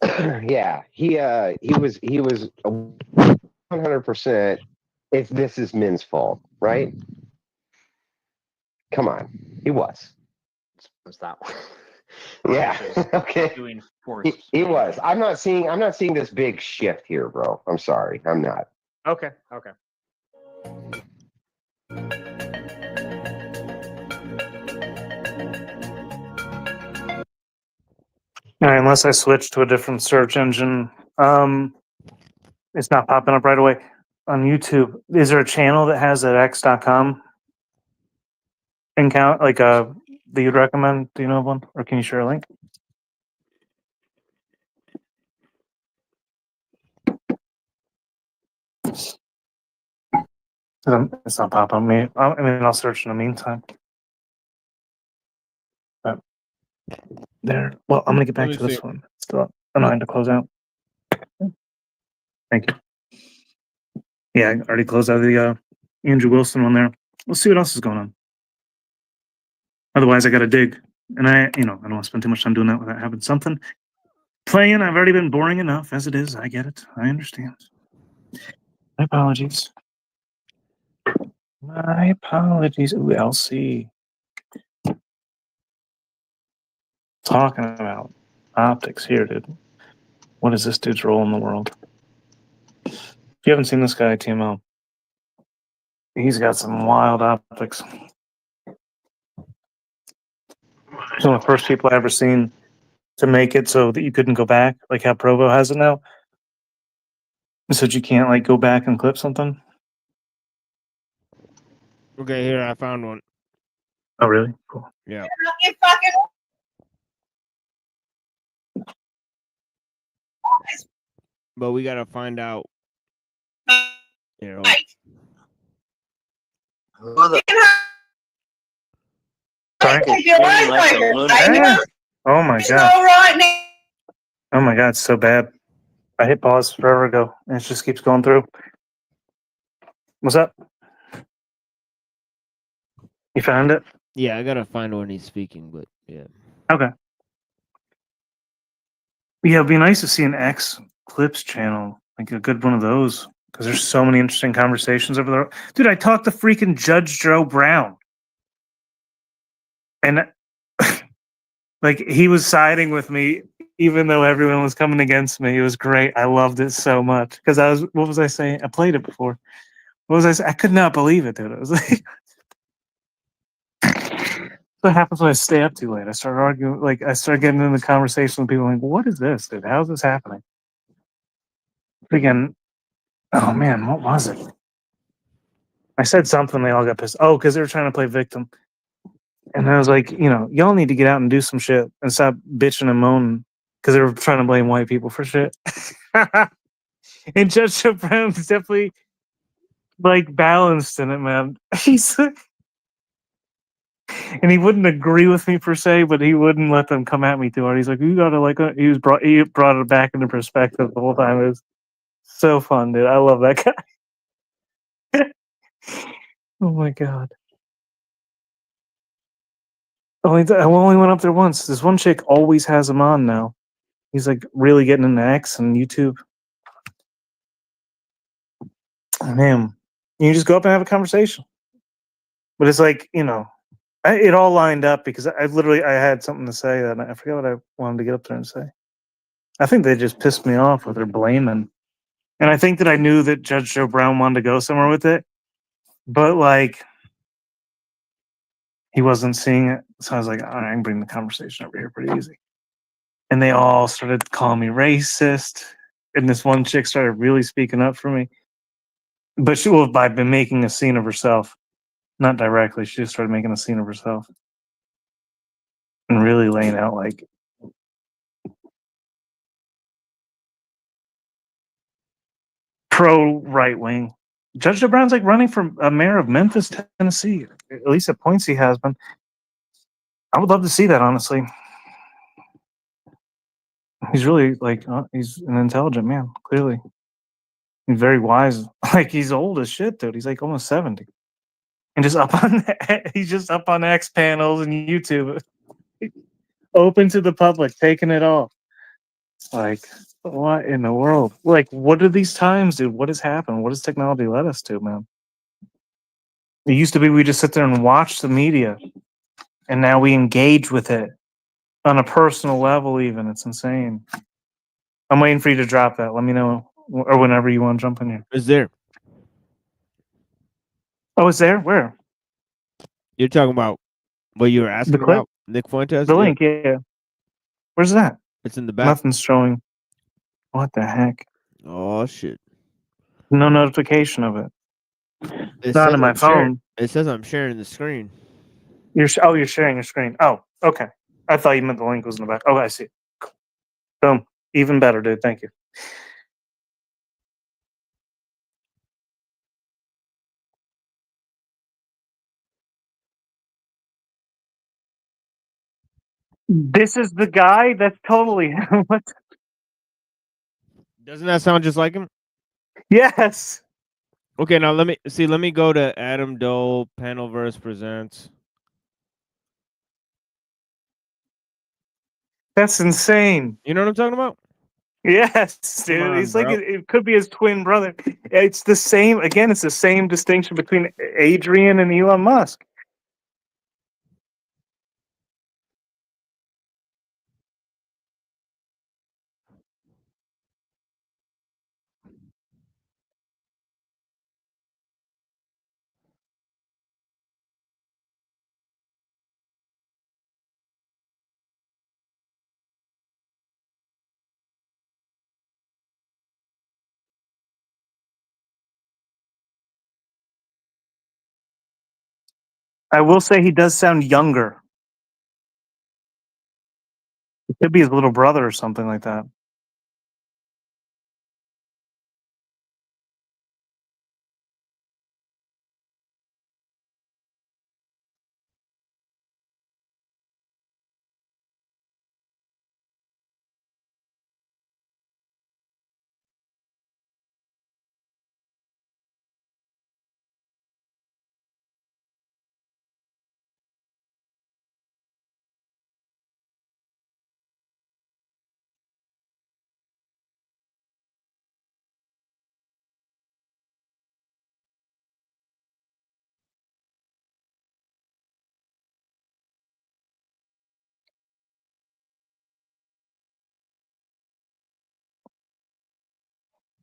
Yeah, he was 100%. If this is men's fault, right? Come on, he was. Was that one? Yeah. Okay. Doing He was. I'm not seeing this big shift here, bro. I'm sorry. I'm not. Okay. Okay. All right, unless I switch to a different search engine, it's not popping up right away on YouTube. Is there a channel that has an x.com account, like that you'd recommend? Do you know of one, or can you share a link? It's not popping up me. I mean, I'll search in the meantime. But there. Well, I'm gonna get back to this one. It's still annoying to close out. Thank you. Yeah, I already closed out the Andrew Wilson one there. We'll see what else is going on. Otherwise, I got to dig, and I don't want to spend too much time doing that without having something playing. I've already been boring enough as it is. I get it. I understand. My apologies. My apologies. Ooh, LC. Talking about optics here, dude. What is this dude's role in the world? If you haven't seen this guy, TMO, he's got some wild optics. He's one of the first people I ever seen to make it so that you couldn't go back, like how Provo has it now. So you can't like go back and clip something. Okay, here I found one. Oh, really? Cool. Yeah. But we gotta find out. Sorry? Oh my god. Oh my god, it's so bad. I hit pause forever ago, and it just keeps going through. What's up? You found it? Yeah, I gotta find when he's speaking, but yeah. Okay. Yeah, it'd be nice to see an X Clips channel, like a good one of those, because there's so many interesting conversations over there. Dude, I talked to freaking Judge Joe Brown, and like he was siding with me, even though everyone was coming against me. It was great. I loved it so much because I was. What was I saying? I played it before. What was I saying? I could not believe it, dude. It was like. What happens when I stay up too late? I start arguing, like I start getting into the conversation with people like, what is this, dude? How's this happening? Again, oh man, what was it? I said something, they all got pissed. Oh, because they were trying to play victim. And I was like, y'all need to get out and do some shit and stop bitching and moaning because they were trying to blame white people for shit. And Judge Joe Brown is definitely like balanced in it, man. He's like, and he wouldn't agree with me per se, but he wouldn't let them come at me too hard. He's like, you gotta like. He brought it back into perspective the whole time. It was so fun, dude. I love that guy. Oh my god. I only went up there once. This one chick always has him on now. He's like really getting into X and YouTube. Man, you just go up and have a conversation. But it's like it all lined up because I had something to say that I forgot what I wanted to get up there and say. I think they just pissed me off with their blaming, and I think that I knew that Judge Joe Brown wanted to go somewhere with it, but like he wasn't seeing it, so I was like, all right, I can bring the conversation over here pretty easy. And they all started calling me racist, and this one chick started really speaking up for me, but she will by making a scene of herself, not directly. She just started making a scene of herself and really laying out like pro right wing. Judge Joe Brown's like running for a mayor of Memphis, Tennessee. At least at points he has been. I would love to see that, honestly. He's really like he's an intelligent man. Clearly, he's very wise. Like he's old as shit, dude. He's like almost 70, and just up on he's just up on X panels and YouTube, open to the public, taking it all. Like what in the world? Like what are these times, dude? What has happened? What has technology led us to, man? It used to be we just sit there and watch the media, and now we engage with it on a personal level. Even it's insane. I'm waiting for you to drop that. Let me know, or whenever you want to jump in here. Is there? Oh, it's there. Where? You're talking about what you were asking The clip? about? Nick Fuentes? The Yeah. link, yeah. Where's that? It's in the back. Nothing's showing. What the heck? Oh shit. No notification of it. It Not says on my I'm sharing. phone. It says I'm sharing the screen. You're sharing your screen. Oh, okay. I thought you meant the link was in the back. Oh, I see. Boom. Even better, dude. Thank you. This is the guy. That's totally what? Doesn't that sound just like him? Yes. Okay, now let me go to Adam Dole Panelverse Presents. That's insane. You know what I'm talking about? Yes, Come dude. on, He's like bro. it could be his twin brother. It's the same. Again, it's the same distinction between Adrian and Elon Musk. I will say he does sound younger. It could be his little brother or something like that.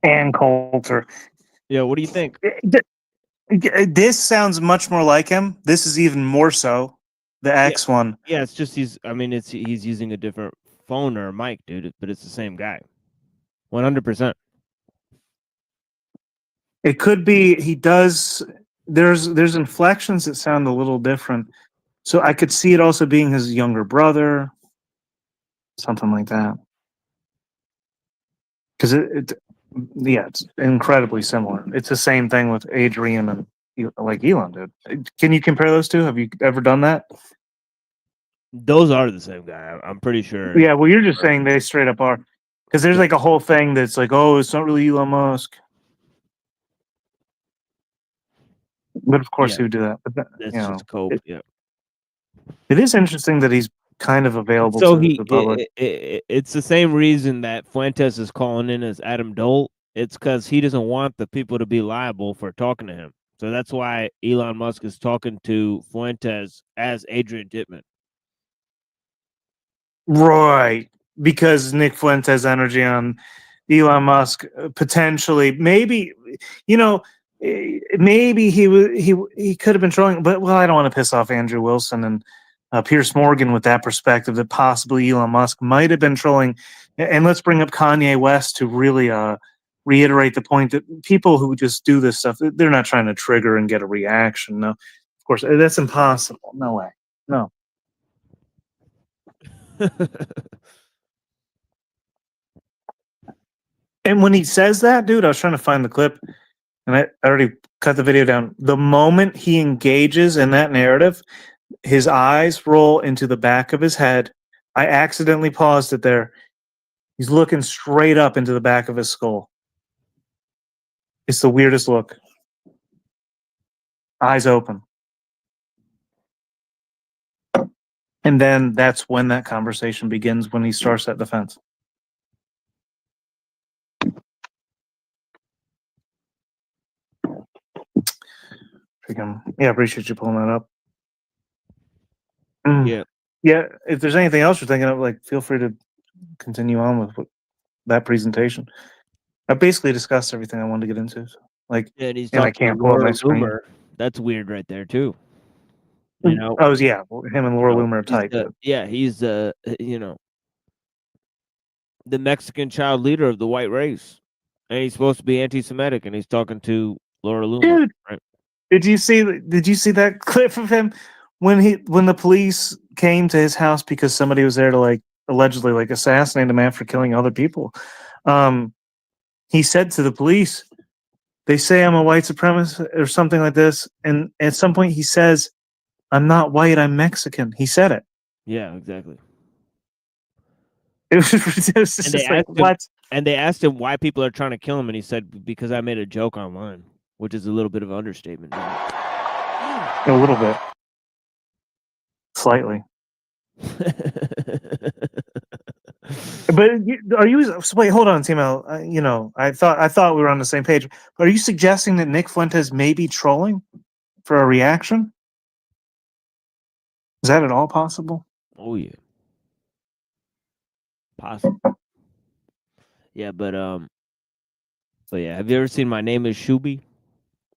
and Coulter. Yeah, what do you think? This sounds much more like him. This is even more so. The X one. Yeah, it's just he's using a different phone or mic, dude, but it's the same guy. 100%. It could be he does. There's inflections that sound a little different, so I could see it also being his younger brother, something like that. Because it's incredibly similar. It's the same thing with Adrian and like Elon did. Can you compare those two? Have you ever done that? Those are the same guy. I'm pretty sure. Yeah. Well, you're just saying they straight up are, because there's like a whole thing that's like, oh, it's not really Elon Musk. But of course, Yeah. he would do that. But That's just cope. Yeah. It is interesting that he's kind of available So to the public. it's the same reason that Fuentes is calling in as Adam Dole. It's because he doesn't want the people to be liable for talking to him. So that's why Elon Musk is talking to Fuentes as Adrian Dittman. Right. Because Nick Fuentes' energy on Elon Musk potentially, maybe, maybe he could have been trolling, but I don't want to piss off Andrew Wilson and Pierce Morgan with that perspective that possibly Elon Musk might have been trolling. And let's bring up Kanye West to really reiterate the point that people who just do this stuff, they're not trying to trigger and get a reaction. No, of course, that's impossible. No way. No. And when he says that, dude, I was trying to find the clip and I already cut the video down. The moment he engages in that narrative, his eyes roll into the back of his head. I accidentally paused it there. He's looking straight up into the back of his skull. It's the weirdest look. Eyes open. And then that's when that conversation begins, when he starts that defense. Yeah, appreciate you pulling that up. Yeah. Yeah, if there's anything else you're thinking of, like, feel free to continue on with that presentation. I basically discussed everything I wanted to get into. So, like, And he's and I talking can't to pull up my Laura screen. Loomer. That's weird right there too. You know. Oh yeah, him and Laura Loomer are he's tight. he's the Mexican child leader of the white race, and he's supposed to be anti-Semitic, and he's talking to Laura Loomer. Dude, right? Did you see that clip of him when the police came to his house because somebody was there to like allegedly like assassinate a man for killing other people? He said to the police, they say I'm a white supremacist or something like this, and at some point he says, I'm not white, I'm Mexican. He said it. Yeah, exactly. It was just like, what? And they asked him why people are trying to kill him, and he said, because I made a joke online, which is a little bit of an understatement. A little bit. Slightly. But are you? Wait, hold on, Timo. I thought we were on the same page. But are you suggesting that Nick Fuentes may be trolling for a reaction? Is that at all possible? Oh yeah, possible. Yeah, but yeah. Have you ever seen My Name Is Shuby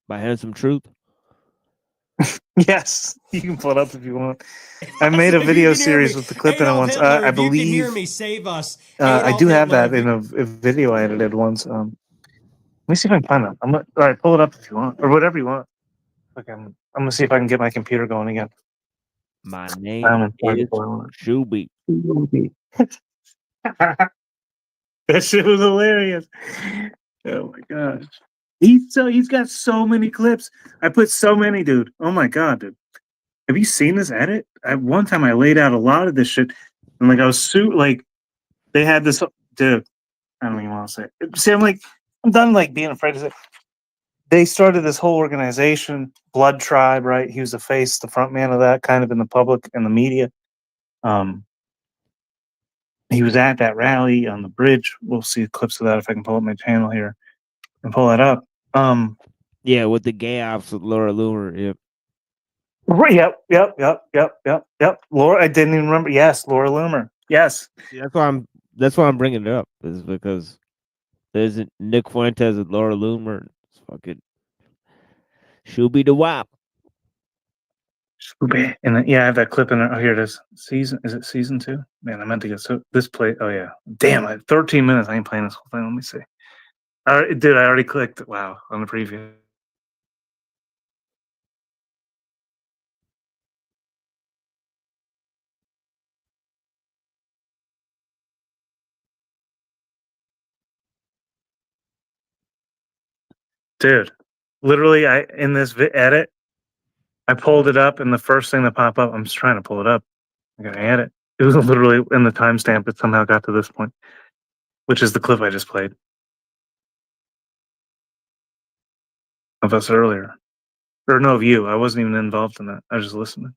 by Handsome Truth? Yes, you can pull it up if you want. I made a video series with the clip in it once. I believe. You can hear me, save us. I do have that in a video I edited once. Let me see if I can find that. All right, pull it up if you want, or whatever you want. Okay, I'm gonna see if I can get my computer going again. My name is Shuby. That shit was hilarious. Oh my gosh. He's got so many clips. I put so many, dude. Oh my god, dude. Have you seen this edit? One time I laid out a lot of this shit, and like I was they had this, dude. I don't even want to say it. See, I'm done like being afraid to say. They started this whole organization, Blood Tribe, right? He was the face, the front man of that, kind of in the public and the media. He was at that rally on the bridge. We'll see clips of that if I can pull up my channel here and pull that up. Yeah, with the gay ops with Laura Loomer. Yep. Right. Yep. Laura, I didn't even remember. Yes, Laura Loomer. Yes. That's why I'm bringing it up, is because There's Nick Fuentes and Laura Loomer. It's fucking Shooby the Wop. Shooby. And then, yeah, I have that clip in there. Oh, here it is. Is it season 2? Man, I meant to get this play. Oh yeah. Damn, 13 minutes. I ain't playing this whole thing. Let me see. I already clicked. Wow, on the preview. Dude, literally, in this edit, I pulled it up, and the first thing that popped up, I'm just trying to pull it up. I gotta add it. It was literally in the timestamp. It somehow got to this point, which is the clip I just played of us earlier. Or no, of you. I wasn't even involved in that. I was just listening.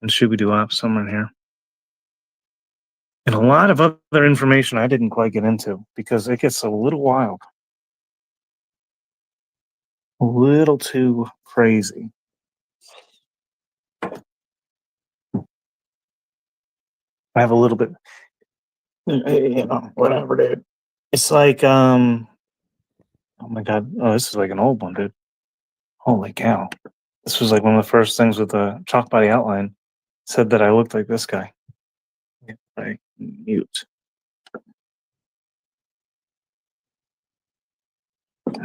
And Shooby Doo Wop somewhere in here. And a lot of other information I didn't quite get into because it gets a little wild. A little too crazy. I have a little bit, whatever, dude. It's like, oh my God. Oh, this is like an old one, dude. Holy cow. This was like one of the first things with the chalk body outline. Said that I looked like this guy. Right, mute.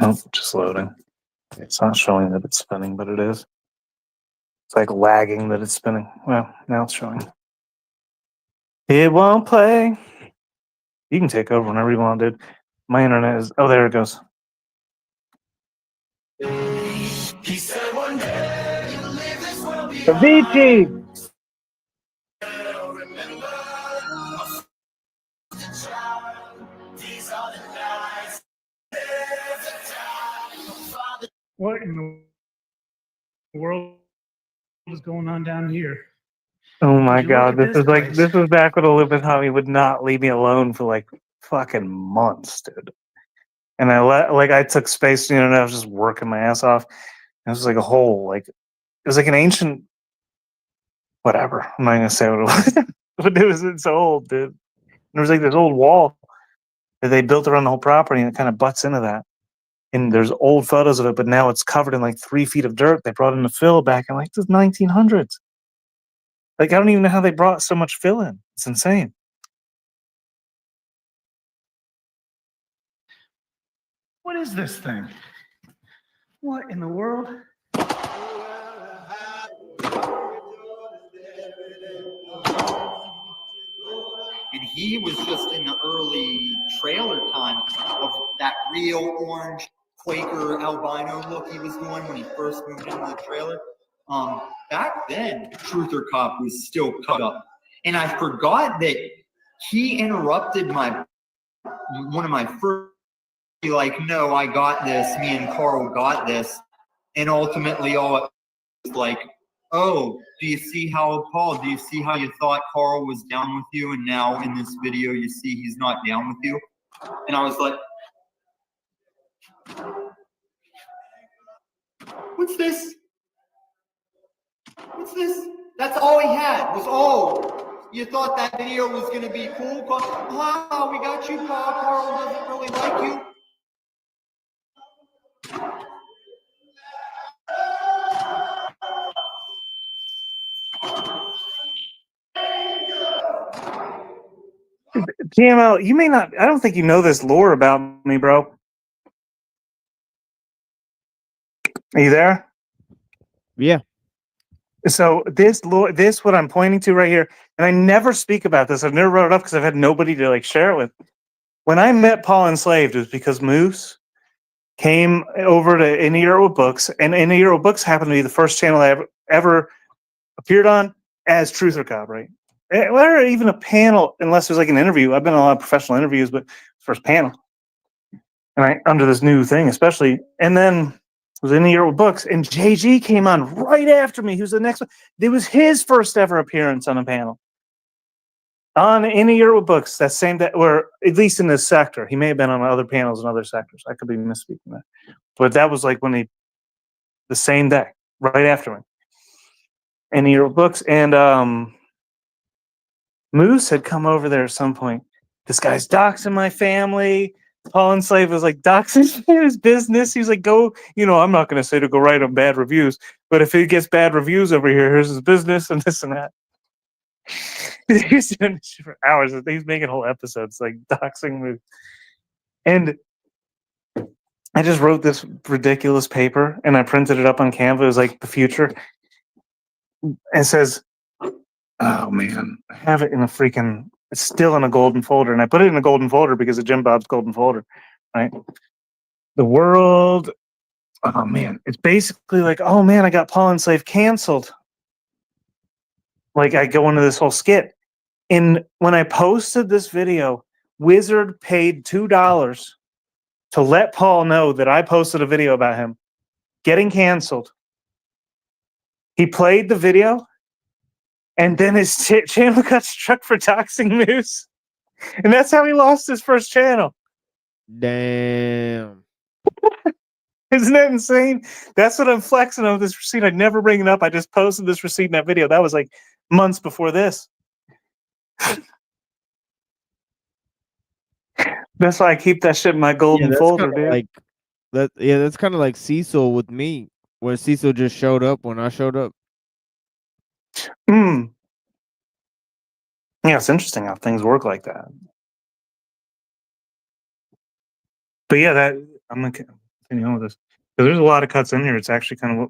Oh, just loading. It's not showing that it's spinning, but it is. It's like lagging that it's spinning. Well, now it's showing. It won't play. You can take over whenever you want, dude. My internet is. Oh, there it goes. Avicii! What in the world is going on down here? Oh my Would you look God, at this this is like place? this was back when Elizabeth Hobby would not leave me alone for like fucking months, dude. And I took space, I was just working my ass off. It was like a whole it was like an ancient whatever. I'm not gonna say what it was. But it's old, dude. There was like this old wall that they built around the whole property and it kind of butts into that. And there's old photos of it, but now it's covered in like 3 feet of dirt. They brought in the fill back in like the 1900s. Like I don't even know how they brought so much fill in. It's insane. What is this thing? What in the world? And he was just in the early trailer time of that real orange Quaker albino look he was doing when he first moved into the trailer. Back then, Truther Cop was still cut up. And I forgot that he interrupted one of my first, like, no, I got this, me and Carl got this. And ultimately all it was like, oh, do you see how you thought Carl was down with you and now in this video you see he's not down with you? And I was like, what's this? What's this? That's all he had was, oh, you thought that video was going to be cool? Wow, we got you, Carl. Carl doesn't really like you. GML, you may not, I don't think you know this lore about me, bro. Are you there? Yeah. So this what I'm pointing to right here, and I never speak about this. I've never brought it up because I've had nobody to share it with. When I met Paul Enslaved, it was because Moose came over to In Euro Books, and In Euro Books happened to be the first channel I ever appeared on as Truther Cop, right? Or even a panel, unless there's an interview. I've been on a lot of professional interviews, but first panel. And under this new thing, especially. And then it was In Euro Books, and JG came on right after me. He was the next one. It was his first ever appearance on a panel. On In Euro Books, that same day, or at least in this sector. He may have been on other panels in other sectors. I could be misspeaking that. But that was the same day, right after me. In Euro Books. And Moose had come over there at some point. This guy's doxing my family. Paul and Slave was like, doxing his business. He's like, go, I'm not going to say to go write him bad reviews, but if he gets bad reviews over here, here's his business and this and that. He's doing this shit for hours. He's making whole episodes like doxing moves. And I just wrote this ridiculous paper and I printed it up on Canva. It was like the future. It says, oh man, I have it in a freaking, it's still in a golden folder. And I put it in a golden folder because of Jim Bob's golden folder, right? The world, oh man, it's basically like, oh man, I got Paul and Slave canceled. Like I go into this whole skit. And when I posted this video, Wizard paid $2 to let Paul know that I posted a video about him getting canceled. He played the video, and then his channel got struck for doxing moose. And that's how he lost his first channel. Damn. Isn't that insane? That's what I'm flexing on this receipt. I'd never bring it up. I just posted this receipt in that video. That was like months before this. That's why I keep that shit in my golden folder, dude. Like that. Yeah, that's kind of like Cecil with me, where Cecil just showed up when I showed up. Yeah, it's interesting how things work like that. But yeah, that I'm gonna continue on with this because there's a lot of cuts in here. It's actually kind of what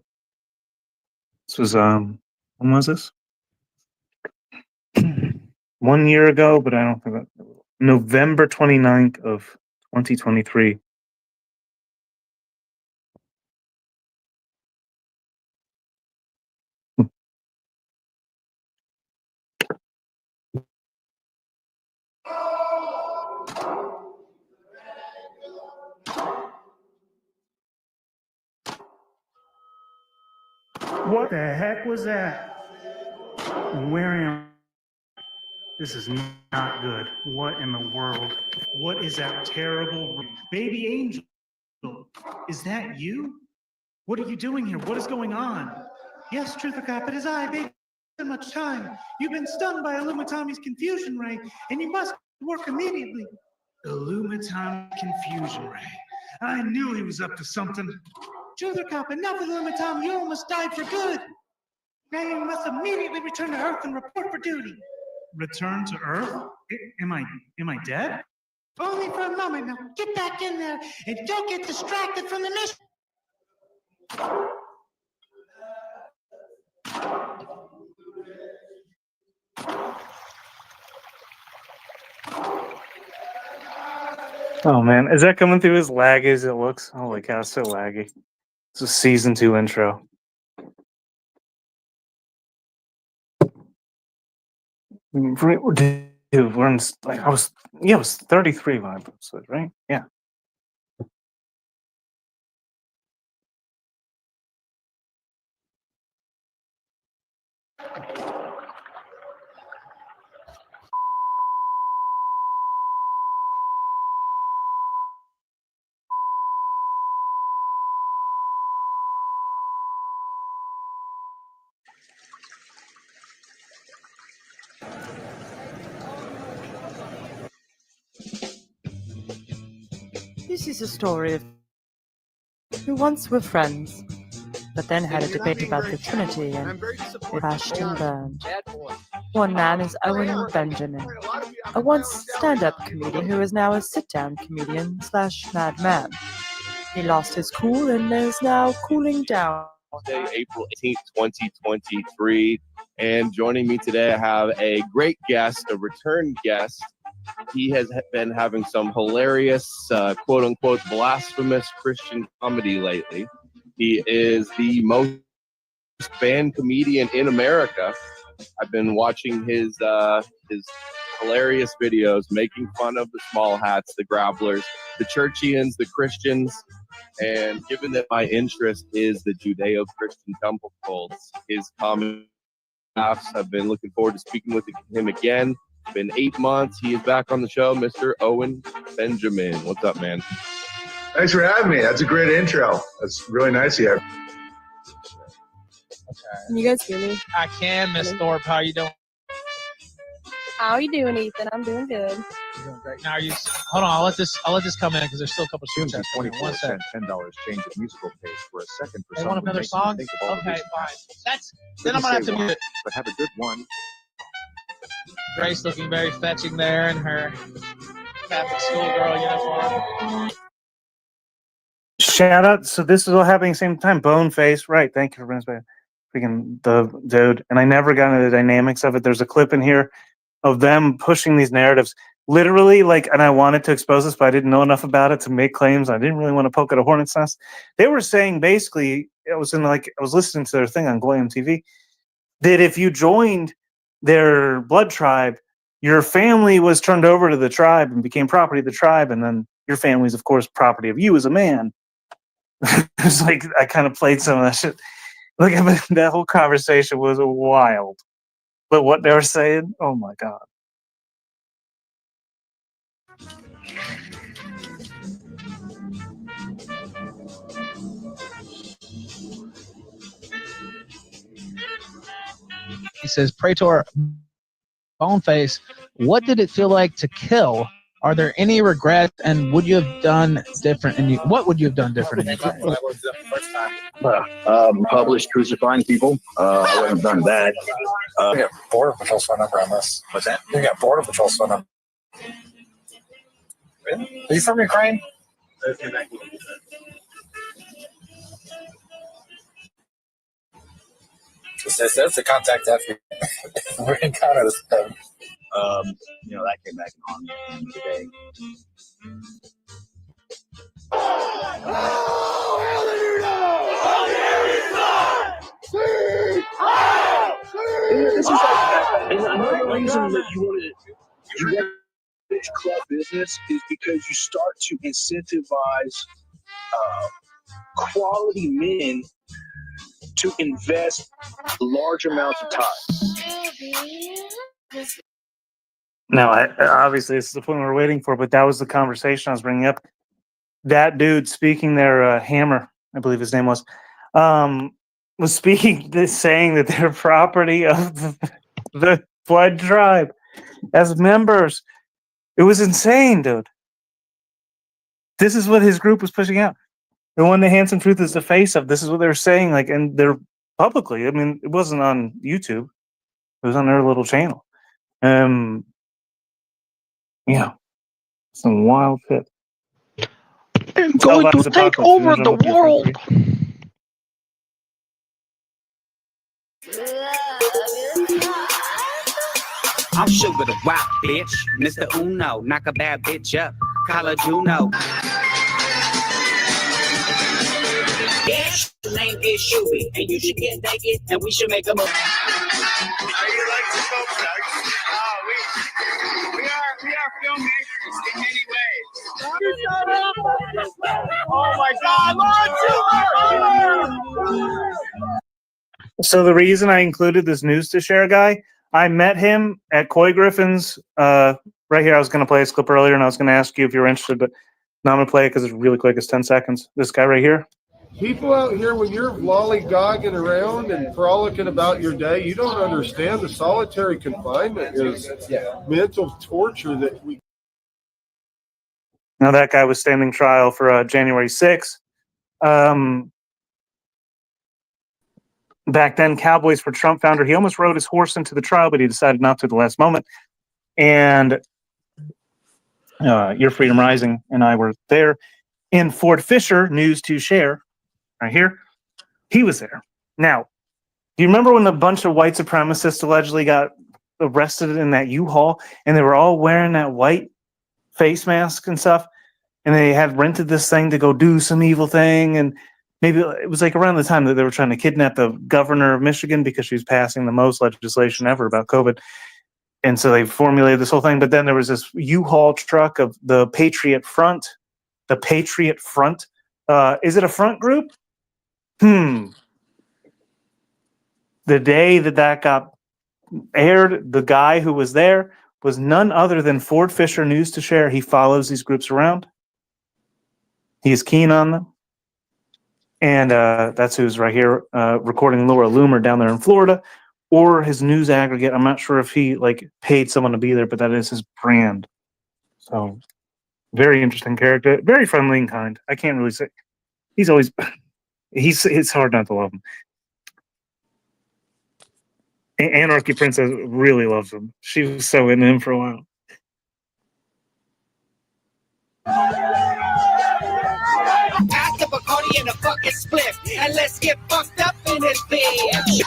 this was. When was this? 1 year ago, but I don't think that November 29th of 2023. What the heck was that? Where am I? This is not good. What in the world? What is that terrible baby angel? Is that you? What are you doing here? What is going on? Yes, Truth or Cop, it is I, baby. So much time. You've been stung by Illumitami's confusion ray, and you must work immediately. Illumitami confusion ray. I knew he was up to something. Truth or Cop, enough of Illumitami. You almost died for good. Now you must immediately return to Earth and report for duty. Return to Earth? Am I dead? Only for a moment. Now get back in there and don't get distracted from the mission. Oh man, is that coming through as laggy as it looks? Holy cow, it's so laggy. It's a season 2 intro. Dude, we're in, like I was 33 when I posted, right? Yeah. This is a story of who once were friends, but then had a debate about the Trinity and crashed and burned. One man is Owen Benjamin, a once stand-up comedian who is now a sit-down comedian / madman. He lost his cool and is now cooling down. April 18th, 2023. And joining me today, I have a great guest, a return guest. He has been having some hilarious, quote unquote, blasphemous Christian comedy lately. He is the most banned comedian in America. I've been watching his hilarious videos making fun of the small hats, the grabblers, the churchians, the Christians. And given that my interest is the Judeo-Christian temple cults, his comments, I've been looking forward to speaking with him again. It's been 8 months. He is back on the show, Mr. Owen Benjamin. What's up, man? Thanks for having me. That's a great intro. That's really nice here. Can you guys hear me? I can, Miss Thorpe. How you doing? How you doing, Ethan? I'm doing good. You're doing great. Now, are you? Hold on. I'll let this come in because there's still a couple of chats. 1 second. $10 change of musical pace for a second for They someone want who another makes you song? think of all the Okay, reasons. fine. Then I'm gonna have to mute it. But have a good one. Grace looking very fetching there in her Catholic schoolgirl uniform. Shout out. So this is all happening at the same time. Boneface, right? Thank you for bringing us back. Freaking the dude. And I never got into the dynamics of it. There's a clip in here of them pushing these narratives. Literally, like, and I wanted to expose this, but I didn't know enough about it to make claims. I didn't really want to poke at a hornet's nest. They were saying basically, I was listening to their thing on Goyam TV, that if you joined their blood tribe, your family was turned over to the tribe and became property of the tribe, and then your family is, of course, property of you as a man. It's like I kind of played some of that shit. Like that whole conversation was wild. But what they were saying, oh my god. He says, Praetor Boneface, what did it feel like to kill? Are there any regrets, and would you have done different? What would you have done different in Ukraine? Published crucifying people. I wouldn't have done that. We got Border Patrol's phone number on this. What's that? We got Border Patrol's phone number. Really? Are you from Ukraine? It says that's the contact after we're in Canada. That came back on today. This is like another reason that you want club business is because you start to incentivize quality men to invest large amounts of time. Now, obviously, this is the point we're waiting for, but that was the conversation I was bringing up. That dude speaking there, Hammer, I believe his name was speaking, saying that they're property of the blood tribe as members. It was insane, dude. This is what his group was pushing out. The one that Handsome Truth is the face of. This is what they were saying, like, and they're publicly. I mean, it wasn't on YouTube. It was on their little channel. Yeah, some wild shit. I'm going to take over the world. I'm Sugar the Rock, bitch. Mr. Uno, knock a bad bitch up. Collar Juno. Bitch, the name is Shuby, and you should get naked, and we should make a move. We are filmmakers in many ways. Oh my God, Lord! So the reason I included this news to share guy, I met him at Coy Griffin's. Right here, I was going to play this clip earlier, and I was going to ask you if you're interested, but now I'm going to play it because it's really quick. It's 10 seconds. This guy right here. People out here, when you're lollygagging around and frolicking about your day, you don't understand the solitary confinement is mental torture that we. Now that guy was standing trial for January 6th. Back then, Cowboys for Trump founder. He almost rode his horse into the trial, but he decided not to at the last moment. And Your Freedom Rising and I were there. And Ford Fisher, news to share, right here, he was there. Now, do you remember when a bunch of white supremacists allegedly got arrested in that U-Haul, and they were all wearing that white face mask and stuff, and they had rented this thing to go do some evil thing, and maybe it was like around the time that they were trying to kidnap the governor of Michigan because she was passing the most legislation ever about COVID. And so they formulated this whole thing. But then there was this U-Haul truck of the Patriot Front. The Patriot Front. Is it a front group? The day that got aired, the guy who was there was none other than Ford Fisher, news to share. He follows these groups around. He is keen on them. And that's who's right here recording Laura Loomer down there in Florida, or his news aggregate. I'm not sure if he paid someone to be there, but that is his brand. So very interesting character, very friendly and kind. I can't really say he's always it's hard not to love him. Anarchy Princess really loves him. She was so into him for a while. Pack the Bacardi and a fucking split, and let's get fucked up in this bitch.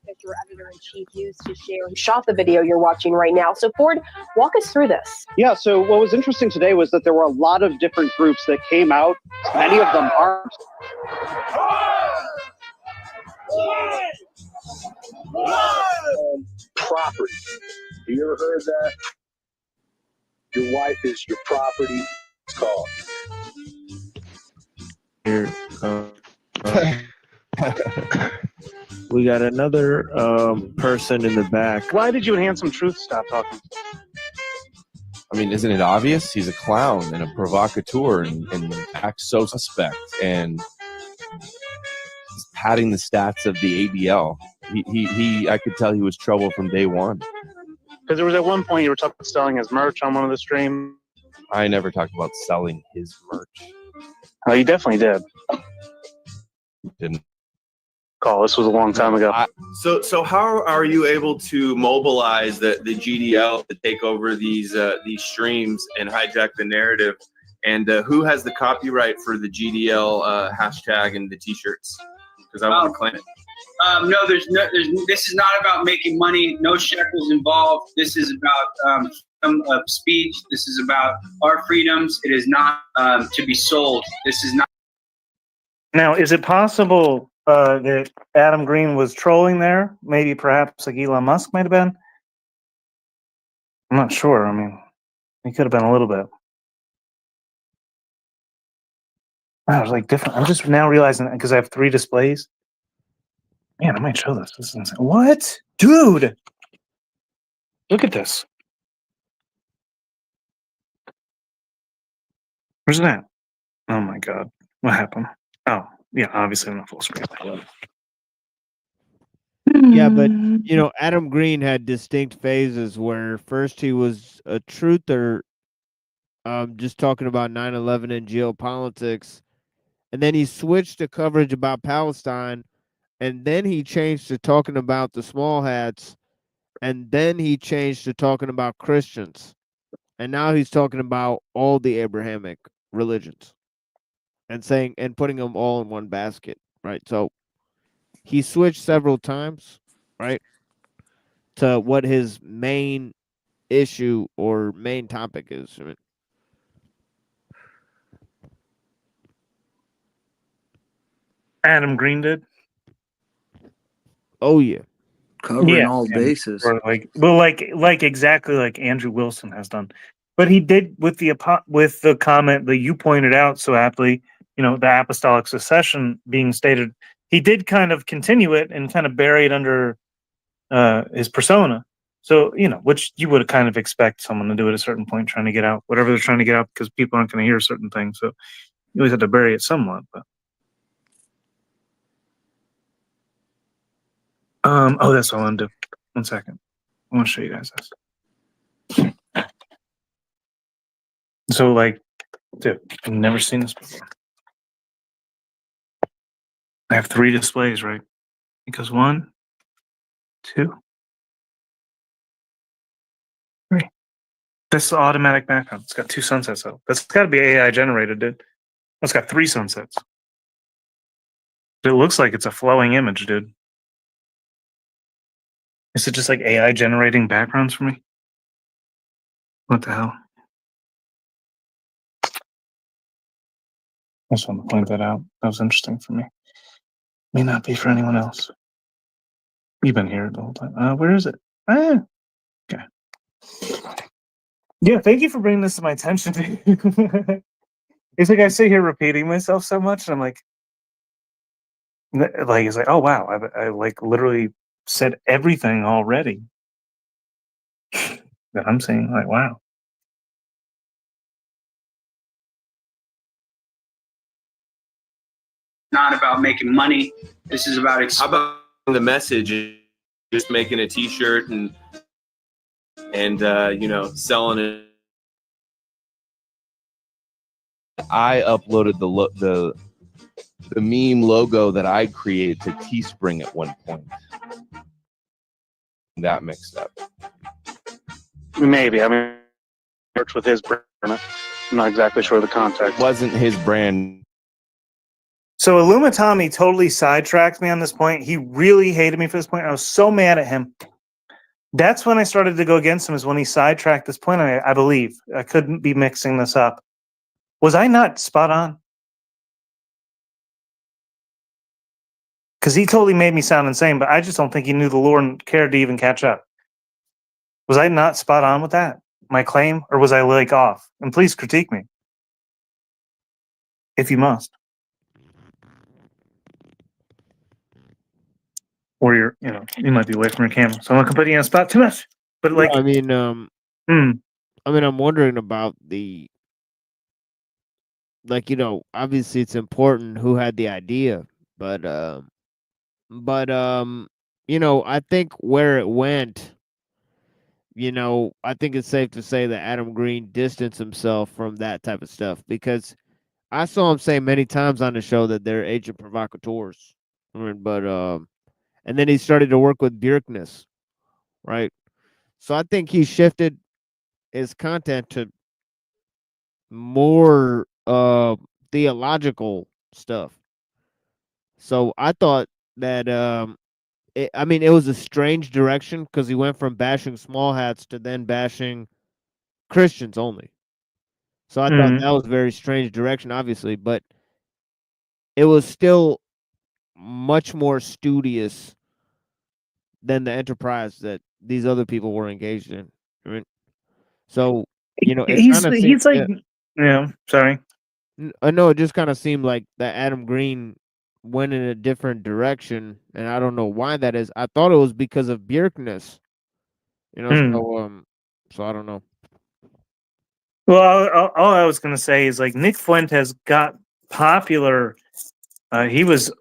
Picture editor-in-chief used to share who shot the video you're watching right now. So Ford, walk us through this. Yeah, so what was interesting today was that there were a lot of different groups that came out. Many of them armed. Property. You ever heard that? Your wife is your property. It's called. Here, we got another person in the back. Why did you and Handsome Truth stop talking? I mean, isn't it obvious? He's a clown and a provocateur and acts so suspect. And he's padding the stats of the ABL. I could tell he was trouble from day one. Because there was at one point you were talking about selling his merch on one of the streams. I never talked about selling his merch. Oh, you definitely did. Didn't. Call. This was a long time ago. So how are you able to mobilize the GDL to take over these streams and hijack the narrative? And who has the copyright for the GDL hashtag and the T-shirts? Because I want to claim it. No, this is not about making money. No shekels involved. This is about freedom of speech. This is about our freedoms. It is not to be sold. This is not. Now, is it possible that Adam Green was trolling there? Maybe perhaps like Elon Musk might have been? I'm not sure. I mean, he could have been a little bit. Wow, it's like different. I'm just now realizing that because I have 3 displays. Man, I might show this. This is insane. What? Dude! Look at this. Where's that? Oh my god. What happened? Oh, yeah, obviously I'm not full screen. Yeah, but you know, Adam Green had distinct phases where first he was a truther, just talking about 9/11 and geopolitics, and then he switched to coverage about Palestine, and then he changed to talking about the small hats, and then he changed to talking about Christians, and now he's talking about all the Abrahamic religions, and saying and putting them all in one basket, right? So he switched several times, right, to what his main issue or main topic is. I mean, Adam Green did? oh yeah, covering all bases. Or like exactly like Andrew Wilson has done. But he did with the comment that you pointed out so aptly, you know, the apostolic succession being stated, he did kind of continue it and kind of bury it under his persona. So, you know, which you would kind of expect someone to do at a certain point, trying to get out whatever they're trying to get out because people aren't going to hear certain things. So you always have to bury it somewhat. But oh, that's all I'm doing. 1 second. I want to show you guys this. So, like, dude, I've never seen this before. I have 3 displays, right? Because 1, 2, 3. That's the automatic background. It's got 2 sunsets out. That's got to be AI generated, dude. It's got 3 sunsets. It looks like it's a flowing image, dude. Is it just like AI generating backgrounds for me? What the hell? I just want to point that out. That was interesting for me. May not be for anyone else. You've been here the whole time. Where is it? Okay. Yeah, thank you for bringing this to my attention. It's like I sit here repeating myself so much, and I'm like, it's like, oh wow, I like literally said everything already that I'm saying. Like, wow. not about making money. This is about How about the message? Just making a T-shirt and selling it. I uploaded the meme logo that I created to Teespring at one point. That mixed up. Maybe. I mean, worked with his brand. I'm not exactly sure of the context. It wasn't his brand. So Illumitami totally sidetracked me on this point. He really hated me for this point. I was so mad at him. That's when I started to go against him, is when he sidetracked this point. I believe. I couldn't be mixing this up. Was I not spot on? Because he totally made me sound insane, but I just don't think he knew the lore and cared to even catch up. Was I not spot on with that, my claim, or was I like off? And please critique me, if you must. Or you might be away from your camera, so I'm not gonna put you on the spot too much. But like, I mean, I'm wondering about the, obviously it's important who had the idea, but I think where it went, I think it's safe to say that Adam Green distanced himself from that type of stuff, because I saw him say many times on the show that they're agent provocateurs. And then he started to work with Bjerknes, right? So I think he shifted his content to more theological stuff. So I thought that it was a strange direction, because he went from bashing small hats to then bashing Christians only. So I thought that was a very strange direction, obviously, but it was still much more studious than the enterprise that these other people were engaged in. Right? So, it kind of seemed, he's like, sorry. No, it just kind of seemed like that Adam Green went in a different direction, and I don't know why that is. I thought it was because of Bjerknes, so I don't know. Well, all I was gonna say is, like, Nick Fuentes got popular. He was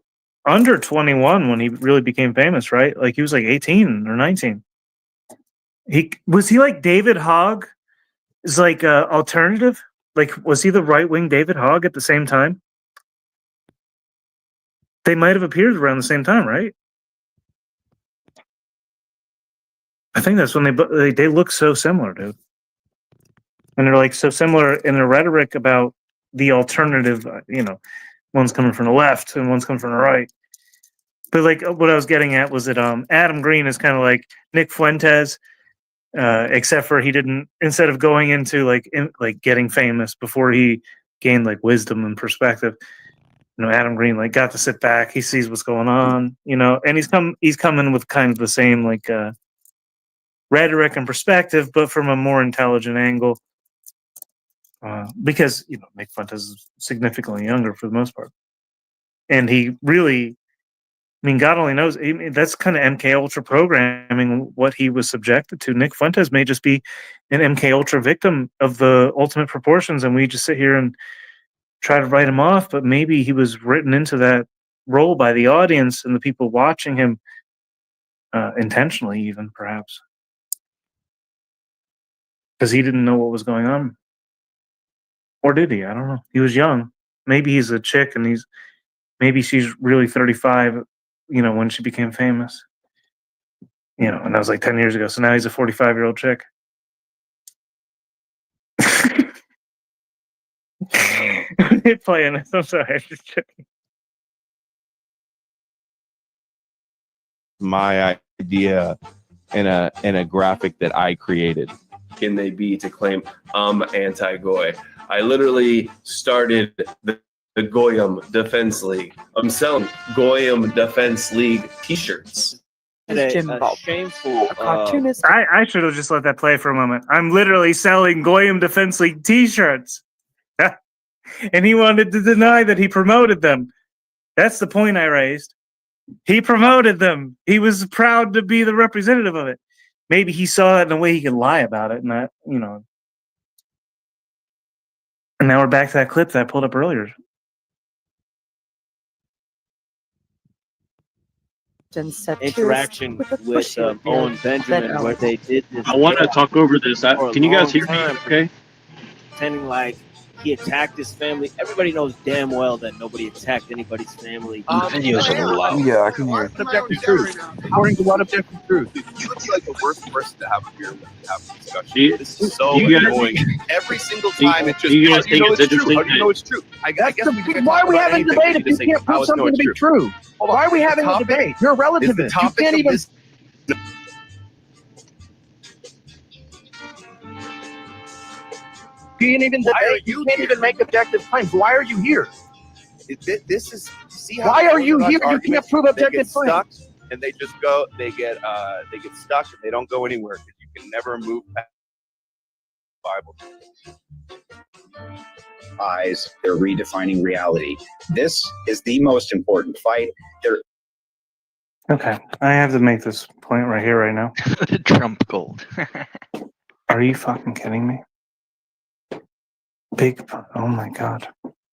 under 21 when he really became famous, right? Like, he was like 18 or 19. He like David Hogg is like alternative. Like, was he the right wing David Hogg at the same time? They might have appeared around the same time, right? I think that's when they look so similar, dude. And they're like so similar in their rhetoric about the alternative. One's coming from the left and one's coming from the right. But like, what I was getting at was that Adam Green is kind of like Nick Fuentes, except for he didn't. Instead of going into like getting famous before he gained like wisdom and perspective, Adam Green like got to sit back. He sees what's going on, and he's coming with kind of the same like rhetoric and perspective, but from a more intelligent angle. Because Nick Fuentes is significantly younger for the most part, and he really, God only knows. That's kind of MK Ultra programming, what he was subjected to. Nick Fuentes may just be an MK Ultra victim of the ultimate proportions, and we just sit here and try to write him off. But maybe he was written into that role by the audience and the people watching him intentionally, even perhaps, because he didn't know what was going on, or did he? I don't know. He was young. Maybe he's a chick, and maybe she's really 35. When she became famous. And that was like 10 years ago. So now he's a 45-year-old chick. Playing this. I'm sorry. I'm just joking. My idea in a graphic that I created. Can they be to claim I'm anti-Goy? I literally started the Goyim Defense League. I'm selling Goyim Defense League T-shirts. Shameful. I should have just let that play for a moment. I'm literally selling Goyim Defense League T-shirts, and he wanted to deny that he promoted them. That's the point I raised. He promoted them. He was proud to be the representative of it. Maybe he saw it in a way he could lie about it, and that And now we're back to that clip that I pulled up earlier. and said interaction with Owen Benjamin where they did this. I want to talk over this. for a Can you guys long hear me? time, Okay. Pretending like he attacked his family. Everybody knows damn well that nobody attacked anybody's family. The video's a little loud. Yeah, I can hear. What objective truth? According to what objective truth? You would be like the worst person to have a beer with and have a discussion. You- This is so you guys- annoying. Every single time it's just, you how guys do you think know it's it's true? interesting How do you know it's true? I guess we can Why talk are we about having a anything. debate We if just you say, can't how prove is no, something to it's be true? Hold on. Why are we having a Topic debate? You're a Is the relativist. You topic can't of even. this You can't even debate. You can't even make objective claims. Why are you here? This is see how Why are the you Orthodox here? You can't arguments, prove they objective get stuck claims. and they just go. They get stuck and they don't go anywhere because you can never move past the Bible. Eyes, they're redefining reality. This is the most important fight. Okay, I have to make this point right here, right now. Trump gold. Are you fucking kidding me? Oh my god.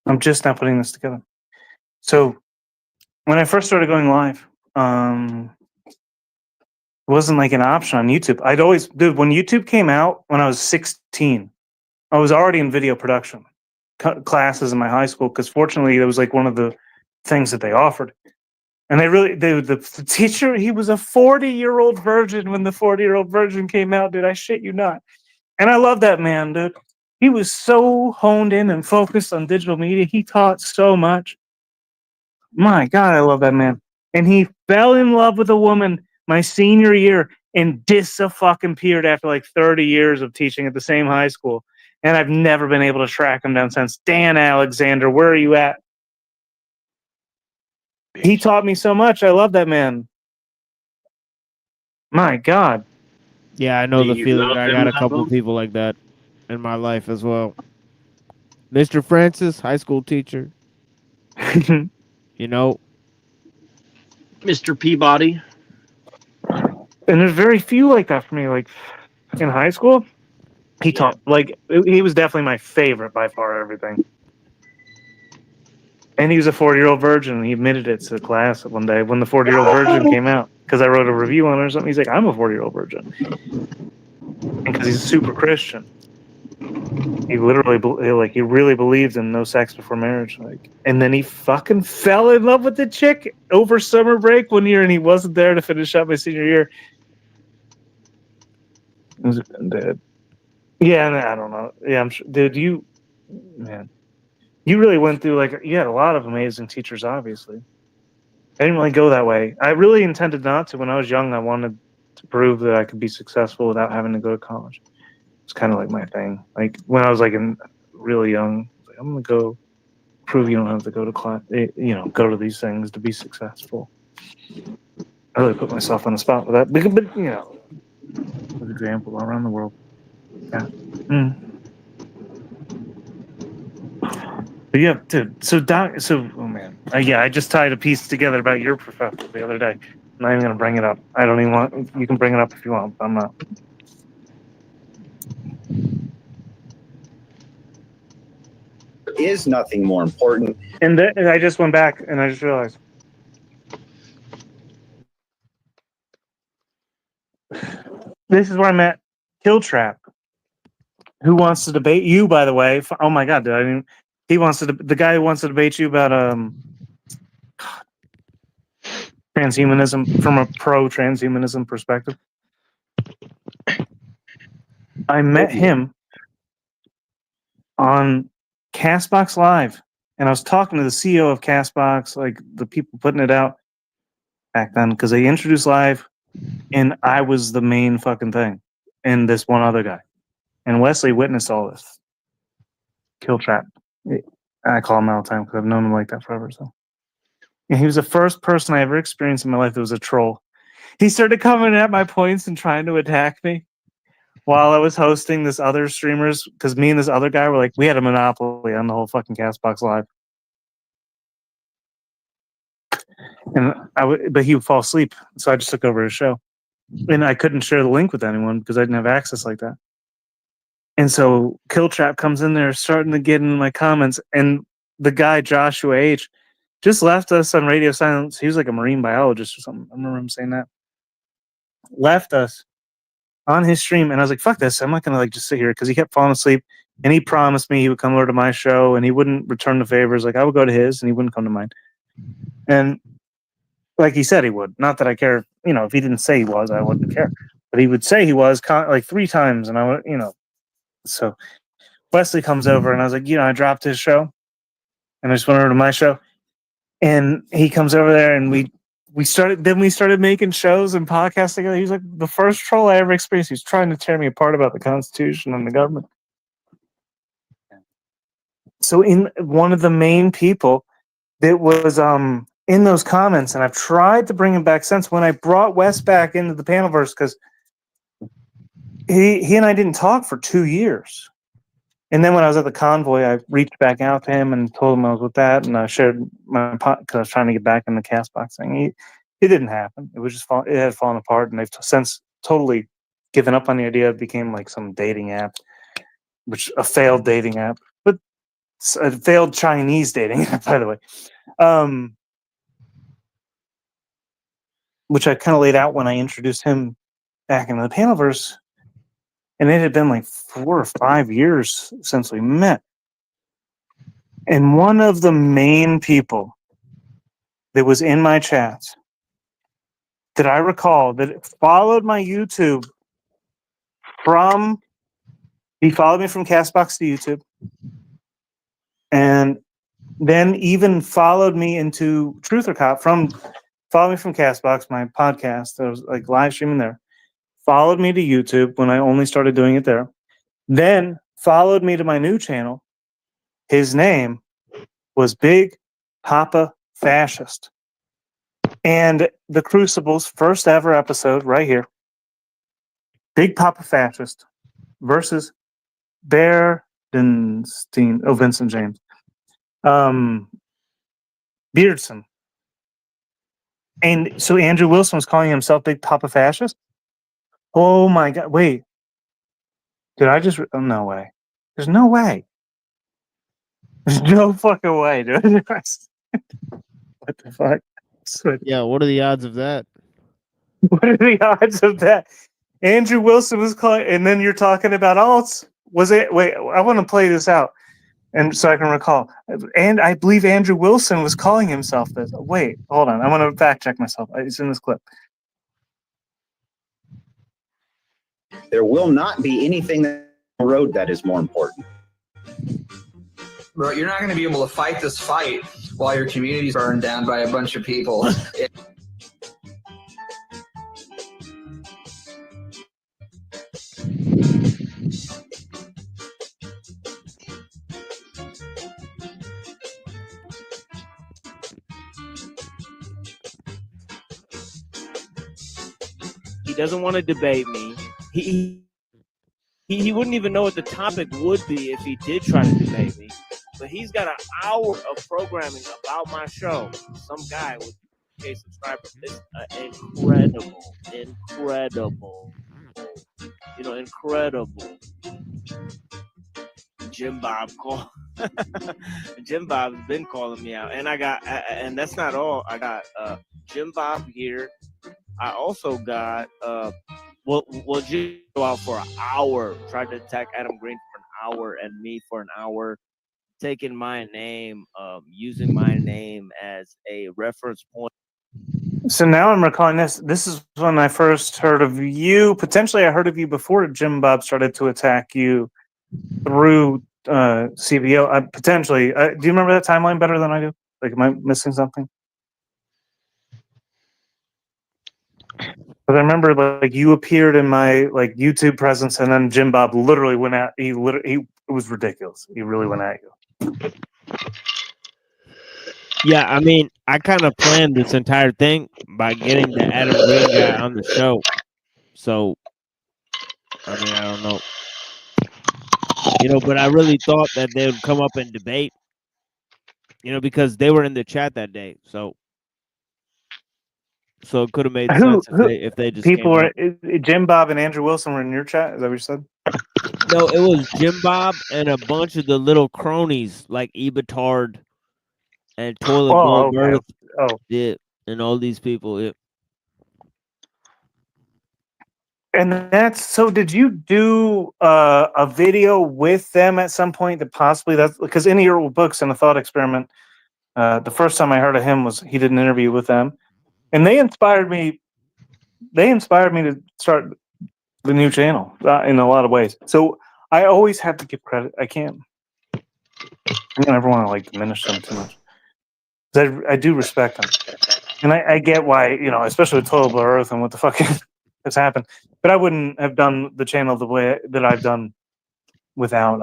I'm just now putting this together. So, when I first started going live, it wasn't like an option on YouTube. When YouTube came out when I was 16, I was already in video production classes in my high school because fortunately it was like one of the things that they offered. And the teacher, he was a 40-year-old virgin when the 40-year-old virgin came out, dude. I shit you not. And I love that man, dude. He was so honed in and focused on digital media. He taught so much. My God, I love that man. And he fell in love with a woman my senior year and disappeared after like 30 years of teaching at the same high school. And I've never been able to track him down since. Dan Alexander, where are you at? He taught me so much. I love that man. My God. Yeah, I know Do the you feeling. love I him, got a couple Malcolm? of people like that in my life as well. Mr. Francis, high school teacher. You know, Mr. Peabody. And there's very few like that for me. Like in high school, he taught he was definitely my favorite by far. Everything, and he was a 40-year-old virgin. And he admitted it to the class one day when the 40-year-old virgin came out because I wrote a review on it or something. He's like, "I'm a 40-year-old virgin," and because he's a super Christian, he literally he really believes in no sex before marriage. Like, and then he fucking fell in love with the chick over summer break one year, and he wasn't there to finish up my senior year. He was dead. Yeah, I don't know. Yeah, I'm sure, dude. You really went through you had a lot of amazing teachers. Obviously, I didn't really go that way. I really intended not to. When I was young, I wanted to prove that I could be successful without having to go to college. It's kind of like my thing. Like when I was really young, I was like, I'm gonna go prove you don't have to go to class. Go to these things to be successful. I really put myself on the spot with that. But as example around the world. Yeah. But yeah, dude. Oh man. Yeah, I just tied a piece together about your professor the other day. I'm not even gonna bring it up. I don't even want. You can bring it up if you want. But I'm not. There is nothing more important. And I just went back and I just realized. This is where I met Killtrap, who wants to debate you, by the way. Oh my God, dude. He wants to. The guy who wants to debate you about transhumanism from a pro-transhumanism perspective. I met him on Castbox Live, and I was talking to the CEO of Castbox, like the people putting it out back then, because they introduced Live, and I was the main fucking thing, and this one other guy, and Wesley witnessed all this. Killtrap, I call him all the time because I've known him like that forever. So, and he was the first person I ever experienced in my life that was a troll. He started coming at my points and trying to attack me while I was hosting this other streamers, because me and this other guy were we had a monopoly on the whole fucking Castbox Live. And but he would fall asleep, so I just took over his show, and I couldn't share the link with anyone because I didn't have access like that. And so Killtrap comes in there, starting to get in my comments, and the guy Joshua H just left us on radio silence. He was like a marine biologist or something. I remember him saying that. Left us on his stream, and I was like, "Fuck this! I'm not gonna like just sit here," because he kept falling asleep. And he promised me he would come over to my show, and he wouldn't return the favors. Like I would go to his, and he wouldn't come to mine. And like he said he would. Not that I care. You know, if he didn't say he was, I wouldn't care. But he would say he was like 3 times, and I would, you know. So Wesley comes over, and I was like, I dropped his show, and I just went over to my show, and he comes over there, and we started making shows and podcasts together. He was like the first troll I ever experienced. He was trying to tear me apart about the Constitution and the government. So in one of the main people that was in those comments, and I've tried to bring him back since, when I brought Wes back into the Panelverse, because he and I didn't talk for 2 years. And then when I was at the convoy, I reached back out to him and told him I was with that, and I shared my because I was trying to get back in the Castbox thing. It didn't happen. It was just it had fallen apart, and they've since totally given up on the idea. It became like some dating app, which a failed dating app, but a failed Chinese dating app, by the way, which I kind of laid out when I introduced him back into the Panelverse. And it had been like 4 or 5 years since we met. And one of the main people that was in my chats that I recall that followed my YouTube he followed me from Castbox to YouTube. And then even followed me into Truth or Cop followed me from Castbox, my podcast. I was like live streaming there. Followed me to YouTube when I only started doing it there. Then followed me to my new channel. His name was Big Papa Fascist. And the Crucible's first ever episode right here. Big Papa Fascist versus Beardenstein. Oh, Vincent James. Beardson. And so Andrew Wilson was calling himself Big Papa Fascist? Oh my God. Wait. Did I just... Oh, no way. There's no way. There's no fucking way, dude. What the fuck? Yeah, what are the odds of that? What are the odds of that? Andrew Wilson was calling, and then you're talking about alts. Was it? Wait, I want to play this out, and so I can recall. And I believe Andrew Wilson was calling himself this. Wait, hold on. I want to fact check myself. It's in this clip. There will not be anything on the road that is more important. Bro, you're not going to be able to fight this fight while your community's burned down by a bunch of people. He doesn't want to debate me. He wouldn't even know what the topic would be if he did try to debate me. But he's got an hour of programming about my show. Some guy with K subscribers. It's incredible. Incredible. Jim Bob call. Jim Bob's been calling me out, and and that's not all. I got Jim Bob here. I also got Jim go out for an hour, tried to attack Adam Green for an hour and me for an hour, taking my name, using my name as a reference point. So now I'm recalling this. This is when I first heard of you. Potentially, I heard of you before Jim Bob started to attack you through CBO. Potentially, do you remember that timeline better than I do? Like, am I missing something? But I remember, like, you appeared in my like YouTube presence, and then Jim Bob literally went at. It was ridiculous. He really went at you. Yeah, I mean, I kind of planned this entire thing by getting the Adam Green guy on the show. So, I mean, I don't know. But I really thought that they would come up and debate, because they were in the chat that day. So it could have made sense if they just people were. Jim Bob and Andrew Wilson were in your chat. Is that what you said? No, it was Jim Bob and a bunch of the little cronies like Ebitard and Toilet Oh, Bowl okay. Mirth, Oh, yeah, and all these people. Yeah. and that's so. Did you do a video with them at some point? That possibly that's because in your books and the thought experiment. The first time I heard of him was he did an interview with them, and they inspired me. They inspired me to start the new channel in a lot of ways. So I always have to give credit. I don't ever want to like diminish them too much. I do respect them, and I get why, especially with Total Blur Earth and what the fuck has happened. But I wouldn't have done the channel the way that I've done without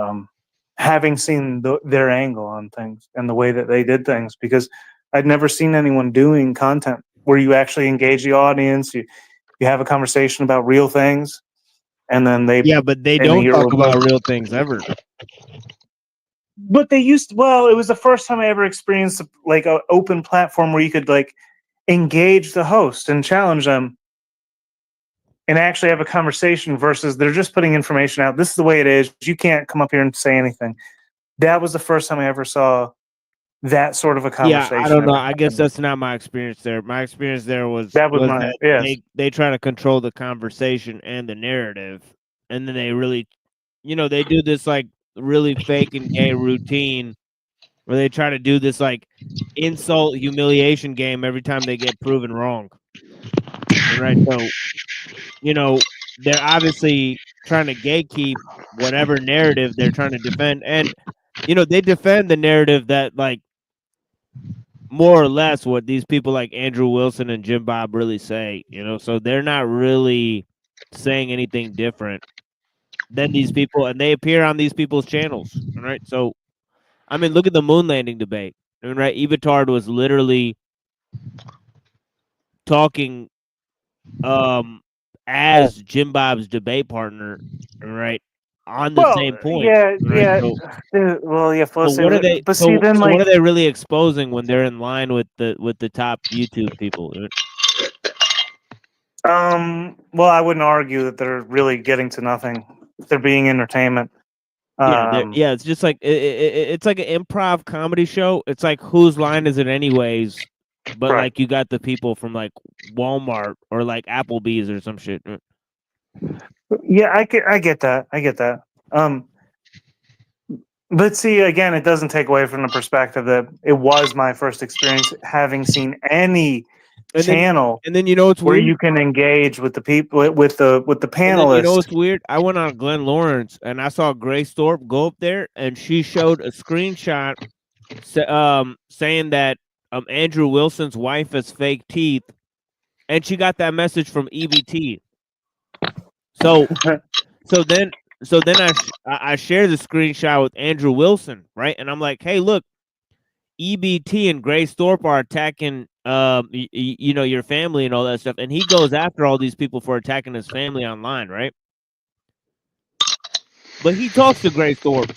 having seen their angle on things and the way that they did things, because I'd never seen anyone doing content where you actually engage the audience, you have a conversation about real things, and then Yeah, but they in the don't hero talk about book. real things ever. But they used well, it was the first time I ever experienced like an open platform where you could like engage the host and challenge them and actually have a conversation versus they're just putting information out. This is the way it is. You can't come up here and say anything. That was the first time I ever saw that sort of a Yeah, conversation. I don't know. I guess that's not my experience there. My experience there was That was my- that yes. they try to control the conversation and the narrative, and then they really, they do this like really fake and gay routine where they try to do this like insult humiliation game every time they get proven wrong. Right, so they're obviously trying to gatekeep whatever narrative they're trying to defend, and they defend the narrative that like more or less what these people like Andrew Wilson and Jim Bob really say, so they're not really saying anything different than these people, and they appear on these people's channels, right? So, I mean, look at the moon landing debate, right? Evitard was literally talking as Jim Bob's debate partner, right? On the same point. Yeah, right? yeah. So, Well, yeah, so what are they? But see, then so like, what are they really exposing when they're in line with the top YouTube people? well, I wouldn't argue that they're really getting to nothing. They're being entertainment. Yeah, it's just like it's like an improv comedy show. It's like whose line is it anyways? But Right. like you got the people from like Walmart or like Applebee's or some shit. Yeah, I get that. I get that. But see, again, it doesn't take away from the perspective that it was my first experience having seen any channel, and then you know what's where weird? you can engage with the people with the And then, panelists. what's weird? I went on Glenn Lawrence and I saw Grace Thorpe go up there, and she showed a screenshot, saying that Andrew Wilson's wife has fake teeth, and she got that message from EBT. So then I share the screenshot with Andrew Wilson, right? And I'm like, hey, look, EBT and Grace Thorpe are attacking, your family and all that stuff. And he goes after all these people for attacking his family online, right? But he talks to Grace Thorpe.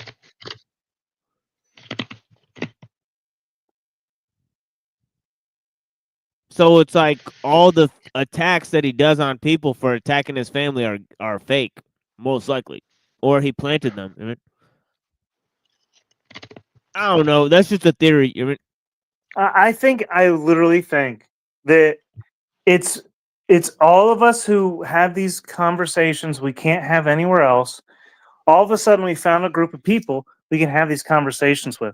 So it's like all the attacks that he does on people for attacking his family are fake, most likely, or he planted them. I don't know. That's just a theory. I literally think that it's all of us who have these conversations we can't have anywhere else. All of a sudden, we found a group of people we can have these conversations with.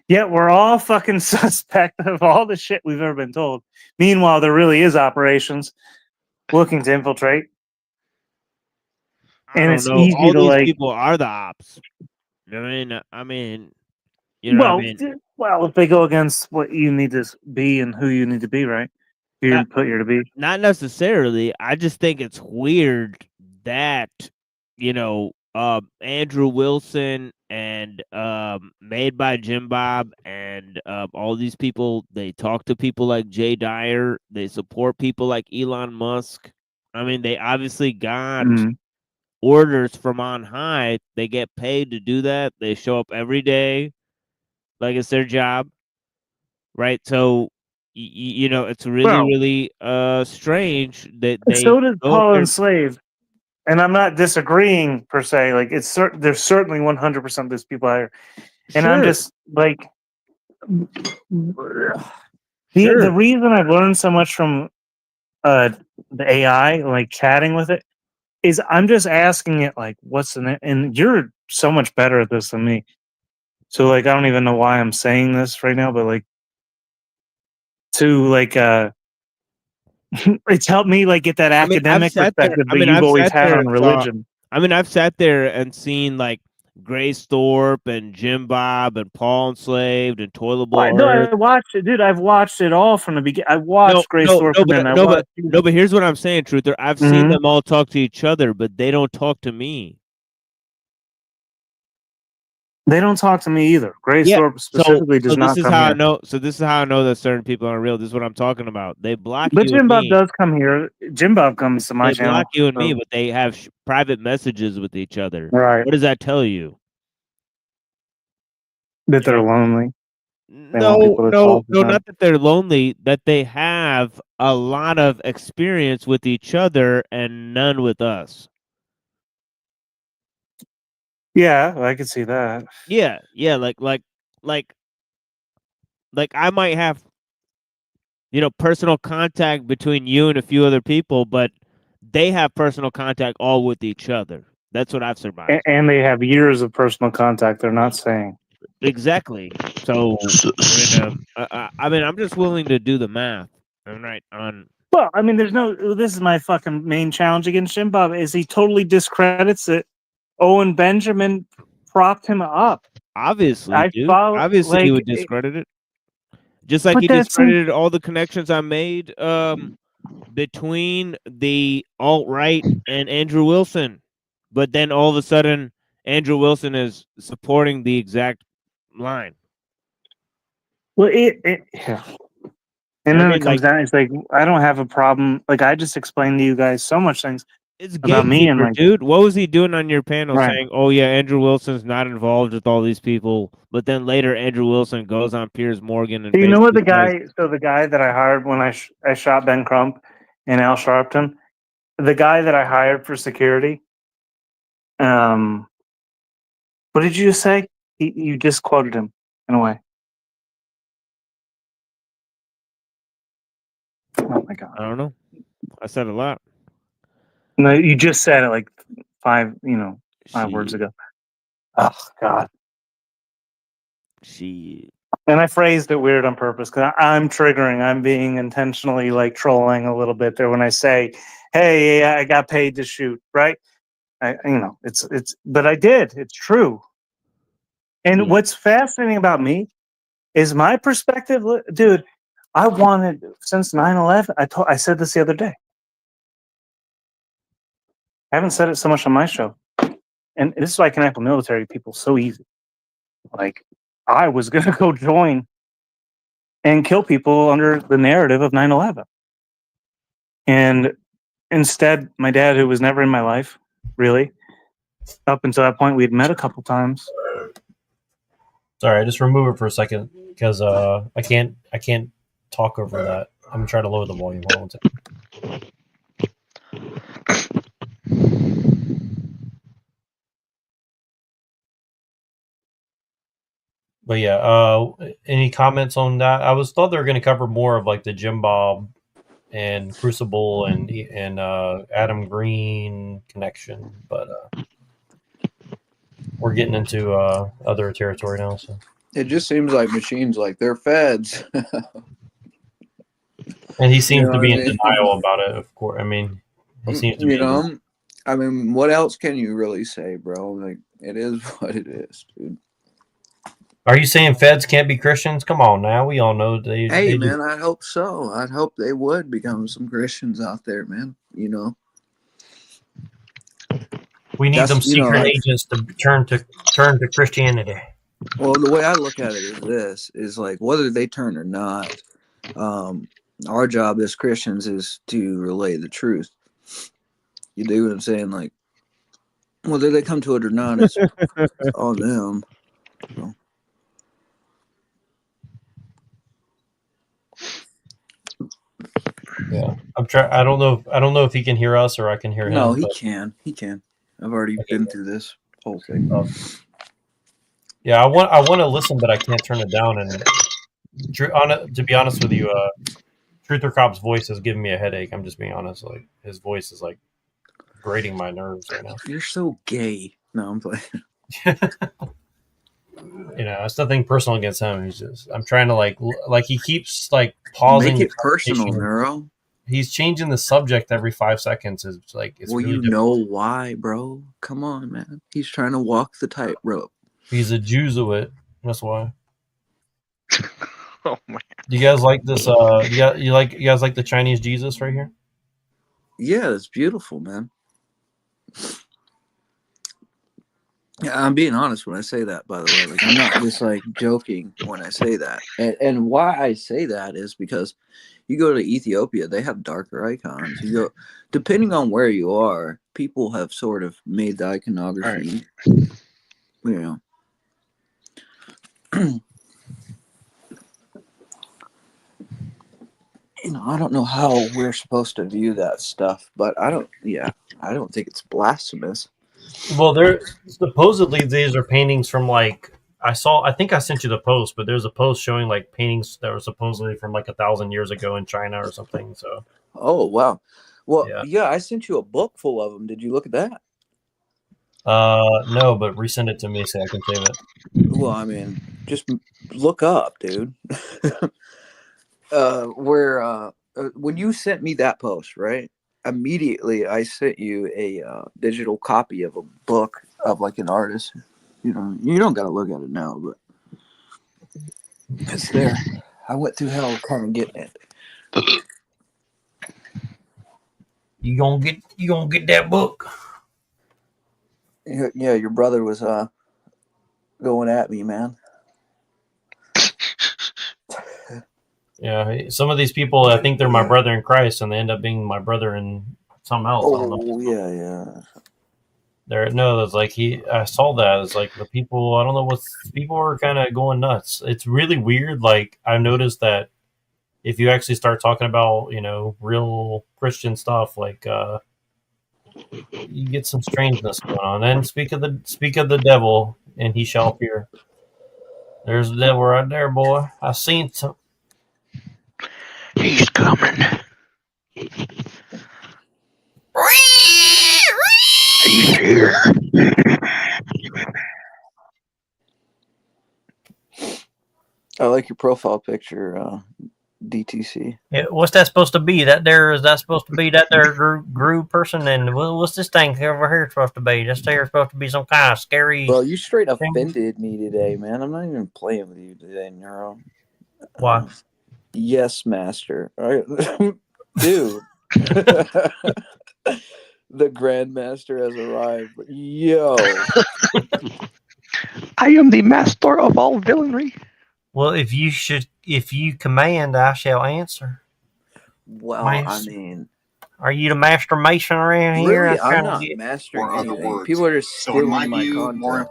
Yet we're all fucking suspect of all the shit we've ever been told. Meanwhile, there really is operations looking to infiltrate. And it's easy all to these like. people are the ops. I mean, you know Well, what I mean? well, if they go against what you need to be and who you need to be, right? You're put here to be. Not necessarily. I just think it's weird that Andrew Wilson and Made by Jim Bob and all these people, they talk to people like Jay Dyer. They support people like Elon Musk. I mean, they obviously got orders from on high. They get paid to do that. They show up every day like it's their job, right? So it's really strange that And they so did go up Paul there. and Slave. And I'm not disagreeing per se. Like there's certainly 100% there's people out here. And I'm Sure. just like, The reason I've learned so much from the AI, like chatting with it, is I'm just asking it like, what's the name? And you're so much better at this than me. So like, I don't even know why I'm saying this right now, but like, to like, it's helped me like get that academic perspective that you've always had on religion. I've sat there and seen like Grace Thorpe and Jim Bob and Paul Enslaved and Toilable No, Earth. I watched it, dude. I've watched it all from the beginning. I watched Grace Thorpe, and then I watched. But here's what I'm saying, Truther. I've seen them all talk to each other, but they don't talk to me. They don't talk to me either. Grace Thorpe specifically does not come here. This is how I know that certain people aren't real. This is what I'm talking about. They block But you. Jim and Bob me. does come here. Jim Bob comes to my channel. They block you and me, but they have private messages with each other. Right. What does that tell you? That they're lonely. No, not that they're lonely. That they have a lot of experience with each other and none with us. Yeah, I could see that. Yeah, like I might have, personal contact between you and a few other people, but they have personal contact all with each other. That's what I've surmised. And they have years of personal contact. They're not saying. Exactly. So, I'm just willing to do the math. I'm right on. Well, I mean, this is my fucking main challenge against Jim Bob is he totally discredits it. Owen Benjamin propped him up. Obviously, Obviously, he would discredit it. Just like he discredited all the connections I made between the alt-right and Andrew Wilson. But then all of a sudden, Andrew Wilson is supporting the exact line. Well, yeah. And then it comes down, it's like, I don't have a problem. Like, I just explained to you guys so much things about me and like, dude, what was he doing on your panel Right. saying, oh yeah, Andrew Wilson's not involved with all these people, but then later Andrew Wilson goes on Piers Morgan and you know what the basically guy, so the guy that I hired when I shot Ben Crump and Al Sharpton, the guy that I hired for security, what did you just say? You just quoted him in a way. Oh my God. I don't know. I said a lot. No, you just said it like five words ago. Oh God. And I phrased it weird on purpose because I'm triggering. I'm being intentionally like trolling a little bit there when I say, "Hey, I got paid to shoot." Right? But I did. It's true. And what's fascinating about me is my perspective, dude. I wanted since 9/11. I said this the other day. I haven't said it so much on my show, and this is why I connect with military people so easy. Like, I was gonna go join and kill people under the narrative of 9/11, and instead, my dad, who was never in my life, really, up until that point, we had met a couple times. Sorry, just remove it for a second because I can't talk over that. I'm trying to lower the volume. Hold on one second. But yeah, any comments on that? I thought they were going to cover more of like the Jim Bob and Crucible and Adam Green connection, but we're getting into other territory now. So it just seems like machines, like they're feds. And he seems to be in denial about it. Of course, I mean, he seems to be. I mean, what else can you really say, bro? Like, it is what it is, dude. Are you saying feds can't be Christians? Come on now. We all know they. Hey, man, I hope so. I'd hope they would become some Christians out there, man. We need them secret agents to turn to Christianity. Well, the way I look at it is this: is like whether they turn or not. Our job as Christians is to relay the truth. You do what I'm saying? Like, whether they come to it or not, it's on them. So. Yeah, I don't know if he can hear us or I can hear him. No, he can. He can. I've already been through this whole thing. Yeah, I want to listen, but I can't turn it down. And To be honest with you, Truther Cop's voice is giving me a headache. I'm just being honest. Like his voice is like grating my nerves right now. You're so gay. No, I'm playing. You know, it's nothing personal against him. He's just I'm trying to like he keeps like pausing. Make the it personal, conversation. Neuro. He's changing the subject every 5 seconds. It's like it's Well, really you difficult. know why, bro. Come on, man. He's trying to walk the tightrope. He's a Jesuit. That's why. Oh man. Do you guys like this? You guys like the Chinese Jesus right here? Yeah, it's beautiful, man. Yeah, I'm being honest when I say that, by the way. Like, I'm not just like joking when I say that. And why I say that is because you go to Ethiopia, they have darker icons. You go, depending on where you are, people have sort of made the iconography, you know. You know, I don't know how we're supposed to view that stuff, but I don't think it's blasphemous. Well, there supposedly these are paintings from like I think I sent you the post, but there's a post showing like paintings that were supposedly from like 1,000 years ago in China or something. So, Oh, wow. Well, yeah, I sent you a book full of them. Did you look at that? no, but resend it to me so I can save it. Well, I mean, just look up, dude. When you sent me that post, right? Immediately, I sent you a digital copy of a book of like an artist. You know, you don't got to look at it now, but it's there. I went through hell kind of getting it. You gonna get that book? Yeah, your brother was going at me, man. Yeah, some of these people, I think they're my brother in Christ, and they end up being my brother in something else. I don't know. Oh, yeah. It's like I saw that. It's like the people. I don't know people are kind of going nuts. It's really weird. Like I've noticed that if you actually start talking about real Christian stuff, like you get some strangeness going on. And speak of the devil, and he shall appear. There's the devil right there, boy. I seen some. He's coming. He's here. I like your profile picture, DTC. Yeah, what's that supposed to be? Is that supposed to be that there groove person? And what's this thing over here supposed to be? This here supposed to be some kind of scary. Bro, you straight offended me today, man. I'm not even playing with you today, Neuro. Why? Yes, master. All right. Dude. The Grandmaster has arrived. Yo. I am the master of all villainy. Well, if you command, I shall answer. Well, Master. I mean, are you the master mason around here? Really, I'm not mastering anything. People are just stealing my content.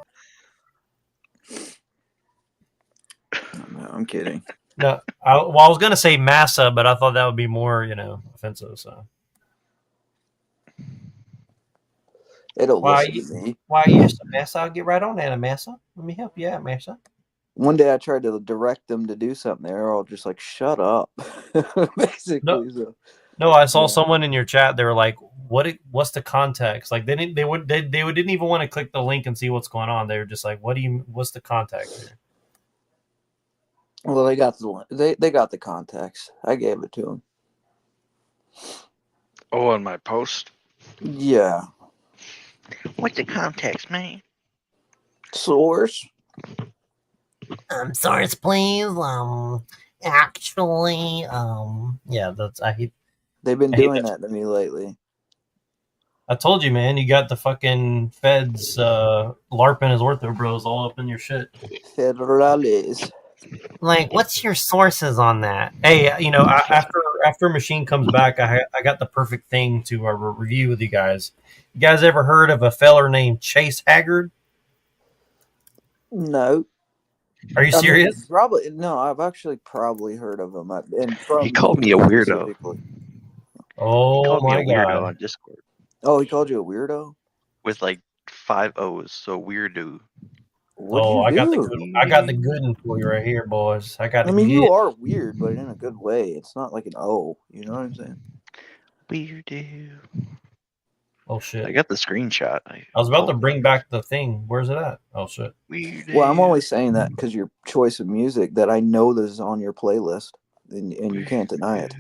No, I'm kidding. No, I was going to say massa, but I thought that would be more, offensive. So. It'll listen to me. Why are you, Massa? I'll get right on that, Massa. Let me help you out, Massa. One day I tried to direct them to do something. They were all just like, "Shut up," basically. No, I saw someone in your chat. They were like, "What's the context?" Like they didn't even want to click the link and see what's going on. They were just like, "What's the context here?" Well, they got the context. I gave it to them. Oh, on my post. Yeah. What's the context, man? Source. Source, please. Actually, yeah, that's They've been doing that to me lately. I told you, man. You got the fucking feds LARPing his ortho bros all up in your shit. Federales. Like, what's your sources on that? Hey, after Machine comes back, I got the perfect thing to review with you guys. You guys ever heard of a feller named Chase Haggard? No. Are you serious? I mean, probably no. I've actually probably heard of him. He called me a weirdo. Oh, he called my me a weirdo God. on Discord. Oh, he called you a weirdo? With like 5 O's, so weirdo. What do you I got the do? good. I got the good one for you right here, boys. I got I the mean, good. you are weird, but in a good way. It's not like an O. You know what I'm saying? Weirdo. Oh shit! I got the screenshot. I was about to bring back the thing. Where's it at? Oh shit! Well, I'm only saying that because your choice of music that I know that is on your playlist, and you can't deny it.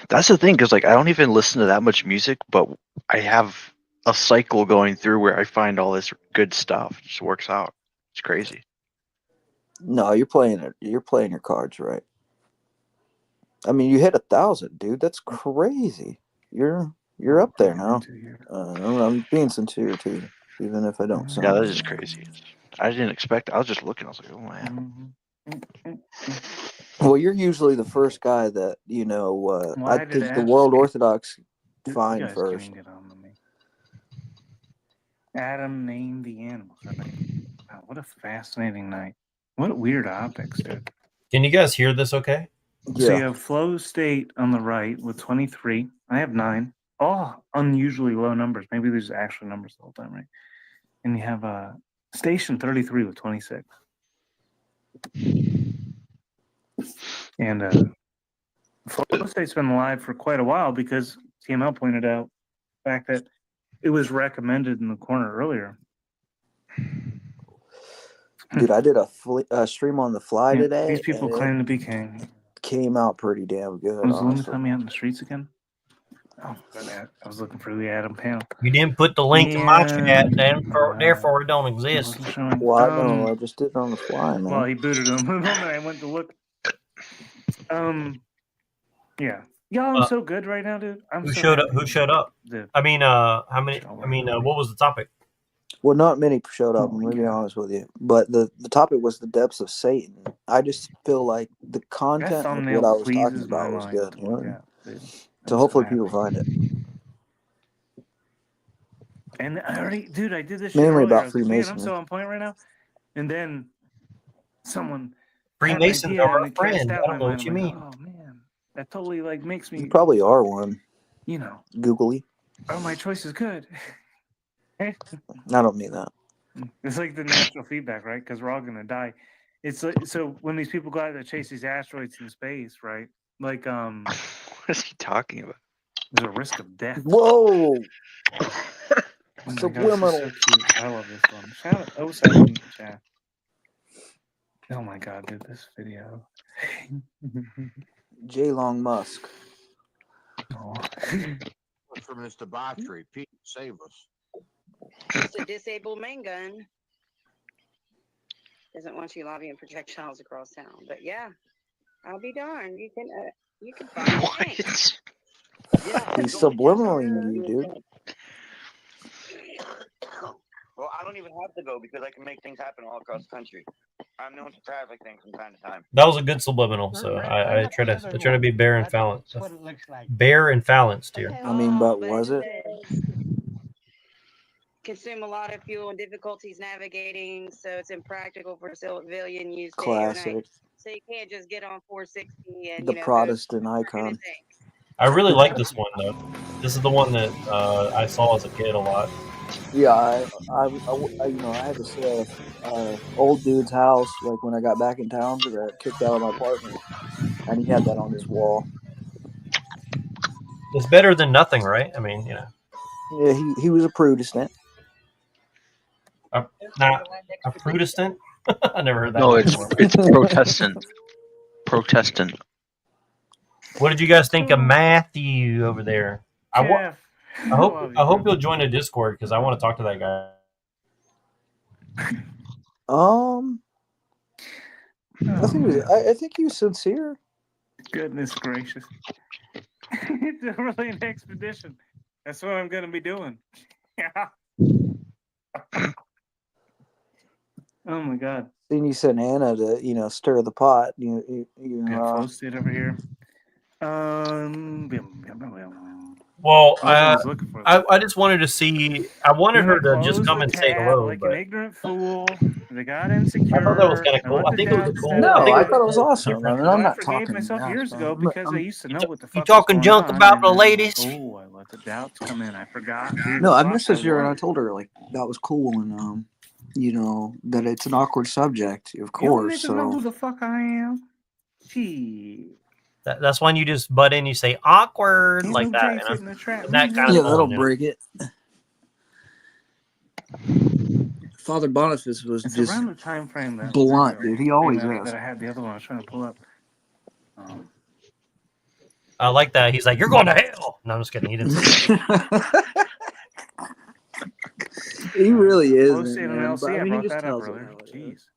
That's the thing, because like I don't even listen to that much music, but I have a cycle going through where I find all this good stuff. It just works out. It's crazy. No, you're playing it. You're playing your cards right. I mean, you hit 1,000, dude. That's crazy. You're up there now. I'm being sincere to you, even if I don't sound. Yeah, that is crazy. I didn't expect it. I was just looking. I was like, oh man. Well, you're usually the first guy that Why I did think the Adam World skip? Orthodox You find guys first. can't get on to me. Adam named the animals. Right? Wow, what a fascinating night. What weird optics, dude. Can you guys hear this? Okay. So you have flow state on the right with 23. I have 9. All unusually low numbers. Maybe there's actual numbers the whole time, right? And you have station 33 with 26. And flow state's been live for quite a while because TML pointed out the fact that it was recommended in the corner earlier. Dude, I did a stream on the fly Yeah, today. these people and claim it to be king. came out pretty damn good. Was Linda honestly. coming out in the streets again? Oh, I was looking for the Adam panel. You didn't put the link in my chat, then therefore it don't exist. Well, I know. I just did it on the fly, man. Well, he booted him the moment I went to look. Yeah. Y'all, I'm so good right now, dude. I'm Who so showed up? happy. Who showed up? I mean, how many? I mean, what was the topic? Well, not many showed up. I'm going to be honest with you. But the topic was the depths of Satan. I just feel like the content of what I was talking about was good. You know? So hopefully people find it. And I already, dude, I did this shit Mainly earlier. about I was like, man, I'm Freemasonry. so on point right now. And then someone Freemasons had an are idea, a and it friend. cast I out don't my know mind. what you I'm like, mean. oh man, that totally like makes me. You probably are one. You know. Googly. Oh, my choice is good. I don't mean that. It's like the natural feedback, right? Because we're all gonna die. It's like, so when these people go out to chase these asteroids in space, right? Like What is he talking about? There's a risk of death. Whoa. Oh my Subliminal. God, this is so cute. I love this one. Shout out 07 in the chat. Oh my God, dude, this video. J. Long Musk. Oh. From his debauchery, Pete, save us. It's a disabled main gun. Doesn't want you lobbing projectiles across town. But yeah, I'll be darned. You can find it. Yeah, He's subliminaling you, dude. Well, I don't even have to go because I can make things happen all across the country. I'm known to traffic things from time to time. That was a good subliminal. So I try to be bare and balanced. Bare and balanced here. I mean, but was it? Consume a lot of fuel and difficulties navigating, so it's impractical for civilian use day or Classic. night. So you can't just get on 460 and The Protestant icon. I really like this one though. This is the one that I saw as a kid a lot. Yeah, I had to stay at old dude's house like when I got back in town because I got kicked out of my apartment, and he had that on his wall. It's better than nothing, right? I mean, you know. Yeah, he was a Protestant. Not a Protestant? I never heard that. No, word it's before. it's Protestant. Protestant. What did you guys think of Matthew over there? I hope you'll join the Discord because I want to talk to that guy. I think he was sincere. Goodness gracious. It's really an expedition. That's what I'm going to be doing. Yeah. Oh my God. Then you sent Anna to stir the pot. You Flow state over here. Well, That's what I was looking for. I just wanted to see. I wanted Then her I to just closed come the and say tab hello, like but an ignorant fool. They got I insecure. thought that was kind of I cool. let I the think it was tab cool. stay. No, I think I it thought it was was awesome. different. I mean, Well, I'm I not forgave talking myself now, years so ago because I used to know what the You fuck was talking going junk on. about And the then, ladies? oh, I let the doubts come in. I forgot who no, the I fuck I messaged her and I was. told her like that was cool and you know that it's an awkward subject, of You course. niggas know So who the fuck I am. Gee. That's when you just butt in. You say awkward Ain't like no that, Jay you know, fitting the trap. in that kind of yeah, tone. that'll You know? break it. Father Boniface was It's just around the time frame that blunt, dude. He always that is. I had the other one. I was trying to pull up. I like that. He's like, "You're going to hell." No, I'm just kidding. He didn't say that. He really is, Posted an man. But LC. I I mean, he brought just that up tells it earlier. how it Jeez. is.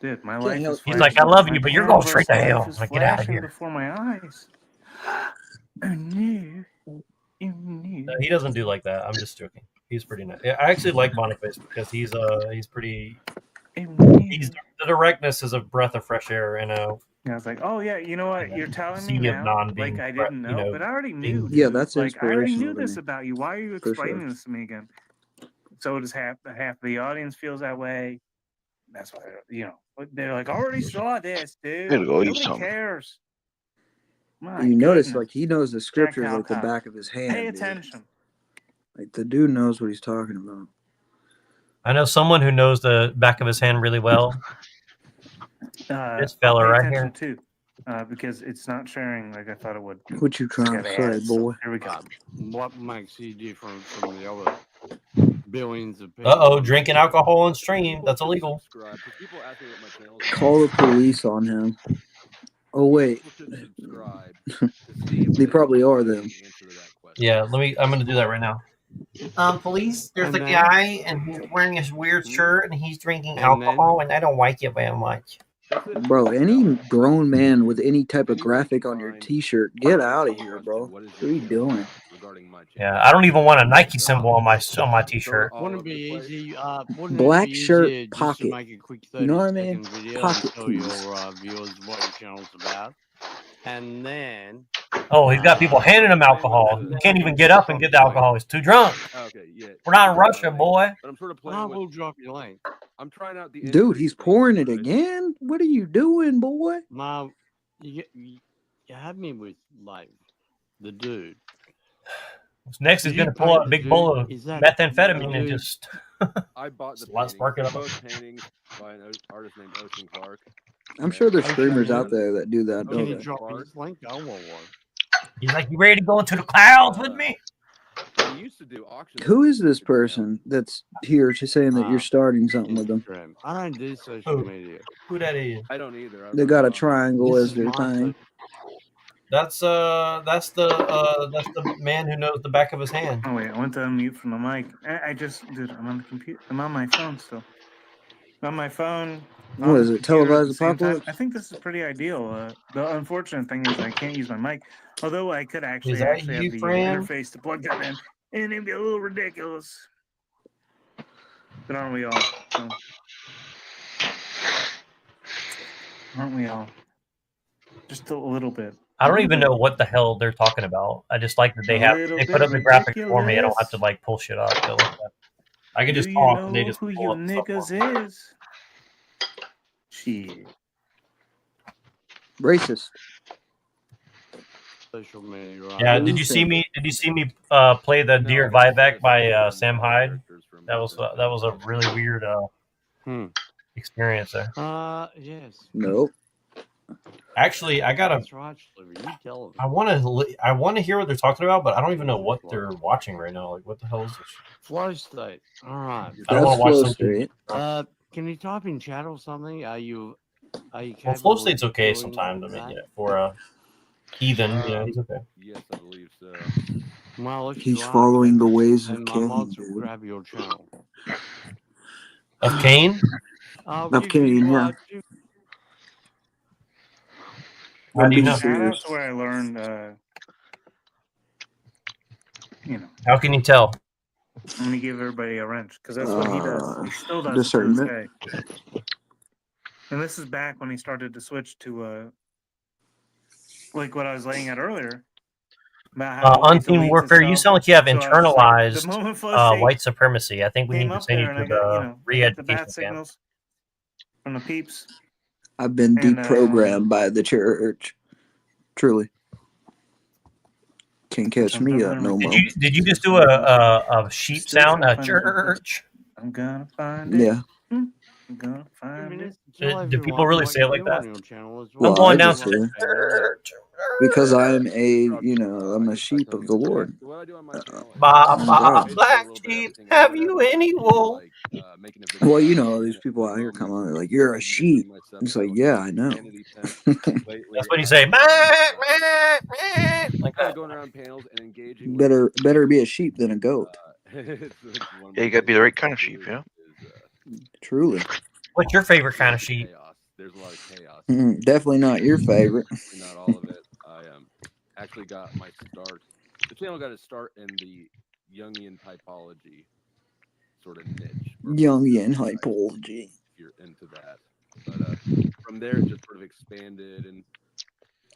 Dude, my Can't life help is He's flashing. like, "I love My you, but you're going straight to Pan-verse hell." life I'm is like, get out of flashing here. before my eyes. Oh no. Oh no. No, he doesn't do like that. I'm just joking. He's pretty nice. Yeah, I actually like Boniface because he's pretty. He's the directness is a breath of fresh air in a And I was like, oh yeah, you know what? You're telling me sea of now, non-being, like I didn't know, but I already knew. Yeah, Dude. that's Like I already knew inspirational to this me. about you. Why are you For explaining sure. this to me again? So does half the audience feels that way. That's why they're like, I already saw this, dude. Gotta go eat Nobody something. cares. My You notice goodness. like he knows the Jack scriptures like the Halcott. back of his hand. Pay dude. attention. Like the dude knows what he's talking about. I know someone who knows the back of his hand really well. This I'll fella pay right attention here. too, because it's not sharing like I thought it would. What you I trying got to say, ads, so boy? here we go. What makes you different from the other billions of people? Uh-oh, drinking alcohol on stream. That's illegal. Call the police on him. Oh wait, they probably are them. Yeah, I'm gonna do that right now. Police, there's a guy and he's wearing a weird shirt and he's drinking alcohol and I don't like it very much. Bro, any grown man with any type of graphic on your T-shirt, get out of here, bro. What are you doing? Yeah, I don't even want a Nike symbol on my T-shirt. Wouldn't it be easy? Black shirt, Just pocket. to make a quick You know what I mean? 30-second video Pocket, and tell please. your viewers what your channel's about, and then Oh, he's got people handing him alcohol. He can't even get up and get the alcohol. He's too drunk. We're not in Russia, boy. But I'm sort of I playing will drop your link. I'm trying out the Dude, he's pouring it again. What are you doing, boy? Now, you had me with like the dude. Next, he's Did you gonna pull out a paint big the bowl dude? of Is that methamphetamine the and dude? just I bought the spark it up. both paintings by an artist named Ocean Clark. I'm sure there's Ocean streamers Man? out there that do that, Can don't you they? drop me his link? I want one. He's like, "You ready to go into the clouds with me?" I used to do auctions. Who is this person that's here to saying that you're starting something with them? Instagram. I don't do social media. Who that is? I don't either. They got a triangle This as is their my thing. That's the man who knows the back of his hand. Oh wait, I went to unmute from the mic. I just, dude, I'm on the computer. I'm on my phone still. I'm on my phone. What is it? Televised apocalypse? I think this is pretty ideal. The unfortunate thing is I can't use my mic. Although I could actually Is that have you, the friend? interface to plug that in, and it'd be a little ridiculous. But aren't we all? So, aren't we all? Just a little bit. I don't even know what the hell they're talking about. I just like that they put up the graphics for me. I don't have to like pull shit up. So I can just talk and they just who pull you up stuff for me. niggas is? Shit. Racist. Social media. Right? Yeah, did you see me play the Dear Vivek by Sam Hyde? That was a really weird experience there. Yes. Nope. Actually, I gotta. That's right, Sliver. You tell them. I want to hear what they're talking about, but I don't even know what they're watching right now. Like, what the hell is this? Flow state. All right. I don't want to watch Flow something. State. Can you type in chat or something? Are you? Well, Flow State's okay sometimes. I mean, yeah, for a heathen, yeah, he's okay. Yes, I believe so. Well, if He's you are, following the ways then of my Cain, mods will dude. grab your channel. Of Cain? Of Cain, yeah. How do you know? That's where I learned. How can you tell? I'm gonna give everybody a wrench because that's what he does. He still does it to this discernment. day. And this is back when he started to switch to like what I was laying out earlier. About how it Unseen deletes warfare. You itself. sound like you have So I was just like, the internalized moment flow state white supremacy. I think we came need to up send you there, and to I got, the I got the re-education bat camp. signals from the peeps. I've been And, deprogrammed by the church. Truly. Can't catch jumped me over up there no and more. Did you just do a sheep Still sound? trying A to find the church. I'm gonna find it. Yeah. I'm gonna find it. Do people really say it like that? Well, I'm going I down just to the do. church. Because I'm I'm a sheep of the Lord. Black sheep, have you any wool? Well, these people out here come on, they're like, you're a sheep. It's like, yeah, I know. That's what you say. Like that. Going around panels and engaging Better be a sheep than a goat. Yeah, you gotta be the right kind of sheep, yeah. Truly. What's your favorite kind of sheep? There's a lot of chaos. Definitely not your favorite. Not all of it. I actually got my start. The channel got its start in the Jungian typology sort of niche. Jungian typology. If you're into that, but from there it just sort of expanded, and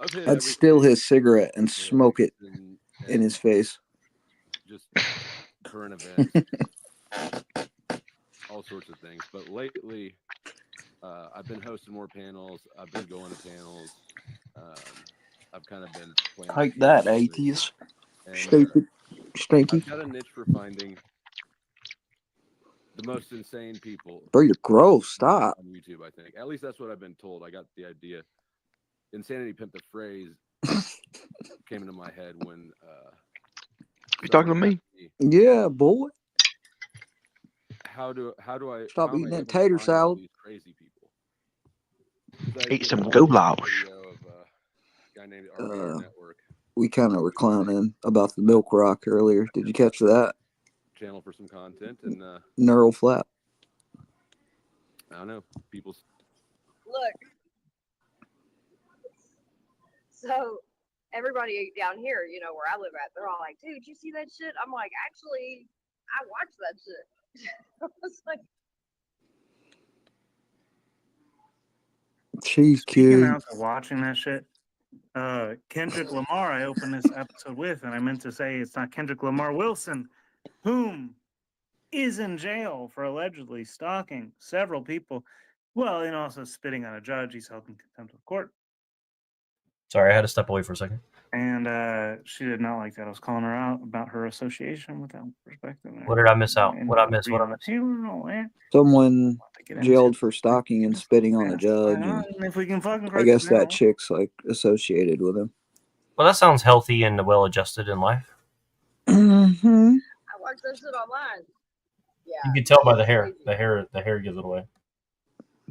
I've hit I'd steal his cigarette and smoke it in his face. Just current events, all sorts of things. But lately, I've been hosting more panels. I've been going to panels. I've kind of been playing. Like that, atheist. Stupid. Stinky. I've got a niche for finding the most insane people. Bro, you're gross. Stop. On YouTube, I think. At least that's what I've been told. I got the idea. Insanity pimp, the phrase came into my head when You talking to me? Yeah, boy. How do I stop how am eating I that able to tater find all salad? these crazy people? 'Cause I Eat did some a goulash. video of a guy named RBR Network, We kind of were clowning about the milk rock earlier. Did you catch that? channel for some content, and Neural flap. I don't know, people. Look. So everybody down here, where I live at, they're all like, dude, you see that shit? I'm like, actually, I watched that shit. I was like, She's Speaking cute. out to watching that shit, Kendrick Lamar, I opened this episode with, and I meant to say it's not Kendrick Lamar Wilson, whom is in jail for allegedly stalking several people. Well, and also spitting on a judge. He's held in contempt of court. Sorry, I had to step away for a second. And she did not like that. I was calling her out about her association with that perspective. What did I miss out? What I miss? What I miss? Someone jailed for stalking and spitting on a judge. And if we can fucking I guess that chick's like associated with him. Well, that sounds healthy and well-adjusted in life. Mm-hmm. I watched that shit online. Yeah. You can tell by the hair. The hair gives it away.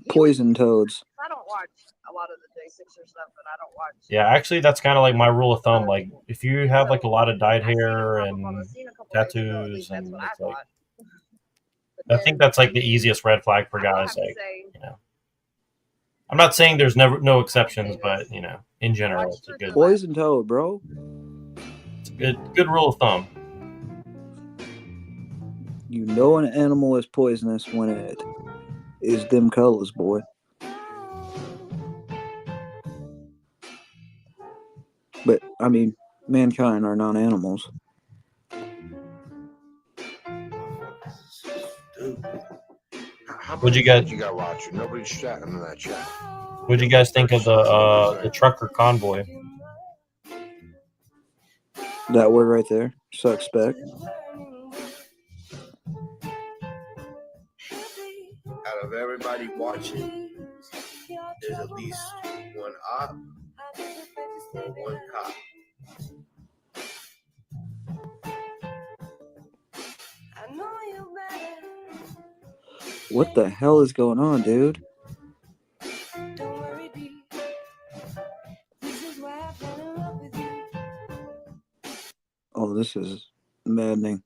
Poison toads. I don't watch a lot of the J6er stuff, but I don't watch. Yeah, actually, that's kind of like my rule of thumb. Like, if you have like a lot of dyed hair and tattoos, and it's like, I think that's like the easiest red flag for guys. Like, I'm not saying there's no exceptions, but in general, it's a good poison toad, bro. It's a good rule of thumb. You know an animal is poisonous when it is them colors, boy. But I mean, mankind are not animals. What'd you guys? You got Roger. Nobody's chatting in that chat. What'd you guys think of the trucker convoy? That word right there, suspect. Out of everybody watching, there's at least one op or one cop. What the hell is going on, dude? Oh, this is maddening.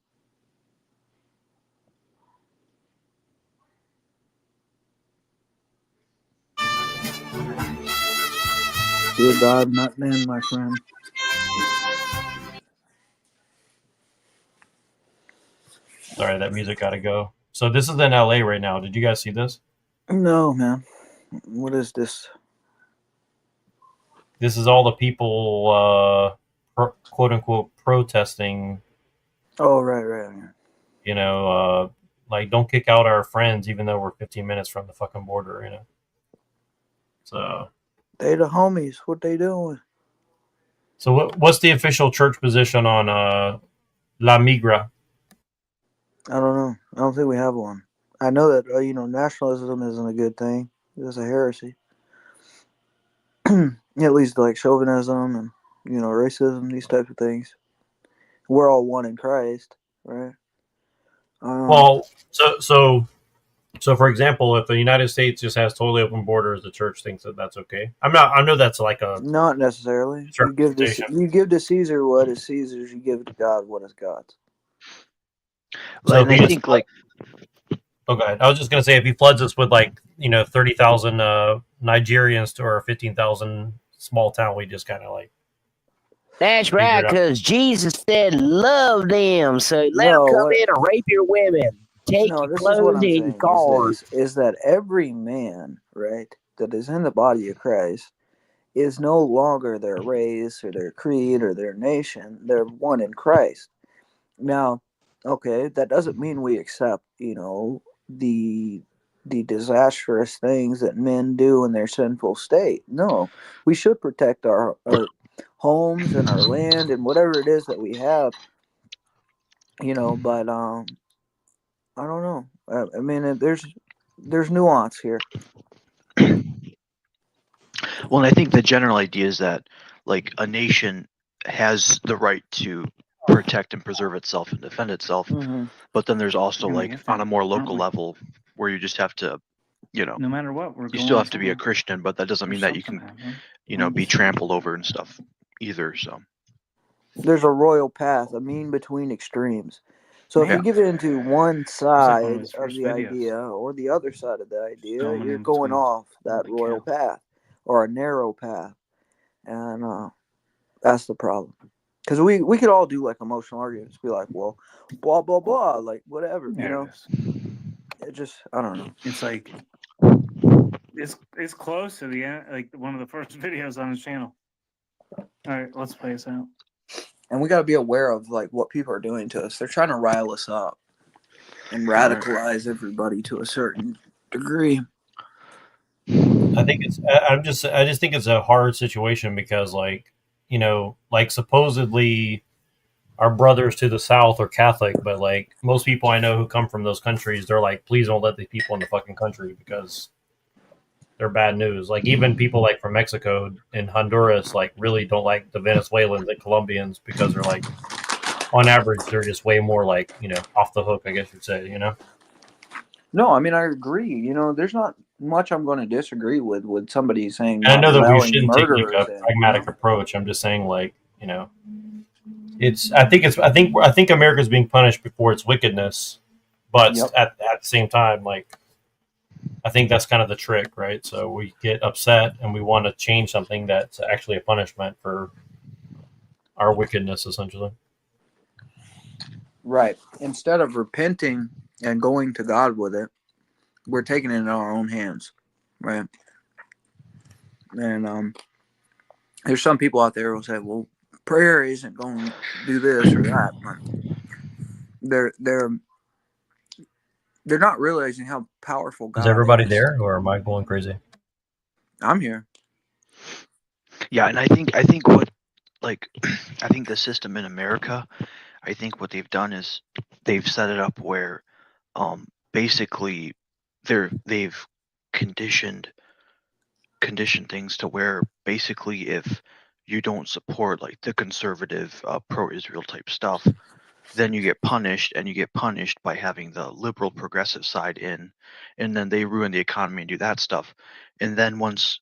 Dear God, not man, my friend. Sorry, that music gotta go. So this is in LA right now. Did you guys see this? No, man. What is this? this is all the people, quote unquote, protesting. Oh, right. You know, like don't kick out our friends, even though we're 15 minutes from the fucking border. You know. So. They the homies. What they doing? So what's the official church position on La Migra? I don't know. I don't think we have one. I know that nationalism isn't a good thing. It's a heresy. At least like chauvinism and racism, these types of things. We're all one in Christ, right? Well, so for example, if the United States just has totally open borders, the church thinks that that's okay. I know that's like a not necessarily. You give to Caesar what is Caesar's. You give to God what is God's. So if I think like, okay, I was just gonna say if he floods us with 30,000 Nigerians to our 15,000 small town, we just kind of like. That's right, because Jesus said love them, so let them come in and rape your women, take your clothes and your cars. Is that every man, right, that is in the body of Christ is no longer their race or their creed or their nation. They're one in Christ. Now, okay, that doesn't mean we accept, the disastrous things that men do in their sinful state. No, we should protect our homes and our land and whatever it is that we have, but I don't know. I mean, there's nuance here. Well, and I think the general idea is that like a nation has the right to protect and preserve itself and defend itself, but then there's also like on a more local level where you just have to, no matter what, you still have to be a Christian, but that doesn't mean that you can, be trampled over and stuff either. So there's a royal path, a mean between extremes. So if you give into one side of the idea or the other side of the idea, you're going off that royal path or a narrow path, and that's the problem. Because we could all do like emotional arguments, be like, well, blah blah blah, like whatever, It just I don't know. It's like it's close to the end, like one of the first videos on his channel. All right, let's play this out. And we got to be aware of like what people are doing to us. They're trying to rile us up and radicalize everybody to a certain degree. I think I just think it's a hard situation because supposedly our brothers to the south are Catholic, but like most people I know who come from those countries, they're like, please don't let the people in the fucking country because they're bad news. Like even people like from Mexico and Honduras like really don't like the Venezuelans and Colombians because they're like on average they're just way more like off the hook, I guess you'd say. No, I mean I agree. There's not much I'm going to disagree with somebody saying. And I know that we shouldn't take like a pragmatic approach. I'm just saying it's. I think America's being punished before its wickedness, but at the same time, like I think that's kind of the trick, right? So we get upset and we want to change something that's actually a punishment for our wickedness, essentially. Right. Instead of repenting and going to God with it, we're taking it in our own hands, right? And there's some people out there who say, "Well, prayer isn't going to do this or that," but they're not realizing how powerful God is. Is everybody there, or am I going crazy? I'm here. Yeah, and I think what I think the system in America, I think what they've done is they've set it up where basically they've conditioned things to where basically if you don't support like the conservative pro-Israel type stuff, then you get punished, and you get punished by having the liberal progressive side in, and then they ruin the economy and do that stuff. And then once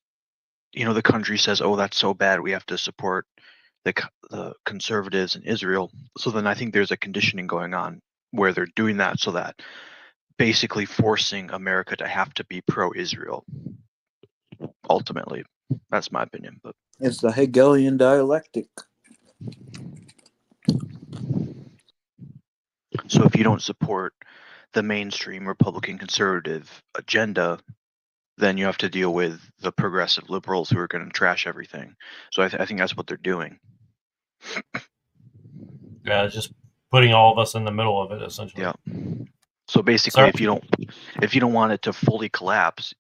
the country says, oh, that's so bad, we have to support the conservatives in Israel. So then I think there's a conditioning going on where they're doing that so that basically forcing America to have to be pro-Israel. Ultimately, that's my opinion. But it's the Hegelian dialectic. So if you don't support the mainstream Republican conservative agenda, then you have to deal with the progressive liberals who are going to trash everything. So I think that's what they're doing. Yeah, just putting all of us in the middle of it, essentially. Yeah. So basically, if you don't want it to fully collapse,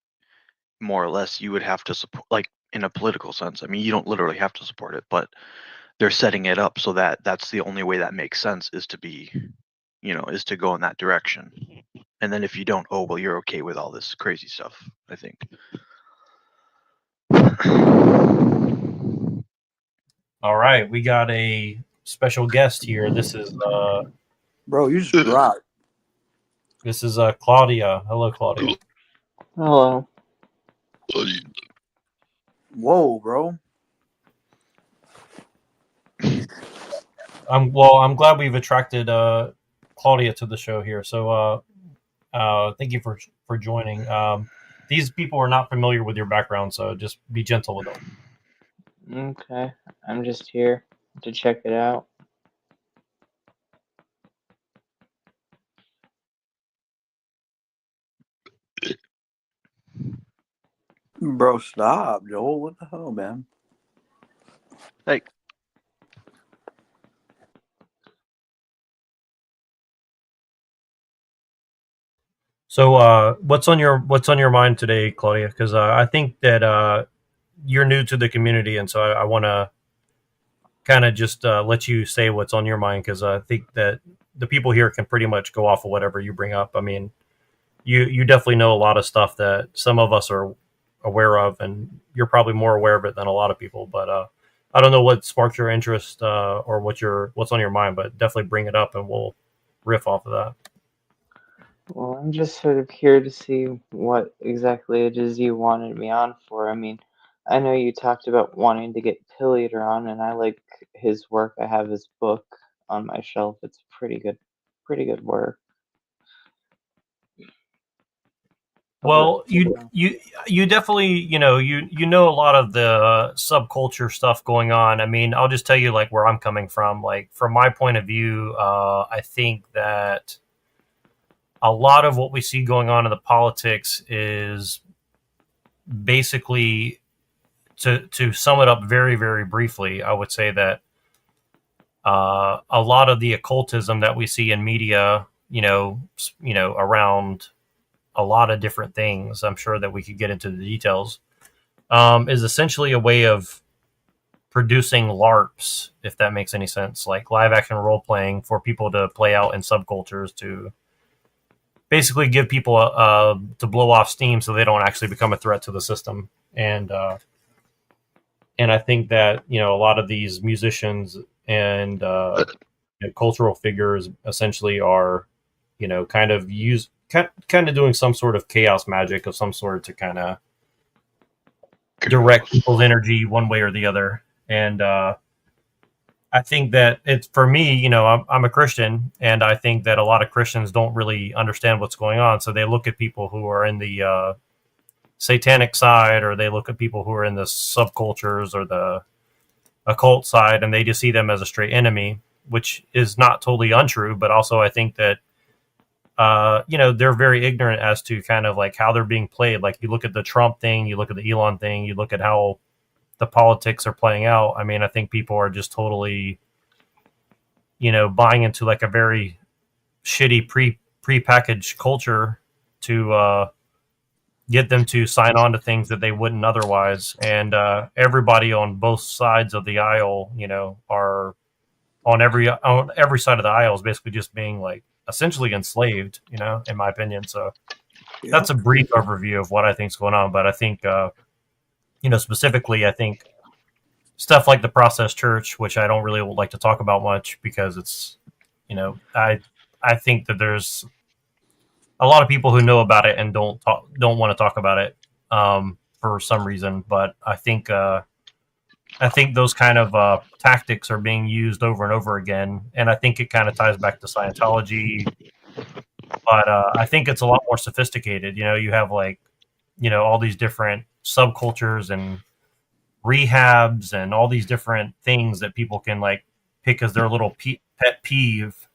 more or less, you would have to support, like in a political sense. I mean, you don't literally have to support it, but they're setting it up so that that's the only way that makes sense is to be, is to go in that direction. And then if you don't, oh well, you're okay with all this crazy stuff. I think. All right, we got a special guest here. This is bro, you just dropped. This is Claudia. Hello, Claudia. Hello. Whoa, bro. I'm glad we've attracted Claudia to the show here. So thank you for joining. These people are not familiar with your background, so just be gentle with them. Okay, I'm just here to check it out. Bro, stop, Joel. What the hell, man? Hey. So what's on your mind today, Claudia? Because I think that you're new to the community, and so I want to kind of just let you say what's on your mind, because I think that the people here can pretty much go off of whatever you bring up. I mean, you definitely know a lot of stuff that some of us are aware of, and you're probably more aware of it than a lot of people. But I don't know what sparked your interest or what's on your mind, but definitely bring it up, and we'll riff off of that. Well, I'm just sort of here to see what exactly it is you wanted me on for. I mean, I know you talked about wanting to get Pill Eater on, and I like his work. I have his book on my shelf. It's pretty good work. Well, you definitely you know a lot of the subculture stuff going on. I mean, I'll just tell you like where I'm coming from. Like from my point of view, I think that a lot of what we see going on in the politics is basically, to sum it up very, very briefly, I would say that a lot of the occultism that we see in media, around a lot of different things, I'm sure that we could get into the details, is essentially a way of producing LARPs, if that makes any sense, like live action role playing for people to play out in subcultures to basically give people to blow off steam so they don't actually become a threat to the system. And I think that a lot of these musicians and cultural figures essentially are kind of doing some sort of chaos magic of some sort to kind of direct people's energy one way or the other. And I think that it's, for me, I'm a Christian, and I think that a lot of Christians don't really understand what's going on. So they look at people who are in the satanic side, or they look at people who are in the subcultures or the occult side, and they just see them as a straight enemy, which is not totally untrue. But also I think that, they're very ignorant as to kind of like how they're being played. Like you look at the Trump thing, you look at the Elon thing, you look at how the politics are playing out. I mean, I think people are just totally, buying into like a very shitty pre-packaged culture to get them to sign on to things that they wouldn't otherwise. And everybody on both sides of the aisle, are on every side of the aisle is basically just being like essentially enslaved, in my opinion. So that's a brief overview of what I think is going on. But I think, specifically, I think stuff like the Process Church, which I don't really like to talk about much because it's, I think that there's a lot of people who know about it and don't want to talk about it for some reason. But I think those kind of tactics are being used over and over again, and I think it kind of ties back to Scientology. But I think it's a lot more sophisticated. You have like, all these different subcultures and rehabs and all these different things that people can like pick as their little pet peeve,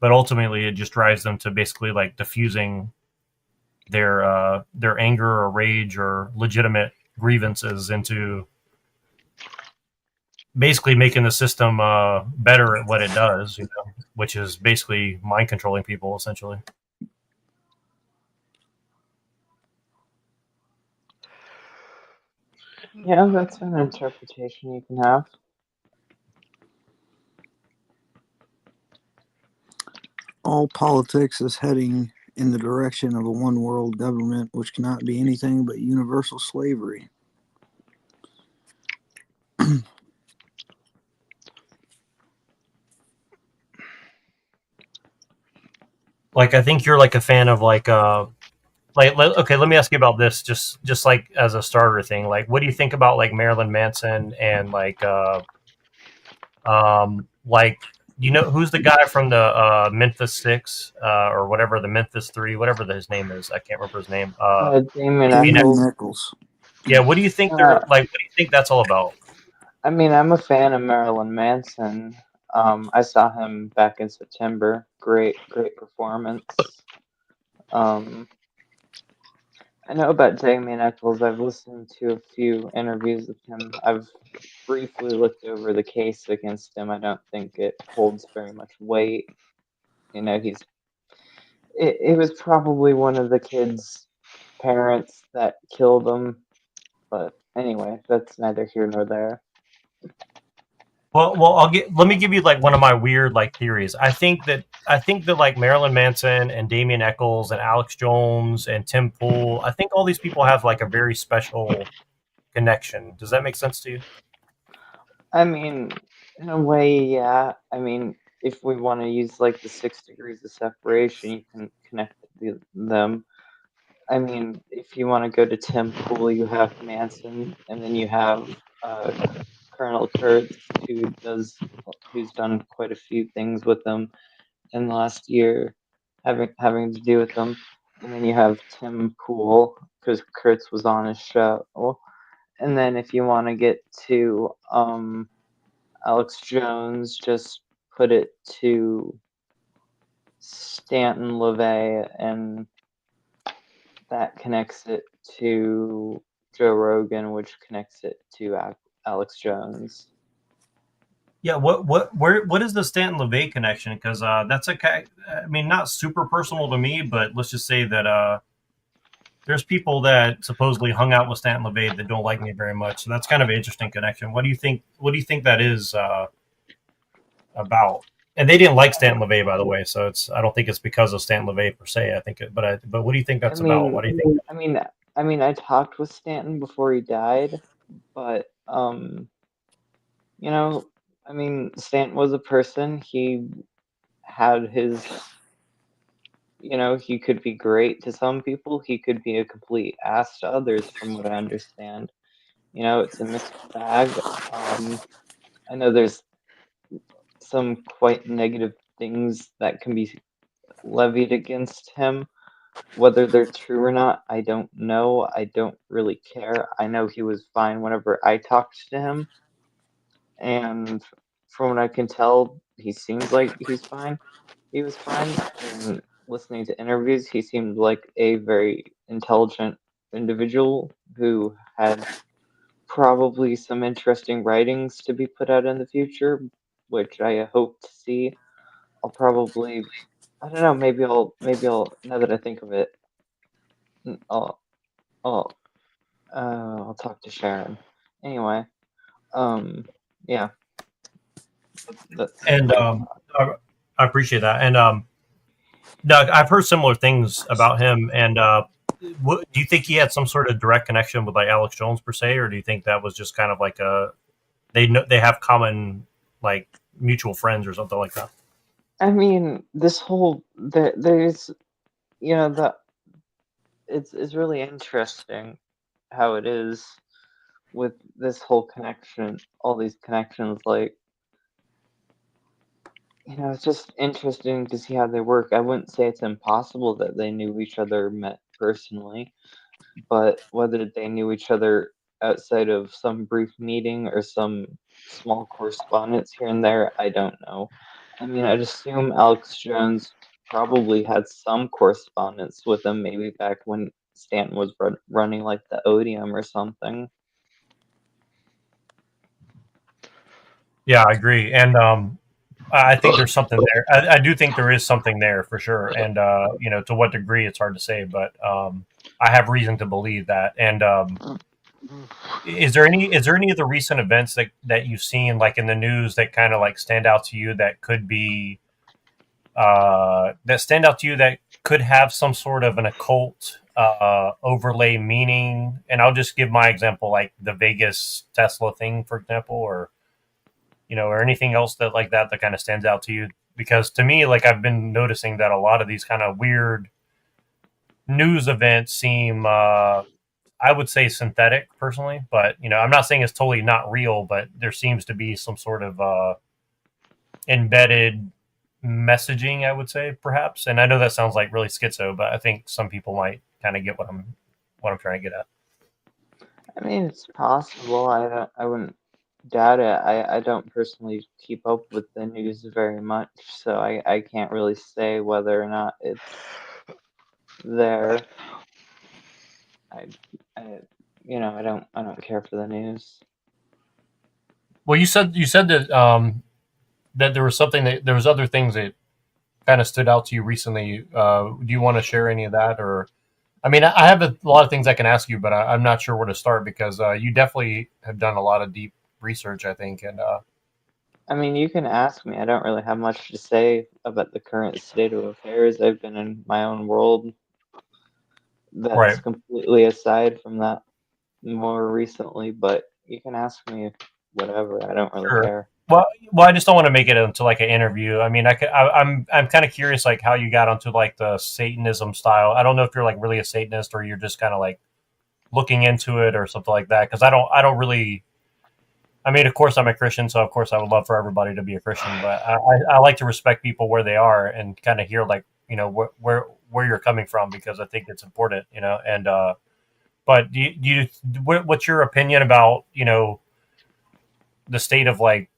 but ultimately it just drives them to basically like diffusing their anger or rage or legitimate grievances into basically making the system better at what it does, which is basically mind controlling people essentially. Yeah, that's an interpretation you can have. All politics is heading in the direction of a one world government, which cannot be anything but universal slavery. Like, I think you're like a fan of okay, let me ask you about this, just like as a starter thing. Like, what do you think about like Marilyn Manson and like who's the guy from the Memphis Six or whatever, the Memphis Three, whatever his name is? I can't remember his name. Damien Damien Eccles. Eccles. Yeah, what do you think they're like? What do you think that's all about? I mean, I'm a fan of Marilyn Manson. I saw him back in September. Great performance. I know about Damien Eccles. I've listened to a few interviews with him. I've briefly looked over the case against him. I don't think it holds very much weight. You know, it was probably one of the kids' parents that killed him. But anyway, that's neither here nor there. Well, let me give you like one of my weird like theories. I think that like Marilyn Manson and Damien Eccles and Alex Jones and Tim Pool, I think all these people have like a very special connection. Does that make sense to you? I mean, in a way, yeah. I mean, if we want to use like the 6 degrees of separation, you can connect them. I mean, if you want to go to Tim Pool, you have Manson, and then you have Colonel Kurtz, who's done quite a few things with them in the last year, having to do with them. And then you have Tim Pool, because Kurtz was on his show. And then if you want to get to Alex Jones, just put it to Stanton LaVey, and that connects it to Joe Rogan, which connects it to Alex Jones. Yeah, what is the Stanton LaVey connection? Because that's I mean, not super personal to me, but let's just say that there's people that supposedly hung out with Stanton LaVey that don't like me very much. So that's kind of an interesting connection. What do you think? What do you think that is about? And they didn't like Stanton LaVey, by the way. So I don't think it's because of Stanton LaVey per se. I think but what do you think that's about? What do you think? I mean, I talked with Stanton before he died, but you know, I mean, Stanton was a person. He had his, you know, he could be great to some people. He could be a complete ass to others, from what I understand. You know, it's a mixed bag. I know there's some quite negative things that can be levied against him. Whether they're true or not, I don't know. I don't really care. I know he was fine whenever I talked to him. And from what I can tell, he seems like he's fine. He was fine. And listening to interviews, he seemed like a very intelligent individual who had probably some interesting writings to be put out in the future, which I hope to see. I'll probably, I don't know, maybe I'll, now that I think of it, I'll, I'll, I'll talk to Sharon. Anyway, yeah. And I appreciate that. And Doug, I've heard similar things about him. And do you think he had some sort of direct connection with like Alex Jones per se, or do you think that was just kind of like they have common like mutual friends or something like that? I mean, this whole there's, you know, it's really interesting how it is with this whole connection, all these connections. Like, you know, it's just interesting to see how they work. I wouldn't say it's impossible that they knew each other, met personally, but whether they knew each other outside of some brief meeting or some small correspondence here and there, I don't know. I mean, I'd assume Alex Jones probably had some correspondence with him, maybe back when Stanton was running like the Odium or something. Yeah, I agree, and I think there's something there. I do think there is something there for sure, and to what degree it's hard to say, but I have reason to believe that. And is there any of the recent events that you've seen like in the news that kind of like stand out to you that could be that stand out to you that could have some sort of an occult overlay meaning? And I'll just give my example, like the Vegas Tesla thing, for example, or anything else that kind of stands out to you. Because to me, like, I've been noticing that a lot of these kind of weird news events seem, I would say, synthetic personally. But I'm not saying it's totally not real, but there seems to be some sort of embedded messaging, I would say, perhaps. And I know that sounds like really schizo, but I think some people might kind of get what I'm trying to get at. I mean, it's possible. I wouldn't doubt it. I don't personally keep up with the news very much, so I can't really say whether or not it's there. I, I I don't care for the news. Well, you said that that there was something that there was other things that kind of stood out to you recently. Do you want to share any of that? Or, I mean, I have a lot of things I can ask you, but I'm not sure where to start because you definitely have done a lot of deep research, I think. And I mean, you can ask me. I don't really have much to say about the current state of affairs. I've been in my own world that's right, completely aside from that more recently, but you can ask me whatever. I don't really sure. care. Well, I just don't want to make it into like an interview. I mean, I'm kind of curious, like how you got onto like the Satanism style. I don't know if you're like really a Satanist or you're just kind of like looking into it or something like that. Because I don't really. I mean, of course, I'm a Christian, so of course I would love for everybody to be a Christian. But I like to respect people where they are and kind of hear like where you're coming from because I think it's important, And but what's your opinion about the state of like?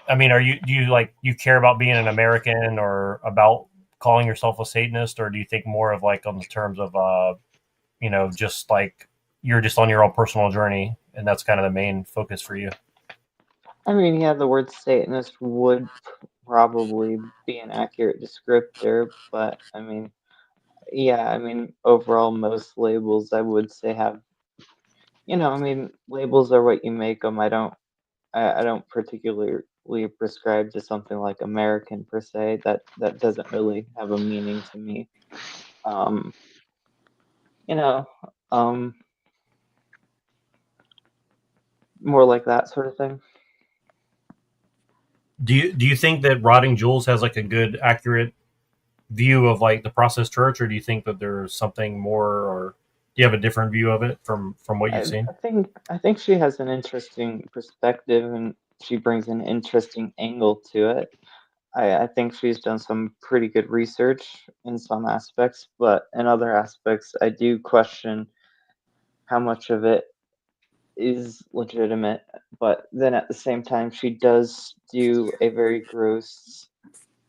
I mean, do you like you care about being an American or about calling yourself a Satanist, or do you think more of like on the terms of just like you're just on your own personal journey and that's kind of the main focus for you? I mean, yeah, the word Satanist would probably be an accurate descriptor, but I mean, yeah, I mean, overall, most labels I would say have, I mean, labels are what you make them. I don't particularly prescribe to something like American per se. That doesn't really have a meaning to me. Um, you know, um, more like that sort of thing. Do you think that Rotting Jewels has like a good accurate view of like the process church, or do you think that there's something more, or do you have a different view of it from what you've seen? I think she has an interesting perspective and she brings an interesting angle to it. I think she's done some pretty good research in some aspects, but in other aspects, I do question how much of it is legitimate. But then at the same time, she does do a very gross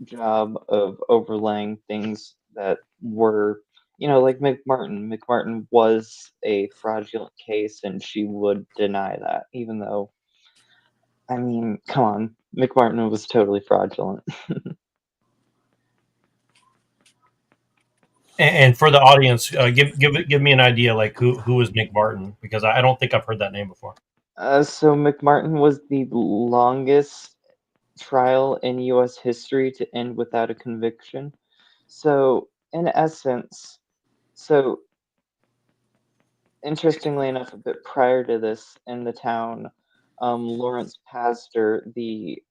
job of overlaying things that were, like McMartin. McMartin was a fraudulent case, and she would deny that, even though, I mean, come on, McMartin was totally fraudulent. And for the audience, give me an idea, like who is Nick Barton, because I don't think I've heard that name before. So McMartin was the longest trial in U.S. history to end without a conviction. So, in essence, so interestingly enough, a bit prior to this, in the town, Lawrence Pastor, the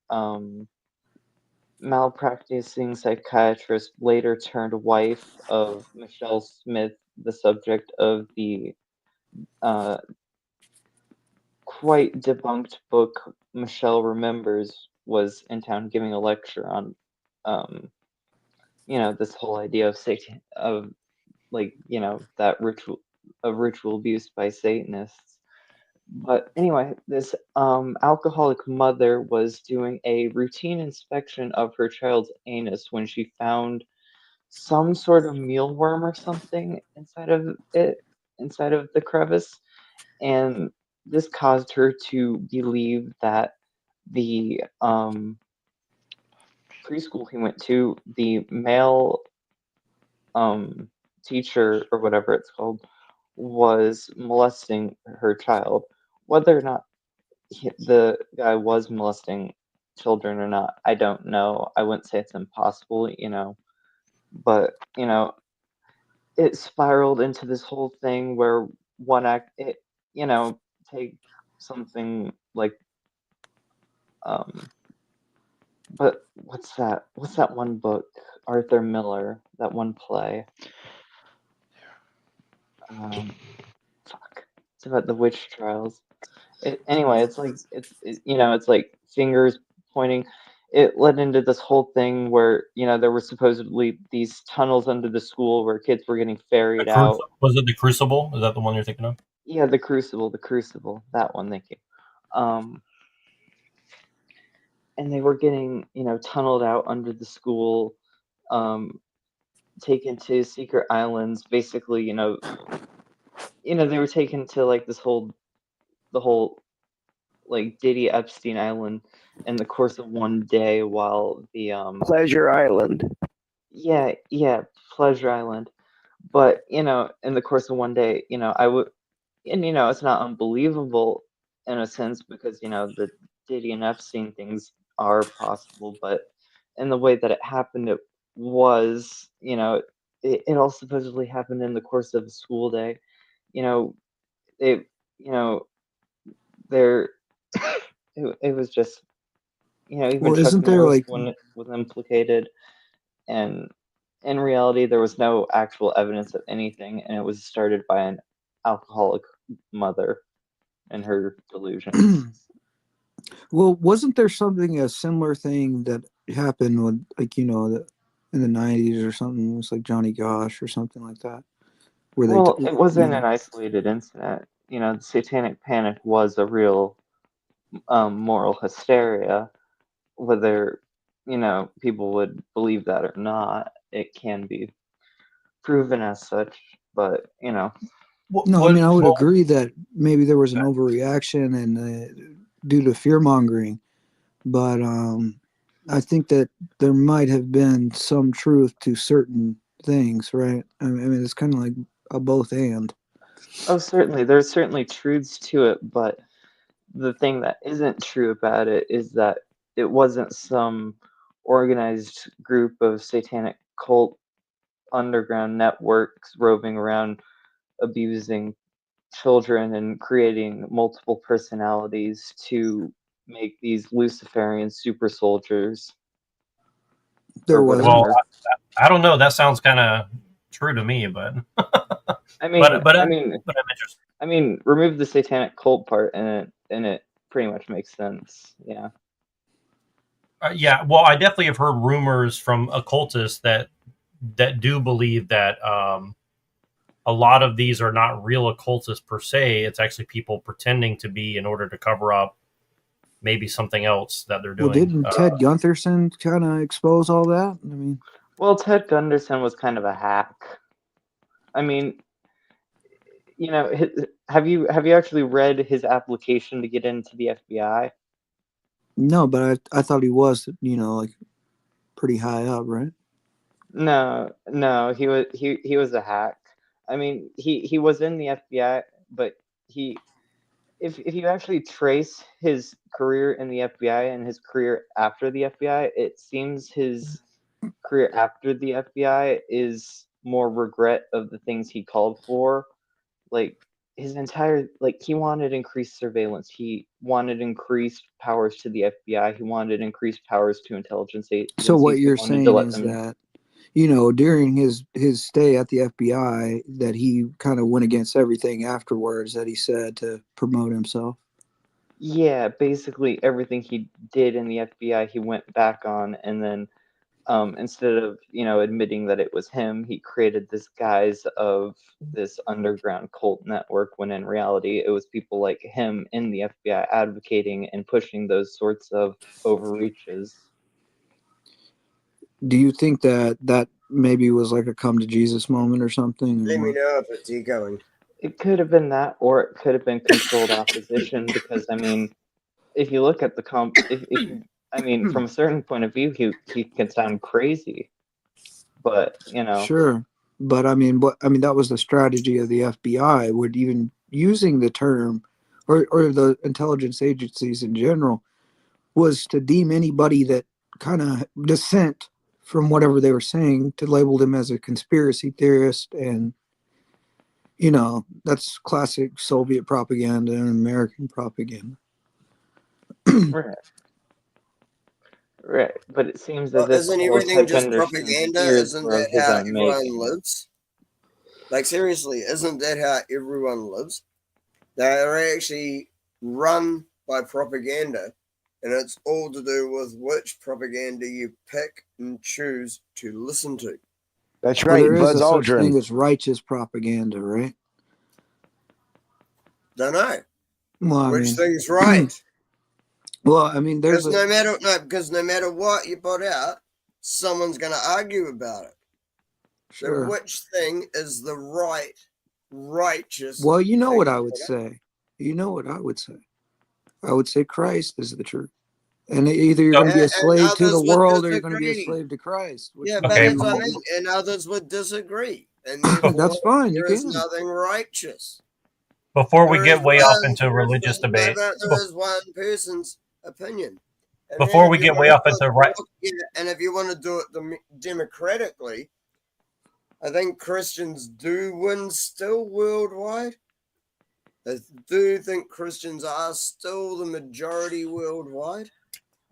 malpracticing psychiatrist, later turned wife of Michelle Smith, the subject of the uh, quite debunked book Michelle Remembers, was in town giving a lecture on, um, this whole idea of Satan, of like, that ritual of ritual abuse by Satanists. But anyway, this alcoholic mother was doing a routine inspection of her child's anus when she found some sort of mealworm or something inside of the crevice, and this caused her to believe that the preschool he went to, the male teacher or whatever it's called, was molesting her child. Whether or not the guy was molesting children or not, I don't know. I wouldn't say it's impossible, but it spiraled into this whole thing where take something like but what's that? What's that one book? Arthur Miller, that one play. Fuck. It's about the witch trials. Anyway, it's like it's like fingers pointing. It led into this whole thing where there were supposedly these tunnels under the school where kids were getting ferried out. Was it the Crucible? Is that the one you're thinking of? Yeah, the Crucible, that one. Thank you. And they were getting tunneled out under the school, taken to secret islands. Basically, they were taken to like the whole like Diddy Epstein Island in the course of one day while the Pleasure Island. Yeah, Pleasure Island. But in the course of one day, I would, and it's not unbelievable in a sense because the Diddy and Epstein things are possible, but in the way that it happened, it was, it all supposedly happened in the course of a school day. It, there, it was just, even Well, Chuck isn't there Norris like was implicated, and in reality, there was no actual evidence of anything, and it was started by an alcoholic mother and her delusions. well, wasn't there something a similar thing that happened with like in the 90s or something? It was like Johnny Gosh or something like that, where they Well, it wasn't an isolated incident. The Satanic Panic was a real moral hysteria. Whether people would believe that or not, it can be proven as such. But No, I mean I would agree that maybe there was an overreaction and due to fear mongering, but I think that there might have been some truth to certain things, right? I mean it's kind of like a both and. Oh, certainly, there's certainly truths to it, but the thing that isn't true about it is that it wasn't some organized group of satanic cult underground networks roving around abusing children and creating multiple personalities to make these Luciferian super soldiers. There or wasn't. whatever. Well, I don't know. That sounds kind of true to me, but I mean, I mean, remove the satanic cult part, and it pretty much makes sense. Yeah. yeah. Well, I definitely have heard rumors from occultists that do believe that a lot of these are not real occultists per se. It's actually people pretending to be in order to cover up maybe something else that they're doing. Well, didn't Ted Guntherson kind of expose all that? I mean, well, Ted Gunderson was kind of a hack. I mean, have you actually read his application to get into the FBI? no, but I thought he was, like pretty high up, right? No, he was a hack. I mean, he was in the FBI, but if you actually trace his career in the FBI and his career after the FBI, it seems his career after the FBI is more regret of the things he called for. Like his entire he wanted increased surveillance. He wanted increased powers to the FBI. He wanted increased powers to intelligence agencies. So what you're He wanted to saying let is them that during his stay at the FBI, that he kind of went against everything afterwards that he said to promote himself. Yeah, basically everything he did in the FBI, he went back on, and then instead of admitting that it was him, he created this guise of this underground cult network. When in reality, it was people like him in the FBI advocating and pushing those sorts of overreaches. Do you think that maybe was like a come to Jesus moment or something? Let Or me what? know if it's echoing. It could have been that, or it could have been controlled opposition. Because I mean, if you look at the if you, I mean, from a certain point of view, he can sound crazy, but you know, Sure, but I mean that was the strategy of the FBI. Would even using the term, or the intelligence agencies in general, was to deem anybody that kind of dissent from whatever they were saying to label them as a conspiracy theorist. And that's classic Soviet propaganda and American propaganda. right, right. But it seems that Well, this isn't whole everything type of just understanding propaganda? here is Isn't for that his how own everyone making. lives? Like, seriously, isn't that how everyone lives? They're actually run by propaganda, and it's all to do with which propaganda you pick and choose to listen to. That's Well, right, there is Buzz a such Aldrin. thing as righteous propaganda, right? Don't know Well, I which mean, thing's right. well, I mean, there's Because no matter what you put out, someone's going to argue about it. So sure. which thing is the righteous? Well, you know thing what to I would put out? say. You know what I would say. I would say Christ is the truth. And either you're So, going to be a And slave to the others would world or you're going to be a disagree. slave to Christ. Which Yeah, one but do okay, that's you what I want to mean. And others would disagree. And That's therefore, fine. You there is can. nothing righteous. before we There is get way off one. into religious debate, There is one person's opinion. And then before if we you get way want off to into right, look at it, and if you want to do it democratically, I think Christians do win still worldwide. I do think Christians are still the majority worldwide.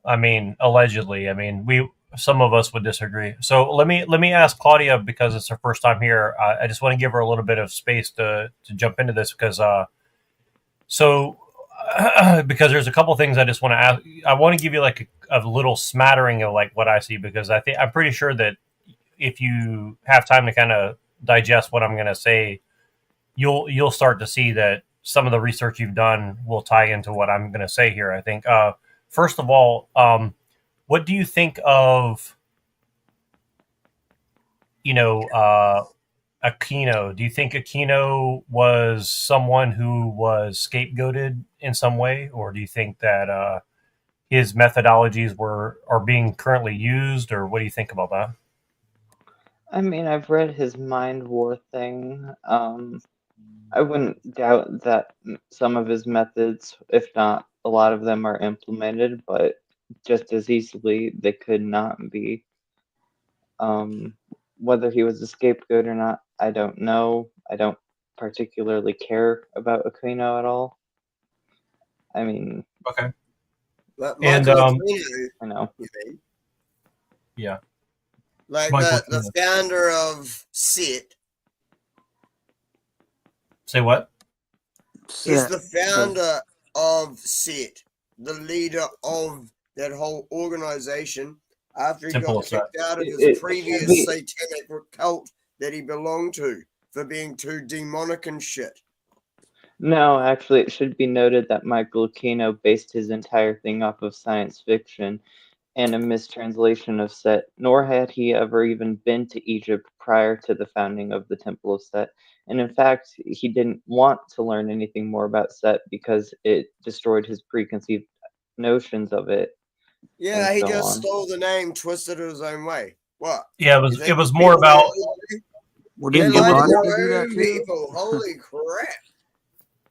I mean, allegedly, I mean, some of us would disagree. So let me ask Claudia, because it's her first time here. I just want to give her a little bit of space to jump into this because so because there's a couple things I just want to ask. I want to give you like a little smattering of like what I see, because I'm pretty sure that if you have time to kind of digest what I'm going to say, you'll start to see that some of the research you've done will tie into what I'm going to say here. I think first of all, what do you think of Aquino? Do you think Aquino was someone who was scapegoated in some way, or do you think that his methodologies are being currently used, or what do you think about that? I mean, I've read his Mind War thing. I wouldn't doubt that some of his methods, if not a lot of them, are implemented, but just as easily they could not be. Whether he was a scapegoat or not, I don't know. I don't particularly care about Aquino at all. I mean, Okay. But And Michael Aquino, I know. you mean? Yeah. Like Michael the Aquino. founder of SET. Say what? He's the founder of SET, the leader of that whole organization after he Simple got as that. kicked out of his It should previous be. satanic cult that he belonged to for being too demonic and shit. No, actually, it should be noted that Michael Aquino based his entire thing off of science fiction and a mistranslation of Set, nor had he ever even been to Egypt prior to the founding of the Temple of Set. And in fact, he didn't want to learn anything more about Set because it destroyed his preconceived notions of it. Yeah, And he so just on. stole the name, twisted it his own way. What? Yeah, You think it was the more people about. Well, they didn't lied to Blavatsky their do that own too? people. Holy crap.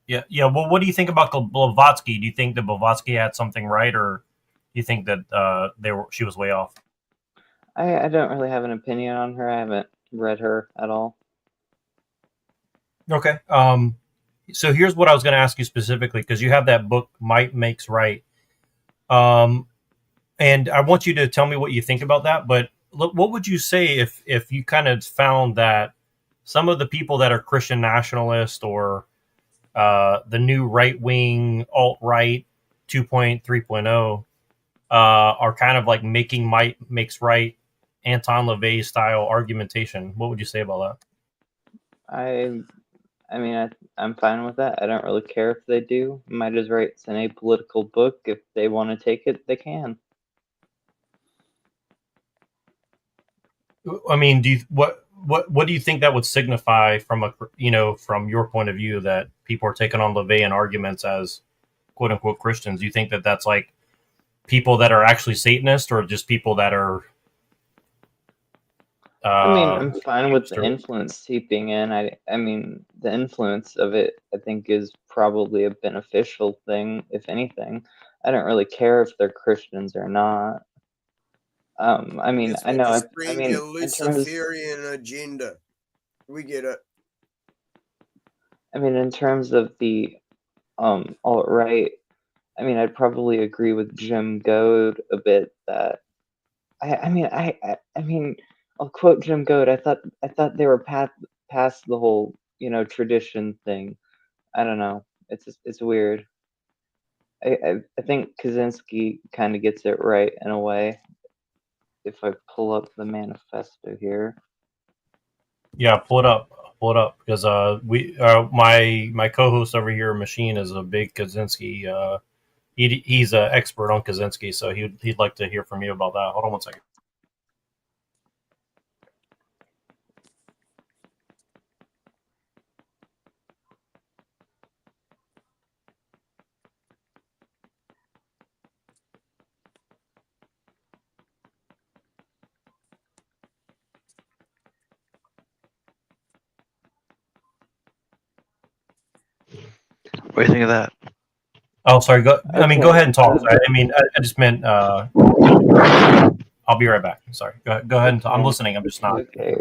Yeah. Well, what do you think about Blavatsky? Do you think that Blavatsky had something right, or do you think that she was way off? I don't really have an opinion on her. I haven't read her at all. Okay. So here's what I was going to ask you specifically, because you have that book, Might Makes Right. And I want you to tell me what you think about that. But what would you say if you kind of found that some of the people that are Christian nationalist or the new right wing alt right 2.3.0 are kind of like making Might Makes Right Anton LaVey style argumentation? What would you say about that? I mean, I'm fine with that. I don't really care if they do. Might as well write an apolitical book. If they want to take it, they can. I mean, what do you think that would signify from from your point of view that people are taking on LaVeyan arguments as quote unquote Christians? Do you think that that's like people that are actually Satanists or just people that are I mean, I'm fine with used the to it? influence seeping in. I mean, the influence of it, I think, is probably a beneficial thing, if anything. I don't really care if they're Christians or not. I mean, Just I want know. to I spread mean, your in terms, Luciferian agenda. We get it. I mean, in terms of the alt right, I mean, I'd probably agree with Jim Goad a bit that I mean, I'll quote Jim Goad. I thought they were past the whole tradition thing. I don't know. It's weird. I think Kaczynski kind of gets it right in a way. If I pull up the manifesto here. Yeah, pull it up, because my co-host over here, Machine, is a big Kaczynski. He's an expert on Kaczynski, so he'd like to hear from you about that. Hold on one second. What do you think of that? Oh, sorry. Go Okay. ahead and talk. Sorry. I just meant. I'll be right back. Sorry. Go ahead and talk. I'm listening. I'm just not. Okay.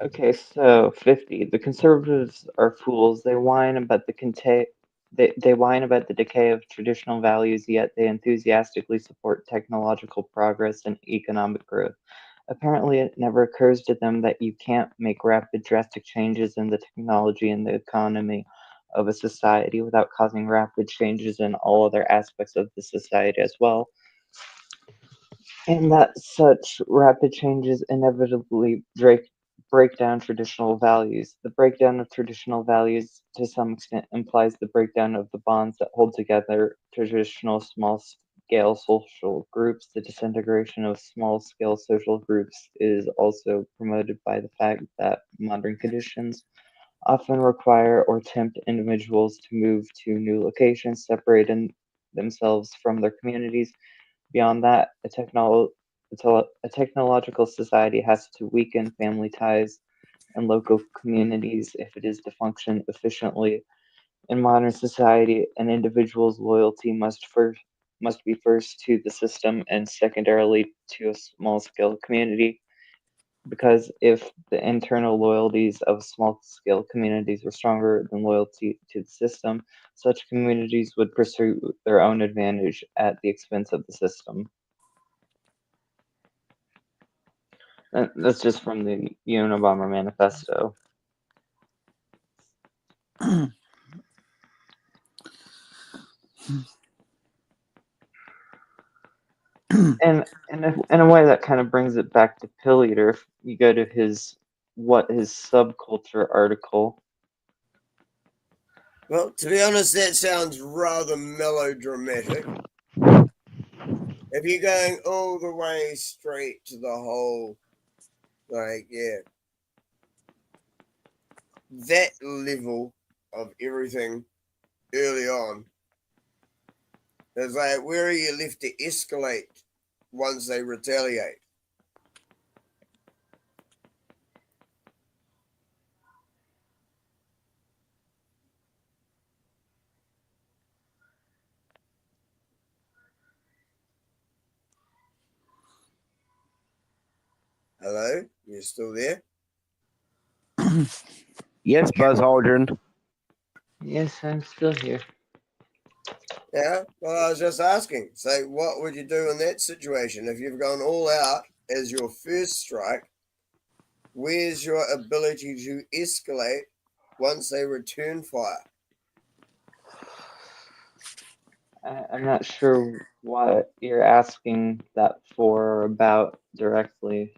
Okay, so 50. The conservatives are fools. They whine about they whine about the decay of traditional values, yet they enthusiastically support technological progress and economic growth. Apparently, it never occurs to them that you can't make rapid, drastic changes in the technology and the economy of a society without causing rapid changes in all other aspects of the society as well, and that such rapid changes inevitably break down traditional values. The breakdown of traditional values, to some extent, implies the breakdown of the bonds that hold together traditional small scale social groups. The disintegration of small scale social groups is also promoted by the fact that modern conditions often require or tempt individuals to move to new locations, separating themselves from their communities. Beyond that, a technological society has to weaken family ties and local communities if it is to function efficiently. In modern society, an individual's loyalty must be first to the system and secondarily to a small scale community. Because if the internal loyalties of small scale communities were stronger than loyalty to the system, such communities would pursue their own advantage at the expense of the system. That's just from the Unabomber manifesto. And in a way, that kind of brings it back to Pill-Eater. If you go to his subculture article. Well, to be honest, that sounds rather melodramatic. If you're going all the way straight to the whole, that level of everything early on, it's like, where are you left to escalate once they retaliate? Hello? You still there? Yes, Buzz Aldrin. Yes, I'm still here. Yeah, well, I was just asking. So, what would you do in that situation if you've gone all out as your first strike? Where's your ability to escalate once they return fire? I'm not sure what you're asking that for or about directly.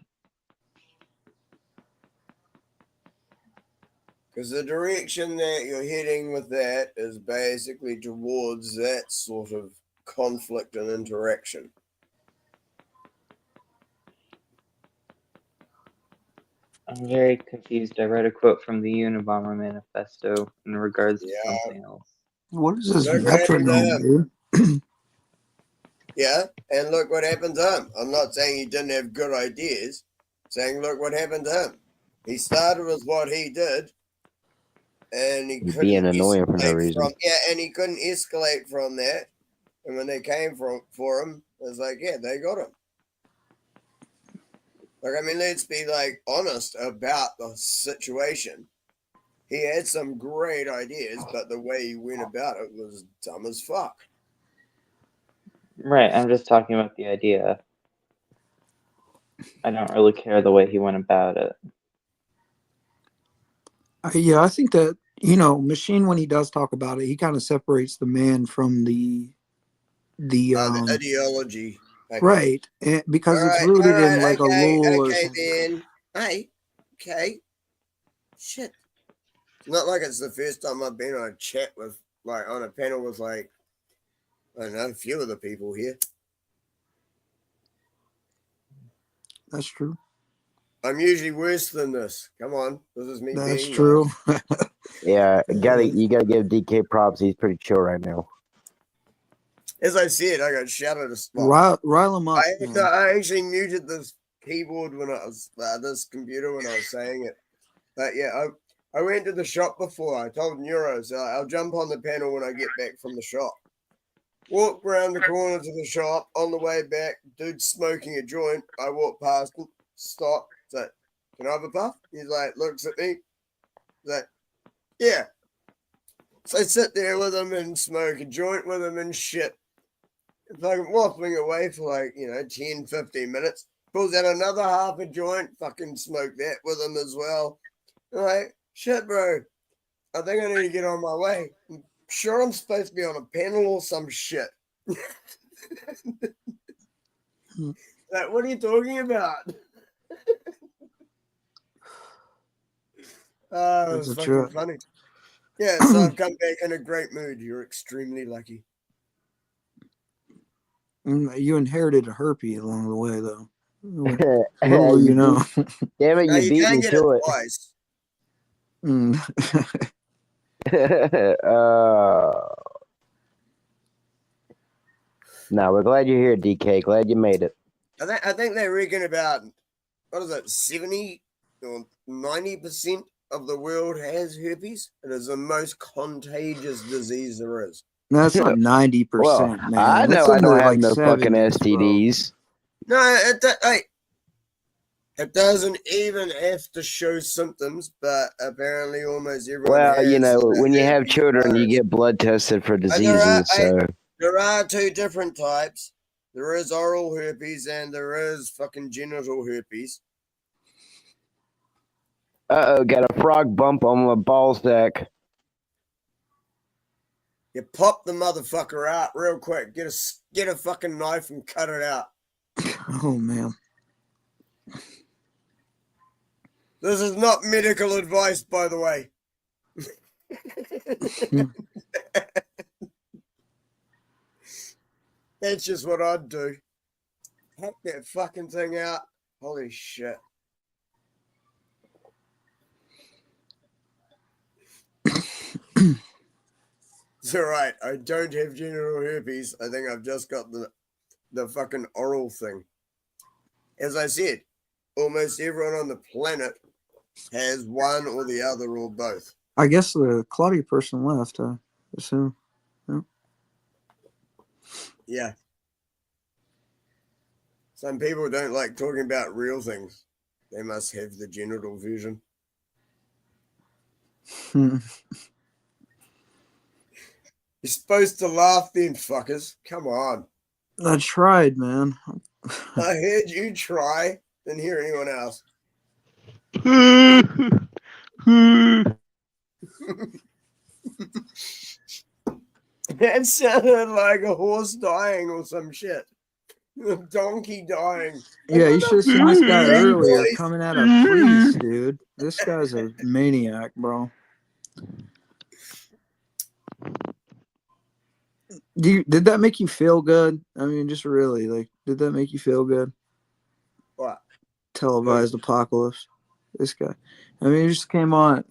Because the direction that you're heading with that is basically towards that sort of conflict and interaction. I'm very confused. I read a quote from the Unabomber Manifesto in regards to Yeah. something else. What is this Look what happened to metronome, him. dude? Yeah, and look what happened to him. I'm not saying he didn't have good ideas. I'm saying look what happened to him. He started with what he did, and he He's couldn't being annoying for no escalate reason. from and he couldn't escalate from that. And when they came for him, it was like, yeah, they got him. Like, I mean, let's be like honest about the situation. He had some great ideas, but the way he went about it was dumb as fuck. Right, I'm just talking about the idea. I don't really care the way he went about it. Yeah, I think that, Machine, when he does talk about it, he kind of separates the man from the ideology. Okay. right, and because it's rooted in like a rule or okay, something. then. Hey, okay. Shit. It's not like it's the first time I've been on a chat with, like, on a panel with, like, I don't know, a few of the people here. That's true. I'm usually worse than this. Come on. This is me That's being true. nice. Yeah, you gotta give DK props. He's pretty chill right now. As I said, I got shouted a Rile him up. I actually muted this keyboard when I was this computer when I was saying it. But yeah, I went to the shop before. I told Neuros I'll jump on the panel when I get back from the shop. Walk around the corner to the shop. On the way back, dude smoking a joint. I walk past him, stop. He's like, "Can I have a puff?" He's like, looks at me. He's like, "Yeah." So I sit there with him and smoke a joint with him and shit. It's like waffling away for like, 10, 15 minutes. Pulls out another half a joint, fucking smoke that with him as well. I'm like, shit, bro. I think I need to get on my way. I'm sure I'm supposed to be on a panel or some shit. Like, what are you talking about? Oh, That's it's a fucking trip. funny. Yeah, so I've come back in a great mood. You're extremely lucky. You inherited a herpy along the way, though. Little you know. Damn it, No, you you beat can't me get to it it. twice. No, we're glad you're here, DK. Glad you made it. I think they reckon about, what is it, 70 or 90% of the world has herpes. It is the most contagious disease there is. That's not 90%, Well, man. I know That's I in don't the, have like, no fucking 70s, STDs. No, it doesn't even have to show symptoms, but apparently almost everyone Well, has when you have herpes children, you virus. get blood tested for And diseases. So there are two different types. There is oral herpes and there is fucking genital herpes. got a frog bump on my ball sack. You pop the motherfucker out real quick. Get a fucking knife and cut it out. Oh, man. This is not medical advice, by the way. That's just what I'd do. Hack that fucking thing out. Holy shit. It's alright. I don't have genital herpes. I think I've just got the fucking oral thing. As I said, almost everyone on the planet has one or the other or both. I guess the Claudia person left, I assume. Yeah. Yeah. Some people don't like talking about real things. They must have the genital version. You're supposed to laugh then, fuckers. Come on. I tried, man. I heard you try. Didn't hear anyone else. That sounded like a horse dying or some shit. A donkey dying. Yeah, you should have seen this guy earlier coming at a priest, dude. This guy's a maniac, bro. Did that make you feel good? I mean, just really, like, did that make you feel good? What? Televised apocalypse. This guy. I mean, he just came on,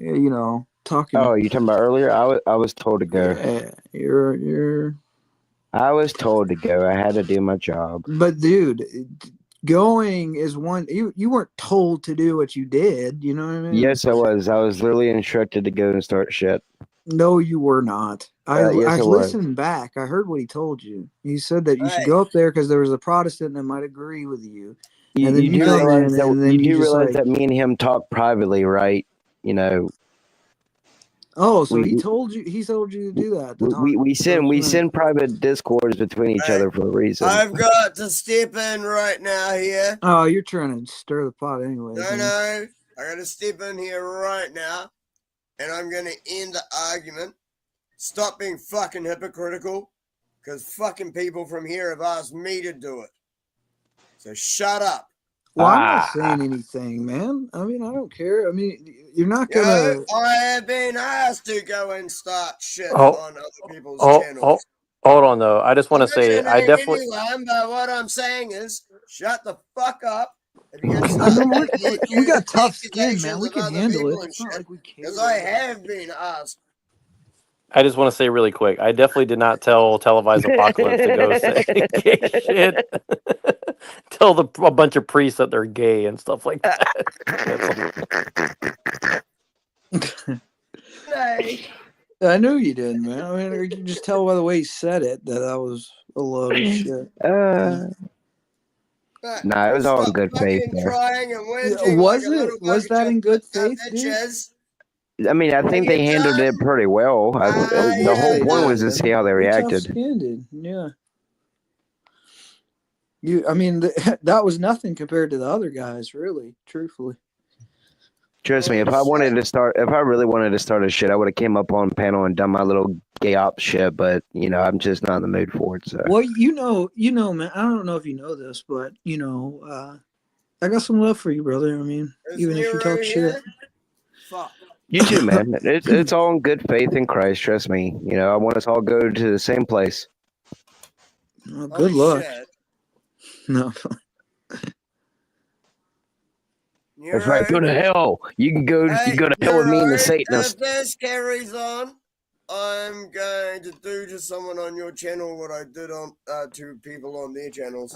talking. Oh, you talking about earlier? I was told to go. Yeah, you're. I was told to go. I had to do my job. But dude, going is one. You weren't told to do what you did. You know what I mean? Yes, I was. I was literally instructed to go and start shit. No, you were not. Yes, I I was. listened back. I heard what he told you. He said that you should go up there because there was a Protestant that might agree with you. And then you come in, and then you just realize like, that me and him talk privately, right? You know. oh, so he told you to do that. We send private discords between each other for a reason. I've got to step in right now here. Oh, you're trying to stir the pot anyway. No, I got to step in here right now, and I'm going to end the argument. Stop being fucking hypocritical, because fucking people from here have asked me to do it. So shut up. Well, I'm not saying anything, man. I mean, I don't care. I mean, you're not gonna. I have been asked to go and start shit Oh, on other people's channels. Hold on though. I just want to I'm not say I saying definitely. anyone, but what I'm saying is, shut the fuck up. If you can start we got tough skin, man. We can handle it. It's not like we care. Because I have been asked. I just want to say really quick. I definitely did not tell Televised Apocalypse to go say gay shit. Tell a bunch of priests that they're gay and stuff like that. I knew you did, man. I mean, you can just tell by the way he said it that was a load of shit. Nah, it was all in good faith. Crying and Was that in good faith, dude? I mean, I think they handled it pretty well. The whole point was to see how they reacted. Tough-skinned, yeah. I mean, that was nothing compared to the other guys, really, truthfully. Trust me, if I really wanted to start a shit, I would have came up on panel and done my little gay op shit. But I'm just not in the mood for it. So. Well, you know, man. I don't know if you know this, but I got some love for you, brother. I mean, even if you talk shit. Fuck. You too, man. It's all in good faith in Christ. Trust me. I want us all to go to the same place. Well, good luck. Shit. No. That's right. Go to hell. You can go. You go to hell with me and the Satanist. If this carries on, I'm going to do to someone on your channel what I did on to people on their channels.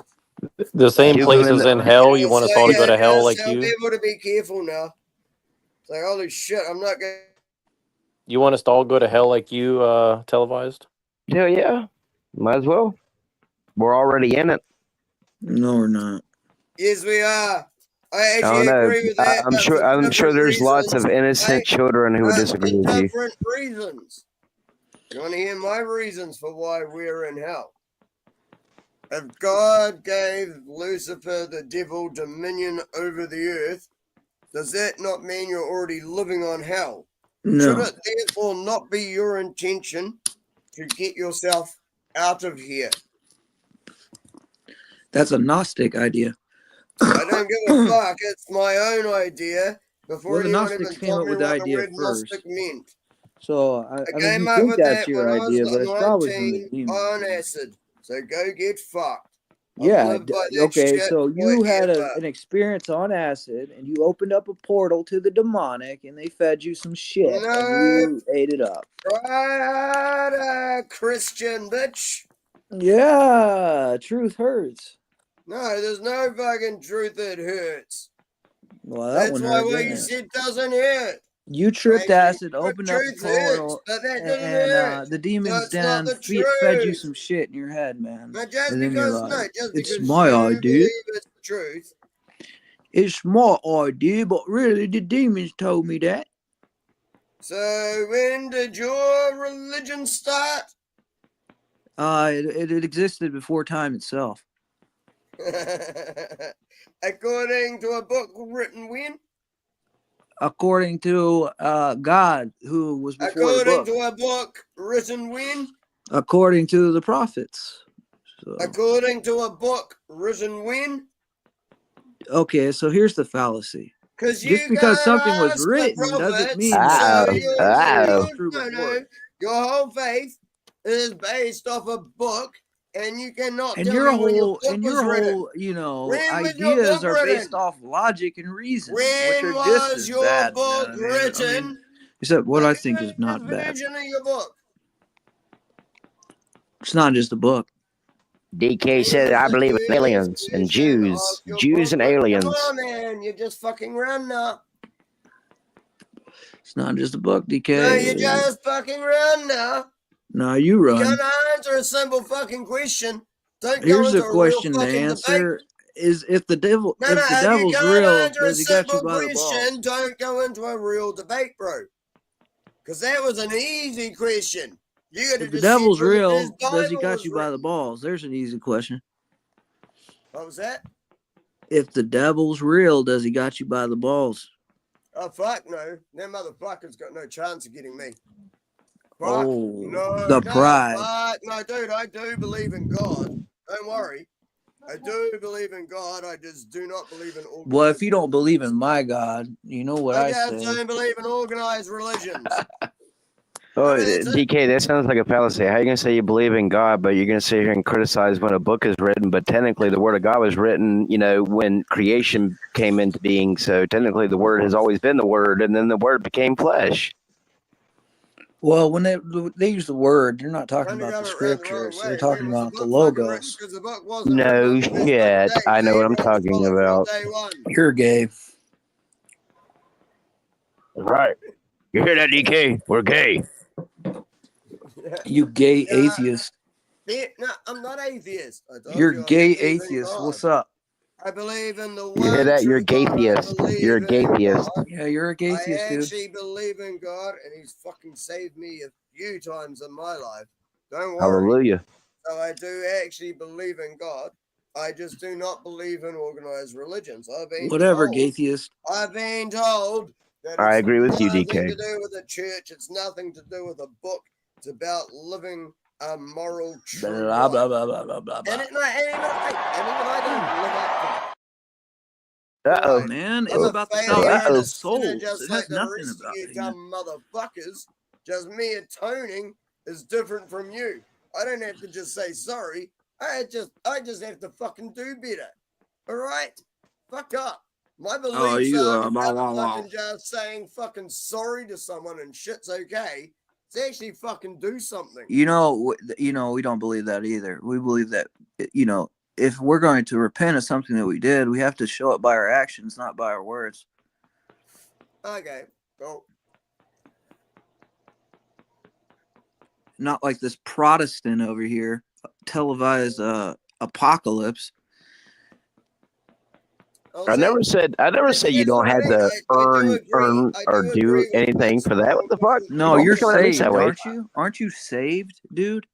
The same places in hell. You want us all to go to hell like tell you? people to be careful now. It's like, holy shit, I'm not going. You want us to all go to hell like you, Televised? Hell yeah. Might as well. We're already in it. No, we're not. Yes, we are. I actually agree with that. I'm sure there's lots of innocent children who would disagree with you. Different reasons. You want to hear my reasons for why we're in hell? If God gave Lucifer, the devil, dominion over the earth, does that not mean you're already living on hell? No. Should it therefore not be your intention to get yourself out of here? That's a Gnostic idea. I don't give a fuck. It's my own idea. Before the anyone Gnostics even came told up me with the what the idea word first. Gnostic meant. So I mean, came you up think with that's that your when I idea, was but it's probably from the 19 demons. on acid. So go get fucked. I've Yeah. lived by that Okay. shit So you had forever. an experience on acid, and you opened up a portal to the demonic, and they fed you some shit, and you ate it up. Right, Christian bitch. Yeah. Truth hurts. No, there's no fucking truth that hurts. Well, that That's one why hurt, what didn't you it? said doesn't hurt. You tripped acid, opened up a Truth hurts, portal, but that doesn't and hurt. the demons That's not then the fed you truth. some shit in your head, man. Now, just And then you're because like, just it's because my you idea. believe it's the truth. It's my idea, but really the demons told me that. So when did your religion start? It existed before time itself. According to a book written when? According to God, who was before According the book. to a book written when? According to the prophets. So. According to a book written when? Okay, so here's the fallacy. Just because something was written doesn't mean that your whole faith is based off a book and you cannot And tell your me when your whole book and was your written. whole, you know, When was your ideas book are based written? off logic and reason, which When are just was as your bad. book You know what I mean? written? Except what The I think is not earliest bad. version of your book. It's not just a book. DK said, "I believe in aliens and Jews, Jews and Come aliens." on, man. You're just fucking around now. It's not just a book, No, DK. you're just fucking around now. No, you You run. gotta answer a simple fucking question. Don't go Here's into a a real question to fucking debate. answer: is if the No, devil's you can't real, answer a does he got you simple by the balls? question. Don't go into a real debate, bro. Because that was an easy question. You gotta If the just sit devil's when this real, does he Bible got was you by the written. balls? There's an easy question. What was that? If the devil's real, does he got you by the balls? Oh, fuck no. That motherfucker's got no chance of getting me. Fuck. Oh, No, the no, pride. fuck. No, dude, I do believe in God. Don't worry. I do believe in God. I just do not believe in organized. Well, if you don't believe in my God, you know what I just say. don't believe in organized religions. Oh, DK, that sounds like a fallacy. How are you going to say you believe in God, but you're going to sit here and criticize when a book is written? But technically, the Word of God was written, when creation came into being. So technically, the Word has always been the Word, and then the Word became flesh. Well, when they use the word, they're not talking about the scriptures. They're talking about the logos. Because the book wasn't No shit. I know what I'm talking about. You're gay. Right. You hear that, DK? We're gay. You gay atheist. No, I'm not atheist. I told You're you I gay believe in atheist. God. What's up? I believe in the You hear one that? You're a true God. I gaytheist. believe You're a in gaytheist. God. Yeah, you're a gaytheist, I dude. actually believe in God, and He's fucking saved me a few times in my life. Don't worry. Hallelujah. So I do actually believe in God. I just do not believe in organized religions. Whatever, gaytheist. I've been told that I it's agree with you, nothing DK. to do with a church. It's nothing to do with a book. It's about living a moral true Blah, blah, life. blah, blah, blah, blah, blah. And even I don't live up to that. Uh-oh. Right. Man, I'm it's a about the failure and salvation a of souls. sinner just It like has the nothing rest of about you it. dumb motherfuckers. Just me atoning is different from you. I don't have to just say sorry. I just have to fucking do better. All right? Fuck up. My beliefs you aren't blah, about blah, blah. fucking just saying fucking sorry to someone and shit's okay. It's actually fucking do something. We don't believe that either. We believe that, if we're going to repent of something that we did, we have to show it by our actions, not by our words. Okay, cool. Not like this Protestant over here televised apocalypse. I never said you don't have to earn or do anything for that. What the fuck? No, Don't you're be coming at me saved, that way. aren't you? Aren't you saved, dude?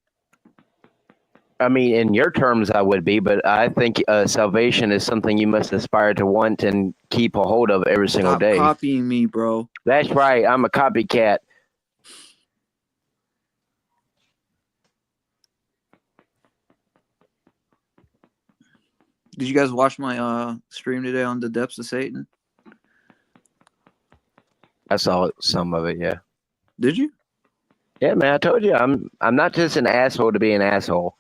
I mean, in your terms, I would be, but I think salvation is something you must aspire to want and keep a hold of every single Stop day. copying me, bro. That's right. I'm a copycat. Did you guys watch my stream today on the depths of Satan? I saw some of it. Yeah. Did you? Yeah, man. I told you, I'm not just an asshole to be an asshole.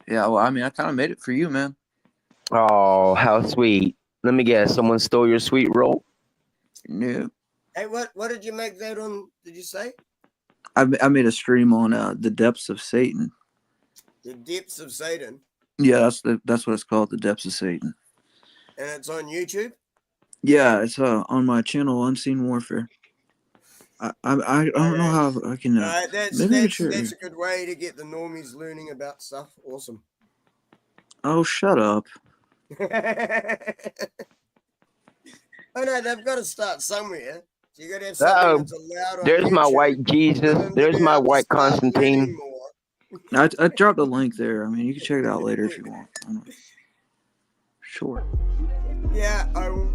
Yeah. Well, I mean, I kind of made it for you, man. Oh, how sweet. Let me guess. Someone stole your sweet roll? No. Hey, what did you make that on? Did you say? I made a stream on the depths of Satan. The Depths of Satan. Yeah, that's what it's called, the depths of Satan. And it's on YouTube? Yeah, it's on my channel, Unseen Warfare. I don't know how I can. That's a good way to get the normies learning about stuff. Awesome. Oh, shut up. Oh no, they've got to start somewhere. So you got to have something that's allowed on There's YouTube. my white Jesus. There's my white Constantine. I dropped a link there. I mean, you can check it out later if you want. Sure. Yeah, I will.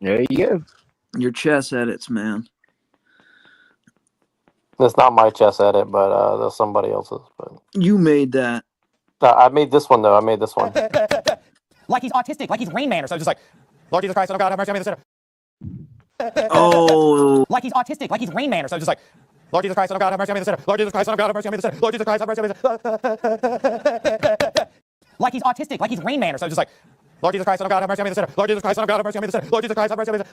There you go. Your chess edits, man. That's not my chess edit, but that's somebody else's. But You made that. I made this one though. I made this one. like he's autistic, like he's Rain Man or something. Just like, Lord Jesus Christ, Son of God, have mercy on me, the sinner. Oh, Like he's autistic, like he's Rain Man or something. Just like, Lord Jesus Christ, Son of God, have mercy on me, the sinner. Lord Jesus Christ, Son of God, have mercy on me, the sinner. Lord Jesus Christ, have mercy on me, the sinner. Like he's autistic, like he's Rain Man or something. Just like, Lord Jesus Christ, Son of God, have mercy on me, the sinner. Lord Jesus Christ, Son of God, have mercy on me, the sinner. Lord Jesus Christ, have mercy on me, the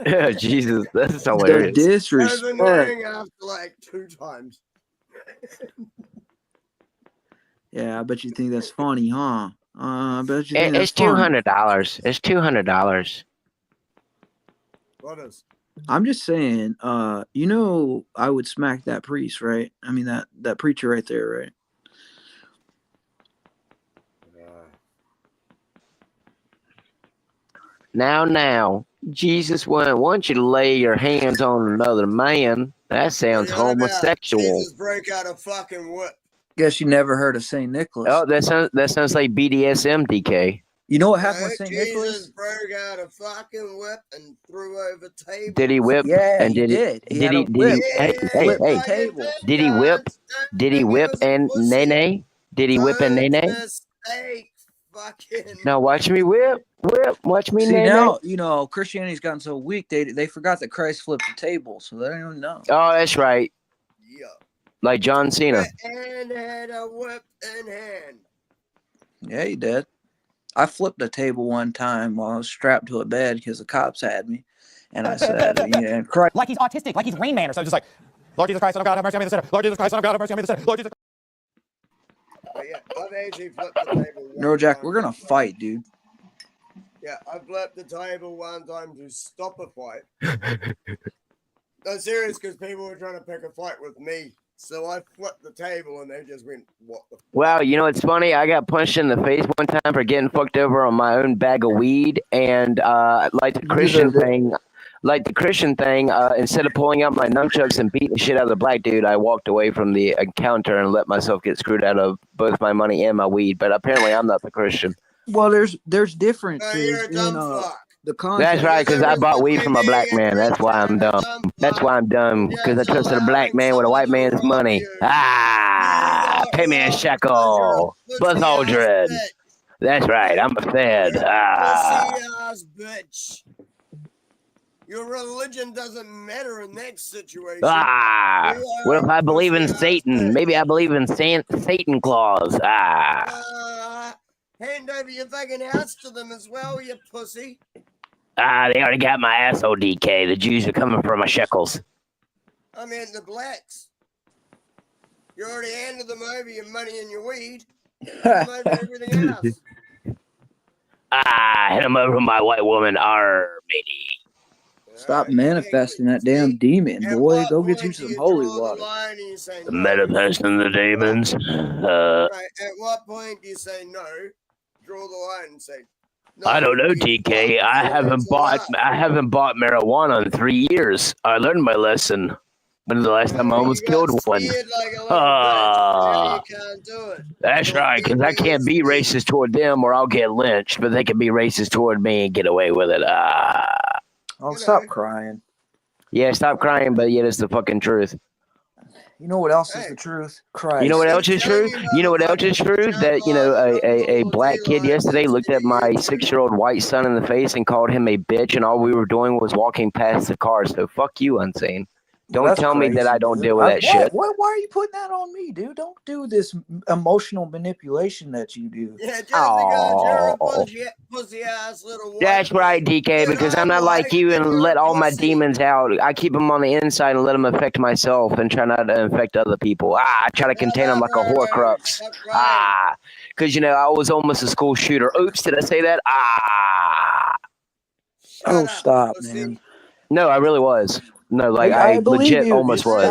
sinner. Jesus, that's the hilarious. That was disrespect. annoying after like 2 times. Yeah, I bet you think that's funny, huh? I bet you think It's that's funny. $200. It's $200. What is? I'm just saying, you know, I would smack that priest, right? I mean that preacher right there, right? Now, Jesus wouldn't want you to lay your hands on another man. That sounds What are you on about? homosexual. Jesus broke out a fucking whip. Guess you never heard of Saint Nicholas. Oh, that sounds like BDSM, DK. You know what happened No, with Saint Jesus Nicholas? broke out a fucking whip and threw over tables. Did he whip? Yeah, And he did. He had a did whip. he? Hey, Yeah, hey, Flipped the hey! tables. Did he whip? Did he whip and nay? Did he whip and nay? Mistake. Fucking. Now watch me whip. Watch me See, nay. now, you know, Christianity's gotten so weak, they forgot that Christ flipped the table, so they don't even know. Oh, that's right. Yeah. Like John Cena. And had a whip in hand. Yeah, he did. I flipped a table one time while I was strapped to a bed because the cops had me. And I said, yeah, Christ. Like he's autistic, like he's Rain Man or something. Just like, Lord Jesus Christ, Son of God, have mercy on me, the sinner. Lord Jesus Christ, Son of God, have mercy on me, the sinner. Lord Jesus. But yeah, I've actually flipped the table. Neurojack, we're going to fight, dude. Yeah, I flipped the table one time to stop a fight. No, serious, because people were trying to pick a fight with me. So I flipped the table and they just went, what the fuck? Wow, you know what's funny? I got punched in the face one time for getting fucked over on my own bag of weed, and like the Christian thing, instead of pulling out my nunchucks and beating the shit out of the black dude, I walked away from the encounter and let myself get screwed out of both my money and my weed. But apparently, I'm not the Christian. Well, there's differences in the concept. That's right, because I bought weed from a black man. That's why I'm dumb. That's why I'm dumb, because I trusted a black man with a white man's money. Pay me a shekel. Buzz Aldrin. That's right, I'm a Fed. Pussy-ass bitch. Your religion doesn't matter in that situation. What if I believe in Satan? Maybe I believe in Satan Claus. Hand over your fucking house to them as well, you pussy. They already got my asshole, DK. The Jews are coming for my shekels. I mean, the blacks. You already handed them over your money and your weed. Hand them over everything else. Hit them over my white woman, matey. Stop manifesting that damn demon, boy. Go get you some holy water. Manifesting the demons. Right, at what point do you say no? Draw the line and say, no, I don't know, DK. I haven't bought marijuana in 3 years. I learned my lesson. When the last time I almost killed one. That's right, because I can't be racist toward them or I'll get lynched, but they can be racist toward me and get away with it. Oh, stop crying. Yeah, stop crying, but yeah, it's the fucking truth. You know what else is the truth? Christ. You know what else is true? You know what else is true? That, you know, a black kid yesterday looked at my 6-year-old white son in the face and called him a bitch, and all we were doing was walking past the car. So fuck you, Unsane. Don't tell me that I don't deal with that shit. Why are you putting that on me, dude? Don't do this emotional manipulation that you do. Yeah, just because you're a pussy-ass little white. That's right, DK, because I'm not like you and let all my demons out. I keep them on the inside and let them affect myself and try not to infect other people. I try to contain them like a Horcrux. Because, you know, I was almost a school shooter. Oops, did I say that? Oh, stop, man. No, I really was. No, like I legit almost was.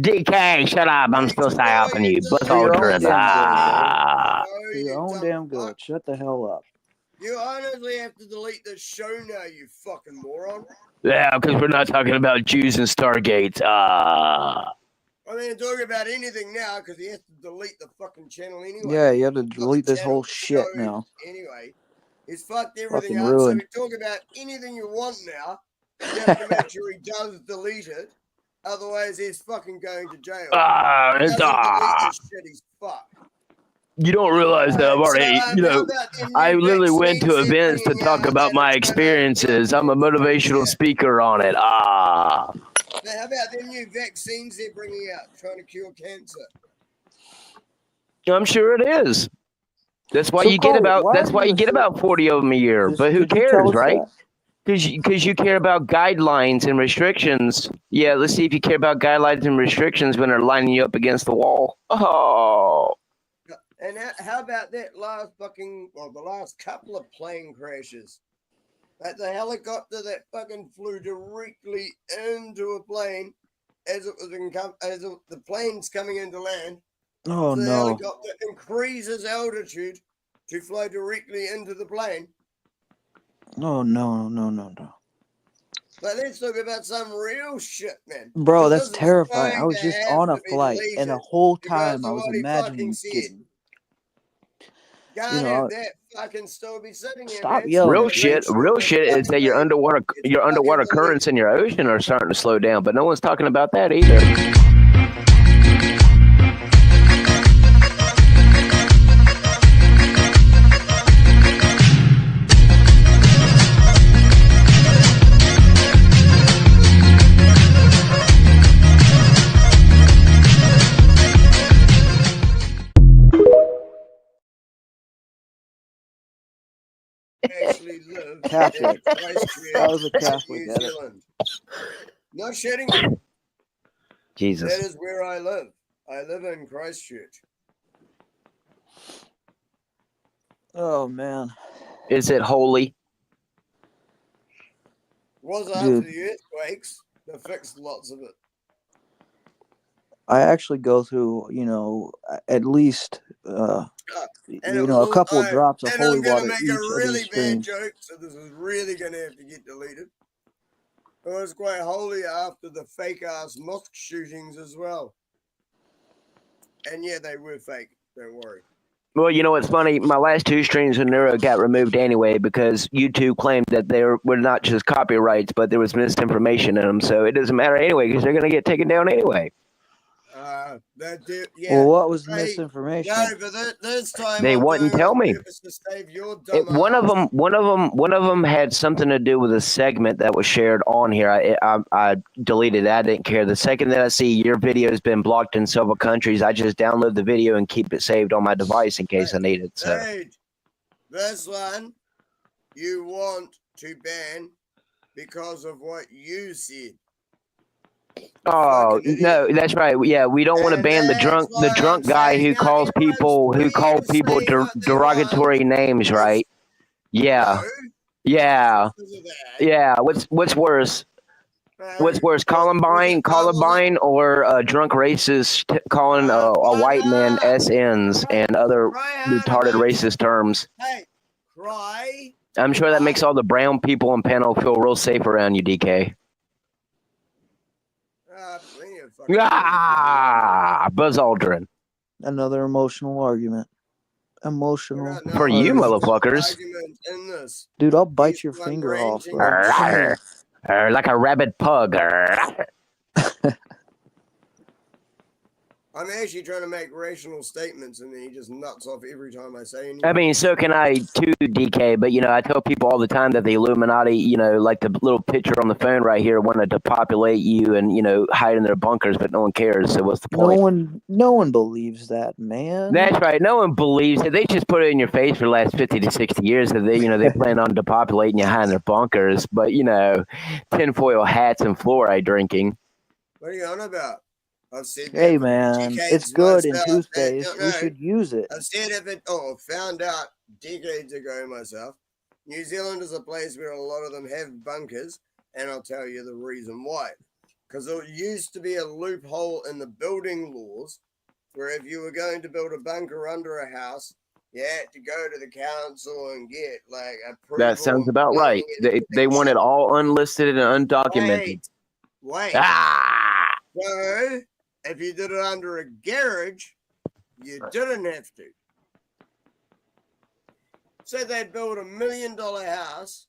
DK, shut up. I'm still psyoping you. Buzz Aldrin. For your own damn good. Shut the hell up. You honestly have to delete the show now, you fucking moron. Yeah, because we're not talking about Jews and Stargates. I mean, talking about anything now because he has to delete the fucking channel anyway. Yeah, you have to delete this whole shit now. Anyway, he's fucked everything Fucking up. ruined. So we talk about anything you want now. You have to make sure he does delete it. Otherwise, he's fucking going to jail. It's, Doesn't delete this shit, he's fucked. you don't realize that I've already, how about them I new literally went to vaccines they're events to bringing talk out about that my are experiences. I'm a motivational speaker on it. Now, how about them new vaccines they're bringing out trying to cure cancer? I'm sure it is. That's why So, you get Carter, about. why That's are why you you get about 40 of them a year. But who Could you tell cares, us right? that? Because you care about guidelines and restrictions. Yeah, let's see if you care about guidelines and restrictions when they're lining you up against the wall. Oh, And how about that last the last couple of plane crashes? Like the helicopter that fucking flew directly into a plane as the plane's coming into land. Oh So the no. helicopter increases altitude to fly directly into the plane. Oh no. But let's talk about some real shit, man. Bro, 'Cause that's this is terrifying. I going was to just have on a to be flight, and the deleted whole because time I of was what he fucking imagining said. getting. Can't have that fucking still be sitting here, Stop man. yelling real at me. shit. Real shit is that your underwater currents in your ocean are starting to slow down. But no one's talking about that either. Actually live Catholic. in Christchurch, That was a Catholic New edit. Zealand. Not shitting you. Jesus. That is where I live. I live in Christchurch. Oh man. Is it holy? Was after Dude. the earthquakes. They fixed lots of it. I actually go through, at least And it was a couple of drops of and holy I'm gonna water make each a of really these bad streams. joke, so this is really gonna have to get deleted. It was quite holy after the fake ass mosque shootings as well. And yeah, they were fake. Don't worry. Well, you know what's funny? My last two streams of Neuro got removed anyway because YouTube claimed that there were not just copyrights, but there was misinformation in them. So it doesn't matter anyway because they're going to get taken down anyway. Yeah. Well, what was the Hey, misinformation? No, but this time They I'm wouldn't doing it tell on me. purpose to save your dumb One of ass. them had something to do with a segment that was shared on here. I deleted it. I didn't care. The second that I see your video has been blocked in several countries, I just download the video and keep it saved on my device in case I need it. So. Hey, this one you want to ban because of what you said. Oh no, that's right. Yeah, we don't want to ban the drunk guy who calls people derogatory names, right? Yeah, yeah, yeah. What's worse? What's worse, Columbine, or a drunk racist calling a white man SNs and other retarded racist terms? Hey, cry. I'm sure that makes all the brown people in panel feel real safe around you, DK. Plenty of fucking Buzz Aldrin. Another emotional argument. Emotional. For you, argument. motherfuckers. in this. Dude, I'll bite your finger off, bro. Like a rabid pug. I'm actually trying to make rational statements, and then he just nuts off every time I say anything. I mean, so can I too, DK. But I tell people all the time that the Illuminati, like the little picture on the phone right here, wanted to populate you and hide in their bunkers, but no one cares. So what's the point? No one believes that, man. That's right. No one believes it. They just put it in your face for the last 50 to 60 years that they plan on depopulating you hiding in their bunkers. But tinfoil hats and fluoride drinking. What are you on about? I've said that Hey for man, decades it's good in myself. toothpaste. We should use it. I've said found out decades ago myself. New Zealand is a place where a lot of them have bunkers, and I'll tell you the reason why. Because there used to be a loophole in the building laws where if you were going to build a bunker under a house, you had to go to the council and get approval. That sounds about right. They want it all unlisted and undocumented. Wait. So, if you did it under a garage, you didn't have to. Say they'd build $1 million house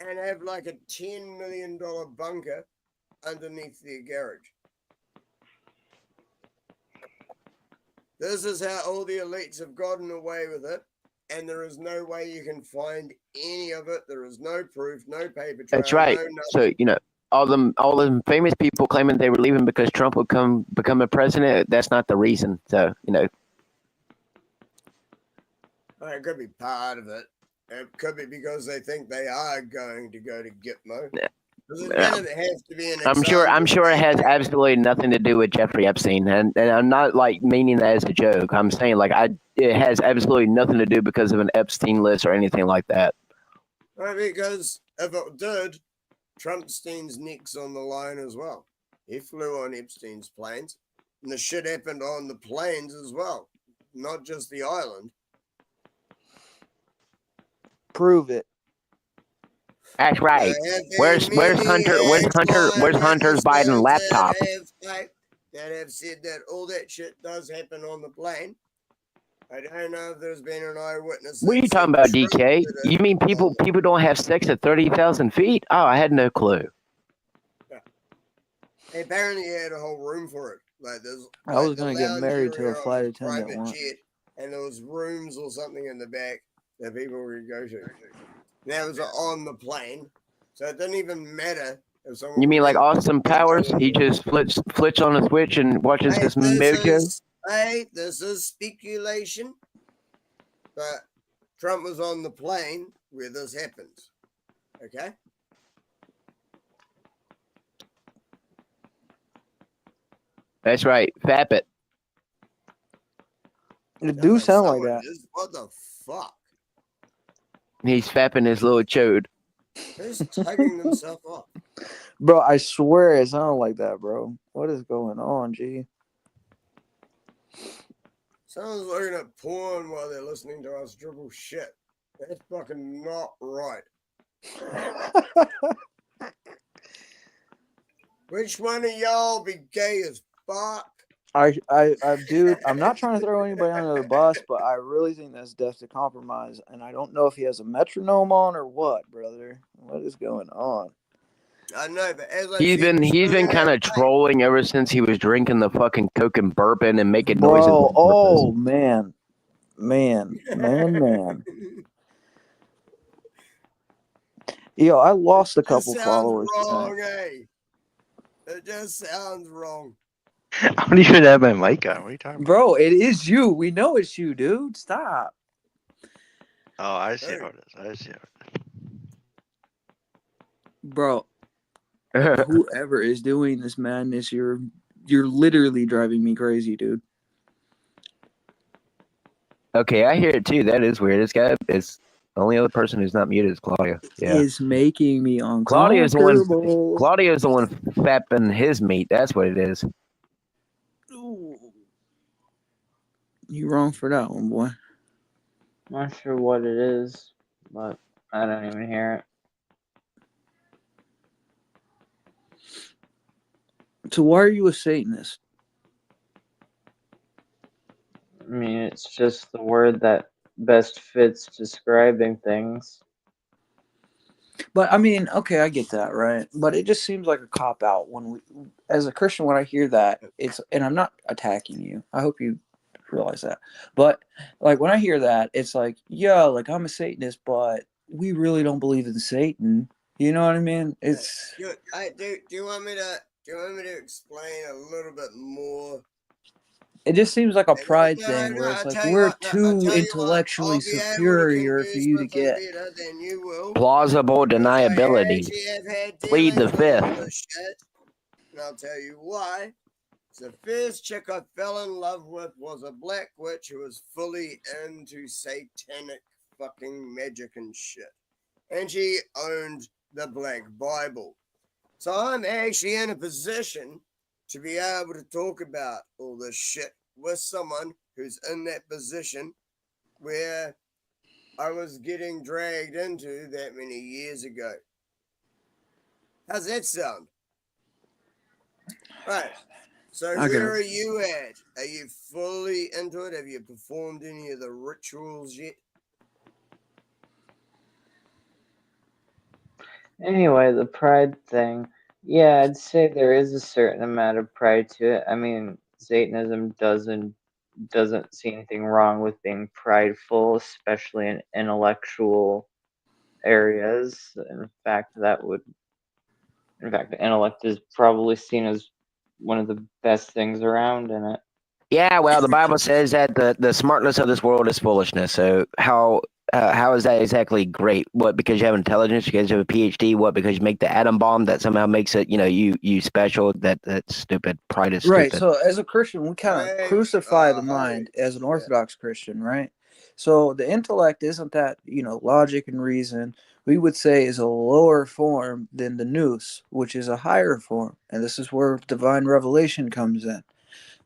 and have a $10 million bunker underneath their garage. This is how all the elites have gotten away with it, and there is no way you can find any of it. There is no proof, no paper trail, That's right. no So nothing. all them famous people claiming they were leaving because Trump would become a president. That's not the reason. So It could be part of it. It could be because they think they are going to go to Gitmo. Because it yeah. doesn't have to be an I'm sure it has absolutely nothing to do with Jeffrey Epstein, and I'm not like meaning that as a joke. I'm saying like it has absolutely nothing to do because of an Epstein list or anything like that. Right, because if it did, Trumpstein's neck's on the line as well. He flew on Epstein's planes, and the shit happened on the planes as well, not just the island. Prove it. That's right. There have Where's been many Hunter's Biden laptop? That have said that all that shit does happen on the plane. I don't know if there's been an eyewitness. What are you talking about, DK? You mean people don't have sex at 30,000 feet? Oh, I had no clue. Yeah. Apparently, he had a whole room for it. Like there's. I was the gonna get lounge married to a area flight of his attendant private once. jet, and there was rooms or something in the back that people could go to. That was on the plane, so it didn't even matter if someone. You mean like went- Austin Powers? He just flips on a switch and watches his mojo? This is speculation, but Trump was on the plane where this happens. Okay. That's right. Fap it. It do sound like that. What the fuck? He's fapping his little chode. Who's tugging themselves off? Bro, I swear it sounded like that, bro. What is going on, G? Someone's looking at porn while they're listening to us dribble shit. That's fucking not right. Which one of y'all be gay as fuck? Dude, I'm not trying to throw anybody under the bus, but I really think that's death to compromise, and I don't know if he has a metronome on or what, brother. What is going on? I know, but as I He's been kind of trolling ever since he was drinking the fucking Coke and bourbon and making noises. Bro, oh man. Yo, I lost a couple followers. Wrong, eh? It just sounds wrong. I don't even have my mic on. What are you talking about? Bro, it is you. We know it's you, dude. Stop. Oh, I see how it is. Bro, whoever is doing this madness, you're literally driving me crazy, dude. Okay, I hear it too. That is weird. This guy is the only other person who's not muted is Claudia. Yeah. Is making me uncomfortable. Claudia's the one fapping his meat. That's what it is. You wrong for that one, boy. Not sure what it is, but I don't even hear it. So why are you a Satanist? I mean, it's just the word that best fits describing things. But I mean, okay, I get that, right? But it just seems like a cop out as a Christian, when I hear that, and I'm not attacking you. I hope you realize that. But like when I hear that, it's like, yeah, like I'm a Satanist, but we really don't believe in Satan. You know what I mean? It's. Do you want me to explain a little bit more? It just seems like a pride thing where it's like we're too intellectually superior for you to get. Plausible deniability. Plead the fifth. And I'll tell you why. The first chick I fell in love with was a black witch who was fully into satanic fucking magic and shit. And she owned the Black Bible. So I'm actually in a position to be able to talk about all this shit with someone who's in that position where I was getting dragged into that many years ago. How's that sound? Right. So where are you at? Are you fully into it? Have you performed any of the rituals yet? Anyway, the pride thing. Yeah, I'd say there is a certain amount of pride to it. I mean, Satanism doesn't see anything wrong with being prideful, especially in intellectual areas. In fact, intellect is probably seen as one of the best things around in it. Yeah, well, the Bible says that the smartness of this world is foolishness. So how is that exactly great? What, because you have intelligence, because you have a PhD? What, because you make the atom bomb that somehow makes it, you special? That's stupid. Pride is Right. stupid. So as a Christian, we kind of crucify the mind as an Orthodox Christian, right? So the intellect isn't that, logic and reason, we would say is a lower form than the nous, which is a higher form. And this is where divine revelation comes in.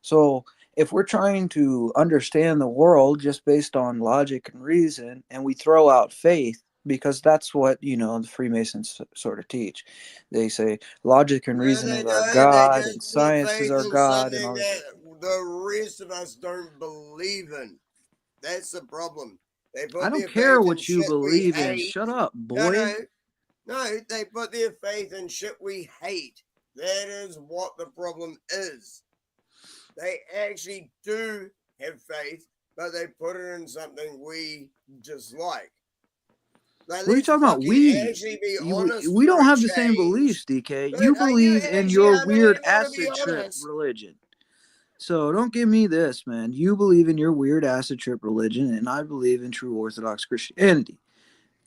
So if we're trying to understand the world just based on logic and reason, and we throw out faith, because that's what the Freemasons sort of teach. They say logic and reason They is our don't. They God, and just put science is faith our in God, and something all this. that the rest of us don't believe in. That's the problem. They I put don't their care faith in what you shit we believe in. hate. Shut up, No, boy. no, no. They put their faith in shit we hate. That is what the problem is. They actually do have faith, but they put it in something we dislike. Like, What are you let's talking about? fucking We actually be you, honest we for don't a have the same change. beliefs, DK. But You you believe in actually your unable weird to be acid trip honest. religion. So don't give me this, man. You believe in your weird acid trip religion, and I believe in true Orthodox Christianity.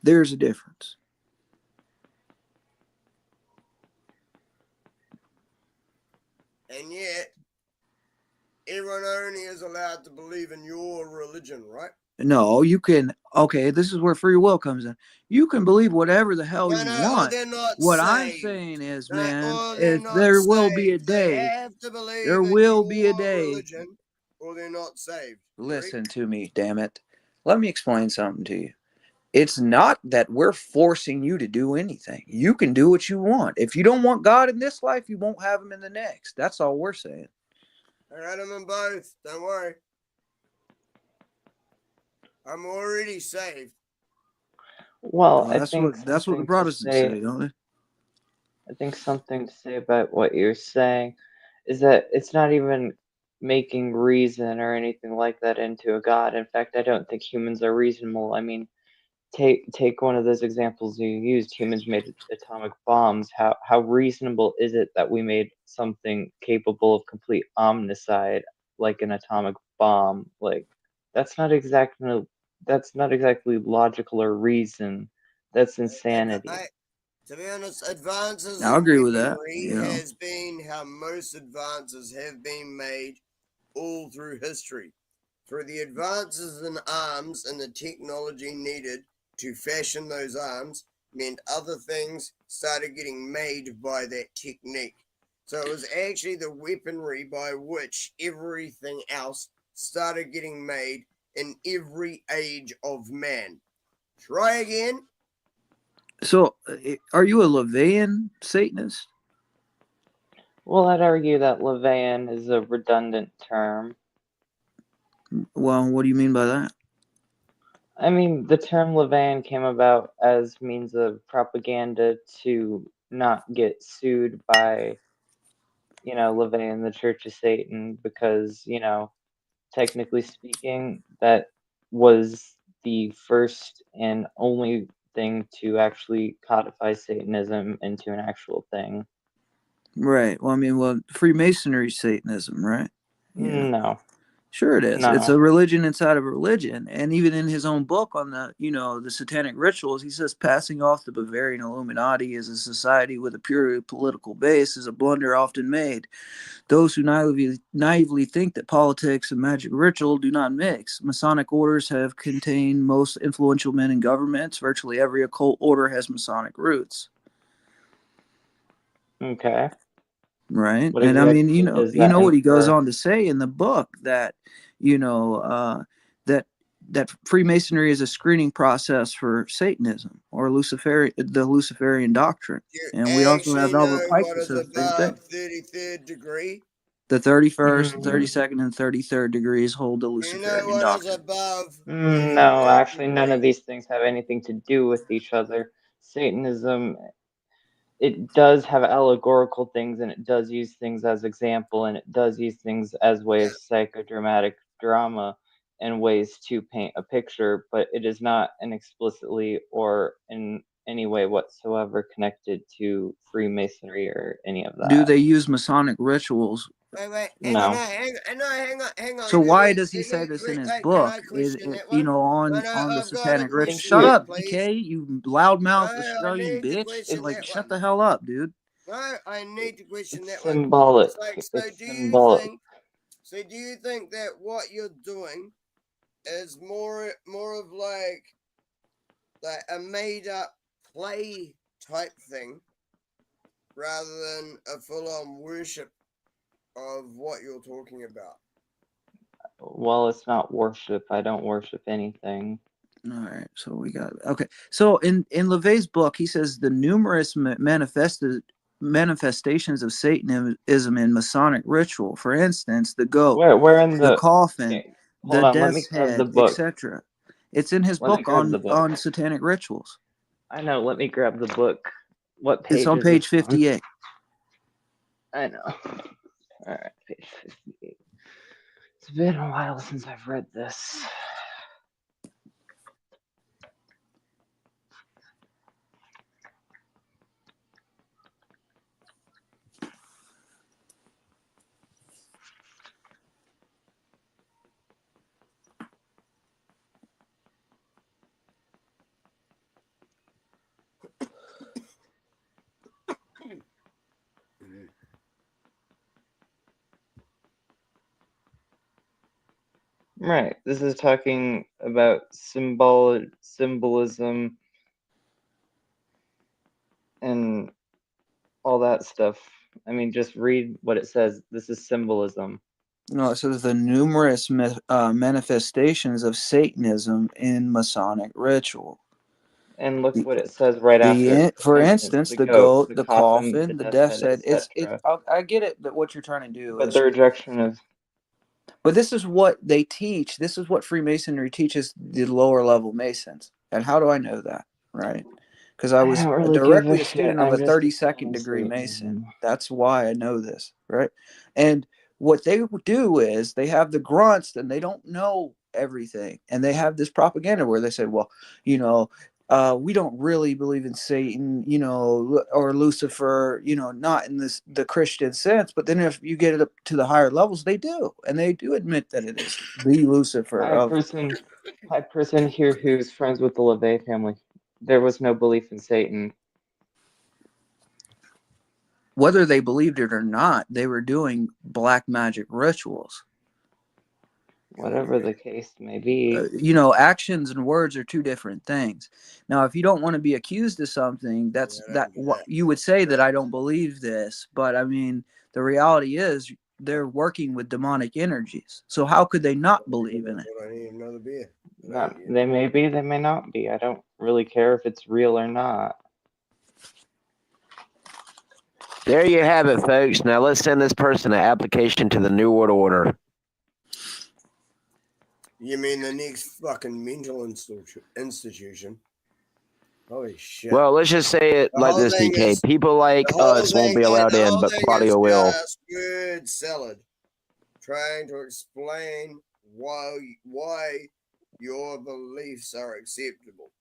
There's a difference. And yet, everyone only is allowed to believe in your religion, right? No, you can. Okay, this is where free will comes in. You can believe whatever the hell No, you no, or want. they're not What I'm saved. saying is, No, man, or they're is not there will be a saved. They day. have to There believe in will be a your day. religion, or they're not saved. Listen to me, damn it. Let me explain something to you. It's not that we're forcing you to do anything. You can do what you want. If you don't want God in this life, you won't have him in the next. That's all we're saying. I got them in both. Don't worry. I'm already saved. Well, That's what the Protestants say, don't they? I think something to say about what you're saying is that it's not even making reason or anything like that into a god. In fact, I don't think humans are reasonable. I mean, take one of those examples you used. Humans made atomic bombs. How reasonable is it that we made something capable of complete omnicide like an atomic bomb? Like that's not exactly logical or reason. That's insanity. To be honest, advances I in agree with that. weaponry has been how most advances have been made all through history. Through the advances in arms and the technology needed to fashion those arms meant other things started getting made by that technique. So it was actually the weaponry by which everything else started getting made in every age of man. Try again. So, are you a LaVeyan Satanist? Well, I'd argue that LaVeyan is a redundant term. Well, what do you mean by that? I mean, the term LaVeyan came about as means of propaganda to not get sued by, LaVeyan, the Church of Satan, because, technically speaking, that was the first and only thing to actually codify Satanism into an actual thing. Right. Well, Freemasonry Satanism, right? No. Sure it is. No. It's a religion inside of a religion. And even in his own book on the satanic rituals, he says passing off the Bavarian Illuminati as a society with a purely political base is a blunder often made. Those who naively think that politics and magic ritual do not mix. Masonic orders have contained most influential men in governments. Virtually every occult order has Masonic roots. Okay. Right. What And I mean, exactly does you that know what he goes infer? on to say in the book that, that Freemasonry is a screening process for Satanism or the Luciferian doctrine. You And we also have actually know Albert Pike what that is says the same thing. above 33rd degree? The 31st, 32nd, and 33rd degrees hold the You know Luciferian what is doctrine. above No, 33rd actually, none degree? of these things have anything to do with each other. Satanism it does have allegorical things, and it does use things as example, and it does use things as way of psychodramatic drama and ways to paint a picture, but it is not an explicitly or in any way whatsoever connected to Freemasonry or any of Do that. they use Masonic rituals? Wait, No. hang on. So why does he say this in his book? You know, on the satanic rituals. Shut up, DK, you loudmouth Australian bitch! Like, shut the hell up, dude. No, I need to question that one. Symbolic. It's like, so It's do symbolic. you think that what you're doing is more of like a made up play type thing rather than a full on worship of what you're talking about? Well, it's not worship. I don't worship anything. All right, so we got okay. So in LeVay's book, he says the numerous manifestations of Satanism in Masonic ritual, for instance, the goat, Where in the the coffin, okay, the hold on, let me death's grab the head, book. etc. It's in his Let me book grab the book. on satanic rituals. I know, let me grab the book. What page It's on is page this on? 58. I know. Alright, page 58. It's been a while since I've read this. Right. This is talking about symbolism and all that stuff. I mean, just read what it says. This is symbolism. No, it says the numerous manifestations of Satanism in Masonic ritual. And look what it says right after. For instance, the goat, the coffin, the death's head. Etc. I get it that what you're trying to do But is. the rejection of. But this is what they teach. This is what Freemasonry teaches the lower level Masons. And how do I know that? Right? Because I was don't really directly give a a student shit. of a I'm just 32nd degree defending Mason. Satanism. That's why I know this. Right? And what they do is they have the grunts and they don't know everything. And they have this propaganda where they say, well, you know, we don't really believe in Satan, you know, or Lucifer, you know, not in the Christian sense. But then if you get it up to the higher levels, they do, and they do admit that it is the Lucifer of. Hi, person here who's friends with the LeVay family. There was no belief in Satan. Whether they believed it or not, they were doing black magic rituals. Whatever the case may be. You know, actions and words are two different things. Now, if you don't want to be accused of something, you would say that I don't believe this. But I mean, the reality is they're working with demonic energies. So how could they not believe in it? I need another beer. They may be, they may not be. I don't really care if it's real or not. There you have it, folks. Now let's send this person an application to the New World Order. You mean the next fucking mental institution? Holy shit. Well, let's just say it like this, DK. People like us won't be allowed in, but Claudio will. Word salad. Trying to explain why your beliefs are acceptable.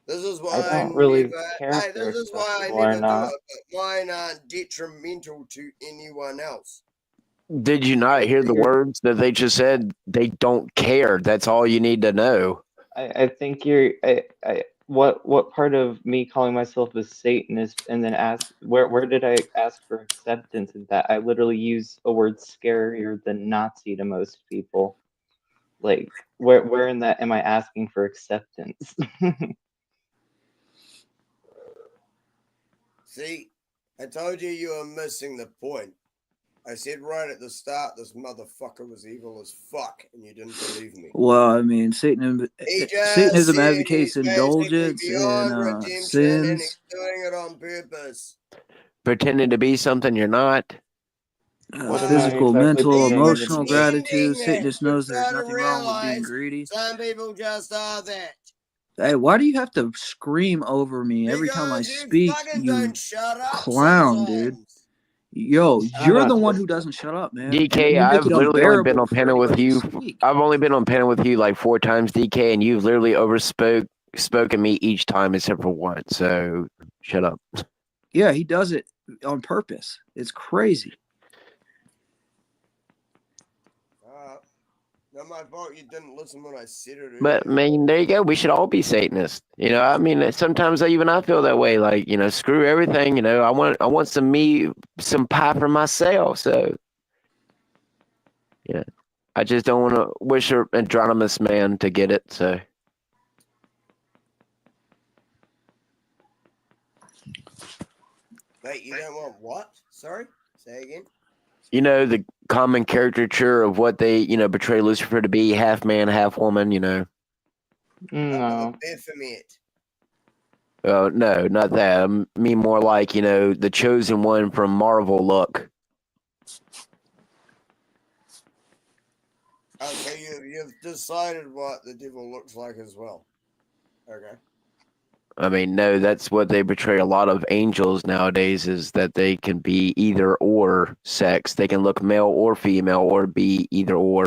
This is why I don't really care Hey, if they're this is why I acceptable or never do not. it, but mine aren't detrimental to anyone else. Did you not hear the words that they just said? They don't care. That's all you need to know. I think you're. What part of me calling myself a Satanist and then ask where did I ask for acceptance in that? I literally use a word scarier than Nazi to most people. Like where in that am I asking for acceptance? See, I told you were missing the point. I said right at the start this motherfucker was evil as fuck, and you didn't believe me. Well, I mean, Satanism advocates indulgence and Redemption, and sins. he's doing it on purpose. Pretending to be something you're not. Physical, mental, emotional gratitude. Satanist knows there's nothing wrong with being greedy. Some people just are that. Hey, why do you have to scream over me every time I Because you speak, fucking you don't shut up clown, dude? sometimes. Yo, I'm you're the not. one who doesn't shut up, man. And DK, you make I've it literally only been unbearable on for panel with anybody to you. speak. I've only been on panel with you like 4 times, DK, and you've literally spoken me each time except for once. So shut up. Yeah, he does it on purpose. It's crazy. Not my fault you didn't listen when I said it earlier. But I mean, there you go. We should all be Satanists. You know, I mean, sometimes even I feel that way. Like, you know, screw everything. You know, I want some pie for myself. So, yeah, I just don't want to wish an Andromed's man to get it. So, Wait, you don't want what? Sorry? Say again? you know, the common caricature of what they, you know, portray Lucifer to be, half man, half woman. You know. No. Baphomet. Oh no, not that. I mean more like, you know, the chosen one from Marvel look. Oh, so you've decided what the devil looks like as well. Okay. I mean, no, that's what they portray a lot of angels nowadays is that they can be either or sex. They can look male or female or be either or.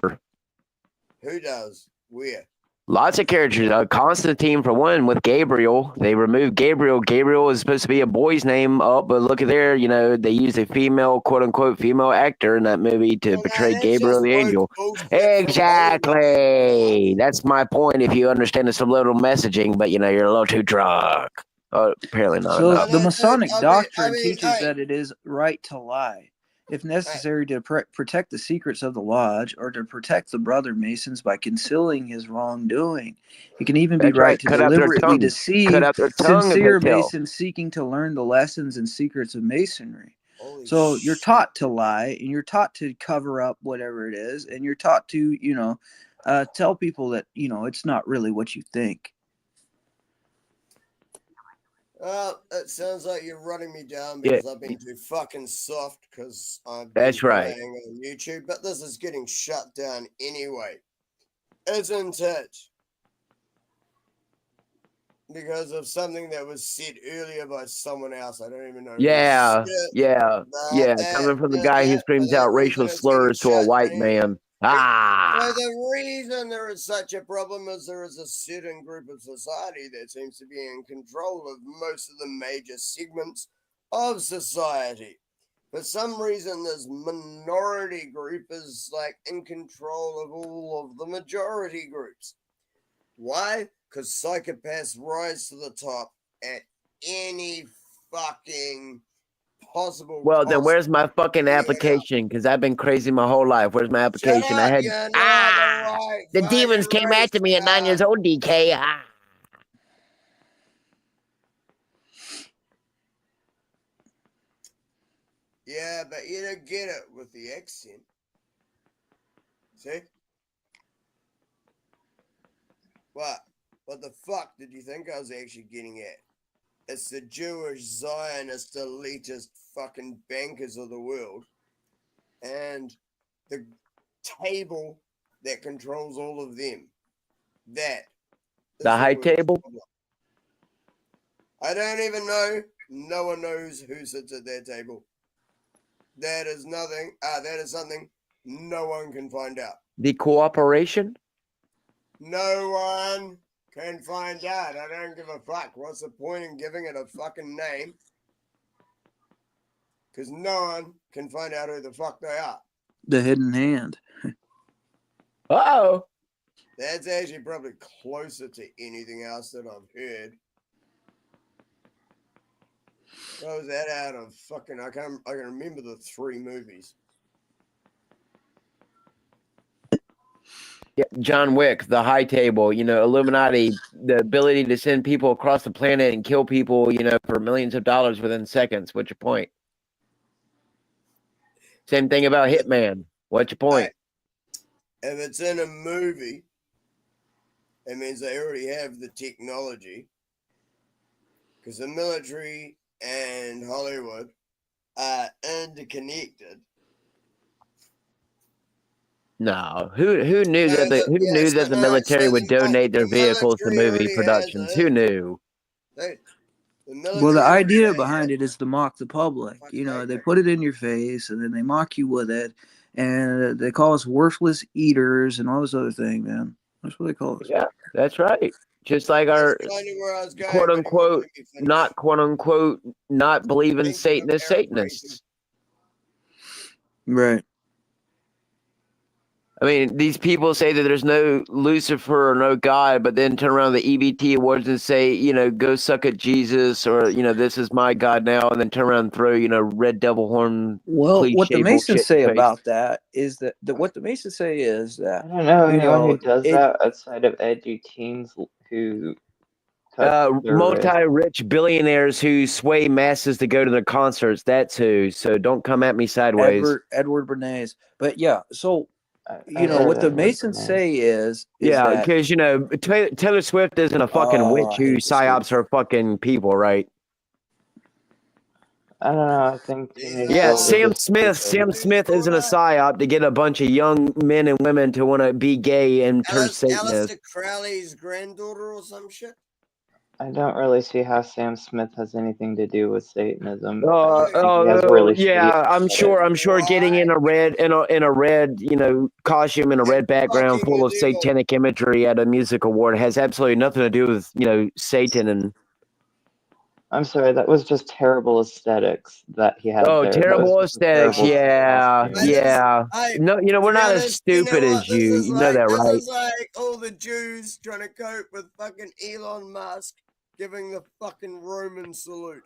Who does? Where? Lots of characters. Constantine, for one, with Gabriel. They removed Gabriel. Gabriel is supposed to be a boy's name. Oh, but look at there. You know, they used a female, quote unquote, female actor in that movie to portray that's Gabriel just the woke angel. bullshit from Hollywood. Exactly. That's my point. If you understand the subliminal messaging, but you know, you're a little too drunk. Oh, apparently not So enough. the Masonic I doctrine mean, teaches hey, that it is right to lie, if necessary, to protect the secrets of the lodge or to protect the brother Masons by concealing his wrongdoing. It can even be That's right. right to Cut out their deliberately tongue. Cut deceive out their tongue if they sincere tell. Masons seeking to learn the lessons and secrets of Masonry. Holy So you're shit. taught to lie, and you're taught to cover up whatever it is, and you're taught to, you know, tell people that, you know, it's not really what you think. Well, it sounds like you're running me down Yeah, because I've been too fucking soft because I've been that's right. playing on YouTube, but this is getting shut down anyway. Isn't it? Because of something that was said earlier by someone else. I don't even know who said Yeah. Coming from the guy who that for screams that out reason racial it's getting slurs to a shut white down. man. So Ah, the reason there is such a problem is there is a certain group of society that seems to be in control of most of the major segments of society. For some reason, this minority group is like in control of all of the majority groups. Why? Because psychopaths rise to the top at any fucking possible well then cost. where's my fucking application? Because I've been crazy my whole life. Where's my application? I had You're not the right the fucking demons came race, after me at 9 years old. DK. Ah. Yeah, but you don't get it with the accent. See? What? What the fuck did you think I was actually getting at? It's the Jewish Zionist elitist fucking bankers of the world and the table that controls all of them. That is The high world's table? problem. I don't even know. No one knows who sits at that table. That is nothing. That is something no one can find out. The cooperation? No one can find out. I don't give a fuck. What's the point in giving it a fucking name? Because no one can find out who the fuck they are. The hidden hand. Uh-oh. That's actually probably closer to anything else that I've heard. What was that out of fucking? I can remember the 3 movies. Yeah, John Wick, the high table, you know, Illuminati, the ability to send people across the planet and kill people, you know, for millions of dollars within seconds. What's your point? Same thing about Hitman. What's your point? If it's in a movie, it means they already have the technology. Because the military and Hollywood are interconnected. No, who knew No, that who knew that the military would so donate their vehicles to military movie already has productions? it. Who knew? The Well, the military already idea has behind it is to mock the public. You know, they put it in your face and then they mock you with it, and they call us worthless eaters and all this other thing, man. That's what they call us. Yeah, that's right. Just like our kind of where I was going, quote but you wouldn't unquote, let me finish. not quote unquote, not believing Thank you for Satanists, Satanists. Right. I mean, these people say that there's no Lucifer or no God, but then turn around the EBT awards and say, you know, go suck at Jesus, or, you know, this is my God now, and then turn around and throw, you know, red devil horn Well, what the cliche Masons bullshit in say your face. about that is that what the Masons say is that I don't know you anyone know who does it, that outside of edgy teens who cut their wrist. Multi-rich billionaires who sway masses to go to their concerts. That's who. So don't come at me sideways. Edward Bernays. But yeah, so you I've know heard what the Edward Masons Bernays. say is Yeah, that because, you know, Taylor Swift isn't a fucking witch I who hate this dude. psyops her fucking people, right? I don't know. I think teenage Yeah, girls are Sam just Smith. stupid. Sam Smith isn't a psyop to get a bunch of young men and women to want to be gay and turn Satanist. Aleister Crowley's granddaughter or some shit. I don't really see how Sam Smith has anything to do with Satanism. I just think he has Oh, really yeah. shitty I'm sure getting in a red you know, costume and a red background full of satanic imagery at a music award has absolutely nothing to do with, you know, Satan and. I'm sorry, that was just terrible aesthetics that he had Oh, there. That was terrible just a aesthetics. terrible Yeah, costume. yeah. Hey, No, you know, to we're be not as honest, you know stupid what as this you. is You know like? that, This right? is like all the Jews trying to cope with fucking Elon Musk giving the fucking Roman salute.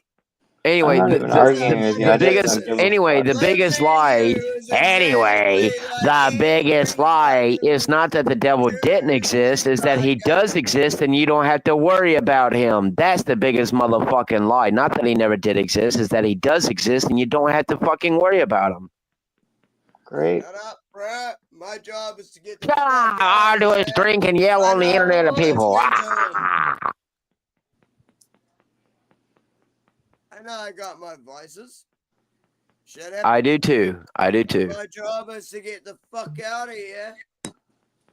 Anyway, I'm not even arguing with you. I just biggest don't give a anyway, fuck. the biggest lie. Anyway, the biggest lie is not that the devil didn't exist, is that he does exist and you don't have to worry about him. That's the biggest motherfucking lie. Not that he never did exist, is that he does exist and you don't have to fucking worry about him. Great. Shut up, bruh. My job is to get the All I do is drink and yell on the internet at people. I know I got my vices. Shut up. I do too. I do too. My job is to get the fuck out of here.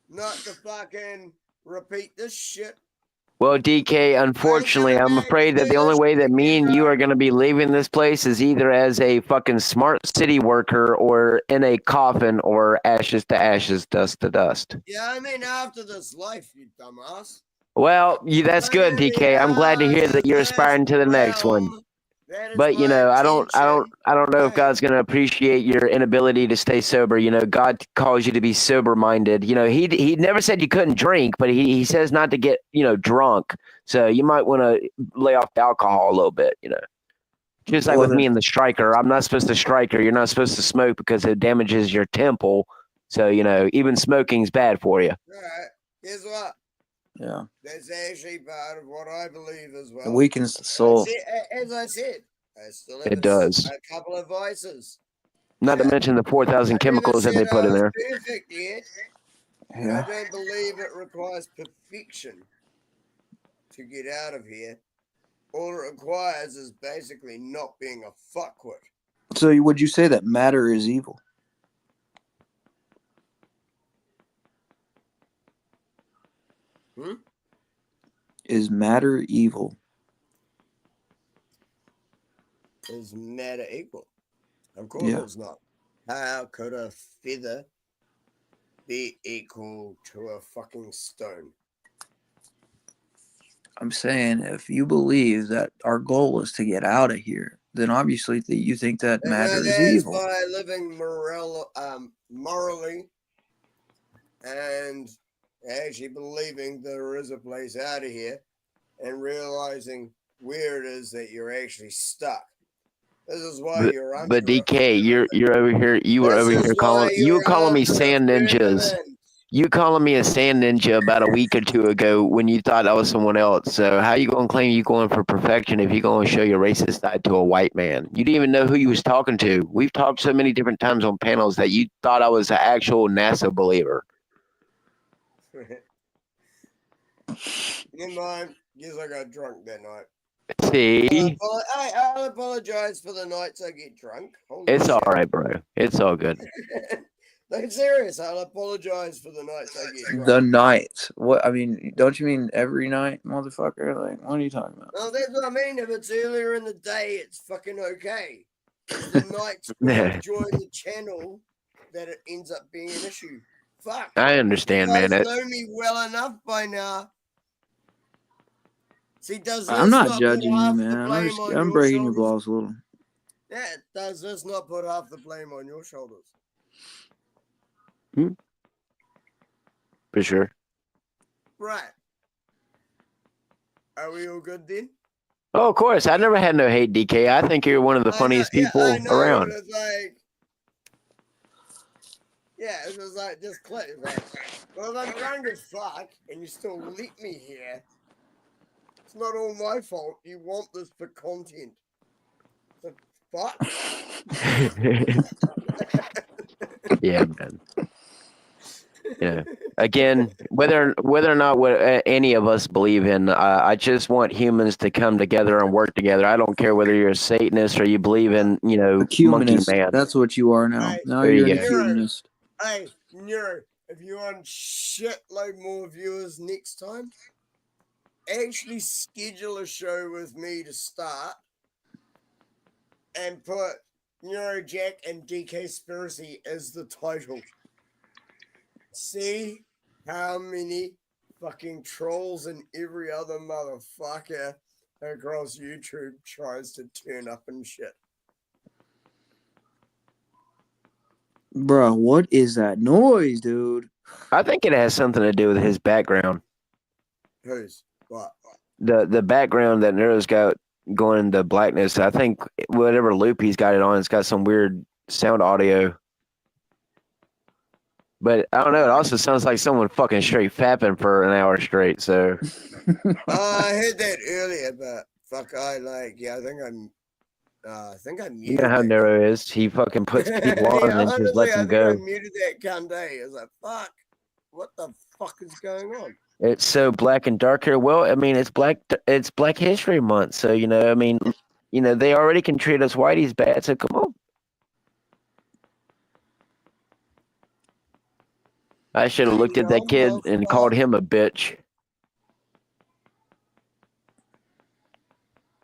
Not to fucking repeat this shit. Well, DK, unfortunately, I'm afraid that the only way that me and you are going to be leaving this place is either as a fucking smart city worker or in a coffin or ashes to ashes, dust to dust. Yeah, I mean after this life, you dumbass. Well, that's good, DK. I'm glad to hear that you're aspiring to the next one. But you know, I don't know if God's going to appreciate your inability to stay sober. You know, God calls you to be sober minded. You know, he never said you couldn't drink, but he says not to get, you know, drunk. So you might want to lay off the alcohol a little bit, you know. Just like with me and the striker, I'm not supposed to striker. You're not supposed to smoke because it damages your temple. So, you know, even smoking's bad for you. All right. Here's what. Yeah. That's actually part of what I believe as well. It weakens the soul. As I said, I still have It does. a couple of vices. Not to mention the 4,000 chemicals that they put in there. Perfect yet. Yeah. I don't believe it requires perfection to get out of here. All it requires is basically not being a fuckwit. So would you say that matter is evil? Is matter evil? Is matter equal? Of course Yeah. it's not. How could a feather be equal to a fucking stone? I'm saying if you believe that our goal is to get out of here, then obviously you think that matter is evil. By living morally and actually believing there is a place out of here and realizing where it is that you're actually stuck. This is why you're under. But DK, you're over here. You were over here calling me sand ninjas. You calling me a sand ninja about a week or two ago when you thought I was someone else. So how you gonna claim you going for perfection if you gonna show your racist side to a white man? You didn't even know who you was talking to. We've talked so many different times on panels that you thought I was an actual NASA believer. Never mind. Guess I got drunk that night. See? I'll apologize for the nights I get drunk. Holy It's shit. all right, bro. It's all good. Like, serious. I'll apologize for the nights I get drunk. The night. What? I mean, don't you mean every night, motherfucker? Like, what are you talking about? No, that's what I mean. If it's earlier in the day, it's fucking okay. It's the nights when I join the channel that it ends up being an issue. Fuck. I understand, You guys man. know me well enough by now. See, does I'm this not not put judging you, half the man. blame on I'm your breaking your shoulders? balls a little. Yeah, does this not put half the blame on your shoulders? For sure. Right. Are we all good then? Oh, of course. I never had no hate, DK. I think you're one of the funniest people around. But it's like, yeah, it's just like, just click. It's like, well, if I'm drunk as fuck and you still let me here, it's not all my fault. You want this for content. The fuck? Yeah, man. Yeah. Again, whether or not any of us believe in, I just want humans to come together and work together. I don't care whether you're a Satanist or you believe in, A Monkey humanist. Man. That's what you are now. Now There you're you a go. humanist. Hey, Nero, if you want shitload more viewers next time, actually schedule a show with me to start and put Neurojack and DK Spiracy as the title. See how many fucking trolls and every other motherfucker across YouTube tries to turn up and shit. Bro, what is that noise, dude? I think it has something to do with his background. Who's? What? The background that Nero's got going into blackness. I think whatever loop he's got it on, it's got some weird sound audio. But I don't know. It also sounds like someone fucking straight fapping for an hour straight. So I heard that earlier, but fuck, I think I you muted know how that. Nero is. He fucking puts people on Yeah, and then just honestly, lets I them think I go. muted that Kanye. I was like, fuck, what the fuck is going on? It's so black and dark here. Well, I mean, it's Black History Month, so I mean, they already can treat us whiteies bad. So come on. I should have looked at that kid and called him a bitch.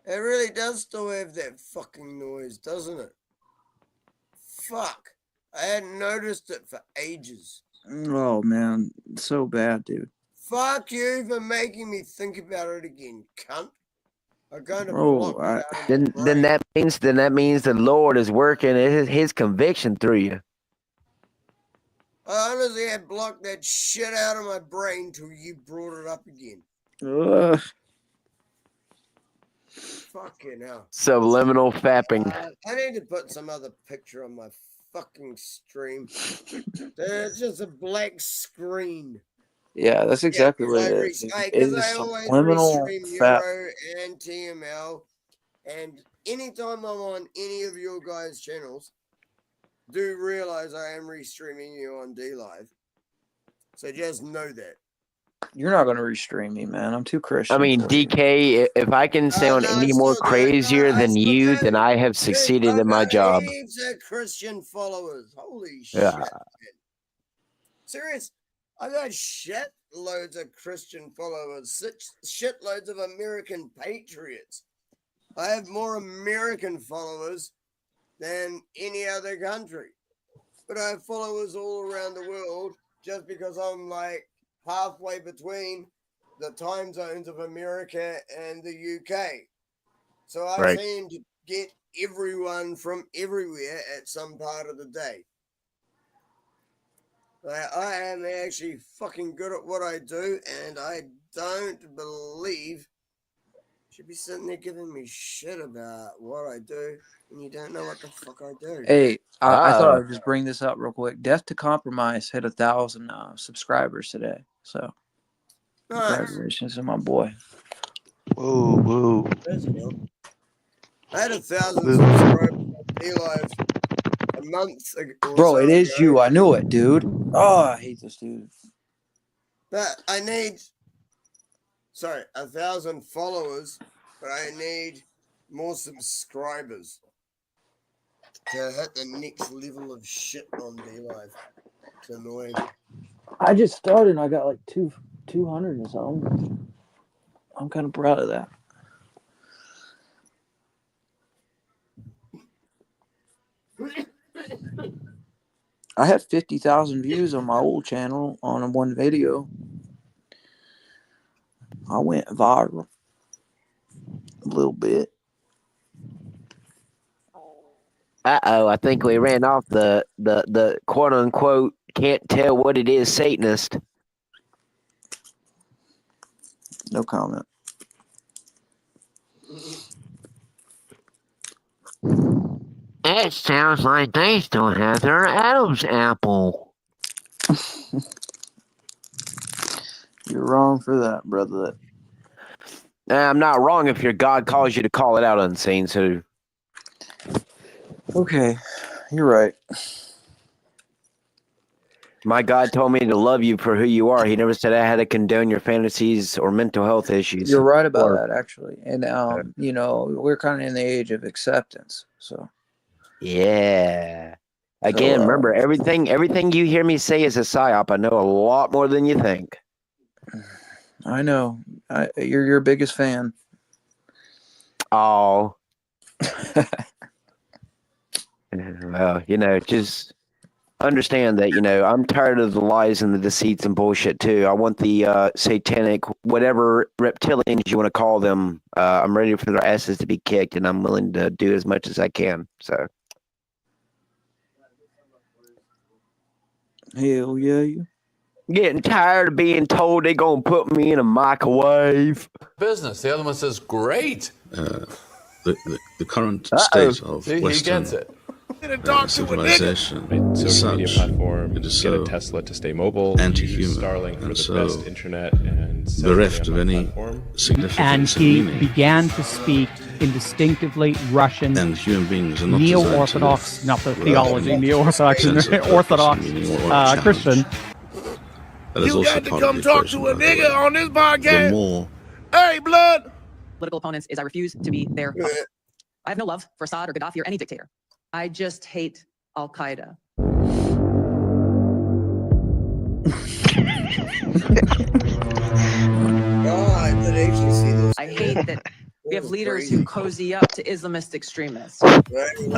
It really does still have that fucking noise, doesn't it? Fuck. I hadn't noticed it for ages. Oh man, so bad, dude. Fuck you for making me think about it again, cunt. I'm going to Bro, block it out of my Then brain. that means the Lord is working his conviction through you. I honestly had blocked that shit out of my brain till you brought it up again. Ugh. Fucking hell. Subliminal fapping. I need to put some other picture on my fucking stream. There's just a black screen. Yeah, that's exactly what it is. Because I always Subliminal restream fat. Euro and TML, and anytime I'm on any of your guys' channels, do realize I am restreaming you on D Live. So just know that. You're not gonna restream me, man. I'm too Christian. I mean, for you. DK, if I can sound any more crazier than you, then I have succeeded in my job. Heaps of Christian followers. Holy Yeah. shit. Man. Serious. I got shitloads of Christian followers, shitloads of American patriots. I have more American followers than any other country. But I have followers all around the world just because I'm like halfway between the time zones of America and the UK. So I seem to get everyone from everywhere at some part of the day. I am actually fucking good at what I do, and I don't believe you should be sitting there giving me shit about what I do, and you don't know what the fuck I do. Hey, I thought I would just bring this up real quick. Death to Compromise hit 1,000 subscribers today. So congratulations to my boy. Whoa, whoa. I had 1,000 subscribers on D-Live a month ago. Bro, it is you. I knew it, dude. Oh, I hate this dude. But I need, 1,000 followers, but I need more subscribers to hit the next level of shit on D-Live. It's annoying. I just started and I got like 200 and something. I'm kind of proud of that. I had 50,000 views on my old channel on one video. I went viral a little bit. Uh-oh, I think we ran off the quote unquote can't tell what it is Satanist. No comment. It sounds like they still have their Adam's apple. You're wrong for that, brother. I'm not wrong if your God calls you to call it out, Unseen, so... Okay, you're right. My God told me to love you for who you are. He never said I had to condone your fantasies or mental health issues. You're right about that, actually. And, you know, we're kind of in the age of acceptance, so... Yeah. Again, remember, everything you hear me say is a psyop. I know a lot more than you think. I know. You're your biggest fan. Oh. Well, you know, just understand that, you know, I'm tired of the lies and the deceits and bullshit, too. I want the satanic, whatever reptilians you want to call them. I'm ready for their asses to be kicked, and I'm willing to do as much as I can, so... Hell yeah, you. Getting tired of being told they're going to put me in a microwave. Business. The other one says, great. The current state of See, Western he gets it. civilization is social media such, platform, it is get so a Tesla to stay mobile, use anti-human Starlink for and the so best internet, and set bereft me of on my any platform. significance And and he meaning. began to speak in distinctively Russian, And human beings are not neo-Orthodox, not the theology, neo-Orthodox, Orthodox Christian. That is You also got to part come of the talk equation, to a by the way. nigga on this The podcast. more Hey, blood. Political opponents is I refuse to be their puppet. I have no love for Assad or Gaddafi or any dictator. I just hate Al Qaeda. God, did actually see this? I hate that we have leaders who cozy up to Islamist extremists. I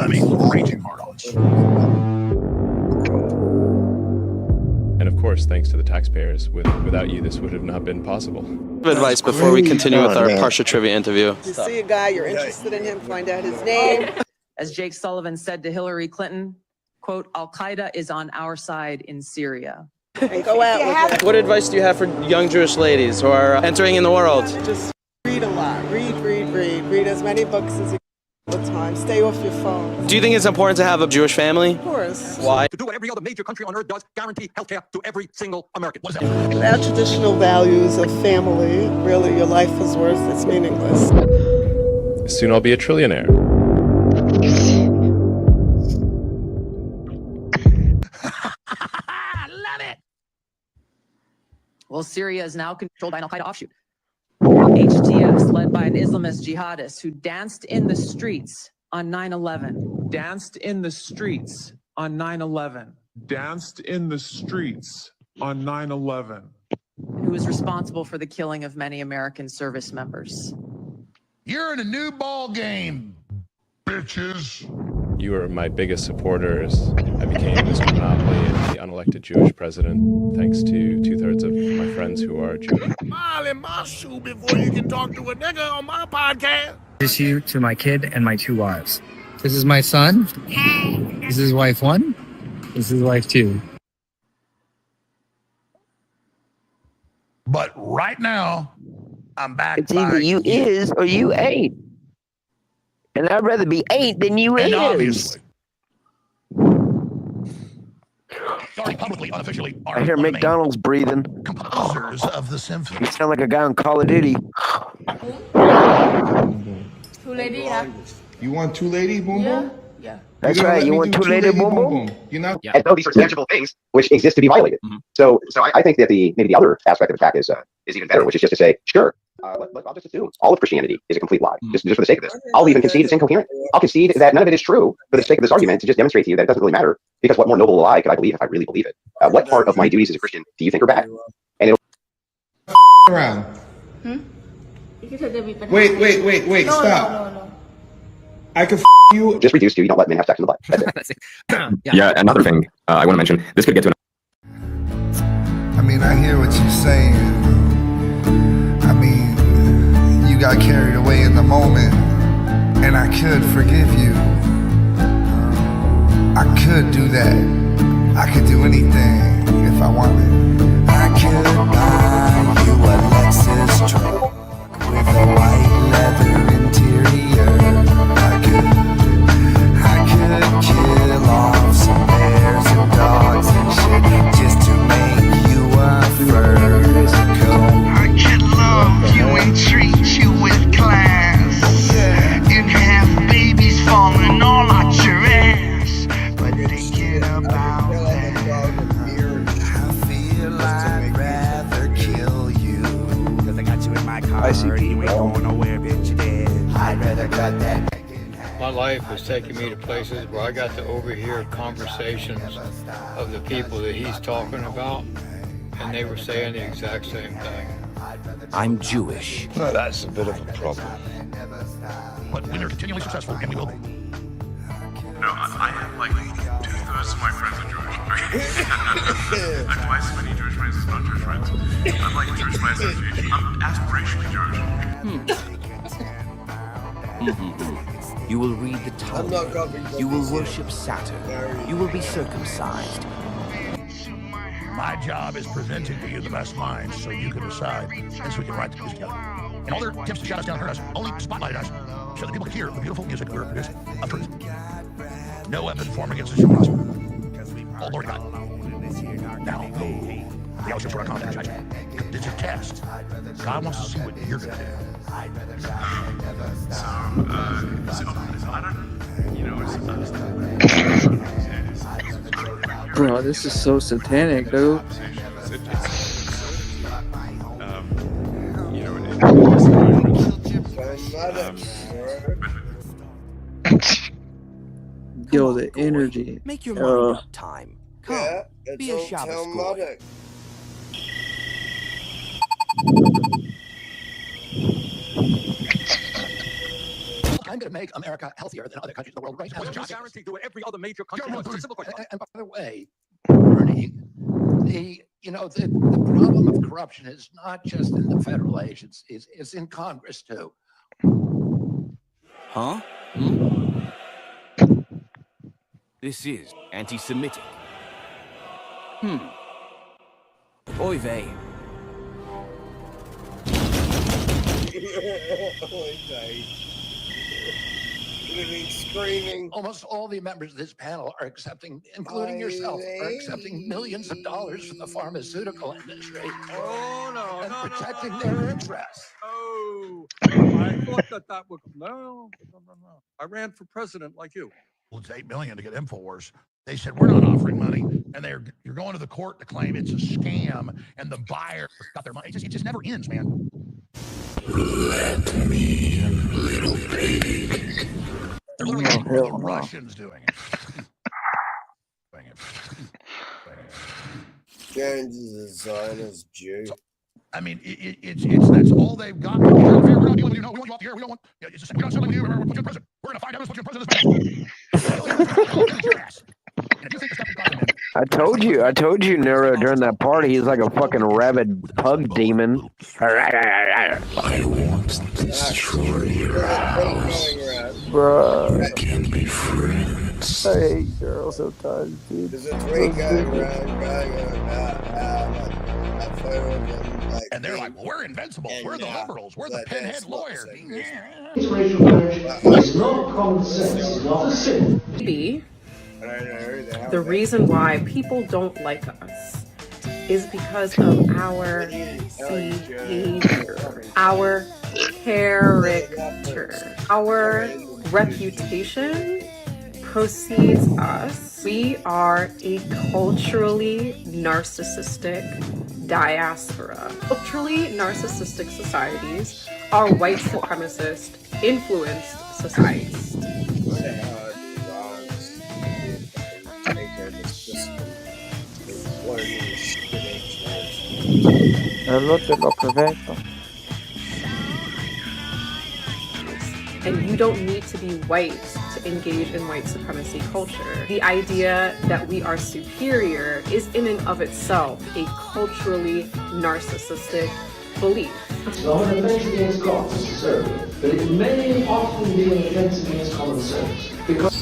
mean, raging hard on. And of course, thanks to the taxpayers. Without you, this would have not been possible. Advice before we continue with our Parsha trivia interview. You see a guy, you're interested in him, find out his name. As Jake Sullivan said to Hillary Clinton, quote, Al Qaeda is on our side in Syria. Go out with it. What advice do you have for young Jewish ladies who are entering in the world? Just read a lot. Read. Read as many books as you can all the time. Stay off your phone. Do you think it's important to have a Jewish family? Of course. Why? To do what every other major country on earth does, guarantee healthcare to every single American. What is that? Without traditional values of family, really your life is worth, it's meaningless. Soon I'll be a trillionaire. Well, Syria is now controlled by an Al Qaeda offshoot. HTS, led by an Islamist jihadist who danced in the streets on 9/11. Danced in the streets on 9/11. Danced in the streets on 9/11. Who was responsible for the killing of many American service members. You're in a new ball game, bitches. You were my biggest supporters. I became Mr. Monopoly and the unelected Jewish president, thanks to 2/3 of my friends who are Jewish. Smile in my shoe before you can talk to a nigga on my podcast. This you to my kid and my 2 wives. This is my son. This is wife 1. This is wife 2. But right now, I'm back. It's either you is or you ain't. And I'd rather be ain't than you And is. obviously. Sorry, publicly, unofficially. I hear McDonald's breathing. Composers of the symphony. You sound like a guy on Call of Duty. 2 lady, yeah. You want 2 lady, boom boom? Yeah. That's right. You want 2 lady boom boom? You know? And though these are tangible things which exist to be violated. So I think that maybe the other aspect of attack is even better, which is just to say, sure, I'll just assume all of Christianity is a complete lie, just for the sake of this. I'll even concede it's incoherent. I'll concede that none of it is true for the sake of this argument to just demonstrate to you that it doesn't really matter. Because what more noble a lie could I believe if I really believe it? What part of my duties as a Christian do you think are bad? And it'll around. Wait, No, stop. no. I can you. Just reduce to you don't let men have sex in the butt. That's it. Yeah, another thing I want to mention, this could get to I mean, I hear what you're saying. I mean, you got carried away in the moment, and I could forgive you. I could do that. I could do anything if I wanted. I could buy you a Lexus truck with a white leather interior. I could kill off some bears and dogs and shit just to make you a vertical. I could love you and treat you with class, and have babies falling all out your ass. But thinking about that, I feel I'd rather kill you. Cause I got you in my car, you ain't going nowhere, bitch, you dead. I'd rather cut that. My life has taken me to places where I got to overhear conversations of the people that he's talking about, and they were saying the exact same thing. I'm Jewish. No, that's a bit of a problem. But when you're continually successful, and we will be. No, I have like 2/3 of my friends are Jewish. I have twice as many Jewish friends as non-Jewish friends. I'm like Jewish by association. I'm aspirationally Jewish. You will read the Talmud. You will worship Saturn. You will be circumcised. My job is presenting to you the best minds so you can decide, and so we can write the music together. And all their attempts to shut us down hurt us, only spotlight us, so that people can hear the beautiful music we're producing of truth. No weapon formed against us shall prosper. All glory to God. Now, the Elship for our confidence judgment. It's a test. God wants to see what you're going to do. So I don't, you know, Bro, this is so satanic, dude. Yo, the energy. Make your mind up, time. Come, Yeah, be a Shabbos Talmudic. I'm going to make America healthier than other countries in the world right now. It's guaranteed to every other major country. And by the way, Bernie, the problem of corruption is not just in the federal agencies; it's in Congress too. Huh? This is anti-Semitic. Oy vey. Screaming. Almost all the members of this panel are accepting, including yourself, are accepting millions of dollars from the pharmaceutical industry. Oh, no, and no, protecting no. their interests. Oh, I thought that would, no. I ran for president like you. It's $8 million to get InfoWars. They said, we're not offering money, and you're going to the court to claim it's a scam, and the buyer got their money. It just never ends, man. Let me in, little pig. They're literally the Russians doing it. James is a Zionist Jew. I mean, it's that's all they've got. We're not dealing with you. No, we want you off the air. We don't want. It's just, we're not selling with you. We're putting you in prison. We're going to find out who's putting you in prison. I told you, Nero, during that party, he's like a fucking rabid pug demon. I want to destroy your house. Bruh. We can be friends. I hate girls sometimes, dude. There's a tweet going around about that photo of them. And they're like, well, we're invincible. We're the liberals. We're the pinhead lawyers. It's not common sense. It's not a sin. The reason why people don't like us is because of our behavior, our character, our reputation precedes us. We are a culturally narcissistic diaspora. Culturally narcissistic societies are white supremacist influenced societies. And you don't need to be white to engage in white supremacy culture. The idea that we are superior is in and of itself a culturally narcissistic belief. So an offense against God, necessarily, but it may often be an offense against common sense. Because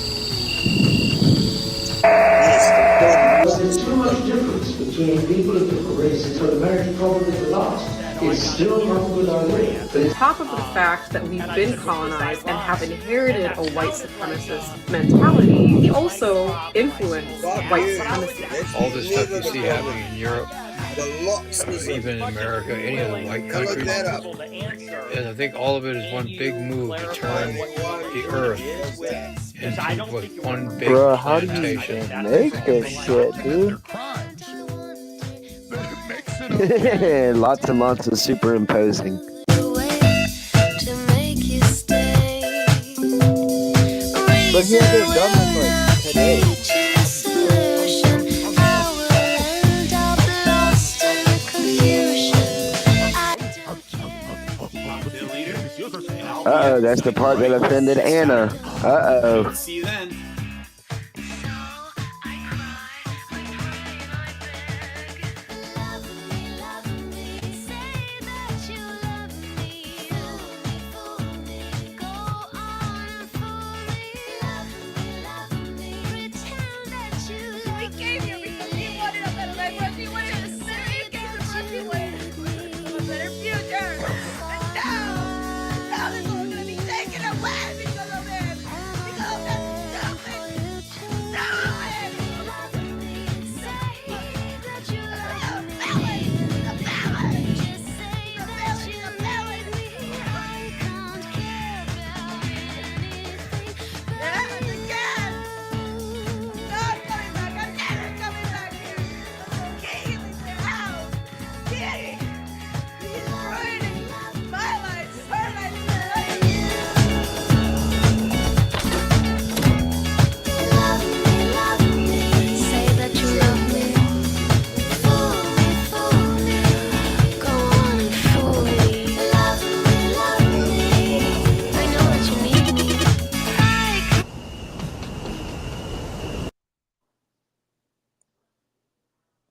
there's too much difference between people of different races, so the marriage probably will last. It's still not with our way. On top of the fact that we've been colonized and have inherited a white supremacist mentality, we also influence white supremacy. All this stuff you see happening in Europe, even in America, any of the white countries, and I think all of it is one big move to turn the earth into one big plantation. How do you make this shit, dude? Lots and lots of superimposing. But he hasn't done this like today. Uh-oh, that's the part that offended Anna. Uh-oh. See you then.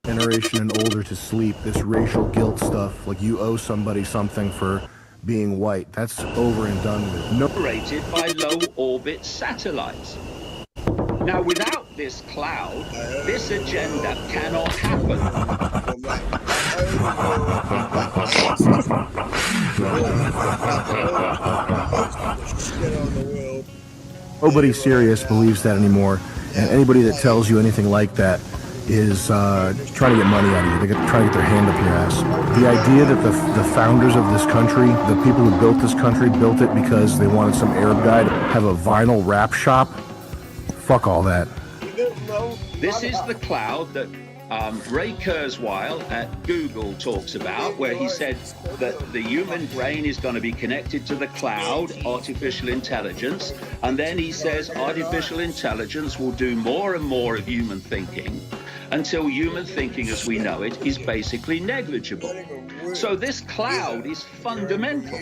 Generation and older to sleep, this racial guilt stuff, like you owe somebody something for being white, that's over and done with. Operated by low orbit satellites. Now, without this cloud, this agenda cannot happen. Nobody serious believes that anymore, and anybody that tells you anything like that is trying to get money out of you. They're trying to get their hand up your ass. The idea that the founders of this country, the people who built this country, built it because they wanted some Arab guy to have a vinyl rap shop, fuck all that. This is the cloud that Ray Kurzweil at Google talks about, where he said that the human brain is going to be connected to the cloud, artificial intelligence, and then he says artificial intelligence will do more and more of human thinking until human thinking as we know it is basically negligible. So this cloud is fundamental.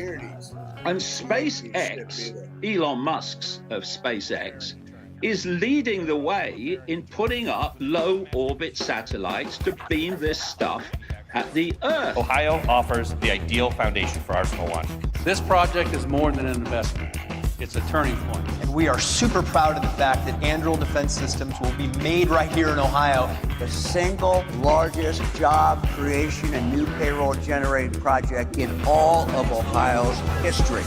And SpaceX, Elon Musk's of SpaceX, is leading the way in putting up low orbit satellites to beam this stuff at the Earth. Ohio offers the ideal foundation for Arsenal One. This project is more than an investment. It's a turning point. And we are super proud of the fact that Anduril Defense Systems will be made right here in Ohio. The single largest job creation and new payroll generating project in all of Ohio's history.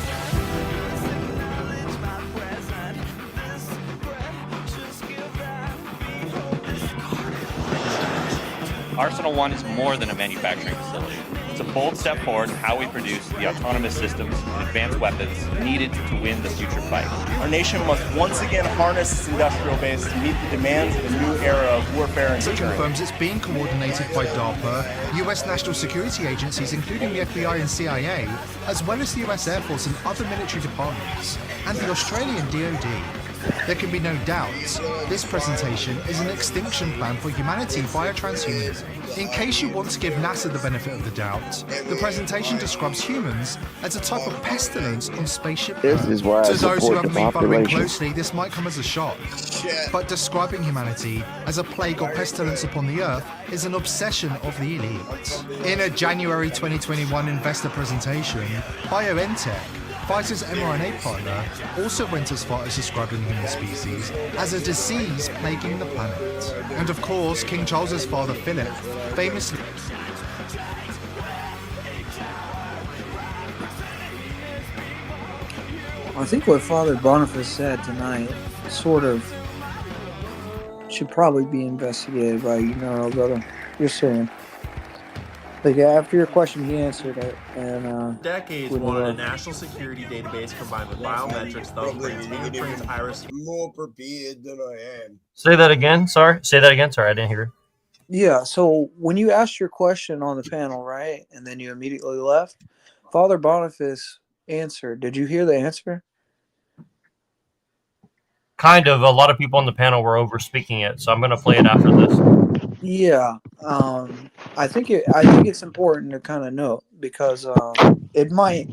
Arsenal One is more than a manufacturing facility. It's a bold step forward in how we produce the autonomous systems and advanced weapons needed to win the future fight. Our nation must once again harness its industrial base to meet the demands of a new era of warfare and It security. confirms it's being coordinated by DARPA, US national security agencies including the FBI and CIA, as well as the US Air Force and other military departments, and the Australian DoD. There can be no doubt, this presentation is an extinction plan for humanity via transhumanism. In case you want to give NASA the benefit of the doubt, the presentation describes humans as a type of pestilence on spaceship This is why I To those who support haven't the been following population. closely, this might come as a shock. But describing humanity as a plague or pestilence upon the Earth is an obsession of the elite. In a January 2021 investor presentation, BioNTech, Pfizer's mRNA partner, also went as far as describing the human species as a disease plaguing the planet. And of course, King Charles's father, Philip, famously... I think what Father Boniface said tonight sort of should probably be investigated by you, brother. You're saying. Like, after your question, he answered it. And decades wanted a national security database combined with biometrics, thumbprints, fingerprints, iris. More prepared than I am. Say that again. Sorry. Say that again. Sorry, I didn't hear. Yeah, so when you asked your question on the panel, right, and then you immediately left, Father Boniface answered. Did you hear the answer? Kind of. A lot of people on the panel were over speaking it, so I'm going to play it after this. Yeah, I think it's important to kind of know because it might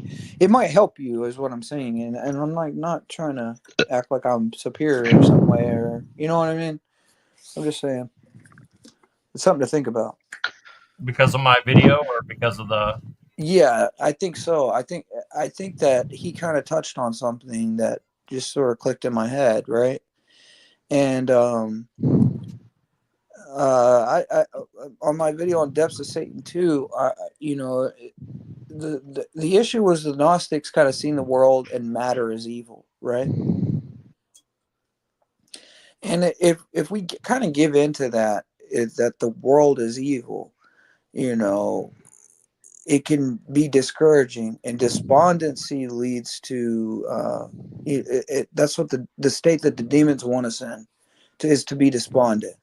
help you is what I'm saying, and I'm like not trying to act like I'm superior in some way, or you know what I mean. I'm just saying it's something to think about. Because of my video or because of the... Yeah, I think so. I think that he kind of touched on something that just sort of clicked in my head, right? And I on my video on Depths of Satan 2, the issue was the Gnostics kind of seen the world and matter as evil, right? And if we kind of give into that, that the world is evil, it can be discouraging, and despondency leads to that's what the state that the demons want us in, is to be despondent.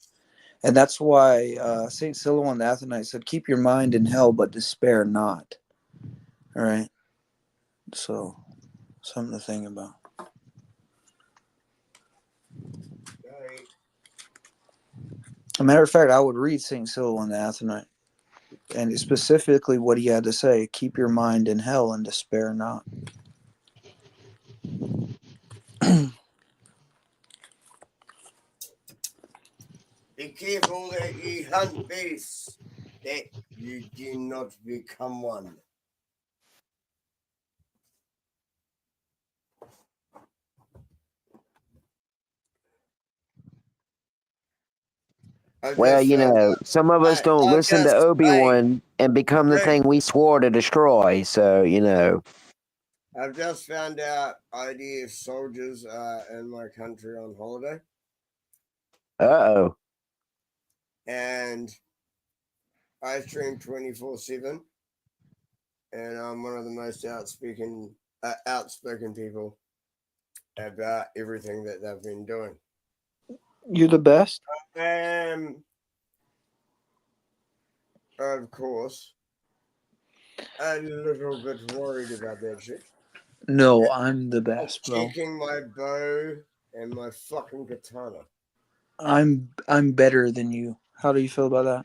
And that's why St. Silouan the Athonite said, keep your mind in hell, but despair not. All right? So, something to think about. As a matter of fact, I would read St. Silouan the Athonite. And specifically what he had to say, keep your mind in hell and despair not. Be careful that ye hunt beasts, that you do not become one. Well, some of us don't listen to Obi-Wan and become the thing we swore to destroy, so, I've just found out IDF soldiers are in my country on holiday. Uh-oh. And I stream 24/7, and I'm one of the most outspoken people about everything that they've been doing. You're the best? I am, of course, a little bit worried about that shit. No, I'm the best, bro. Checking my bow and my fucking katana. I'm better than you. How do you feel about that?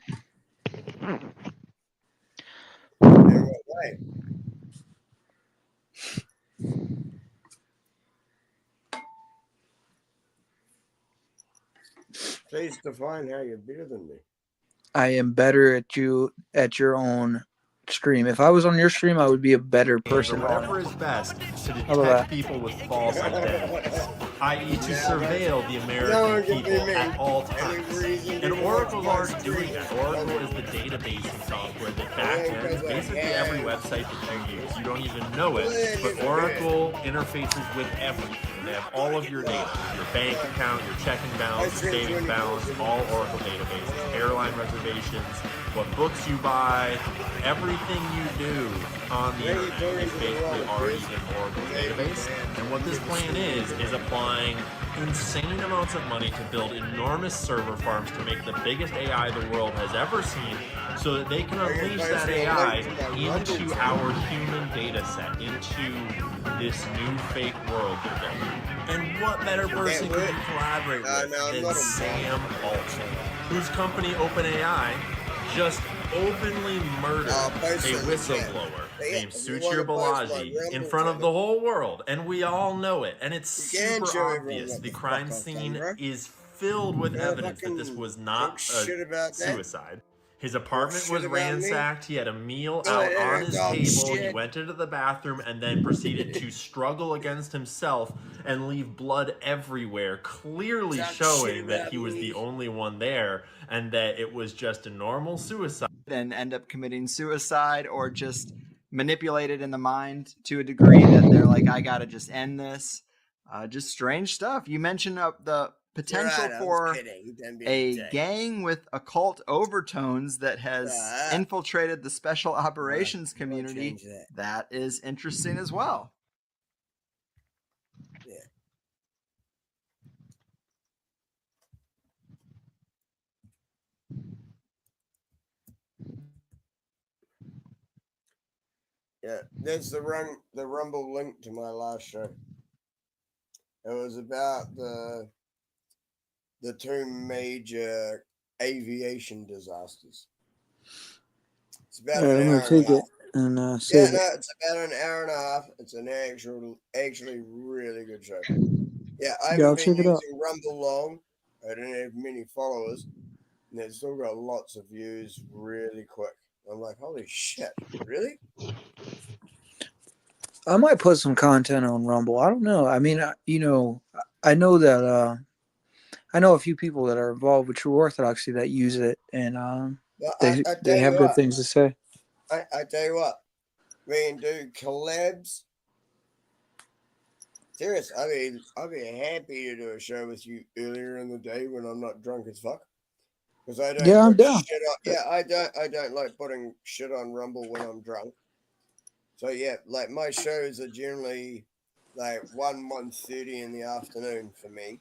In what way? Please define how you're better than me. I am better at your own stream. If I was on your stream, I would be a better person. Whatever is best to detect people with false identities, i.e. to surveil the American people at all times. And Oracle's already doing that. Oracle is the database software that backends basically every website that you use. You don't even know it, but Oracle interfaces with everything. They have all of your data, your bank account, your checking balance, your savings balance, all Oracle databases, airline reservations, what books you buy, everything you do on the internet is basically already in Oracle's database. And what this plan is applying insane amounts of money to build enormous server farms to make the biggest AI the world has ever seen, so that they can unleash that AI into our human data set, into this new fake world they're building. And what better person could you collaborate with than Sam Altman, whose company OpenAI just openly murdered a whistleblower named Suchir Balaji in front of the whole world, and we all know it, and it's super obvious. The crime scene is filled with evidence that this was not a suicide. His apartment was ransacked. He had a meal out on his table. He went into the bathroom and then proceeded to struggle against himself and leave blood everywhere, clearly showing that he was the only one there and that it was just a normal suicide. And end up committing suicide, or just manipulated in the mind to a degree that they're like, I gotta just end this. Just strange stuff. You mentioned the potential for a gang with occult overtones that has infiltrated the special operations community. That is interesting as well. Yeah, that's the Rumble link to my last show. It was about the two major aviation disasters. It's about an hour and a half. And save it. It's about an hour and a half. It's an actually really good show. Yeah, I haven't been using Rumble long. I don't have many followers, and it's still got lots of views really quick. I'm like, holy shit, really? I might put some content on Rumble. I don't know. I mean, I know that I know a few people that are involved with True Orthodoxy that use it, and they have good things to say. I tell you what, we can do collabs. Serious, I'd be happy to do a show with you earlier in the day when I'm not drunk as fuck. Because I don't. Yeah, I'm down. I don't like putting shit on Rumble when I'm drunk. So yeah, like my shows are generally like 1:30 in the afternoon for me.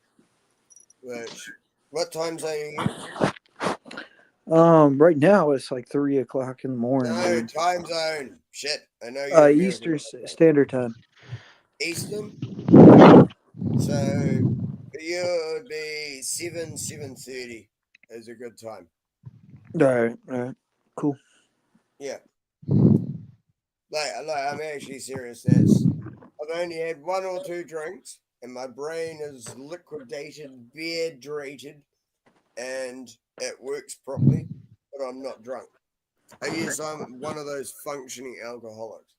Which, what times are you? Right now it's like 3 o'clock in the morning. No, time zone. Shit, I know you're Eastern Standard Time. Eastern. So for you it would be 7:30 is a good time. All right, cool. Yeah. Like I'm actually serious. I've only had 1 or 2 drinks, and my brain is liquidated, beer-drated, and it works properly, but I'm not drunk. I guess I'm one of those functioning alcoholics.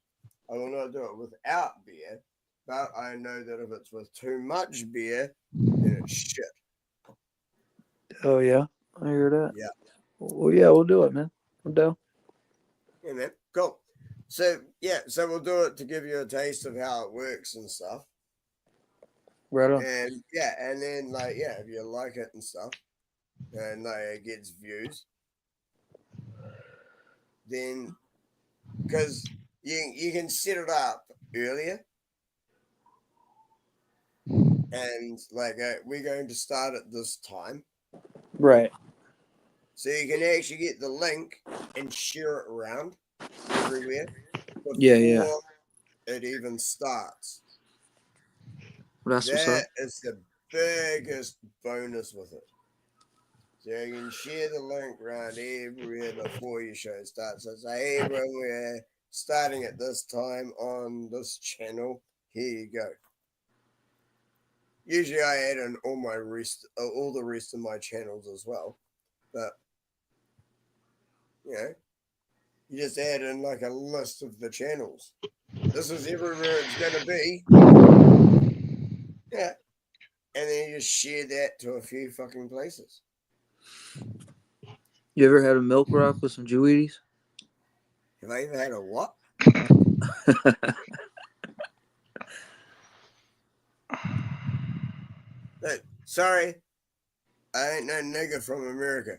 I will not do it without beer, but I know that if it's with too much beer, then it's shit. Oh yeah, I hear that. Yeah. Well, yeah, we'll do it, man. I'm down. Yeah, man. Cool. So we'll do it to give you a taste of how it works and stuff. Right on. And and then if you like it and stuff, and it gets views, then because you can set it up earlier, and we're going to start at this time, right? So you can actually get the link and share it around everywhere before it even starts. That's what's up. That is the biggest bonus with it. So you can share the link around everywhere before your show starts. So say, hey, everyone, we're starting at this time on this channel. Here you go. Usually I add in all the rest of my channels as well. But, you just add in a list of the channels. This is everywhere it's going to be. Yeah. And then you just share that to a few fucking places. You ever had a milk rock with some Jewies? Have I ever had a what? Hey, sorry. I ain't no nigger from America.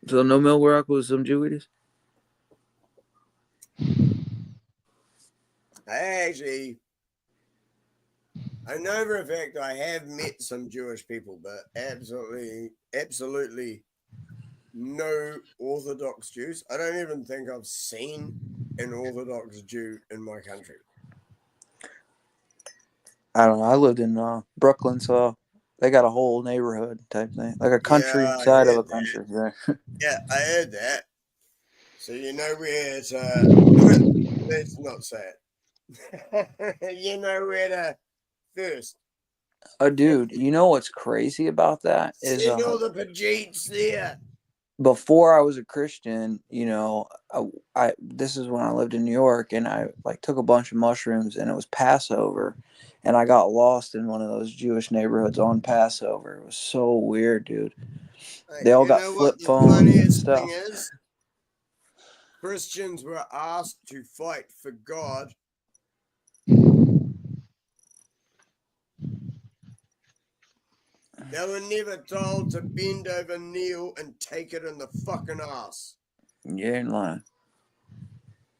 So no milk rock with some Jewish? I know for a fact I have met some Jewish people, but absolutely no Orthodox Jews. I don't even think I've seen an Orthodox Jew in my country. I don't know. I lived in Brooklyn, so they got a whole neighborhood type thing, like a countryside of a country. Yeah. Yeah, I heard that. So you know where to. Let's not say it. You know where to first. Oh, dude, you know what's crazy about that is Send all the Pajeets there. before I was a Christian, you know, I this is when I lived in New York, and I like took a bunch of mushrooms, and it was Passover, and I got lost in one of those Jewish neighborhoods on Passover. It was so weird, dude. They all got flip phones and stuff. Thing is, Christians were asked to fight for God. They were never told to bend over, kneel, and take it in the fucking ass. You ain't lying.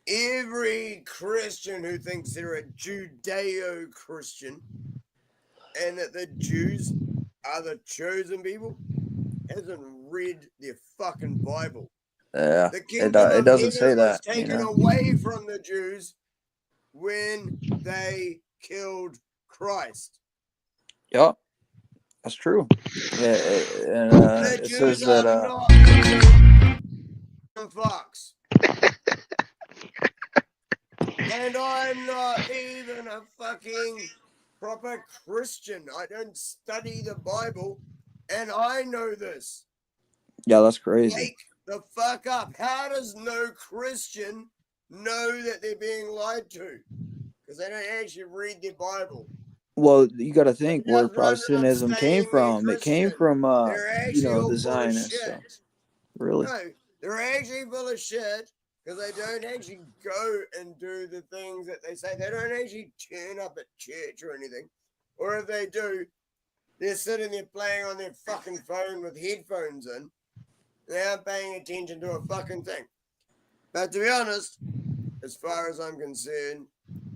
Every Christian who thinks they're a Judeo-Christian and that the Jews are the chosen people hasn't read their fucking Bible. Yeah, The it kingdom of doesn't heaven say was that. taken You know? away from the Jews when they killed Christ. Yep, that's true. Yeah, The it Jews says that. are not fucks. And I'm not even a fucking proper Christian. I don't study the Bible, and I know this. Yeah, that's crazy. Wake the fuck up. How does no Christian know that they're being lied to? Because they don't actually read their Bible. Well, you got to think where Just running around Protestantism came saying they're from. It came Christian. from, They're you actually know, all the full of Zionists. shit. So, really? No, they're actually full of shit because they don't actually go and do the things that they say. They don't actually turn up at church or anything. Or if they do, they're sitting there playing on their fucking phone with headphones in. They aren't paying attention to a fucking thing. But to be honest, as far as I'm concerned,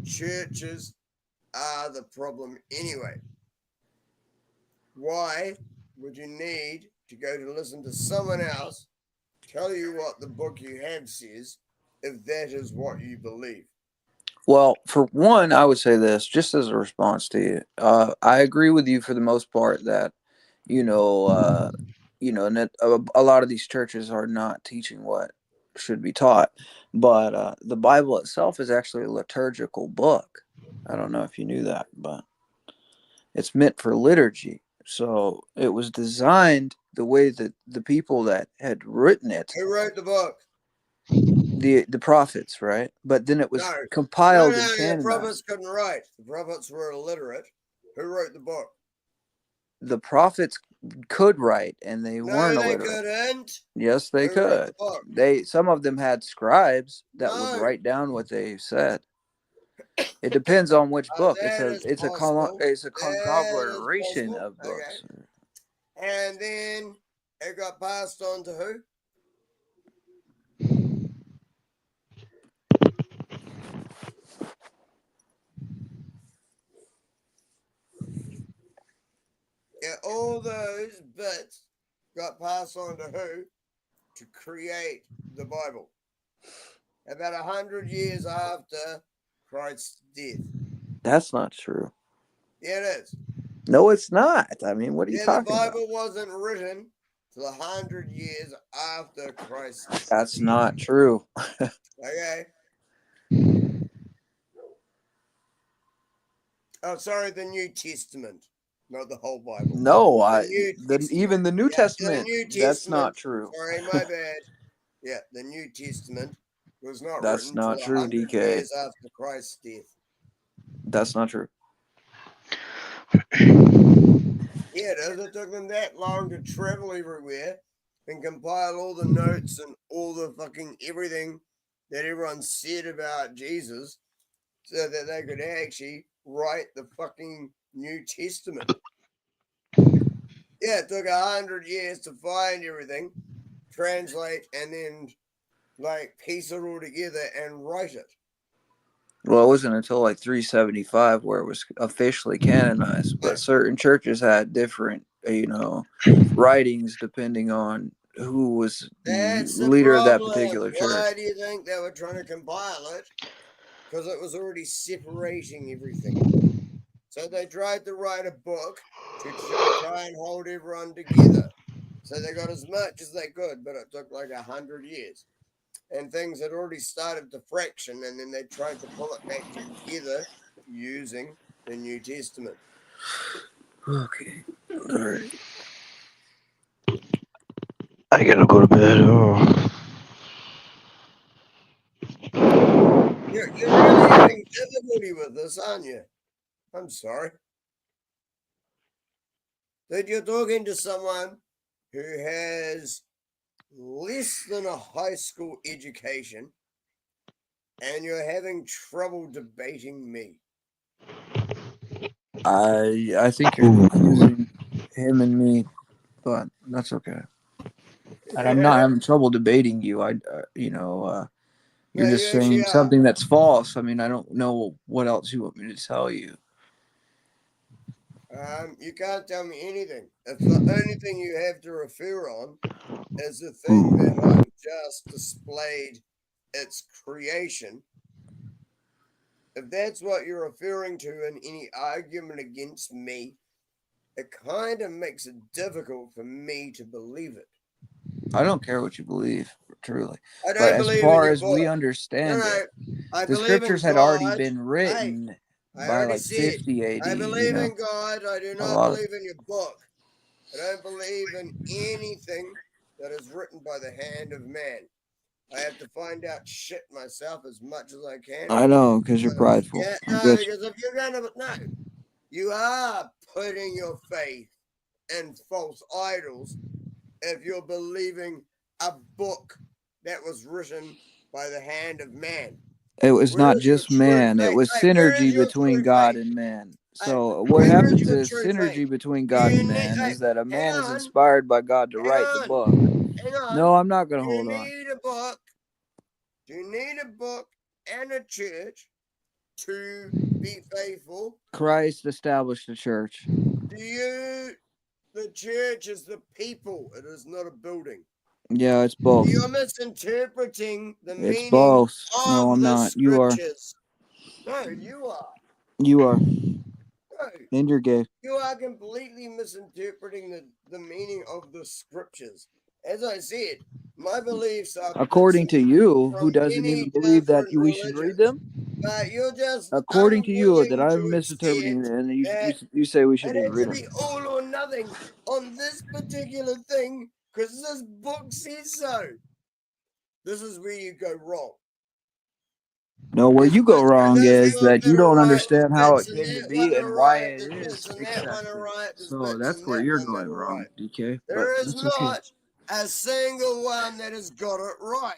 churches are the problem anyway. Why would you need to go to listen to someone else tell you what the book you have says if that is what you believe? Well, for one, I would say this just as a response to you. I agree with you for the most part that, you know, a lot of these churches are not teaching what should be taught. But the Bible itself is actually a liturgical book. I don't know if you knew that, but it's meant for liturgy. So it was designed the way that the people that had written it. Who wrote the book? The prophets, right? But then it was compiled and canonized. The prophets couldn't write. The prophets were illiterate. Who wrote the book? The prophets could write, and they weren't illiterate. No, they couldn't. Yes, they could. Some of them had scribes that would write down what they said. It depends on which book. It's a conglomeration of books. Okay. And then it got passed on to who? Yeah, all those bits got passed on to who? To create the Bible. About 100 years after Christ's death. That's not true. Yeah, it is. No, it's not. I mean, what are you talking about? The Bible wasn't written till 100 years after Christ's death. That's not true. Okay. Oh, sorry, the New Testament, not the whole Bible. No, even the New Testament. That's not true. Sorry, my bad. Yeah, the New Testament was not That's written not till true, 100 DK. years after Christ's death. That's not true. Yeah, it is. It took them that long to travel everywhere and compile all the notes and all the fucking everything that everyone said about Jesus so that they could actually write the fucking New Testament. Yeah, it took 100 years to find everything, translate, and then like piece it all together and write it. Well, it wasn't until like 375 where it was officially canonized, but certain churches had different, writings depending on who was the That's the leader of that problem. particular Why church. do you think they were trying to compile it? Because it was already separating everything. So they tried to write a book to try and hold everyone together. So they got as much as they could, but it took like 100 years. And things had already started to fraction, and then they tried to pull it back together using the New Testament. Okay. All right. I gotta go to bed. Oh. You're really having difficulty with this, aren't you? I'm sorry. That you're talking to someone who has less than a high school education and you're having trouble debating me. I think you're confusing him and me, but that's okay. And I'm not having trouble debating you. You're No, just you actually saying are. something that's false. I mean, I don't know what else you want me to tell you. You can't tell me anything. If the only thing you have to refer on is the thing that I've just displayed its creation, if that's what you're referring to in any argument against me, it kind of makes it difficult for me to believe it. I don't care what you believe, truly. I But don't as believe in far your as we book. No, understand no. it, I the believe in scriptures had already God. been Hey, written I by already like said 50 AD, I believe in God. I do a not lot of believe in your book. I don't believe in anything that is written by the hand of man. I have to find out shit myself as much as I can. I know, because you're prideful. Yeah, I no, get you. because if you're gonna you are putting your faith in false idols if you're believing a book that was written by the hand of man. It was Where not is your just true man, it faith? was Hey, where is synergy your between true God faith? and man. Hey, So, what where is happens your is true faith? synergy between Do God you and need? man Hey, is that a hang man is on, inspired by God to hang write the on, book. hang on. No, I'm not going to Do you hold on. need a book? Do you need a book and a church to be faithful? Christ established the church. The church is the people, it is not a building. Yeah, it's both. You're misinterpreting the It's meaning both. No, of I'm the not. You are. scriptures. No, you are. You are. No, And you're gay. you are completely misinterpreting the meaning of the scriptures. As I said, my beliefs are bits According and to pieces you, who from doesn't even many believe that different we should read religions. them? But you're just According to you, that unwilling I'm to misinterpreting accept it, and that you say we should it even has read to them. be all or nothing on this particular thing because this book says so. This is where you go wrong. No, where you go wrong There's is books that that you are don't right, there's understand how bits it in came to that one be and are why right, it there's bits is in that one are accepted. right, there's So bits that's in where that you're one that going are wrong, right. DK. But There is that's okay. not a single one that has got it right.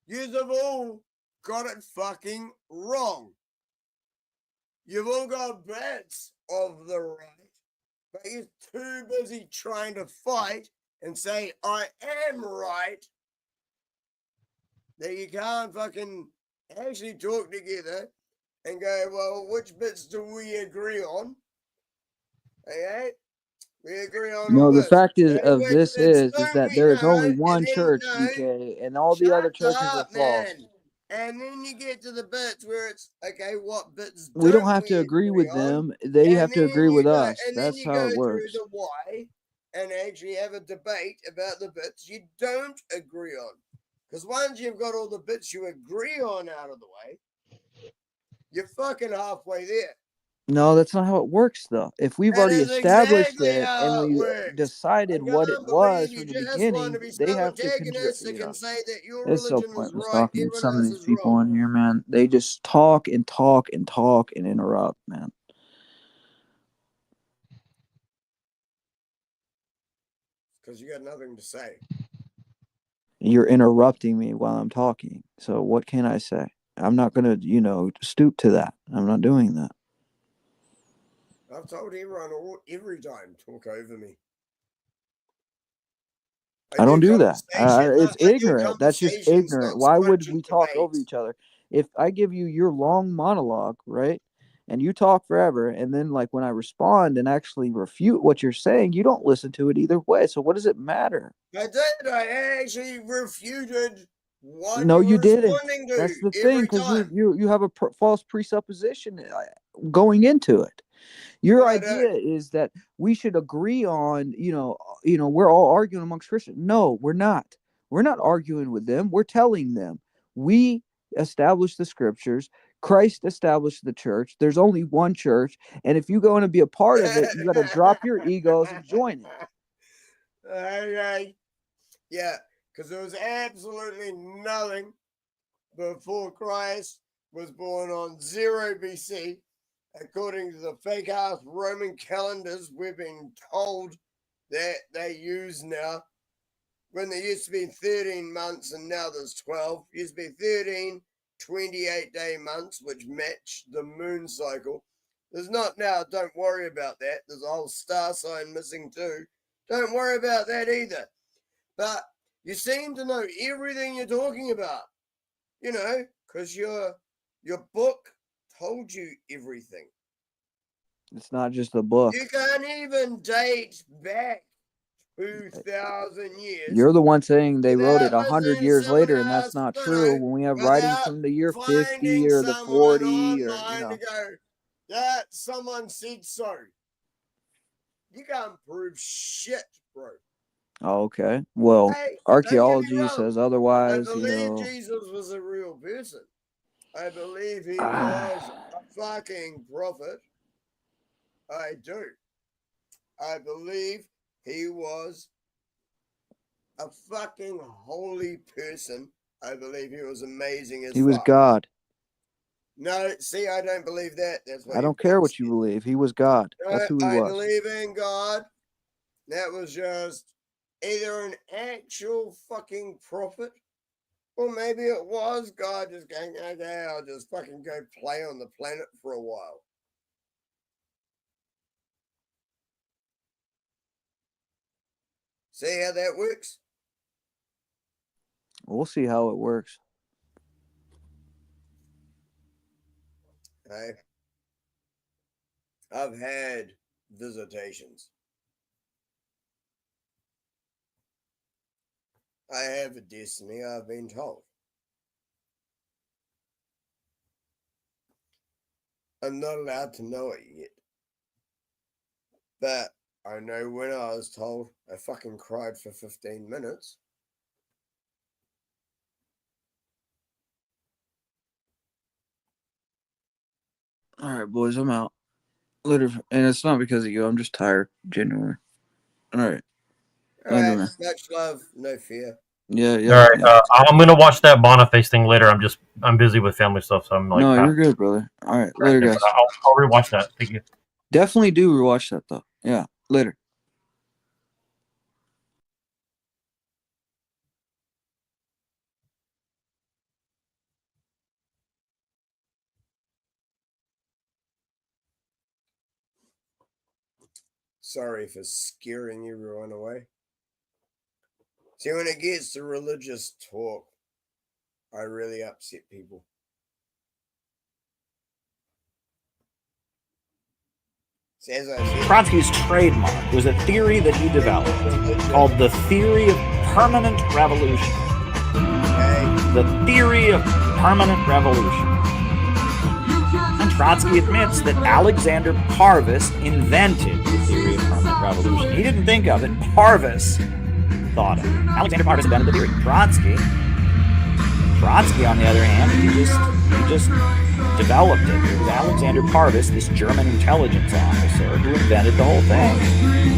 You've all got it fucking wrong. You've all got bits of the right, but you're too busy trying to fight and say, I am right, that you can't fucking actually talk together and go, well, which bits do we agree on? Okay? We agree on all No, the this. fact is Okay? of Which this bits is don't that we there is only know? And one then, church, no, DK, and all the other shut churches are up, false. man. And then you get to the bits where it's, okay, what bits We don't don't have to we agree agree with on? them. They And have to then agree you with go, us. and then That's you how go it through works. the why and actually have a debate about the bits you don't agree on. Because once you've got all the bits you agree on out of the way, you're fucking halfway there. No, that's not how it works, though. If we've That already is established exactly it and how it we works. I decided what it can't believe was you from the just want to beginning, be they so have to antagonistic and say that your It's so religion was pointless right, talking to everyone some of else these is wrong. people in here, man. They just talk and talk and talk and interrupt, man. Because you got nothing to say. You're interrupting me while I'm talking. So what can I say? I'm not going to, stoop to that. I'm not doing that. I've told everyone every time talk over me. I don't do that. It's ignorant. That's just ignorant. Why would we talk over each other? If I give you your long monologue, right, and you talk forever, and then like when I respond and actually refute what you're saying, you don't listen to it either way. So what does it matter? I did. I actually refuted what No, you you were didn't. responding to That's the thing, every because time. you have a false presupposition going into it. Your No, I idea is that we should agree on, we're all arguing amongst Christians. No, we're not. We're not arguing with them. We're telling them we established the scriptures. Christ established the church. There's only one church. And if you going to be a part of it, you got to drop your egos and join it. Okay. Yeah, because there was absolutely nothing before Christ was born on 0 BC. According to the fake ass Roman calendars we've been told that they use now, when there used to be 13 months and now there's 12, used to be 13 28-day months, which match the moon cycle. There's not now, don't worry about that. There's a whole star sign missing too. Don't worry about that either. But you seem to know everything you're talking about, because your book told you everything. It's not just a book. You can't even date back 2,000 years. You're the one saying they wrote it 100 years later, and that's not true. When we have writings from the year 50 or the 40, or to go, that someone said so. You can't prove shit, bro. Oh, okay. Well, archaeology says otherwise. I believe Jesus was a real person. I believe he was a fucking prophet. I do. I believe he was a fucking holy person. I believe he was amazing as he was God. No, see, I don't believe that. That's what I don't care what you believe. He was God. That's who he was. I believe in God. That was just either an actual fucking prophet, or maybe it was God just going, okay, I'll just fucking go play on the planet for a while. See how that works? We'll see how it works. I've had visitations. I have a destiny, I've been told. I'm not allowed to know it yet. But I know when I was told, I fucking cried for 15 minutes. All right, boys, I'm out. Later, and it's not because of you. I'm just tired, genuinely. All right. All right, much love, no fear. Yeah. All right, I'm gonna watch that Boniface thing later. I'm busy with family stuff, so I'm like. No, you're good, brother. All right, later, guys. I'll rewatch that. Thank you. Definitely do rewatch that though. Yeah, later. Sorry for scaring everyone away. See, when it gets to religious talk, I really upset people. Trotsky's trademark was a theory that he developed called the theory of permanent revolution. The theory of permanent revolution. And Trotsky admits that Alexander Parvis invented the theory of permanent revolution. He didn't think of it. Parvis thought of it. Alexander Parvis invented the theory. Trotsky, on the other hand, he just developed it. It was Alexander Parvis, this German intelligence officer, who invented the whole thing.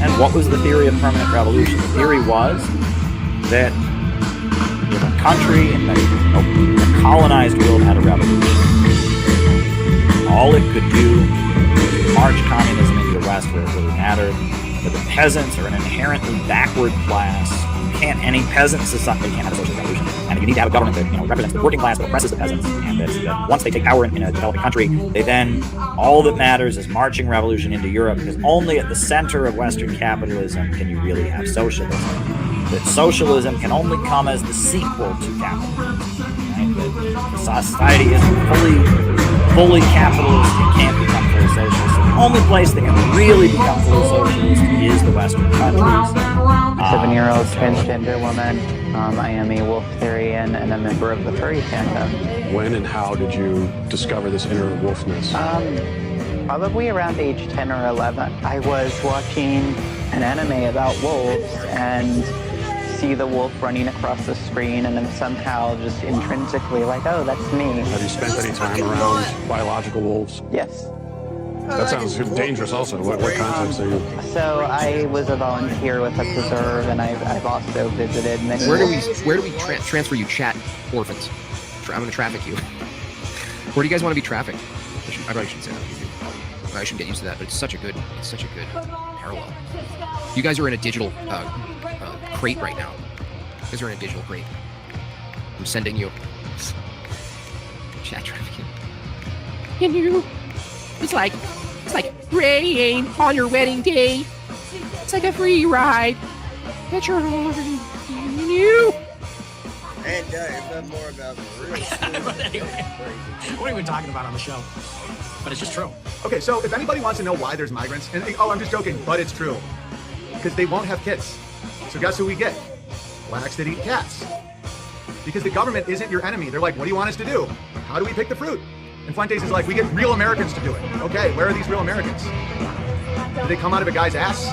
And what was the theory of permanent revolution? The theory was that if a country in the colonized world had a revolution, all it could do was march communism into the West where it really mattered. But the peasants are an inherently backward class. Any peasant society can't have a social revolution. And you need to have a government that represents the working class but oppresses the peasants. And that once they take power in a developing country, they then, all that matters is marching revolution into Europe, because only at the center of Western capitalism can you really have socialism. that socialism can only come as the sequel to capitalism. Right? That society isn't fully capitalist and can't become fully socialist. So the only place that can really become fully socialist is the Western countries. 7-year-old transgender woman. I am a Wolfarian and a member of the furry fandom. When and how did you discover this inner wolfness? Probably around age 10 or 11. I was watching an anime about wolves and see the wolf running across the screen, and I'm somehow just intrinsically like, oh, that's me. Have you spent any time around biological wolves? Yes. That sounds dangerous also. What context are you? So I was a volunteer with a preserve, and I've also visited many. Where do we transfer you, chat orphans? I'm going to traffic you. Where do you guys want to be trafficked? I probably shouldn't say that. I shouldn't get used to that, but it's such a good parallel. You guys are in a digital crate right now. You guys are in a digital crate. I'm sending you chat trafficking. And you, it's like praying on your wedding day. It's like a free ride. At your you. And if I'm more about the real school, But anyway, what are we talking about on the show? But it's just true. Okay, so if anybody wants to know why there's migrants, and I'm just joking, but it's true. Because they won't have kids. So guess who we get? Blacks that eat cats. Because the government isn't your enemy. They're like, what do you want us to do? How do we pick the fruit? And Fuentes is like, we get real Americans to do it. Okay, where are these real Americans? Do they come out of a guy's ass?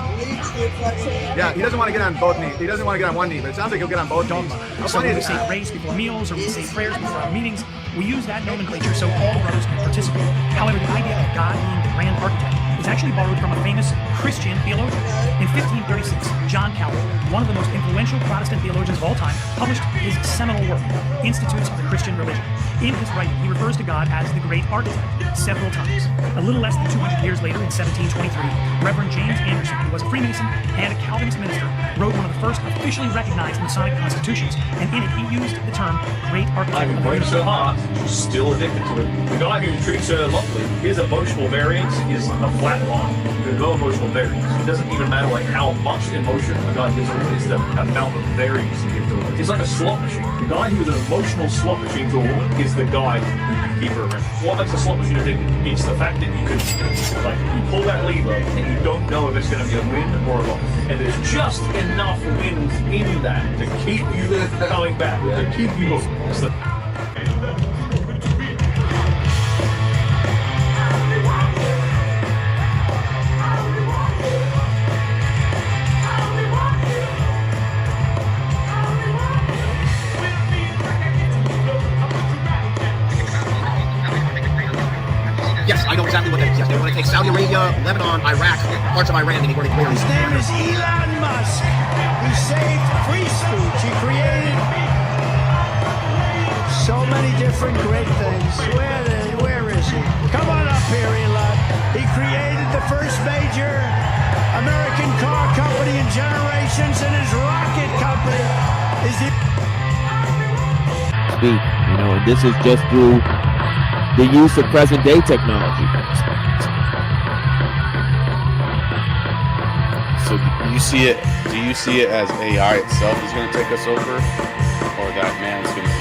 Yeah, he doesn't want to get on both knees. He doesn't want to get on one knee, but it sounds like he'll get on both knees. How So funny when we is say that? grace before meals or we say prayers before our meetings, we use that nomenclature so all brothers can participate. However, the idea of God being the grand architect is actually borrowed from a famous Christian theologian. In 1536, John Calvin, one of the most influential Protestant theologians of all time, published his seminal work, Institutes of the Christian Religion. In his writing, he refers to God as the great architect several times. A little less than 200 years later, in 1723, Reverend James Anderson, who was a Freemason and a Calvinist minister, wrote one of the first officially recognized Masonic constitutions, and in it he used the term great architect. Who breaks her heart, she's still addicted to it. The guy who treats her lovely, his emotional variance is a flat line. There's no emotional variance. It doesn't even matter like how much emotion a guy gives her, it's the amount of variance you give to her. It's like a slot machine. The guy who is an emotional slot machine to a woman is the guy who can keep her around. What makes a slot machine addicted? It's the fact that you can, like, you pull that lever and you don't know if it's going to be a win or a loss. And there's just enough wind in that to keep you coming back, to keep you hooked. It's the- Yes, I know exactly what that is. Yes, they want to take Saudi Arabia, Lebanon, Iraq, parts of Iran, and they want to clear His name is Elon Musk. He saved free speech. He created so many different great things. Where is he? Come on up here, Elon. He created the first major American car company in generations, and his rocket company is the... Speak, and this is just through the use of present day technology. So do you see it as AI itself is going to take us over, or that man is going to